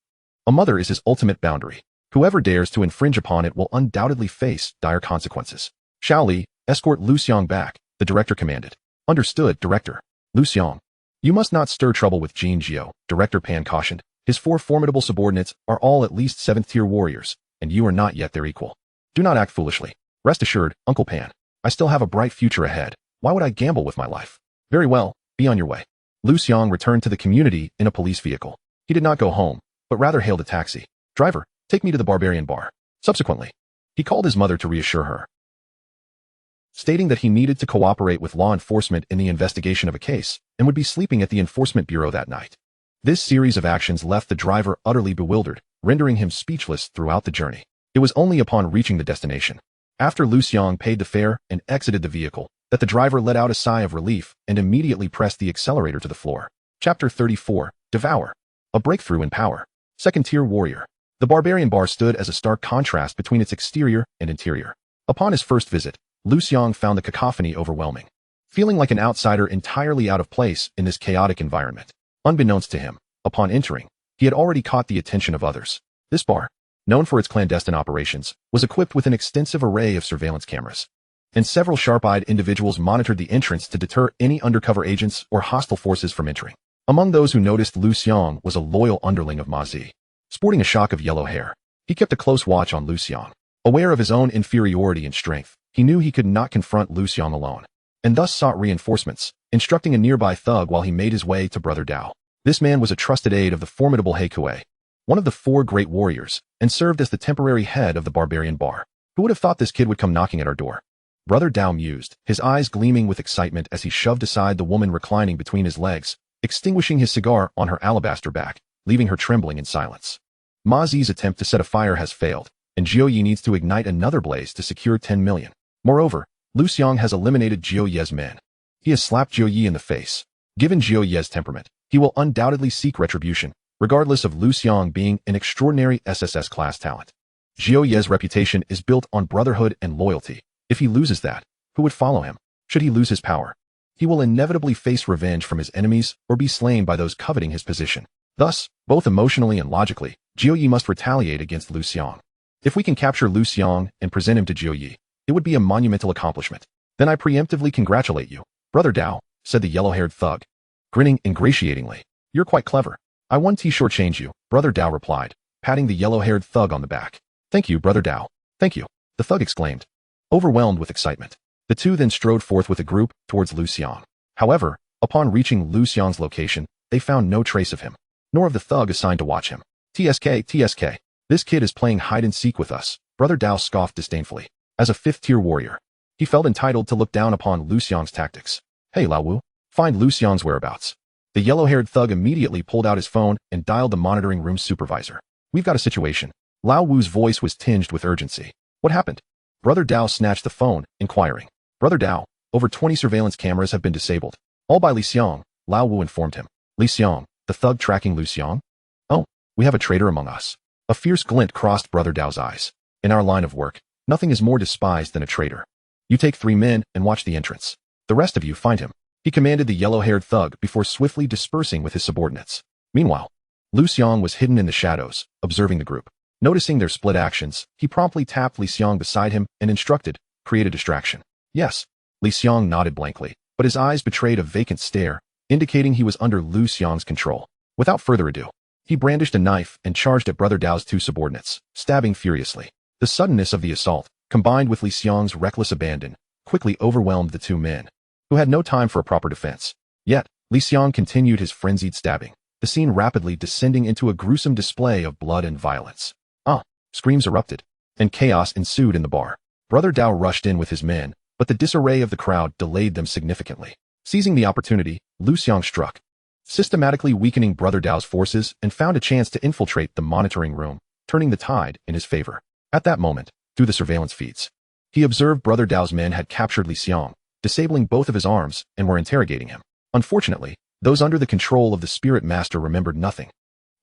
a mother is his ultimate boundary. Whoever dares to infringe upon it will undoubtedly face dire consequences. Xiao Li, escort Liu Xiang back, the director commanded. Understood, Director. Liu Xiang. You must not stir trouble with Jin Jiao, Director Pan cautioned. His 4 formidable subordinates are all at least 7th-tier warriors, and you are not yet their equal. Do not act foolishly. Rest assured, Uncle Pan, I still have a bright future ahead. Why would I gamble with my life? Very well, be on your way. Liu Xiang returned to the community in a police vehicle. He did not go home, but rather hailed a taxi. Driver, take me to the barbarian bar. Subsequently, he called his mother to reassure her, stating that he needed to cooperate with law enforcement in the investigation of a case and would be sleeping at the enforcement bureau that night. This series of actions left the driver utterly bewildered, rendering him speechless throughout the journey. It was only upon reaching the destination, after Liu Xiang paid the fare and exited the vehicle, that the driver let out a sigh of relief and immediately pressed the accelerator to the floor. Chapter 34, Devour. A breakthrough in power. 2nd-tier warrior. The barbarian bar stood as a stark contrast between its exterior and interior. Upon his first visit, Liu Xiang found the cacophony overwhelming. Feeling like an outsider entirely out of place in this chaotic environment. Unbeknownst to him, upon entering, he had already caught the attention of others. This bar, known for its clandestine operations, was equipped with an extensive array of surveillance cameras, and several sharp-eyed individuals monitored the entrance to deter any undercover agents or hostile forces from entering. Among those who noticed Liu Xiang was a loyal underling of Ma Zi. Sporting a shock of yellow hair, he kept a close watch on Liu Xiang. Aware of his own inferiority in strength, he knew he could not confront Liu Xiang alone, and thus sought reinforcements, instructing a nearby thug while he made his way to Brother Dao. This man was a trusted aide of the formidable He Kuei, one of the 4 great warriors, and served as the temporary head of the barbarian bar. Who would have thought this kid would come knocking at our door? Brother Dao mused, his eyes gleaming with excitement as he shoved aside the woman reclining between his legs, extinguishing his cigar on her alabaster back, leaving her trembling in silence. Ma Zi's attempt to set a fire has failed, and Jiao Yi needs to ignite another blaze to secure 10 million. Moreover, Liu Xiang has eliminated Jiao Ye's men. He has slapped Jiao Yi in the face. Given Jiao Ye's temperament, he will undoubtedly seek retribution, regardless of Liu Xiang being an extraordinary SSS class talent. Jiao Ye's reputation is built on brotherhood and loyalty. If he loses that, who would follow him? Should he lose his power, he will inevitably face revenge from his enemies or be slain by those coveting his position. Thus, both emotionally and logically, Jiao Yi must retaliate against Liu Xiang. If we can capture Liu Xiang and present him to Jiao Yi, it would be a monumental accomplishment. Then I preemptively congratulate you, Brother Dao, said the yellow-haired thug, grinning ingratiatingly. You're quite clever. I 1T shortchange you, Brother Dao replied, patting the yellow-haired thug on the back. Thank you, Brother Dao. Thank you, the thug exclaimed, overwhelmed with excitement. The two then strode forth with a group towards Liu Xiang. However, upon reaching Liu Xiang's location, they found no trace of him, nor of the thug assigned to watch him. TSK, this kid is playing hide-and-seek with us, Brother Dao scoffed disdainfully. As a 5th-tier warrior, he felt entitled to look down upon Liu Xiang's tactics. Hey Lao Wu, find Liu Xiang's whereabouts. The yellow-haired thug immediately pulled out his phone and dialed the monitoring room supervisor. We've got a situation. Lao Wu's voice was tinged with urgency. What happened? Brother Dao snatched the phone, inquiring. Brother Dao, over 20 surveillance cameras have been disabled. All by Li Xiang, Lao Wu informed him. Li Xiang, the thug tracking Liu Xiang? Oh, we have a traitor among us. A fierce glint crossed Brother Dao's eyes. In our line of work, nothing is more despised than a traitor. You take 3 men and watch the entrance. The rest of you find him, he commanded the yellow-haired thug before swiftly dispersing with his subordinates. Meanwhile, Liu Xiang was hidden in the shadows, observing the group. Noticing their split actions, he promptly tapped Li Xiang beside him and instructed, create a distraction. Yes. Li Xiang nodded blankly, but his eyes betrayed a vacant stare, indicating he was under Liu Xiang's control. Without further ado, he brandished a knife and charged at Brother Dao's 2 subordinates, stabbing furiously. The suddenness of the assault, combined with Li Xiang's reckless abandon, quickly overwhelmed the 2 men, who had no time for a proper defense. Yet, Li Xiang continued his frenzied stabbing, the scene rapidly descending into a gruesome display of blood and violence. Screams erupted, and chaos ensued in the bar. Brother Dao rushed in with his men, but the disarray of the crowd delayed them significantly. Seizing the opportunity, Liu Xiang struck, systematically weakening Brother Dao's forces and found a chance to infiltrate the monitoring room, turning the tide in his favor. At that moment, through the surveillance feeds, he observed Brother Dao's men had captured Liu Xiang, disabling both of his arms, and were interrogating him. Unfortunately, those under the control of the spirit master remembered nothing,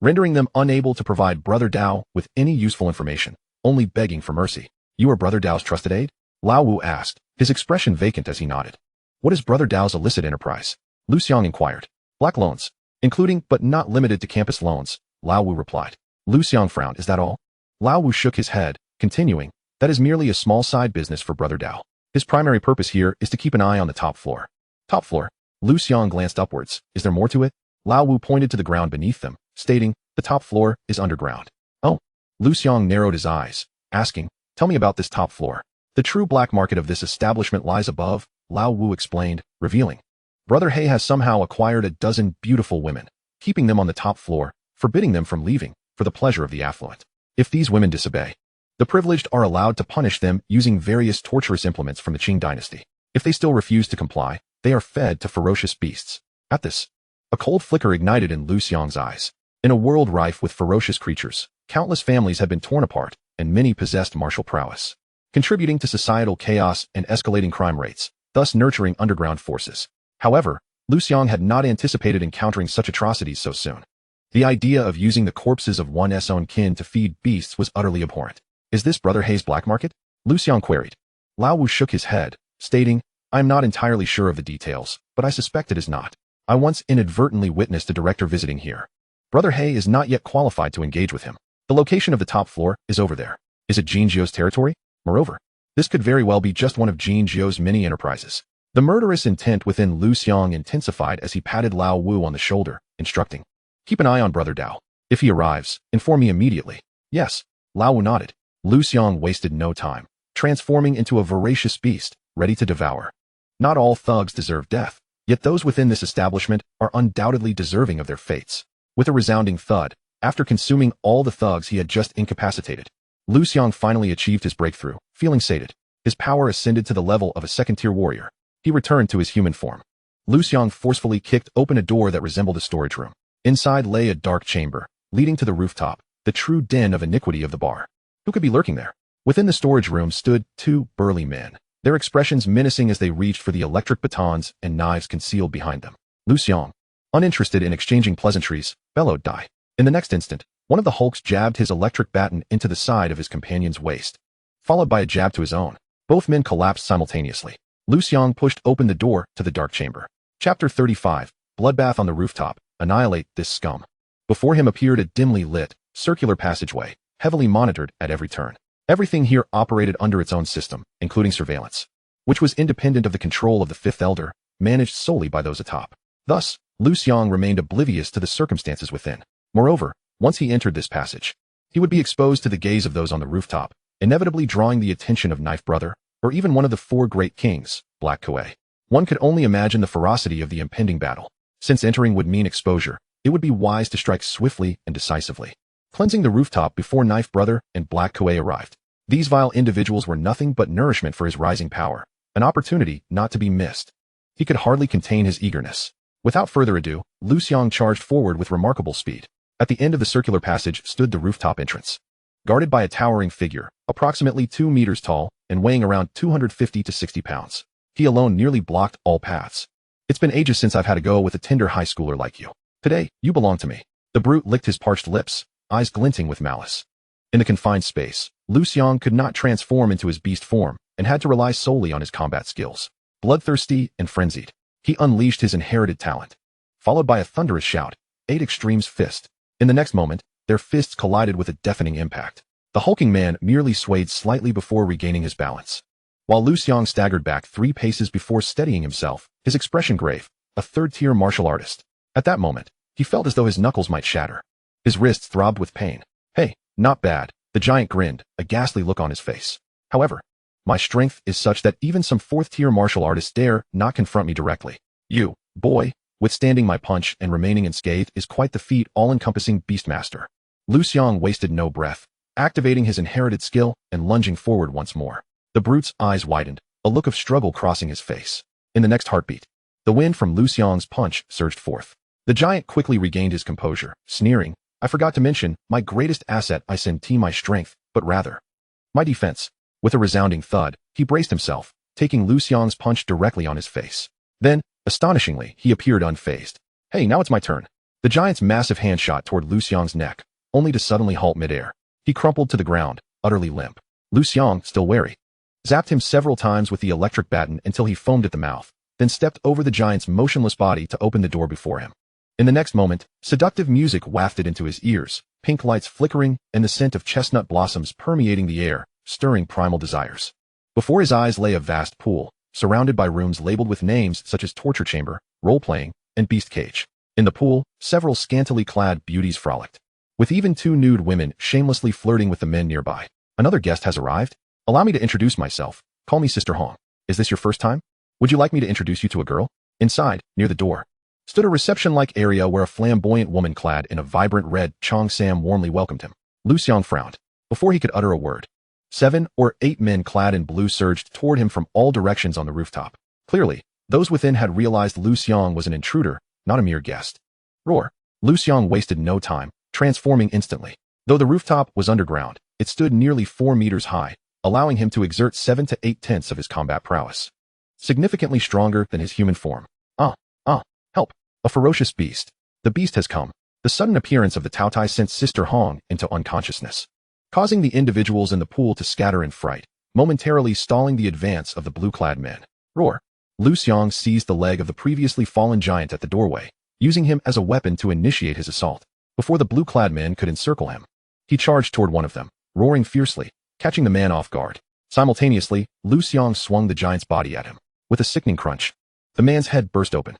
rendering them unable to provide Brother Dao with any useful information, only begging for mercy. "You are Brother Dao's trusted aide?" Lao Wu asked, his expression vacant as he nodded. "What is Brother Dao's illicit enterprise?" Liu Xiang inquired. "Black loans, including but not limited to campus loans," Lao Wu replied. Liu Xiang frowned. "Is that all?" Lao Wu shook his head, continuing, "That is merely a small side business for Brother Dao. His primary purpose here is to keep an eye on the top floor." "Top floor?" Liu Xiang glanced upwards. "Is there more to it?" Lao Wu pointed to the ground beneath them, stating, "The top floor is underground." "Oh." Liu Xiang narrowed his eyes, asking, "Tell me about this top floor." "The true black market of this establishment lies above," Lao Wu explained, revealing. "Brother He has somehow acquired a dozen beautiful women, keeping them on the top floor, forbidding them from leaving, for the pleasure of the affluent. If these women disobey, the privileged are allowed to punish them using various torturous implements from the Qing dynasty. If they still refuse to comply, they are fed to ferocious beasts." At this, a cold flicker ignited in Liu Xiang's eyes. In a world rife with ferocious creatures, countless families had been torn apart, and many possessed martial prowess, contributing to societal chaos and escalating crime rates, thus nurturing underground forces. However, Liu Xiang had not anticipated encountering such atrocities so soon. The idea of using the corpses of one's own kin to feed beasts was utterly abhorrent. "Is this Brother He's black market?" Liu Xiang queried. Lao Wu shook his head, stating, "I am not entirely sure of the details, but I suspect it is not. I once inadvertently witnessed a director visiting here. Brother He is not yet qualified to engage with him. The location of the top floor is over there. Is it Jin Zhou's territory? Moreover, this could very well be just one of Jin Zhou's many enterprises." The murderous intent within Liu Xiang intensified as he patted Lao Wu on the shoulder, instructing, "Keep an eye on Brother Dao. If he arrives, inform me immediately." "Yes." Lao Wu nodded. Liu Xiang wasted no time, transforming into a voracious beast, ready to devour. Not all thugs deserve death, yet those within this establishment are undoubtedly deserving of their fates. With a resounding thud, after consuming all the thugs he had just incapacitated, Liu Xiang finally achieved his breakthrough, feeling sated. His power ascended to the level of a second-tier warrior. He returned to his human form. Liu Xiang forcefully kicked open a door that resembled a storage room. Inside lay a dark chamber, leading to the rooftop, the true den of iniquity of the bar. Who could be lurking there? Within the storage room stood two burly men, their expressions menacing as they reached for the electric batons and knives concealed behind them. Liu Xiang, uninterested in exchanging pleasantries, bellowed, "Die." In the next instant, one of the hulks jabbed his electric baton into the side of his companion's waist, followed by a jab to his own. Both men collapsed simultaneously. Liu Xiang pushed open the door to the dark chamber. Chapter 35, Bloodbath on the Rooftop. Annihilate this scum. Before him appeared a dimly lit, circular passageway, heavily monitored at every turn. Everything here operated under its own system, including surveillance, which was independent of the control of the Fifth Elder, managed solely by those atop. Thus, Liu Xiang remained oblivious to the circumstances within. Moreover, once he entered this passage, he would be exposed to the gaze of those on the rooftop, inevitably drawing the attention of Knife Brother, or even one of the four great kings, Black Kuei. One could only imagine the ferocity of the impending battle. Since entering would mean exposure, it would be wise to strike swiftly and decisively, cleansing the rooftop before Knife Brother and Black Kuei arrived. These vile individuals were nothing but nourishment for his rising power, an opportunity not to be missed. He could hardly contain his eagerness. Without further ado, Liu Xiang charged forward with remarkable speed. At the end of the circular passage stood the rooftop entrance, guarded by a towering figure, approximately 2 meters tall and weighing around 250 to 60 pounds. He alone nearly blocked all paths. "It's been ages since I've had a go with a tender high schooler like you. Today, you belong to me." The brute licked his parched lips, eyes glinting with malice. In the confined space, Liu Xiang could not transform into his beast form and had to rely solely on his combat skills. Bloodthirsty and frenzied, he unleashed his inherited talent, followed by a thunderous shout, 8 Extremes Fist. In the next moment, their fists collided with a deafening impact. The hulking man merely swayed slightly before regaining his balance, while Liu Xiang staggered back 3 paces before steadying himself, his expression grave, a third-tier martial artist. At that moment, he felt as though his knuckles might shatter. His wrists throbbed with pain. "Hey, not bad," the giant grinned, a ghastly look on his face. "However, my strength is such that even some 4th-tier martial artists dare not confront me directly. You, boy, withstanding my punch and remaining unscathed is quite the feat, all-encompassing beastmaster." Liu Xiang wasted no breath, activating his inherited skill and lunging forward once more. The brute's eyes widened, a look of struggle crossing his face. In the next heartbeat, the wind from Liu Xiang's punch surged forth. The giant quickly regained his composure, sneering, "I forgot to mention, my greatest asset isn't my strength, but rather my defense." With a resounding thud, he braced himself, taking Liu Xiang's punch directly on his face. Then, astonishingly, he appeared unfazed. "Hey, now it's my turn." The giant's massive hand shot toward Liu Xiang's neck, only to suddenly halt midair. He crumpled to the ground, utterly limp. Liu Xiang, still wary, zapped him several times with the electric baton until he foamed at the mouth, then stepped over the giant's motionless body to open the door before him. In the next moment, seductive music wafted into his ears, pink lights flickering and the scent of chestnut blossoms permeating the air, stirring primal desires. Before his eyes lay a vast pool, surrounded by rooms labeled with names such as torture chamber, role-playing, and beast cage. In the pool, several scantily clad beauties frolicked, with even two nude women shamelessly flirting with the men nearby. "Another guest has arrived? Allow me to introduce myself. Call me Sister Hong. Is this your first time? Would you like me to introduce you to a girl?" Inside, near the door, stood a reception-like area where a flamboyant woman clad in a vibrant red cheongsam warmly welcomed him. Liu Xiang frowned. Before he could utter a word, 7 or 8 men clad in blue surged toward him from all directions on the rooftop. Clearly, those within had realized Liu Xiang was an intruder, not a mere guest. Roar! Liu Xiang wasted no time, transforming instantly. Though the rooftop was underground, it stood nearly 4 meters high, allowing him to exert 7 to 8 tenths of his combat prowess. Significantly stronger than his human form. Help! A ferocious beast. The beast has come. The sudden appearance of the Taotai sent Sister Hong into unconsciousness, causing the individuals in the pool to scatter in fright, momentarily stalling the advance of the blue-clad men. Roar! Liu Xiang seized the leg of the previously fallen giant at the doorway, using him as a weapon to initiate his assault. Before the blue-clad men could encircle him, he charged toward one of them, roaring fiercely, catching the man off guard. Simultaneously, Liu Xiang swung the giant's body at him. With a sickening crunch, the man's head burst open.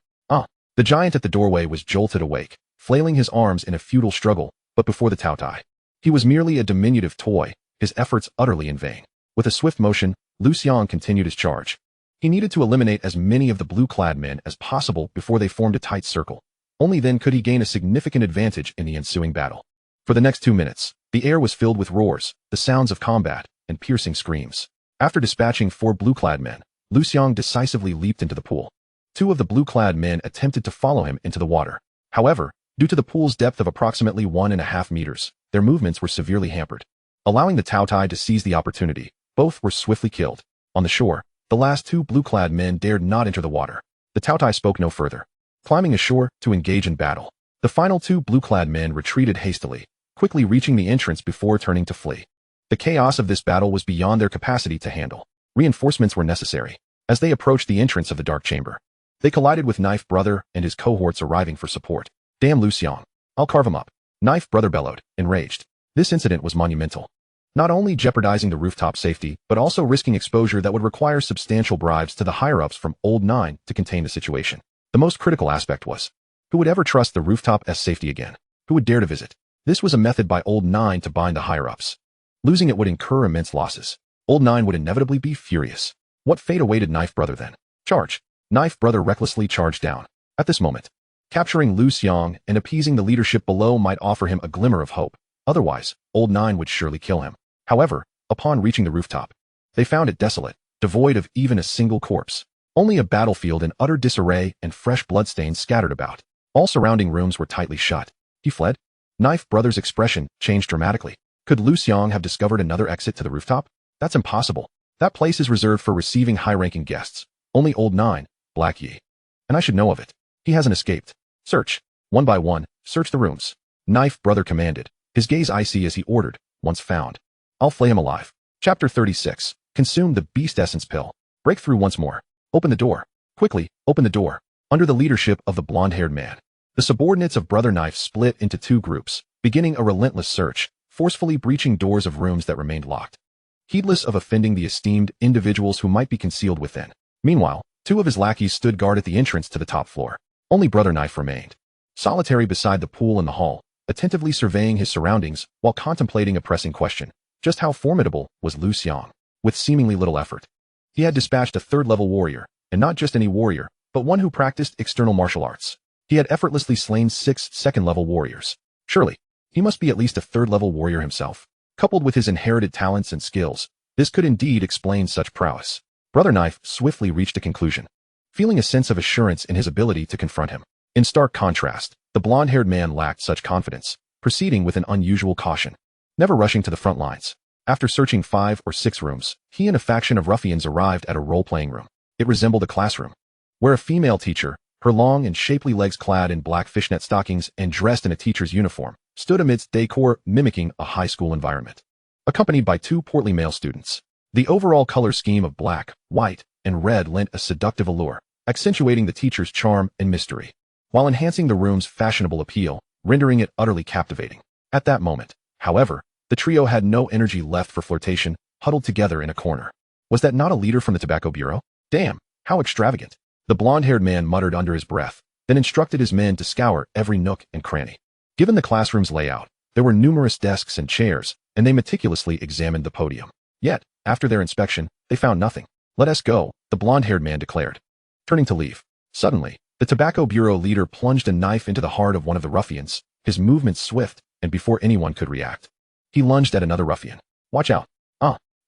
The giant at the doorway was jolted awake, flailing his arms in a futile struggle, but before the Taotai, he was merely a diminutive toy, his efforts utterly in vain. With a swift motion, Liu Xiang continued his charge. He needed to eliminate as many of the blue-clad men as possible before they formed a tight circle. Only then could he gain a significant advantage in the ensuing battle. For the next 2 minutes, the air was filled with roars, the sounds of combat, and piercing screams. After dispatching 4 blue-clad men, Liu Xiang decisively leaped into the pool. 2 of the blue-clad men attempted to follow him into the water. However, due to the pool's depth of approximately 1.5 meters, their movements were severely hampered. Allowing the Taotai to seize the opportunity, both were swiftly killed. On the shore, the last 2 blue-clad men dared not enter the water. The Taotai spoke no further, climbing ashore to engage in battle. The final 2 blue-clad men retreated hastily, quickly reaching the entrance before turning to flee. The chaos of this battle was beyond their capacity to handle. Reinforcements were necessary. As they approached the entrance of the dark chamber, they collided with Knife Brother and his cohorts arriving for support. "Damn Liu Xiang. I'll carve him up," Knife Brother bellowed, enraged. This incident was monumental, not only jeopardizing the rooftop safety, but also risking exposure that would require substantial bribes to the higher-ups from Old Nine to contain the situation. The most critical aspect was, who would ever trust the rooftop's safety again? Who would dare to visit? This was a method by Old Nine to bind the higher-ups. Losing it would incur immense losses. Old Nine would inevitably be furious. What fate awaited Knife Brother then? Charge! Knife Brother recklessly charged down. At this moment, capturing Liu Xiang and appeasing the leadership below might offer him a glimmer of hope. Otherwise, Old Nine would surely kill him. However, upon reaching the rooftop, they found it desolate, devoid of even a single corpse. Only a battlefield in utter disarray and fresh bloodstains scattered about. All surrounding rooms were tightly shut. He fled? Knife Brother's expression changed dramatically. Could Liu Xiang have discovered another exit to the rooftop? That's impossible. That place is reserved for receiving high-ranking guests. Only Old Nine, Black Yi. And I should know of it. He hasn't escaped. Search. One by one, search the rooms. Knife Brother commanded, his gaze icy as he ordered, once found. I'll flay him alive. Chapter 36. Consume the beast essence pill. Break through once more. Open the door. Quickly, open the door. Under the leadership of the blonde-haired man, the subordinates of Brother Knife split into 2 groups, beginning a relentless search, forcefully breaching doors of rooms that remained locked, heedless of offending the esteemed individuals who might be concealed within. Meanwhile, 2 of his lackeys stood guard at the entrance to the top floor. Only Brother Knife remained, solitary beside the pool in the hall, attentively surveying his surroundings while contemplating a pressing question. Just how formidable was Liu Xiang? With seemingly little effort, he had dispatched a 3rd-level warrior, and not just any warrior, but one who practiced external martial arts. He had effortlessly slain 6 2nd-level warriors. Surely, he must be at least a 3rd-level warrior himself. Coupled with his inherited talents and skills, this could indeed explain such prowess. Brother Knife swiftly reached a conclusion, feeling a sense of assurance in his ability to confront him. In stark contrast, the blonde-haired man lacked such confidence, proceeding with an unusual caution, never rushing to the front lines. After searching 5 or 6 rooms, he and a faction of ruffians arrived at a role-playing room. It resembled a classroom, where a female teacher, her long and shapely legs clad in black fishnet stockings and dressed in a teacher's uniform, stood amidst decor mimicking a high school environment, accompanied by 2 portly male students. The overall color scheme of black, white, and red lent a seductive allure, accentuating the teacher's charm and mystery, while enhancing the room's fashionable appeal, rendering it utterly captivating. At that moment, however, the trio had no energy left for flirtation, huddled together in a corner. Was that not a leader from the Tobacco Bureau? Damn, how extravagant. The blonde-haired man muttered under his breath, then instructed his men to scour every nook and cranny. Given the classroom's layout, there were numerous desks and chairs, and they meticulously examined the podium. Yet, after their inspection, they found nothing. Let us go, the blonde-haired man declared, turning to leave. Suddenly, the Tobacco Bureau leader plunged a knife into the heart of one of the ruffians, his movements swift, and before anyone could react, he lunged at another ruffian. Watch out.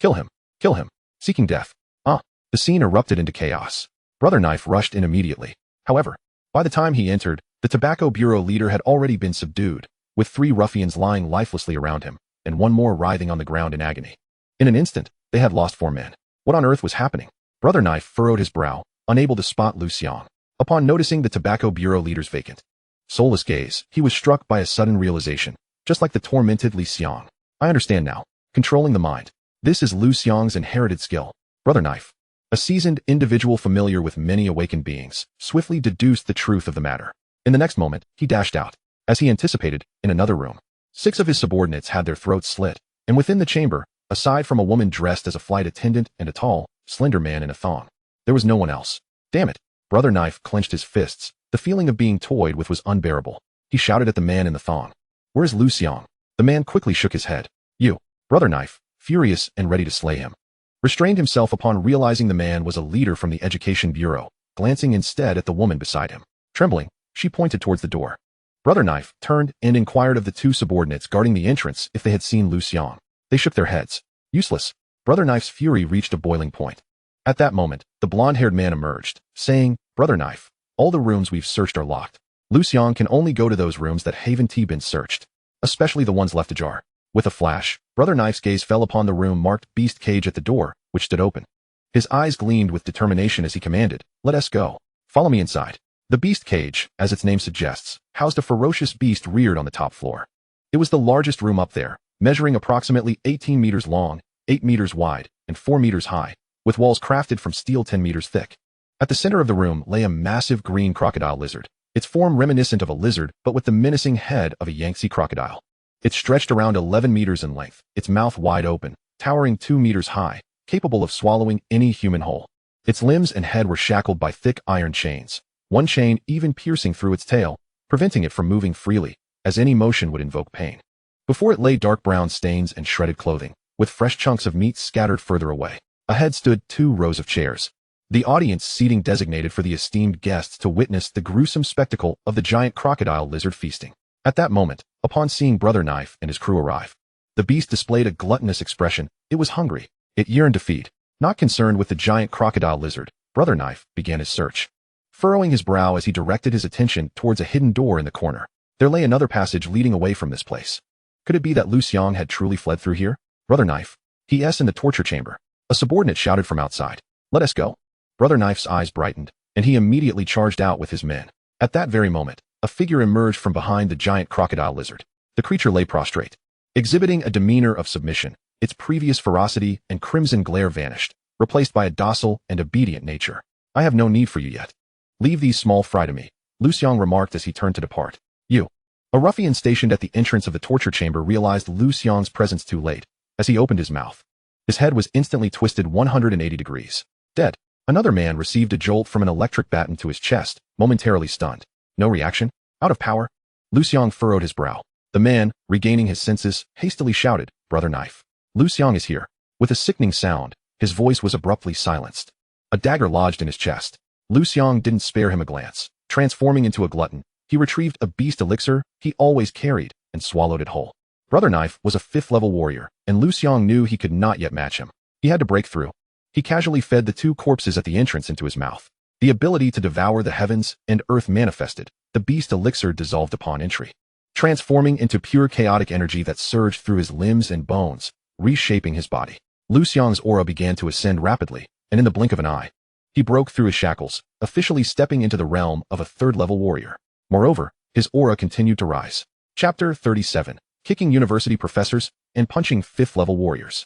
Kill him. Kill him. Seeking death. The scene erupted into chaos. Brother Knife rushed in immediately. However, by the time he entered, the Tobacco Bureau leader had already been subdued, with 3 ruffians lying lifelessly around him, and 1 more writhing on the ground in agony. In an instant, they had lost 4 men. What on earth was happening? Brother Knife furrowed his brow, unable to spot Liu Xiang. Upon noticing the Tobacco Bureau leader's vacant, soulless gaze, he was struck by a sudden realization, just like the tormented Liu Xiang. I understand now. Controlling the mind. This is Liu Xiang's inherited skill. Brother Knife, a seasoned individual familiar with many awakened beings, swiftly deduced the truth of the matter. In the next moment, he dashed out. As he anticipated, in another room, 6 of his subordinates had their throats slit, and within the chamber, aside from a woman dressed as a flight attendant and a tall, slender man in a thong, there was no one else. Damn it. Brother Knife clenched his fists. The feeling of being toyed with was unbearable. He shouted at the man in the thong. Where's Liu Xiang? The man quickly shook his head. You. Brother Knife, furious and ready to slay him, restrained himself upon realizing the man was a leader from the Education Bureau, glancing instead at the woman beside him. Trembling, she pointed towards the door. Brother Knife turned and inquired of the 2 subordinates guarding the entrance if they had seen Liu Xiang. They shook their heads. Useless. Brother Knife's fury reached a boiling point. At that moment, the blonde-haired man emerged, saying, Brother Knife, all the rooms we've searched are locked. Liu Xiang can only go to those rooms that haven't been searched, especially the ones left ajar. With a flash, Brother Knife's gaze fell upon the room marked Beast Cage at the door, which stood open. His eyes gleamed with determination as he commanded, Let us go. Follow me inside. The Beast Cage, as its name suggests, housed a ferocious beast reared on the top floor. It was the largest room up there, measuring approximately 18 meters long, 8 meters wide, and 4 meters high, with walls crafted from steel 10 meters thick. At the center of the room lay a massive green crocodile lizard, its form reminiscent of a lizard but with the menacing head of a Yangtze crocodile. It stretched around 11 meters in length, its mouth wide open, towering 2 meters high, capable of swallowing any human whole. Its limbs and head were shackled by thick iron chains, one chain even piercing through its tail, preventing it from moving freely, as any motion would invoke pain. Before it lay dark brown stains and shredded clothing, with fresh chunks of meat scattered further away. Ahead stood 2 rows of chairs, the audience seating designated for the esteemed guests to witness the gruesome spectacle of the giant crocodile lizard feasting. At that moment, upon seeing Brother Knife and his crew arrive, the beast displayed a gluttonous expression. It was hungry. It yearned to feed. Not concerned with the giant crocodile lizard, Brother Knife began his search, furrowing his brow as he directed his attention towards a hidden door in the corner. There lay another passage leading away from this place. Could it be that Liu Xiang had truly fled through here? Brother Knife, he*s in the torture chamber. A subordinate shouted from outside. Let us go. Brother Knife's eyes brightened, and he immediately charged out with his men. At that very moment, a figure emerged from behind the giant crocodile lizard. The creature lay prostrate, exhibiting a demeanor of submission. Its previous ferocity and crimson glare vanished, replaced by a docile and obedient nature. I have no need for you yet. Leave these small fry to me, Liu Xiang remarked as he turned to depart. You. A ruffian stationed at the entrance of the torture chamber realized Liu Xiang's presence too late. As he opened his mouth, his head was instantly twisted 180 degrees. Dead. Another man received a jolt from an electric baton to his chest, momentarily stunned. No reaction? Out of power? Liu Xiang furrowed his brow. The man, regaining his senses, hastily shouted, Brother Knife. Liu Xiang is here. With a sickening sound, his voice was abruptly silenced. A dagger lodged in his chest. Liu Xiang didn't spare him a glance. Transforming into a glutton, he retrieved a beast elixir he always carried and swallowed it whole. Brother Knife was a 5th-level warrior, and Liu Xiang knew he could not yet match him. He had to break through. He casually fed the two corpses at the entrance into his mouth. The ability to devour the heavens and earth manifested. The beast elixir dissolved upon entry, transforming into pure chaotic energy that surged through his limbs and bones, reshaping his body. Liu Xiang's aura began to ascend rapidly, and in the blink of an eye, he broke through his shackles, officially stepping into the realm of a third-level warrior. Moreover, his aura continued to rise. Chapter 37. Kicking university professors and punching fifth-level warriors.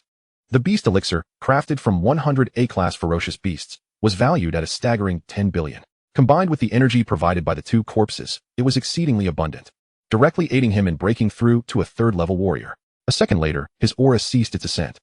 The beast elixir, crafted from 100 A-class ferocious beasts, was valued at a staggering 10 billion. Combined with the energy provided by the two corpses, it was exceedingly abundant, directly aiding him in breaking through to a third-level warrior. A second later, his aura ceased its ascent.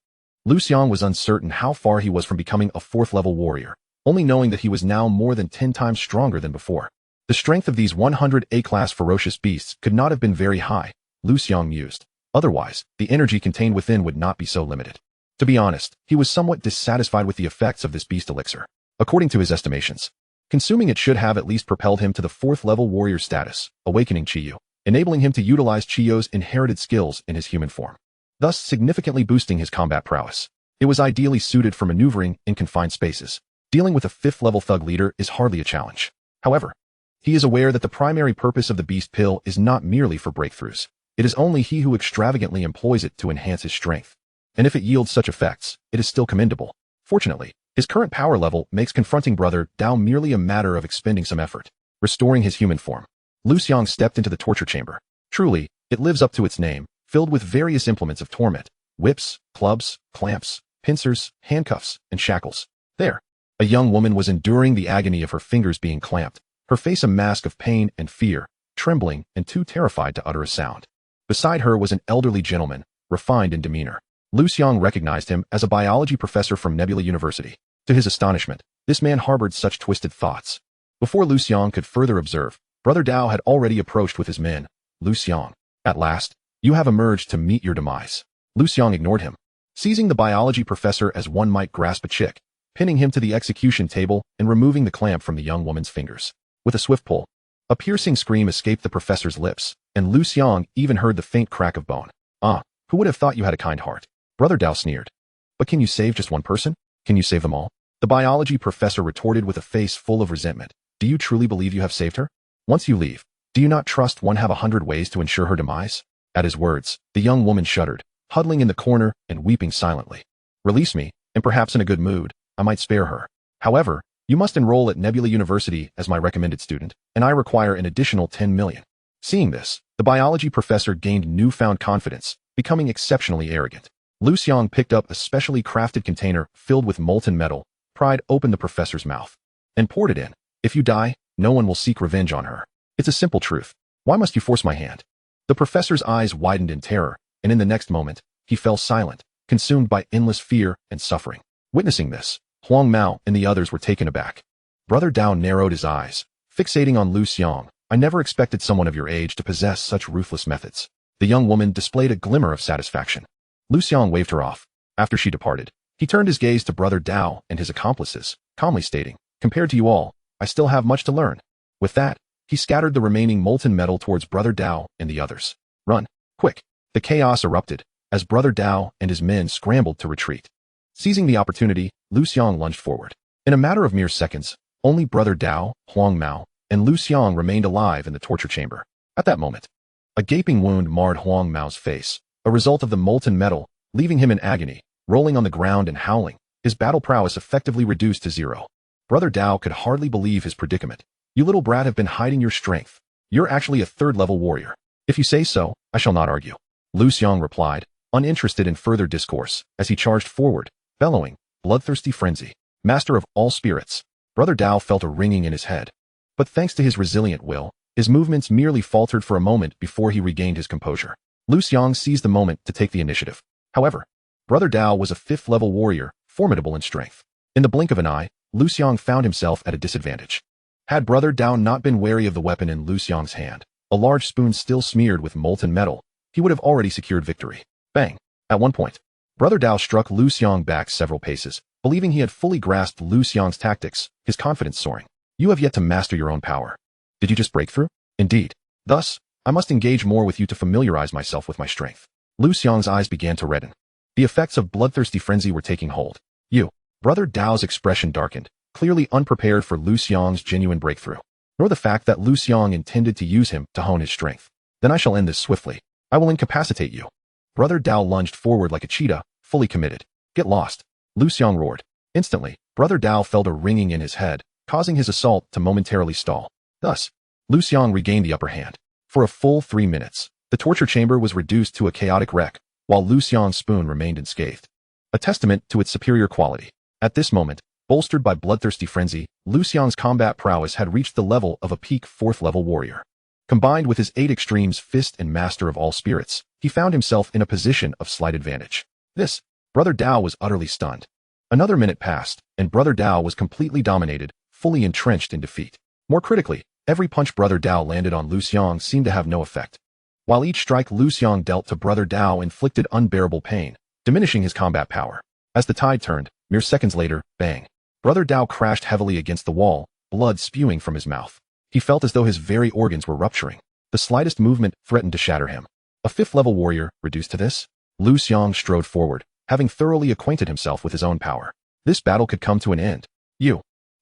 Liu Xiang was uncertain how far he was from becoming a fourth-level warrior, only knowing that he was now more than 10 times stronger than before. The strength of these 100 A-class ferocious beasts could not have been very high, Liu Xiang mused. Otherwise, the energy contained within would not be so limited. To be honest, he was somewhat dissatisfied with the effects of this beast elixir. According to his estimations, consuming it should have at least propelled him to the fourth-level warrior status, awakening Chiyu, enabling him to utilize Chiyu's inherited skills in his human form, thus significantly boosting his combat prowess. It was ideally suited for maneuvering in confined spaces. Dealing with a fifth-level thug leader is hardly a challenge. However, he is aware that the primary purpose of the beast pill is not merely for breakthroughs. It is only he who extravagantly employs it to enhance his strength. And if it yields such effects, it is still commendable. Fortunately, his current power level makes confronting Brother Dao merely a matter of expending some effort. Restoring his human form, Liu Xiang stepped into the torture chamber. Truly, it lives up to its name, filled with various implements of torment: whips, clubs, clamps, pincers, handcuffs, and shackles. There, a young woman was enduring the agony of her fingers being clamped, her face a mask of pain and fear, trembling and too terrified to utter a sound. Beside her was an elderly gentleman, refined in demeanor. Liu Xiang recognized him as a biology professor from Nebula University. To his astonishment, this man harbored such twisted thoughts. Before Liu Xiang could further observe, Brother Dao had already approached with his men. Liu Xiang, at last, you have emerged to meet your demise. Liu Xiang ignored him, seizing the biology professor as one might grasp a chick, pinning him to the execution table and removing the clamp from the young woman's fingers. With a swift pull, a piercing scream escaped the professor's lips, and Liu Xiang even heard the faint crack of bone. Ah, who would have thought you had a kind heart? Brother Dao sneered. But can you save just one person? Can you save them all? The biology professor retorted with a face full of resentment. Do you truly believe you have saved her? Once you leave, do you not trust one have 100 ways to ensure her demise? At his words, the young woman shuddered, huddling in the corner and weeping silently. Release me, and perhaps in a good mood, I might spare her. However, you must enroll at Nebula University as my recommended student, and I require an additional 10 million. Seeing this, the biology professor gained newfound confidence, becoming exceptionally arrogant. Liu Xiang picked up a specially crafted container filled with molten metal, pried open the professor's mouth, and poured it in. If you die, no one will seek revenge on her. It's a simple truth. Why must you force my hand? The professor's eyes widened in terror, and in the next moment, he fell silent, consumed by endless fear and suffering. Witnessing this, Huang Mao and the others were taken aback. Brother Dao narrowed his eyes, fixating on Liu Xiang. I never expected someone of your age to possess such ruthless methods. The young woman displayed a glimmer of satisfaction. Liu Xiang waved her off. After she departed, he turned his gaze to Brother Dao and his accomplices, calmly stating, compared to you all, I still have much to learn. With that, he scattered the remaining molten metal towards Brother Dao and the others. Run, quick. The chaos erupted, as Brother Dao and his men scrambled to retreat. Seizing the opportunity, Liu Xiang lunged forward. In a matter of mere seconds, only Brother Dao, Huang Mao, and Liu Xiang remained alive in the torture chamber. At that moment, a gaping wound marred Huang Mao's face, a result of the molten metal, leaving him in agony, rolling on the ground and howling, his battle prowess effectively reduced to zero. Brother Dao could hardly believe his predicament. You little brat have been hiding your strength. You're actually a third-level warrior. If you say so, I shall not argue. Liu Xiang replied, uninterested in further discourse, as he charged forward, bellowing, bloodthirsty frenzy, master of all spirits. Brother Dao felt a ringing in his head. But thanks to his resilient will, his movements merely faltered for a moment before he regained his composure. Liu Xiang seized the moment to take the initiative. However, Brother Dao was a fifth-level warrior, formidable in strength. In the blink of an eye, Liu Xiang found himself at a disadvantage. Had Brother Dao not been wary of the weapon in Liu Xiang's hand, a large spoon still smeared with molten metal, he would have already secured victory. Bang! At one point, Brother Dao struck Liu Xiang back several paces, believing he had fully grasped Liu Xiang's tactics, his confidence soaring. You have yet to master your own power. Did you just break through? Indeed. Thus, I must engage more with you to familiarize myself with my strength. Liu Xiang's eyes began to redden. The effects of bloodthirsty frenzy were taking hold. You. Brother Dao's expression darkened, clearly unprepared for Liu Xiang's genuine breakthrough, nor the fact that Liu Xiang intended to use him to hone his strength. Then I shall end this swiftly. I will incapacitate you. Brother Dao lunged forward like a cheetah, fully committed. Get lost. Liu Xiang roared. Instantly, Brother Dao felt a ringing in his head, causing his assault to momentarily stall. Thus, Liu Xiang regained the upper hand. For a full 3 minutes, the torture chamber was reduced to a chaotic wreck, while Liu Xiang's spoon remained unscathed. A testament to its superior quality. At this moment, bolstered by bloodthirsty frenzy, Liu Xiang's combat prowess had reached the level of a peak 4th-level warrior. Combined with his 8 extremes fist and master of all spirits, he found himself in a position of slight advantage. This, Brother Dao was utterly stunned. Another minute passed, and Brother Dao was completely dominated, fully entrenched in defeat. More critically, every punch Brother Dao landed on Liu Xiang seemed to have no effect. While each strike Liu Xiang dealt to Brother Dao inflicted unbearable pain, diminishing his combat power. As the tide turned, mere seconds later, bang. Brother Dao crashed heavily against the wall, blood spewing from his mouth. He felt as though his very organs were rupturing. The slightest movement threatened to shatter him. A 5th-level warrior, reduced to this? Liu Xiang strode forward, having thoroughly acquainted himself with his own power. This battle could come to an end.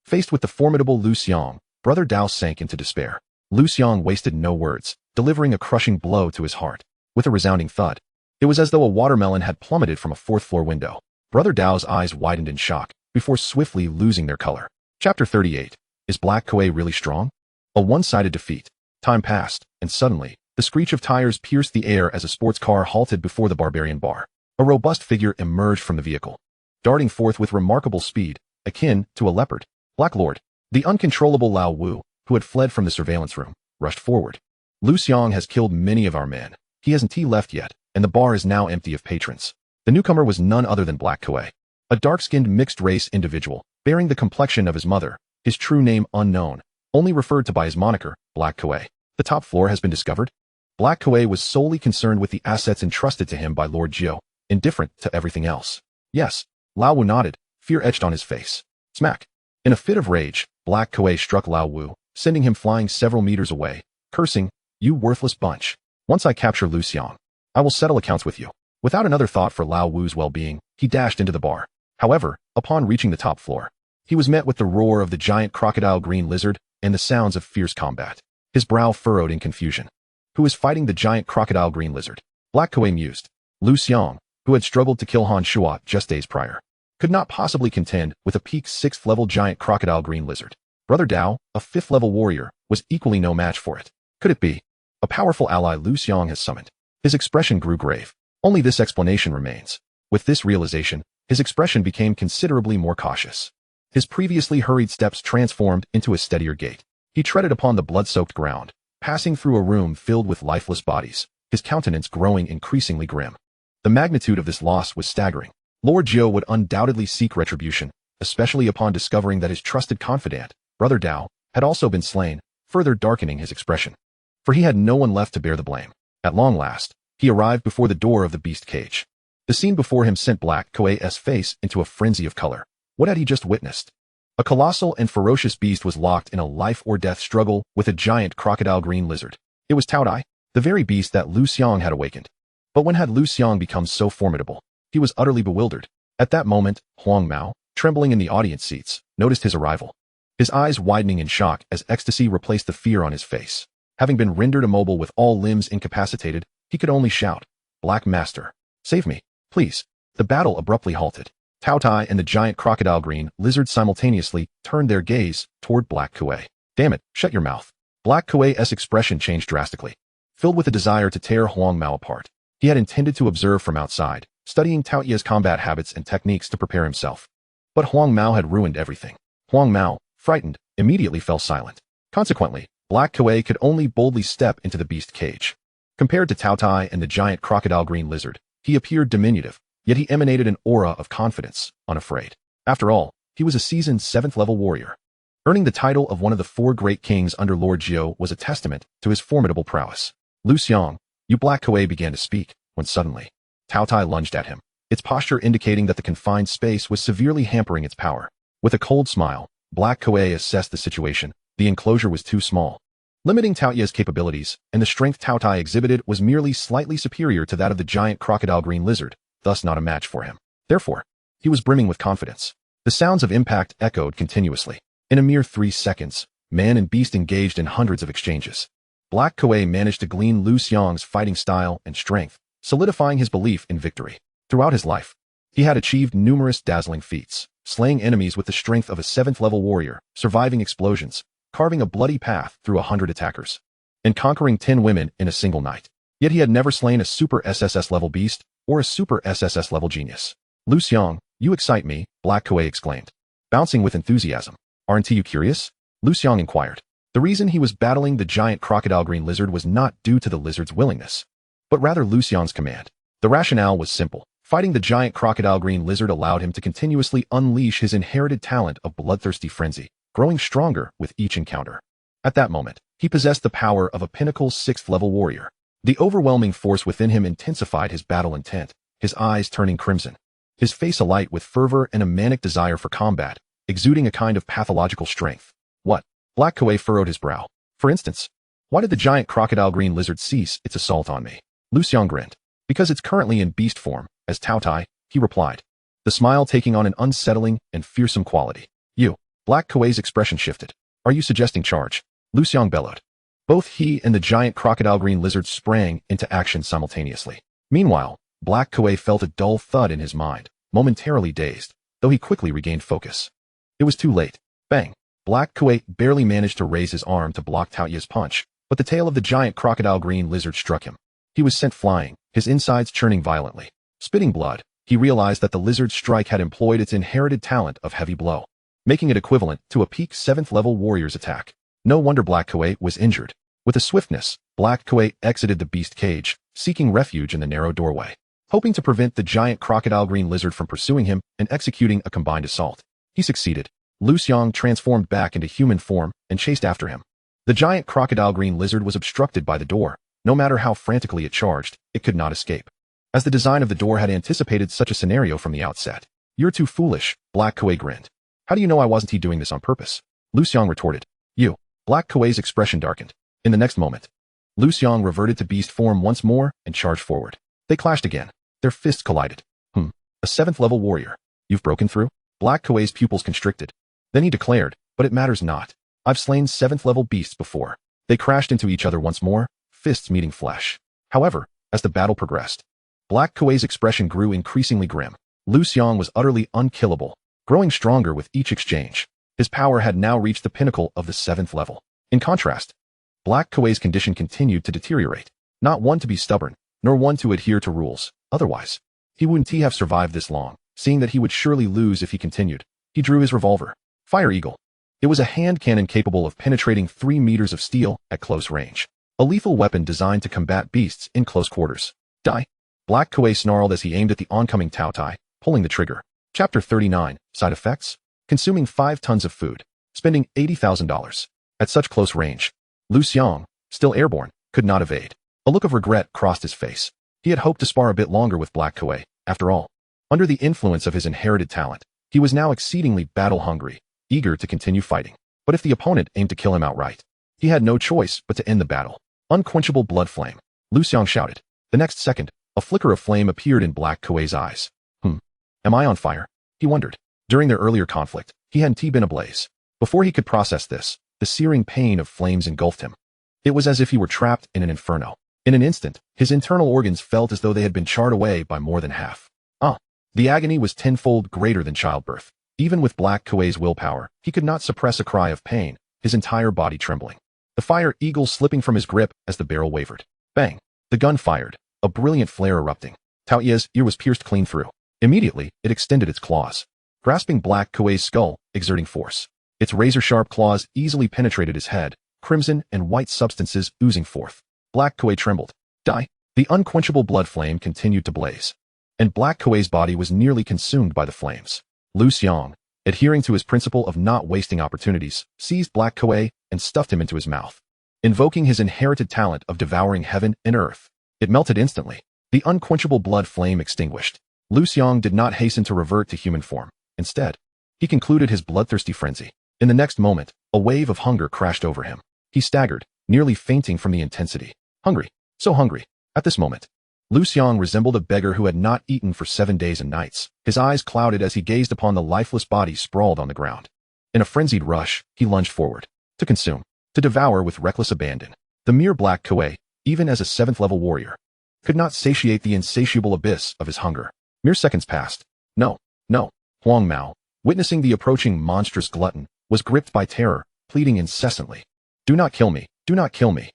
Faced with the formidable Liu Xiang, Brother Dao sank into despair. Liu Xiang wasted no words, delivering a crushing blow to his heart. With a resounding thud, it was as though a watermelon had plummeted from a 4th-floor window. Brother Dao's eyes widened in shock, before swiftly losing their color. Chapter 38. Is Black Kuei really strong? A one-sided defeat. Time passed, and suddenly, the screech of tires pierced the air as a sports car halted before the barbarian bar. A robust figure emerged from the vehicle, darting forth with remarkable speed, akin to a leopard. Black Lord, the uncontrollable Lao Wu, who had fled from the surveillance room, rushed forward. Liu Xiang has killed many of our men. He hasn't left yet, and the bar is now empty of patrons. The newcomer was none other than Black Kuei, a dark-skinned mixed-race individual, bearing the complexion of his mother, his true name unknown, only referred to by his moniker, Black Kuei. The top floor has been discovered? Black Kuei was solely concerned with the assets entrusted to him by Lord Jiu, indifferent to everything else. Yes, Lao Wu nodded, fear etched on his face. Smack. In a fit of rage, Black Kuei struck Lao Wu, sending him flying several meters away, cursing, "You worthless bunch. Once I capture Liu Xiang, I will settle accounts with you." Without another thought for Lao Wu's well-being, he dashed into the bar. However, upon reaching the top floor, he was met with the roar of the giant crocodile green lizard and the sounds of fierce combat. His brow furrowed in confusion. Who is fighting the giant crocodile green lizard? Black Kuei mused. Liu Xiang, who had struggled to kill Han Shuo just days prior, could not possibly contend with a peak 6th-level giant crocodile green lizard. Brother Dao, a 5th-level warrior, was equally no match for it. Could it be a powerful ally Liu Xiang has summoned? His expression grew grave. Only this explanation remains. With this realization, his expression became considerably more cautious. His previously hurried steps transformed into a steadier gait. He treaded upon the blood-soaked ground, passing through a room filled with lifeless bodies, his countenance growing increasingly grim. The magnitude of this loss was staggering. Lord Jiu would undoubtedly seek retribution, especially upon discovering that his trusted confidant, Brother Dao, had also been slain, further darkening his expression. For he had no one left to bear the blame. At long last, he arrived before the door of the beast cage. The scene before him sent Black Kuei's face into a frenzy of color. What had he just witnessed? A colossal and ferocious beast was locked in a life-or-death struggle with a giant crocodile green lizard. It was Tao Dai, the very beast that Liu Xiang had awakened. But when had Liu Xiang become so formidable? He was utterly bewildered. At that moment, Huang Mao, trembling in the audience seats, noticed his arrival. His eyes widening in shock as ecstasy replaced the fear on his face. Having been rendered immobile with all limbs incapacitated, he could only shout, "Black Master, save me, please." The battle abruptly halted. Tao Tai and the giant crocodile green lizard simultaneously turned their gaze toward Black Kuei. "Damn it, shut your mouth." Black Kuei's expression changed drastically. Filled with a desire to tear Huang Mao apart, he had intended to observe from outside, studying Tao Ye's combat habits and techniques to prepare himself. But Huang Mao had ruined everything. Huang Mao, frightened, immediately fell silent. Consequently, Black Kuei could only boldly step into the beast cage. Compared to Tao Tai and the giant crocodile green lizard, he appeared diminutive, yet he emanated an aura of confidence, unafraid. After all, he was a seasoned 7th-level warrior. Earning the title of one of the 4 great kings under Lord Jiu was a testament to his formidable prowess. "Liu Xiang, you." Black Kuei began to speak, when suddenly, Tao Tai lunged at him, its posture indicating that the confined space was severely hampering its power. With a cold smile, Black Kuei assessed the situation. The enclosure was too small, limiting Tao Ye's capabilities, and the strength Tao Tai exhibited was merely slightly superior to that of the giant crocodile green lizard, thus not a match for him. Therefore, he was brimming with confidence. The sounds of impact echoed continuously. In a mere 3 seconds, man and beast engaged in hundreds of exchanges. Black Kuei managed to glean Liu Xiang's fighting style and strength, solidifying his belief in victory. Throughout his life, he had achieved numerous dazzling feats, slaying enemies with the strength of a 7th-level warrior, surviving explosions, carving a bloody path through 100 attackers, and conquering 10 women in a single night. Yet he had never slain a super SSS-level beast or a super SSS-level genius. Liu Xiang, you excite me, Black Kuei exclaimed, bouncing with enthusiasm. Aren't you curious? Liu Xiang inquired. The reason he was battling the giant crocodile green lizard was not due to the lizard's willingness, but rather Liu Xiang's command. The rationale was simple. Fighting the giant crocodile green lizard allowed him to continuously unleash his inherited talent of bloodthirsty frenzy, growing stronger with each encounter. At that moment, he possessed the power of a pinnacle 6th-level warrior. The overwhelming force within him intensified his battle intent, his eyes turning crimson, his face alight with fervor and a manic desire for combat, exuding a kind of pathological strength. What? Black Kuei furrowed his brow. For instance, why did the giant crocodile green lizard cease its assault on me? Liu Xiang grinned. Because it's currently in beast form, as Tao Tai, he replied, the smile taking on an unsettling and fearsome quality. You. Black Kuei's expression shifted. Are you suggesting charge? Liu Xiang bellowed. Both he and the giant crocodile green lizard sprang into action simultaneously. Meanwhile, Black Kuei felt a dull thud in his mind, momentarily dazed, though he quickly regained focus. It was too late. Bang! Black Kuei barely managed to raise his arm to block Tao Ye's punch, but the tail of the giant crocodile green lizard struck him. He was sent flying, his insides churning violently. Spitting blood, he realized that the lizard's strike had employed its inherited talent of heavy blow, making it equivalent to a peak 7th-level warrior's attack. No wonder Black Kuei was injured. With a swiftness, Black Kuei exited the beast cage, seeking refuge in the narrow doorway, hoping to prevent the giant crocodile green lizard from pursuing him and executing a combined assault. He succeeded. Liu Xiang transformed back into human form and chased after him. The giant crocodile green lizard was obstructed by the door. No matter how frantically it charged, it could not escape, as the design of the door had anticipated such a scenario from the outset. You're too foolish, Black Kuei grinned. How do you know I wasn't doing this on purpose? Liu Xiang retorted. You. Black Kuei's expression darkened. In the next moment, Liu Xiang reverted to beast form once more and charged forward. They clashed again. Their fists collided. A 7th-level warrior. You've broken through? Black Kuei's pupils constricted. Then he declared, but it matters not. I've slain 7th-level beasts before. They crashed into each other once more, fists meeting flesh. However, as the battle progressed, Black Kuei's expression grew increasingly grim. Liu Xiang was utterly unkillable, growing stronger with each exchange. His power had now reached the pinnacle of the 7th level. In contrast, Black Kuei's condition continued to deteriorate. Not one to be stubborn, nor one to adhere to rules. Otherwise, he wouldn't have survived this long. Seeing that he would surely lose if he continued, he drew his revolver. Fire Eagle. It was a hand cannon capable of penetrating 3 meters of steel at close range. A lethal weapon designed to combat beasts in close quarters. Die. Black Kuei snarled as he aimed at the oncoming Tao Tai, pulling the trigger. Chapter 39, Side Effects? Consuming 5 tons of food. Spending $80,000. At such close range, Liu Xiang, still airborne, could not evade. A look of regret crossed his face. He had hoped to spar a bit longer with Black Kuei. After all, under the influence of his inherited talent, he was now exceedingly battle-hungry, eager to continue fighting. But if the opponent aimed to kill him outright, he had no choice but to end the battle. Unquenchable blood flame. Liu Xiang shouted. The next second, a flicker of flame appeared in Black Kuei's eyes. Am I on fire? He wondered. During their earlier conflict, he hadn't been ablaze. Before he could process this, the searing pain of flames engulfed him. It was as if he were trapped in an inferno. In an instant, his internal organs felt as though they had been charred away by more than half. The agony was tenfold greater than childbirth. Even with Black Kuei's willpower, he could not suppress a cry of pain, his entire body trembling. The fire eagle slipping from his grip as the barrel wavered. Bang! The gun fired, a brilliant flare erupting. Tao Ye's ear was pierced clean through. Immediately, it extended its claws, grasping Black Kuei's skull, exerting force. Its razor-sharp claws easily penetrated his head, crimson and white substances oozing forth. Black Kuei trembled. Die! The unquenchable blood flame continued to blaze, and Black Kuei's body was nearly consumed by the flames. Liu Xiang, adhering to his principle of not wasting opportunities, seized Black Kuei and stuffed him into his mouth. Invoking his inherited talent of devouring heaven and earth, it melted instantly. The unquenchable blood flame extinguished. Liu Xiang did not hasten to revert to human form. Instead, he concluded his bloodthirsty frenzy. In the next moment, a wave of hunger crashed over him. He staggered, nearly fainting from the intensity. Hungry. So hungry. At this moment, Liu Xiang resembled a beggar who had not eaten for 7 days and nights. His eyes clouded as he gazed upon the lifeless body sprawled on the ground. In a frenzied rush, he lunged forward. To consume. To devour with reckless abandon. The mere black Kuei, even as a 7th-level warrior, could not satiate the insatiable abyss of his hunger. Mere seconds passed. No. Huang Mao, witnessing the approaching monstrous glutton, was gripped by terror, pleading incessantly. Do not kill me. Do not kill me.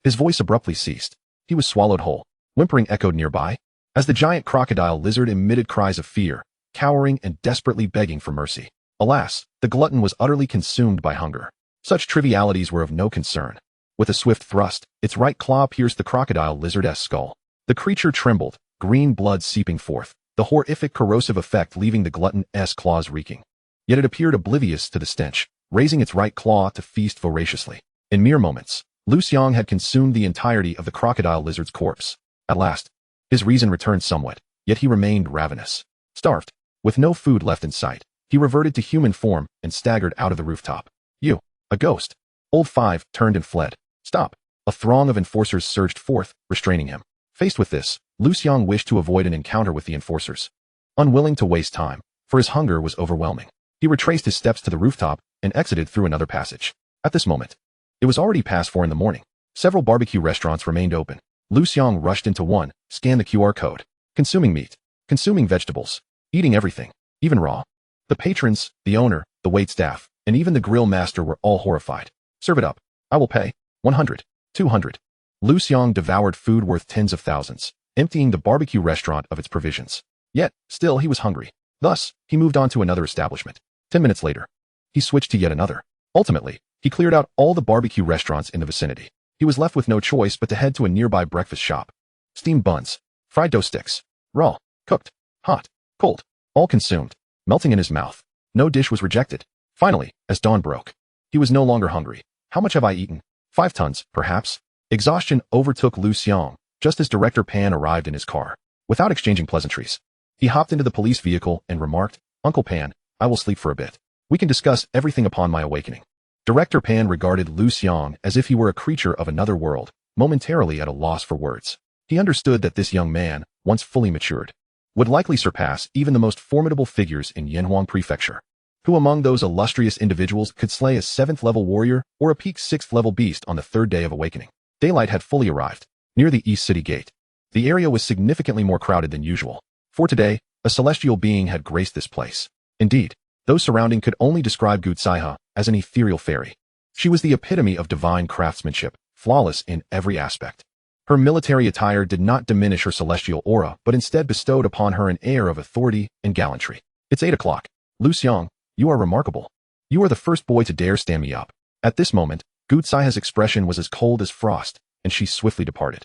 His voice abruptly ceased. He was swallowed whole. Whimpering echoed nearby, as the giant crocodile lizard emitted cries of fear, cowering and desperately begging for mercy. Alas, the glutton was utterly consumed by hunger. Such trivialities were of no concern. With a swift thrust, its right claw pierced the crocodile lizard's skull. The creature trembled, green blood seeping forth, the horrific corrosive effect leaving the glutton's claws reeking. Yet it appeared oblivious to the stench, raising its right claw to feast voraciously. In mere moments, Liu Xiang had consumed the entirety of the crocodile lizard's corpse. At last, his reason returned somewhat, yet he remained ravenous. Starved, with no food left in sight, he reverted to human form and staggered out of the rooftop. You, a ghost. Old Five turned and fled. Stop. A throng of enforcers surged forth, restraining him. Faced with this, Liu Xiang wished to avoid an encounter with the enforcers. Unwilling to waste time, for his hunger was overwhelming, he retraced his steps to the rooftop and exited through another passage. At this moment, it was already past 4 in the morning. Several barbecue restaurants remained open. Liu Xiang rushed into one, scanned the QR code. Consuming meat. Consuming vegetables. Eating everything. Even raw. The patrons, the owner, the waitstaff, and even the grill master were all horrified. Serve it up. I will pay. 100. 200. Liu Xiang devoured food worth tens of thousands, emptying the barbecue restaurant of its provisions. Yet, still he was hungry. Thus, he moved on to another establishment. 10 minutes later, he switched to yet another. Ultimately, he cleared out all the barbecue restaurants in the vicinity. He was left with no choice but to head to a nearby breakfast shop. Steamed buns, fried dough sticks, raw, cooked, hot, cold, all consumed, melting in his mouth. No dish was rejected. Finally, as dawn broke, he was no longer hungry. How much have I eaten? 5 tons, perhaps? Exhaustion overtook Liu Xiang, just as Director Pan arrived in his car. Without exchanging pleasantries, he hopped into the police vehicle and remarked, Uncle Pan, I will sleep for a bit. We can discuss everything upon my awakening. Director Pan regarded Liu Xiang as if he were a creature of another world, momentarily at a loss for words. He understood that this young man, once fully matured, would likely surpass even the most formidable figures in Yanhuang Prefecture. Who among those illustrious individuals could slay a 7th-level warrior or a peak 6th-level beast on the 3rd day of awakening? Daylight had fully arrived. Near the East City Gate, the area was significantly more crowded than usual. For today, a celestial being had graced this place. Indeed, those surrounding could only describe Gutsaiha as an ethereal fairy. She was the epitome of divine craftsmanship, flawless in every aspect. Her military attire did not diminish her celestial aura, but instead bestowed upon her an air of authority and gallantry. It's 8 o'clock. Liu Xiang, you are remarkable. You are the first boy to dare stand me up. At this moment, Gutsaiha's expression was as cold as frost, and she swiftly departed.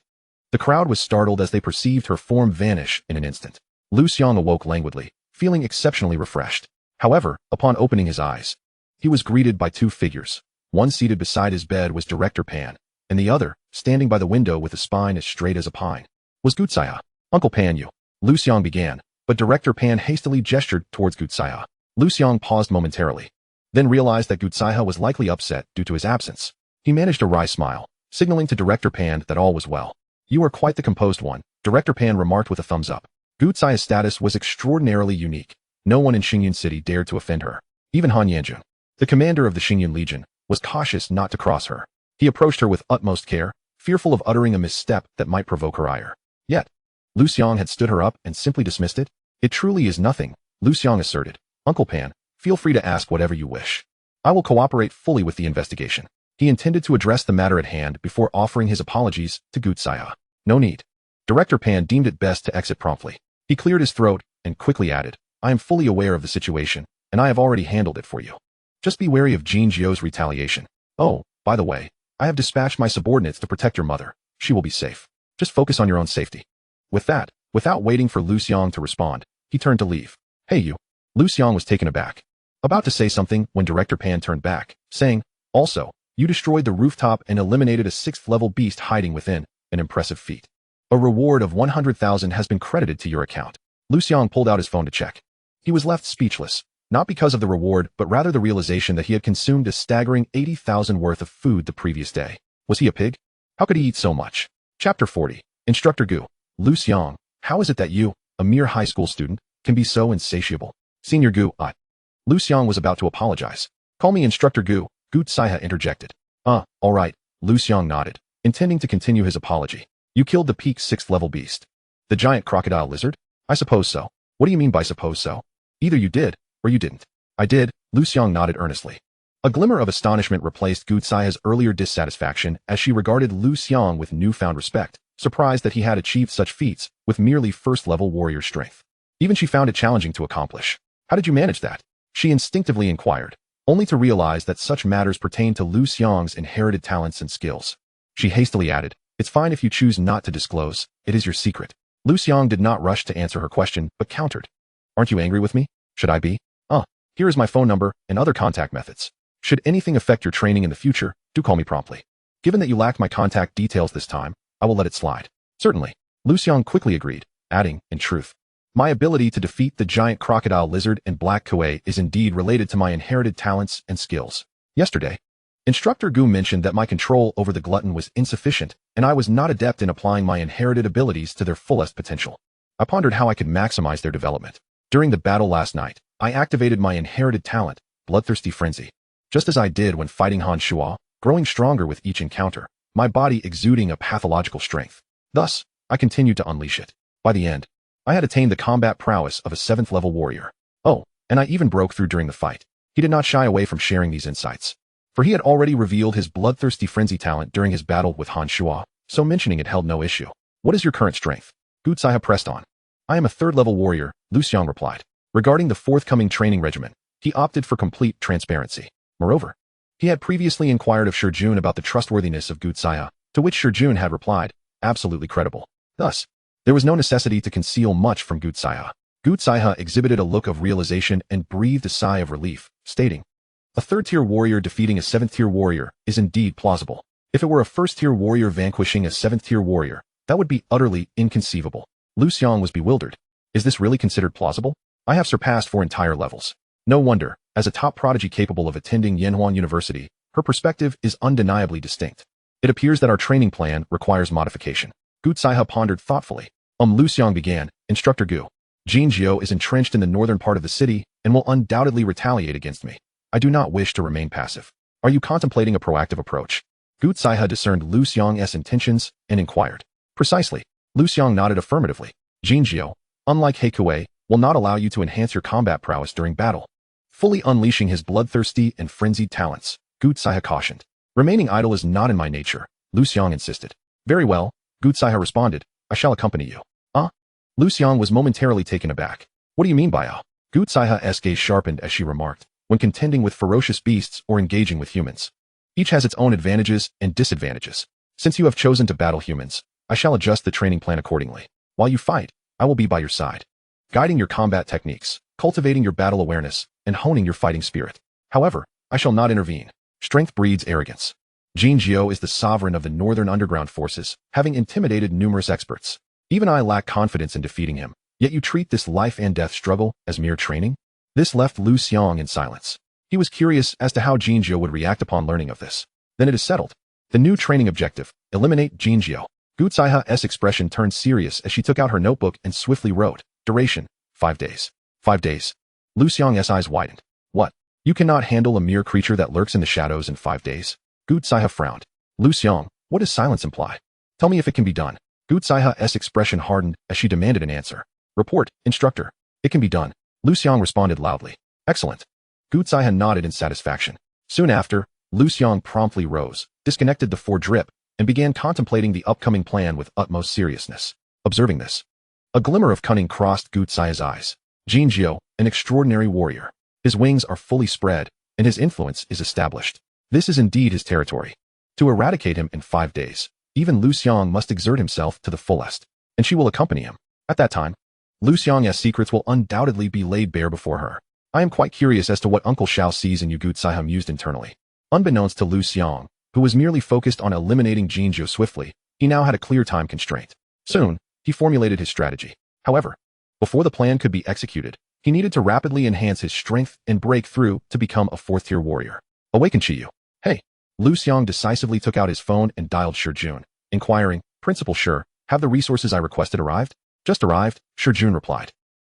The crowd was startled as they perceived her form vanish in an instant. Liu Xiang awoke languidly, feeling exceptionally refreshed. However, upon opening his eyes, he was greeted by 2 figures. One seated beside his bed was Director Pan, and the other, standing by the window with a spine as straight as a pine, was Gutsaiha. Uncle Pan, you. Liu Xiang began, but Director Pan hastily gestured towards Gutsaiha. Liu Xiang paused momentarily, then realized that Gutsaiha was likely upset due to his absence. He managed a wry smile, signaling to Director Pan that all was well. You are quite the composed one, Director Pan remarked with a thumbs up. Gutsaiha's status was extraordinarily unique. No one in Xingyun City dared to offend her. Even Han Yanjun, the commander of the Xingyun Legion, was cautious not to cross her. He approached her with utmost care, fearful of uttering a misstep that might provoke her ire. Yet, Liu Xiang had stood her up and simply dismissed it. It truly is nothing, Liu Xiang asserted. Uncle Pan, feel free to ask whatever you wish. I will cooperate fully with the investigation. He intended to address the matter at hand before offering his apologies to Gutsaiha. No need. Director Pan deemed it best to exit promptly. He cleared his throat and quickly added, I am fully aware of the situation, and I have already handled it for you. Just be wary of Jin Jiu's retaliation. Oh, by the way, I have dispatched my subordinates to protect your mother. She will be safe. Just focus on your own safety. With that, without waiting for Liu Xiang to respond, he turned to leave. Hey you. Liu Xiang was taken aback, about to say something when Director Pan turned back, saying, also, you destroyed the rooftop and eliminated a 6th-level beast hiding within, an impressive feat. A reward of 100,000 has been credited to your account. Liu Xiang pulled out his phone to check. He was left speechless, not because of the reward but rather the realization that he had consumed a staggering 80,000 worth of food the previous day. Was he a pig? How could he eat so much? Chapter 40. Instructor Gu. Liu Xiang, how is it that you, a mere high school student, can be so insatiable? Senior Gu, Liu Xiang was about to apologize. Call me Instructor Gu, Gu Tsaiha interjected. All right, Liu Xiang nodded, intending to continue his apology. You killed the peak 6th level beast. The giant crocodile lizard? I suppose so. What do you mean by suppose so? Either you did, or you didn't. I did, Liu Xiang nodded earnestly. A glimmer of astonishment replaced Gu Tsaiha's earlier dissatisfaction as she regarded Liu Xiang with newfound respect, surprised that he had achieved such feats with merely first-level warrior strength. Even she found it challenging to accomplish. How did you manage that? She instinctively inquired, only to realize that such matters pertained to Liu Xiang's inherited talents and skills. She hastily added, it's fine if you choose not to disclose, it is your secret. Liu Xiang did not rush to answer her question, but countered. Aren't you angry with me? Should I be? Here is my phone number and other contact methods. Should anything affect your training in the future, do call me promptly. Given that you lacked my contact details this time, I will let it slide. Certainly. Liu Xiang quickly agreed, adding, in truth, my ability to defeat the giant crocodile lizard and black kuei is indeed related to my inherited talents and skills. Yesterday, Instructor Gu mentioned that my control over the glutton was insufficient, and I was not adept in applying my inherited abilities to their fullest potential. I pondered how I could maximize their development. During the battle last night, I activated my inherited talent, bloodthirsty frenzy. Just as I did when fighting Han Shuo, growing stronger with each encounter, my body exuding a pathological strength. Thus, I continued to unleash it. By the end, I had attained the combat prowess of a 7th level warrior. And I even broke through during the fight. He did not shy away from sharing these insights, for he had already revealed his bloodthirsty frenzy talent during his battle with Han Shuo, so mentioning it held no issue. What is your current strength? Gu Tsaiha pressed on. I am a 3rd level warrior, Liu Xiang replied. Regarding the forthcoming training regimen, he opted for complete transparency. Moreover, he had previously inquired of Shijun about the trustworthiness of Gu Tsaiha, to which Shijun had replied, absolutely credible. Thus, there was no necessity to conceal much from Gu Tsaiha. Gu Tsaiha exhibited a look of realization and breathed a sigh of relief, stating, a 3rd-tier warrior defeating a 7th-tier warrior is indeed plausible. If it were a 1st-tier warrior vanquishing a 7th-tier warrior, that would be utterly inconceivable. Liu Xiang was bewildered. Is this really considered plausible? I have surpassed 4 entire levels. No wonder, as a top prodigy capable of attending Yanhuan University, her perspective is undeniably distinct. It appears that our training plan requires modification. Gu Tsaiha pondered thoughtfully. Liu Xiang began, Instructor Gu. Jin Jiao is entrenched in the northern part of the city and will undoubtedly retaliate against me. I do not wish to remain passive. Are you contemplating a proactive approach? Gu Tsaiha discerned Liu Xiang's intentions and inquired. Precisely. Liu Xiang nodded affirmatively. Jin Jiao, unlike He Kuei, will not allow you to enhance your combat prowess during battle. Fully unleashing his bloodthirsty and frenzied talents, Gu Tsaiha cautioned. Remaining idle is not in my nature, Liu Xiang insisted. Very well, Gu Tsaiha responded, I shall accompany you. Liu Xiang was momentarily taken aback. What do you mean by Gu Tsaiha's gaze sharpened as she remarked, when contending with ferocious beasts or engaging with humans. Each has its own advantages and disadvantages. Since you have chosen to battle humans, I shall adjust the training plan accordingly. While you fight, I will be by your side, guiding your combat techniques, cultivating your battle awareness, and honing your fighting spirit. However, I shall not intervene. Strength breeds arrogance. Jin Jiao is the sovereign of the northern underground forces, having intimidated numerous experts. Even I lack confidence in defeating him, yet you treat this life and death struggle as mere training? This left Liu Xiang in silence. He was curious as to how Jin Jiao would react upon learning of this. Then it is settled. The new training objective, eliminate Jin Jiao. Gu Tsaiha's expression turned serious as she took out her notebook and swiftly wrote, duration, 5 days. 5 days. Liu Xiang's eyes widened. What? You cannot handle a mere creature that lurks in the shadows in 5 days? Gu Tsaiha frowned. Liu Xiang, what does silence imply? Tell me if it can be done. Gu Tsaiha's expression hardened as she demanded an answer. Report, instructor. It can be done. Liu Xiang responded loudly. Excellent. Gu Tsaiha nodded in satisfaction. Soon after, Liu Xiang promptly rose, disconnected the 4-drip, and began contemplating the upcoming plan with utmost seriousness. Observing this, a glimmer of cunning crossed Gu Tsaiha's eyes. Jin Jiao, an extraordinary warrior. His wings are fully spread, and his influence is established. This is indeed his territory. To eradicate him in 5 days, even Liu Xiang must exert himself to the fullest, and she will accompany him. At that time, Liu Xiang's secrets will undoubtedly be laid bare before her. I am quite curious as to what Uncle Xiao sees in you, Gu Tsaiha mused internally. Unbeknownst to Liu Xiang, who was merely focused on eliminating Jin Jiao swiftly, he now had a clear time constraint. Soon, he formulated his strategy. However, before the plan could be executed, he needed to rapidly enhance his strength and break through to become a 4th-tier warrior. Awaken Chiyu. Hey. Liu Xiang decisively took out his phone and dialed Shijun, inquiring, Principal Shi, Have the resources I requested arrived? Just arrived, Shijun replied.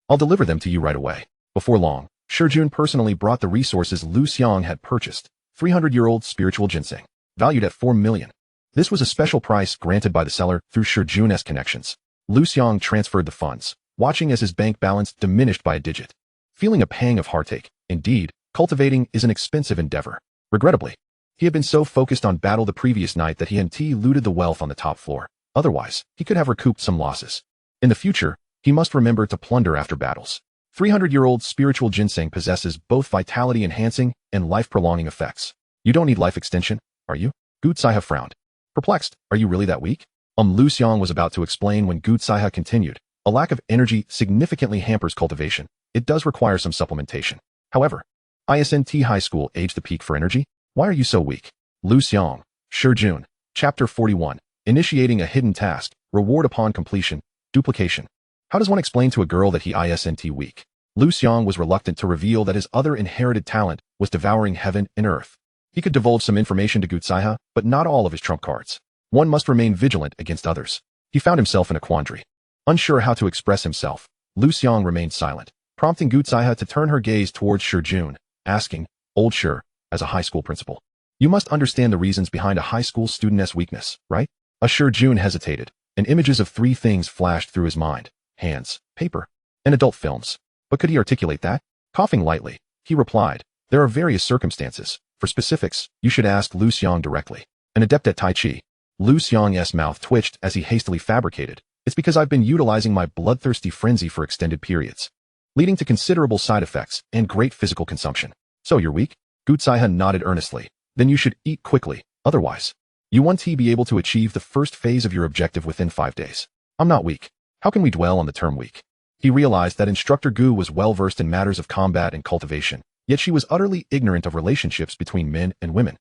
I'll deliver them to you right away. Before long, Shijun personally brought the resources Liu Xiang had purchased, 300-year-old spiritual ginseng, valued at 4 million. This was a special price granted by the seller through Shijun's connections. Liu Xiang transferred the funds, watching as his bank balance diminished by a digit. Feeling a pang of heartache, indeed, cultivating is an expensive endeavor. Regrettably, he had been so focused on battle the previous night that he hadn't looted the wealth on the top floor. Otherwise, he could have recouped some losses. In the future, he must remember to plunder after battles. 300-year-old spiritual ginseng possesses both vitality-enhancing and life-prolonging effects. You don't need life extension, are you? Gu Tsaiha frowned. Perplexed, are you really that weak? Liu Xiang was about to explain when Gu Tsaiha continued. A lack of energy significantly hampers cultivation. It does require some supplementation. However, isn't high school age the peak for energy? Why are you so weak? Liu Xiang, Shijun, Chapter 41. Initiating a hidden task, reward upon completion, duplication. How does one explain to a girl that he isn't weak? Liu Xiang was reluctant to reveal that his other inherited talent was devouring heaven and earth. He could divulge some information to Gu Tsaiha, but not all of his trump cards. One must remain vigilant against others. He found himself in a quandary. Unsure how to express himself, Liu Xiang remained silent, prompting Gu Tsaiha to turn her gaze towards Shijun, asking, Old Shi, as a high school principal, you must understand the reasons behind a high school student's weakness, right? Shijun hesitated, and images of 3 things flashed through his mind: hands, paper, and adult films. But could he articulate that? Coughing lightly, he replied, there are various circumstances. For specifics, you should ask Liu Xiang directly. An adept at Tai Chi. Liu Xiang's mouth twitched as he hastily fabricated. It's because I've been utilizing my bloodthirsty frenzy for extended periods, leading to considerable side effects and great physical consumption. So you're weak? Gu Tsaiha nodded earnestly. Then you should eat quickly, otherwise, you won't be able to achieve the first phase of your objective within 5 days. I'm not weak. How can we dwell on the term weak? He realized that Instructor Gu was well versed in matters of combat and cultivation, yet she was utterly ignorant of relationships between men and women.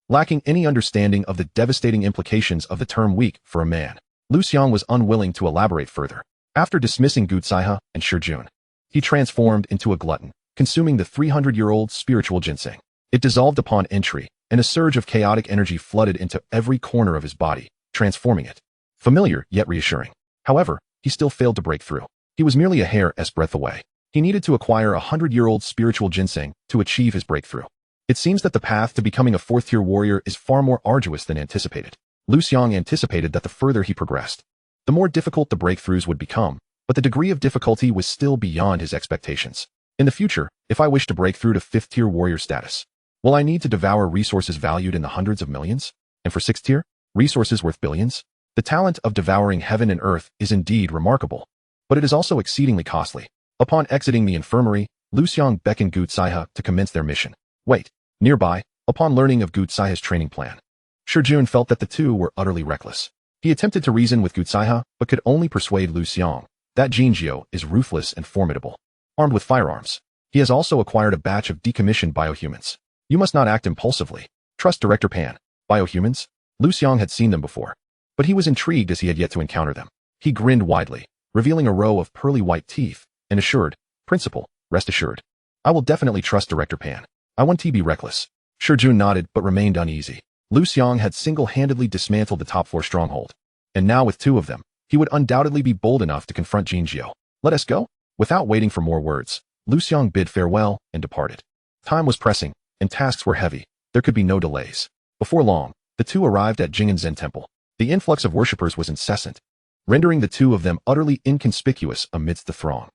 Lacking any understanding of the devastating implications of the term weak for a man, Liu Xiang was unwilling to elaborate further. After dismissing Gu Tsaiha and Shijun, he transformed into a glutton, consuming the 300-year-old spiritual ginseng. It dissolved upon entry, and a surge of chaotic energy flooded into every corner of his body, transforming it. Familiar, yet reassuring. However, he still failed to break through. He was merely a hair's breadth away. He needed to acquire a 100-year-old spiritual ginseng to achieve his breakthrough. It seems that the path to becoming a 4th-tier warrior is far more arduous than anticipated. Liu Xiang anticipated that the further he progressed, the more difficult the breakthroughs would become, but the degree of difficulty was still beyond his expectations. In the future, if I wish to break through to 5th-tier warrior status, will I need to devour resources valued in the hundreds of millions? And for 6th tier, resources worth billions? The talent of devouring heaven and earth is indeed remarkable, but it is also exceedingly costly. Upon exiting the infirmary, Liu Xiang beckoned Gu Tsaiha to commence their mission. Wait, nearby, upon learning of Gu Tsaiha's training plan, Shijun felt that the two were utterly reckless. He attempted to reason with Gu Tsaiha, but could only persuade Liu Xiang that Jinjiu is ruthless and formidable. Armed with firearms, he has also acquired a batch of decommissioned biohumans. You must not act impulsively. Trust Director Pan. Biohumans? Liu Xiang had seen them before, but he was intrigued as he had yet to encounter them. He grinned widely, revealing a row of pearly white teeth, and assured, Principal, rest assured. I will definitely trust Director Pan. I want to be reckless. Shijun nodded but remained uneasy. Liu Xiang had single-handedly dismantled the top-floor stronghold, and now with 2 of them, he would undoubtedly be bold enough to confront Jinjiu. Let us go? Without waiting for more words, Liu Xiang bid farewell and departed. Time was pressing, and tasks were heavy. There could be no delays. Before long, the 2 arrived at Jing'an Zen Temple. The influx of worshippers was incessant, rendering the 2 of them utterly inconspicuous amidst the throng.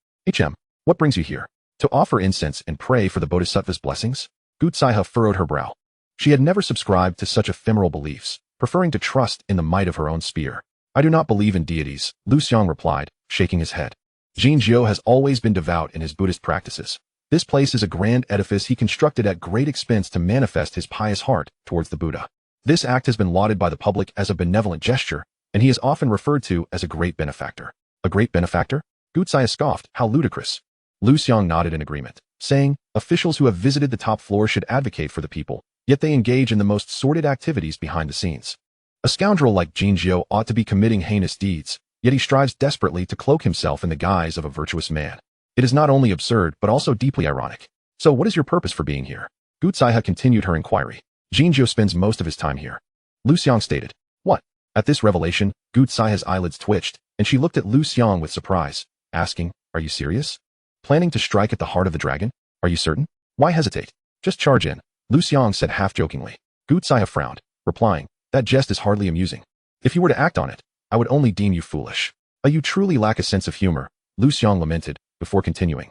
What brings you here? To offer incense and pray for the Bodhisattva's blessings? Gu Tsaiha furrowed her brow. She had never subscribed to such ephemeral beliefs, preferring to trust in the might of her own spear. I do not believe in deities, Liu Xiang replied, shaking his head. Jinjiu has always been devout in his Buddhist practices. This place is a grand edifice he constructed at great expense to manifest his pious heart towards the Buddha. This act has been lauded by the public as a benevolent gesture, and he is often referred to as a great benefactor. A great benefactor? Gu Tsaiha scoffed, how ludicrous. Liu Xiang nodded in agreement, saying, officials who have visited the top floor should advocate for the people, yet they engage in the most sordid activities behind the scenes. A scoundrel like Jinjiu ought to be committing heinous deeds, yet he strives desperately to cloak himself in the guise of a virtuous man. It is not only absurd but also deeply ironic. So what is your purpose for being here? Gu Tsaiha continued her inquiry. Jinjiu spends most of his time here. Liu Xiang stated. What? At this revelation, Gu Zaiha's eyelids twitched, and she looked at Liu Xiang with surprise, asking, "Are you serious? Planning to strike at the heart of the dragon? Are you certain? Why hesitate? Just charge in," Liu Xiang said half-jokingly. Gu Zaiha frowned, replying, "That jest is hardly amusing. If you were to act on it, I would only deem you foolish. You truly lack a sense of humor," Liu Xiang lamented, before continuing.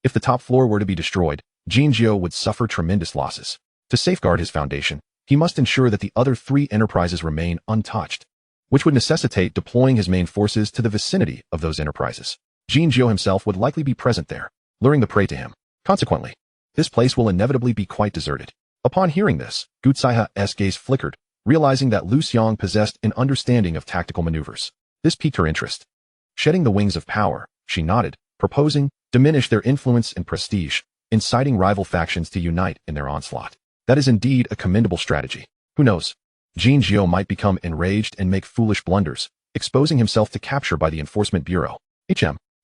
"If the top floor were to be destroyed, Jinjiu would suffer tremendous losses. To safeguard his foundation, he must ensure that the other 3 enterprises remain untouched, which would necessitate deploying his main forces to the vicinity of those enterprises. Jinjiu himself would likely be present there, luring the prey to him. Consequently, this place will inevitably be quite deserted." Upon hearing this, Gu Zaiha's gaze flickered, realizing that Liu Xiang possessed an understanding of tactical maneuvers. This piqued her interest. Shedding the wings of power, she nodded, proposing, diminish their influence and prestige, inciting rival factions to unite in their onslaught. That is indeed a commendable strategy. Who knows? Jinjiu might become enraged and make foolish blunders, exposing himself to capture by the Enforcement Bureau.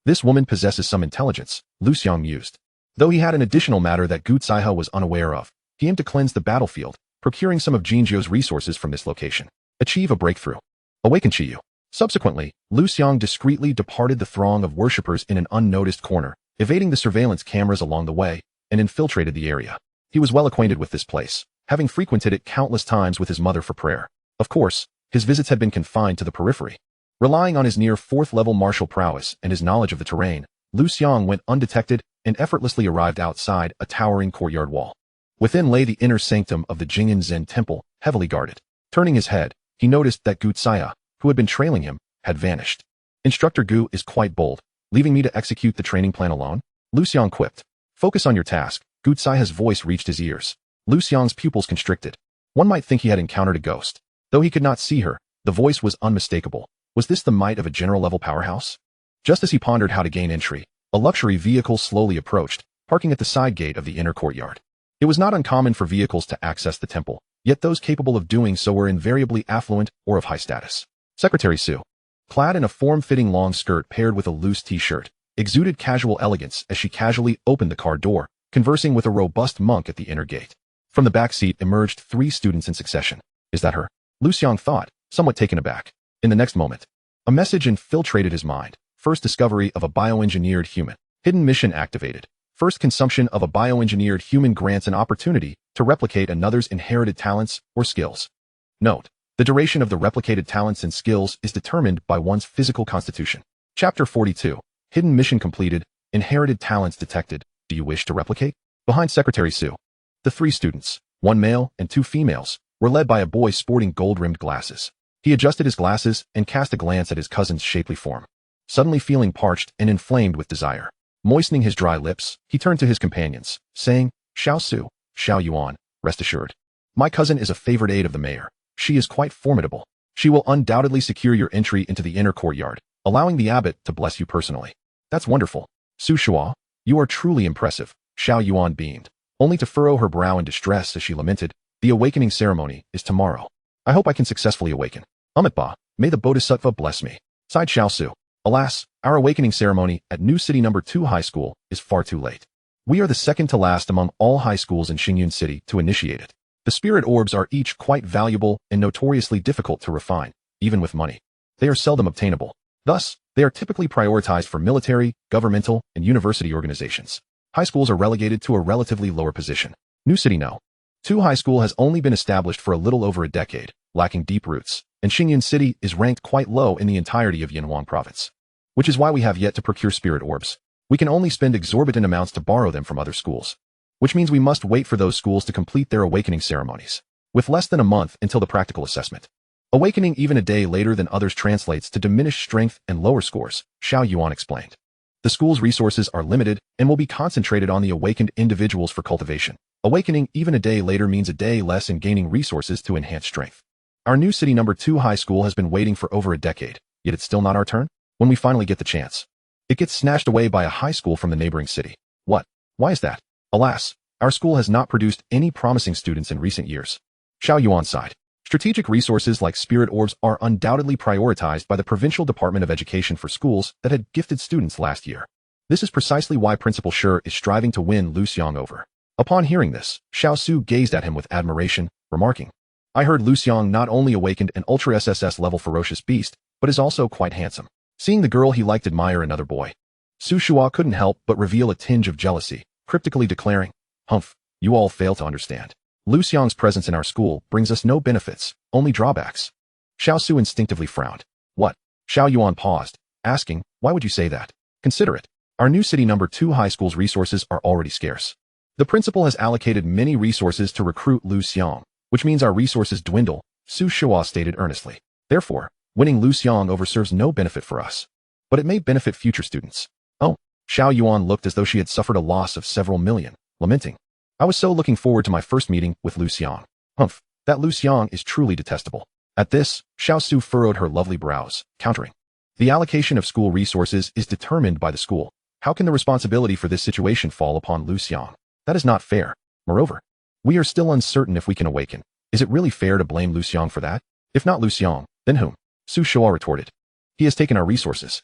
This woman possesses some intelligence, Liu Xiang mused. Though he had an additional matter that Gu Zaiha was unaware of, he aimed to cleanse the battlefield, procuring some of Jinjiu's resources from this location. Achieve a breakthrough. Awaken Chiyu. Subsequently, Liu Xiang discreetly departed the throng of worshippers in an unnoticed corner, evading the surveillance cameras along the way, and infiltrated the area. He was well acquainted with this place, having frequented it countless times with his mother for prayer. Of course, his visits had been confined to the periphery. Relying on his near 4th-level martial prowess and his knowledge of the terrain, Liu Xiang went undetected and effortlessly arrived outside a towering courtyard wall. Within lay the inner sanctum of the Jing'an Zen temple, heavily guarded. Turning his head, he noticed that Gu Zaiha, who had been trailing him, had vanished. "Instructor Gu is quite bold, leaving me to execute the training plan alone?" Liu Xiang quipped. "Focus on your task." Gu Zaiha's voice reached his ears. Liu Xiang's pupils constricted. One might think he had encountered a ghost. Though he could not see her, the voice was unmistakable. Was this the might of a general-level powerhouse? Just as he pondered how to gain entry, a luxury vehicle slowly approached, parking at the side gate of the inner courtyard. It was not uncommon for vehicles to access the temple, yet those capable of doing so were invariably affluent or of high status. Secretary Su, clad in a form-fitting long skirt paired with a loose t-shirt, exuded casual elegance as she casually opened the car door, conversing with a robust monk at the inner gate. From the back seat emerged 3 students in succession. Is that her? Liu Xiang thought, somewhat taken aback. In the next moment, a message infiltrated his mind. First discovery of a bioengineered human. Hidden mission activated. First consumption of a bioengineered human grants an opportunity to replicate another's inherited talents or skills. Note: the duration of the replicated talents and skills is determined by one's physical constitution. Chapter 42. Hidden mission completed. Inherited talents detected. Do you wish to replicate? Behind Secretary Su, the 3 students, 1 male and 2 females, were led by a boy sporting gold-rimmed glasses. He adjusted his glasses and cast a glance at his cousin's shapely form. Suddenly feeling parched and inflamed with desire, moistening his dry lips, he turned to his companions, saying, "Xiao Su, Xiao Yuan, rest assured. My cousin is a favored aide of the mayor. She is quite formidable. She will undoubtedly secure your entry into the inner courtyard, allowing the abbot to bless you personally." "That's wonderful. Su Shua, you are truly impressive," Xiao Yuan beamed, only to furrow her brow in distress as she lamented, "The awakening ceremony is tomorrow. I hope I can successfully awaken. Amitabha, may the Bodhisattva bless me," sighed Xiao Su. "Alas, our awakening ceremony at New City No. 2 High School is far too late. We are the second to last among all high schools in Xingyun City to initiate it. The spirit orbs are each quite valuable and notoriously difficult to refine, even with money. They are seldom obtainable. Thus, they are typically prioritized for military, governmental, and university organizations. High schools are relegated to a relatively lower position. New City No. 2 High School has only been established for a little over a decade, lacking deep roots, and Xingyun City is ranked quite low in the entirety of Yanhuang Province. Which is why we have yet to procure spirit orbs. We can only spend exorbitant amounts to borrow them from other schools. Which means we must wait for those schools to complete their awakening ceremonies, with less than a month until the practical assessment. Awakening even a day later than others translates to diminished strength and lower scores, Xiao Yuan explained. The school's resources are limited and will be concentrated on the awakened individuals for cultivation. Awakening even a day later means a day less in gaining resources to enhance strength. Our New City No. 2 High School has been waiting for over a decade, yet it's still not our turn? When we finally get the chance, it gets snatched away by a high school from the neighboring city. What? Why is that? Alas, our school has not produced any promising students in recent years. Xiao Yuan sighed. Strategic resources like spirit orbs are undoubtedly prioritized by the Provincial Department of Education for schools that had gifted students last year. This is precisely why Principal Shi is striving to win Liu Xiang over. Upon hearing this, Xiao Su gazed at him with admiration, remarking, I heard Liu Xiang not only awakened an ultra SSS level ferocious beast, but is also quite handsome. Seeing the girl he liked admire another boy, Su Shua couldn't help but reveal a tinge of jealousy, cryptically declaring, "Humph, you all fail to understand. Liu Xiang's presence in our school brings us no benefits, only drawbacks." Xiao Su instinctively frowned. "What?" Xiao Yuan paused, asking, "Why would you say that? Consider it. Our new city number 2 high school's resources are already scarce. The principal has allocated many resources to recruit Liu Xiang, which means our resources dwindle," Su Shua stated earnestly. "Therefore, winning Liu Xiang over serves no benefit for us. But it may benefit future students." "Oh," Xiao Yuan looked as though she had suffered a loss of several million, lamenting. "I was so looking forward to my first meeting with Liu Xiang. Humph, that Liu Xiang is truly detestable." At this, Xiao Su furrowed her lovely brows, countering. "The allocation of school resources is determined by the school. How can the responsibility for this situation fall upon Liu Xiang? That is not fair. Moreover, we are still uncertain if we can awaken. Is it really fair to blame Liu Xiang for that? If not Liu Xiang, then whom?" Su Shua retorted. "He has taken our resources.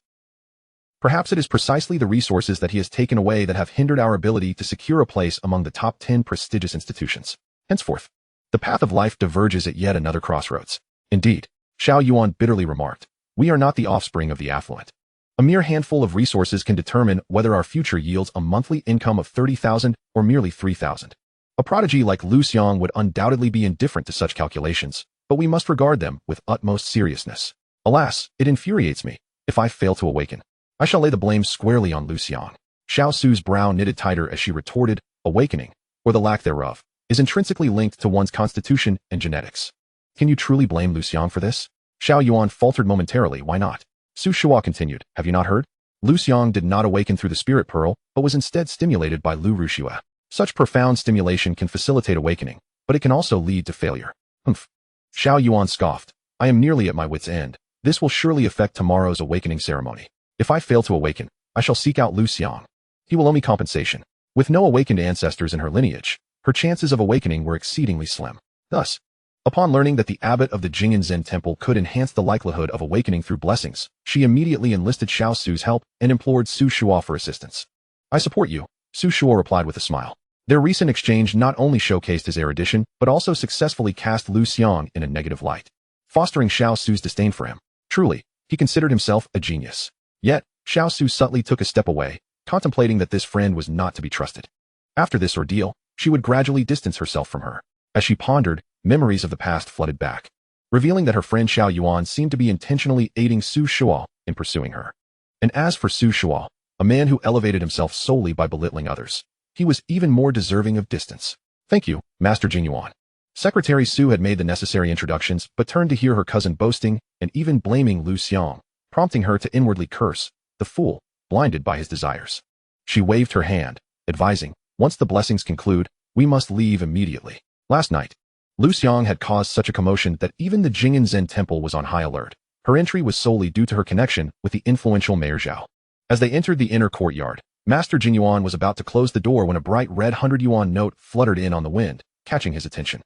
Perhaps it is precisely the resources that he has taken away that have hindered our ability to secure a place among the top 10 prestigious institutions. Henceforth, the path of life diverges at yet another crossroads." "Indeed," Xiao Yuan bitterly remarked, "we are not the offspring of the affluent. A mere handful of resources can determine whether our future yields a monthly income of 30,000 or merely 3,000. A prodigy like Liu Xiang would undoubtedly be indifferent to such calculations, but we must regard them with utmost seriousness. Alas, it infuriates me. If I fail to awaken, I shall lay the blame squarely on Liu Xiang." Xiao Su's brow knitted tighter as she retorted, "Awakening, or the lack thereof, is intrinsically linked to one's constitution and genetics. Can you truly blame Liu Xiang for this?" Xiao Yuan faltered momentarily. "Why not?" Su Shua continued, "Have you not heard? Liu Xiang did not awaken through the spirit pearl, but was instead stimulated by Liu Ruxue. Such profound stimulation can facilitate awakening, but it can also lead to failure." "Humph." Xiao Yuan scoffed. "I am nearly at my wit's end. This will surely affect tomorrow's awakening ceremony. If I fail to awaken, I shall seek out Liu Xiang. He will owe me compensation." With no awakened ancestors in her lineage, her chances of awakening were exceedingly slim. Thus, upon learning that the abbot of the Jing'an Zen temple could enhance the likelihood of awakening through blessings, she immediately enlisted Xiao Su's help and implored Su Shua for assistance. "I support you," Su Shua replied with a smile. Their recent exchange not only showcased his erudition, but also successfully cast Liu Xiang in a negative light, fostering Xiao Su's disdain for him. Truly, he considered himself a genius. Yet, Xiao Su subtly took a step away, contemplating that this friend was not to be trusted. After this ordeal, she would gradually distance herself from her. As she pondered, memories of the past flooded back, revealing that her friend Xiao Yuan seemed to be intentionally aiding Su Shua in pursuing her. And as for Su Shua, a man who elevated himself solely by belittling others, he was even more deserving of distance. "Thank you, Master Jing Yuan." Secretary Su had made the necessary introductions, but turned to hear her cousin boasting and even blaming Liu Xiang, prompting her to inwardly curse, the fool, blinded by his desires. She waved her hand, advising, "Once the blessings conclude, we must leave immediately." Last night, Liu Xiang had caused such a commotion that even the Jing'an Zen temple was on high alert. Her entry was solely due to her connection with the influential Mayor Zhao. As they entered the inner courtyard, Master Jing Yuan was about to close the door when a bright red 100 yuan note fluttered in on the wind, catching his attention.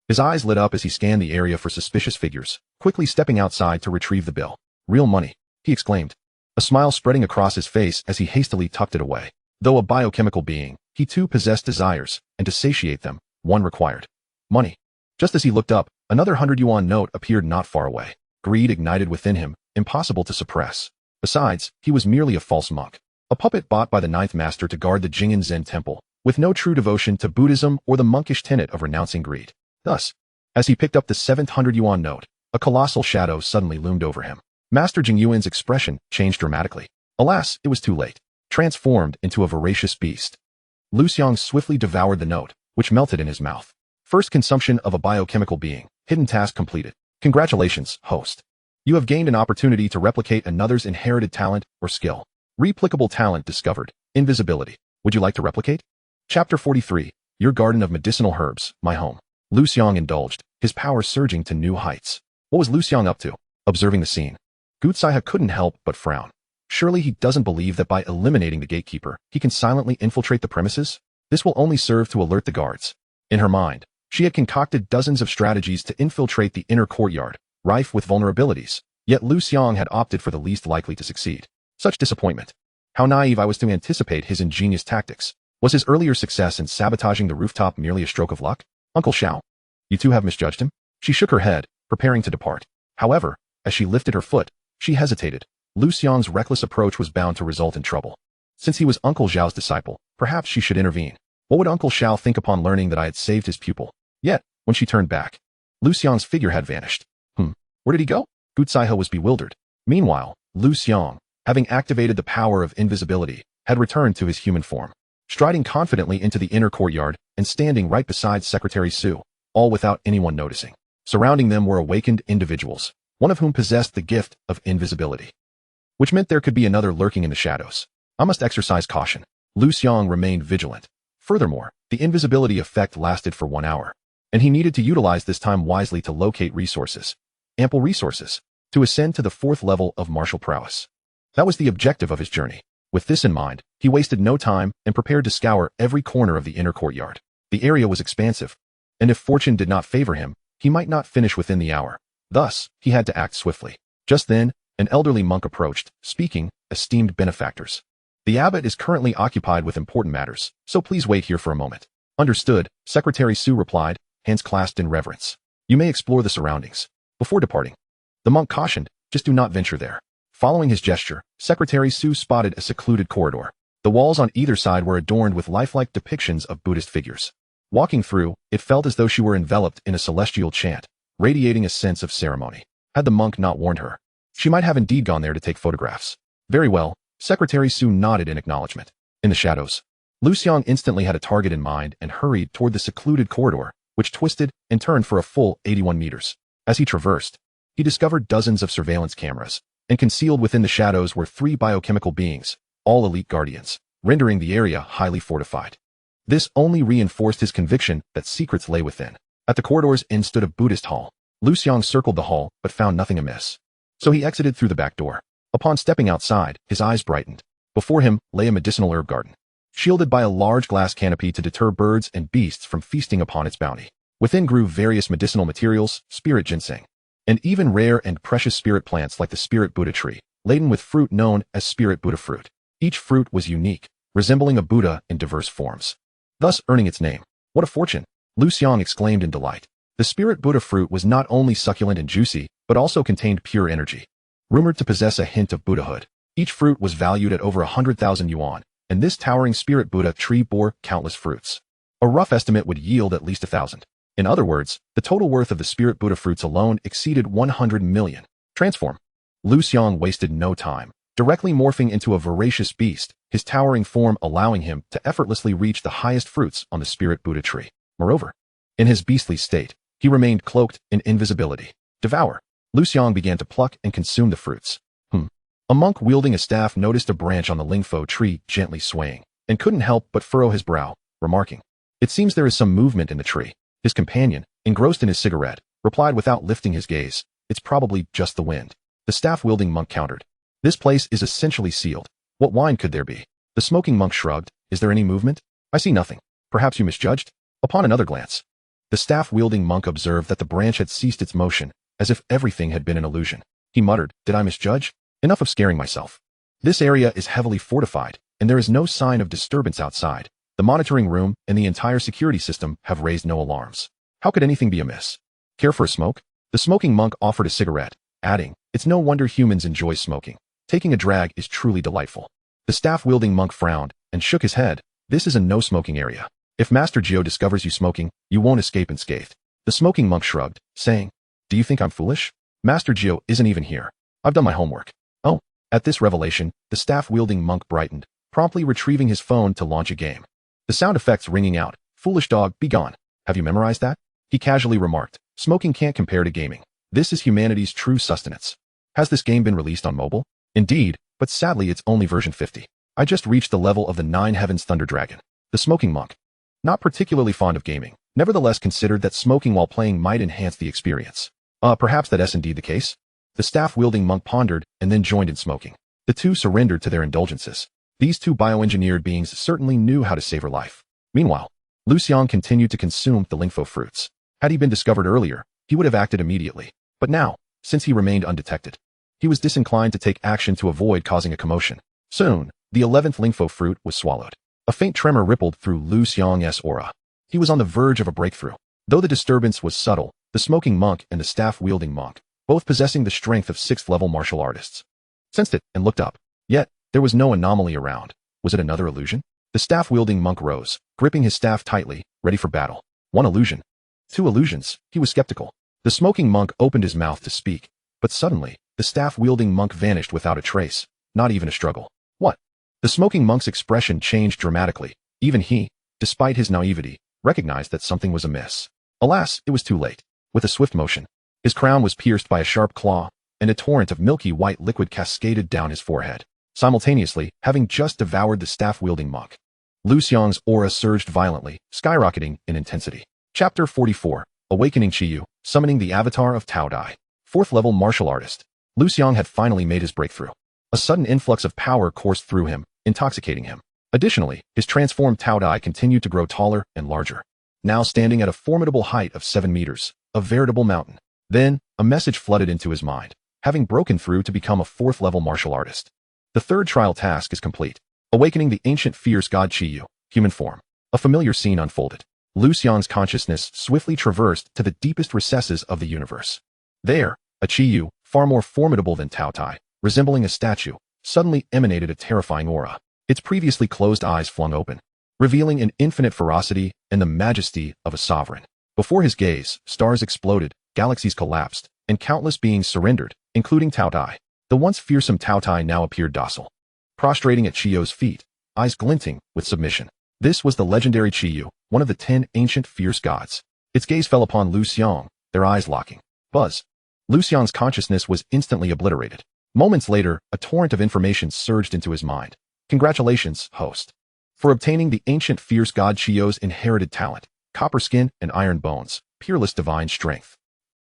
His eyes lit up as he scanned the area for suspicious figures, quickly stepping outside to retrieve the bill. "Real money," he exclaimed, a smile spreading across his face as he hastily tucked it away. Though a biochemical being, he too possessed desires, and to satiate them, one required money. Just as he looked up, another 100 yuan note appeared not far away. Greed ignited within him, impossible to suppress. Besides, he was merely a false monk, a puppet bought by the ninth master to guard the Jing'an Zen temple, with no true devotion to Buddhism or the monkish tenet of renouncing greed. Thus, as he picked up the 7th 100 yuan note, a colossal shadow suddenly loomed over him. Master Jing Yuan's expression changed dramatically. Alas, it was too late. Transformed into a voracious beast, Liu Xiang swiftly devoured the note, which melted in his mouth. First consumption of a biochemical being, hidden task completed. Congratulations, host. You have gained an opportunity to replicate another's inherited talent or skill. Replicable talent discovered. Invisibility. Would you like to replicate? Chapter 43. Your Garden of Medicinal Herbs, My Home. Liu Xiang indulged, his power surging to new heights. What was Liu Xiang up to? Observing the scene, Gutsaiha couldn't help but frown. Surely he doesn't believe that by eliminating the gatekeeper, he can silently infiltrate the premises? This will only serve to alert the guards. In her mind, she had concocted dozens of strategies to infiltrate the inner courtyard, rife with vulnerabilities, yet Liu Xiang had opted for the least likely to succeed. Such disappointment. How naive I was to anticipate his ingenious tactics. Was his earlier success in sabotaging the rooftop merely a stroke of luck? Uncle Xiao. You too have misjudged him? She shook her head, preparing to depart. However, as she lifted her foot, she hesitated. Liu Xiang's reckless approach was bound to result in trouble. Since he was Uncle Zhao's disciple, perhaps she should intervene. What would Uncle Zhao think upon learning that I had saved his pupil? Yet, when she turned back, Liu Xiang's figure had vanished. Where did he go? Gucaihe was bewildered. Meanwhile, Liu Xiang, having activated the power of invisibility, had returned to his human form, striding confidently into the inner courtyard and standing right beside Secretary Su, all without anyone noticing. Surrounding them were awakened individuals, one of whom possessed the gift of invisibility, which meant there could be another lurking in the shadows. I must exercise caution. Liu Xiang remained vigilant. Furthermore, the invisibility effect lasted for 1 hour, and he needed to utilize this time wisely to locate resources, ample resources, to ascend to the 4th level of martial prowess. That was the objective of his journey. With this in mind, he wasted no time and prepared to scour every corner of the inner courtyard. The area was expansive, and if fortune did not favor him, he might not finish within the hour. Thus, he had to act swiftly. Just then, an elderly monk approached, speaking, "Esteemed benefactors, the abbot is currently occupied with important matters, so please wait here for a moment." Understood, Secretary Su replied, hands clasped in reverence. "You may explore the surroundings." Before departing, the monk cautioned, "Just do not venture there." Following his gesture, Secretary Su spotted a secluded corridor. The walls on either side were adorned with lifelike depictions of Buddhist figures. Walking through, it felt as though she were enveloped in a celestial chant, radiating a sense of ceremony. Had the monk not warned her, she might have indeed gone there to take photographs. Very well, Secretary Su nodded in acknowledgement. In the shadows, Liu Xiang instantly had a target in mind and hurried toward the secluded corridor, which twisted and turned for a full 81 meters. As he traversed, he discovered dozens of surveillance cameras, and concealed within the shadows were 3 biochemical beings, all elite guardians, rendering the area highly fortified. This only reinforced his conviction that secrets lay within. At the corridor's end stood a Buddhist hall. Liu Xiang circled the hall, but found nothing amiss. So he exited through the back door. Upon stepping outside, his eyes brightened. Before him lay a medicinal herb garden, shielded by a large glass canopy to deter birds and beasts from feasting upon its bounty. Within grew various medicinal materials, spirit ginseng, and even rare and precious spirit plants like the spirit Buddha tree, laden with fruit known as spirit Buddha fruit. Each fruit was unique, resembling a Buddha in diverse forms, thus earning its name. What a fortune! Liu Xiang exclaimed in delight. The spirit Buddha fruit was not only succulent and juicy, but also contained pure energy, rumored to possess a hint of Buddhahood. Each fruit was valued at over 100,000 yuan, and this towering spirit Buddha tree bore countless fruits. A rough estimate would yield at least 1,000. In other words, the total worth of the spirit Buddha fruits alone exceeded 100 million. Transform. Liu Xiang wasted no time, directly morphing into a voracious beast, his towering form allowing him to effortlessly reach the highest fruits on the spirit Buddha tree. Moreover, in his beastly state, he remained cloaked in invisibility. Devour. Liu Xiang began to pluck and consume the fruits. A monk wielding a staff noticed a branch on the Lingfo tree gently swaying, and couldn't help but furrow his brow, remarking, "It seems there is some movement in the tree." His companion, engrossed in his cigarette, replied without lifting his gaze, "It's probably just the wind." The staff-wielding monk countered, "This place is essentially sealed. What wine could there be?" The smoking monk shrugged, "Is there any movement?" "I see nothing. Perhaps you misjudged?" Upon another glance, the staff-wielding monk observed that the branch had ceased its motion, as if everything had been an illusion. He muttered, "Did I misjudge? Enough of scaring myself. This area is heavily fortified, and there is no sign of disturbance outside. The monitoring room and the entire security system have raised no alarms. How could anything be amiss? Care for a smoke?" The smoking monk offered a cigarette, adding, "It's no wonder humans enjoy smoking. Taking a drag is truly delightful." The staff-wielding monk frowned and shook his head. "This is a no-smoking area. If Master Gio discovers you smoking, you won't escape unscathed." The smoking monk shrugged, saying, "Do you think I'm foolish? Master Gio isn't even here. I've done my homework." Oh, at this revelation, the staff-wielding monk brightened, promptly retrieving his phone to launch a game. The sound effects ringing out, "Foolish dog, be gone. Have you memorized that?" He casually remarked, "Smoking can't compare to gaming. This is humanity's true sustenance." Has this game been released on mobile? Indeed, but sadly it's only version 50. I just reached the level of the 9 Heavens Thunder Dragon. The smoking monk, not particularly fond of gaming, nevertheless considered that smoking while playing might enhance the experience. Perhaps that is indeed the case. The staff-wielding monk pondered and then joined in smoking. The two surrendered to their indulgences. These two bioengineered beings certainly knew how to savor life. Meanwhile, Liu Xiang continued to consume the Lingfo fruits. Had he been discovered earlier, he would have acted immediately. But now, since he remained undetected, he was disinclined to take action to avoid causing a commotion. Soon, the 11th Lingfo fruit was swallowed. A faint tremor rippled through Liu Xiang's aura. He was on the verge of a breakthrough. Though the disturbance was subtle, the smoking monk and the staff-wielding monk, both possessing the strength of 6th-level martial artists, sensed it and looked up. Yet, there was no anomaly around. Was it another illusion? The staff-wielding monk rose, gripping his staff tightly, ready for battle. One illusion. Two illusions. He was skeptical. The smoking monk opened his mouth to speak, but suddenly, the staff-wielding monk vanished without a trace, not even a struggle. What? The smoking monk's expression changed dramatically. Even he, despite his naivety, recognized that something was amiss. Alas, it was too late. With a swift motion, his crown was pierced by a sharp claw, and a torrent of milky white liquid cascaded down his forehead. Simultaneously, having just devoured the staff-wielding monk, Liu Xiang's aura surged violently, skyrocketing in intensity. Chapter 44, Awakening Qiyu, Summoning the Avatar of Tao Dai. 4th-level martial artist. Liu Xiang had finally made his breakthrough. A sudden influx of power coursed through him, intoxicating him. Additionally, his transformed Tao Dai continued to grow taller and larger, now standing at a formidable height of 7 meters, a veritable mountain. Then, a message flooded into his mind, having broken through to become a 4th-level martial artist. The 3rd trial task is complete. Awakening the ancient fierce god Qiyu, human form. A familiar scene unfolded. Liu Xiang's consciousness swiftly traversed to the deepest recesses of the universe. There, a Qiyu, far more formidable than Tao Tai, resembling a statue, suddenly emanated a terrifying aura. Its previously closed eyes flung open, revealing an infinite ferocity and the majesty of a sovereign. Before his gaze, stars exploded, galaxies collapsed, and countless beings surrendered, including Tao Tai. The once fearsome Tao Tai now appeared docile, prostrating at Qiyu's feet, eyes glinting with submission. This was the legendary Qiyu, one of the 10 ancient fierce gods. Its gaze fell upon Liu Xiang, their eyes locking. Buzz. Liu Xiang's consciousness was instantly obliterated. Moments later, a torrent of information surged into his mind. Congratulations, host, for obtaining the ancient fierce god Qiyu's inherited talent, copper skin and iron bones, peerless divine strength.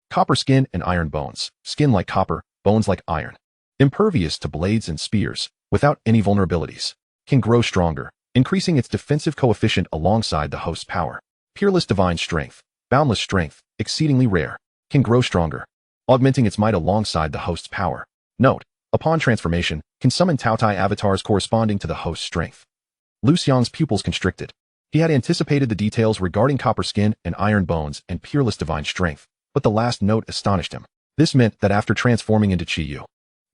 Copper skin and iron bones, skin like copper, bones like iron. Impervious to blades and spears, without any vulnerabilities. Can grow stronger, increasing its defensive coefficient alongside the host's power. Peerless divine strength, boundless strength, exceedingly rare. Can grow stronger, augmenting its might alongside the host's power. Note, upon transformation, can summon Tao Tai avatars corresponding to the host's strength. Liu Xiang's pupils constricted. He had anticipated the details regarding copper skin and iron bones and peerless divine strength, but the last note astonished him. This meant that after transforming into Qiyu,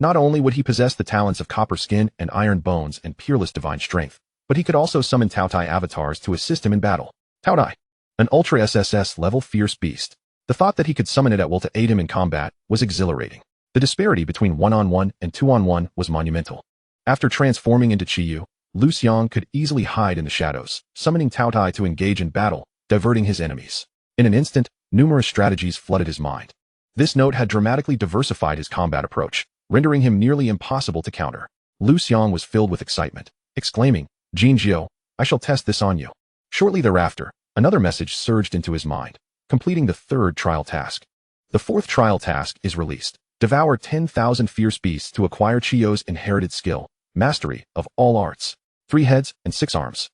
not only would he possess the talents of copper skin and iron bones and peerless divine strength, but he could also summon Tao Tai avatars to assist him in battle. Tao Tai, an ultra SSS level fierce beast. The thought that he could summon it at will to aid him in combat was exhilarating. The disparity between 1-on-1 and 2-on-1 was monumental. After transforming into Qiyu, Liu Xiang could easily hide in the shadows, summoning Tao Tai to engage in battle, diverting his enemies. In an instant, numerous strategies flooded his mind. This note had dramatically diversified his combat approach, rendering him nearly impossible to counter. Liu Xiang was filled with excitement, exclaiming, "Jinjiu, I shall test this on you." Shortly thereafter, another message surged into his mind, completing the 3rd trial task. The 4th trial task is released. Devour 10,000 fierce beasts to acquire Qiyu's inherited skill, mastery of all arts. 3 heads and 6 arms.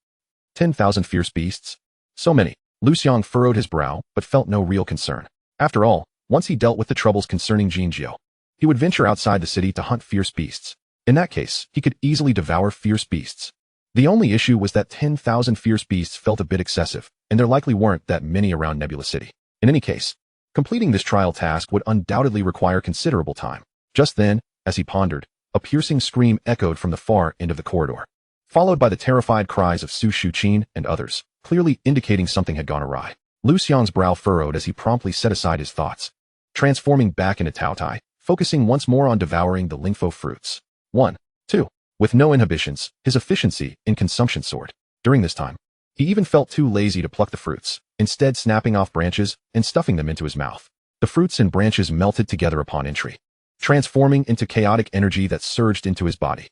10,000 fierce beasts? So many. Liu Xiang furrowed his brow, but felt no real concern. After all, once he dealt with the troubles concerning Jinjiu, he would venture outside the city to hunt fierce beasts. In that case, he could easily devour fierce beasts. The only issue was that 10,000 fierce beasts felt a bit excessive, and there likely weren't that many around Nebula City. In any case, completing this trial task would undoubtedly require considerable time. Just then, as he pondered, a piercing scream echoed from the far end of the corridor, followed by the terrified cries of Su Shuqin and others, clearly indicating something had gone awry. Liu Xiang's brow furrowed as he promptly set aside his thoughts, transforming back into Tao Tai, focusing once more on devouring the Lingfo fruits. 1. 2. With no inhibitions, his efficiency in consumption soared. During this time, he even felt too lazy to pluck the fruits, instead snapping off branches and stuffing them into his mouth. The fruits and branches melted together upon entry, transforming into chaotic energy that surged into his body.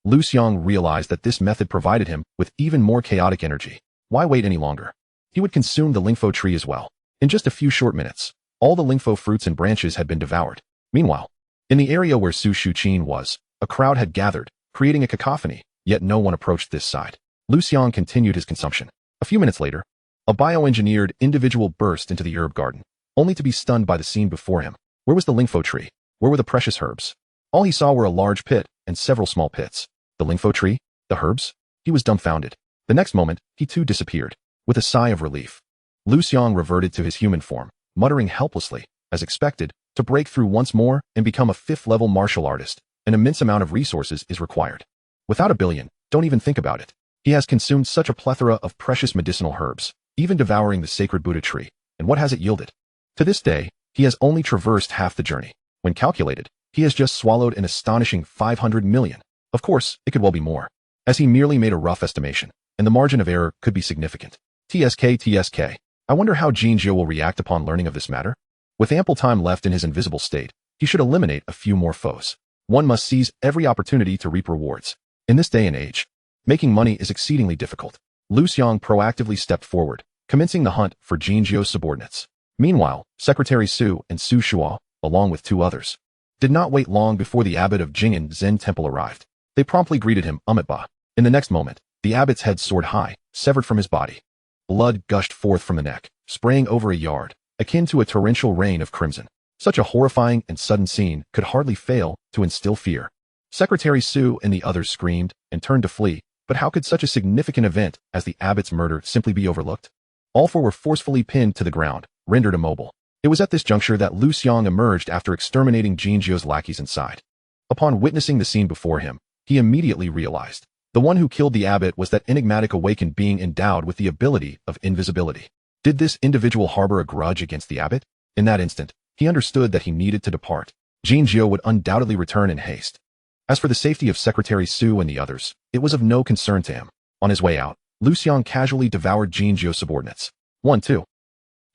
Liu Xiang realized that this method provided him with even more chaotic energy. Why wait any longer? He would consume the Lingfo tree as well. In just a few short minutes, all the Lingfo fruits and branches had been devoured. Meanwhile, in the area where Su Shuqin was, a crowd had gathered, creating a cacophony, yet no one approached this side. Liu Xiang continued his consumption. A few minutes later, a bioengineered individual burst into the herb garden, only to be stunned by the scene before him. Where was the Lingfo tree? Where were the precious herbs? All he saw were a large pit and several small pits. The Lingfo tree? The herbs? He was dumbfounded. The next moment, he too disappeared. With a sigh of relief, Liu Xiang reverted to his human form, muttering helplessly, as expected, to break through once more and become a 5th-level martial artist. An immense amount of resources is required. Without a billion, don't even think about it. He has consumed such a plethora of precious medicinal herbs, even devouring the sacred Buddha tree, and what has it yielded? To this day, he has only traversed half the journey. When calculated, he has just swallowed an astonishing 500 million. Of course, it could well be more, as he merely made a rough estimation, and the margin of error could be significant. TSK. I wonder how Jinzhou will react upon learning of this matter? With ample time left in his invisible state, he should eliminate a few more foes. One must seize every opportunity to reap rewards. In this day and age, making money is exceedingly difficult. Liu Xiang proactively stepped forward, commencing the hunt for Jinzhou's subordinates. Meanwhile, Secretary Su and Su Shuo, along with 2 others, did not wait long before the abbot of Jing'an Zen Temple arrived. They promptly greeted him, Ba. In the next moment, the abbot's head soared high, severed from his body. Blood gushed forth from the neck, spraying over a yard, akin to a torrential rain of crimson. Such a horrifying and sudden scene could hardly fail to instill fear. Secretary Su and the others screamed and turned to flee, but how could such a significant event as the abbot's murder simply be overlooked? All 4 were forcefully pinned to the ground, rendered immobile. It was at this juncture that Liu Xiang emerged after exterminating Jinzhou's lackeys inside. Upon witnessing the scene before him, he immediately realized the one who killed the abbot was that enigmatic awakened being endowed with the ability of invisibility. Did this individual harbor a grudge against the abbot? In that instant, he understood that he needed to depart. Jinzhou would undoubtedly return in haste. As for the safety of Secretary Su and the others, it was of no concern to him. On his way out, Liu Xiang casually devoured Jinzhou's subordinates. 1-2.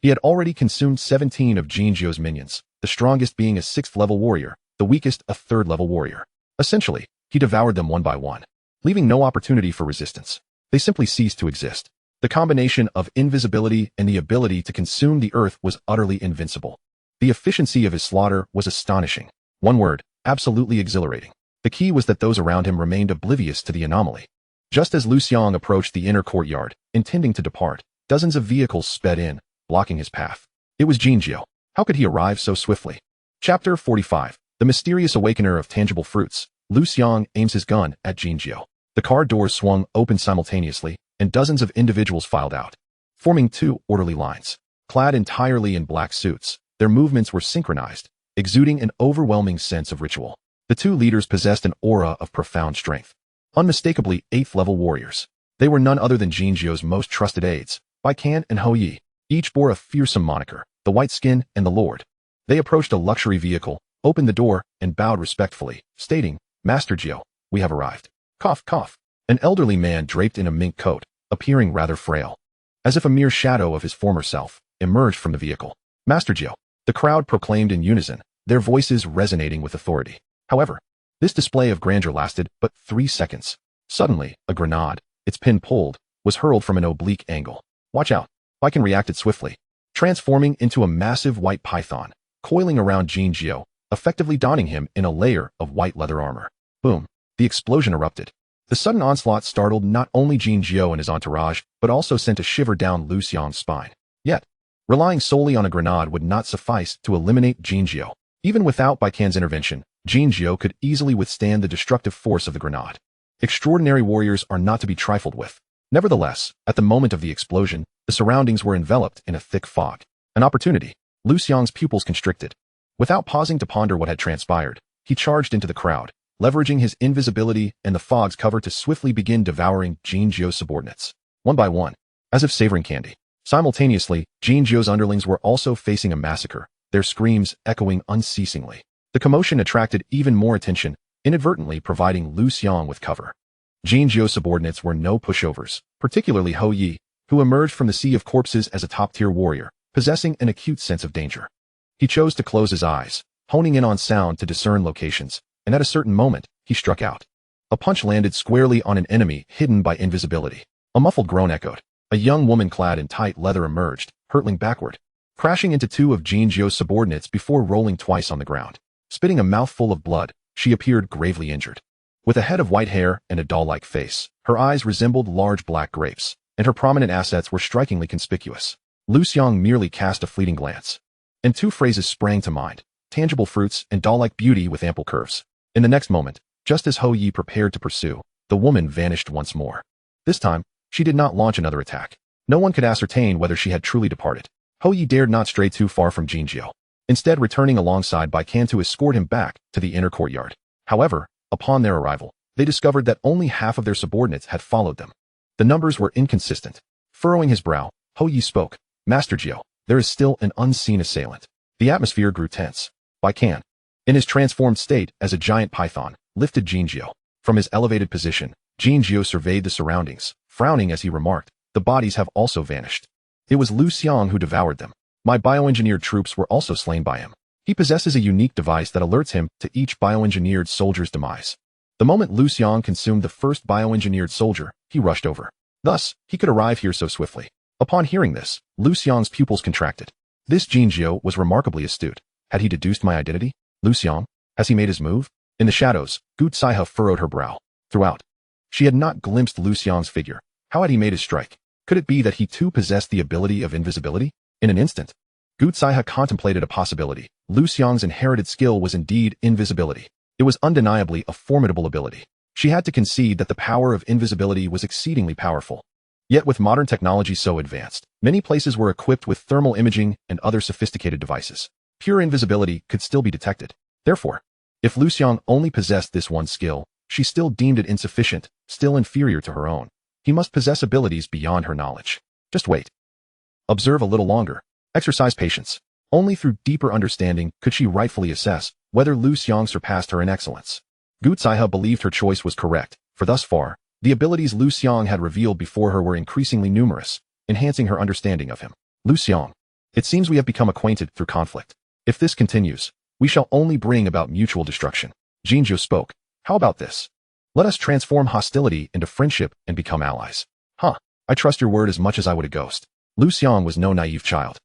He had already consumed 17 of Jinzhou's minions, the strongest being a 6th-level warrior, the weakest a 3rd-level warrior. Essentially, he devoured them one by one, leaving no opportunity for resistance. They simply ceased to exist. The combination of invisibility and the ability to consume the earth was utterly invincible. The efficiency of his slaughter was astonishing. One word, absolutely exhilarating. The key was that those around him remained oblivious to the anomaly. Just as Liu Xiang approached the inner courtyard, intending to depart, dozens of vehicles sped in, blocking his path. It was Jinzhou. How could he arrive so swiftly? Chapter 45. The Mysterious Awakener of Tangible Fruits. Liu Xiang aims his gun at Jinzhou. The car doors swung open simultaneously, and dozens of individuals filed out, forming 2 orderly lines. Clad entirely in black suits, their movements were synchronized, exuding an overwhelming sense of ritual. The 2 leaders possessed an aura of profound strength. Unmistakably 8th-level warriors. They were none other than Jinzhou's most trusted aides, Bai Kan and Hou Yi. Each bore a fearsome moniker, the White Skin and the Lord. They approached a luxury vehicle, opened the door, and bowed respectfully, stating, Master Jiu, we have arrived. Cough, cough. An elderly man draped in a mink coat, appearing rather frail, as if a mere shadow of his former self, emerged from the vehicle. Master Jiu, the crowd proclaimed in unison, their voices resonating with authority. However, this display of grandeur lasted but 3 seconds. Suddenly, a grenade, its pin pulled, was hurled from an oblique angle. Watch out. Bai Kan reacted swiftly, transforming into a massive white python, coiling around Jinzhou, effectively donning him in a layer of white leather armor. Boom. The explosion erupted. The sudden onslaught startled not only Jinzhou and his entourage, but also sent a shiver down Liu Xiang's spine. Yet, relying solely on a grenade would not suffice to eliminate Jinzhou. Even without Bai Kan's intervention, Jinzhou could easily withstand the destructive force of the grenade. Extraordinary warriors are not to be trifled with. Nevertheless, at the moment of the explosion, the surroundings were enveloped in a thick fog. An opportunity. Liu Xiang's pupils constricted. Without pausing to ponder what had transpired, he charged into the crowd, leveraging his invisibility and the fog's cover to swiftly begin devouring Jinzhou's subordinates, one by one, as if savoring candy. Simultaneously, Jinzhou's underlings were also facing a massacre, their screams echoing unceasingly. The commotion attracted even more attention, inadvertently providing Liu Xiang with cover. Jinzhou's subordinates were no pushovers, particularly Hou Yi, who emerged from the sea of corpses as a top-tier warrior, possessing an acute sense of danger. He chose to close his eyes, honing in on sound to discern locations, and at a certain moment, he struck out. A punch landed squarely on an enemy hidden by invisibility. A muffled groan echoed. A young woman clad in tight leather emerged, hurtling backward, crashing into 2 of Jinzhou's subordinates before rolling twice on the ground. Spitting a mouthful of blood, she appeared gravely injured. With a head of white hair and a doll-like face, her eyes resembled large black grapes, and her prominent assets were strikingly conspicuous. Liu Xiang merely cast a fleeting glance, and 2 phrases sprang to mind: tangible fruits and doll-like beauty with ample curves. In the next moment, just as Hou Yi prepared to pursue, the woman vanished once more. This time, she did not launch another attack. No one could ascertain whether she had truly departed. Hou Yi dared not stray too far from Jinjiu, instead returning alongside Bai Can to escort him back to the inner courtyard. However, upon their arrival, they discovered that only half of their subordinates had followed them. The numbers were inconsistent. Furrowing his brow, Hou Yi spoke, "Master Jiu, there is still an unseen assailant." The atmosphere grew tense. Bai Can, in his transformed state as a giant python, lifted Jinjiu. From his elevated position, Jinjiu surveyed the surroundings, frowning as he remarked, "The bodies have also vanished. It was Liu Xiang who devoured them. My bioengineered troops were also slain by him. He possesses a unique device that alerts him to each bioengineered soldier's demise. The moment Liu Xiang consumed the first bioengineered soldier, he rushed over. Thus, he could arrive here so swiftly." Upon hearing this, Liu Xiang's pupils contracted. This Jinjiu was remarkably astute. Had he deduced my identity? Liu Xiang? Has he made his move? In the shadows, Gu Caihe furrowed her brow. Throughout, she had not glimpsed Liu Xiang's figure. How had he made his strike? Could it be that he too possessed the ability of invisibility? In an instant, Gu Caihe contemplated a possibility. Liu Xiang's inherited skill was indeed invisibility. It was undeniably a formidable ability. She had to concede that the power of invisibility was exceedingly powerful. Yet with modern technology so advanced, many places were equipped with thermal imaging and other sophisticated devices. Pure invisibility could still be detected. Therefore, if Liu Xiang only possessed this one skill, she still deemed it insufficient, still inferior to her own. He must possess abilities beyond her knowledge. Just wait. Observe a little longer. Exercise patience. Only through deeper understanding could she rightfully assess whether Liu Xiang surpassed her in excellence. Gu Caihe believed her choice was correct, for thus far, the abilities Liu Xiang had revealed before her were increasingly numerous, enhancing her understanding of him. Liu Xiang, it seems we have become acquainted through conflict. If this continues, we shall only bring about mutual destruction. Jinjiu spoke. How about this? Let us transform hostility into friendship and become allies. Huh, I trust your word as much as I would a ghost. Liu Xiang was no naive child.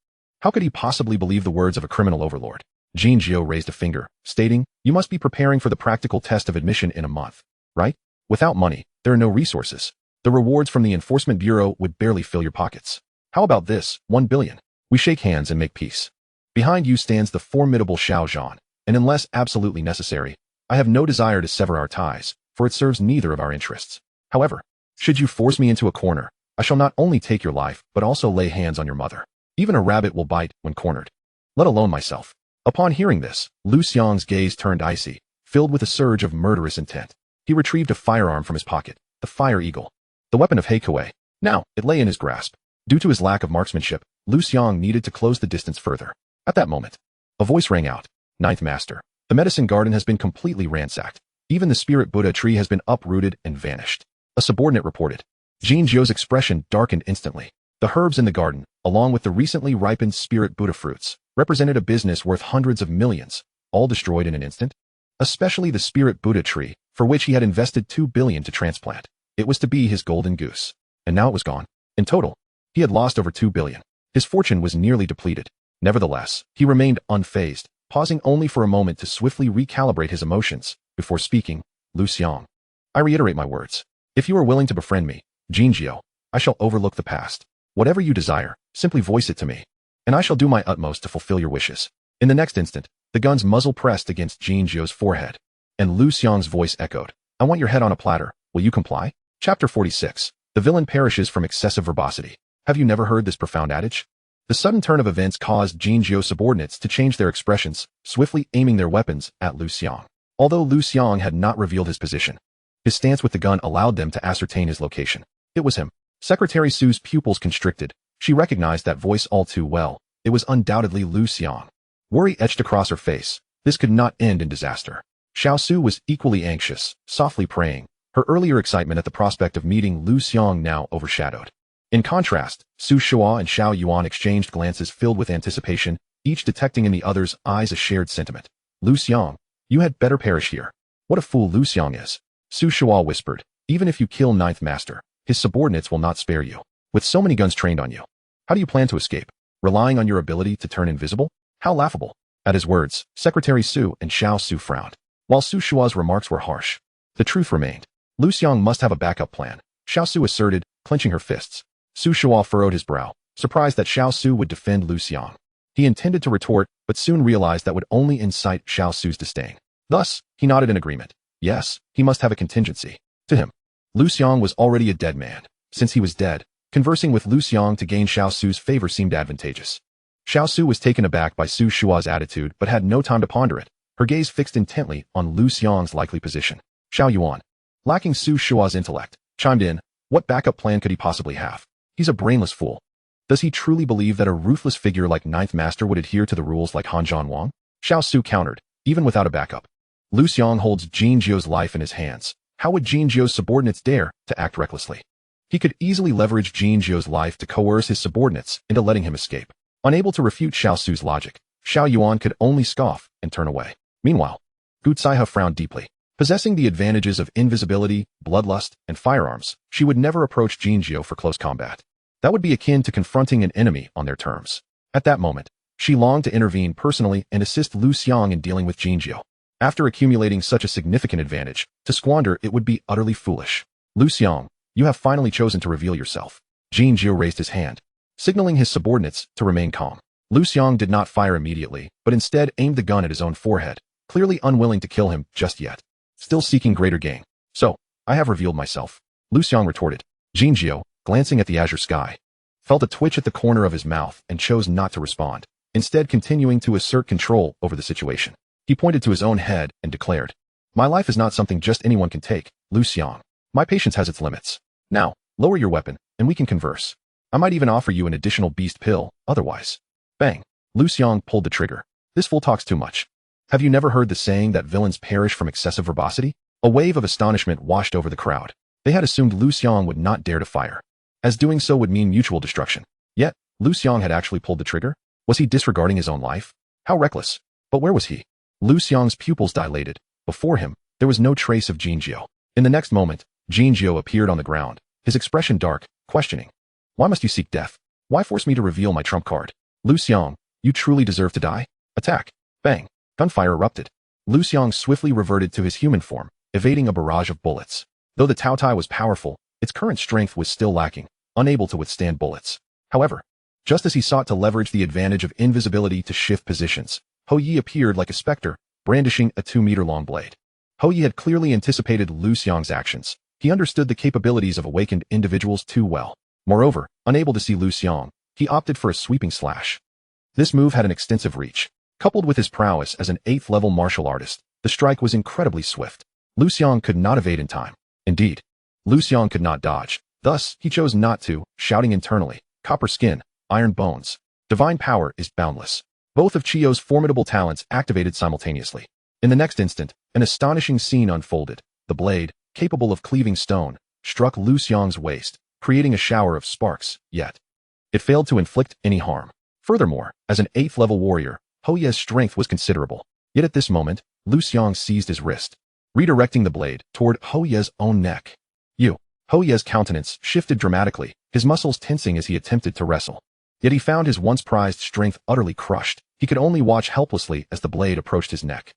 How could he possibly believe the words of a criminal overlord? Jinjiu raised a finger, stating, "You must be preparing for the practical test of admission in a month, right? Without money, there are no resources. The rewards from the Enforcement Bureau would barely fill your pockets. How about this, 1 billion? We shake hands and make peace. Behind you stands the formidable Xiao Zhan, and unless absolutely necessary, I have no desire to sever our ties, for it serves neither of our interests. However, should you force me into a corner, I shall not only take your life, but also lay hands on your mother. Even a rabbit will bite when cornered, let alone myself." Upon hearing this, Liu Xiang's gaze turned icy, filled with a surge of murderous intent. He retrieved a firearm from his pocket, the Fire Eagle, the weapon of Heikuei. Now, it lay in his grasp. Due to his lack of marksmanship, Liu Xiang needed to close the distance further. At that moment, a voice rang out. "Ninth Master, the medicine garden has been completely ransacked. Even the spirit Buddha tree has been uprooted and vanished." A subordinate reported. Jinjiu's expression darkened instantly. The herbs in the garden, along with the recently ripened spirit Buddha fruits, represented a business worth hundreds of millions, all destroyed in an instant. Especially the spirit Buddha tree, for which he had invested 2 billion to transplant. It was to be his golden goose. And now it was gone. In total, he had lost over 2 billion. His fortune was nearly depleted. Nevertheless, he remained unfazed, pausing only for a moment to swiftly recalibrate his emotions before speaking. "Liu Xiang, I reiterate my words. If you are willing to befriend me, Jinjiu, I shall overlook the past. Whatever you desire, simply voice it to me, and I shall do my utmost to fulfill your wishes." In the next instant, the gun's muzzle pressed against Jinjiu's forehead, and Liu Xiang's voice echoed, "I want your head on a platter. Will you comply?" Chapter 46. The villain perishes from excessive verbosity. Have you never heard this profound adage? The sudden turn of events caused Jinjiu's subordinates to change their expressions, swiftly aiming their weapons at Liu Xiang. Although Liu Xiang had not revealed his position, his stance with the gun allowed them to ascertain his location. It was him. Secretary Su's pupils constricted. She recognized that voice all too well. It was undoubtedly Liu Xiang. Worry etched across her face. This could not end in disaster. Xiao Su was equally anxious, softly praying. Her earlier excitement at the prospect of meeting Liu Xiang now overshadowed. In contrast, Su Shua and Xiao Yuan exchanged glances filled with anticipation, each detecting in the other's eyes a shared sentiment. "Liu Xiang, you had better perish here." "What a fool Liu Xiang is," Su Shua whispered. "Even if you kill Ninth Master, his subordinates will not spare you. With so many guns trained on you, how do you plan to escape? Relying on your ability to turn invisible? How laughable." At his words, Secretary Su and Xiao Su frowned. While Su Shua's remarks were harsh, the truth remained. Liu Xiang must have a backup plan, Xiao Su asserted, clenching her fists. Su Shua furrowed his brow, surprised that Xiao Su would defend Liu Xiang. He intended to retort, but soon realized that would only incite Xiao Su's disdain. Thus, he nodded in agreement. Yes, he must have a contingency. To him, Liu Xiang was already a dead man. Since he was dead, Conversing with Liu Xiang to gain Xiao Su's favor seemed advantageous. Xiao Su was taken aback by Su Shua's attitude but had no time to ponder it, her gaze fixed intently on Liu Xiang's likely position. Xiao Yuan, lacking Su Shua's intellect, chimed in, what backup plan could he possibly have? He's a brainless fool. Does he truly believe that a ruthless figure like Ninth Master would adhere to the rules like Han Zhanwang? Xiao Su countered, even without a backup. Liu Xiang holds Jin Jiu's life in his hands. How would Jin Jiu's subordinates dare to act recklessly? He could easily leverage Jin Jiu's life to coerce his subordinates into letting him escape. Unable to refute Xiao Su's logic, Xiao Yuan could only scoff and turn away. Meanwhile, Gu Caihe frowned deeply. Possessing the advantages of invisibility, bloodlust, and firearms, she would never approach Jin Jiu for close combat. That would be akin to confronting an enemy on their terms. At that moment, she longed to intervene personally and assist Liu Xiang in dealing with Jin Jiu. After accumulating such a significant advantage, to squander it would be utterly foolish. Liu Xiang, you have finally chosen to reveal yourself. Jin Jiu raised his hand, signaling his subordinates to remain calm. Liu Xiang did not fire immediately, but instead aimed the gun at his own forehead, clearly unwilling to kill him just yet. Still seeking greater gain. So, I have revealed myself. Liu Xiang retorted. Jin Jiu, glancing at the azure sky, felt a twitch at the corner of his mouth and chose not to respond, instead continuing to assert control over the situation. He pointed to his own head and declared, my life is not something just anyone can take, Liu Xiang. My patience has its limits. Now, lower your weapon, and we can converse. I might even offer you an additional beast pill, otherwise. Bang. Liu Xiang pulled the trigger. This fool talks too much. Have you never heard the saying that villains perish from excessive verbosity? A wave of astonishment washed over the crowd. They had assumed Liu Xiang would not dare to fire, as doing so would mean mutual destruction. Yet, Liu Xiang had actually pulled the trigger? Was he disregarding his own life? How reckless. But where was he? Liu Xiang's pupils dilated. Before him, there was no trace of Jin Jiu. In the next moment, Jin Jiu appeared on the ground, his expression dark, questioning. Why must you seek death? Why force me to reveal my trump card? Liu Xiang, you truly deserve to die? Attack. Bang. Gunfire erupted. Liu Xiang swiftly reverted to his human form, evading a barrage of bullets. Though the Tao Tai was powerful, its current strength was still lacking, unable to withstand bullets. However, just as he sought to leverage the advantage of invisibility to shift positions, Hou Yi appeared like a specter, brandishing a 2-meter-long blade. Hou Yi had clearly anticipated Liu Xiang's actions. He understood the capabilities of awakened individuals too well. Moreover, unable to see Liu Xiang, he opted for a sweeping slash. This move had an extensive reach. Coupled with his prowess as an 8th-level martial artist, the strike was incredibly swift. Liu Xiang could not evade in time. Indeed, Liu Xiang could not dodge. Thus, he chose not to, shouting internally, copper skin, iron bones. Divine power is boundless. Both of Chiyo's formidable talents activated simultaneously. In the next instant, an astonishing scene unfolded. The blade, capable of cleaving stone, struck Liu Xiang's waist, creating a shower of sparks, yet it failed to inflict any harm. Furthermore, as an 8th-level warrior, Hou Ye's strength was considerable. Yet at this moment, Liu Xiang seized his wrist, redirecting the blade toward Hou Ye's own neck. Hou Ye's countenance shifted dramatically, his muscles tensing as he attempted to wrestle. Yet he found his once prized strength utterly crushed. He could only watch helplessly as the blade approached his neck.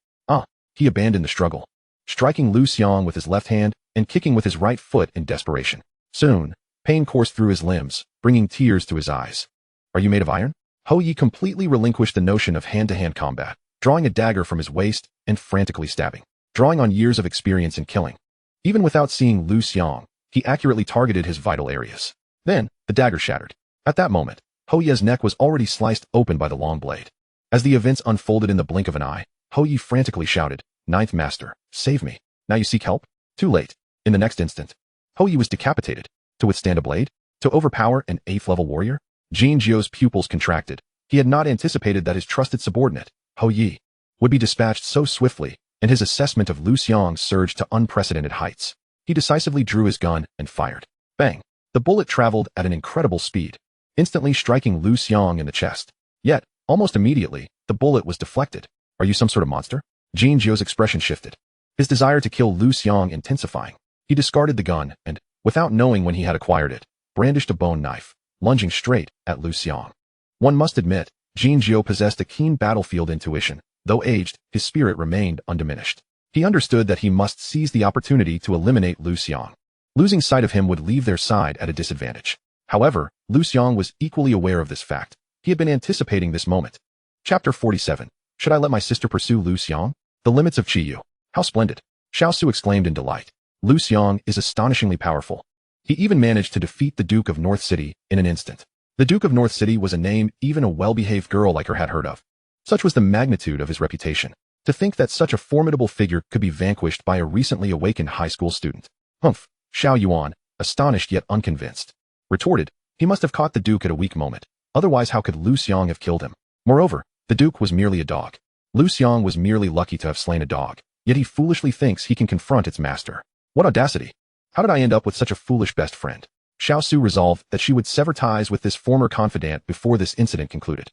He abandoned the struggle, striking Liu Xiang with his left hand and kicking with his right foot in desperation. Soon, pain coursed through his limbs, bringing tears to his eyes. Are you made of iron? Hou Yi completely relinquished the notion of hand-to-hand combat, drawing a dagger from his waist and frantically stabbing, drawing on years of experience in killing. Even without seeing Liu Xiang, he accurately targeted his vital areas. Then, the dagger shattered. At that moment, Hou Ye's neck was already sliced open by the long blade. As the events unfolded in the blink of an eye, Hou Yi frantically shouted, Ninth Master, save me. Now you seek help? Too late. In the next instant, Hou Yi was decapitated. To withstand a blade? To overpower an 8th-level warrior? Jin Jiu's pupils contracted. He had not anticipated that his trusted subordinate, Hou Yi, would be dispatched so swiftly, and his assessment of Liu Xiang surged to unprecedented heights. He decisively drew his gun and fired. Bang! The bullet traveled at an incredible speed, instantly striking Liu Xiang in the chest. Yet, almost immediately, the bullet was deflected. Are you some sort of monster? Jin Jiu's expression shifted, his desire to kill Liu Xiang intensifying. He discarded the gun and, without knowing when he had acquired it, brandished a bone knife, lunging straight at Liu Xiang. One must admit, Jin Jiu possessed a keen battlefield intuition. Though aged, his spirit remained undiminished. He understood that he must seize the opportunity to eliminate Liu Xiang. Losing sight of him would leave their side at a disadvantage. However, Liu Xiang was equally aware of this fact. He had been anticipating this moment. Chapter 47. Should I let my sister pursue Liu Xiang? The limits of Qiyu. How splendid! Xiao Su exclaimed in delight. Liu Xiang is astonishingly powerful. He even managed to defeat the Duke of North City in an instant. The Duke of North City was a name even a well-behaved girl like her had heard of. Such was the magnitude of his reputation. To think that such a formidable figure could be vanquished by a recently awakened high school student. Humph, Xiao Yuan, astonished yet unconvinced, retorted, he must have caught the Duke at a weak moment. Otherwise how could Liu Xiang have killed him? Moreover, the Duke was merely a dog. Liu Xiang was merely lucky to have slain a dog, yet he foolishly thinks he can confront its master. What audacity! How did I end up with such a foolish best friend? Xiao Su resolved that she would sever ties with this former confidant before this incident concluded.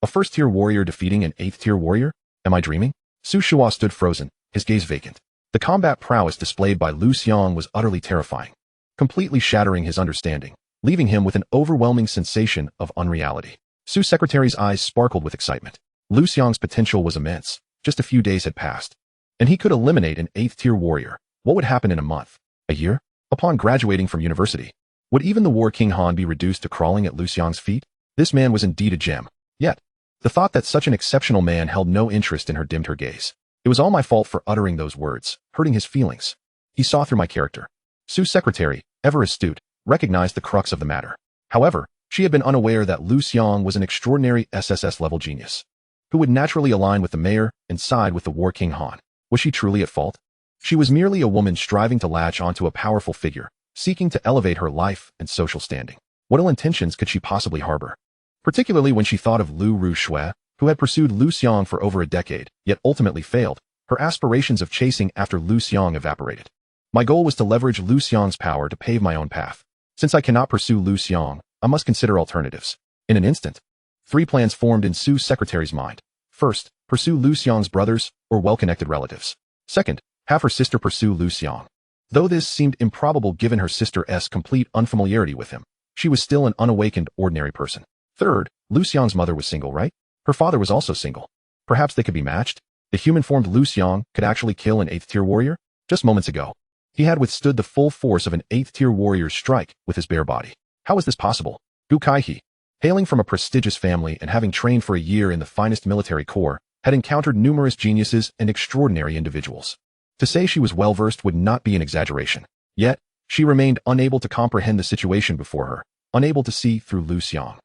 A first-tier warrior defeating an eighth-tier warrior? Am I dreaming? Su Shua stood frozen, his gaze vacant. The combat prowess displayed by Liu Xiang was utterly terrifying, completely shattering his understanding, leaving him with an overwhelming sensation of unreality. Su's secretary's eyes sparkled with excitement. Liu Xiang's potential was immense. Just a few days had passed, and he could eliminate an eighth-tier warrior. What would happen in a month? A year? Upon graduating from university, would even the War King Han be reduced to crawling at Liu Xiang's feet? This man was indeed a gem. Yet, the thought that such an exceptional man held no interest in her dimmed her gaze. It was all my fault for uttering those words, hurting his feelings. He saw through my character. Su's secretary, ever astute, recognized the crux of the matter. However, she had been unaware that Liu Xiang was an extraordinary SSS-level genius, who would naturally align with the mayor and side with the War King Han. Was she truly at fault? She was merely a woman striving to latch onto a powerful figure, seeking to elevate her life and social standing. What ill intentions could she possibly harbor? Particularly when she thought of Liu Shui, who had pursued Liu Xiang for over a decade, yet ultimately failed. Her aspirations of chasing after Liu Xiang evaporated. My goal was to leverage Liu Xiang's power to pave my own path. Since I cannot pursue Liu Xiang, I must consider alternatives. In an instant, 3 plans formed in Su's secretary's mind. First, pursue Liu Xiang's brothers or well-connected relatives. Second, have her sister pursue Liu Xiang. Though this seemed improbable given her sister's complete unfamiliarity with him, she was still an unawakened ordinary person. Third, Liu Xiang's mother was single, right? Her father was also single. Perhaps they could be matched? The human-formed Liu Xiang could actually kill an 8th-tier warrior? Just moments ago, he had withstood the full force of an 8th-tier warrior's strike with his bare body. How is this possible? Gu Kaihe, hailing from a prestigious family and having trained for a year in the finest military corps, had encountered numerous geniuses and extraordinary individuals. To say she was well-versed would not be an exaggeration. Yet, she remained unable to comprehend the situation before her, unable to see through Liu Xiang.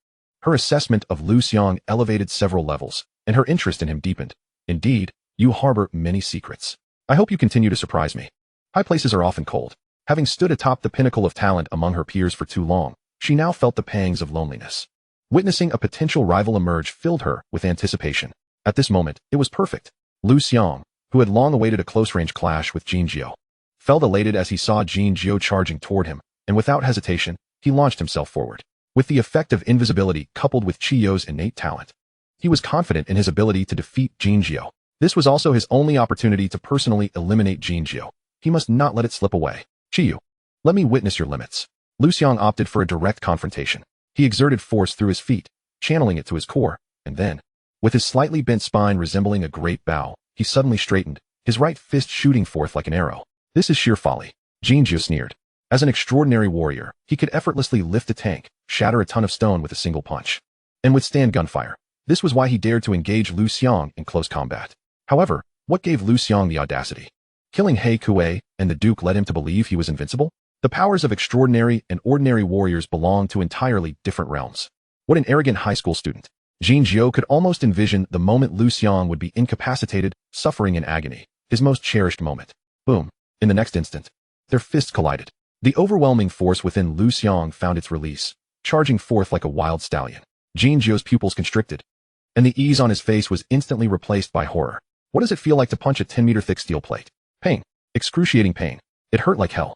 Her assessment of Liu Xiang elevated several levels, and her interest in him deepened. Indeed, you harbor many secrets. I hope you continue to surprise me. High places are often cold. Having stood atop the pinnacle of talent among her peers for too long, she now felt the pangs of loneliness. Witnessing a potential rival emerge filled her with anticipation. At this moment, it was perfect. Liu Xiang, who had long awaited a close-range clash with Jin Jiao, felt elated as he saw Jin Jiao charging toward him, and without hesitation, he launched himself forward. With the effect of invisibility coupled with Chiyo's innate talent, he was confident in his ability to defeat Jin Jiao. This was also his only opportunity to personally eliminate Jin Jiao. He must not let it slip away. Chiyo, let me witness your limits. Liu Xiang opted for a direct confrontation. He exerted force through his feet, channeling it to his core, and then, with his slightly bent spine resembling a great bow, he suddenly straightened, his right fist shooting forth like an arrow. This is sheer folly. Jin Jiao sneered. As an extraordinary warrior, he could effortlessly lift a tank, shatter a ton of stone with a single punch, and withstand gunfire. This was why he dared to engage Liu Xiang in close combat. However, what gave Liu Xiang the audacity? Killing He Kuei and the Duke led him to believe he was invincible? The powers of extraordinary and ordinary warriors belong to entirely different realms. What an arrogant high school student. Jin Jiao could almost envision the moment Liu Xiang would be incapacitated, suffering in agony, his most cherished moment. Boom. In the next instant, their fists collided. The overwhelming force within Liu Xiang found its release, charging forth like a wild stallion. Jin Jiao's pupils constricted, and the ease on his face was instantly replaced by horror. What does it feel like to punch a 10-meter thick steel plate? Pain. Excruciating pain. It hurt like hell.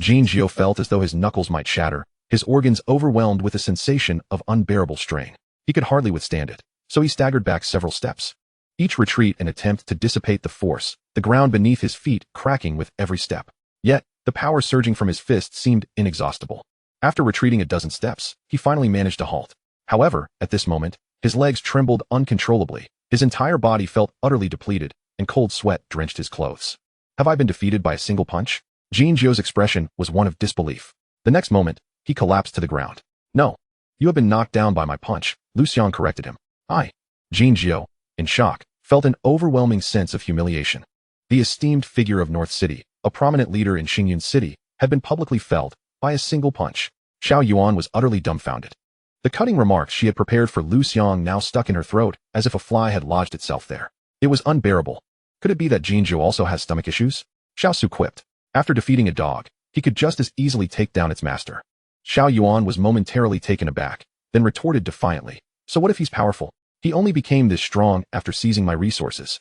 Jin Jiao felt as though his knuckles might shatter, his organs overwhelmed with a sensation of unbearable strain. He could hardly withstand it, so he staggered back several steps. Each retreat an attempt to dissipate the force, the ground beneath his feet cracking with every step. Yet, the power surging from his fist seemed inexhaustible. After retreating a dozen steps, he finally managed to halt. However, at this moment, his legs trembled uncontrollably, his entire body felt utterly depleted, and cold sweat drenched his clothes. Have I been defeated by a single punch? Jin Jiao's expression was one of disbelief. The next moment, he collapsed to the ground. No. You have been knocked down by my punch, Liu Xiang corrected him. Jin Jiao, in shock, felt an overwhelming sense of humiliation. The esteemed figure of North City, a prominent leader in Xingyun City, had been publicly felled by a single punch. Xiao Yuan was utterly dumbfounded. The cutting remarks she had prepared for Liu Xiang now stuck in her throat as if a fly had lodged itself there. It was unbearable. Could it be that Jinzhou also has stomach issues? Xiao Su quipped. After defeating a dog, he could just as easily take down its master. Xiao Yuan was momentarily taken aback, then retorted defiantly. So what if he's powerful? He only became this strong after seizing my resources.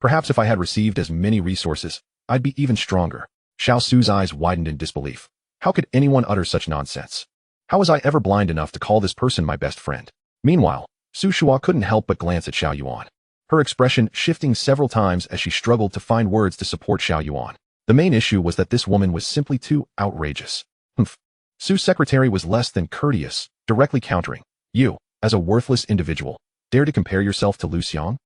Perhaps if I had received as many resources, I'd be even stronger. Xiao Su's eyes widened in disbelief. How could anyone utter such nonsense? How was I ever blind enough to call this person my best friend? Meanwhile, Su Shua couldn't help but glance at Xiao Yuan, her expression shifting several times as she struggled to find words to support Xiao Yuan. The main issue was that this woman was simply too outrageous. Su's secretary was less than courteous, directly countering. You, as a worthless individual, dare to compare yourself to Liu Xiang?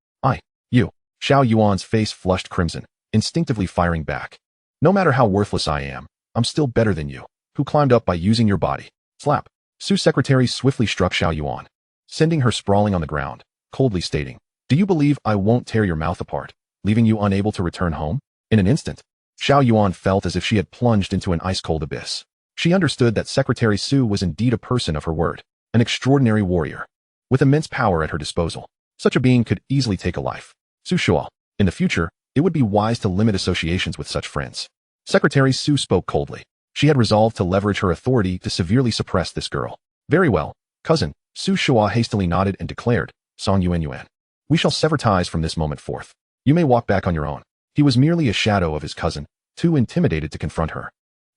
You. Xiao Yuan's face flushed crimson, instinctively firing back. No matter how worthless I am, I'm still better than you, who climbed up by using your body. Slap. Su's secretary swiftly struck Xiao Yuan, sending her sprawling on the ground, coldly stating, Do you believe I won't tear your mouth apart, leaving you unable to return home? In an instant, Xiao Yuan felt as if she had plunged into an ice-cold abyss. She understood that Secretary Su was indeed a person of her word, an extraordinary warrior, with immense power at her disposal. Such a being could easily take a life. Su Shua, in the future, it would be wise to limit associations with such friends. Secretary Su spoke coldly. She had resolved to leverage her authority to severely suppress this girl. Very well, cousin, Su Shua hastily nodded and declared, Song Yuan. We shall sever ties from this moment forth. You may walk back on your own. He was merely a shadow of his cousin, too intimidated to confront her.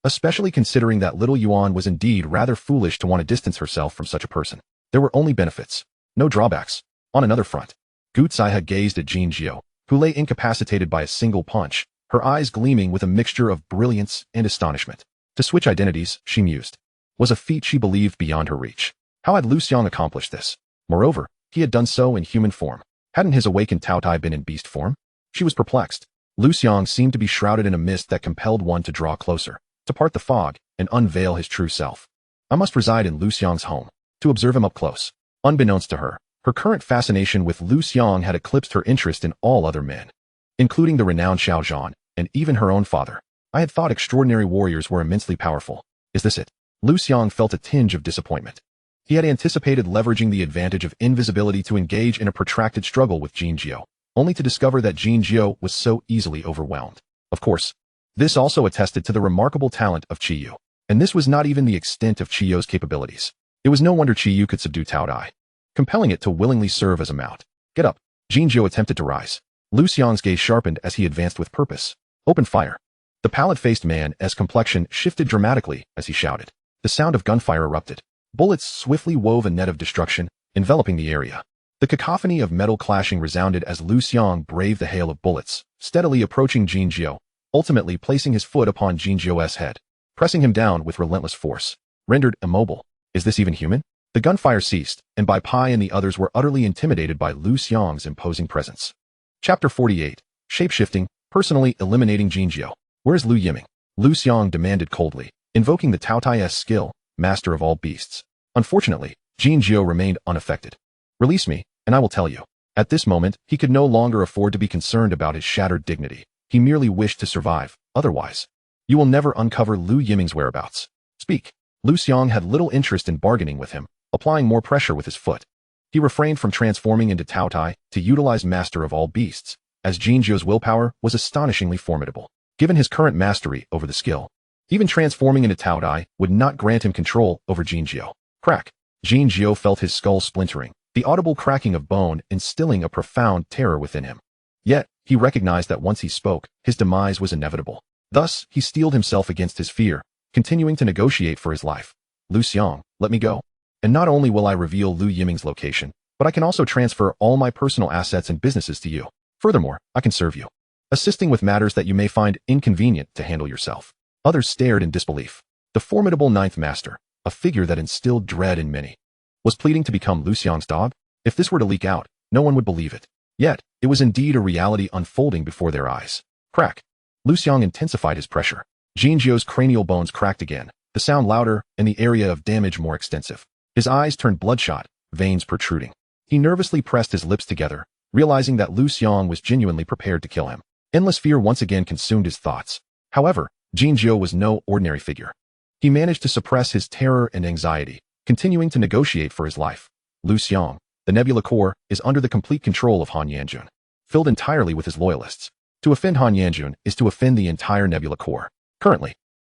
Especially considering that little Yuan was indeed rather foolish to want to distance herself from such a person. There were only benefits, no drawbacks. On another front, Gu Zaihe gazed at Jin Jiao, who lay incapacitated by a single punch, her eyes gleaming with a mixture of brilliance and astonishment. To switch identities, she mused, was a feat she believed beyond her reach. How had Liu Xiang accomplished this? Moreover, he had done so in human form. Hadn't his awakened Taotai been in beast form? She was perplexed. Liu Xiang seemed to be shrouded in a mist that compelled one to draw closer, to part the fog, and unveil his true self. I must reside in Liu Xiang's home, to observe him up close. Unbeknownst to her, her current fascination with Liu Xiang had eclipsed her interest in all other men, including the renowned Xiao Zhan, and even her own father. I had thought extraordinary warriors were immensely powerful. Is this it? Liu Xiang felt a tinge of disappointment. He had anticipated leveraging the advantage of invisibility to engage in a protracted struggle with Jin Jiao, only to discover that Jin Jiao was so easily overwhelmed. Of course, this also attested to the remarkable talent of Qiyu. And this was not even the extent of Qiyu's capabilities. It was no wonder Qiyu could subdue Tao Dai, compelling it to willingly serve as a mount. Get up. Jin Jiao attempted to rise. Liu Xiang's gaze sharpened as he advanced with purpose. Open fire. The pallid-faced man's complexion shifted dramatically as he shouted. The sound of gunfire erupted. Bullets swiftly wove a net of destruction, enveloping the area. The cacophony of metal clashing resounded as Liu Xiang braved the hail of bullets, steadily approaching Jin Jiao, ultimately placing his foot upon Jin Jiao's head, pressing him down with relentless force. Rendered immobile. Is this even human? The gunfire ceased, and Bai Pai and the others were utterly intimidated by Liu Xiang's imposing presence. Chapter 48. Shapeshifting, personally eliminating Jin Jiao. Where's Liu Yiming? Liu Xiang demanded coldly, invoking the Taotai's skill, master of all beasts. Unfortunately, Jin Jiao remained unaffected. Release me, and I will tell you. At this moment, he could no longer afford to be concerned about his shattered dignity. He merely wished to survive, otherwise. You will never uncover Liu Yiming's whereabouts. Speak. Liu Xiang had little interest in bargaining with him, applying more pressure with his foot. He refrained from transforming into Taotai to utilize master of all beasts, as Jin Jiao's willpower was astonishingly formidable. Given his current mastery over the skill, even transforming into Taotai would not grant him control over Jin Jiao. Crack. Jin Jiao felt his skull splintering, the audible cracking of bone instilling a profound terror within him. Yet, he recognized that once he spoke, his demise was inevitable. Thus, he steeled himself against his fear, continuing to negotiate for his life. Liu Xiang, let me go. And not only will I reveal Liu Yiming's location, but I can also transfer all my personal assets and businesses to you. Furthermore, I can serve you, assisting with matters that you may find inconvenient to handle yourself. Others stared in disbelief. The formidable ninth master, a figure that instilled dread in many, was pleading to become Liu Xiang's dog? If this were to leak out, no one would believe it. Yet, it was indeed a reality unfolding before their eyes. Crack. Liu Xiang intensified his pressure. Jin Jiao's cranial bones cracked again, the sound louder and the area of damage more extensive. His eyes turned bloodshot, veins protruding. He nervously pressed his lips together, realizing that Liu Xiang was genuinely prepared to kill him. Endless fear once again consumed his thoughts. However, Jin Jiao was no ordinary figure. He managed to suppress his terror and anxiety, continuing to negotiate for his life. Liu Xiang, the Nebula Corps, is under the complete control of Han Yanjun, filled entirely with his loyalists. To offend Han Yanjun is to offend the entire Nebula Corps. Currently,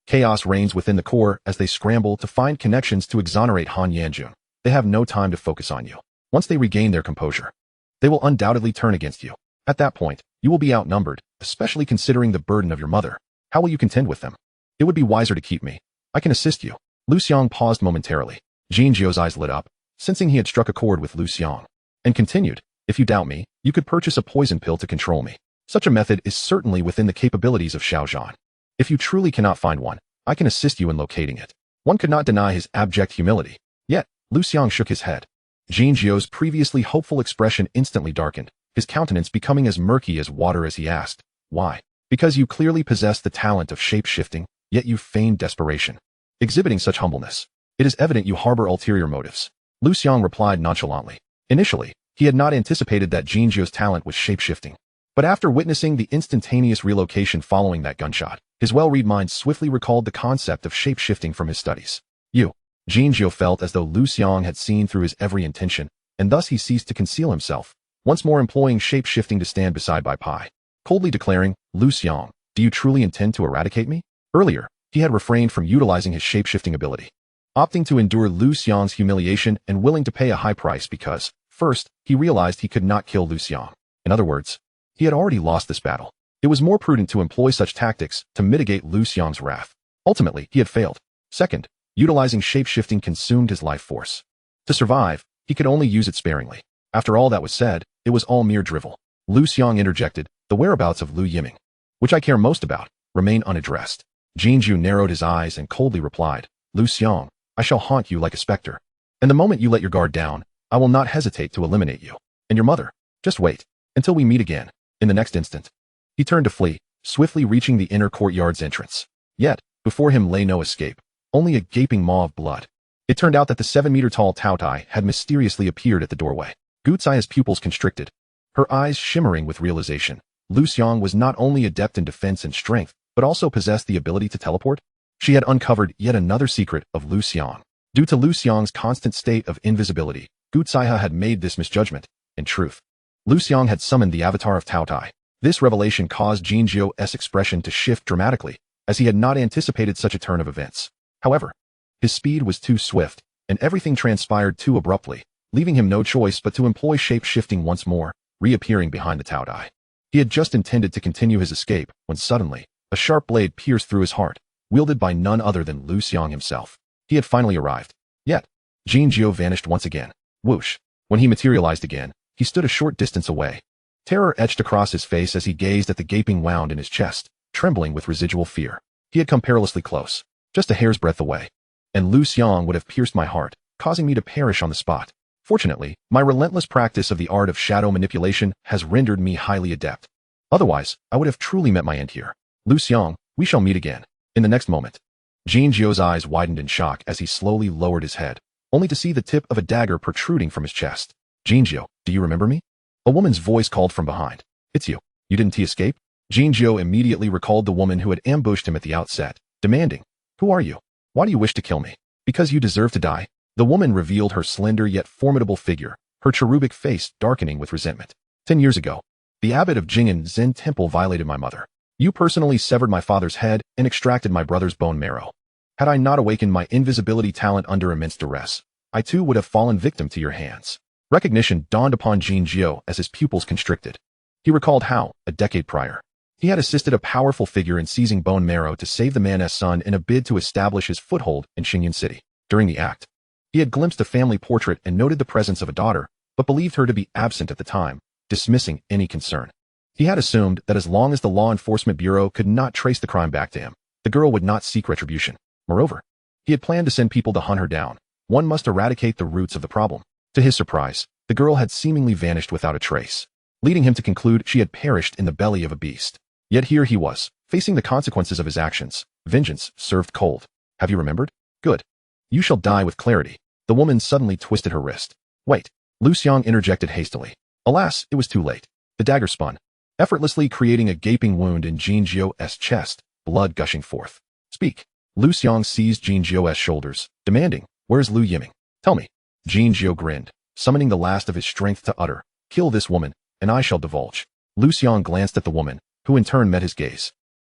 chaos reigns within the Corps as they scramble to find connections to exonerate Han Yanjun. They have no time to focus on you. Once they regain their composure, they will undoubtedly turn against you. At that point, you will be outnumbered, especially considering the burden of your mother. How will you contend with them? It would be wiser to keep me. I can assist you. Liu Xiang paused momentarily. Jin Zhou's eyes lit up, sensing he had struck a chord with Liu Xiang, and continued, if you doubt me, you could purchase a poison pill to control me. Such a method is certainly within the capabilities of Xiaozhan. If you truly cannot find one, I can assist you in locating it. One could not deny his abject humility. Yet, Liu Xiang shook his head. Jin Zhou's previously hopeful expression instantly darkened, his countenance becoming as murky as water as he asked, why? Because you clearly possess the talent of shape-shifting, yet you feign desperation. Exhibiting such humbleness, it is evident you harbor ulterior motives. Liu Xiang replied nonchalantly. Initially, he had not anticipated that Jin Zhou's talent was shape-shifting. But after witnessing the instantaneous relocation following that gunshot, his well-read mind swiftly recalled the concept of shape-shifting from his studies. Jin Zhou felt as though Liu Xiang had seen through his every intention, and thus he ceased to conceal himself, once more employing shape-shifting to stand beside Bai Pai, coldly declaring, Liu Xiang, do you truly intend to eradicate me? Earlier, he had refrained from utilizing his shape-shifting ability, opting to endure Liu Xiang's humiliation and willing to pay a high price because, first, he realized he could not kill Liu Xiang. In other words, he had already lost this battle. It was more prudent to employ such tactics to mitigate Liu Xiang's wrath. Ultimately, he had failed. Second, utilizing shape-shifting consumed his life force. To survive, he could only use it sparingly. After all that was said, it was all mere drivel. Liu Xiang interjected, the whereabouts of Liu Yiming, which I care most about, remain unaddressed. Jin Zhou narrowed his eyes and coldly replied, Liu Xiang, I shall haunt you like a specter. And the moment you let your guard down, I will not hesitate to eliminate you. And your mother. Just wait, until we meet again. In the next instant, he turned to flee, swiftly reaching the inner courtyard's entrance. Yet, before him lay no escape, only a gaping maw of blood. It turned out that the 7-meter-tall Tao Tai had mysteriously appeared at the doorway. Gutsaya's pupils constricted, her eyes shimmering with realization. Liu Xiang was not only adept in defense and strength, but also possessed the ability to teleport. She had uncovered yet another secret of Liu Xiang. Due to Liu Xiang's constant state of invisibility, Gutsaya had made this misjudgment. In truth, Liu Xiang had summoned the avatar of Tao Tai. This revelation caused Jin Zhou's expression to shift dramatically, as he had not anticipated such a turn of events. However, his speed was too swift, and everything transpired too abruptly, leaving him no choice but to employ shape-shifting once more, reappearing behind the Tao Tai. He had just intended to continue his escape, when suddenly, a sharp blade pierced through his heart, wielded by none other than Liu Xiang himself. He had finally arrived. Yet, Jin Zhou vanished once again. Whoosh. When he materialized again, he stood a short distance away. Terror etched across his face as he gazed at the gaping wound in his chest, trembling with residual fear. He had come perilously close, just a hair's breadth away, and Liu Xiang would have pierced my heart, causing me to perish on the spot. Fortunately, my relentless practice of the art of shadow manipulation has rendered me highly adept. Otherwise, I would have truly met my end here. Liu Xiang, we shall meet again. In the next moment, Jin Zhou's eyes widened in shock as he slowly lowered his head, only to see the tip of a dagger protruding from his chest. Jin Zhou, do you remember me? A woman's voice called from behind. It's you. You didn't escape? Jin Zhou immediately recalled the woman who had ambushed him at the outset, demanding, who are you? Why do you wish to kill me? Because you deserve to die? The woman revealed her slender yet formidable figure, her cherubic face darkening with resentment. 10 years ago, the abbot of Jing'an Zen Temple violated my mother. You personally severed my father's head and extracted my brother's bone marrow. Had I not awakened my invisibility talent under immense duress, I too would have fallen victim to your hands. Recognition dawned upon Jin Zhou as his pupils constricted. He recalled how, a decade prior, he had assisted a powerful figure in seizing bone marrow to save the man's son in a bid to establish his foothold in Xingyan City. During the act, he had glimpsed a family portrait and noted the presence of a daughter, but believed her to be absent at the time, dismissing any concern. He had assumed that as long as the Law Enforcement Bureau could not trace the crime back to him, the girl would not seek retribution. Moreover, he had planned to send people to hunt her down. One must eradicate the roots of the problem. To his surprise, the girl had seemingly vanished without a trace, leading him to conclude she had perished in the belly of a beast. Yet here he was, facing the consequences of his actions. Vengeance served cold. Have you remembered? Good. You shall die with clarity. The woman suddenly twisted her wrist. Wait. Liu Xiang interjected hastily. Alas, it was too late. The dagger spun, effortlessly creating a gaping wound in Jin Zhou's chest, blood gushing forth. Speak. Liu Xiang seized Jin Zhou's shoulders, demanding, "Where's Liu Yiming? Tell me." Jin Zhou grinned, summoning the last of his strength to utter, "Kill this woman, and I shall divulge." Liu Xiang glanced at the woman, who in turn met his gaze.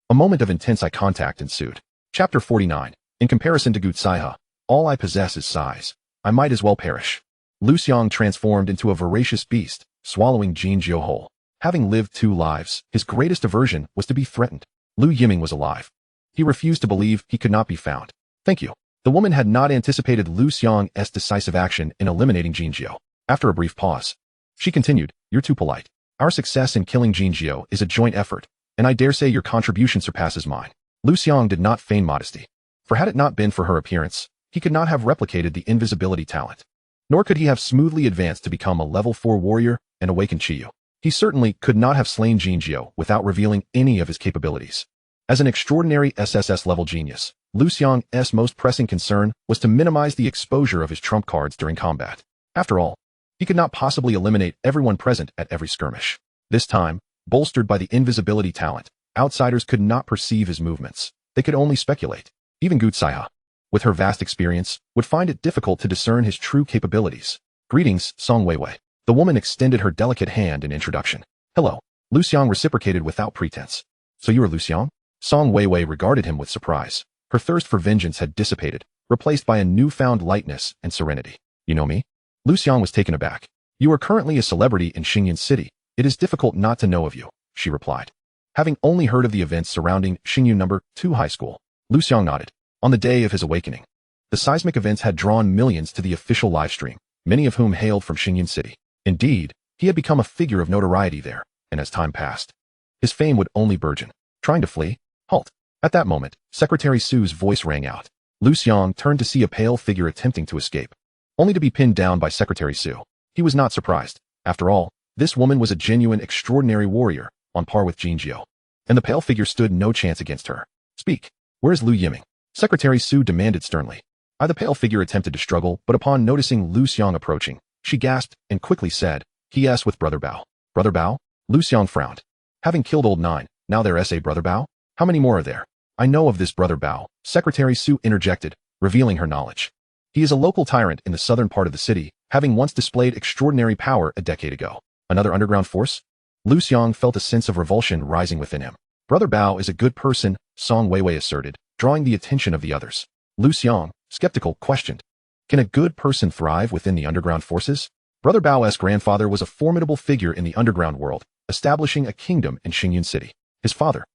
A moment of intense eye contact ensued. Chapter 49. In comparison to Gutsaiha, all I possess is size. I might as well perish. Liu Xiang transformed into a voracious beast, swallowing Jin Zhou whole. Having lived 2 lives, his greatest aversion was to be threatened. Liu Yiming was alive. He refused to believe he could not be found. "Thank you." The woman had not anticipated Liu Xiang's decisive action in eliminating Jin Zhou. After a brief pause, she continued, "You're too polite. Our success in killing Jin Zhou is a joint effort, and I dare say your contribution surpasses mine." Liu Xiang did not feign modesty, for had it not been for her appearance, he could not have replicated the invisibility talent. Nor could he have smoothly advanced to become a level 4 warrior and awaken Chiyu. He certainly could not have slain Jin Zhou without revealing any of his capabilities. As an extraordinary SSS-level genius, Liu Xiang's most pressing concern was to minimize the exposure of his trump cards during combat. After all, he could not possibly eliminate everyone present at every skirmish. This time, bolstered by the invisibility talent, outsiders could not perceive his movements. They could only speculate. Even Gutsaiha, with her vast experience, would find it difficult to discern his true capabilities. "Greetings, Song Weiwei." The woman extended her delicate hand in introduction. "Hello." Liu Xiang reciprocated without pretense. "So you are Liu Xiang?" Song Weiwei regarded him with surprise. Her thirst for vengeance had dissipated, replaced by a newfound lightness and serenity. "You know me?" Liu Xiang was taken aback. "You are currently a celebrity in Xingyan City. It is difficult not to know of you," she replied. Having only heard of the events surrounding Xingyan No. 2 High School, Liu Xiang nodded. On the day of his awakening, the seismic events had drawn millions to the official livestream, many of whom hailed from Xingyan City. Indeed, he had become a figure of notoriety there, and as time passed, his fame would only burgeon. Trying to flee? Halt. At that moment, Secretary Su's voice rang out. Liu Xiang turned to see a pale figure attempting to escape, only to be pinned down by Secretary Su. He was not surprised. After all, this woman was a genuine extraordinary warrior, on par with Jin Zhou, and the pale figure stood no chance against her. "Speak. Where's Liu Yiming?" Secretary Su demanded sternly. The pale figure attempted to struggle, but upon noticing Liu Xiang approaching, she gasped and quickly said, "He with Brother Bao." "Brother Bao?" Liu Xiang frowned. "Having killed old 9, now there's a Brother Bao? How many more are there?" "I know of this Brother Bao," Secretary Su interjected, revealing her knowledge. "He is a local tyrant in the southern part of the city, having once displayed extraordinary power a decade ago." "Another underground force?" Liu Xiang felt a sense of revulsion rising within him. "Brother Bao is a good person," Song Weiwei asserted, drawing the attention of the others. Liu Xiang, skeptical, questioned, "Can a good person thrive within the underground forces?" Brother Bao's grandfather was a formidable figure in the underground world, establishing a kingdom in Xingyan City. His father,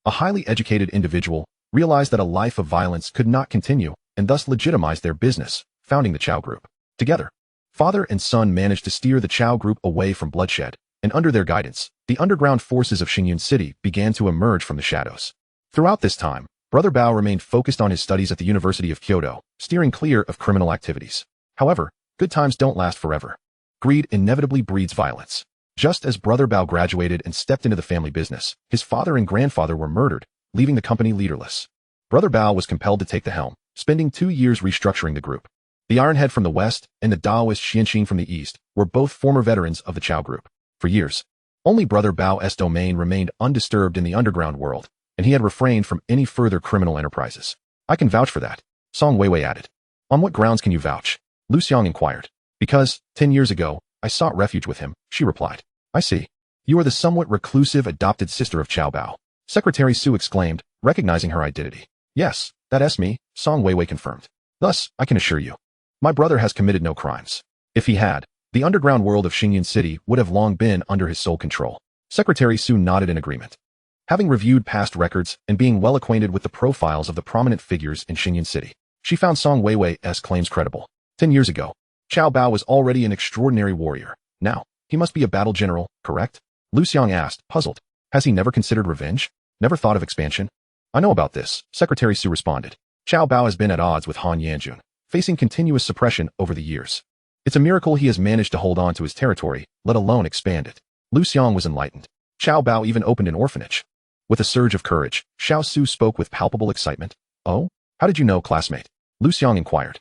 a highly educated individual, realized that a life of violence could not continue and thus legitimized their business, founding the Chao Group. Together, father and son managed to steer the Chao Group away from bloodshed, and under their guidance, the underground forces of Xingyan City began to emerge from the shadows. Throughout this time, Brother Bao remained focused on his studies at the University of Kyoto, steering clear of criminal activities. However, good times don't last forever. Greed inevitably breeds violence. Just as Brother Bao graduated and stepped into the family business, his father and grandfather were murdered, leaving the company leaderless. Brother Bao was compelled to take the helm, spending 2 years restructuring the group. The Ironhead from the west and the Taoist Xianxin from the east were both former veterans of the Chao Group. For years, only Brother Bao's domain remained undisturbed in the underground world, and he had refrained from any further criminal enterprises. "I can vouch for that," Song Weiwei added. "On what grounds can you vouch?" Liu Xiang inquired. "Because, 10 years ago, I sought refuge with him," she replied. "I see. You are the somewhat reclusive adopted sister of Chao Bao," Secretary Su exclaimed, recognizing her identity. "Yes, that's me," Song Weiwei confirmed. "Thus, I can assure you, my brother has committed no crimes. If he had, the underground world of Xingyan City would have long been under his sole control." Secretary Su nodded in agreement. Having reviewed past records and being well acquainted with the profiles of the prominent figures in Xingyan City, she found Song Weiwei's claims credible. 10 years ago, Chao Bao was already an extraordinary warrior. Now, he must be a battle general, correct? Liu Xiang asked, puzzled. Has he never considered revenge? Never thought of expansion? "I know about this," Secretary Su responded. "Chao Bao has been at odds with Han Yanjun, facing continuous suppression over the years. It's a miracle he has managed to hold on to his territory, let alone expand it." Liu Xiang was enlightened. Chao Bao even opened an orphanage. With a surge of courage, Xiao Su spoke with palpable excitement. "Oh? How did you know, classmate?" Liu Xiang inquired.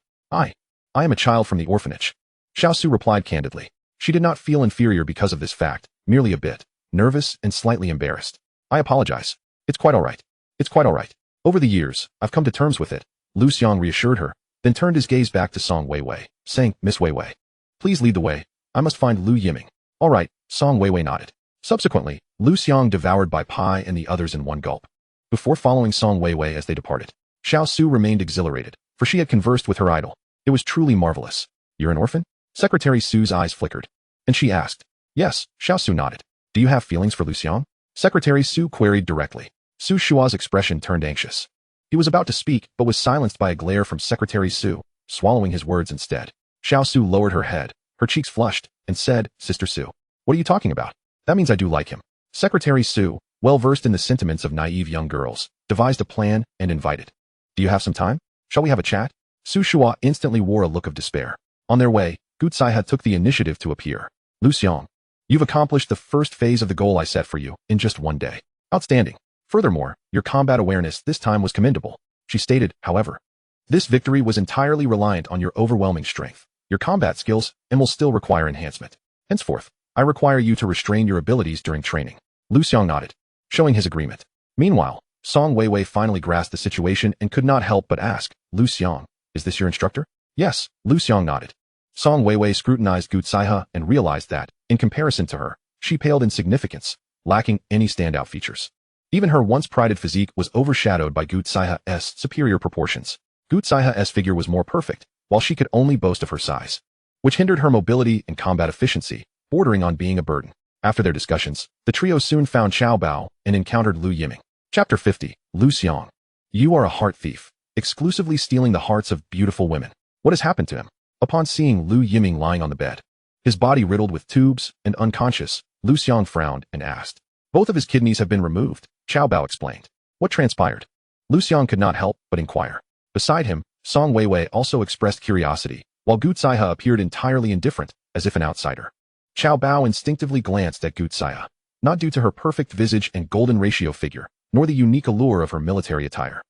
I am a child from the orphanage." Xiao Su replied candidly. She did not feel inferior because of this fact, merely a bit nervous and slightly embarrassed. "I apologize. It's quite all right. It's quite all right." Over the years, I've come to terms with it, Liu Xiang reassured her, then turned his gaze back to Song Weiwei, saying, Miss Weiwei, please lead the way. I must find Liu Yiming. All right, Song Weiwei nodded. Subsequently, Liu Xiang devoured by Pai and the others in one gulp. Before following Song Weiwei as they departed, Xiao Su remained exhilarated, for she had conversed with her idol. It was truly marvelous. You're an orphan? Secretary Su's eyes flickered, and she asked. Yes, Xiao Su nodded. Do you have feelings for Liu Xiang? Secretary Su queried directly. Su Shua's expression turned anxious. He was about to speak, but was silenced by a glare from Secretary Su, swallowing his words instead. Xiao Su lowered her head, her cheeks flushed, and said, Sister Su, what are you talking about? That means I do like him. Secretary Su, well versed in the sentiments of naive young girls, devised a plan and invited. Do you have some time? Shall we have a chat? Su Shua instantly wore a look of despair. On their way, Gu Tsaiha took the initiative to appear. Liu Xiang, you've accomplished the first phase of the goal I set for you in just one day. Outstanding. Furthermore, your combat awareness this time was commendable. She stated, however. This victory was entirely reliant on your overwhelming strength, your combat skills, and will still require enhancement. Henceforth, I require you to restrain your abilities during training. Liu Xiang nodded, showing his agreement. Meanwhile, Song Weiwei finally grasped the situation and could not help but ask, Liu Xiang, is this your instructor? Yes, Liu Xiang nodded. Song Weiwei scrutinized Gu Tsaiha and realized that, in comparison to her, she paled in significance, lacking any standout features. Even her once prided physique was overshadowed by Gu Tsaiha's superior proportions. Gu Tsaiha's figure was more perfect, while she could only boast of her size, which hindered her mobility and combat efficiency, bordering on being a burden. After their discussions, the trio soon found Xiao Bao and encountered Liu Yiming. Chapter 50, Liu Xiang. You are a heart thief, exclusively stealing the hearts of beautiful women. What has happened to him? Upon seeing Liu Yiming lying on the bed, his body riddled with tubes and unconscious, Liu Xiang frowned and asked. Both of his kidneys have been removed, Xiao Bao explained. What transpired? Liu Xiang could not help but inquire. Beside him, Song Weiwei also expressed curiosity, while Gu Tsaiha appeared entirely indifferent, as if an outsider. Xiao Bao instinctively glanced at Gu Tsaiha, not due to her perfect visage and golden ratio figure, nor the unique allure of her military attire,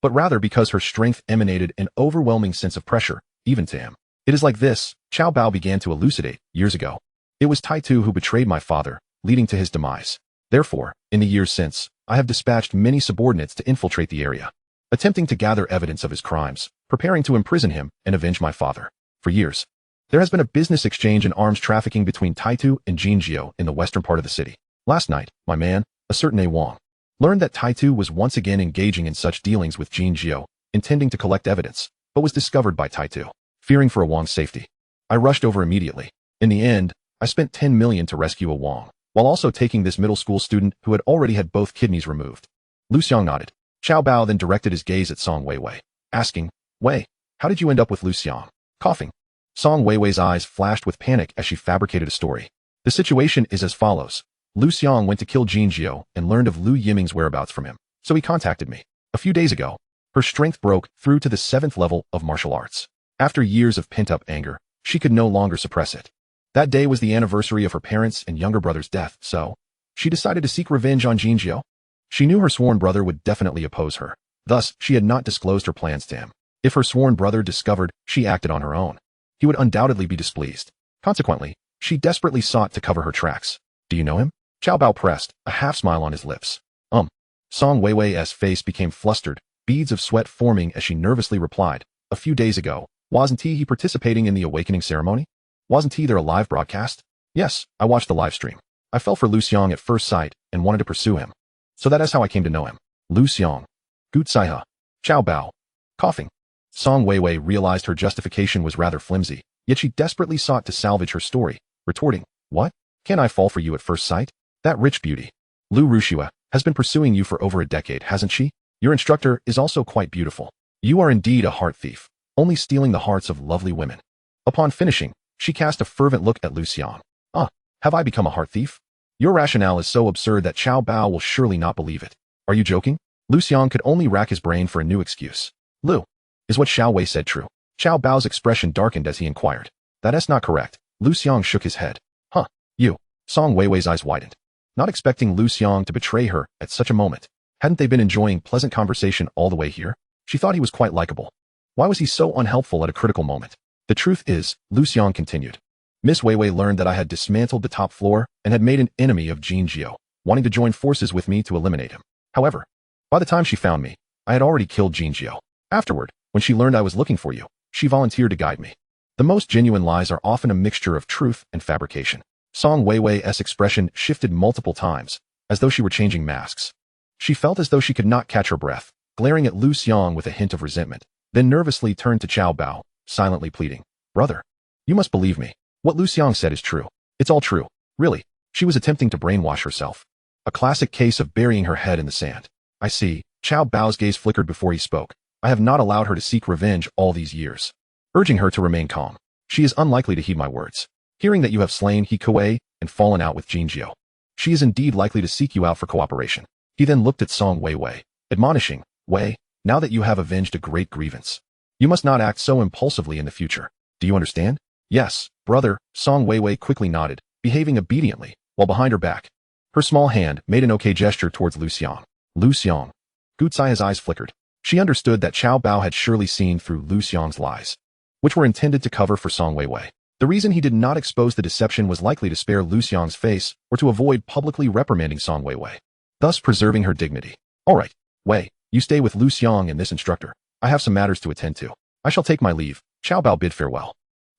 but rather because her strength emanated an overwhelming sense of pressure, even to him. It is like this, Xiao Bao began to elucidate, years ago. It was Taitu who betrayed my father, leading to his demise. Therefore, in the years since, I have dispatched many subordinates to infiltrate the area, attempting to gather evidence of his crimes, preparing to imprison him and avenge my father. For years, there has been a business exchange in arms trafficking between Taitu and Jinjiu in the western part of the city. Last night, my man, a certain A Wang, learned that Taitu was once again engaging in such dealings with Jinjiu, intending to collect evidence, but was discovered by Taitu. Fearing for A Wang's safety, I rushed over immediately. In the end, I spent 10 million to rescue A Wang, while also taking this middle school student who had already had both kidneys removed. Liu Xiang nodded. Xiao Bao then directed his gaze at Song Weiwei, asking, Wei, how did you end up with Liu Xiang? Coughing. Song Weiwei's eyes flashed with panic as she fabricated a story. The situation is as follows. Liu Xiang went to kill Jinjiu and learned of Liu Yiming's whereabouts from him, so he contacted me. A few days ago, her strength broke through to the 7th level of martial arts. After years of pent-up anger, she could no longer suppress it. That day was the anniversary of her parents' and younger brother's death, so she decided to seek revenge on Jinjiu. She knew her sworn brother would definitely oppose her. Thus, she had not disclosed her plans to him. If her sworn brother discovered she acted on her own, he would undoubtedly be displeased. Consequently, she desperately sought to cover her tracks. Do you know him? Xiao Bao pressed, a half-smile on his lips. Song Weiwei's face became flustered, beads of sweat forming as she nervously replied. A few days ago, wasn't he participating in the awakening ceremony? Wasn't he there a live broadcast? Yes, I watched the live stream. I fell for Liu Xiang at first sight and wanted to pursue him. So that is how I came to know him. Liu Xiang. Gu Tsaiha. Xiao Bao. Coughing. Song Weiwei realized her justification was rather flimsy, yet she desperately sought to salvage her story, retorting, What? Can I fall for you at first sight? That rich beauty, Liu Rushua, has been pursuing you for over a decade, hasn't she? Your instructor is also quite beautiful. You are indeed a heart thief, only stealing the hearts of lovely women. Upon finishing, she cast a fervent look at Liu Xiang. Have I become a heart thief? Your rationale is so absurd that Xiao Bao will surely not believe it. Are you joking? Liu Xiang could only rack his brain for a new excuse. Liu, is what Xiao Wei said true? Xiao Bao's expression darkened as he inquired. That is not correct. Liu Xiang shook his head. You. Song Weiwei's eyes widened. Not expecting Liu Xiang to betray her at such a moment. Hadn't they been enjoying pleasant conversation all the way here? She thought he was quite likable. Why was he so unhelpful at a critical moment? The truth is, Liu Xiang continued. Miss Weiwei learned that I had dismantled the top floor and had made an enemy of Jinjiu, wanting to join forces with me to eliminate him. However, by the time she found me, I had already killed Jinjiu. Afterward, when she learned I was looking for you, she volunteered to guide me. The most genuine lies are often a mixture of truth and fabrication. Song Weiwei's expression shifted multiple times, as though she were changing masks. She felt as though she could not catch her breath, glaring at Liu Xiang with a hint of resentment, then nervously turned to Qiao Bao, silently pleading, "Brother, you must believe me. What Liu Xiang said is true. It's all true. Really." She was attempting to brainwash herself. A classic case of burying her head in the sand. "I see." Qiao Bao's gaze flickered before he spoke. "I have not allowed her to seek revenge all these years, urging her to remain calm. She is unlikely to heed my words. Hearing that you have slain He Kuei and fallen out with Jinjiu, she is indeed likely to seek you out for cooperation." He then looked at Song Weiwei, admonishing, "Wei, now that you have avenged a great grievance, you must not act so impulsively in the future. Do you understand?" "Yes, brother." Song Weiwei quickly nodded, behaving obediently, while behind her back, her small hand made an okay gesture towards Liu Xiang. Liu Xiang. Gutsai's eyes flickered. She understood that Qiao Bao had surely seen through Liu Xiang's lies, which were intended to cover for Song Weiwei. The reason he did not expose the deception was likely to spare Liu Xiang's face or to avoid publicly reprimanding Song Weiwei, thus preserving her dignity. "All right, Wei, you stay with Liu Xiang and this instructor. I have some matters to attend to. I shall take my leave." Qiao Bao bid farewell.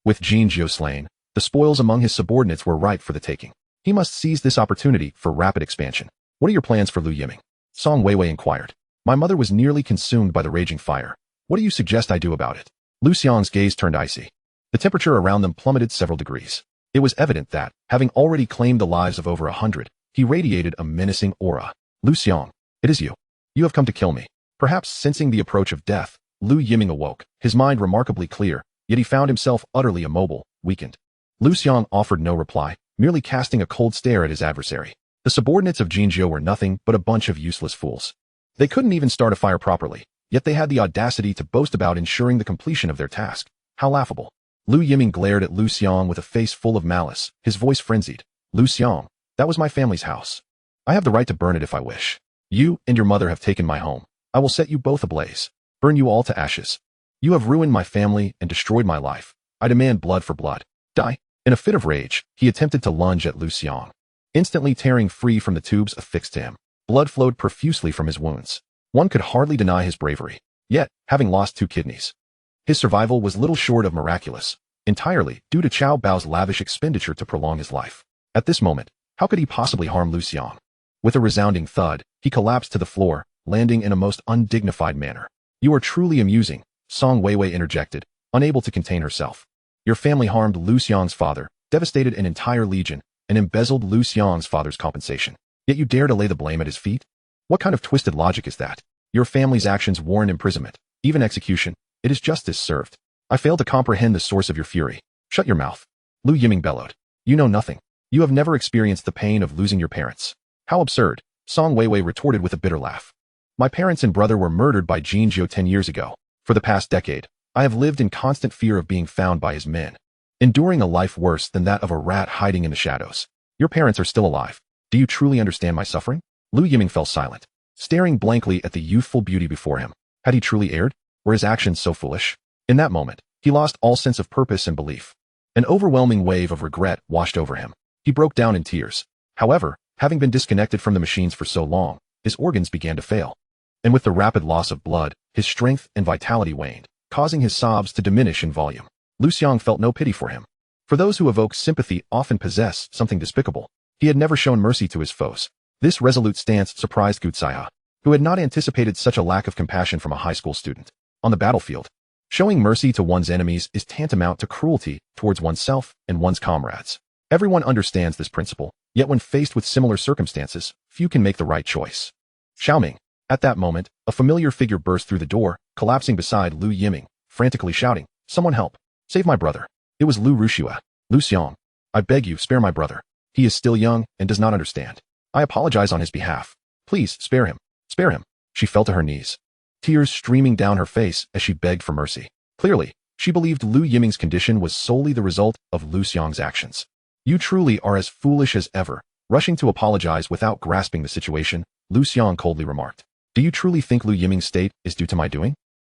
With Jinjiu slain, the spoils among his subordinates were ripe for the taking. He must seize this opportunity for rapid expansion. "What are your plans for Liu Yiming?" Song Weiwei inquired. "My mother was nearly consumed by the raging fire. What do you suggest I do about it?" Liu Xiang's gaze turned icy. The temperature around them plummeted several degrees. It was evident that, having already claimed the lives of over 100, he radiated a menacing aura. "Liu Xiang, it is you. You have come to kill me." Perhaps sensing the approach of death, Liu Yiming awoke, his mind remarkably clear, yet he found himself utterly immobile, weakened. Liu Xiang offered no reply, merely casting a cold stare at his adversary. The subordinates of Jinjiu were nothing but a bunch of useless fools. They couldn't even start a fire properly, yet they had the audacity to boast about ensuring the completion of their task. How laughable. Liu Yiming glared at Liu Xiang with a face full of malice, his voice frenzied. "Liu Xiang, that was my family's house. I have the right to burn it if I wish. You and your mother have taken my home. I will set you both ablaze, burn you all to ashes. You have ruined my family and destroyed my life. I demand blood for blood. Die." In a fit of rage, he attempted to lunge at Liu Xiang, instantly tearing free from the tubes affixed to him. Blood flowed profusely from his wounds. One could hardly deny his bravery. Yet, having lost 2 kidneys, his survival was little short of miraculous, entirely due to Qiao Bao's lavish expenditure to prolong his life. At this moment, how could he possibly harm Liu Xiang? With a resounding thud, he collapsed to the floor, landing in a most undignified manner. "You are truly amusing," Song Weiwei interjected, unable to contain herself. "Your family harmed Liu Xiang's father, devastated an entire legion, and embezzled Liu Xiang's father's compensation. Yet you dare to lay the blame at his feet? What kind of twisted logic is that? Your family's actions warrant imprisonment, even execution. It is justice served. I fail to comprehend the source of your fury." "Shut your mouth," Liu Yiming bellowed. "You know nothing. You have never experienced the pain of losing your parents." "How absurd," Song Weiwei retorted with a bitter laugh. "My parents and brother were murdered by Jinjiu 10 years ago. For the past decade, I have lived in constant fear of being found by his men, enduring a life worse than that of a rat hiding in the shadows. Your parents are still alive. Do you truly understand my suffering?" Liu Yiming fell silent, staring blankly at the youthful beauty before him. Had he truly erred? Were his actions so foolish? In that moment, he lost all sense of purpose and belief. An overwhelming wave of regret washed over him. He broke down in tears. However, having been disconnected from the machines for so long, his organs began to fail. And with the rapid loss of blood, his strength and vitality waned, causing his sobs to diminish in volume. Liu Xiang felt no pity for him. For those who evoke sympathy often possess something despicable. He had never shown mercy to his foes. This resolute stance surprised Gutsaiha, who had not anticipated such a lack of compassion from a high school student. On the battlefield, showing mercy to one's enemies is tantamount to cruelty towards oneself and one's comrades. Everyone understands this principle, yet when faced with similar circumstances, few can make the right choice. Xiaoming. At that moment, a familiar figure burst through the door, collapsing beside Liu Yiming, frantically shouting, "Someone help! Save my brother!" It was Liu Rushua. "Liu Xiang, I beg you, spare my brother. He is still young and does not understand. I apologize on his behalf. Please, spare him. Spare him." She fell to her knees, tears streaming down her face as she begged for mercy. Clearly, she believed Liu Yiming's condition was solely the result of Liu Xiang's actions. "You truly are as foolish as ever." Rushing to apologize without grasping the situation, Liu Xiang coldly remarked, "Do you truly think Liu Yiming's state is due to my doing?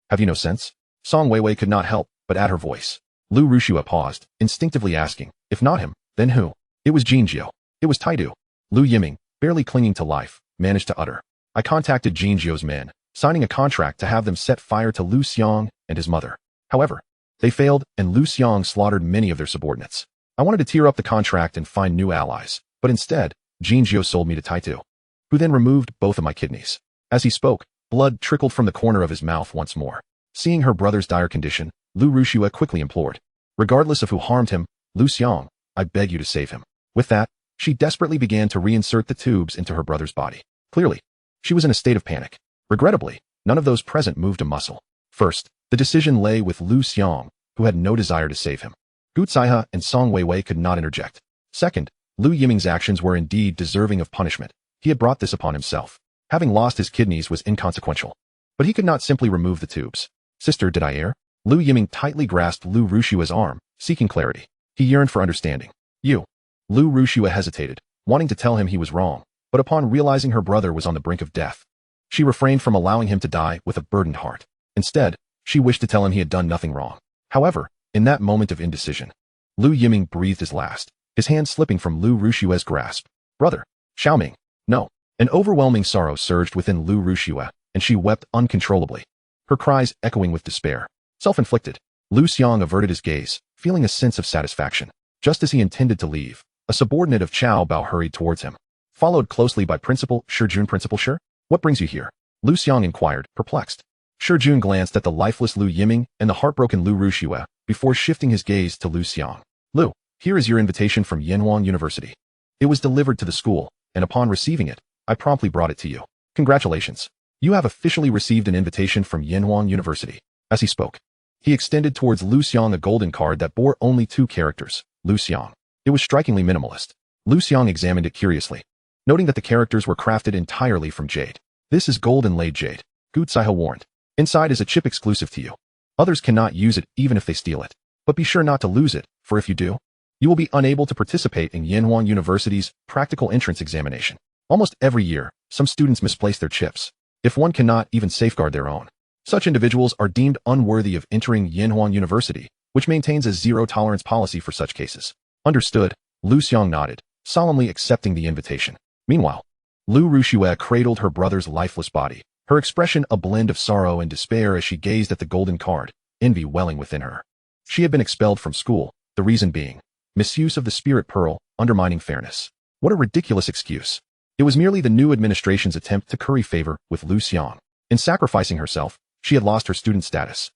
Have you no sense?" Song Weiwei could not help but add her voice. Liu Rushua paused, instinctively asking, if not him, then who? It was Jinjiu. It was Taidu. Liu Yiming, barely clinging to life, managed to utter, "I contacted Jinjiu's men, signing a contract to have them set fire to Liu Xiang and his mother. However, they failed, and Liu Xiang slaughtered many of their subordinates. I wanted to tear up the contract and find new allies, but instead, Jinjiu sold me to Taitu, who then removed both of my kidneys. As he spoke, blood trickled from the corner of his mouth once more. Seeing her brother's dire condition, Liu Rushua quickly implored, "Regardless of who harmed him, Liu Xiang, I beg you to save him." With that, she desperately began to reinsert the tubes into her brother's body. Clearly, she was in a state of panic. Regrettably, none of those present moved a muscle. First, the decision lay with Liu Xiang, who had no desire to save him. Gu Zaihe and Song Weiwei could not interject. Second, Liu Yiming's actions were indeed deserving of punishment. He had brought this upon himself. Having lost his kidneys was inconsequential. But he could not simply remove the tubes. "Sister, did I err?" Liu Yiming tightly grasped Liu Rushua's arm, seeking clarity. He yearned for understanding. "You." Liu Rushua hesitated, wanting to tell him he was wrong, but upon realizing her brother was on the brink of death, she refrained from allowing him to die with a burdened heart. Instead, she wished to tell him he had done nothing wrong. However, in that moment of indecision, Liu Yiming breathed his last, his hand slipping from Liu Rushua's grasp. "Brother, Xiaoming, no." An overwhelming sorrow surged within Liu Rushua, and she wept uncontrollably, her cries echoing with despair. Self-inflicted. Liu Xiang averted his gaze, feeling a sense of satisfaction. Just as he intended to leave, a subordinate of Chao Bao hurried towards him, followed closely by Principal Shijun. "Principal Shi? What brings you here?" Liu Xiang inquired, perplexed. Shijun glanced at the lifeless Liu Yiming and the heartbroken Liu Rushua before shifting his gaze to Liu Xiang. "Liu, here is your invitation from Yanhuang University. It was delivered to the school, and upon receiving it, I promptly brought it to you. Congratulations. You have officially received an invitation from Yanhuang University." As he spoke, he extended towards Liu Xiang a golden card that bore only 2 characters, Liu Xiang. It was strikingly minimalist. Liu Xiang examined it curiously, noting that the characters were crafted entirely from jade. "This is gold inlaid jade," Gu Zaihe warned. "Inside is a chip exclusive to you. Others cannot use it even if they steal it. But be sure not to lose it, for if you do, you will be unable to participate in Yanhuang University's practical entrance examination. Almost every year, some students misplace their chips. If one cannot even safeguard their own, such individuals are deemed unworthy of entering Yanhuang University, which maintains a zero-tolerance policy for such cases." "Understood." Liu Xiang nodded, solemnly accepting the invitation. Meanwhile, Liu Rushua cradled her brother's lifeless body, her expression a blend of sorrow and despair as she gazed at the golden card, envy welling within her. She had been expelled from school, the reason being misuse of the spirit pearl, undermining fairness. What a ridiculous excuse. It was merely the new administration's attempt to curry favor with Liu Xiang. In sacrificing herself, she had lost her student status,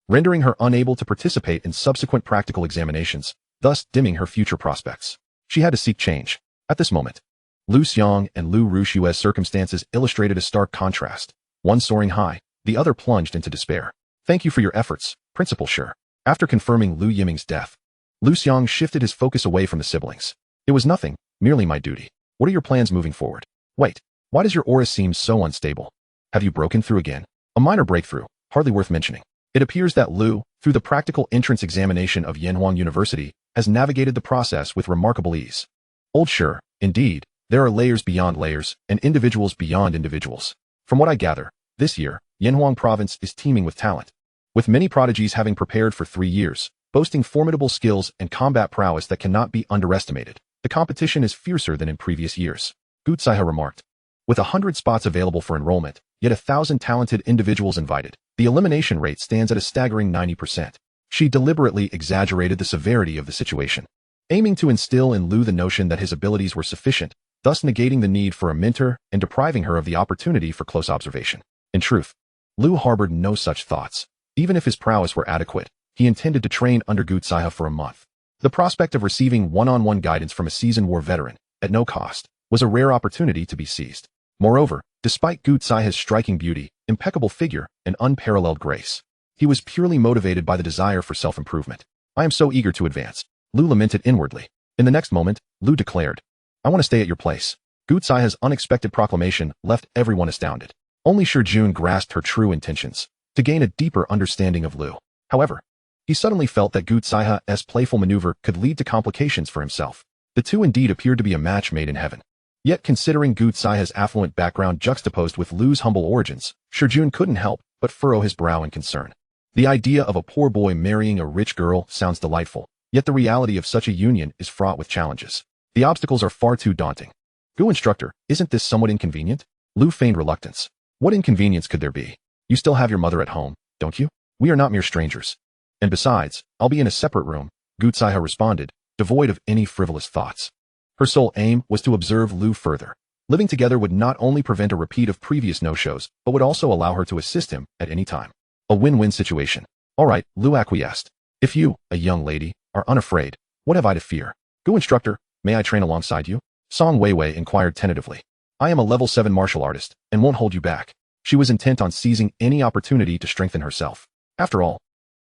rendering her unable to participate in subsequent practical examinations, thus dimming her future prospects. She had to seek change. At this moment, Liu Xiang and Liu Rushua's circumstances illustrated a stark contrast, one soaring high, the other plunged into despair. "Thank you for your efforts, Principal Shi." After confirming Liu Yiming's death, Liu Xiang shifted his focus away from the siblings. "It was nothing, merely my duty. What are your plans moving forward?" "Wait, why does your aura seem so unstable? Have you broken through again?" "A minor breakthrough, hardly worth mentioning. It appears that Liu, through the practical entrance examination of Yanhuang University, has navigated the process with remarkable ease." "Old Shi, indeed, there are layers beyond layers, and individuals beyond individuals. From what I gather, this year, Yanhuang Province is teeming with talent, with many prodigies having prepared for 3 years, boasting formidable skills and combat prowess that cannot be underestimated. The competition is fiercer than in previous years," Gu Zaihe remarked. "With 100 spots available for enrollment, yet 1,000 talented individuals invited, the elimination rate stands at a staggering 90%. She deliberately exaggerated the severity of the situation, aiming to instill in Liu the notion that his abilities were sufficient, thus negating the need for a mentor and depriving her of the opportunity for close observation. In truth, Liu harbored no such thoughts. Even if his prowess were adequate, he intended to train under Gu Zaihe for a month. The prospect of receiving one-on-one guidance from a seasoned war veteran, at no cost, was a rare opportunity to be seized. Moreover, despite Gu Zaihe's striking beauty, impeccable figure, and unparalleled grace, he was purely motivated by the desire for self-improvement. "I am so eager to advance," Liu lamented inwardly. In the next moment, Liu declared, "I want to stay at your place." Gu Zaihe's unexpected proclamation left everyone astounded. Only Shijun grasped her true intentions, to gain a deeper understanding of Liu. However, he suddenly felt that Gu Zaihe's playful maneuver could lead to complications for himself. The two indeed appeared to be a match made in heaven. Yet considering Gu Zaihe's affluent background juxtaposed with Liu's humble origins, Shijun couldn't help but furrow his brow in concern. The idea of a poor boy marrying a rich girl sounds delightful, yet the reality of such a union is fraught with challenges. The obstacles are far too daunting. "Gu instructor, isn't this somewhat inconvenient?" Liu feigned reluctance. What inconvenience could there be? You still have your mother at home, don't you? We are not mere strangers. And besides, I'll be in a separate room, Gutsaiha responded, devoid of any frivolous thoughts. Her sole aim was to observe Liu further. Living together would not only prevent a repeat of previous no-shows, but would also allow her to assist him at any time. A win-win situation. All right, Liu acquiesced. If you, a young lady, are unafraid, what have I to fear? Gu instructor, may I train alongside you? Song Weiwei inquired tentatively. I am a level 7 martial artist, and won't hold you back. She was intent on seizing any opportunity to strengthen herself. After all,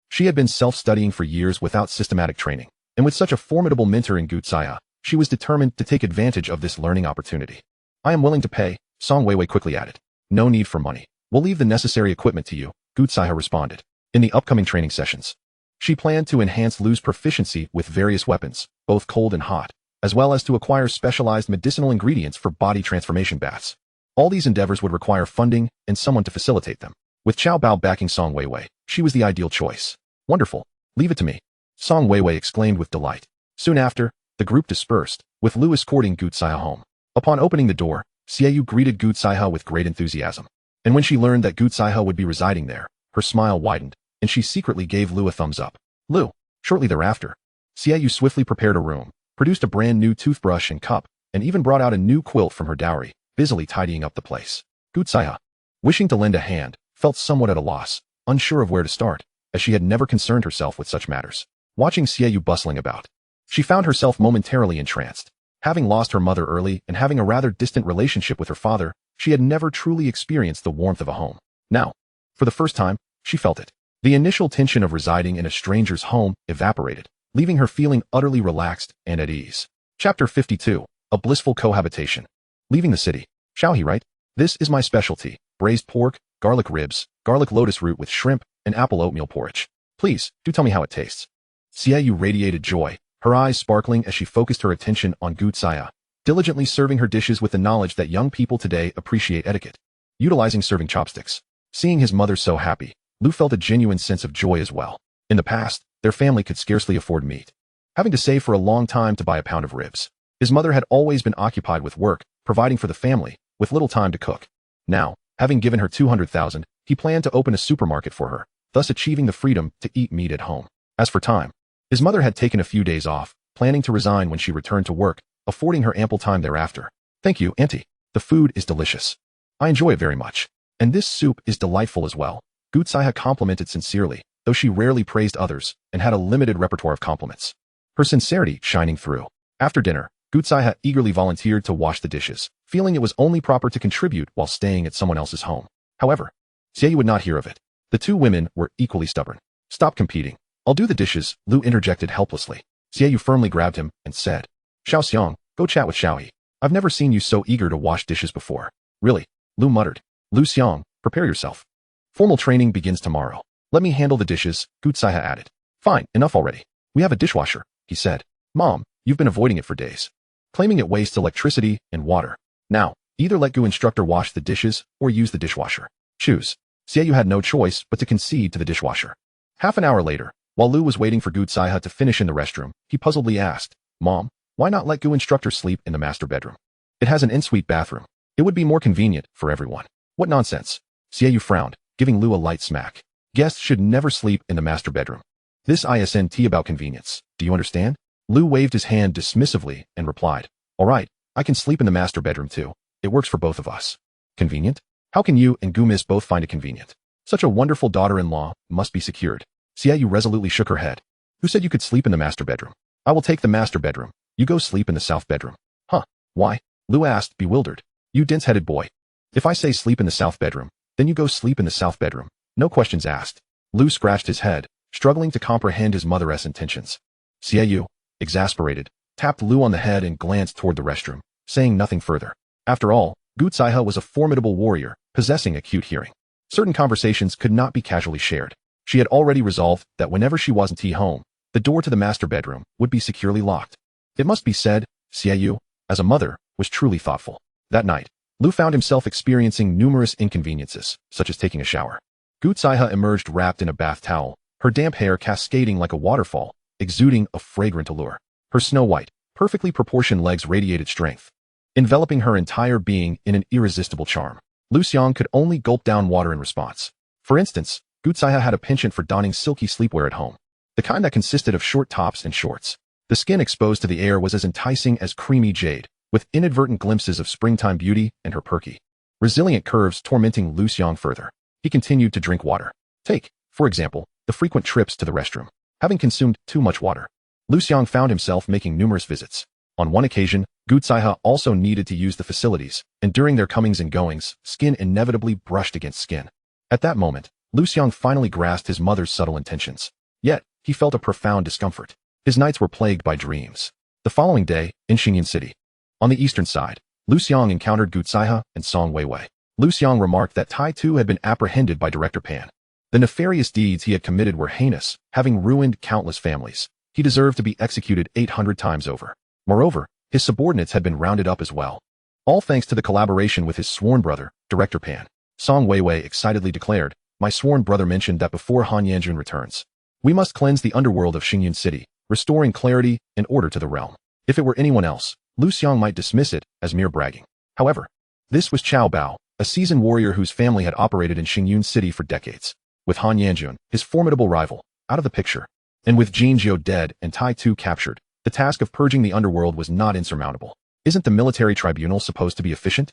she had been self-studying for years without systematic training, and with such a formidable mentor in Gutsaiha, she was determined to take advantage of this learning opportunity. I am willing to pay, Song Weiwei quickly added. No need for money. We'll leave the necessary equipment to you, Gutsaiha responded. In the upcoming training sessions, she planned to enhance Liu's proficiency with various weapons, both cold and hot, as well as to acquire specialized medicinal ingredients for body transformation baths. All these endeavors would require funding and someone to facilitate them. With Qiao Bao backing Song Weiwei, she was the ideal choice. Wonderful. Leave it to me. Song Weiwei exclaimed with delight. Soon after, the group dispersed, with Liu escorting Gutsaiha home. Upon opening the door, Xiaoyu greeted Gutsaiha with great enthusiasm. And when she learned that Gutsaiha would be residing there, her smile widened, and she secretly gave Liu a thumbs up. Liu. Shortly thereafter, Xiaoyu swiftly prepared a room, produced a brand new toothbrush and cup, and even brought out a new quilt from her dowry, busily tidying up the place. Gutsaiha, wishing to lend a hand, felt somewhat at a loss, unsure of where to start, as she had never concerned herself with such matters. Watching Xiaoyu bustling about, she found herself momentarily entranced. Having lost her mother early and having a rather distant relationship with her father, she had never truly experienced the warmth of a home. Now, for the first time, she felt it. The initial tension of residing in a stranger's home evaporated, leaving her feeling utterly relaxed and at ease. Chapter 52, A Blissful Cohabitation. Leaving the city. Xiaohe, right? This is my specialty, braised pork, garlic ribs, garlic lotus root with shrimp, and apple oatmeal porridge. Please, do tell me how it tastes. Xiaoyu radiated joy, her eyes sparkling as she focused her attention on Gutsaiha, diligently serving her dishes with the knowledge that young people today appreciate etiquette. Utilizing serving chopsticks. Seeing his mother so happy, Liu felt a genuine sense of joy as well. In the past, their family could scarcely afford meat, having to save for a long time to buy a pound of ribs. His mother had always been occupied with work, providing for the family, with little time to cook. Now, having given her 200,000, he planned to open a supermarket for her, thus achieving the freedom to eat meat at home. As for time, his mother had taken a few days off, planning to resign when she returned to work, affording her ample time thereafter. Thank you, Auntie. The food is delicious. I enjoy it very much. And this soup is delightful as well. Gutsaiha complimented sincerely, though she rarely praised others and had a limited repertoire of compliments. Her sincerity shining through. After dinner, Gutsaiha eagerly volunteered to wash the dishes, feeling it was only proper to contribute while staying at someone else's home. However, Xiaoyu would not hear of it. The two women were equally stubborn. Stop competing. I'll do the dishes, Liu interjected helplessly. Xiaoyu firmly grabbed him and said, Xiao Xiang, go chat with Xiaohe. I've never seen you so eager to wash dishes before. Really? Liu muttered. Liu Xiang, prepare yourself. Formal training begins tomorrow. Let me handle the dishes, Gutsaiha added. Fine, enough already. We have a dishwasher, he said. Mom, you've been avoiding it for days, claiming it wastes electricity and water. Now, either let Gu instructor wash the dishes or use the dishwasher. Choose. Xiaoyu had no choice but to concede to the dishwasher. Half an hour later, while Liu was waiting for Gutsaiha to finish in the restroom, he puzzledly asked, Mom, why not let Gu instructor sleep in the master bedroom? It has an ensuite bathroom. It would be more convenient for everyone. What nonsense. Xiaoyu frowned, giving Liu a light smack. Guests should never sleep in the master bedroom. This isn't about convenience. Do you understand? Liu waved his hand dismissively and replied, All right, I can sleep in the master bedroom too. It works for both of us. Convenient? How can you and Gumis both find it convenient? Such a wonderful daughter-in-law must be secured. Xiaoyu resolutely shook her head. Who said you could sleep in the master bedroom? I will take the master bedroom. You go sleep in the south bedroom. Huh? Why? Liu asked, bewildered. You dense-headed boy. If I say sleep in the south bedroom, then you go sleep in the south bedroom. No questions asked. Liu scratched his head, struggling to comprehend his mother's intentions. Xiaoyu, exasperated, tapped Liu on the head and glanced toward the restroom, saying nothing further. After all, Gutsaiha was a formidable warrior, possessing acute hearing. Certain conversations could not be casually shared. She had already resolved that whenever she wasn't home, the door to the master bedroom would be securely locked. It must be said, Xiaoyu, as a mother, was truly thoughtful. That night, Liu found himself experiencing numerous inconveniences, such as taking a shower. Gutsaiha emerged wrapped in a bath towel, her damp hair cascading like a waterfall, exuding a fragrant allure. Her snow-white, perfectly proportioned legs radiated strength, enveloping her entire being in an irresistible charm. Liu Xiang could only gulp down water in response. For instance, Gutsaiha had a penchant for donning silky sleepwear at home, the kind that consisted of short tops and shorts. The skin exposed to the air was as enticing as creamy jade, with inadvertent glimpses of springtime beauty and her perky, resilient curves tormenting Liu Xiang further. He continued to drink water. Take, for example, the frequent trips to the restroom. Having consumed too much water, Liu Xiang found himself making numerous visits. On one occasion, Gutsaiha also needed to use the facilities, and during their comings and goings, skin inevitably brushed against skin. At that moment, Liu Xiang finally grasped his mother's subtle intentions. Yet, he felt a profound discomfort. His nights were plagued by dreams. The following day, in Xingyan City, on the eastern side, Liu Xiang encountered Gutsaiha and Song Weiwei. Liu Xiang remarked that Tai Tu had been apprehended by Director Pan. The nefarious deeds he had committed were heinous, having ruined countless families. He deserved to be executed 800 times over. Moreover, his subordinates had been rounded up as well. All thanks to the collaboration with his sworn brother, Director Pan. Song Weiwei excitedly declared, "My sworn brother mentioned that before Han Yanjun returns, we must cleanse the underworld of Xingyan City, restoring clarity and order to the realm." If it were anyone else, Liu Xiang might dismiss it as mere bragging. However, this was Qiao Bao, a seasoned warrior whose family had operated in Xingyan City for decades. With Han Yanjun, his formidable rival, out of the picture, and with Jin Jiu dead and Tai Tu captured, the task of purging the underworld was not insurmountable. Isn't the military tribunal supposed to be efficient?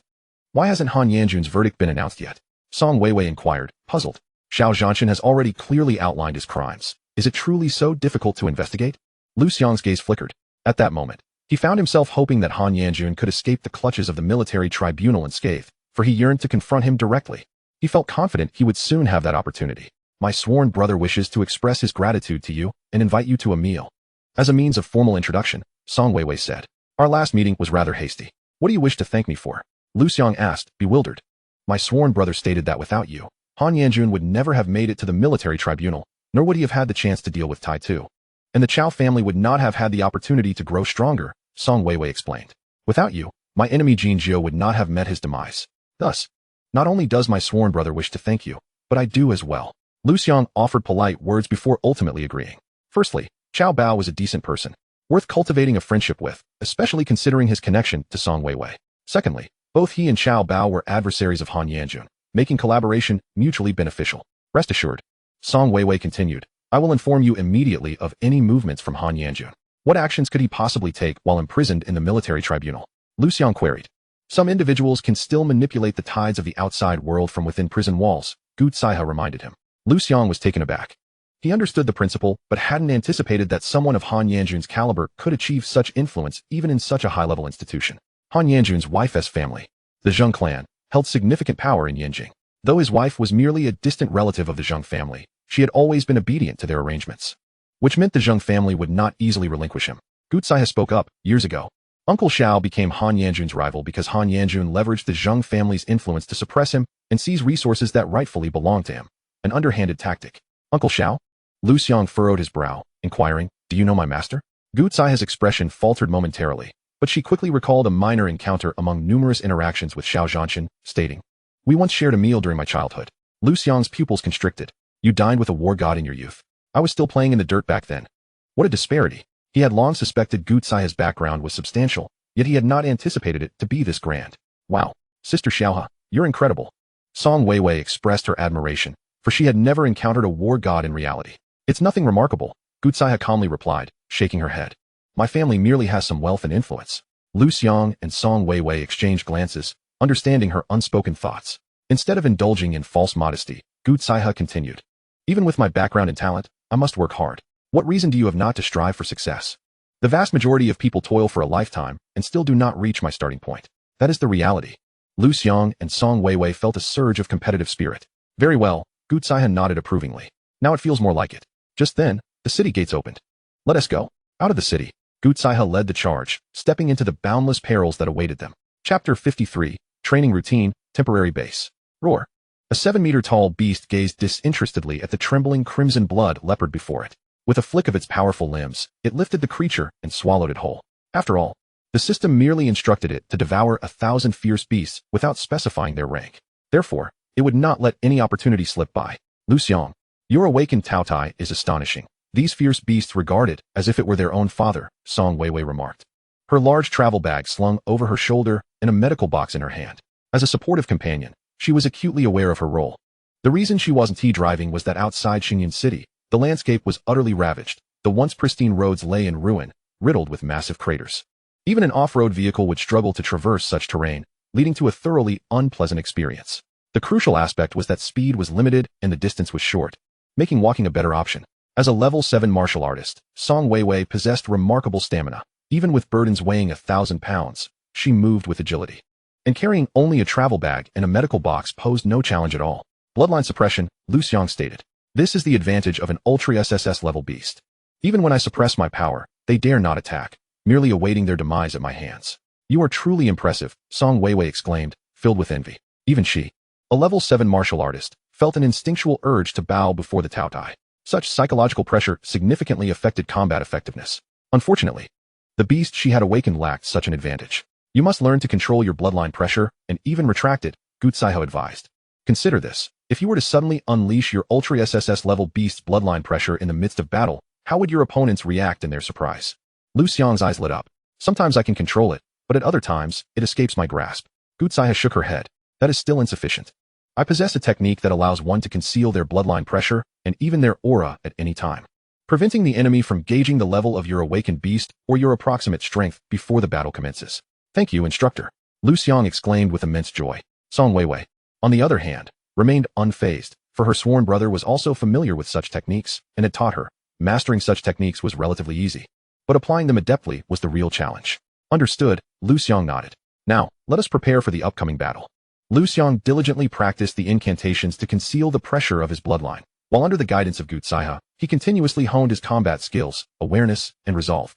Why hasn't Han Yanjun's verdict been announced yet? Song Weiwei inquired, puzzled. Xiao Zhanshan has already clearly outlined his crimes. Is it truly so difficult to investigate? Liu Xiang's gaze flickered. At that moment, he found himself hoping that Han Yanjun could escape the clutches of the military tribunal unscathed, for he yearned to confront him directly. He felt confident he would soon have that opportunity. "My sworn brother wishes to express his gratitude to you and invite you to a meal." As a means of formal introduction, Song Weiwei said, "Our last meeting was rather hasty. What do you wish to thank me for?" Liu Xiang asked, bewildered. "My sworn brother stated that without you, Han Yanjun would never have made it to the military tribunal, nor would he have had the chance to deal with Tai Tu. And the Chao family would not have had the opportunity to grow stronger," Song Weiwei explained. "Without you, my enemy Jin Jiu would not have met his demise. Thus, not only does my sworn brother wish to thank you, but I do as well." Liu Xiang offered polite words before ultimately agreeing. Firstly, Qiao Bao was a decent person, worth cultivating a friendship with, especially considering his connection to Song Weiwei. Secondly, both he and Qiao Bao were adversaries of Han Yanjun, making collaboration mutually beneficial. "Rest assured," Song Weiwei continued, "I will inform you immediately of any movements from Han Yanjun." What actions could he possibly take while imprisoned in the military tribunal? Liu Xiang queried. "Some individuals can still manipulate the tides of the outside world from within prison walls," Gutsaiha reminded him. Liu Xiang was taken aback. He understood the principle, but hadn't anticipated that someone of Han Yanjun's caliber could achieve such influence even in such a high-level institution. Han Yanjun's wife's family, the Zheng clan, held significant power in Yanjing. Though his wife was merely a distant relative of the Zheng family, she had always been obedient to their arrangements, which meant the Zheng family would not easily relinquish him. Gutsaiha spoke up, years ago. Uncle Xiao became Han Yanjun's rival because Han Yanjun leveraged the Zheng family's influence to suppress him and seize resources that rightfully belonged to him. An underhanded tactic. Uncle Xiao? Liu Xiang furrowed his brow, inquiring, "Do you know my master?" Gutsaiha's expression faltered momentarily, but she quickly recalled a minor encounter among numerous interactions with Xiao Zhanshan, stating, "We once shared a meal during my childhood." Liu Xiang's pupils constricted. "You dined with a war god in your youth. I was still playing in the dirt back then." What a disparity. He had long suspected Gutsaiha's background was substantial, yet he had not anticipated it to be this grand. "Wow, Sister Xiaohe, you're incredible." Song Weiwei expressed her admiration, for she had never encountered a war god in reality. "It's nothing remarkable," Gutsaiha calmly replied, shaking her head. "My family merely has some wealth and influence." Liu Xiang and Song Weiwei exchanged glances, understanding her unspoken thoughts. Instead of indulging in false modesty, Gutsaiha continued, "Even with my background and talent, I must work hard. What reason do you have not to strive for success? The vast majority of people toil for a lifetime and still do not reach my starting point. That is the reality." Liu Xiang and Song Weiwei felt a surge of competitive spirit. "Very well," Gutsaiha nodded approvingly. "Now it feels more like it." Just then, the city gates opened. "Let us go." Out of the city, Gutsaiha led the charge, stepping into the boundless perils that awaited them. Chapter 53, Training Routine, Temporary Base. Roar. A 7-meter-tall beast gazed disinterestedly at the trembling crimson blood leopard before it. With a flick of its powerful limbs, it lifted the creature and swallowed it whole. After all, the system merely instructed it to devour 1,000 fierce beasts without specifying their rank. Therefore, it would not let any opportunity slip by. "Liu Xiang, your awakened Taotai is astonishing. These fierce beasts regard it as if it were their own father," Song Weiwei remarked. Her large travel bag slung over her shoulder and a medical box in her hand. As a supportive companion, She was acutely aware of her role. The reason she wasn't driving was that outside Xingyun City, the landscape was utterly ravaged. The once pristine roads lay in ruin, riddled with massive craters. Even an off-road vehicle would struggle to traverse such terrain, leading to a thoroughly unpleasant experience. The crucial aspect was that speed was limited and the distance was short, making walking a better option. As a level 7 martial artist, Song Weiwei possessed remarkable stamina. Even with burdens weighing 1,000 pounds, she moved with agility. And carrying only a travel bag and a medical box posed no challenge at all. Bloodline suppression, Liu Xiang stated. This is the advantage of an ultra SSS level beast. Even when I suppress my power, they dare not attack, merely awaiting their demise at my hands. You are truly impressive, Song Weiwei exclaimed, filled with envy. Even she, a level 7 martial artist, felt an instinctual urge to bow before the Tao Tai. Such psychological pressure significantly affected combat effectiveness. Unfortunately, the beast she had awakened lacked such an advantage. You must learn to control your bloodline pressure and even retract it, Gutsaiho advised. Consider this. If you were to suddenly unleash your ultra SSS level beast's bloodline pressure in the midst of battle, how would your opponents react in their surprise? Liu Xiang's eyes lit up. Sometimes I can control it, but at other times, it escapes my grasp. Gutsaiho shook her head. That is still insufficient. I possess a technique that allows one to conceal their bloodline pressure and even their aura at any time, preventing the enemy from gauging the level of your awakened beast or your approximate strength before the battle commences. Thank you, instructor. Liu Xiang exclaimed with immense joy. Song Weiwei, on the other hand, remained unfazed, for her sworn brother was also familiar with such techniques and had taught her. Mastering such techniques was relatively easy, but applying them adeptly was the real challenge. Understood, Liu Xiang nodded. Now, let us prepare for the upcoming battle. Liu Xiang diligently practiced the incantations to conceal the pressure of his bloodline. While under the guidance of Gutsaiho, he continuously honed his combat skills, awareness, and resolve.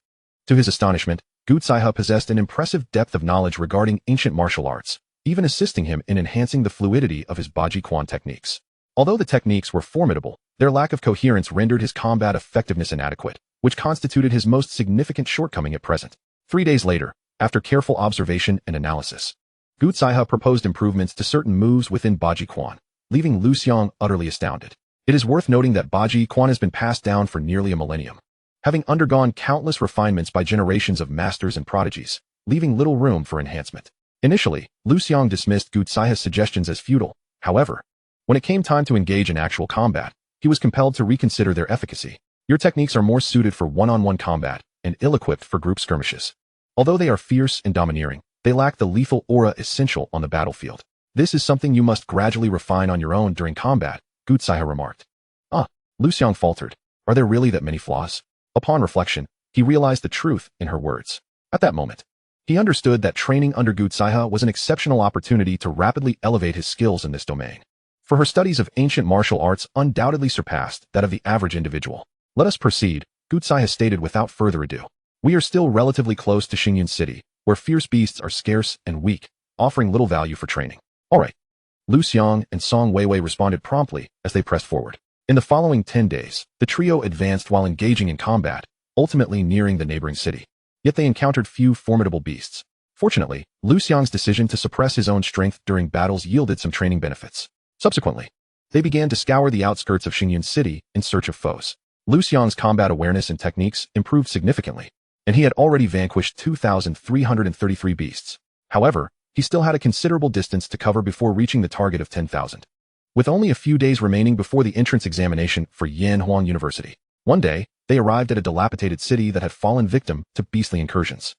To his astonishment, Gutsaiho possessed an impressive depth of knowledge regarding ancient martial arts, even assisting him in enhancing the fluidity of his Baji Quan techniques. Although the techniques were formidable, their lack of coherence rendered his combat effectiveness inadequate, which constituted his most significant shortcoming at present. 3 days later, after careful observation and analysis, Gutsaiho proposed improvements to certain moves within Baji Quan, leaving Liu Xiang utterly astounded. It is worth noting that Baji Quan has been passed down for nearly a millennium, having undergone countless refinements by generations of masters and prodigies, leaving little room for enhancement. Initially, Liu Xiang dismissed Gutsaiho's suggestions as futile. However, when it came time to engage in actual combat, he was compelled to reconsider their efficacy. Your techniques are more suited for one-on-one combat and ill-equipped for group skirmishes. Although they are fierce and domineering, they lack the lethal aura essential on the battlefield. This is something you must gradually refine on your own during combat, Gutsaiho remarked. Liu Xiang faltered. Are there really that many flaws? Upon reflection, he realized the truth in her words. At that moment, he understood that training under Gutsaiho was an exceptional opportunity to rapidly elevate his skills in this domain. For her studies of ancient martial arts undoubtedly surpassed that of the average individual. Let us proceed, Gutsaiho stated without further ado. We are still relatively close to Xingyun City, where fierce beasts are scarce and weak, offering little value for training. All right. Liu Xiang and Song Weiwei responded promptly as they pressed forward. In the following 10 days, the trio advanced while engaging in combat, ultimately nearing the neighboring city. Yet they encountered few formidable beasts. Fortunately, Liu Xiang's decision to suppress his own strength during battles yielded some training benefits. Subsequently, they began to scour the outskirts of Xingyun City in search of foes. Liu Xiang's combat awareness and techniques improved significantly, and he had already vanquished 2,333 beasts. However, he still had a considerable distance to cover before reaching the target of 10,000. With only a few days remaining before the entrance examination for Yanhuang University, one day, they arrived at a dilapidated city that had fallen victim to beastly incursions.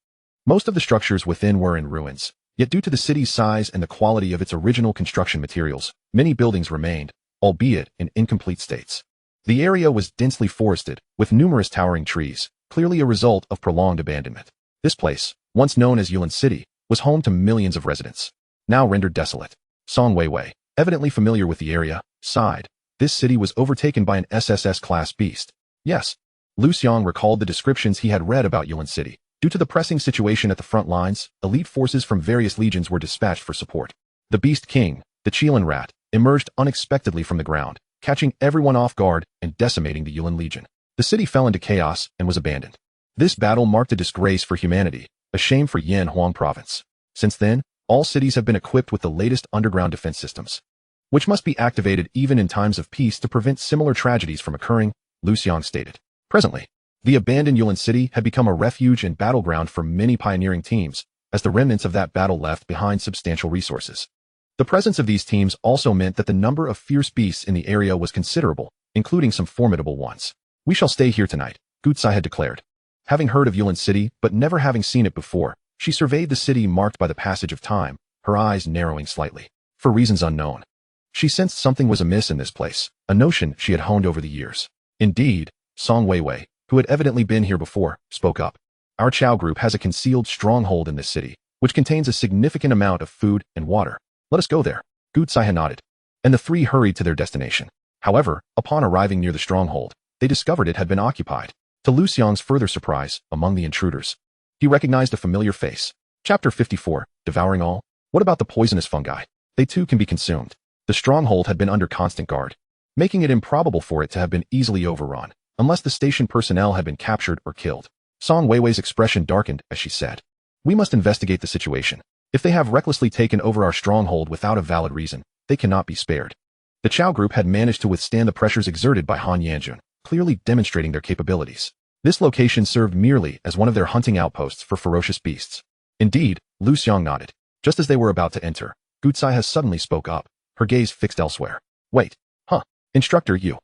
Most of the structures within were in ruins, yet due to the city's size and the quality of its original construction materials, many buildings remained, albeit in incomplete states. The area was densely forested, with numerous towering trees, clearly a result of prolonged abandonment. This place, once known as Yulin City, was home to millions of residents, now rendered desolate. Song Weiwei, evidently familiar with the area, sighed. This city was overtaken by an SSS-class beast. Yes. Liu Xiang recalled the descriptions he had read about Yulin City. Due to the pressing situation at the front lines, elite forces from various legions were dispatched for support. The Beast King, the Qilin Rat, emerged unexpectedly from the ground, catching everyone off guard and decimating the Yulin Legion. The city fell into chaos and was abandoned. This battle marked a disgrace for humanity, a shame for Yanhuang province. Since then, all cities have been equipped with the latest underground defense systems, which must be activated even in times of peace to prevent similar tragedies from occurring, Liu Xiang stated. Presently, the abandoned Yulin City had become a refuge and battleground for many pioneering teams, as the remnants of that battle left behind substantial resources. The presence of these teams also meant that the number of fierce beasts in the area was considerable, including some formidable ones. We shall stay here tonight, Gutsai had declared. Having heard of Yulin City, but never having seen it before, she surveyed the city marked by the passage of time, her eyes narrowing slightly. For reasons unknown, she sensed something was amiss in this place, a notion she had honed over the years. Indeed, Song Weiwei, who had evidently been here before, spoke up. Our Chow group has a concealed stronghold in this city, which contains a significant amount of food and water. Let us go there. Gutsai nodded, and the three hurried to their destination. However, upon arriving near the stronghold, they discovered it had been occupied. To Liu Xiang's further surprise, among the intruders, he recognized a familiar face. Chapter 54, Devouring All? What about the poisonous fungi? They too can be consumed. The stronghold had been under constant guard, making it improbable for it to have been easily overrun, unless the station personnel had been captured or killed. Song Weiwei's expression darkened as she said, "We must investigate the situation. If they have recklessly taken over our stronghold without a valid reason, they cannot be spared." The Chow group had managed to withstand the pressures exerted by Han Yanjun, clearly demonstrating their capabilities. This location served merely as one of their hunting outposts for ferocious beasts. Indeed, Liu Xiang nodded. Just as they were about to enter, Gutsai suddenly spoke up, her gaze fixed elsewhere. "Wait, Instructor, you."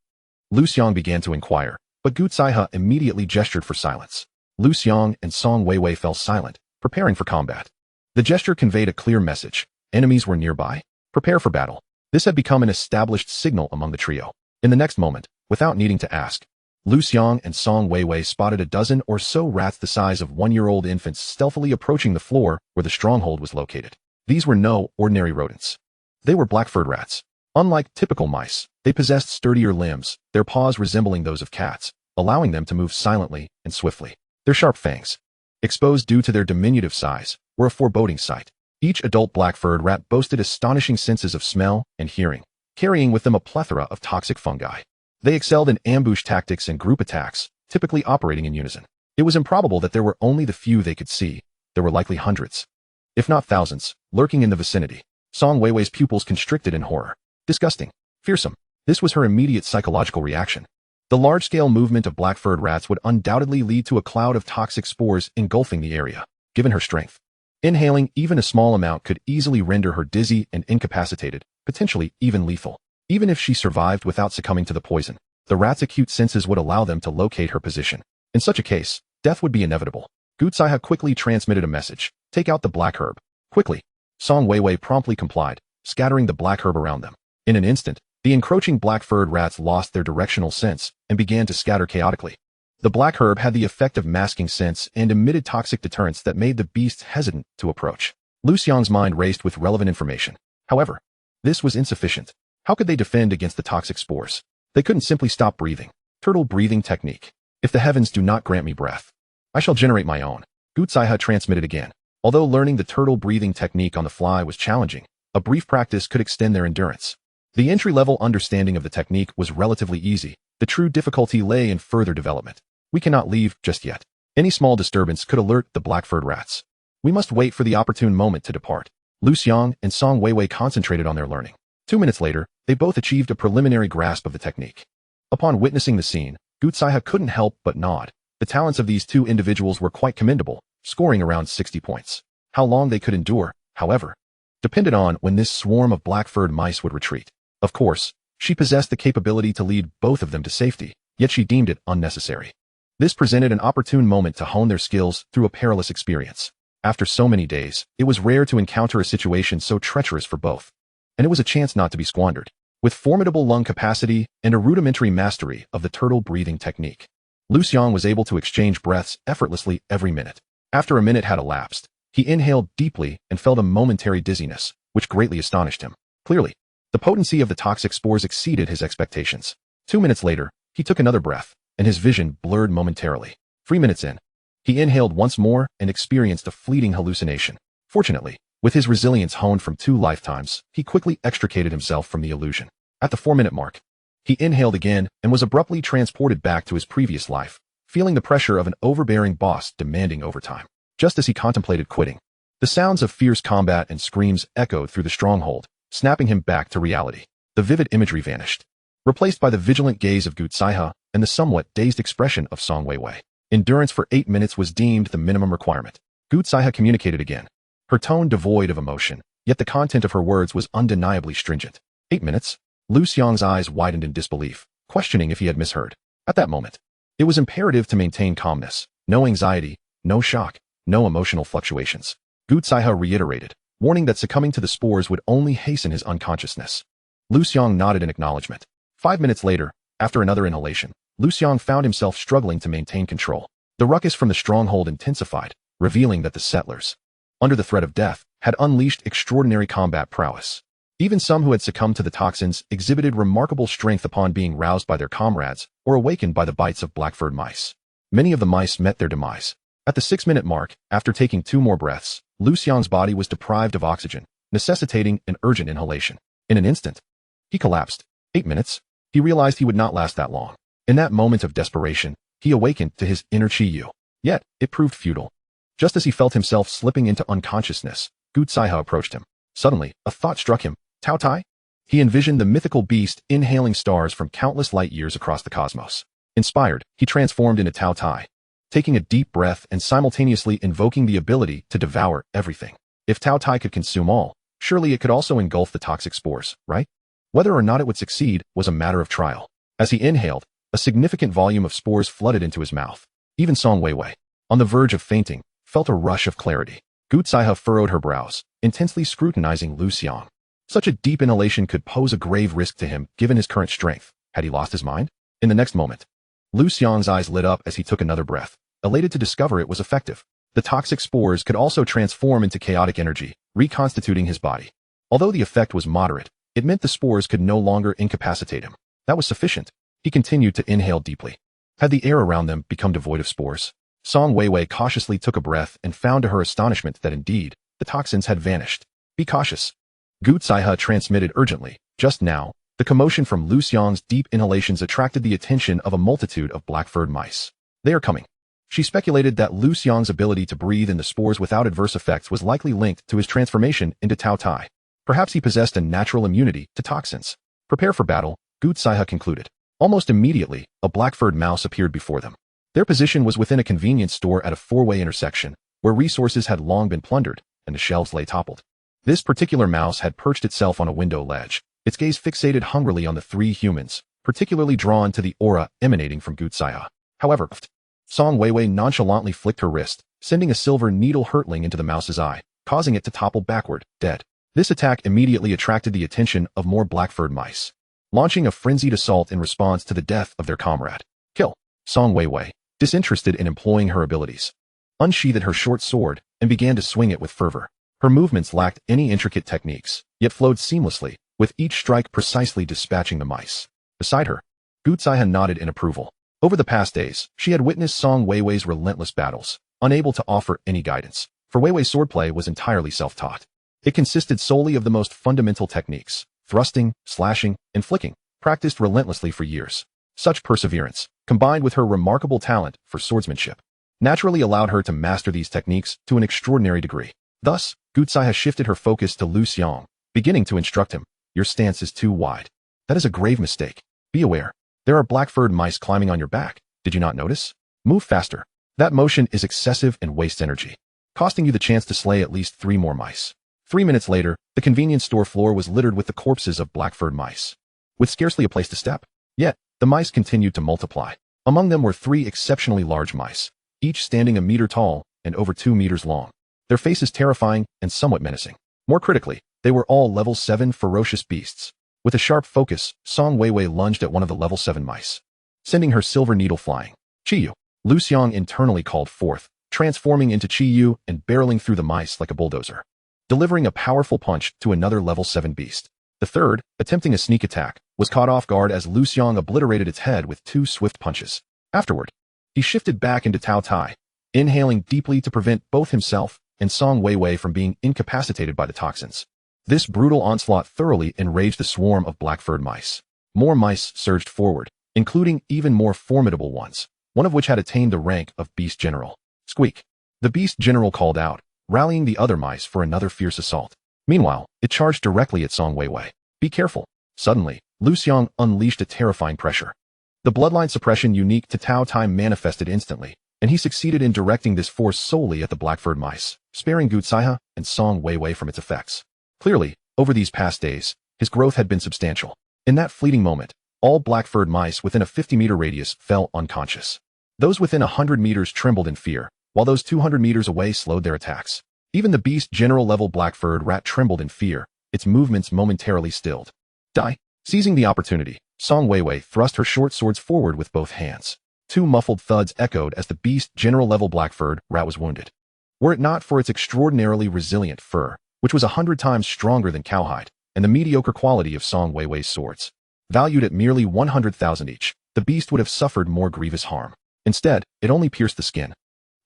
Liu Xiang began to inquire, but Gutsai immediately gestured for silence. Liu Xiang and Song Weiwei fell silent, preparing for combat. The gesture conveyed a clear message. Enemies were nearby. Prepare for battle. This had become an established signal among the trio. In the next moment, without needing to ask, Liu Xiang and Song Weiwei spotted a dozen or so rats the size of one-year-old infants stealthily approaching the floor where the stronghold was located. These were no ordinary rodents. They were black-furred rats. Unlike typical mice, they possessed sturdier limbs, their paws resembling those of cats, allowing them to move silently and swiftly. Their sharp fangs, exposed due to their diminutive size, were a foreboding sight. Each adult black-furred rat boasted astonishing senses of smell and hearing, carrying with them a plethora of toxic fungi. They excelled in ambush tactics and group attacks, typically operating in unison. It was improbable that there were only the few they could see. There were likely hundreds, if not thousands, lurking in the vicinity. Song Weiwei's pupils constricted in horror. Disgusting. Fearsome. This was her immediate psychological reaction. The large-scale movement of black-furred rats would undoubtedly lead to a cloud of toxic spores engulfing the area. Given her strength, inhaling even a small amount could easily render her dizzy and incapacitated, potentially even lethal. Even if she survived without succumbing to the poison, the rat's acute senses would allow them to locate her position. In such a case, death would be inevitable. Gutsai quickly transmitted a message. Take out the black herb. Quickly. Song Weiwei promptly complied, scattering the black herb around them. In an instant, the encroaching black-furred rats lost their directional sense and began to scatter chaotically. The black herb had the effect of masking scents and emitted toxic deterrents that made the beasts hesitant to approach. Liu Xiang's mind raced with relevant information. However, this was insufficient. How could they defend against the toxic spores? They couldn't simply stop breathing. Turtle breathing technique. If the heavens do not grant me breath, I shall generate my own. Gutsai transmitted again. Although learning the turtle breathing technique on the fly was challenging, a brief practice could extend their endurance. The entry-level understanding of the technique was relatively easy. The true difficulty lay in further development. We cannot leave just yet. Any small disturbance could alert the black-furred rats. We must wait for the opportune moment to depart. Liu Xiang and Song Weiwei concentrated on their learning. 2 minutes later, they both achieved a preliminary grasp of the technique. Upon witnessing the scene, Gutsai couldn't help but nod. The talents of these two individuals were quite commendable, scoring around 60 points. How long they could endure, however, depended on when this swarm of black-furred mice would retreat. Of course, she possessed the capability to lead both of them to safety, yet she deemed it unnecessary. This presented an opportune moment to hone their skills through a perilous experience. After so many days, it was rare to encounter a situation so treacherous for both, and it was a chance not to be squandered. With formidable lung capacity and a rudimentary mastery of the turtle breathing technique, Liu Xiang was able to exchange breaths effortlessly every minute. After a minute had elapsed, he inhaled deeply and felt a momentary dizziness, which greatly astonished him. Clearly, the potency of the toxic spores exceeded his expectations. 2 minutes later, he took another breath, and his vision blurred momentarily. 3 minutes in, he inhaled once more and experienced a fleeting hallucination. Fortunately, with his resilience honed from 2 lifetimes, he quickly extricated himself from the illusion. At the 4-minute mark, he inhaled again and was abruptly transported back to his previous life, feeling the pressure of an overbearing boss demanding overtime. Just as he contemplated quitting, the sounds of fierce combat and screams echoed through the stronghold, snapping him back to reality. The vivid imagery vanished, replaced by the vigilant gaze of Gutsai and the somewhat dazed expression of Song Weiwei. Endurance for 8 minutes was deemed the minimum requirement. Gutsai communicated again, her tone devoid of emotion, yet the content of her words was undeniably stringent. 8 minutes? Liu Xiang's eyes widened in disbelief, questioning if he had misheard. At that moment, it was imperative to maintain calmness. No anxiety, no shock, no emotional fluctuations. Gu Zaihe reiterated, warning that succumbing to the spores would only hasten his unconsciousness. Liu Xiang nodded in acknowledgement. 5 minutes later, after another inhalation, Liu Xiang found himself struggling to maintain control. The ruckus from the stronghold intensified, revealing that the settlers, under the threat of death, had unleashed extraordinary combat prowess. Even some who had succumbed to the toxins exhibited remarkable strength upon being roused by their comrades or awakened by the bites of black-furred mice. Many of the mice met their demise. At the 6-minute mark, after taking 2 more breaths, Liu Xiang's body was deprived of oxygen, necessitating an urgent inhalation. In an instant, he collapsed. 8 minutes? He realized he would not last that long. In that moment of desperation, he awakened to his inner Chi-Yu. Yet, it proved futile. Just as he felt himself slipping into unconsciousness, Gu Zaihe approached him. Suddenly, a thought struck him. Tao Tai? He envisioned the mythical beast inhaling stars from countless light years across the cosmos. Inspired, he transformed into Tao Tai, taking a deep breath and simultaneously invoking the ability to devour everything. If Tao Tai could consume all, surely it could also engulf the toxic spores, right? Whether or not it would succeed was a matter of trial. As he inhaled, a significant volume of spores flooded into his mouth. Even Song Weiwei, on the verge of fainting, felt a rush of clarity. Gu Zaihe furrowed her brows, intensely scrutinizing Liu Xiang. Such a deep inhalation could pose a grave risk to him given his current strength. Had he lost his mind? In the next moment, Liu Xiang's eyes lit up as he took another breath, elated to discover it was effective. The toxic spores could also transform into chaotic energy, reconstituting his body. Although the effect was moderate, it meant the spores could no longer incapacitate him. That was sufficient. He continued to inhale deeply. Had the air around them become devoid of spores? Song Weiwei cautiously took a breath and found to her astonishment that indeed, the toxins had vanished. Be cautious. Gu Zaihe transmitted urgently. Just now, the commotion from Liu Xiang's deep inhalations attracted the attention of a multitude of black-furred mice. They are coming. She speculated that Liu Xiang's ability to breathe in the spores without adverse effects was likely linked to his transformation into Tao Tai. Perhaps he possessed a natural immunity to toxins. Prepare for battle, Gu Zaihe concluded. Almost immediately, a black-furred mouse appeared before them. Their position was within a convenience store at a 4-way intersection, where resources had long been plundered, and the shelves lay toppled. This particular mouse had perched itself on a window ledge, its gaze fixated hungrily on the 3 humans, particularly drawn to the aura emanating from Gu Zaihe. However, Song Weiwei nonchalantly flicked her wrist, sending a silver needle hurtling into the mouse's eye, causing it to topple backward, dead. This attack immediately attracted the attention of more black-furred mice, launching a frenzied assault in response to the death of their comrade. Kill. Song Weiwei, disinterested in employing her abilities, unsheathed her short sword and began to swing it with fervor. Her movements lacked any intricate techniques, yet flowed seamlessly, with each strike precisely dispatching the mice. Beside her, Gu Zaihe nodded in approval. Over the past days, she had witnessed Song Weiwei's relentless battles, unable to offer any guidance, for Weiwei's swordplay was entirely self-taught. It consisted solely of the most fundamental techniques, thrusting, slashing, and flicking, practiced relentlessly for years. Such perseverance, combined with her remarkable talent for swordsmanship, naturally allowed her to master these techniques to an extraordinary degree. Thus, Gu Zaihe shifted her focus to Liu Xiang, beginning to instruct him. Your stance is too wide. That is a grave mistake. Be aware. There are black-furred mice climbing on your back. Did you not notice? Move faster. That motion is excessive and wastes energy, costing you the chance to slay at least 3 more mice. 3 minutes later, the convenience store floor was littered with the corpses of black-furred mice, with scarcely a place to step. Yet, the mice continued to multiply. Among them were 3 exceptionally large mice, each standing 1 meter tall and over 2 meters long. Their faces terrifying and somewhat menacing. More critically, they were all level 7 ferocious beasts. With a sharp focus, Song Weiwei lunged at one of the level 7 mice, sending her silver needle flying. Chi-Yu. Liu Xiang internally called forth, transforming into Chi-Yu and barreling through the mice like a bulldozer, delivering a powerful punch to another level 7 beast. The third, attempting a sneak attack, was caught off guard as Liu Xiang obliterated its head with 2 swift punches. Afterward, he shifted back into Tao Tai, inhaling deeply to prevent both himself and Song Weiwei from being incapacitated by the toxins. This brutal onslaught thoroughly enraged the swarm of black-furred mice. More mice surged forward, including even more formidable ones, one of which had attained the rank of Beast General. Squeak. The Beast General called out, rallying the other mice for another fierce assault. Meanwhile, it charged directly at Song Weiwei. Be careful. Suddenly, Liu Xiang unleashed a terrifying pressure. The bloodline suppression unique to Tao Tai manifested instantly, and he succeeded in directing this force solely at the black-furred mice, sparing Gu Zaihe and Song Weiwei from its effects. Clearly, over these past days, his growth had been substantial. In that fleeting moment, all black-furred mice within a 50-meter radius fell unconscious. Those within 100 meters trembled in fear, while those 200 meters away slowed their attacks. Even the beast general-level black-furred rat trembled in fear, its movements momentarily stilled. Die! Seizing the opportunity, Song Weiwei thrust her short swords forward with both hands. Two muffled thuds echoed as the beast general-level black-furred rat was wounded. Were it not for its extraordinarily resilient fur, which was 100 times stronger than cowhide, and the mediocre quality of Song Weiwei's swords, valued at merely 100,000 each, the beast would have suffered more grievous harm. Instead, it only pierced the skin,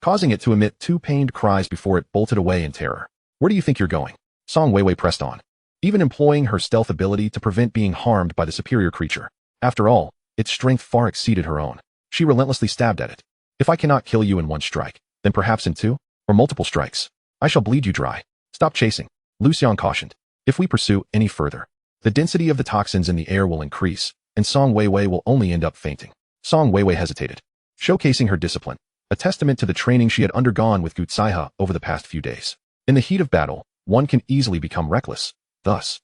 causing it to emit two pained cries before it bolted away in terror. Where do you think you're going? Song Weiwei pressed on, even employing her stealth ability to prevent being harmed by the superior creature. After all, its strength far exceeded her own. She relentlessly stabbed at it. If I cannot kill you in one strike, then perhaps in two, or multiple strikes, I shall bleed you dry. Stop chasing, Liu Xiang cautioned. If we pursue any further, the density of the toxins in the air will increase, and Song Weiwei will only end up fainting. Song Weiwei hesitated, showcasing her discipline, a testament to the training she had undergone with Gutsaiha over the past few days. In the heat of battle, one can easily become reckless. Thus,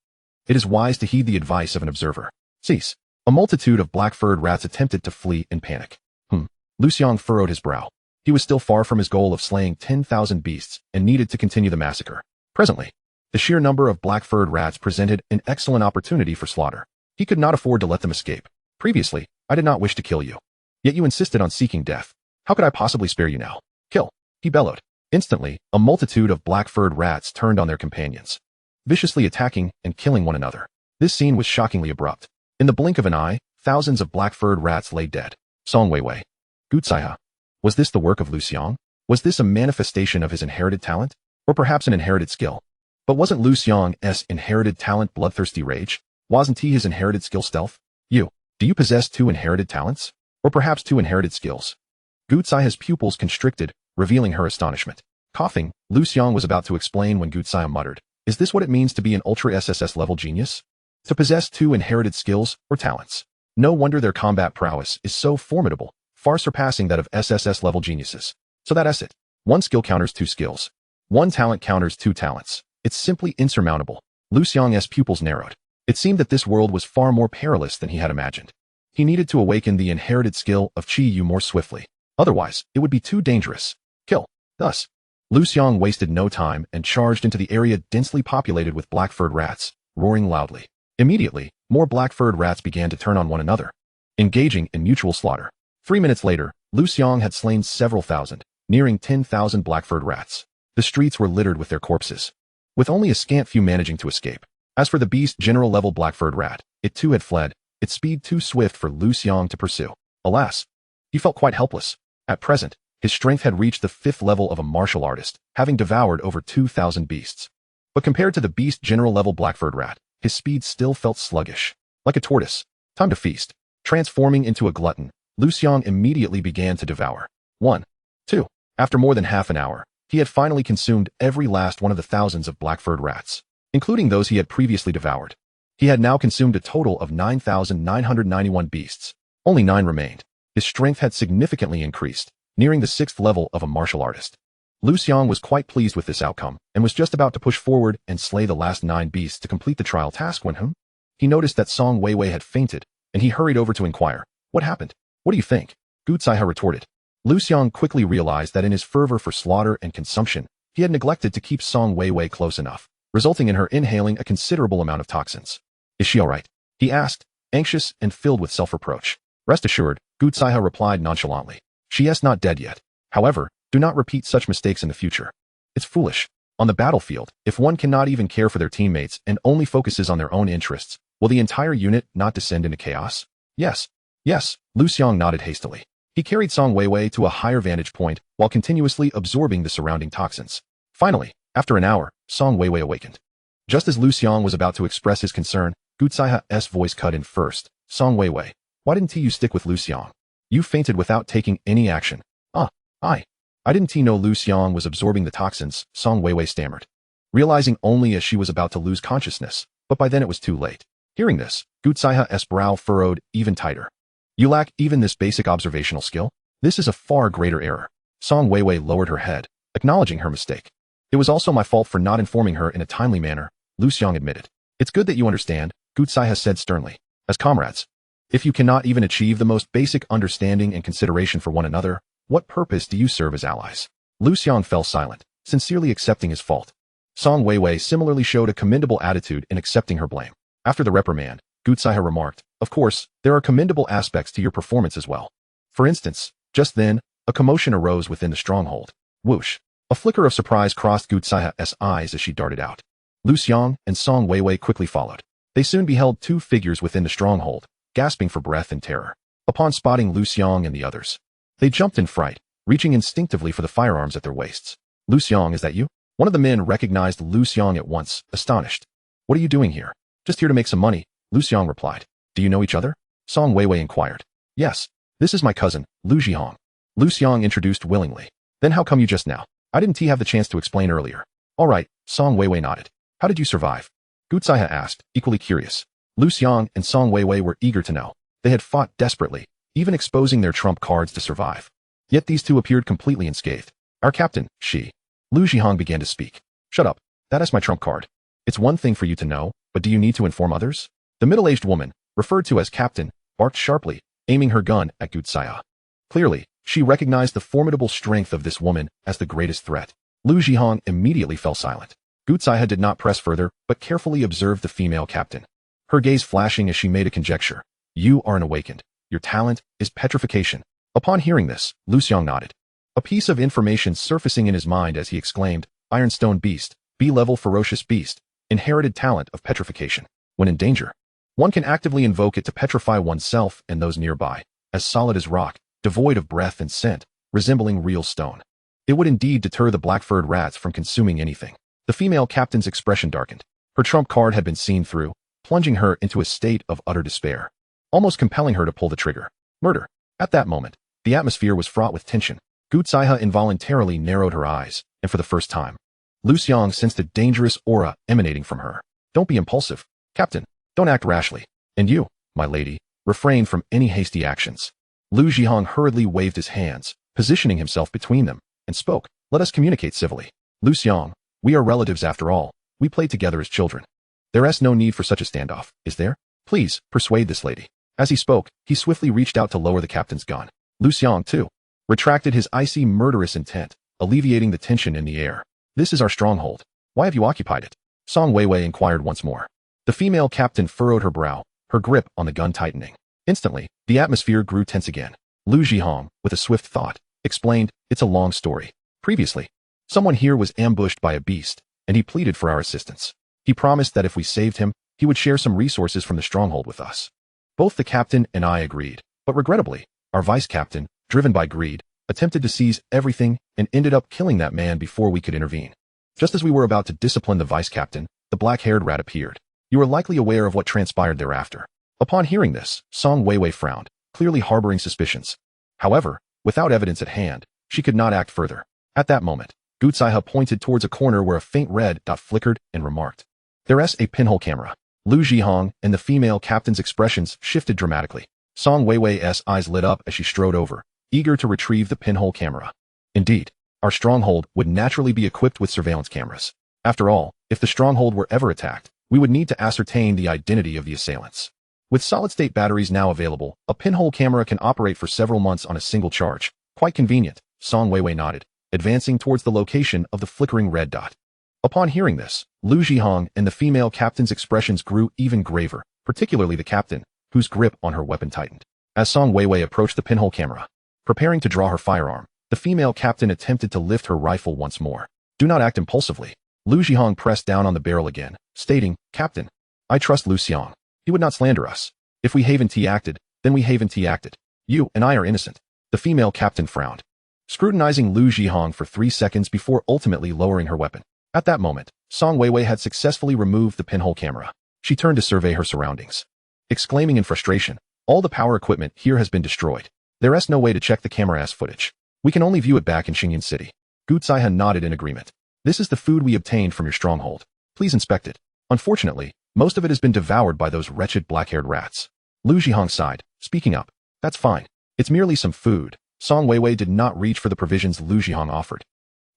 it is wise to heed the advice of an observer. Cease. A multitude of black-furred rats attempted to flee in panic. Liu Xiang furrowed his brow. He was still far from his goal of slaying 10,000 beasts and needed to continue the massacre. Presently, the sheer number of black-furred rats presented an excellent opportunity for slaughter. He could not afford to let them escape. Previously, I did not wish to kill you. Yet you insisted on seeking death. How could I possibly spare you now? Kill! He bellowed. Instantly, a multitude of black-furred rats turned on their companions, viciously attacking and killing one another. This scene was shockingly abrupt. In the blink of an eye, thousands of black-furred rats lay dead. Song Weiwei. Gutsaiha. Was this the work of Liu Xiang? Was this a manifestation of his inherited talent? Or perhaps an inherited skill? But wasn't Liu Xiang's inherited talent bloodthirsty rage? Wasn't he his inherited skill stealth? Do you possess two inherited talents? Or perhaps two inherited skills? Gutsaiha's pupils constricted, revealing her astonishment. Coughing, Liu Xiang was about to explain when Gutsaiha muttered, "Is this what it means to be an ultra SSS level genius? To possess two inherited skills or talents? No wonder their combat prowess is so formidable, far surpassing that of SSS level geniuses. So that's it. One skill counters two skills. One talent counters two talents. It's simply insurmountable." Liu Xiang's pupils narrowed. It seemed that this world was far more perilous than he had imagined. He needed to awaken the inherited skill of Qi Yu more swiftly. Otherwise, it would be too dangerous. Kill. Thus, Liu Xiang wasted no time and charged into the area densely populated with black-furred rats, roaring loudly. Immediately, more black-furred rats began to turn on one another, engaging in mutual slaughter. 3 minutes later, Liu Xiang had slain several thousand, nearing 10,000 black-furred rats. The streets were littered with their corpses, with only a scant few managing to escape. As for the beast general-level black-furred rat, it too had fled, its speed too swift for Liu Xiang to pursue. Alas, he felt quite helpless. At present, his strength had reached the 5th level of a martial artist, having devoured over 2,000 beasts. But compared to the beast general-level black-furred rat, his speed still felt sluggish. Like a tortoise, time to feast. Transforming into a glutton, Liu Xiang immediately began to devour. 1, 2. After more than half an hour, he had finally consumed every last one of the thousands of black-furred rats, including those he had previously devoured. He had now consumed a total of 9,991 beasts. Only 9 remained. His strength had significantly increased, nearing the 6th level of a martial artist. Liu Xiang was quite pleased with this outcome, and was just about to push forward and slay the last 9 beasts to complete the trial task when he noticed that Song Weiwei had fainted, and he hurried over to inquire, "What happened? What do you think?" Gutsaiha retorted. Liu Xiang quickly realized that in his fervor for slaughter and consumption, he had neglected to keep Song Weiwei close enough, resulting in her inhaling a considerable amount of toxins. "Is she all right?" he asked, anxious and filled with self-reproach. "Rest assured," Gutsaiha replied nonchalantly. "She is not dead yet. However, do not repeat such mistakes in the future. It's foolish. On the battlefield, if one cannot even care for their teammates and only focuses on their own interests, will the entire unit not descend into chaos?" Yes, Liu Xiang nodded hastily. He carried Song Weiwei to a higher vantage point while continuously absorbing the surrounding toxins. Finally, after an hour, Song Weiwei awakened. Just as Liu Xiang was about to express his concern, Gutsaiha's voice cut in first. "Song Weiwei, why didn't you stick with Liu Xiang? You fainted without taking any action." I didn't know Liu Xiang was absorbing the toxins," Song Weiwei stammered, realizing only as she was about to lose consciousness, but by then it was too late. Hearing this, Gutsaiha's brow furrowed even tighter. "You lack even this basic observational skill? This is a far greater error." Song Weiwei lowered her head, acknowledging her mistake. "It was also my fault for not informing her in a timely manner," Liu Xiang admitted. It's good that you understand, Gutsai has said sternly. As comrades, if you cannot even achieve the most basic understanding and consideration for one another, what purpose do you serve as allies? Liu Xiang fell silent, sincerely accepting his fault. Song Weiwei similarly showed a commendable attitude in accepting her blame. After the reprimand, Gutsai remarked, of course, there are commendable aspects to your performance as well. For instance, just then, a commotion arose within the stronghold. Whoosh! A flicker of surprise crossed Gutsai's eyes as she darted out. Liu Xiang and Song Weiwei quickly followed. They soon beheld two figures within the stronghold, gasping for breath in terror. Upon spotting Liu Xiang and the others, they jumped in fright, reaching instinctively for the firearms at their waists. Liu Xiang, is that you? One of the men recognized Liu Xiang at once, astonished. What are you doing here? Just here to make some money, Liu Xiang replied. Do you know each other? Song Weiwei inquired. Yes, this is my cousin, Liu Xiang. Liu Xiang introduced willingly. Then how come you just now? I didn't have the chance to explain earlier. All right, Song Weiwei nodded. How did you survive? Gutsai asked, equally curious. Liu Xiang and Song Weiwei were eager to know. They had fought desperately, even exposing their trump cards to survive. Yet these two appeared completely unscathed. Our captain, she. Liu Xiang began to speak. Shut up. That is my trump card. It's one thing for you to know, but do you need to inform others? The middle-aged woman, referred to as captain, barked sharply, aiming her gun at Gutsai. Clearly, she recognized the formidable strength of this woman as the greatest threat. Liu Xiang immediately fell silent. Gutsai did not press further, but carefully observed the female captain. Her gaze flashing as she made a conjecture. You are an awakened. Your talent is petrification. Upon hearing this, Liu Xiang nodded. A piece of information surfacing in his mind as he exclaimed, Ironstone beast, B-level ferocious beast, inherited talent of petrification. When in danger, one can actively invoke it to petrify oneself and those nearby, as solid as rock, devoid of breath and scent, resembling real stone. It would indeed deter the black-furred rats from consuming anything. The female captain's expression darkened. Her trump card had been seen through, plunging her into a state of utter despair, almost compelling her to pull the trigger. Murder. At that moment, the atmosphere was fraught with tension. Gutsai involuntarily narrowed her eyes, and for the first time, Liu Xiang sensed a dangerous aura emanating from her. Don't be impulsive, Captain. Don't act rashly. And you, my lady, refrain from any hasty actions. Liu Xiang hurriedly waved his hands, positioning himself between them, and spoke. Let us communicate civilly. Liu Xiang, we are relatives after all. We played together as children. There is no need for such a standoff, is there? Please, persuade this lady. As he spoke, he swiftly reached out to lower the captain's gun. Liu Xiang, too, retracted his icy murderous intent, alleviating the tension in the air. This is our stronghold. Why have you occupied it? Song Weiwei inquired once more. The female captain furrowed her brow, her grip on the gun tightening. Instantly, the atmosphere grew tense again. Liu Xiang, with a swift thought, explained, it's a long story. Previously, someone here was ambushed by a beast, and he pleaded for our assistance. He promised that if we saved him, he would share some resources from the stronghold with us. Both the captain and I agreed, but regrettably, our vice-captain, driven by greed, attempted to seize everything and ended up killing that man before we could intervene. Just as we were about to discipline the vice-captain, the black-haired rat appeared. You are likely aware of what transpired thereafter. Upon hearing this, Song Weiwei frowned, clearly harboring suspicions. However, without evidence at hand, she could not act further. At that moment, Gutsai pointed towards a corner where a faint red dot flickered and remarked, there is a pinhole camera. Liu Xiang and the female captain's expressions shifted dramatically. Song Weiwei's eyes lit up as she strode over, eager to retrieve the pinhole camera. Indeed, our stronghold would naturally be equipped with surveillance cameras. After all, if the stronghold were ever attacked, we would need to ascertain the identity of the assailants. With solid-state batteries now available, a pinhole camera can operate for several months on a single charge. Quite convenient, Song Weiwei nodded, advancing towards the location of the flickering red dot. Upon hearing this, Liu Xiang and the female captain's expressions grew even graver, particularly the captain, whose grip on her weapon tightened. As Song Weiwei approached the pinhole camera, preparing to draw her firearm, the female captain attempted to lift her rifle once more. Do not act impulsively. Liu Xiang pressed down on the barrel again, stating, Captain, I trust Liu Xiang. He would not slander us. If we haven't acted, then we haven't acted. You and I are innocent. The female captain frowned, scrutinizing Liu Xiang for 3 seconds before ultimately lowering her weapon. At that moment, Song Weiwei had successfully removed the pinhole camera. She turned to survey her surroundings, exclaiming in frustration, all the power equipment here has been destroyed. There is no way to check the camera's footage. We can only view it back in Xingyan City. Gutsai nodded in agreement. This is the food we obtained from your stronghold. Please inspect it. Unfortunately, most of it has been devoured by those wretched black-haired rats. Liu Xiang sighed, speaking up. That's fine. It's merely some food. Song Weiwei did not reach for the provisions Liu Xiang offered.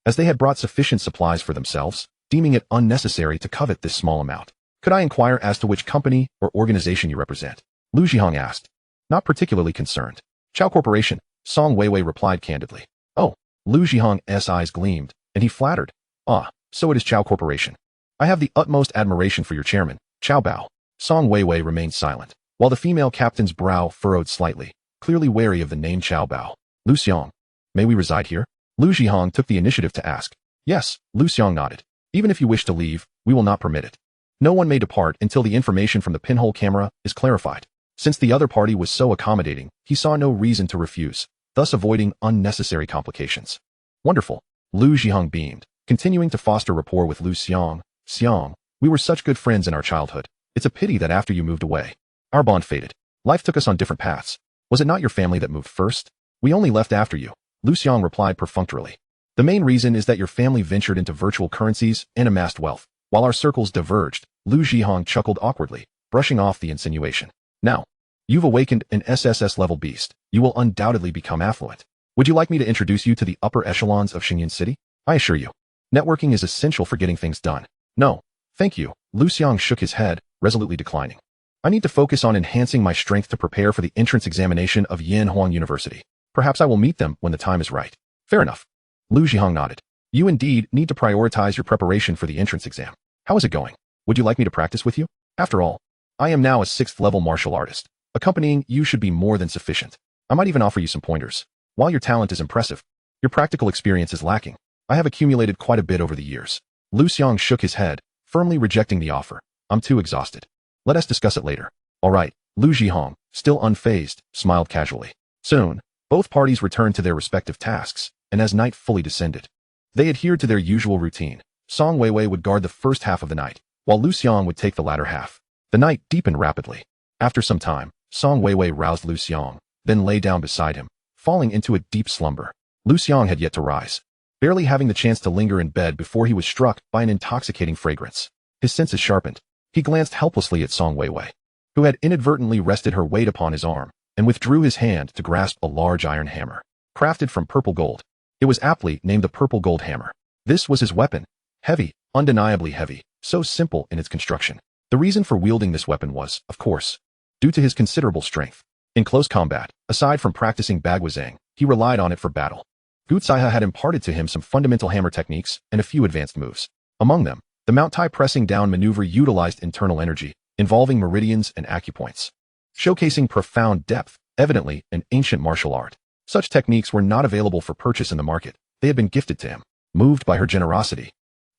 As they had brought sufficient supplies for themselves, deeming it unnecessary to covet this small amount. Could I inquire as to which company or organization you represent? Liu Xiang asked. Not particularly concerned. Chao Corporation, Song Weiwei replied candidly. Oh, Liu Xiang's eyes gleamed, and he flattered. Ah, so it is Chao Corporation. I have the utmost admiration for your chairman, Chao Bao. Song Weiwei remained silent, while the female captain's brow furrowed slightly, clearly wary of the name Chao Bao. Liu Xiang, may we reside here? Liu Xiang took the initiative to ask. Yes, Liu Xiang nodded. Even if you wish to leave, we will not permit it. No one may depart until the information from the pinhole camera is clarified. Since the other party was so accommodating, he saw no reason to refuse, thus avoiding unnecessary complications. Wonderful. Liu Xiang beamed, continuing to foster rapport with Liu Xiang. Xiang, we were such good friends in our childhood. It's a pity that after you moved away, our bond faded. Life took us on different paths. Was it not your family that moved first? We only left after you, Liu Xiang replied perfunctorily. The main reason is that your family ventured into virtual currencies and amassed wealth, while our circles diverged. Liu Xiang chuckled awkwardly, brushing off the insinuation. Now, you've awakened an SSS level beast. You will undoubtedly become affluent. Would you like me to introduce you to the upper echelons of Xingyun City? I assure you, networking is essential for getting things done. No, thank you. Liu Xiang shook his head, resolutely declining. I need to focus on enhancing my strength to prepare for the entrance examination of Yanhuang University. Perhaps I will meet them when the time is right. Fair enough. Liu Xiang nodded. You indeed need to prioritize your preparation for the entrance exam. How is it going? Would you like me to practice with you? After all, I am now a 6th level martial artist. Accompanying you should be more than sufficient. I might even offer you some pointers. While your talent is impressive, your practical experience is lacking. I have accumulated quite a bit over the years. Liu Xiang shook his head, firmly rejecting the offer. I'm too exhausted. Let us discuss it later. All right, Liu Xiang, still unfazed, smiled casually. Soon, both parties returned to their respective tasks, and as night fully descended, they adhered to their usual routine. Song Weiwei would guard the first half of the night, while Liu Xiang would take the latter half. The night deepened rapidly. After some time, Song Weiwei roused Liu Xiang, then lay down beside him, falling into a deep slumber. Liu Xiang had yet to rise, barely having the chance to linger in bed before he was struck by an intoxicating fragrance. His senses sharpened. He glanced helplessly at Song Weiwei, who had inadvertently rested her weight upon his arm, and withdrew his hand to grasp a large iron hammer, crafted from purple gold. It was aptly named the Purple Gold Hammer. This was his weapon. Heavy, undeniably heavy, so simple in its construction. The reason for wielding this weapon was, of course, due to his considerable strength. In close combat, aside from practicing bagwazang, he relied on it for battle. Gutsaiha had imparted to him some fundamental hammer techniques and a few advanced moves. Among them, the Mount Tai pressing down maneuver utilized internal energy, involving meridians and acupoints, showcasing profound depth, evidently an ancient martial art. Such techniques were not available for purchase in the market. They had been gifted to him. Moved by her generosity,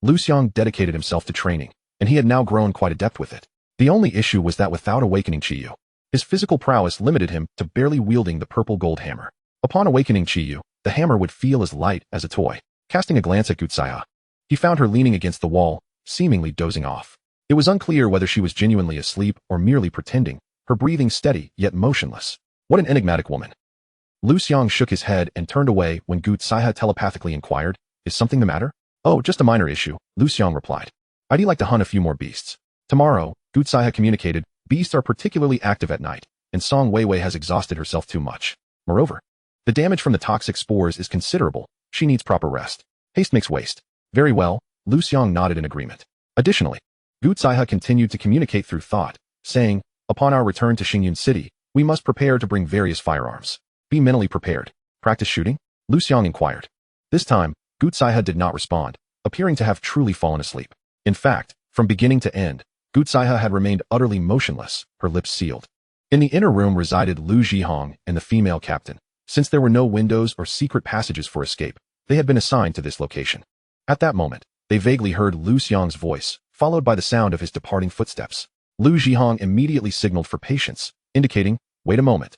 Liu Xiang dedicated himself to training, and he had now grown quite adept with it. The only issue was that without awakening Chiyu, his physical prowess limited him to barely wielding the purple gold hammer. Upon awakening Chiyu, the hammer would feel as light as a toy. Casting a glance at Gutsaiha, he found her leaning against the wall, seemingly dozing off. It was unclear whether she was genuinely asleep or merely pretending, her breathing steady yet motionless. What an enigmatic woman. Liu Xiang shook his head and turned away when Gutsaiha telepathically inquired, "Is something the matter?" "Oh, just a minor issue," Liu Xiang replied. "I'd like to hunt a few more beasts." Tomorrow, Gutsaiha communicated, beasts are particularly active at night, and Song Weiwei has exhausted herself too much. Moreover, the damage from the toxic spores is considerable. She needs proper rest. Haste makes waste. Very well, Liu Xiang nodded in agreement. Additionally, Gutsaiha continued to communicate through thought, saying, upon our return to Xingyun City, we must prepare to bring various firearms. Be mentally prepared. Practice shooting? Liu Xiang inquired. This time, Gutsaiha did not respond, appearing to have truly fallen asleep. In fact, from beginning to end, Gutsaiha had remained utterly motionless, her lips sealed. In the inner room resided Liu Xiang and the female captain. Since there were no windows or secret passages for escape, they had been assigned to this location. At that moment, they vaguely heard Liu Xiang's voice, followed by the sound of his departing footsteps. Liu Xiang immediately signaled for patience, indicating, "Wait a moment."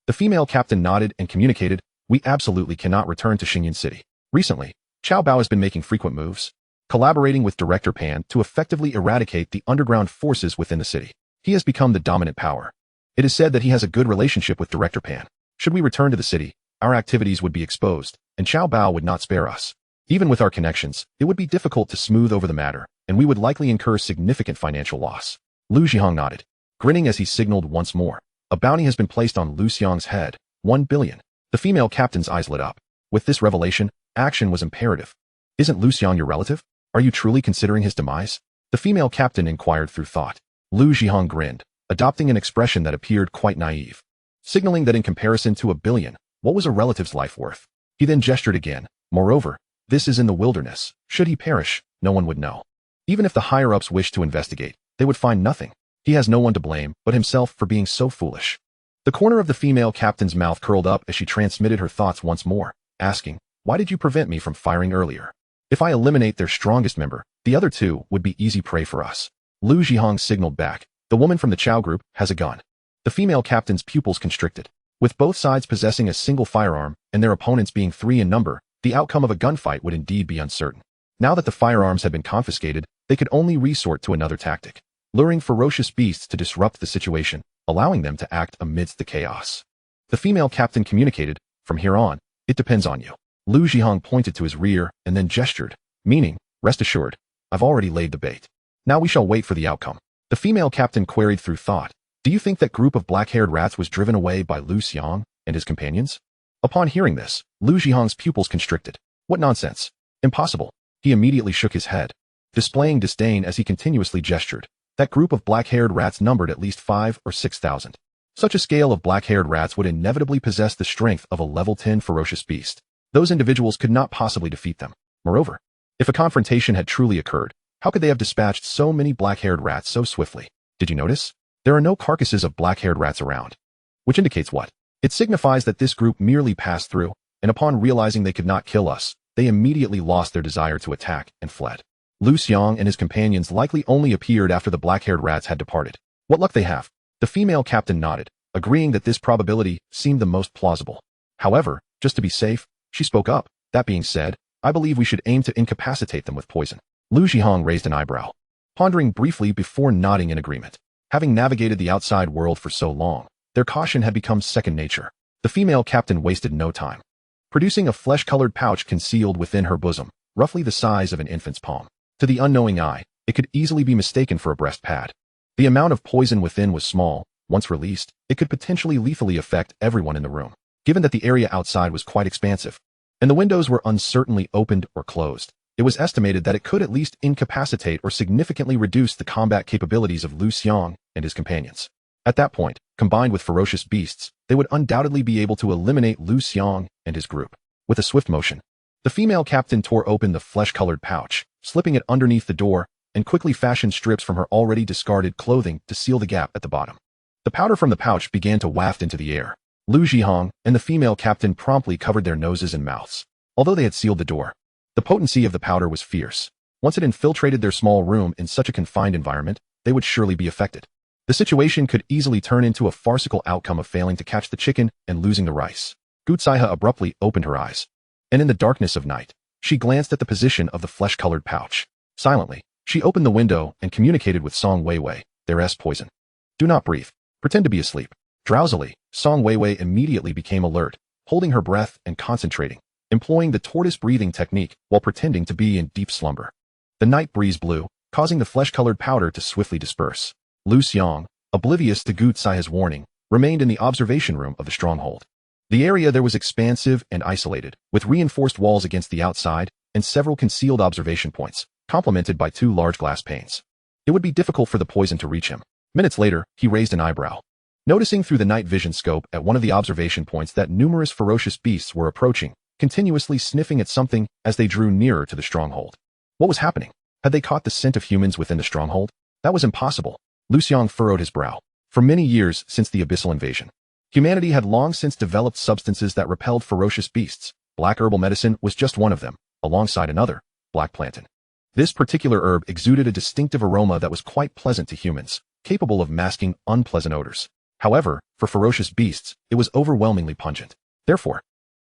The female captain nodded and communicated, "We absolutely cannot return to Xingyun City. Recently, Chao Bao has been making frequent moves, collaborating with Director Pan to effectively eradicate the underground forces within the city. He has become the dominant power. It is said that he has a good relationship with Director Pan. Should we return to the city, our activities would be exposed, and Chao Bao would not spare us. Even with our connections, it would be difficult to smooth over the matter, and we would likely incur significant financial loss." Liu Xiang nodded, grinning as he signaled once more. A bounty has been placed on Liu Xiang's head, 1 billion. The female captain's eyes lit up. With this revelation, action was imperative. "Isn't Liu Xiang your relative? Are you truly considering his demise? The female captain inquired through thought. Liu Xiang grinned, adopting an expression that appeared quite naive, signaling that in comparison to 1,000,000,000, what was a relative's life worth? He then gestured again. Moreover, this is in the wilderness. Should he perish, no one would know. Even if the higher-ups wished to investigate, they would find nothing. He has no one to blame but himself for being so foolish. The corner of the female captain's mouth curled up as she transmitted her thoughts once more, asking, why did you prevent me from firing earlier? If I eliminate their strongest member, the other two would be easy prey for us. Liu Xiang signaled back. The woman from the Chow group has a gun. The female captain's pupils constricted. With both sides possessing a single firearm and their opponents being 3 in number, the outcome of a gunfight would indeed be uncertain. Now that the firearms had been confiscated, they could only resort to another tactic, luring ferocious beasts to disrupt the situation, allowing them to act amidst the chaos. The female captain communicated, from here on, it depends on you. Liu Xiang pointed to his rear and then gestured, meaning, rest assured, I've already laid the bait. Now we shall wait for the outcome. The female captain queried through thought, do you think that group of black-haired rats was driven away by Liu Xiang and his companions? Upon hearing this, Liu Xiang's pupils constricted. What nonsense. Impossible. He immediately shook his head, displaying disdain as he continuously gestured. That group of black-haired rats numbered at least 5 or 6,000. Such a scale of black-haired rats would inevitably possess the strength of a level 10 ferocious beast. Those individuals could not possibly defeat them. Moreover, if a confrontation had truly occurred, how could they have dispatched so many black-haired rats so swiftly? Did you notice? There are no carcasses of black-haired rats around. Which indicates what? It signifies that this group merely passed through, and upon realizing they could not kill us, they immediately lost their desire to attack and fled. Liu Xiang and his companions likely only appeared after the black-haired rats had departed. What luck they have. The female captain nodded, agreeing that this probability seemed the most plausible. However, just to be safe, she spoke up. That being said, I believe we should aim to incapacitate them with poison. Liu Xiang raised an eyebrow, pondering briefly before nodding in agreement. Having navigated the outside world for so long, their caution had become second nature. The female captain wasted no time, producing a flesh-colored pouch concealed within her bosom, roughly the size of an infant's palm. To the unknowing eye, it could easily be mistaken for a breast pad. The amount of poison within was small. Once released, it could potentially lethally affect everyone in the room, given that the area outside was quite expansive, and the windows were uncertainly opened or closed. It was estimated that it could at least incapacitate or significantly reduce the combat capabilities of Liu Xiang and his companions. At that point, combined with ferocious beasts, they would undoubtedly be able to eliminate Liu Xiang and his group. With a swift motion, the female captain tore open the flesh-colored pouch, slipping it underneath the door, and quickly fashioned strips from her already discarded clothing to seal the gap at the bottom. The powder from the pouch began to waft into the air. Liu Xiang and the female captain promptly covered their noses and mouths. Although they had sealed the door, the potency of the powder was fierce. Once it infiltrated their small room in such a confined environment, they would surely be affected. The situation could easily turn into a farcical outcome of failing to catch the chicken and losing the rice. Gutsaiha abruptly opened her eyes, and in the darkness of night, she glanced at the position of the flesh-colored pouch. Silently, she opened the window and communicated with Song Weiwei, there's poison. Do not breathe. Pretend to be asleep. Drowsily, Song Weiwei immediately became alert, holding her breath and concentrating, employing the tortoise breathing technique while pretending to be in deep slumber. The night breeze blew, causing the flesh-colored powder to swiftly disperse. Liu Xiang, oblivious to Gutsaiha's warning, remained in the observation room of the stronghold. The area there was expansive and isolated, with reinforced walls against the outside and several concealed observation points, complemented by 2 large glass panes. It would be difficult for the poison to reach him. Minutes later, he raised an eyebrow, noticing through the night vision scope at one of the observation points that numerous ferocious beasts were approaching, continuously sniffing at something as they drew nearer to the stronghold. What was happening? Had they caught the scent of humans within the stronghold? That was impossible. Liu Xiang furrowed his brow. For many years since the abyssal invasion, humanity had long since developed substances that repelled ferocious beasts. Black herbal medicine was just one of them, alongside another, black plantain. This particular herb exuded a distinctive aroma that was quite pleasant to humans, capable of masking unpleasant odors. However, for ferocious beasts, it was overwhelmingly pungent. Therefore,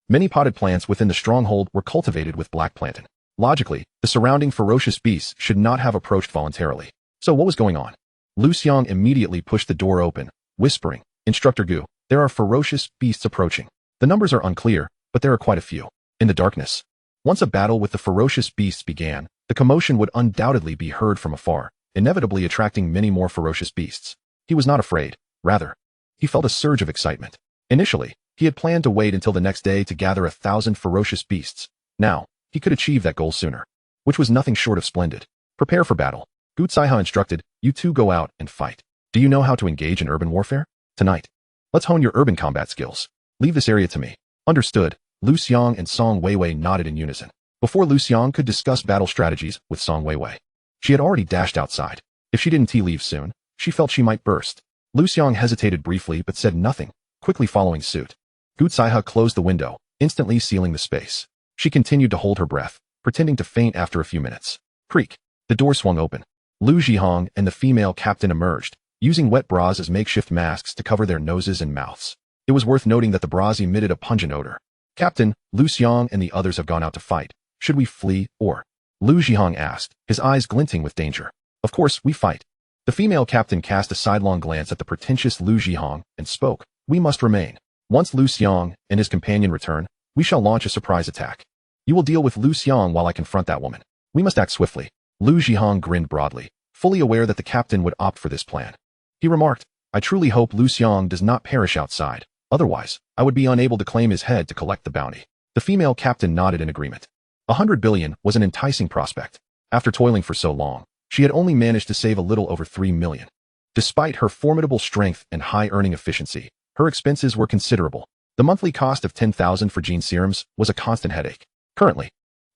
many potted plants within the stronghold were cultivated with black plantain. Logically, the surrounding ferocious beasts should not have approached voluntarily. So what was going on? Liu Xiang immediately pushed the door open, whispering, Instructor Gu, there are ferocious beasts approaching. The numbers are unclear, but there are quite a few. In the darkness, once a battle with the ferocious beasts began, the commotion would undoubtedly be heard from afar, inevitably attracting many more ferocious beasts. He was not afraid. Rather, he felt a surge of excitement. Initially, he had planned to wait until the next day to gather 1,000 ferocious beasts. Now, he could achieve that goal sooner. which was nothing short of splendid. Prepare for battle. Gu Zaiha instructed, you two go out and fight. Do you know how to engage in urban warfare? Tonight. Let's hone your urban combat skills. Leave this area to me. Understood. Liu Xiang and Song Weiwei nodded in unison. Before Liu Xiang could discuss battle strategies with Song Weiwei, she had already dashed outside. If she didn't leave soon, she felt she might burst. Liu Xiang hesitated briefly but said nothing, quickly following suit. Gu Zaiha closed the window, instantly sealing the space. She continued to hold her breath, pretending to faint after a few minutes. Creak. The door swung open. Liu Xiang and the female captain emerged, using wet bras as makeshift masks to cover their noses and mouths. It was worth noting that the bras emitted a pungent odor. Captain, Liu Xiang and the others have gone out to fight. Should we flee or? Liu Xiang asked, his eyes glinting with danger. Of course, we fight. The female captain cast a sidelong glance at the pretentious Liu Xiang and spoke. We must remain. Once Liu Xiang and his companion return, we shall launch a surprise attack. You will deal with Liu Xiang while I confront that woman. We must act swiftly. Liu Xiang grinned broadly, fully aware that the captain would opt for this plan. He remarked, I truly hope Liu Xiang does not perish outside. Otherwise, I would be unable to claim his head to collect the bounty. The female captain nodded in agreement. 100 billion was an enticing prospect. After toiling for so long, she had only managed to save a little over 3 million. Despite her formidable strength and high earning efficiency, her expenses were considerable. The monthly cost of 10,000 for gene serums was a constant headache. Currently,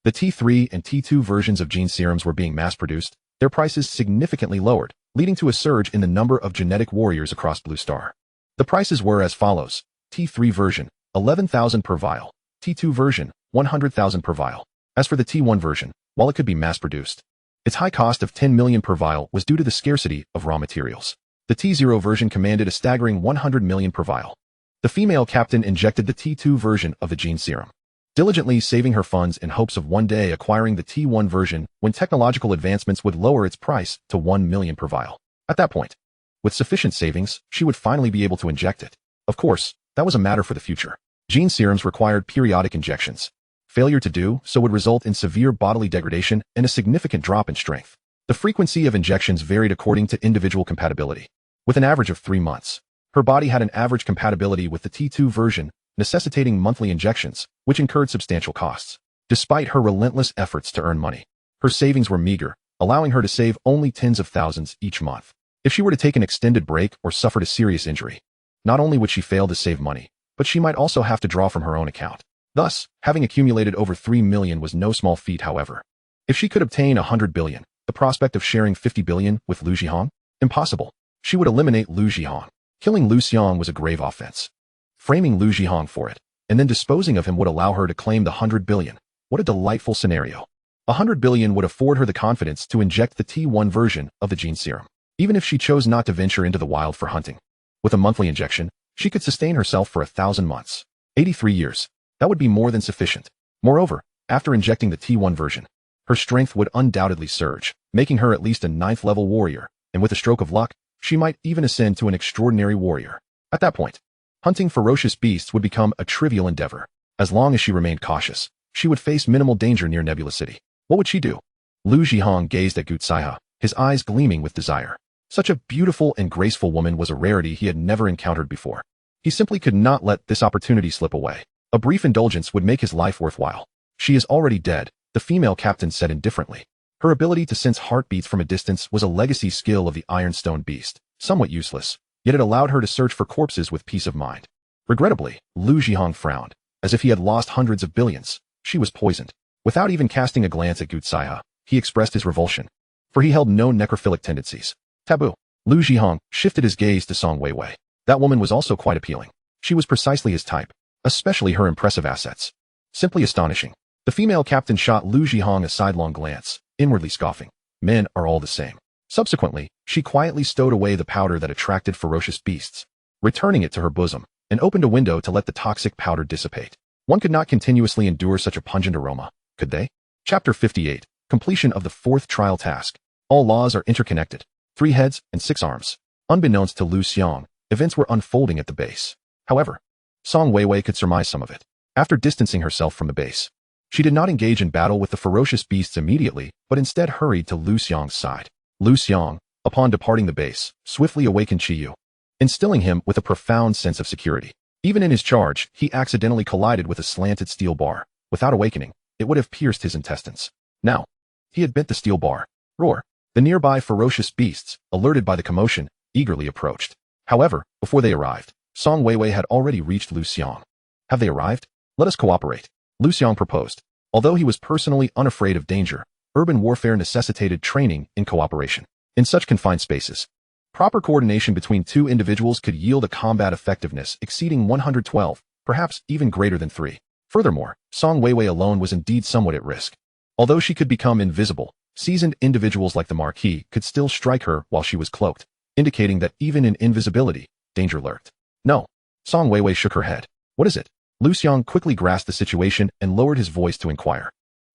the T3 and T2 versions of gene serums were being mass-produced, their prices significantly lowered, leading to a surge in the number of genetic warriors across Blue Star. The prices were as follows. T3 version, 11,000 per vial. T2 version, 100,000 per vial. As for the T1 version, while it could be mass-produced, its high cost of 10 million per vial was due to the scarcity of raw materials. The T0 version commanded a staggering 100 million per vial. The female captain injected the T2 version of the gene serum, diligently saving her funds in hopes of one day acquiring the T1 version when technological advancements would lower its price to 1 million per vial. At that point, with sufficient savings, she would finally be able to inject it. Of course, that was a matter for the future. Gene serums required periodic injections. Failure to do so would result in severe bodily degradation and a significant drop in strength. The frequency of injections varied according to individual compatibility. With an average of 3 months, her body had an average compatibility with the T2 version, necessitating monthly injections, which incurred substantial costs. Despite her relentless efforts to earn money, her savings were meager, allowing her to save only tens of thousands each month. If she were to take an extended break or suffered a serious injury, not only would she fail to save money, but she might also have to draw from her own account. Thus, having accumulated over 3 million was no small feat, however. If she could obtain 100 billion, the prospect of sharing 50 billion with Liu Xiang? Impossible. She would eliminate Liu Xiang. Killing Liu Xiang was a grave offense. Framing Liu Xiang for it, and then disposing of him would allow her to claim the 100 billion. What a delightful scenario. 100 billion would afford her the confidence to inject the T1 version of the gene serum, even if she chose not to venture into the wild for hunting. With a monthly injection, she could sustain herself for 1,000 months. 83 years. That would be more than sufficient. Moreover, after injecting the T1 version, her strength would undoubtedly surge, making her at least a 9th-level warrior, and with a stroke of luck, she might even ascend to an extraordinary warrior. At that point, hunting ferocious beasts would become a trivial endeavor. As long as she remained cautious, she would face minimal danger near Nebula City. What would she do? Liu Xiang gazed at Gu Zaiha, his eyes gleaming with desire. Such a beautiful and graceful woman was a rarity he had never encountered before. He simply could not let this opportunity slip away. A brief indulgence would make his life worthwhile. She is already dead, the female captain said indifferently. Her ability to sense heartbeats from a distance was a legacy skill of the Ironstone Beast, somewhat useless, yet it allowed her to search for corpses with peace of mind. Regrettably, Liu Xiang frowned, as if he had lost hundreds of billions. She was poisoned. Without even casting a glance at Gu Zaiha, he expressed his revulsion, for he held no necrophilic tendencies. Taboo. Liu Xiang shifted his gaze to Song Weiwei. That woman was also quite appealing. She was precisely his type, especially her impressive assets. Simply astonishing. The female captain shot Liu Xiang a sidelong glance, inwardly scoffing. Men are all the same. Subsequently, she quietly stowed away the powder that attracted ferocious beasts, returning it to her bosom, and opened a window to let the toxic powder dissipate. One could not continuously endure such a pungent aroma, could they? Chapter 58. Completion of the 4th trial task. All laws are interconnected. 3 heads and 6 arms. Unbeknownst to Liu Xiang, events were unfolding at the base. However, Song Weiwei could surmise some of it. After distancing herself from the base, she did not engage in battle with the ferocious beasts immediately, but instead hurried to Liu Xiang's side. Liu Xiang, upon departing the base, swiftly awakened Qiyu, instilling him with a profound sense of security. Even in his charge, he accidentally collided with a slanted steel bar. Without awakening, it would have pierced his intestines. Now, He had bent the steel bar. Roar. The nearby ferocious beasts, alerted by the commotion, eagerly approached. However, before they arrived, Song Weiwei had already reached Liu Xiang. Have they arrived? Let us cooperate, Liu Xiang proposed. Although he was personally unafraid of danger, urban warfare necessitated training in cooperation. In such confined spaces, proper coordination between two individuals could yield a combat effectiveness exceeding 112, perhaps even greater than 3. Furthermore, Song Weiwei alone was indeed somewhat at risk. Although she could become invisible, seasoned individuals like the Marquis could still strike her while she was cloaked, indicating that even in invisibility, danger lurked. No. Song Weiwei shook her head. What is it? Liu Xiang quickly grasped the situation and lowered his voice to inquire.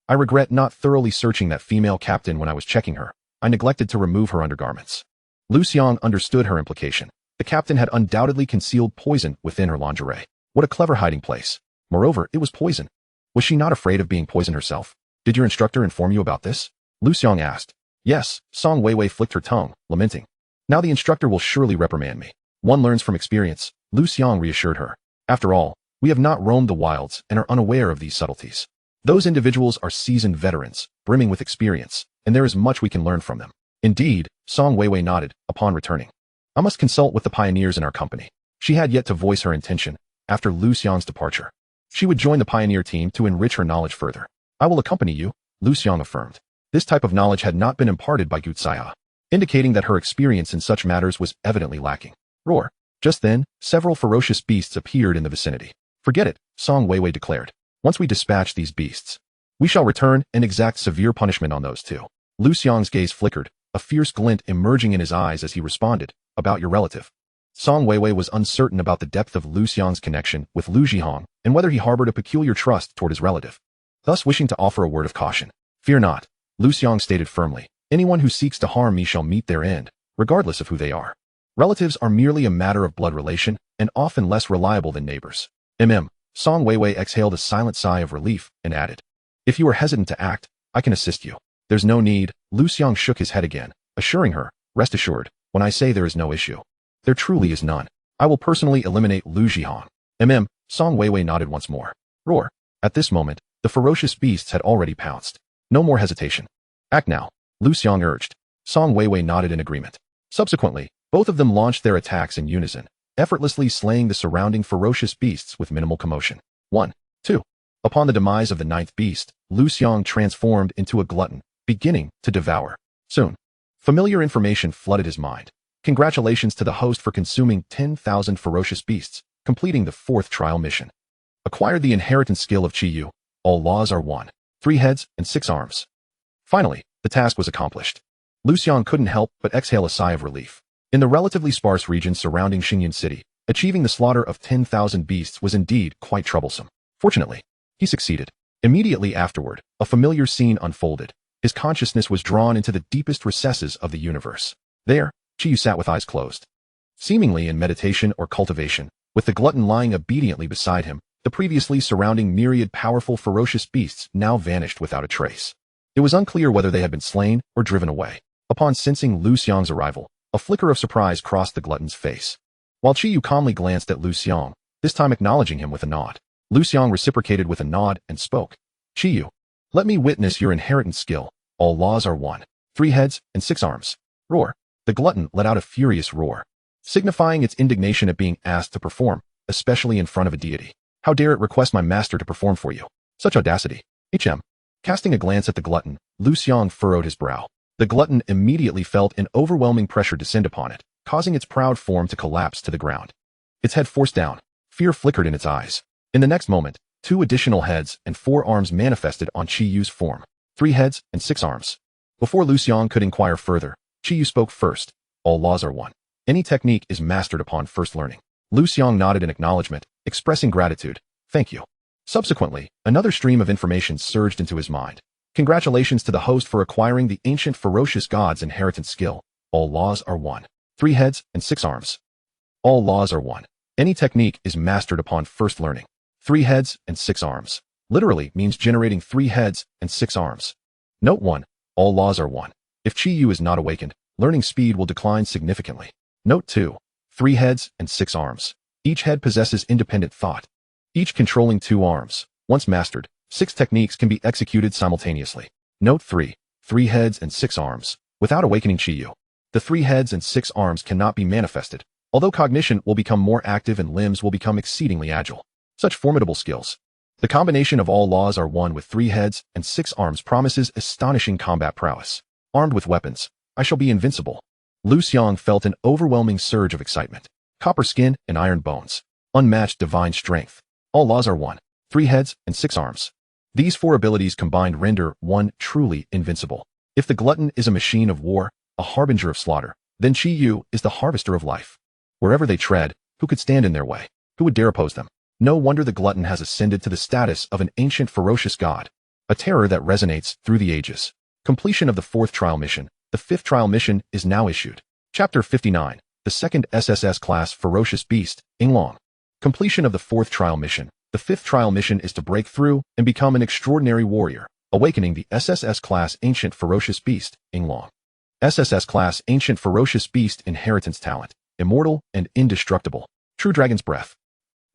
I regret not thoroughly searching that female captain when I was checking her. I neglected to remove her undergarments. Liu Xiang understood her implication. The captain had undoubtedly concealed poison within her lingerie. What a clever hiding place. Moreover, it was poison. Was she not afraid of being poisoned herself? Did your instructor inform you about this? Liu Xiang asked. Yes, Song Weiwei flicked her tongue, lamenting. Now the instructor will surely reprimand me. One learns from experience, Liu Xiang reassured her. After all, we have not roamed the wilds and are unaware of these subtleties. Those individuals are seasoned veterans, brimming with experience, and there is much we can learn from them. Indeed, Song Weiwei nodded, upon returning. I must consult with the pioneers in our company. She had yet to voice her intention. After Liu Xiang's departure, she would join the pioneer team to enrich her knowledge further. I will accompany you, Liu Xiang affirmed. This type of knowledge had not been imparted by Gutsaya, indicating that her experience in such matters was evidently lacking. Roar. Just then, several ferocious beasts appeared in the vicinity. Forget it, Song Weiwei declared. Once we dispatch these beasts, we shall return and exact severe punishment on those two. Liu Xiang's gaze flickered, a fierce glint emerging in his eyes as he responded, about your relative. Song Weiwei was uncertain about the depth of Liu Xiang's connection with Liu Xiang and whether he harbored a peculiar trust toward his relative, thus wishing to offer a word of caution. Fear not, Liu Xiang stated firmly. Anyone who seeks to harm me shall meet their end, regardless of who they are. Relatives are merely a matter of blood relation and often less reliable than neighbors. Song Weiwei exhaled a silent sigh of relief and added, if you are hesitant to act, I can assist you. There's no need, Liu Xiang shook his head again, assuring her, rest assured, when I say there is no issue, there truly is none. I will personally eliminate Liu Xiang. Song Weiwei nodded once more. Roar. At this moment, the ferocious beasts had already pounced. No more hesitation. Act now, Liu Xiang urged. Song Weiwei nodded in agreement. Subsequently, both of them launched their attacks in unison, effortlessly slaying the surrounding ferocious beasts with minimal commotion. 1, 2. Upon the demise of the 9th beast, Liu Xiang transformed into a glutton, beginning to devour. Soon, familiar information flooded his mind. Congratulations to the host for consuming 10,000 ferocious beasts, completing the 4th trial mission. Acquired the inheritance skill of Chi Yu. All laws are 1, 3 heads and 6 arms. Finally, the task was accomplished. Liu Xiang couldn't help but exhale a sigh of relief. In the relatively sparse region surrounding Xingyun City, achieving the slaughter of 10,000 beasts was indeed quite troublesome. Fortunately, he succeeded. Immediately afterward, a familiar scene unfolded. His consciousness was drawn into the deepest recesses of the universe. There, Chi Yu sat with eyes closed, seemingly in meditation or cultivation, with the glutton lying obediently beside him. The previously surrounding myriad powerful ferocious beasts now vanished without a trace. It was unclear whether they had been slain or driven away. Upon sensing Liu Xiang's arrival, a flicker of surprise crossed the glutton's face. While Chi Yu calmly glanced at Liu Xiang, this time acknowledging him with a nod. Liu Xiang reciprocated with a nod and spoke. Chi Yu, let me witness your inheritance skill. All laws are 1, 3 heads and 6 arms. Roar. The glutton let out a furious roar, signifying its indignation at being asked to perform, especially in front of a deity. How dare it request my master to perform for you? Such audacity. Casting a glance at the glutton, Liu Xiang furrowed his brow. The glutton immediately felt an overwhelming pressure descend upon it, causing its proud form to collapse to the ground. Its head forced down. Fear flickered in its eyes. In the next moment, 2 additional heads and 4 arms manifested on Chi Yu's form. 3 heads and 6 arms. Before Liu Xiang could inquire further, Chi Yu spoke first. All laws are 1. Any technique is mastered upon first learning. Liu Xiang nodded in acknowledgement, expressing gratitude. Thank you. Subsequently, another stream of information surged into his mind. Congratulations to the host for acquiring the ancient ferocious god's inheritance skill. All laws are 1, 3 heads and 6 arms. All laws are 1. Any technique is mastered upon first learning. 3 heads and 6 arms. Literally means generating 3 heads and 6 arms. Note 1. All laws are 1. If Chi Yu is not awakened, learning speed will decline significantly. Note 2. 3 heads and 6 arms. Each head possesses independent thought, each controlling 2 arms. Once mastered, 6 techniques can be executed simultaneously. Note 3. 3 heads and 6 arms, without awakening Chi-Yu. The 3 heads and 6 arms cannot be manifested, although cognition will become more active and limbs will become exceedingly agile. Such formidable skills. The combination of all laws are one with 3 heads and 6 arms promises astonishing combat prowess. Armed with weapons, I shall be invincible. Liu Xiang felt an overwhelming surge of excitement. Copper skin and iron bones. Unmatched divine strength. All laws are one. 3 heads and 6 arms. These 4 abilities combined render one truly invincible. If the glutton is a machine of war, a harbinger of slaughter, then Chi-Yu is the harvester of life. Wherever they tread, who could stand in their way? Who would dare oppose them? No wonder the glutton has ascended to the status of an ancient ferocious god. A terror that resonates through the ages. Completion of the 4th trial mission. The 5th trial mission is now issued. Chapter 59. The 2nd SSS class ferocious beast, Yinglong. Completion of the 4th trial mission. The 5th trial mission is to break through and become an extraordinary warrior, awakening the SSS class ancient ferocious beast, Yinglong. SSS class ancient ferocious beast inheritance talent, immortal and indestructible. True dragon's breath.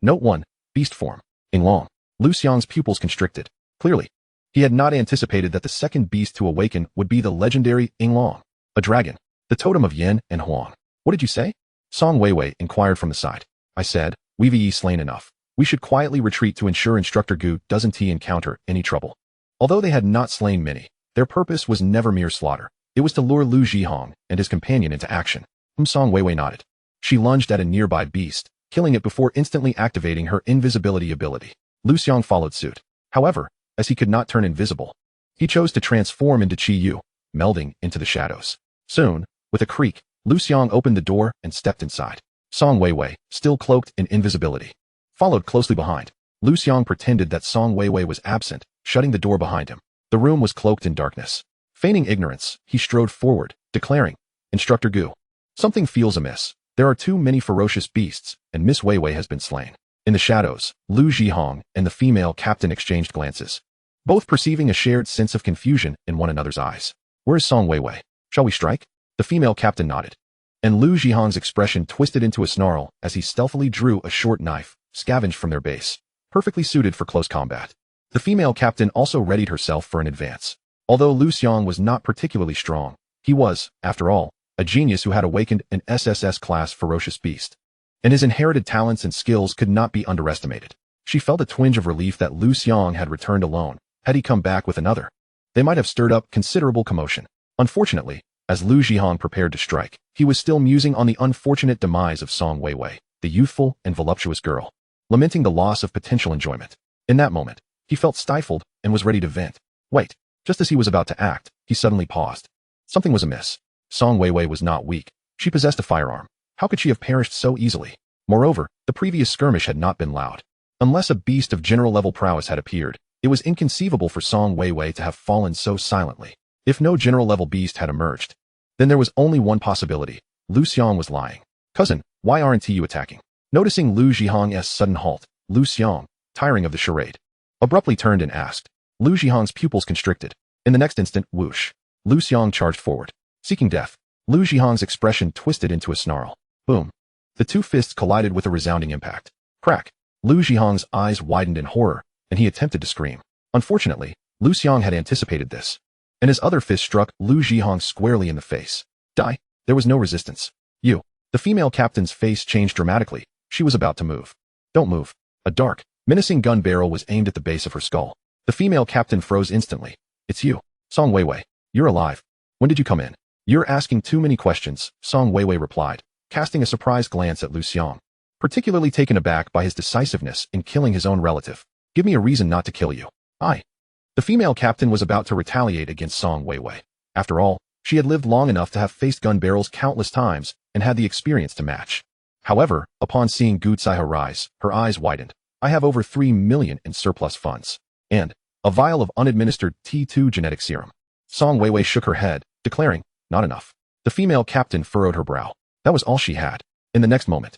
Note 1. Beast form. Yinglong. Liu Xiang's pupils constricted. Clearly, he had not anticipated that the second beast to awaken would be the legendary Yinglong, a dragon, the totem of Yin and Huang. What did you say? Song Weiwei inquired from the side. I said, we've slain enough. We should quietly retreat to ensure Instructor Gu doesn't encounter any trouble. Although they had not slain many, their purpose was never mere slaughter. It was to lure Liu Xiang and his companion into action. Song Weiwei nodded. She lunged at a nearby beast, killing it before instantly activating her invisibility ability. Liu Xiang followed suit. However, as he could not turn invisible, he chose to transform into Chi-Yu, melding into the shadows. Soon, with a creak, Liu Xiang opened the door and stepped inside. Song Weiwei, still cloaked in invisibility, followed closely behind. Liu Xiang pretended that Song Weiwei was absent, shutting the door behind him. The room was cloaked in darkness. Feigning ignorance, he strode forward, declaring, Instructor Gu, something feels amiss. There are too many ferocious beasts, and Miss Weiwei has been slain. In the shadows, Liu Xiang and the female captain exchanged glances, both perceiving a shared sense of confusion in one another's eyes. Where is Song Weiwei? Shall we strike? The female captain nodded, and Liu Xiang's expression twisted into a snarl as he stealthily drew a short knife, scavenged from their base, perfectly suited for close combat. The female captain also readied herself for an advance. Although Liu Xiang was not particularly strong, he was, after all, a genius who had awakened an SSS class ferocious beast, and his inherited talents and skills could not be underestimated. She felt a twinge of relief that Liu Xiang had returned alone. Had he come back with another, they might have stirred up considerable commotion. Unfortunately, as Liu Xiang prepared to strike, he was still musing on the unfortunate demise of Song Weiwei, the youthful and voluptuous girl, lamenting the loss of potential enjoyment. In that moment, he felt stifled and was ready to vent. Wait, just as he was about to act, he suddenly paused. Something was amiss. Song Weiwei was not weak. She possessed a firearm. How could she have perished so easily? Moreover, the previous skirmish had not been loud. Unless a beast of general-level prowess had appeared, it was inconceivable for Song Weiwei to have fallen so silently. If no general-level beast had emerged, then there was only one possibility. Liu Xiang was lying. Cousin, why aren't you attacking? Noticing Liu Xiang's sudden halt, Liu Xiang, tiring of the charade, abruptly turned and asked. Liu Xiang's pupils constricted. In the next instant, whoosh, Liu Xiang charged forward, seeking death. Liu Xiang's expression twisted into a snarl. Boom. The two fists collided with a resounding impact. Crack. Liu Xiang's eyes widened in horror, and he attempted to scream. Unfortunately, Liu Xiang had anticipated this, and his other fist struck Liu Xiang squarely in the face. Die. There was no resistance. You. The female captain's face changed dramatically. She was about to move. Don't move. A dark, menacing gun barrel was aimed at the base of her skull. The female captain froze instantly. It's you. Song Weiwei. You're alive. When did you come in? You're asking too many questions, Song Weiwei replied, casting a surprised glance at Liu Xiang, particularly taken aback by his decisiveness in killing his own relative. Give me a reason not to kill you. The female captain was about to retaliate against Song Weiwei. After all, she had lived long enough to have faced gun barrels countless times and had the experience to match. However, upon seeing Gu Tsaiho rise, her eyes widened. I have over 3 million in surplus funds, and a vial of unadministered T2 genetic serum. Song Weiwei shook her head, declaring, not enough. The female captain furrowed her brow. That was all she had. In the next moment,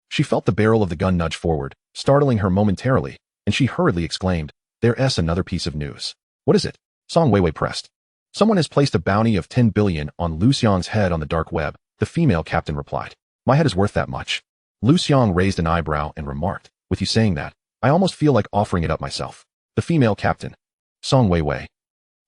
she felt the barrel of the gun nudge forward, startling her momentarily, and she hurriedly exclaimed, There's another piece of news. What is it? Song Weiwei pressed. Someone has placed a bounty of 10 billion on Liu Xiang's head on the dark web, the female captain replied. My head is worth that much. Liu Xiang raised an eyebrow and remarked, with you saying that, I almost feel like offering it up myself. The female captain. Song Weiwei.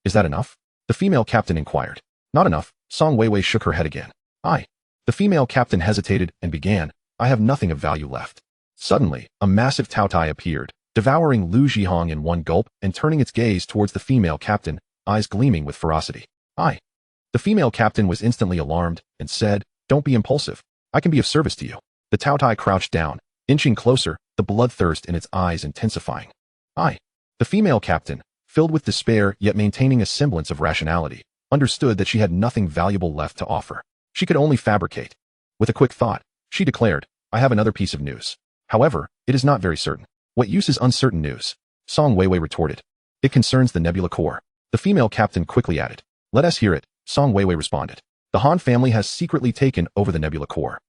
Is that enough? The female captain inquired. Not enough. Song Weiwei shook her head again. The female captain hesitated and began. I have nothing of value left. Suddenly, a massive taotai appeared, devouring Liu Xiang in one gulp and turning its gaze towards the female captain, eyes gleaming with ferocity. The female captain was instantly alarmed and said, Don't be impulsive. I can be of service to you. The taotai crouched down, inching closer, the bloodthirst in its eyes intensifying. The female captain, filled with despair yet maintaining a semblance of rationality, understood that she had nothing valuable left to offer. She could only fabricate. With a quick thought, she declared, I have another piece of news. However, it is not very certain. What use is uncertain news? Song Weiwei retorted. It concerns the nebula core. The female captain quickly added. Let us hear it, Song Weiwei responded. The Han family has secretly taken over the nebula core,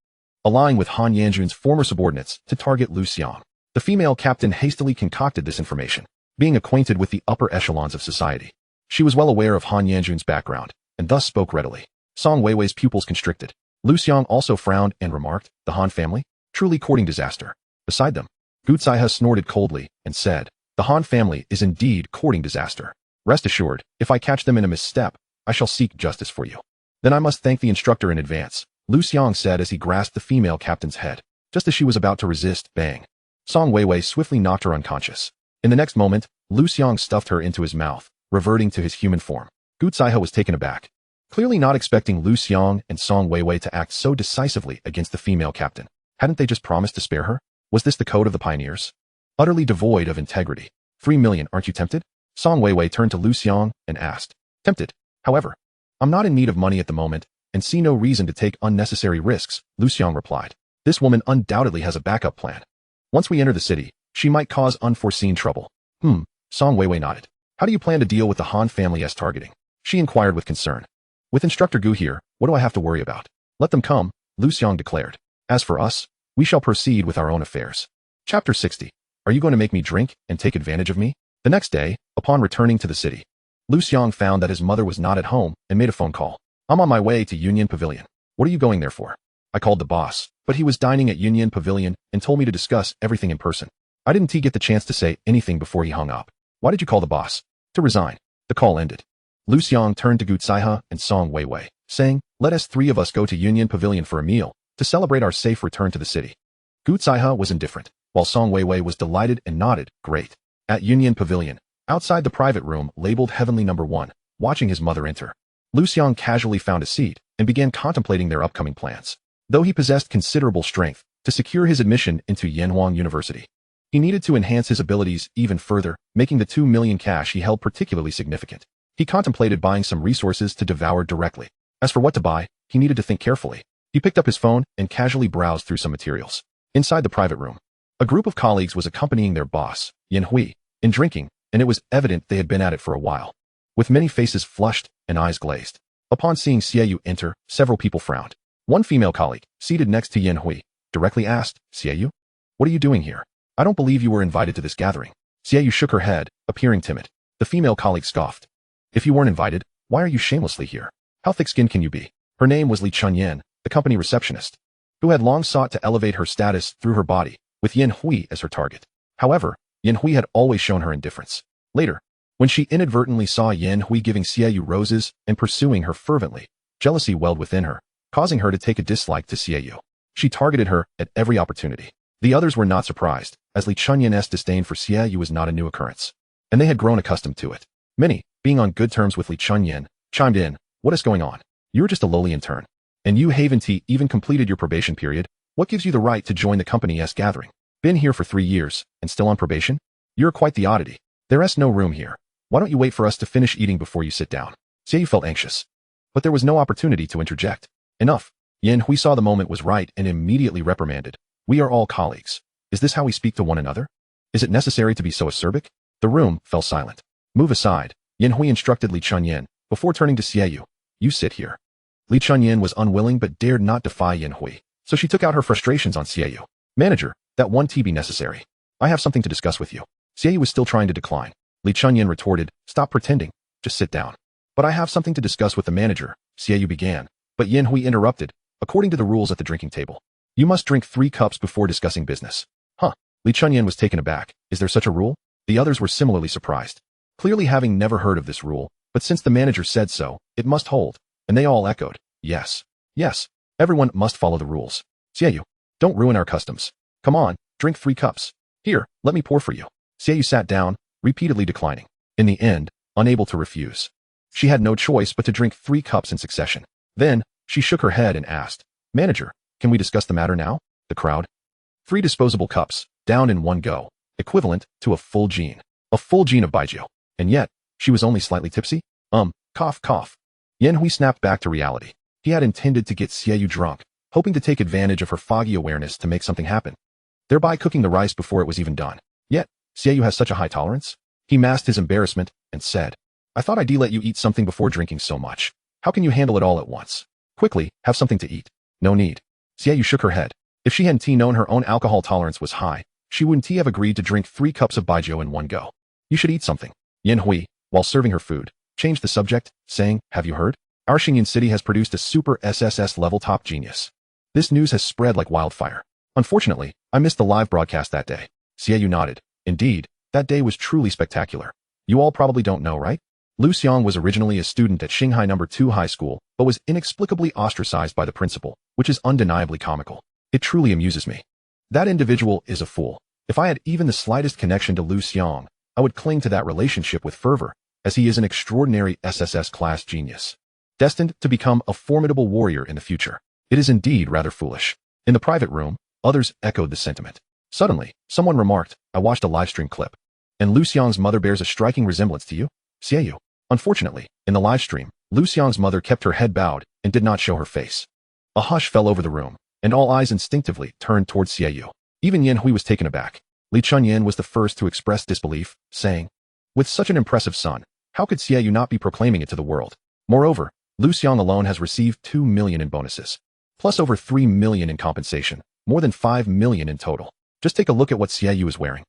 allying with Han Yanjun's former subordinates to target Liu Xiang. The female captain hastily concocted this information, being acquainted with the upper echelons of society. She was well aware of Han Yanjun's background, and thus spoke readily. Song Weiwei's pupils constricted. Liu Xiang also frowned and remarked, the Han family? Truly courting disaster. Beside them, Gutsaiha snorted coldly and said, the Han family is indeed courting disaster. Rest assured, if I catch them in a misstep, I shall seek justice for you. Then I must thank the instructor in advance, Liu Xiang said as he grasped the female captain's head. Just as she was about to resist, bang. Song Weiwei swiftly knocked her unconscious. In the next moment, Liu Xiang stuffed her into his mouth, reverting to his human form. Gutsaiha was taken aback, clearly not expecting Liu Xiang and Song Weiwei to act so decisively against the female captain. Hadn't they just promised to spare her? Was this the code of the pioneers? Utterly devoid of integrity. 3 million, aren't you tempted? Song Weiwei turned to Liu Xiang and asked. Tempted. However, I'm not in need of money at the moment, and see no reason to take unnecessary risks, Liu Xiang replied. This woman undoubtedly has a backup plan. Once we enter the city, she might cause unforeseen trouble. Song Weiwei nodded. How do you plan to deal with the Han family's targeting? She inquired with concern. With Instructor Gu here, what do I have to worry about? Let them come, Liu Xiang declared. As for us, we shall proceed with our own affairs. Chapter 60. Are you going to make me drink and take advantage of me? The next day, upon returning to the city, Liu Xiang found that his mother was not at home and made a phone call. I'm on my way to Union Pavilion. What are you going there for? I called the boss, but he was dining at Union Pavilion and told me to discuss everything in person. I didn't get the chance to say anything before he hung up. Why did you call the boss? To resign. The call ended. Liu Xiang turned to Gutsaiha and Song Weiwei, saying, let us 3 of us go to Union Pavilion for a meal, to celebrate our safe return to the city. Gutsaiha was indifferent, while Song Weiwei was delighted and nodded, great. At Union Pavilion, outside the private room labeled Heavenly No. 1, watching his mother enter, Liu Xiang casually found a seat and began contemplating their upcoming plans. Though he possessed considerable strength to secure his admission into Yanhuang University, he needed to enhance his abilities even further, making the 2 million cash he held particularly significant. He contemplated buying some resources to devour directly. As for what to buy, he needed to think carefully. He picked up his phone and casually browsed through some materials. Inside the private room, a group of colleagues was accompanying their boss, Yin Hui, in drinking, and it was evident they had been at it for a while. With many faces flushed and eyes glazed. Upon seeing Xiaoyu enter, several people frowned. One female colleague, seated next to Yin Hui, directly asked, Xiaoyu, what are you doing here? I don't believe you were invited to this gathering. Xiaoyu shook her head, appearing timid. The female colleague scoffed. If you weren't invited, why are you shamelessly here? How thick-skinned can you be? Her name was Li Chunyan, the company receptionist, who had long sought to elevate her status through her body, with Yin Hui as her target. However, Yin Hui had always shown her indifference. Later, when she inadvertently saw Yin Hui giving Xiaoyu roses and pursuing her fervently, jealousy welled within her, causing her to take a dislike to Xiaoyu. She targeted her at every opportunity. The others were not surprised, as Li Chunyan's disdain for Xiaoyu was not a new occurrence, and they had grown accustomed to it. Many, being on good terms with Li Chunyan, chimed in, what is going on? You're just a lowly intern. And you haven't even completed your probation period. What gives you the right to join the company's gathering? Been here for 3 years, and still on probation? You're quite the oddity. There's no room here. Why don't you wait for us to finish eating before you sit down? Xiaoyu felt anxious. But there was no opportunity to interject. Enough. Yin Hui saw the moment was right and immediately reprimanded. We are all colleagues. Is this how we speak to one another? Is it necessary to be so acerbic? The room fell silent. Move aside, Yin Hui instructed Li Chunyan, before turning to Xiaoyu. You sit here. Li Chunyan was unwilling but dared not defy Yin Hui, so she took out her frustrations on Xiaoyu. Manager, that won't be necessary. I have something to discuss with you. Xiaoyu was still trying to decline. Li Chunyan retorted, stop pretending, just sit down. But I have something to discuss with the manager, Xiaoyu began, but Yin Hui interrupted, according to the rules at the drinking table. You must drink 3 cups before discussing business. Li Chunyan was taken aback. Is there such a rule? The others were similarly surprised. Clearly having never heard of this rule, But since the manager said so, it must hold, and they all echoed, yes, yes, everyone must follow the rules. Xiaoyu, don't ruin our customs. Come on, drink 3 cups. Here, let me pour for you. Xiaoyu sat down, repeatedly declining. In the end, unable to refuse. She had no choice but to drink 3 cups in succession. Then, she shook her head and asked, Manager, can we discuss the matter now? The crowd. 3 disposable cups, down in one go, equivalent to a full gene. A full gene of baijiu. And yet, she was only slightly tipsy? Cough, cough. Yanhui snapped back to reality. He had intended to get Xiaoyu drunk, hoping to take advantage of her foggy awareness to make something happen, thereby cooking the rice before it was even done. Yet, Xiaoyu has such a high tolerance? He masked his embarrassment and said, I thought I'd let you eat something before drinking so much. How can you handle it all at once? Quickly, have something to eat. No need. Xiaoyu shook her head. If she hadn't known her own alcohol tolerance was high, she wouldn't have agreed to drink 3 cups of baijiu in one go. You should eat something. Yanhui, while serving her food, changed the subject, saying, have you heard? Our Xingyan city has produced a super SSS level top genius. This news has spread like wildfire. Unfortunately, I missed the live broadcast that day. Xiaoyu nodded. Indeed, that day was truly spectacular. You all probably don't know, right? Liu Xiang was originally a student at Shanghai No. 2 High School, but was inexplicably ostracized by the principal, which is undeniably comical. It truly amuses me. That individual is a fool. If I had even the slightest connection to Liu Xiang, I would cling to that relationship with fervor, as he is an extraordinary SSS class genius, destined to become a formidable warrior in the future. It is indeed rather foolish. In the private room, others echoed the sentiment. Suddenly, someone remarked, I watched a livestream clip. And Liu Xiang's mother bears a striking resemblance to you, Xiaoyu. Unfortunately, in the livestream, Liu Xiang's mother kept her head bowed and did not show her face. A hush fell over the room, and all eyes instinctively turned towards Xiaoyu. Even Yanhui was taken aback. Li Chunyan was the first to express disbelief, saying, with such an impressive son, how could Xiaoyu not be proclaiming it to the world? Moreover, Liu Xiang alone has received 2 million in bonuses, plus over 3 million in compensation, more than 5 million in total. Just take a look at what Xiaoyu is wearing.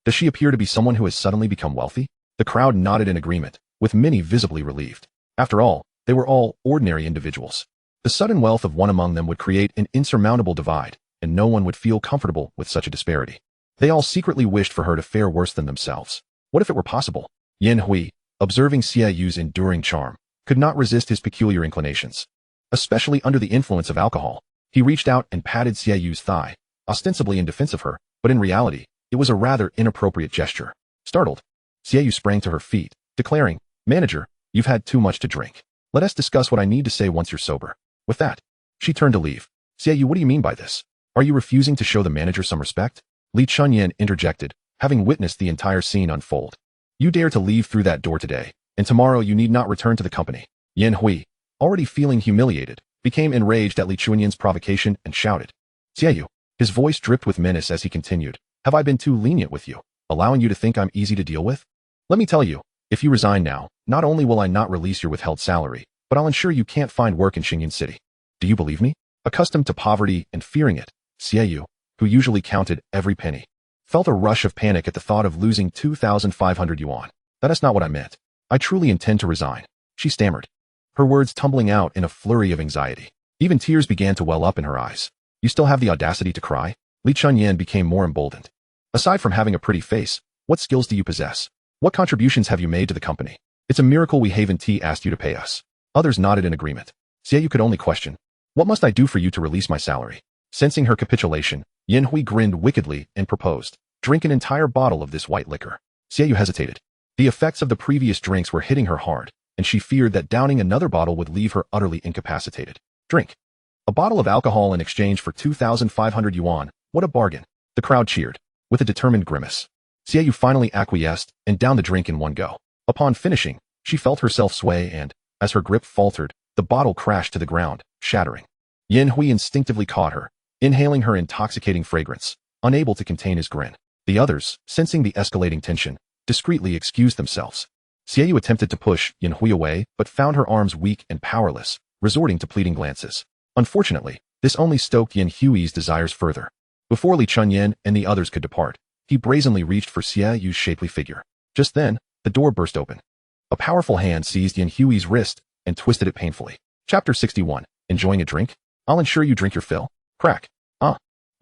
Does she appear to be someone who has suddenly become wealthy? The crowd nodded in agreement, with many visibly relieved. After all, they were all ordinary individuals. The sudden wealth of one among them would create an insurmountable divide, and no one would feel comfortable with such a disparity. They all secretly wished for her to fare worse than themselves. What if it were possible? Yanhui, observing Xiaoyu's enduring charm, could not resist his peculiar inclinations. Especially under the influence of alcohol, he reached out and patted Xiaoyu's thigh, ostensibly in defense of her, but in reality, it was a rather inappropriate gesture. Startled, Xiaoyu sprang to her feet, declaring, Manager, you've had too much to drink. Let us discuss what I need to say once you're sober. With that, she turned to leave. Xiaoyu, what do you mean by this? Are you refusing to show the manager some respect? Li Chunyan interjected, having witnessed the entire scene unfold. You dare to leave through that door today, and tomorrow you need not return to the company. Yanhui, already feeling humiliated, became enraged at Li Chunyan's provocation and shouted. Xiaoyu, his voice dripped with menace as he continued, have I been too lenient with you, allowing you to think I'm easy to deal with? Let me tell you, if you resign now, not only will I not release your withheld salary, but I'll ensure you can't find work in Xingyan City. Do you believe me? Accustomed to poverty and fearing it, Xiaoyu, who usually counted every penny, felt a rush of panic at the thought of losing 2,500 yuan. That is not what I meant. I truly intend to resign, she stammered, her words tumbling out in a flurry of anxiety. Even tears began to well up in her eyes. You still have the audacity to cry? Li Chunyan became more emboldened. Aside from having a pretty face, what skills do you possess? What contributions have you made to the company? It's a miracle we Haven Tea asked you to pay us. Others nodded in agreement. Xiaoyu could only question. What must I do for you to release my salary? Sensing her capitulation, Yanhui grinned wickedly and proposed, drink an entire bottle of this white liquor. Xiaoyu hesitated. The effects of the previous drinks were hitting her hard, and she feared that downing another bottle would leave her utterly incapacitated. Drink. A bottle of alcohol in exchange for 2,500 yuan. What a bargain. The crowd cheered, with a determined grimace. Xiaoyu finally acquiesced and downed the drink in one go. Upon finishing, she felt herself sway and, as her grip faltered, the bottle crashed to the ground, shattering. Yanhui instinctively caught her, inhaling her intoxicating fragrance, unable to contain his grin. The others, sensing the escalating tension, discreetly excused themselves. Xiaoyu attempted to push Yanhui away, but found her arms weak and powerless, resorting to pleading glances. Unfortunately, this only stoked Yanhui's desires further. Before Li Chunyan and the others could depart, he brazenly reached for Xiaoyu's shapely figure. Just then, the door burst open. A powerful hand seized Yanhui's wrist and twisted it painfully. Chapter 61. Enjoying a drink? I'll ensure you drink your fill. Crack.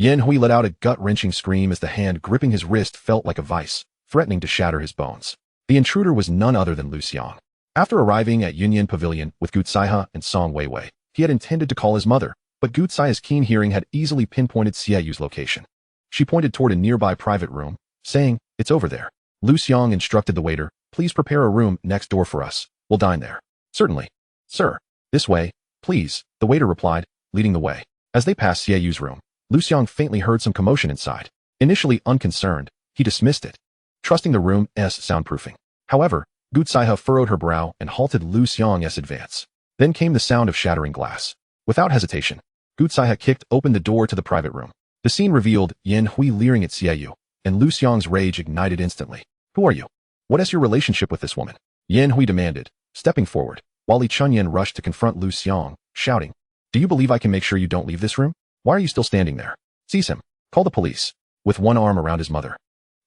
Yanhui let out a gut-wrenching scream as the hand gripping his wrist felt like a vice, threatening to shatter his bones. The intruder was none other than Liu Xiang. After arriving at Yunyan Pavilion with Gutsaiha and Song Weiwei, he had intended to call his mother, but Gutsaiha's keen hearing had easily pinpointed Xiaoyu's location. She pointed toward a nearby private room, saying, "It's over there." Liu Xiang instructed the waiter, "Please prepare a room next door for us. We'll dine there." "Certainly, sir. This way, please," the waiter replied, leading the way. As they passed Xiaoyu's room, Liu Xiang faintly heard some commotion inside. Initially unconcerned, he dismissed it, trusting the room's soundproofing. However, Gutsaiha furrowed her brow and halted Liu Xiang's advance. Then came the sound of shattering glass. Without hesitation, Gutsaiha kicked open the door to the private room. The scene revealed Yan Hui leering at Xiaoyu, and Liu Xiang's rage ignited instantly. "Who are you? What is your relationship with this woman?" Yan Hui demanded, stepping forward, while Li Chunyan rushed to confront Liu Xiang, shouting, "Do you believe I can make sure you don't leave this room? Why are you still standing there? Seize him. Call the police." With one arm around his mother,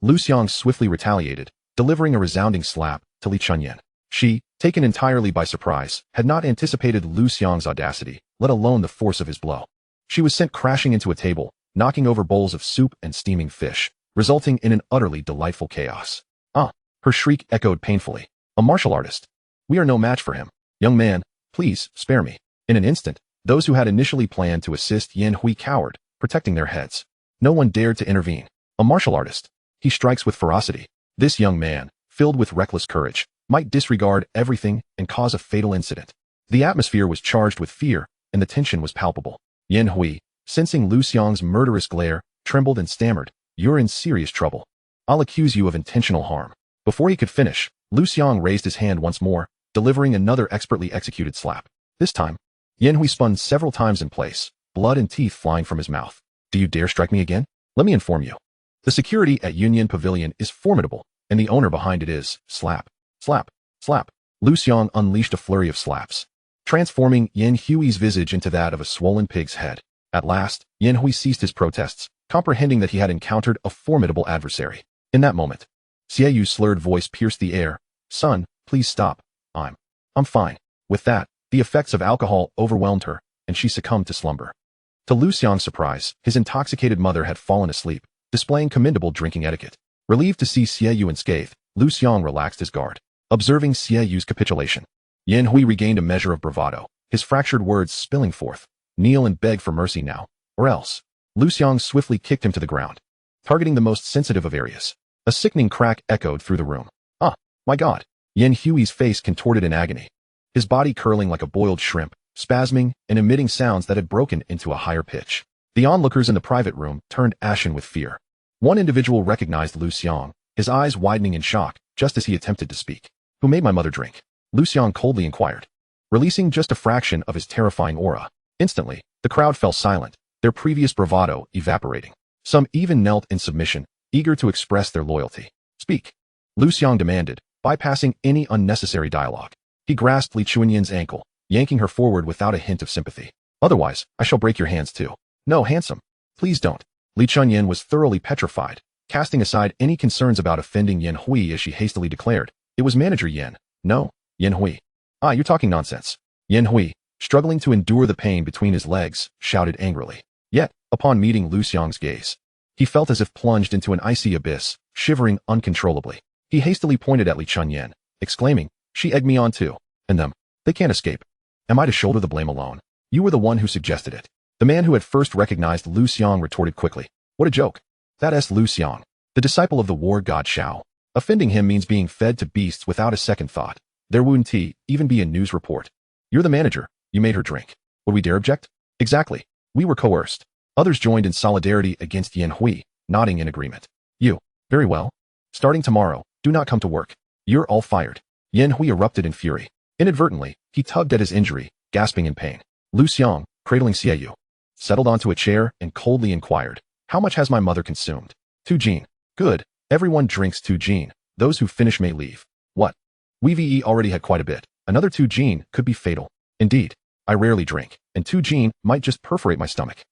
Liu Xiang swiftly retaliated, delivering a resounding slap to Li Chunyan. She, taken entirely by surprise, had not anticipated Liu Xiang's audacity, let alone the force of his blow. She was sent crashing into a table, knocking over bowls of soup and steaming fish, resulting in an utterly delightful chaos. "Ah!" Her shriek echoed painfully. "A martial artist. We are no match for him. Young man, please, spare me." In an instant, those who had initially planned to assist Yan Hui cowered, protecting their heads. No one dared to intervene. A martial artist. He strikes with ferocity. This young man, filled with reckless courage, might disregard everything and cause a fatal incident. The atmosphere was charged with fear, and the tension was palpable. Yan Hui, sensing Liu Xiang's murderous glare, trembled and stammered, "You're in serious trouble. I'll accuse you of intentional harm." Before he could finish, Liu Xiang raised his hand once more, delivering another expertly executed slap. This time, Yan Hui spun several times in place, blood and teeth flying from his mouth. "Do you dare strike me again? Let me inform you. The security at Yunyan Pavilion is formidable, and the owner behind it is..." Slap, slap, slap. Liu Xiang unleashed a flurry of slaps, transforming Yan Hui's visage into that of a swollen pig's head. At last, Yan Hui ceased his protests, comprehending that he had encountered a formidable adversary. In that moment, Xiaoyu's slurred voice pierced the air. "Son, please stop. I'm fine." With that, the effects of alcohol overwhelmed her, and she succumbed to slumber. To Liu Xiang's surprise, his intoxicated mother had fallen asleep, displaying commendable drinking etiquette. Relieved to see Xiaoyu unscathed, Liu Xiang relaxed his guard. Observing Xiaoyu's capitulation, Yan Hui regained a measure of bravado, his fractured words spilling forth. "Kneel and beg for mercy now, or else." Liu Xiang swiftly kicked him to the ground, targeting the most sensitive of areas. A sickening crack echoed through the room. "Ah, my God!" Yan Hui's face contorted in agony, his body curling like a boiled shrimp, spasming and emitting sounds that had broken into a higher pitch. The onlookers in the private room turned ashen with fear. One individual recognized Liu Xiang, his eyes widening in shock just as he attempted to speak. "Who made my mother drink?" Liu Xiang coldly inquired, releasing just a fraction of his terrifying aura. Instantly, the crowd fell silent, their previous bravado evaporating. Some even knelt in submission, eager to express their loyalty. "Speak," Liu Xiang demanded, bypassing any unnecessary dialogue. He grasped Li Chunyan's ankle, yanking her forward without a hint of sympathy. "Otherwise, I shall break your hands too." "No, handsome. Please don't." Li Chunyan was thoroughly petrified, casting aside any concerns about offending Yan Hui as she hastily declared, "It was Manager Yan." "No, Yan Hui." "Ah, you're talking nonsense." Yan Hui, struggling to endure the pain between his legs, shouted angrily. Yet, upon meeting Liu Xiang's gaze, he felt as if plunged into an icy abyss, shivering uncontrollably. He hastily pointed at Li Chunyan, exclaiming, "She egged me on too. And them. They can't escape. Am I to shoulder the blame alone? You were the one who suggested it." The man who had first recognized Liu Xiang retorted quickly, "What a joke. That's Liu Xiang, the disciple of the war god Shao. Offending him means being fed to beasts without a second thought. There wouldn't even be a news report. You're the manager. You made her drink. Would we dare object?" "Exactly. We were coerced." Others joined in solidarity against Yan Hui, nodding in agreement. "You. Very well. Starting tomorrow, do not come to work. You're all fired." Yan Hui erupted in fury. Inadvertently, he tugged at his injury, gasping in pain. Liu Xiang, cradling Xiaoyu, settled onto a chair and coldly inquired, "How much has my mother consumed?" "2 jin. Good. Everyone drinks 2 jin. Those who finish may leave." "What? We already had quite a bit. Another 2 jin could be fatal." "Indeed. I rarely drink, and 2 jin might just perforate my stomach."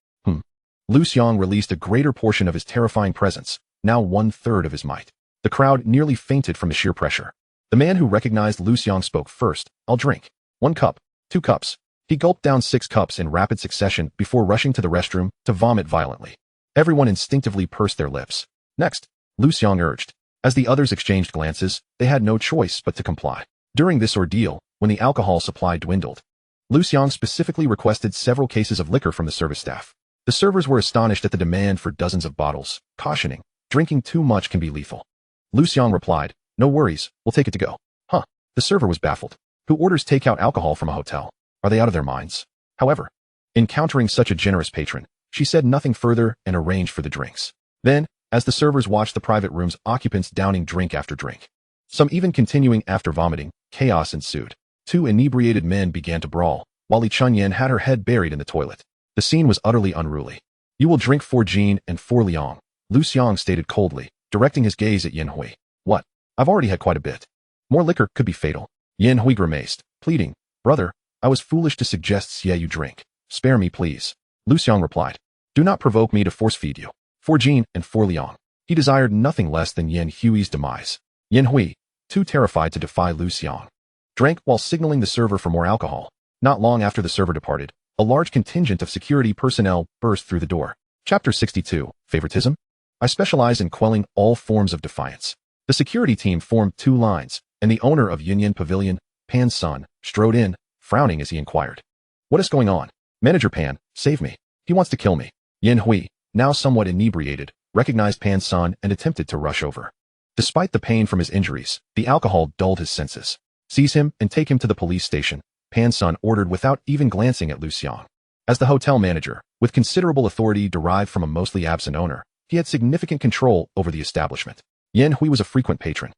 Liu Xiang released a greater portion of his terrifying presence, now 1/3 of his might. The crowd nearly fainted from the sheer pressure. The man who recognized Liu Xiang spoke first. "I'll drink. 1 cup, 2 cups. He gulped down 6 cups in rapid succession before rushing to the restroom to vomit violently. Everyone instinctively pursed their lips. "Next," Liu Xiang urged. As the others exchanged glances, they had no choice but to comply. During this ordeal, when the alcohol supply dwindled, Liu Xiang specifically requested several cases of liquor from the service staff. The servers were astonished at the demand for dozens of bottles, cautioning, drinking too much can be lethal. Liu Xiang replied, no worries, we'll take it to go. Huh. The server was baffled. Who orders takeout alcohol from a hotel? Are they out of their minds? However, encountering such a generous patron, she said nothing further and arranged for the drinks. Then, as the servers watched the private room's occupants downing drink after drink, some even continuing after vomiting, chaos ensued. Two inebriated men began to brawl, while Li Chunyan had her head buried in the toilet. The scene was utterly unruly. You will drink for Jin and for Liang, Liu Xiang stated coldly, directing his gaze at Yin Hui. What? I've already had quite a bit. More liquor could be fatal. Yin Hui grimaced, pleading, brother, I was foolish to suggest Xie you drink. Spare me, please. Liu Xiang replied, do not provoke me to force-feed you. For Jin and for Liang, he desired nothing less than Yin Hui's demise. Yin Hui, too terrified to defy Liu Xiang, drank while signaling the server for more alcohol. Not long after the server departed, a large contingent of security personnel burst through the door. Chapter 62, Favoritism? I specialize in quelling all forms of defiance. The security team formed two lines, and the owner of Yunyan Pavilion, Pan's son, strode in, frowning as he inquired. What is going on? Manager Pan, save me. He wants to kill me. Yin Hui, now somewhat inebriated, recognized Pan's son and attempted to rush over. Despite the pain from his injuries, the alcohol dulled his senses. Seize him and take him to the police station, Pan's son ordered without even glancing at Liu Xiang. As the hotel manager, with considerable authority derived from a mostly absent owner, he had significant control over the establishment. Yin Hui was a frequent patron,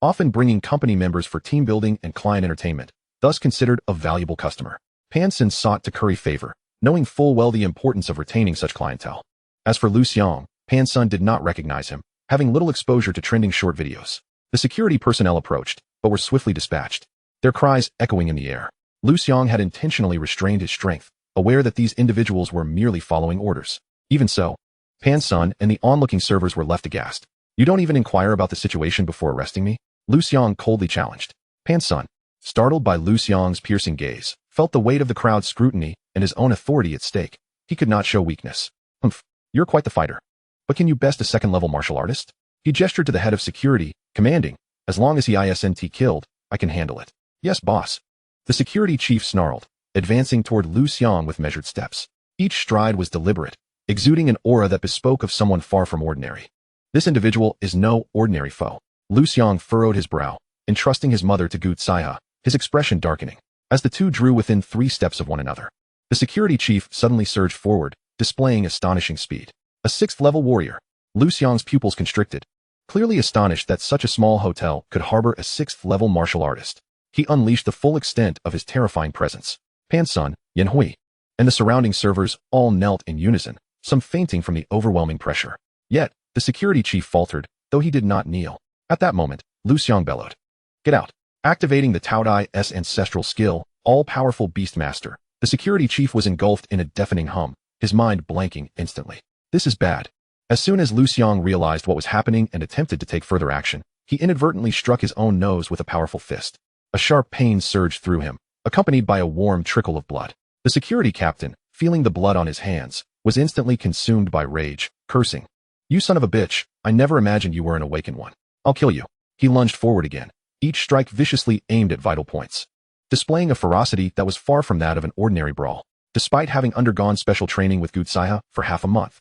often bringing company members for team building and client entertainment, thus considered a valuable customer. Pan Sin sought to curry favor, knowing full well the importance of retaining such clientele. As for Liu Xiang, Pan's son did not recognize him, having little exposure to trending short videos. The security personnel approached, but were swiftly dispatched, their cries echoing in the air. Liu Xiang had intentionally restrained his strength, aware that these individuals were merely following orders. Even so, Pan's son and the onlooking servers were left aghast. You don't even inquire about the situation before arresting me? Liu Xiang coldly challenged. Pan's son, startled by Liu Xiang's piercing gaze, felt the weight of the crowd's scrutiny and his own authority at stake. He could not show weakness. Humph, you're quite the fighter. But can you best a second-level martial artist? He gestured to the head of security, commanding, as long as he isn't killed, I can handle it. Yes, boss. The security chief snarled, advancing toward Liu Xiang with measured steps. Each stride was deliberate, exuding an aura that bespoke of someone far from ordinary. This individual is no ordinary foe. Liu Xiang furrowed his brow, entrusting his mother to Gu Tsaiha, his expression darkening. As the two drew within 3 steps of one another, the security chief suddenly surged forward, displaying astonishing speed. A 6th-level warrior. Liu Xiang's pupils constricted, clearly astonished that such a small hotel could harbor a 6th-level martial artist. He unleashed the full extent of his terrifying presence. Pan's son, Yin Hui, and the surrounding servers all knelt in unison, some fainting from the overwhelming pressure. Yet, the security chief faltered, though he did not kneel. At that moment, Liu Xiang bellowed. Get out. Activating the Taodai's ancestral skill, all-powerful Beastmaster, the security chief was engulfed in a deafening hum, his mind blanking instantly. This is bad. As soon as Liu Xiang realized what was happening and attempted to take further action, he inadvertently struck his own nose with a powerful fist. A sharp pain surged through him, accompanied by a warm trickle of blood. The security captain, feeling the blood on his hands, was instantly consumed by rage, cursing. You son of a bitch, I never imagined you were an awakened one. I'll kill you. He lunged forward again, each strike viciously aimed at vital points, displaying a ferocity that was far from that of an ordinary brawl. Despite having undergone special training with Gu Tsaiha for half a month,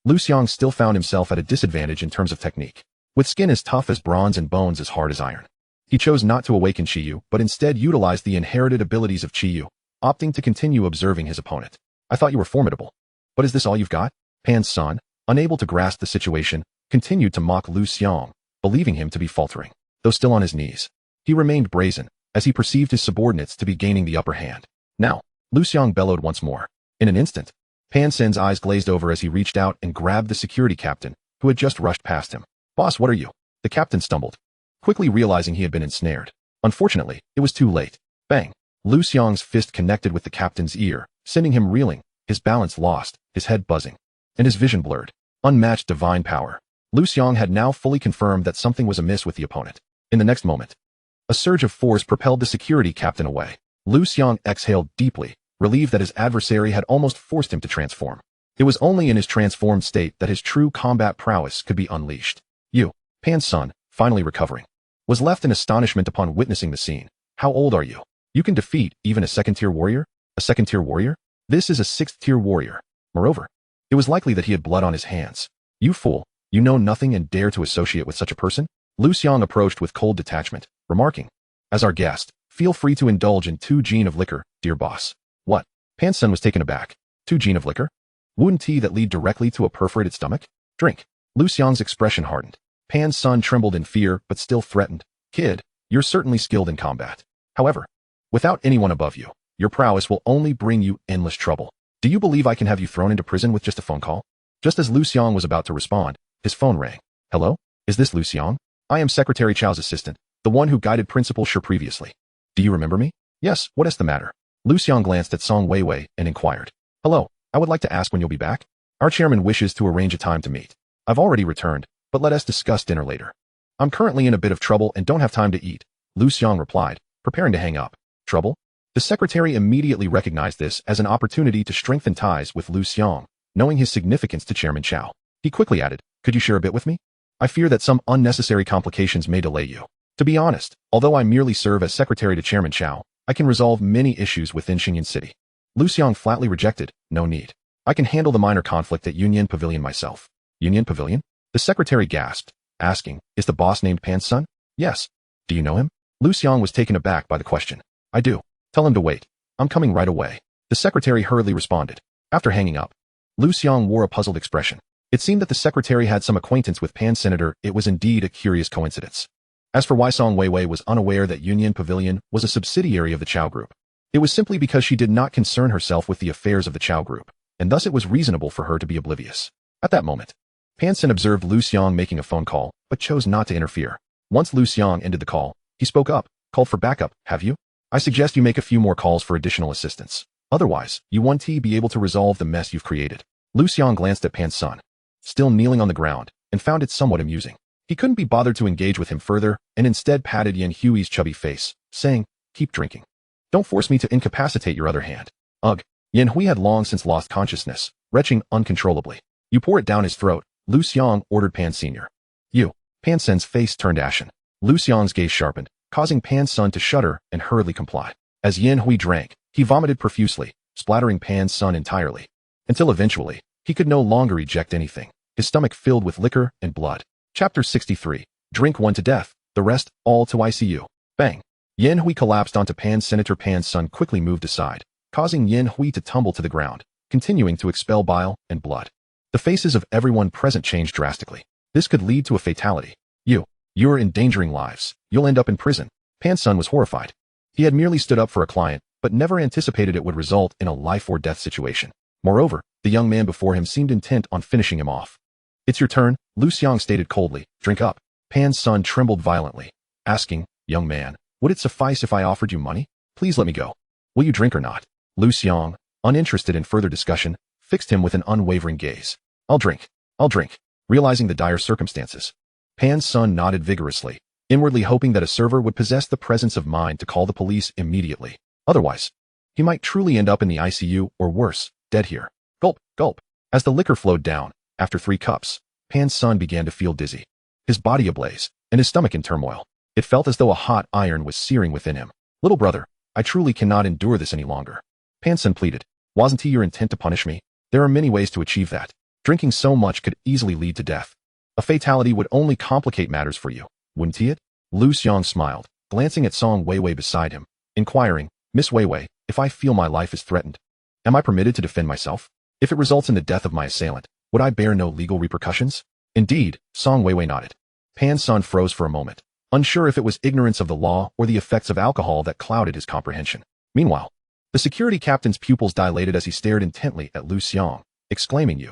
Liu Xiang still found himself at a disadvantage in terms of technique. With skin as tough as bronze and bones as hard as iron, he chose not to awaken Qiyu, but instead utilized the inherited abilities of Qiyu, opting to continue observing his opponent. I thought you were formidable. But is this all you've got? Pan's son, unable to grasp the situation, continued to mock Liu Xiang, believing him to be faltering. Though still on his knees, he remained brazen, as he perceived his subordinates to be gaining the upper hand. Now, Liu Xiang bellowed once more. In an instant, Pan Sin's eyes glazed over as he reached out and grabbed the security captain, who had just rushed past him. Boss, what are you? The captain stumbled, quickly realizing he had been ensnared. Unfortunately, it was too late. Bang! Liu Xiang's fist connected with the captain's ear, sending him reeling, his balance lost, his head buzzing, and his vision blurred. Unmatched divine power. Liu Xiang had now fully confirmed that something was amiss with the opponent. In the next moment, a surge of force propelled the security captain away. Liu Xiang exhaled deeply, relieved that his adversary had almost forced him to transform. It was only in his transformed state that his true combat prowess could be unleashed. Pan's son, finally recovering, was left in astonishment upon witnessing the scene. How old are you? You can defeat even a second-tier warrior? A second-tier warrior? This is a sixth-tier warrior. Moreover, it was likely that he had blood on his hands. You fool, you know nothing and dare to associate with such a person? Liu Xiang approached with cold detachment, remarking, as our guest, feel free to indulge in 2 gin of liquor, dear boss. What? Pan Sun was taken aback. 2 gin of liquor? Wouldn't tea that lead directly to a perforated stomach? Drink. Liu Xiang's expression hardened. Pan Sun trembled in fear but still threatened. Kid, you're certainly skilled in combat. However, without anyone above you, your prowess will only bring you endless trouble. Do you believe I can have you thrown into prison with just a phone call? Just as Liu Xiang was about to respond, his phone rang. Hello? Is this Liu Xiang? I am Secretary Chao's assistant, the one who guided Principal Shi previously. Do you remember me? Yes, what is the matter? Liu Xiang glanced at Song Weiwei and inquired. Hello, I would like to ask when you'll be back. Our chairman wishes to arrange a time to meet. I've already returned, but let us discuss dinner later. I'm currently in a bit of trouble and don't have time to eat, Liu Xiang replied, preparing to hang up. Trouble? The secretary immediately recognized this as an opportunity to strengthen ties with Liu Xiang, knowing his significance to Chairman Chao. He quickly added, could you share a bit with me? I fear that some unnecessary complications may delay you. To be honest, although I merely serve as secretary to Chairman Chao, I can resolve many issues within Xingyan City. Liu Xiang flatly rejected, no need. I can handle the minor conflict at Union Pavilion myself. Union Pavilion? The secretary gasped, asking, is the boss named Pan Sun? Yes. Do you know him? Liu Xiang was taken aback by the question. I do. Tell him to wait. I'm coming right away. The secretary hurriedly responded. After hanging up, Liu Xiang wore a puzzled expression. It seemed that the secretary had some acquaintance with Pan Senator. It was indeed a curious coincidence. As for why Song Weiwei was unaware that Union Pavilion was a subsidiary of the Chao Group, it was simply because she did not concern herself with the affairs of the Chao Group, and thus it was reasonable for her to be oblivious. At that moment, Pan Sen observed Liu Xiang making a phone call, but chose not to interfere. Once Liu Xiang ended the call, he spoke up, called for backup. Have you? I suggest you make a few more calls for additional assistance. Otherwise, you won't be able to resolve the mess you've created. Liu Xiang glanced at Pan Sun, still kneeling on the ground, and found it somewhat amusing. He couldn't be bothered to engage with him further, and instead patted Yan Hui's chubby face, saying, keep drinking. Don't force me to incapacitate your other hand. Ugh. Yan Hui had long since lost consciousness, retching uncontrollably. You pour it down his throat, Liu Xiang ordered Pan Senior. You. Pan Sen's face turned ashen. Liu Xiang's gaze sharpened, causing Pan Sun to shudder and hurriedly comply. As Yan Hui drank, he vomited profusely, splattering Pan Sun entirely, until eventually, he could no longer eject anything, his stomach filled with liquor and blood. Chapter 63. Drink one to death, the rest, all to ICU. Bang. Yan Hui collapsed onto Pan Senator. Pan Sun quickly moved aside, causing Yan Hui to tumble to the ground, continuing to expel bile and blood. The faces of everyone present changed drastically. This could lead to a fatality. You're endangering lives. You'll end up in prison. Pan Sun was horrified. He had merely stood up for a client, but never anticipated it would result in a life or death situation. Moreover, the young man before him seemed intent on finishing him off. It's your turn, Liu Xiang stated coldly. Drink up. Pan Sun trembled violently, asking, young man, would it suffice if I offered you money? Please let me go. Will you drink or not? Liu Xiang, uninterested in further discussion, fixed him with an unwavering gaze. I'll drink. Realizing the dire circumstances, Pan Sun nodded vigorously, inwardly hoping that a server would possess the presence of mind to call the police immediately. Otherwise, he might truly end up in the ICU or worse, dead here. Gulp, gulp. As the liquor flowed down, after 3 cups, Pan Sun began to feel dizzy, his body ablaze, and his stomach in turmoil. It felt as though a hot iron was searing within him. Little brother, I truly cannot endure this any longer. Pan Sun pleaded. Wasn't it your intent to punish me? There are many ways to achieve that. Drinking so much could easily lead to death. A fatality would only complicate matters for you, wouldn't it? Liu Xiang smiled, glancing at Song Weiwei beside him, inquiring, Miss Weiwei, if I feel my life is threatened, am I permitted to defend myself? If it results in the death of my assailant, would I bear no legal repercussions? Indeed, Song Weiwei nodded. Pan Sun froze for a moment, unsure if it was ignorance of the law or the effects of alcohol that clouded his comprehension. Meanwhile, the security captain's pupils dilated as he stared intently at Liu Xiang, exclaiming,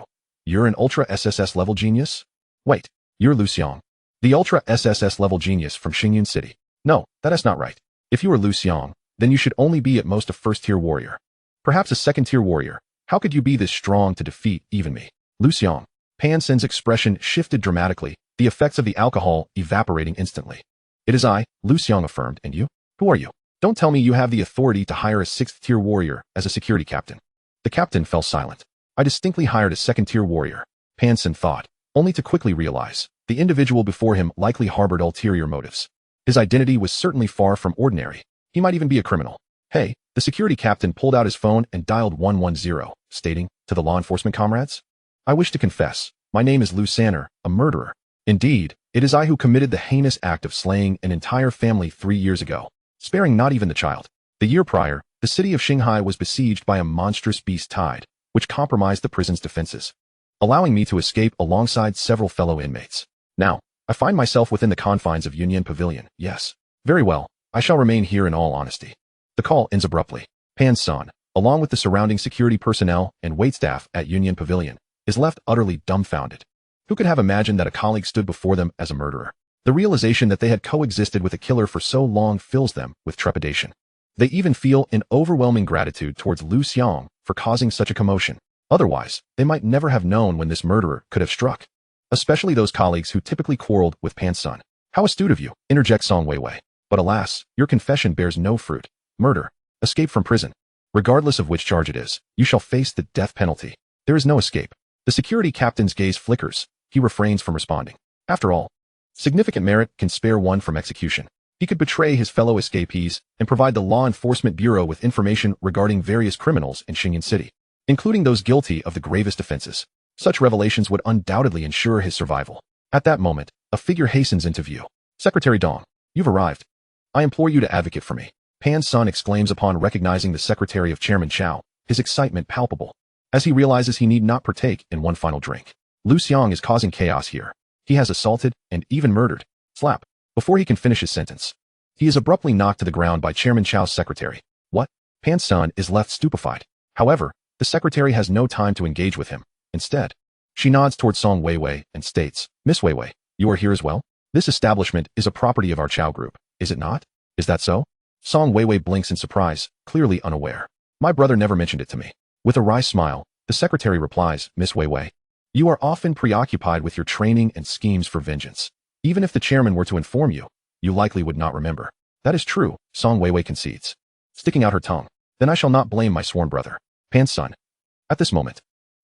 You're an Ultra SSS level genius? Wait, you're Liu Xiang, the Ultra SSS level genius from Xingyan City. No, that is not right. If you are Liu Xiang, then you should only be at most a first-tier warrior. Perhaps a second-tier warrior. How could you be this strong to defeat even me? Liu Xiang. Pan Sen's expression shifted dramatically, the effects of the alcohol evaporating instantly. It is I, Liu Xiang affirmed, and you? Who are you? Don't tell me you have the authority to hire a 6th-tier warrior as a security captain. The captain fell silent. I distinctly hired a 2nd-tier warrior, Pan Sen thought, only to quickly realize the individual before him likely harbored ulterior motives. His identity was certainly far from ordinary. He might even be a criminal. Hey, the security captain pulled out his phone and dialed 110, stating, to the law enforcement comrades, "I wish to confess. My name is Liu Xiang, a murderer. Indeed, it is I who committed the heinous act of slaying an entire family 3 years ago, sparing not even the child. The year prior, the city of Shanghai was besieged by a monstrous beast tide, which compromised the prison's defenses, allowing me to escape alongside several fellow inmates. Now, I find myself within the confines of Union Pavilion. Yes. Very well, I shall remain here in all honesty." The call ends abruptly. Pan-san, along with the surrounding security personnel and waitstaff at Union Pavilion, is left utterly dumbfounded. Who could have imagined that a colleague stood before them as a murderer? The realization that they had coexisted with a killer for so long fills them with trepidation. They even feel an overwhelming gratitude towards Liu Xiang for causing such a commotion. Otherwise, they might never have known when this murderer could have struck. Especially those colleagues who typically quarreled with Pan-san. "How astute of you," interjects Song Weiwei. "But alas, your confession bears no fruit. Murder. Escape from prison. Regardless of which charge it is, you shall face the death penalty. There is no escape." The security captain's gaze flickers. He refrains from responding. After all, significant merit can spare one from execution. He could betray his fellow escapees and provide the Law Enforcement Bureau with information regarding various criminals in Xingyan City, including those guilty of the gravest offenses. Such revelations would undoubtedly ensure his survival. At that moment, a figure hastens into view. "Secretary Dong, you've arrived. I implore you to advocate for me," Pan-san exclaims upon recognizing the secretary of Chairman Chow, his excitement palpable, as he realizes he need not partake in one final drink. Liu Xiang is causing chaos here. He has assaulted and even murdered. Slap. Before he can finish his sentence, he is abruptly knocked to the ground by Chairman Chow's secretary. What? Pan-san is left stupefied. However, the secretary has no time to engage with him. Instead, she nods towards Song Weiwei and states, "Miss Weiwei, you are here as well? This establishment is a property of our Chow group, is it not? Is that so?" Song Weiwei blinks in surprise, clearly unaware. "My brother never mentioned it to me." With a wry smile, the secretary replies, "Miss Weiwei, you are often preoccupied with your training and schemes for vengeance. Even if the chairman were to inform you, you likely would not remember." "That is true," Song Weiwei concedes, sticking out her tongue. "Then I shall not blame my sworn brother, Pan-san." At this moment,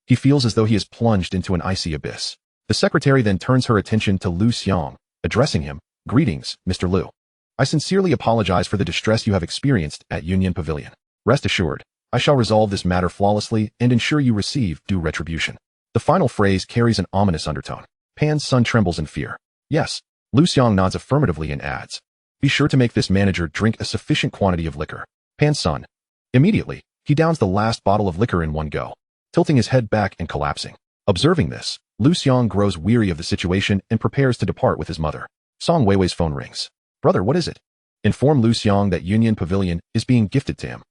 he feels as though he is plunged into an icy abyss. The secretary then turns her attention to Liu Xiang, addressing him, "Greetings, Mr. Liu. I sincerely apologize for the distress you have experienced at Union Pavilion. Rest assured, I shall resolve this matter flawlessly and ensure you receive due retribution." The final phrase carries an ominous undertone. Pan's son trembles in fear. "Yes." Liu Xiang nods affirmatively and adds, "Be sure to make this manager drink a sufficient quantity of liquor." Pan's son. Immediately, he downs the last bottle of liquor in one go, tilting his head back and collapsing. Observing this, Liu Xiang grows weary of the situation and prepares to depart with his mother. Song Weiwei's phone rings. "Brother, what is it?" Inform Liu Xiang that Union Pavilion is being gifted to him.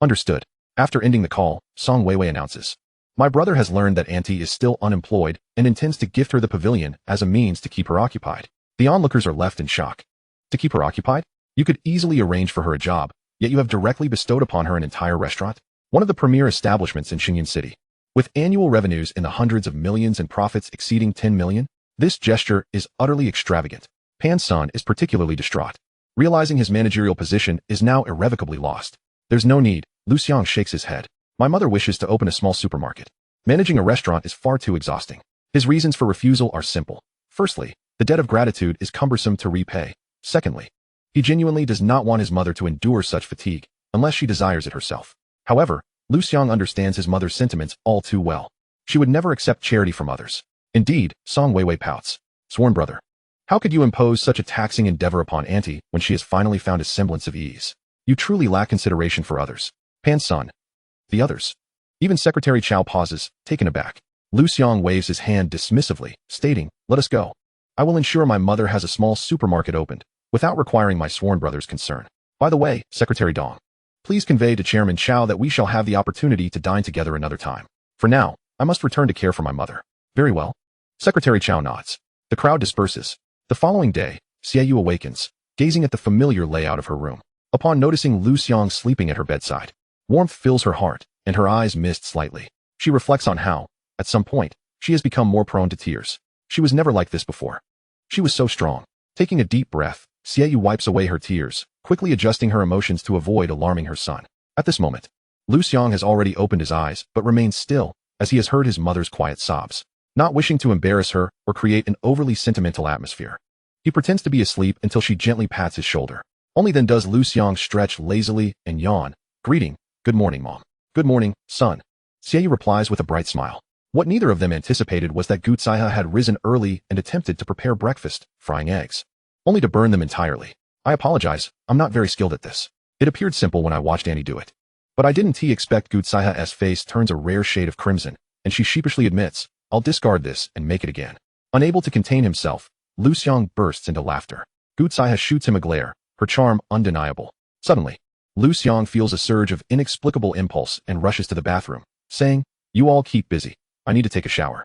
Understood." After ending the call, Song Weiwei announces, "My brother has learned that Auntie is still unemployed and intends to gift her the pavilion as a means to keep her occupied." The onlookers are left in shock. To keep her occupied? You could easily arrange for her a job, yet you have directly bestowed upon her an entire restaurant, one of the premier establishments in Xingyan City. With annual revenues in the hundreds of millions and profits exceeding 10 million, this gesture is utterly extravagant. Pan-san is particularly distraught, realizing his managerial position is now irrevocably lost. "There's no need," Liu Xiang shakes his head. "My mother wishes to open a small supermarket. Managing a restaurant is far too exhausting." His reasons for refusal are simple. Firstly, the debt of gratitude is cumbersome to repay. Secondly, he genuinely does not want his mother to endure such fatigue, unless she desires it herself. However, Liu Xiang understands his mother's sentiments all too well. She would never accept charity from others. Indeed, Song Weiwei pouts. "Sworn brother, how could you impose such a taxing endeavor upon Auntie when she has finally found a semblance of ease? You truly lack consideration for others." Pan-san. "The others?" Even Secretary Chow pauses, taken aback. Liu Xiang waves his hand dismissively, stating, "Let us go. I will ensure my mother has a small supermarket opened, without requiring my sworn brother's concern. By the way, Secretary Dong, please convey to Chairman Chow that we shall have the opportunity to dine together another time. For now, I must return to care for my mother." "Very well." Secretary Chow nods. The crowd disperses. The following day, Xiaoyu awakens, gazing at the familiar layout of her room. Upon noticing Liu Xiang sleeping at her bedside, warmth fills her heart, and her eyes mist slightly. She reflects on how, at some point, she has become more prone to tears. She was never like this before. She was so strong. Taking a deep breath, Xiaoyu wipes away her tears, quickly adjusting her emotions to avoid alarming her son. At this moment, Liu Xiang has already opened his eyes but remains still, as he has heard his mother's quiet sobs. Not wishing to embarrass her or create an overly sentimental atmosphere, he pretends to be asleep until she gently pats his shoulder. Only then does Liu Xiang stretch lazily and yawn. Greeting. Good morning, Mom. Good morning, son. Xie replies with a bright smile. What neither of them anticipated was that Gutsaiha had risen early and attempted to prepare breakfast, frying eggs, only to burn them entirely. I apologize, I'm not very skilled at this. It appeared simple when I watched Annie do it. But I didn't expect Gutsaiha's face turns a rare shade of crimson, and she sheepishly admits, I'll discard this and make it again. Unable to contain himself, Liu Xiang bursts into laughter. Gutsaiha shoots him a glare, her charm undeniable. Suddenly, Liu Xiang feels a surge of inexplicable impulse and rushes to the bathroom, saying, You all keep busy. I need to take a shower.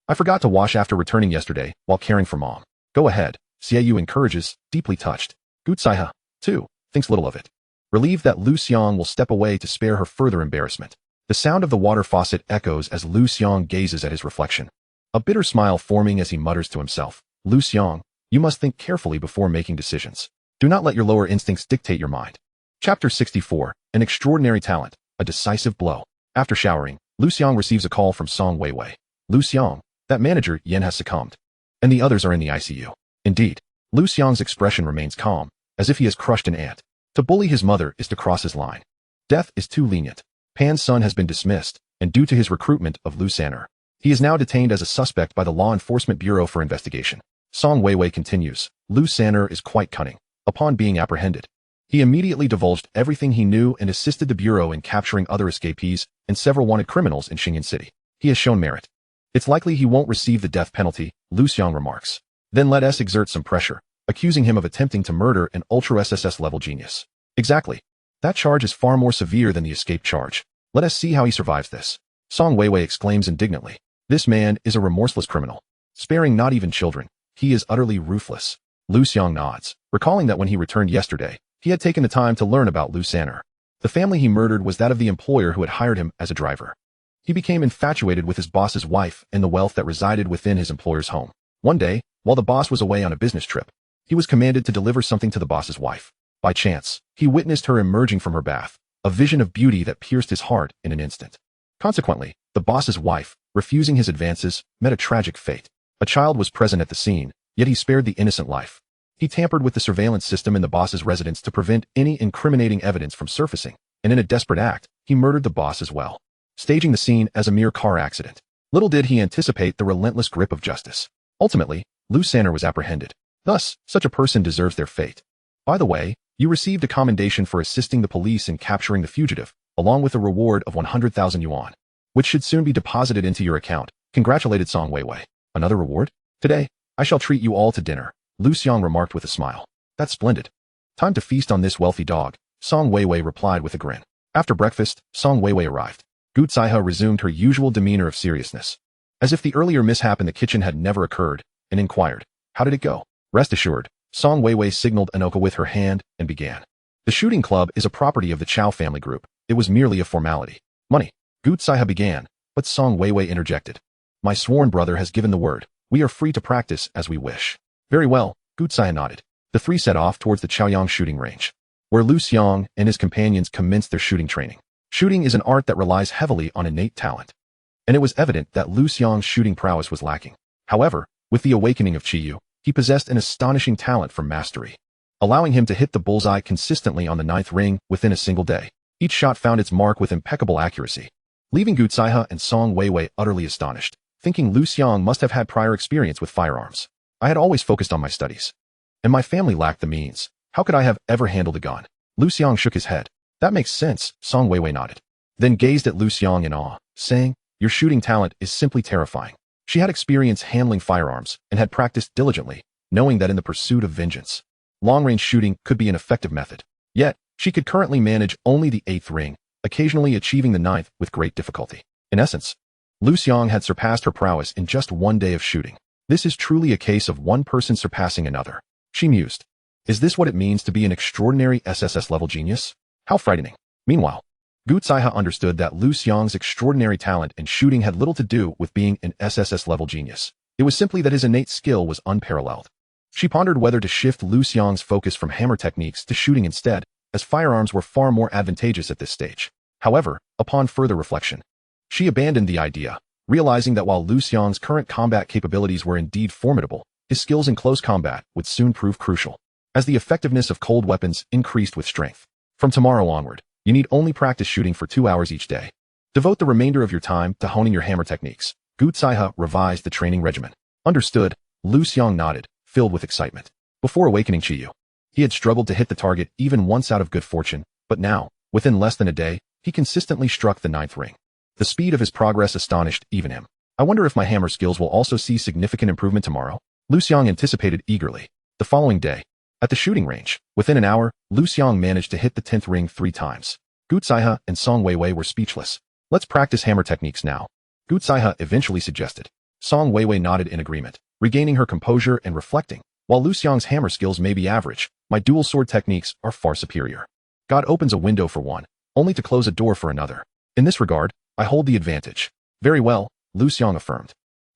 I forgot to wash after returning yesterday while caring for Mom. Go ahead, Xiaoyu encourages, deeply touched. Gutsaiha, too, thinks little of it. Relieved that Liu Xiang will step away to spare her further embarrassment. The sound of the water faucet echoes as Liu Xiang gazes at his reflection. A bitter smile forming as he mutters to himself, Liu Xiang, you must think carefully before making decisions. Do not let your lower instincts dictate your mind. Chapter 64, An Extraordinary Talent, A Decisive Blow. After showering, Liu Xiang receives a call from Song Weiwei. Liu Xiang, that manager Yen has succumbed. And the others are in the ICU. Indeed, Liu Xiang's expression remains calm, as if he has crushed an ant. To bully his mother is to cross his line. Death is too lenient. Pan's son has been dismissed, and due to his recruitment of Liu Sanner, he is now detained as a suspect by the Law Enforcement Bureau for investigation. Song Weiwei continues, Liu Sanner is quite cunning. Upon being apprehended, he immediately divulged everything he knew and assisted the Bureau in capturing other escapees and several wanted criminals in Xingyan City. He has shown merit. It's likely he won't receive the death penalty, Liu Xiang remarks. Then let us exert some pressure, accusing him of attempting to murder an ultra SSS level genius. Exactly. That charge is far more severe than the escape charge. Let us see how he survives this. Song Weiwei exclaims indignantly. This man is a remorseless criminal. Sparing not even children. He is utterly ruthless. Liu Xiang nods, recalling that when he returned yesterday, he had taken the time to learn about Liu Sanner. The family he murdered was that of the employer who had hired him as a driver. He became infatuated with his boss's wife and the wealth that resided within his employer's home. One day, while the boss was away on a business trip, he was commanded to deliver something to the boss's wife. By chance, he witnessed her emerging from her bath, a vision of beauty that pierced his heart in an instant. Consequently, the boss's wife, refusing his advances, met a tragic fate. A child was present at the scene, yet he spared the innocent life. He tampered with the surveillance system in the boss's residence to prevent any incriminating evidence from surfacing, and in a desperate act, he murdered the boss as well, staging the scene as a mere car accident. Little did he anticipate the relentless grip of justice. Ultimately, Liu Sanner was apprehended. Thus, such a person deserves their fate. By the way, you received a commendation for assisting the police in capturing the fugitive, along with a reward of 100,000 yuan, which should soon be deposited into your account. Congratulated Song Weiwei. Another reward? Today, I shall treat you all to dinner, Liu Xiang remarked with a smile. That's splendid. Time to feast on this wealthy dog, Song Weiwei replied with a grin. After breakfast, Song Weiwei arrived. Gutsaiha resumed her usual demeanor of seriousness, as if the earlier mishap in the kitchen had never occurred, and inquired, How did it go? Rest assured, Song Weiwei signaled Anoka with her hand and began. The shooting club is a property of the Chow family group. It was merely a formality. Money. Gutsaiha began, but Song Weiwei interjected. My sworn brother has given the word. We are free to practice as we wish. Very well, Gutsaiha nodded. The three set off towards the Chaoyang shooting range, where Liu Xiang and his companions commenced their shooting training. Shooting is an art that relies heavily on innate talent, and it was evident that Liu Xiang's shooting prowess was lacking. However, with the awakening of Chiyu, he possessed an astonishing talent for mastery, allowing him to hit the bullseye consistently on the 9th ring within a single day. Each shot found its mark with impeccable accuracy, leaving Gutsaiha and Song Weiwei utterly astonished, thinking Liu Xiang must have had prior experience with firearms. I had always focused on my studies, and my family lacked the means. How could I have ever handled a gun? Liu Xiang shook his head. That makes sense, Song Weiwei nodded, then gazed at Liu Xiang in awe, saying, Your shooting talent is simply terrifying. She had experience handling firearms and had practiced diligently, knowing that in the pursuit of vengeance, long-range shooting could be an effective method. Yet, she could currently manage only the 8th ring, occasionally achieving the 9th with great difficulty. In essence, Liu Xiang had surpassed her prowess in just one day of shooting. This is truly a case of one person surpassing another. She mused. Is this what it means to be an extraordinary SSS level genius? How frightening. Meanwhile, Gutsaiha understood that Liu Xiang's extraordinary talent in shooting had little to do with being an SSS level genius. It was simply that his innate skill was unparalleled. She pondered whether to shift Liu Xiang's focus from hammer techniques to shooting instead, as firearms were far more advantageous at this stage. However, upon further reflection, she abandoned the idea, realizing that while Liu Xiang's current combat capabilities were indeed formidable, his skills in close combat would soon prove crucial. as the effectiveness of cold weapons increased with strength. From tomorrow onward, you need only practice shooting for 2 hours each day. Devote the remainder of your time to honing your hammer techniques. Gu Zaihe revised the training regimen. Understood, Liu Xiang nodded, filled with excitement. Before awakening Qiyu, he had struggled to hit the target even once out of good fortune, but now, within less than a day, he consistently struck the 9th ring. The speed of his progress astonished even him. I wonder if my hammer skills will also see significant improvement tomorrow? Liu Xiang anticipated eagerly. The following day, at the shooting range, within an hour, Liu Xiang managed to hit the 10th ring 3 times. Gu Zaihe and Song Weiwei were speechless. Let's practice hammer techniques now, Gu Zaihe eventually suggested. Song Weiwei nodded in agreement, regaining her composure and reflecting. While Liu Xiang's hammer skills may be average, my dual sword techniques are far superior. God opens a window for one, only to close a door for another. In this regard, I hold the advantage. Very well, Liu Xiang affirmed.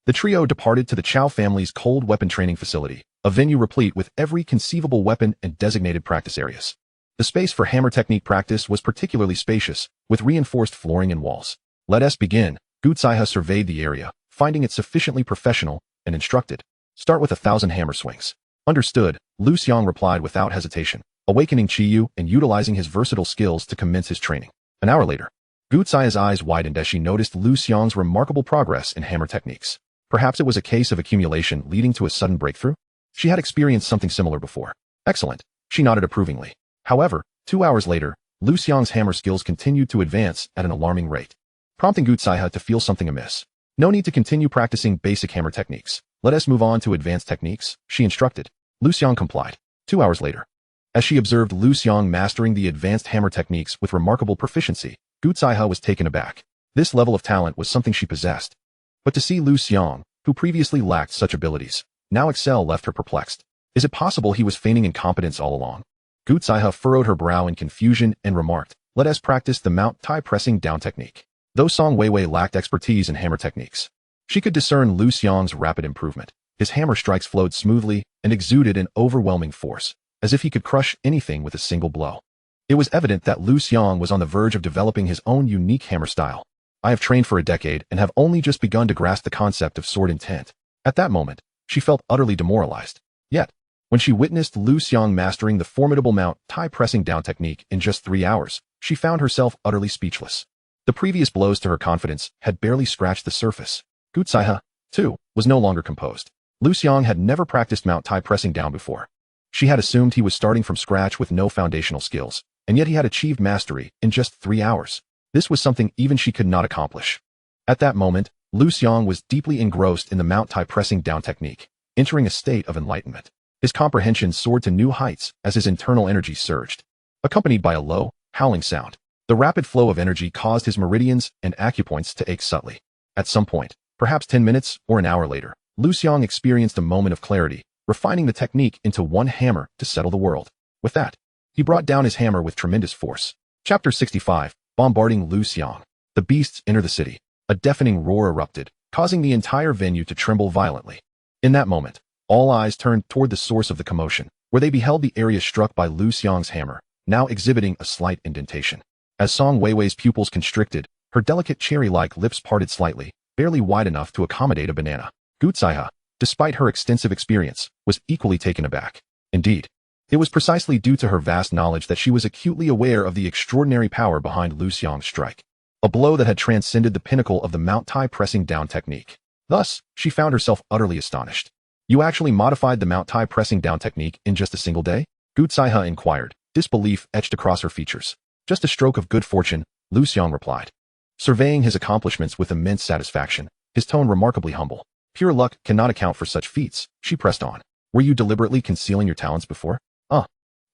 The trio departed to the Chao family's cold weapon training facility, a venue replete with every conceivable weapon and designated practice areas. The space for hammer technique practice was particularly spacious, with reinforced flooring and walls. Let us begin. Gu Zaihe surveyed the area, finding it sufficiently professional, and instructed. Start with 1,000 hammer swings. Understood, Liu Xiang replied without hesitation, awakening Qiyu and utilizing his versatile skills to commence his training. An hour later, Gu Zaihe's eyes widened as she noticed Liu Xiang's remarkable progress in hammer techniques. Perhaps it was a case of accumulation leading to a sudden breakthrough? She had experienced something similar before. Excellent, she nodded approvingly. However, 2 hours later, Liu Xiang's hammer skills continued to advance at an alarming rate, prompting Gu Zaihe to feel something amiss. No need to continue practicing basic hammer techniques. Let us move on to advanced techniques, she instructed. Liu Xiang complied. 2 hours later, as she observed Liu Xiang mastering the advanced hammer techniques with remarkable proficiency, Gu Zaihe was taken aback. This level of talent was something she possessed. But to see Liu Xiang, who previously lacked such abilities, now excel left her perplexed. Is it possible he was feigning incompetence all along? Gu Zaihe furrowed her brow in confusion and remarked, let us practice the Mount Tai pressing down technique. Though Song Weiwei lacked expertise in hammer techniques, she could discern Liu Xiang's rapid improvement. His hammer strikes flowed smoothly and exuded an overwhelming force, as if he could crush anything with a single blow. It was evident that Liu Xiang was on the verge of developing his own unique hammer style. I have trained for a decade and have only just begun to grasp the concept of sword intent. At that moment, she felt utterly demoralized. Yet, when she witnessed Liu Xiang mastering the formidable Mount Tai pressing down technique in just 3 hours, she found herself utterly speechless. The previous blows to her confidence had barely scratched the surface. Gu Zaihe, too, was no longer composed. Liu Xiang had never practiced Mount Tai pressing down before. She had assumed he was starting from scratch with no foundational skills, and yet he had achieved mastery in just 3 hours. This was something even she could not accomplish. At that moment, Liu Xiang was deeply engrossed in the Mount Tai pressing down technique, entering a state of enlightenment. His comprehension soared to new heights as his internal energy surged, accompanied by a low, howling sound. The rapid flow of energy caused his meridians and acupoints to ache subtly. At some point, perhaps 10 minutes or an hour later, Liu Xiang experienced a moment of clarity, refining the technique into one hammer to settle the world. With that, he brought down his hammer with tremendous force. Chapter 65, Bombarding Liu Xiang. The beasts enter the city. A deafening roar erupted, causing the entire venue to tremble violently. In that moment, all eyes turned toward the source of the commotion, where they beheld the area struck by Liu Xiang's hammer, now exhibiting a slight indentation. As Song Weiwei's pupils constricted, her delicate cherry-like lips parted slightly, barely wide enough to accommodate a banana. Gu Zaihe, despite her extensive experience, was equally taken aback. Indeed, it was precisely due to her vast knowledge that she was acutely aware of the extraordinary power behind Liu Xiang's strike, a blow that had transcended the pinnacle of the Mount Tai pressing down technique. Thus, she found herself utterly astonished. You actually modified the Mount Tai pressing down technique in just a single day? Gu Zaihe inquired, disbelief etched across her features. Just a stroke of good fortune, Liu Xiang replied, surveying his accomplishments with immense satisfaction, his tone remarkably humble. Pure luck cannot account for such feats, she pressed on. Were you deliberately concealing your talents before?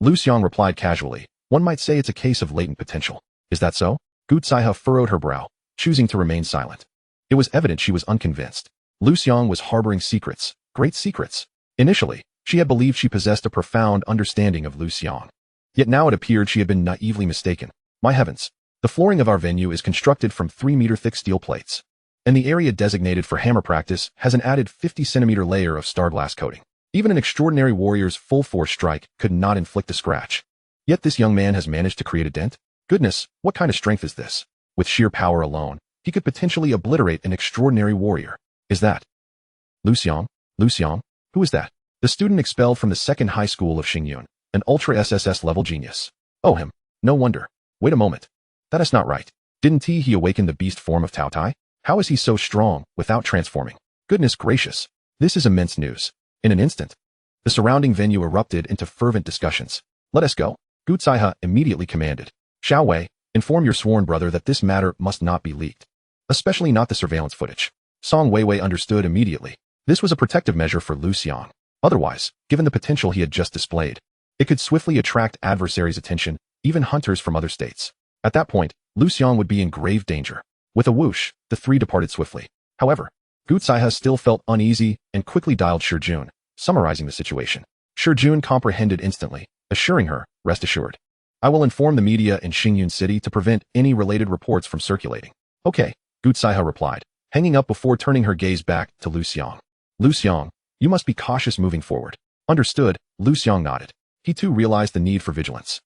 Liu Xiang replied casually. One might say it's a case of latent potential. Is that so? Gu Zaihe furrowed her brow, choosing to remain silent. It was evident she was unconvinced. Liu Xiang was harboring secrets, great secrets. Initially, she had believed she possessed a profound understanding of Liu Xiang. Yet now it appeared she had been naively mistaken. My heavens, the flooring of our venue is constructed from 3-meter-thick steel plates, and the area designated for hammer practice has an added 50-centimeter layer of starglass coating. Even an extraordinary warrior's full-force strike could not inflict a scratch. Yet this young man has managed to create a dent? Goodness, what kind of strength is this? With sheer power alone, he could potentially obliterate an extraordinary warrior. Is that Liu Xiang? Liu Xiang? Who is that? The student expelled from the second high school of Xingyun, an ultra SSS level genius. Oh him. No wonder. Wait a moment. That is not right. Didn't he awaken the beast form of Tao Tai? How is he so strong without transforming? Goodness gracious. This is immense news. In an instant, the surrounding venue erupted into fervent discussions. Let us go. Gu Zaihe immediately commanded. Xiao Wei, inform your sworn brother that this matter must not be leaked. Especially not the surveillance footage. Song Weiwei understood immediately. This was a protective measure for Liu Xiang. Otherwise, given the potential he had just displayed, it could swiftly attract adversaries' attention, even hunters from other states. At that point, Liu Xiang would be in grave danger. With a whoosh, the three departed swiftly. However, Gu Zaihe still felt uneasy and quickly dialed Shijun, summarizing the situation. Shijun comprehended instantly, assuring her, rest assured. I will inform the media in Xingyun City to prevent any related reports from circulating. Okay, Gu Zaihe replied, hanging up before turning her gaze back to Liu Xiang. Liu Xiang, you must be cautious moving forward. Understood, Liu Xiang nodded. He too realized the need for vigilance,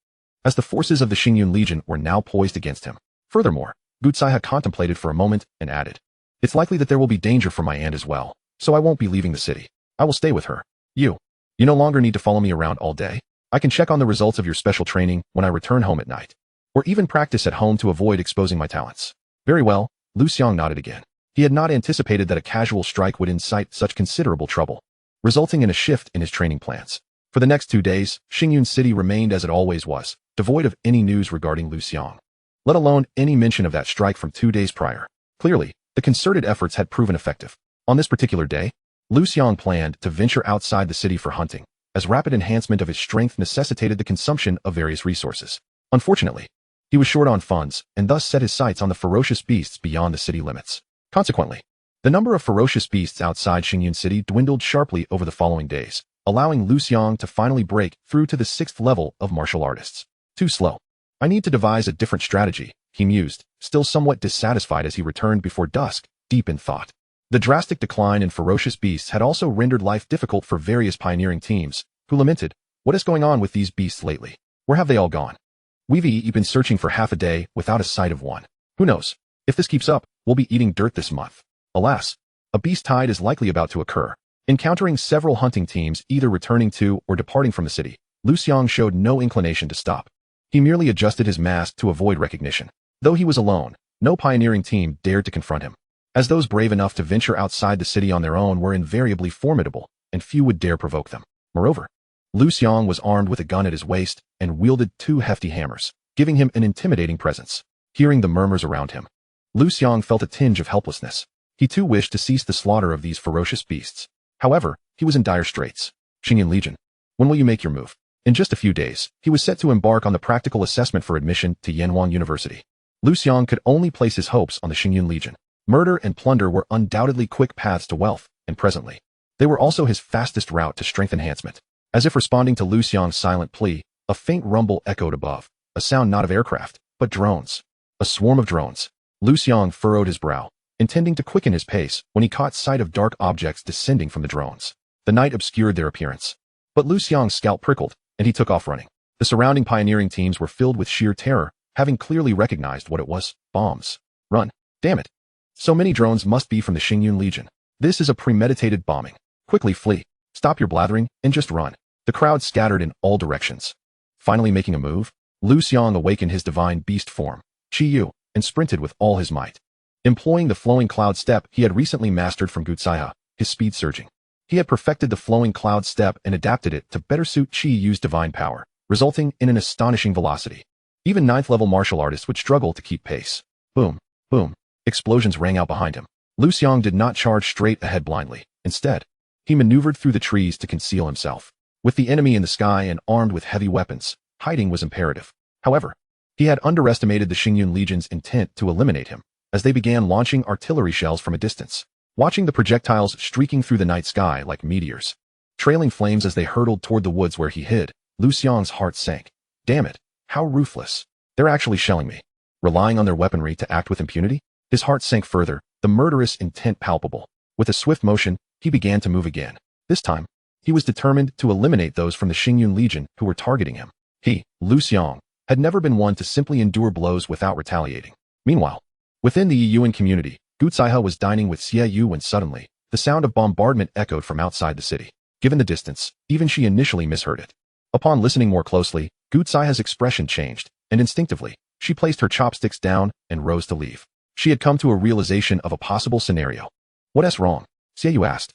as the forces of the Xingyun Legion were now poised against him. Furthermore, Gu Zaihe contemplated for a moment and added, it's likely that there will be danger for my aunt as well, so I won't be leaving the city. I will stay with her. You no longer need to follow me around all day. I can check on the results of your special training when I return home at night, or even practice at home to avoid exposing my talents. Very well, Liu Xiang nodded again. He had not anticipated that a casual strike would incite such considerable trouble, resulting in a shift in his training plans. For the next 2 days, Xingyun City remained as it always was, devoid of any news regarding Liu Xiang, let alone any mention of that strike from 2 days prior. Clearly, the concerted efforts had proven effective. On this particular day, Liu Xiang planned to venture outside the city for hunting, as rapid enhancement of his strength necessitated the consumption of various resources. Unfortunately, he was short on funds and thus set his sights on the ferocious beasts beyond the city limits. Consequently, the number of ferocious beasts outside Xingyun City dwindled sharply over the following days, allowing Liu Xiang to finally break through to the 6th level of martial artists. Too slow. I need to devise a different strategy, he mused, still somewhat dissatisfied as he returned before dusk, deep in thought. The drastic decline in ferocious beasts had also rendered life difficult for various pioneering teams, who lamented, what is going on with these beasts lately? Where have they all gone? We've been searching for half a day without a sight of one. Who knows? If this keeps up, we'll be eating dirt this month. Alas, a beast tide is likely about to occur. Encountering several hunting teams either returning to or departing from the city, Liu Xiang showed no inclination to stop. He merely adjusted his mask to avoid recognition. Though he was alone, no pioneering team dared to confront him, as those brave enough to venture outside the city on their own were invariably formidable, and few would dare provoke them. Moreover, Liu Xiang was armed with a gun at his waist and wielded 2 hefty hammers, giving him an intimidating presence. Hearing the murmurs around him, Liu Xiang felt a tinge of helplessness. He too wished to cease the slaughter of these ferocious beasts. However, he was in dire straits. Xingyun Legion, when will you make your move? In just a few days, he was set to embark on the practical assessment for admission to Yanwan University. Liu Xiang could only place his hopes on the Xingyun Legion. Murder and plunder were undoubtedly quick paths to wealth, and presently, they were also his fastest route to strength enhancement. As if responding to Liu Xiang's silent plea, a faint rumble echoed above, a sound not of aircraft, but drones. A swarm of drones. Liu Xiang furrowed his brow, intending to quicken his pace when he caught sight of dark objects descending from the drones. The night obscured their appearance, but Liu Xiang's scalp prickled, and he took off running. The surrounding pioneering teams were filled with sheer terror, having clearly recognized what it was: bombs. Run. Damn it. So many drones must be from the Xingyun Legion. This is a premeditated bombing. Quickly flee. Stop your blathering, and just run. The crowd scattered in all directions. Finally making a move, Liu Xiang awakened his divine beast form, Qi Yu, and sprinted with all his might. Employing the flowing cloud step he had recently mastered from Gu Zaihe, his speed surging. He had perfected the flowing cloud step and adapted it to better suit Qi Yu's divine power, resulting in an astonishing velocity. Even 9th level martial artists would struggle to keep pace. Boom, boom. Explosions rang out behind him. Liu Xiang did not charge straight ahead blindly. Instead, he maneuvered through the trees to conceal himself. With the enemy in the sky and armed with heavy weapons, hiding was imperative. However, he had underestimated the Xingyun Legion's intent to eliminate him, as they began launching artillery shells from a distance. Watching the projectiles streaking through the night sky like meteors, trailing flames as they hurtled toward the woods where he hid, Liu Xiang's heart sank. Damn it, how ruthless. They're actually shelling me. Relying on their weaponry to act with impunity? His heart sank further, the murderous intent palpable. With a swift motion, he began to move again. This time, he was determined to eliminate those from the Xingyun Legion who were targeting him. He, Liu Xiang, had never been one to simply endure blows without retaliating. Meanwhile, within the Yuan community, Gu Zaihe was dining with Xie Yu when suddenly, the sound of bombardment echoed from outside the city. Given the distance, even she initially misheard it. Upon listening more closely, Gutsaya's expression changed, and instinctively, she placed her chopsticks down and rose to leave. She had come to a realization of a possible scenario. What's wrong? Xiaoyu asked.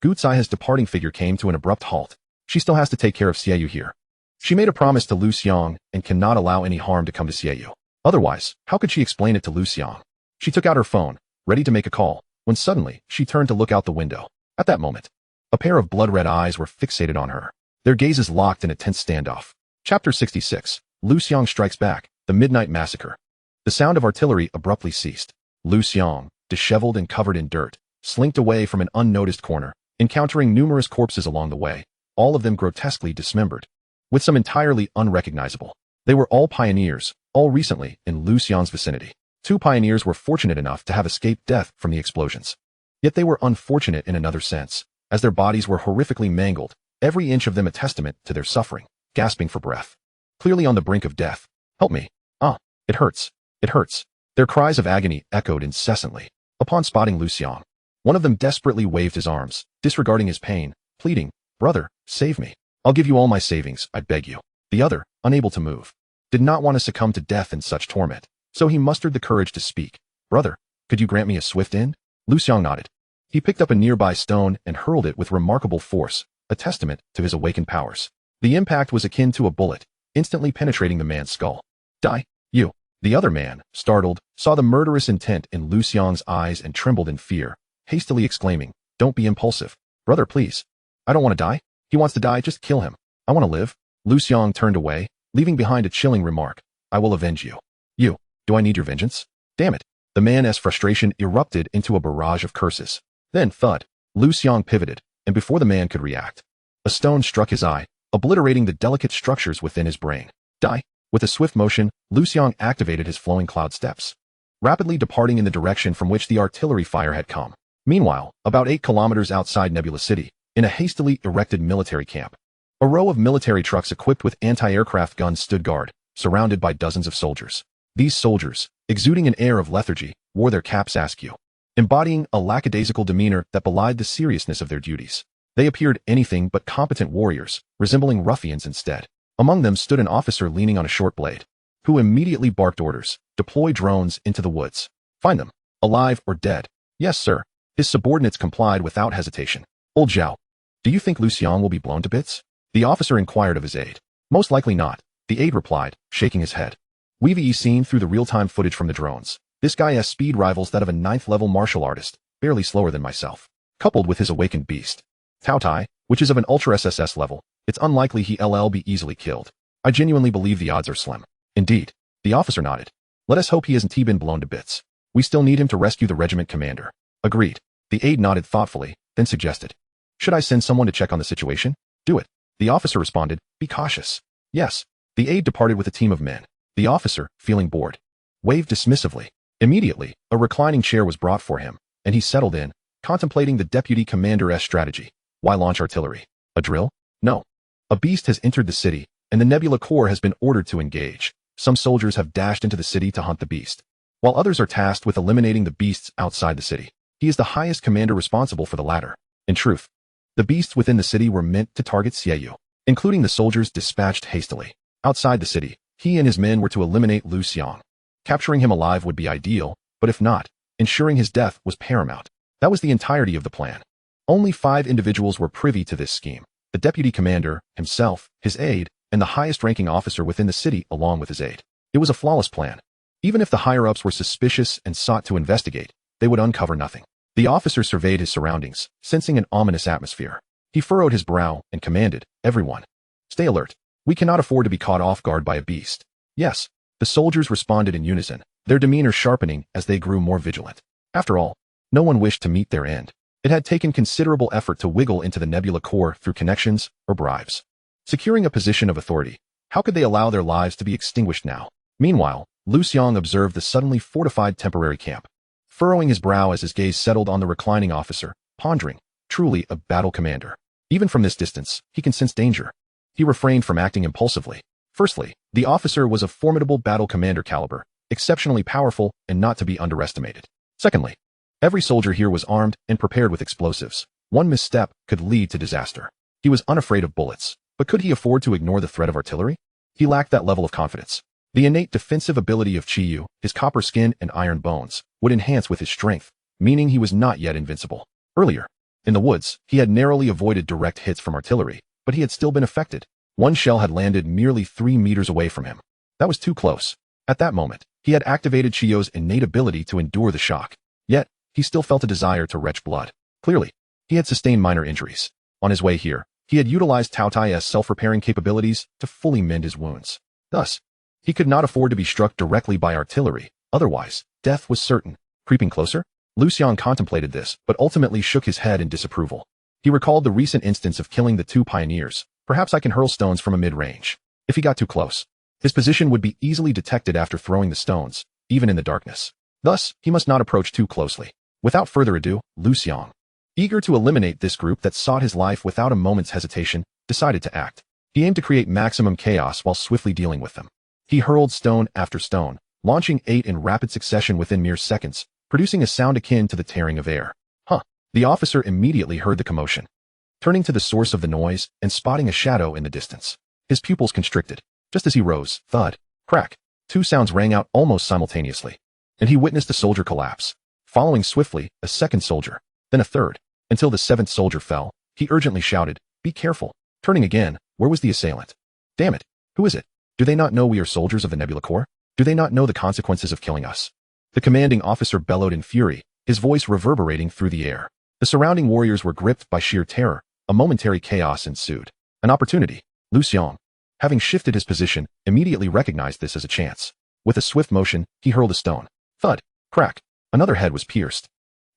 Gutsaya's departing figure came to an abrupt halt. She still has to take care of Xiaoyu here. She made a promise to Liu Xiang and cannot allow any harm to come to Xiaoyu. Otherwise, how could she explain it to Liu Xiang? She took out her phone, ready to make a call, when suddenly, she turned to look out the window. At that moment, a pair of blood-red eyes were fixated on her. Their gazes locked in a tense standoff. Chapter 66. Liu Xiang Strikes Back, The Midnight Massacre. The sound of artillery abruptly ceased. Liu Xiang, disheveled and covered in dirt, slinked away from an unnoticed corner, encountering numerous corpses along the way, all of them grotesquely dismembered, with some entirely unrecognizable. They were all pioneers, all recently in Liu Xiang's vicinity. 2 pioneers were fortunate enough to have escaped death from the explosions. Yet they were unfortunate in another sense, as their bodies were horrifically mangled, every inch of them a testament to their suffering, gasping for breath. Clearly on the brink of death. Help me. It hurts. It hurts. Their cries of agony echoed incessantly. Upon spotting Liu Xiang, one of them desperately waved his arms, disregarding his pain, pleading, "Brother, save me. I'll give you all my savings, I beg you." The other, unable to move, did not want to succumb to death in such torment, so he mustered the courage to speak. "Brother, could you grant me a swift end?" Liu Xiang nodded. He picked up a nearby stone and hurled it with remarkable force, a testament to his awakened powers. The impact was akin to a bullet, instantly penetrating the man's skull. "Die, you." The other man, startled, saw the murderous intent in Liu Xiang's eyes and trembled in fear, hastily exclaiming, "Don't be impulsive. Brother, please. I don't want to die. He wants to die, just kill him. I want to live." Liu Xiang turned away, leaving behind a chilling remark. "I will avenge you." "You, do I need your vengeance? Damn it." The man's frustration erupted into a barrage of curses. Then, thud, Liu Xiang pivoted, and before the man could react, a stone struck his eye, obliterating the delicate structures within his brain. "Die." With a swift motion, Liu Xiang activated his flowing cloud steps, rapidly departing in the direction from which the artillery fire had come. Meanwhile, about 8 kilometers outside Nebula City, in a hastily erected military camp, a row of military trucks equipped with anti-aircraft guns stood guard, surrounded by dozens of soldiers. These soldiers, exuding an air of lethargy, wore their caps askew, embodying a lackadaisical demeanor that belied the seriousness of their duties. They appeared anything but competent warriors, resembling ruffians instead. Among them stood an officer leaning on a short blade, who immediately barked orders, "Deploy drones into the woods. Find them, alive or dead." "Yes, sir." His subordinates complied without hesitation. "Old Zhao, do you think Liu Xiang will be blown to bits?" The officer inquired of his aide. "Most likely not," the aide replied, shaking his head. "We've seen through the real-time footage from the drones. This guy's speed rivals that of a 9th-level martial artist, barely slower than myself. Coupled with his awakened beast, Tao Tai, which is of an ultra SSS level, it's unlikely he'll be easily killed. I genuinely believe the odds are slim." "Indeed." The officer nodded. "Let us hope he hasn't been blown to bits. We still need him to rescue the regiment commander." "Agreed." The aide nodded thoughtfully, then suggested, "Should I send someone to check on the situation?" "Do it." The officer responded, "Be cautious." "Yes." The aide departed with a team of men. The officer, feeling bored, waved dismissively. Immediately, a reclining chair was brought for him, and he settled in, contemplating the deputy commander's strategy. Why launch artillery? A drill? No. A beast has entered the city, and the Nebula Corps has been ordered to engage. Some soldiers have dashed into the city to hunt the beast, while others are tasked with eliminating the beasts outside the city. He is the highest commander responsible for the latter. In truth, the beasts within the city were meant to target Xiaoyu, including the soldiers dispatched hastily. Outside the city, he and his men were to eliminate Liu Xiang. Capturing him alive would be ideal, but if not, ensuring his death was paramount. That was the entirety of the plan. Only 5 individuals were privy to this scheme: the deputy commander, himself, his aide, and the highest-ranking officer within the city along with his aide. It was a flawless plan. Even if the higher-ups were suspicious and sought to investigate, they would uncover nothing. The officer surveyed his surroundings, sensing an ominous atmosphere. He furrowed his brow and commanded, "Everyone, stay alert. We cannot afford to be caught off guard by a beast." "Yes." The soldiers responded in unison, their demeanor sharpening as they grew more vigilant. After all, no one wished to meet their end. It had taken considerable effort to wiggle into the Nebula Corps through connections or bribes. Securing a position of authority, how could they allow their lives to be extinguished now? Meanwhile, Liu Xiang observed the suddenly fortified temporary camp, furrowing his brow as his gaze settled on the reclining officer, pondering, truly a battle commander. Even from this distance, he can sense danger. He refrained from acting impulsively. Firstly, the officer was of formidable battle commander caliber, exceptionally powerful and not to be underestimated. Secondly, every soldier here was armed and prepared with explosives. One misstep could lead to disaster. He was unafraid of bullets, but could he afford to ignore the threat of artillery? He lacked that level of confidence. The innate defensive ability of Chiyu, his copper skin and iron bones, would enhance with his strength, meaning he was not yet invincible. Earlier, in the woods, he had narrowly avoided direct hits from artillery, but he had still been affected. One shell had landed merely 3 meters away from him. That was too close. At that moment, he had activated Chiyu's innate ability to endure the shock. Yet, he still felt a desire to retch blood. Clearly, he had sustained minor injuries. On his way here, he had utilized Tao Tai's self-repairing capabilities to fully mend his wounds. Thus, he could not afford to be struck directly by artillery, otherwise, death was certain. Creeping closer, Liu Xiang contemplated this, but ultimately shook his head in disapproval. He recalled the recent instance of killing the 2 pioneers. Perhaps I can hurl stones from a mid-range. If he got too close, his position would be easily detected after throwing the stones, even in the darkness. Thus, he must not approach too closely. Without further ado, Liu Xiang, eager to eliminate this group that sought his life without a moment's hesitation, decided to act. He aimed to create maximum chaos while swiftly dealing with them. He hurled stone after stone, launching 8 in rapid succession within mere seconds, producing a sound akin to the tearing of air. The officer immediately heard the commotion. Turning to the source of the noise and spotting a shadow in the distance, his pupils constricted. Just as he rose, thud, crack, 2 sounds rang out almost simultaneously, and he witnessed a soldier collapse. Following swiftly, a second soldier, then a third, until the 7th soldier fell. He urgently shouted, "Be careful." Turning again, where was the assailant? Damn it, who is it? Do they not know we are soldiers of the Nebula Corps? Do they not know the consequences of killing us? The commanding officer bellowed in fury, his voice reverberating through the air. The surrounding warriors were gripped by sheer terror. A momentary chaos ensued. An opportunity. Liu Xiang, having shifted his position, immediately recognized this as a chance. With a swift motion, he hurled a stone. Thud, crack, another head was pierced.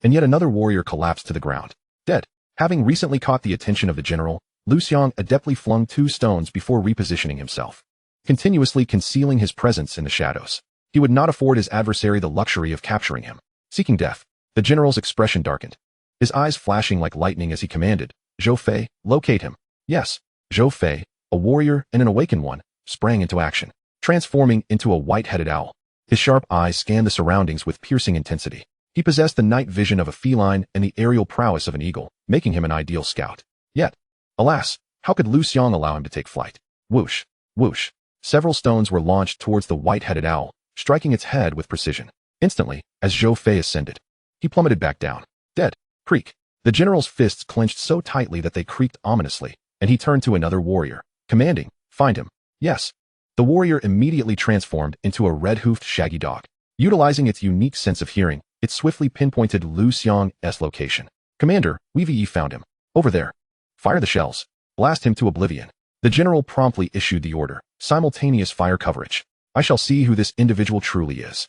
And yet another warrior collapsed to the ground, dead. Having recently caught the attention of the general, Liu Xiang adeptly flung 2 stones before repositioning himself, continuously concealing his presence in the shadows. He would not afford his adversary the luxury of capturing him. Seeking death, the general's expression darkened, his eyes flashing like lightning as he commanded, "Zhou Fei, locate him." Yes, Zhou Fei, a warrior and an awakened one, sprang into action, transforming into a white-headed owl. His sharp eyes scanned the surroundings with piercing intensity. He possessed the night vision of a feline and the aerial prowess of an eagle, making him an ideal scout. Yet, alas, how could Liu Xiang allow him to take flight? Whoosh, whoosh. Several stones were launched towards the white-headed owl, striking its head with precision. Instantly, as Zhou Fei ascended, he plummeted back down, dead. Creak. The general's fists clenched so tightly that they creaked ominously, and he turned to another warrior, commanding, "Find him." Yes. The warrior immediately transformed into a red-hoofed shaggy dog. Utilizing its unique sense of hearing, it swiftly pinpointed Liu Xiang's location. "Commander, we've found him. Over there. Fire the shells. Blast him to oblivion." The general promptly issued the order, simultaneous fire coverage. "I shall see who this individual truly is."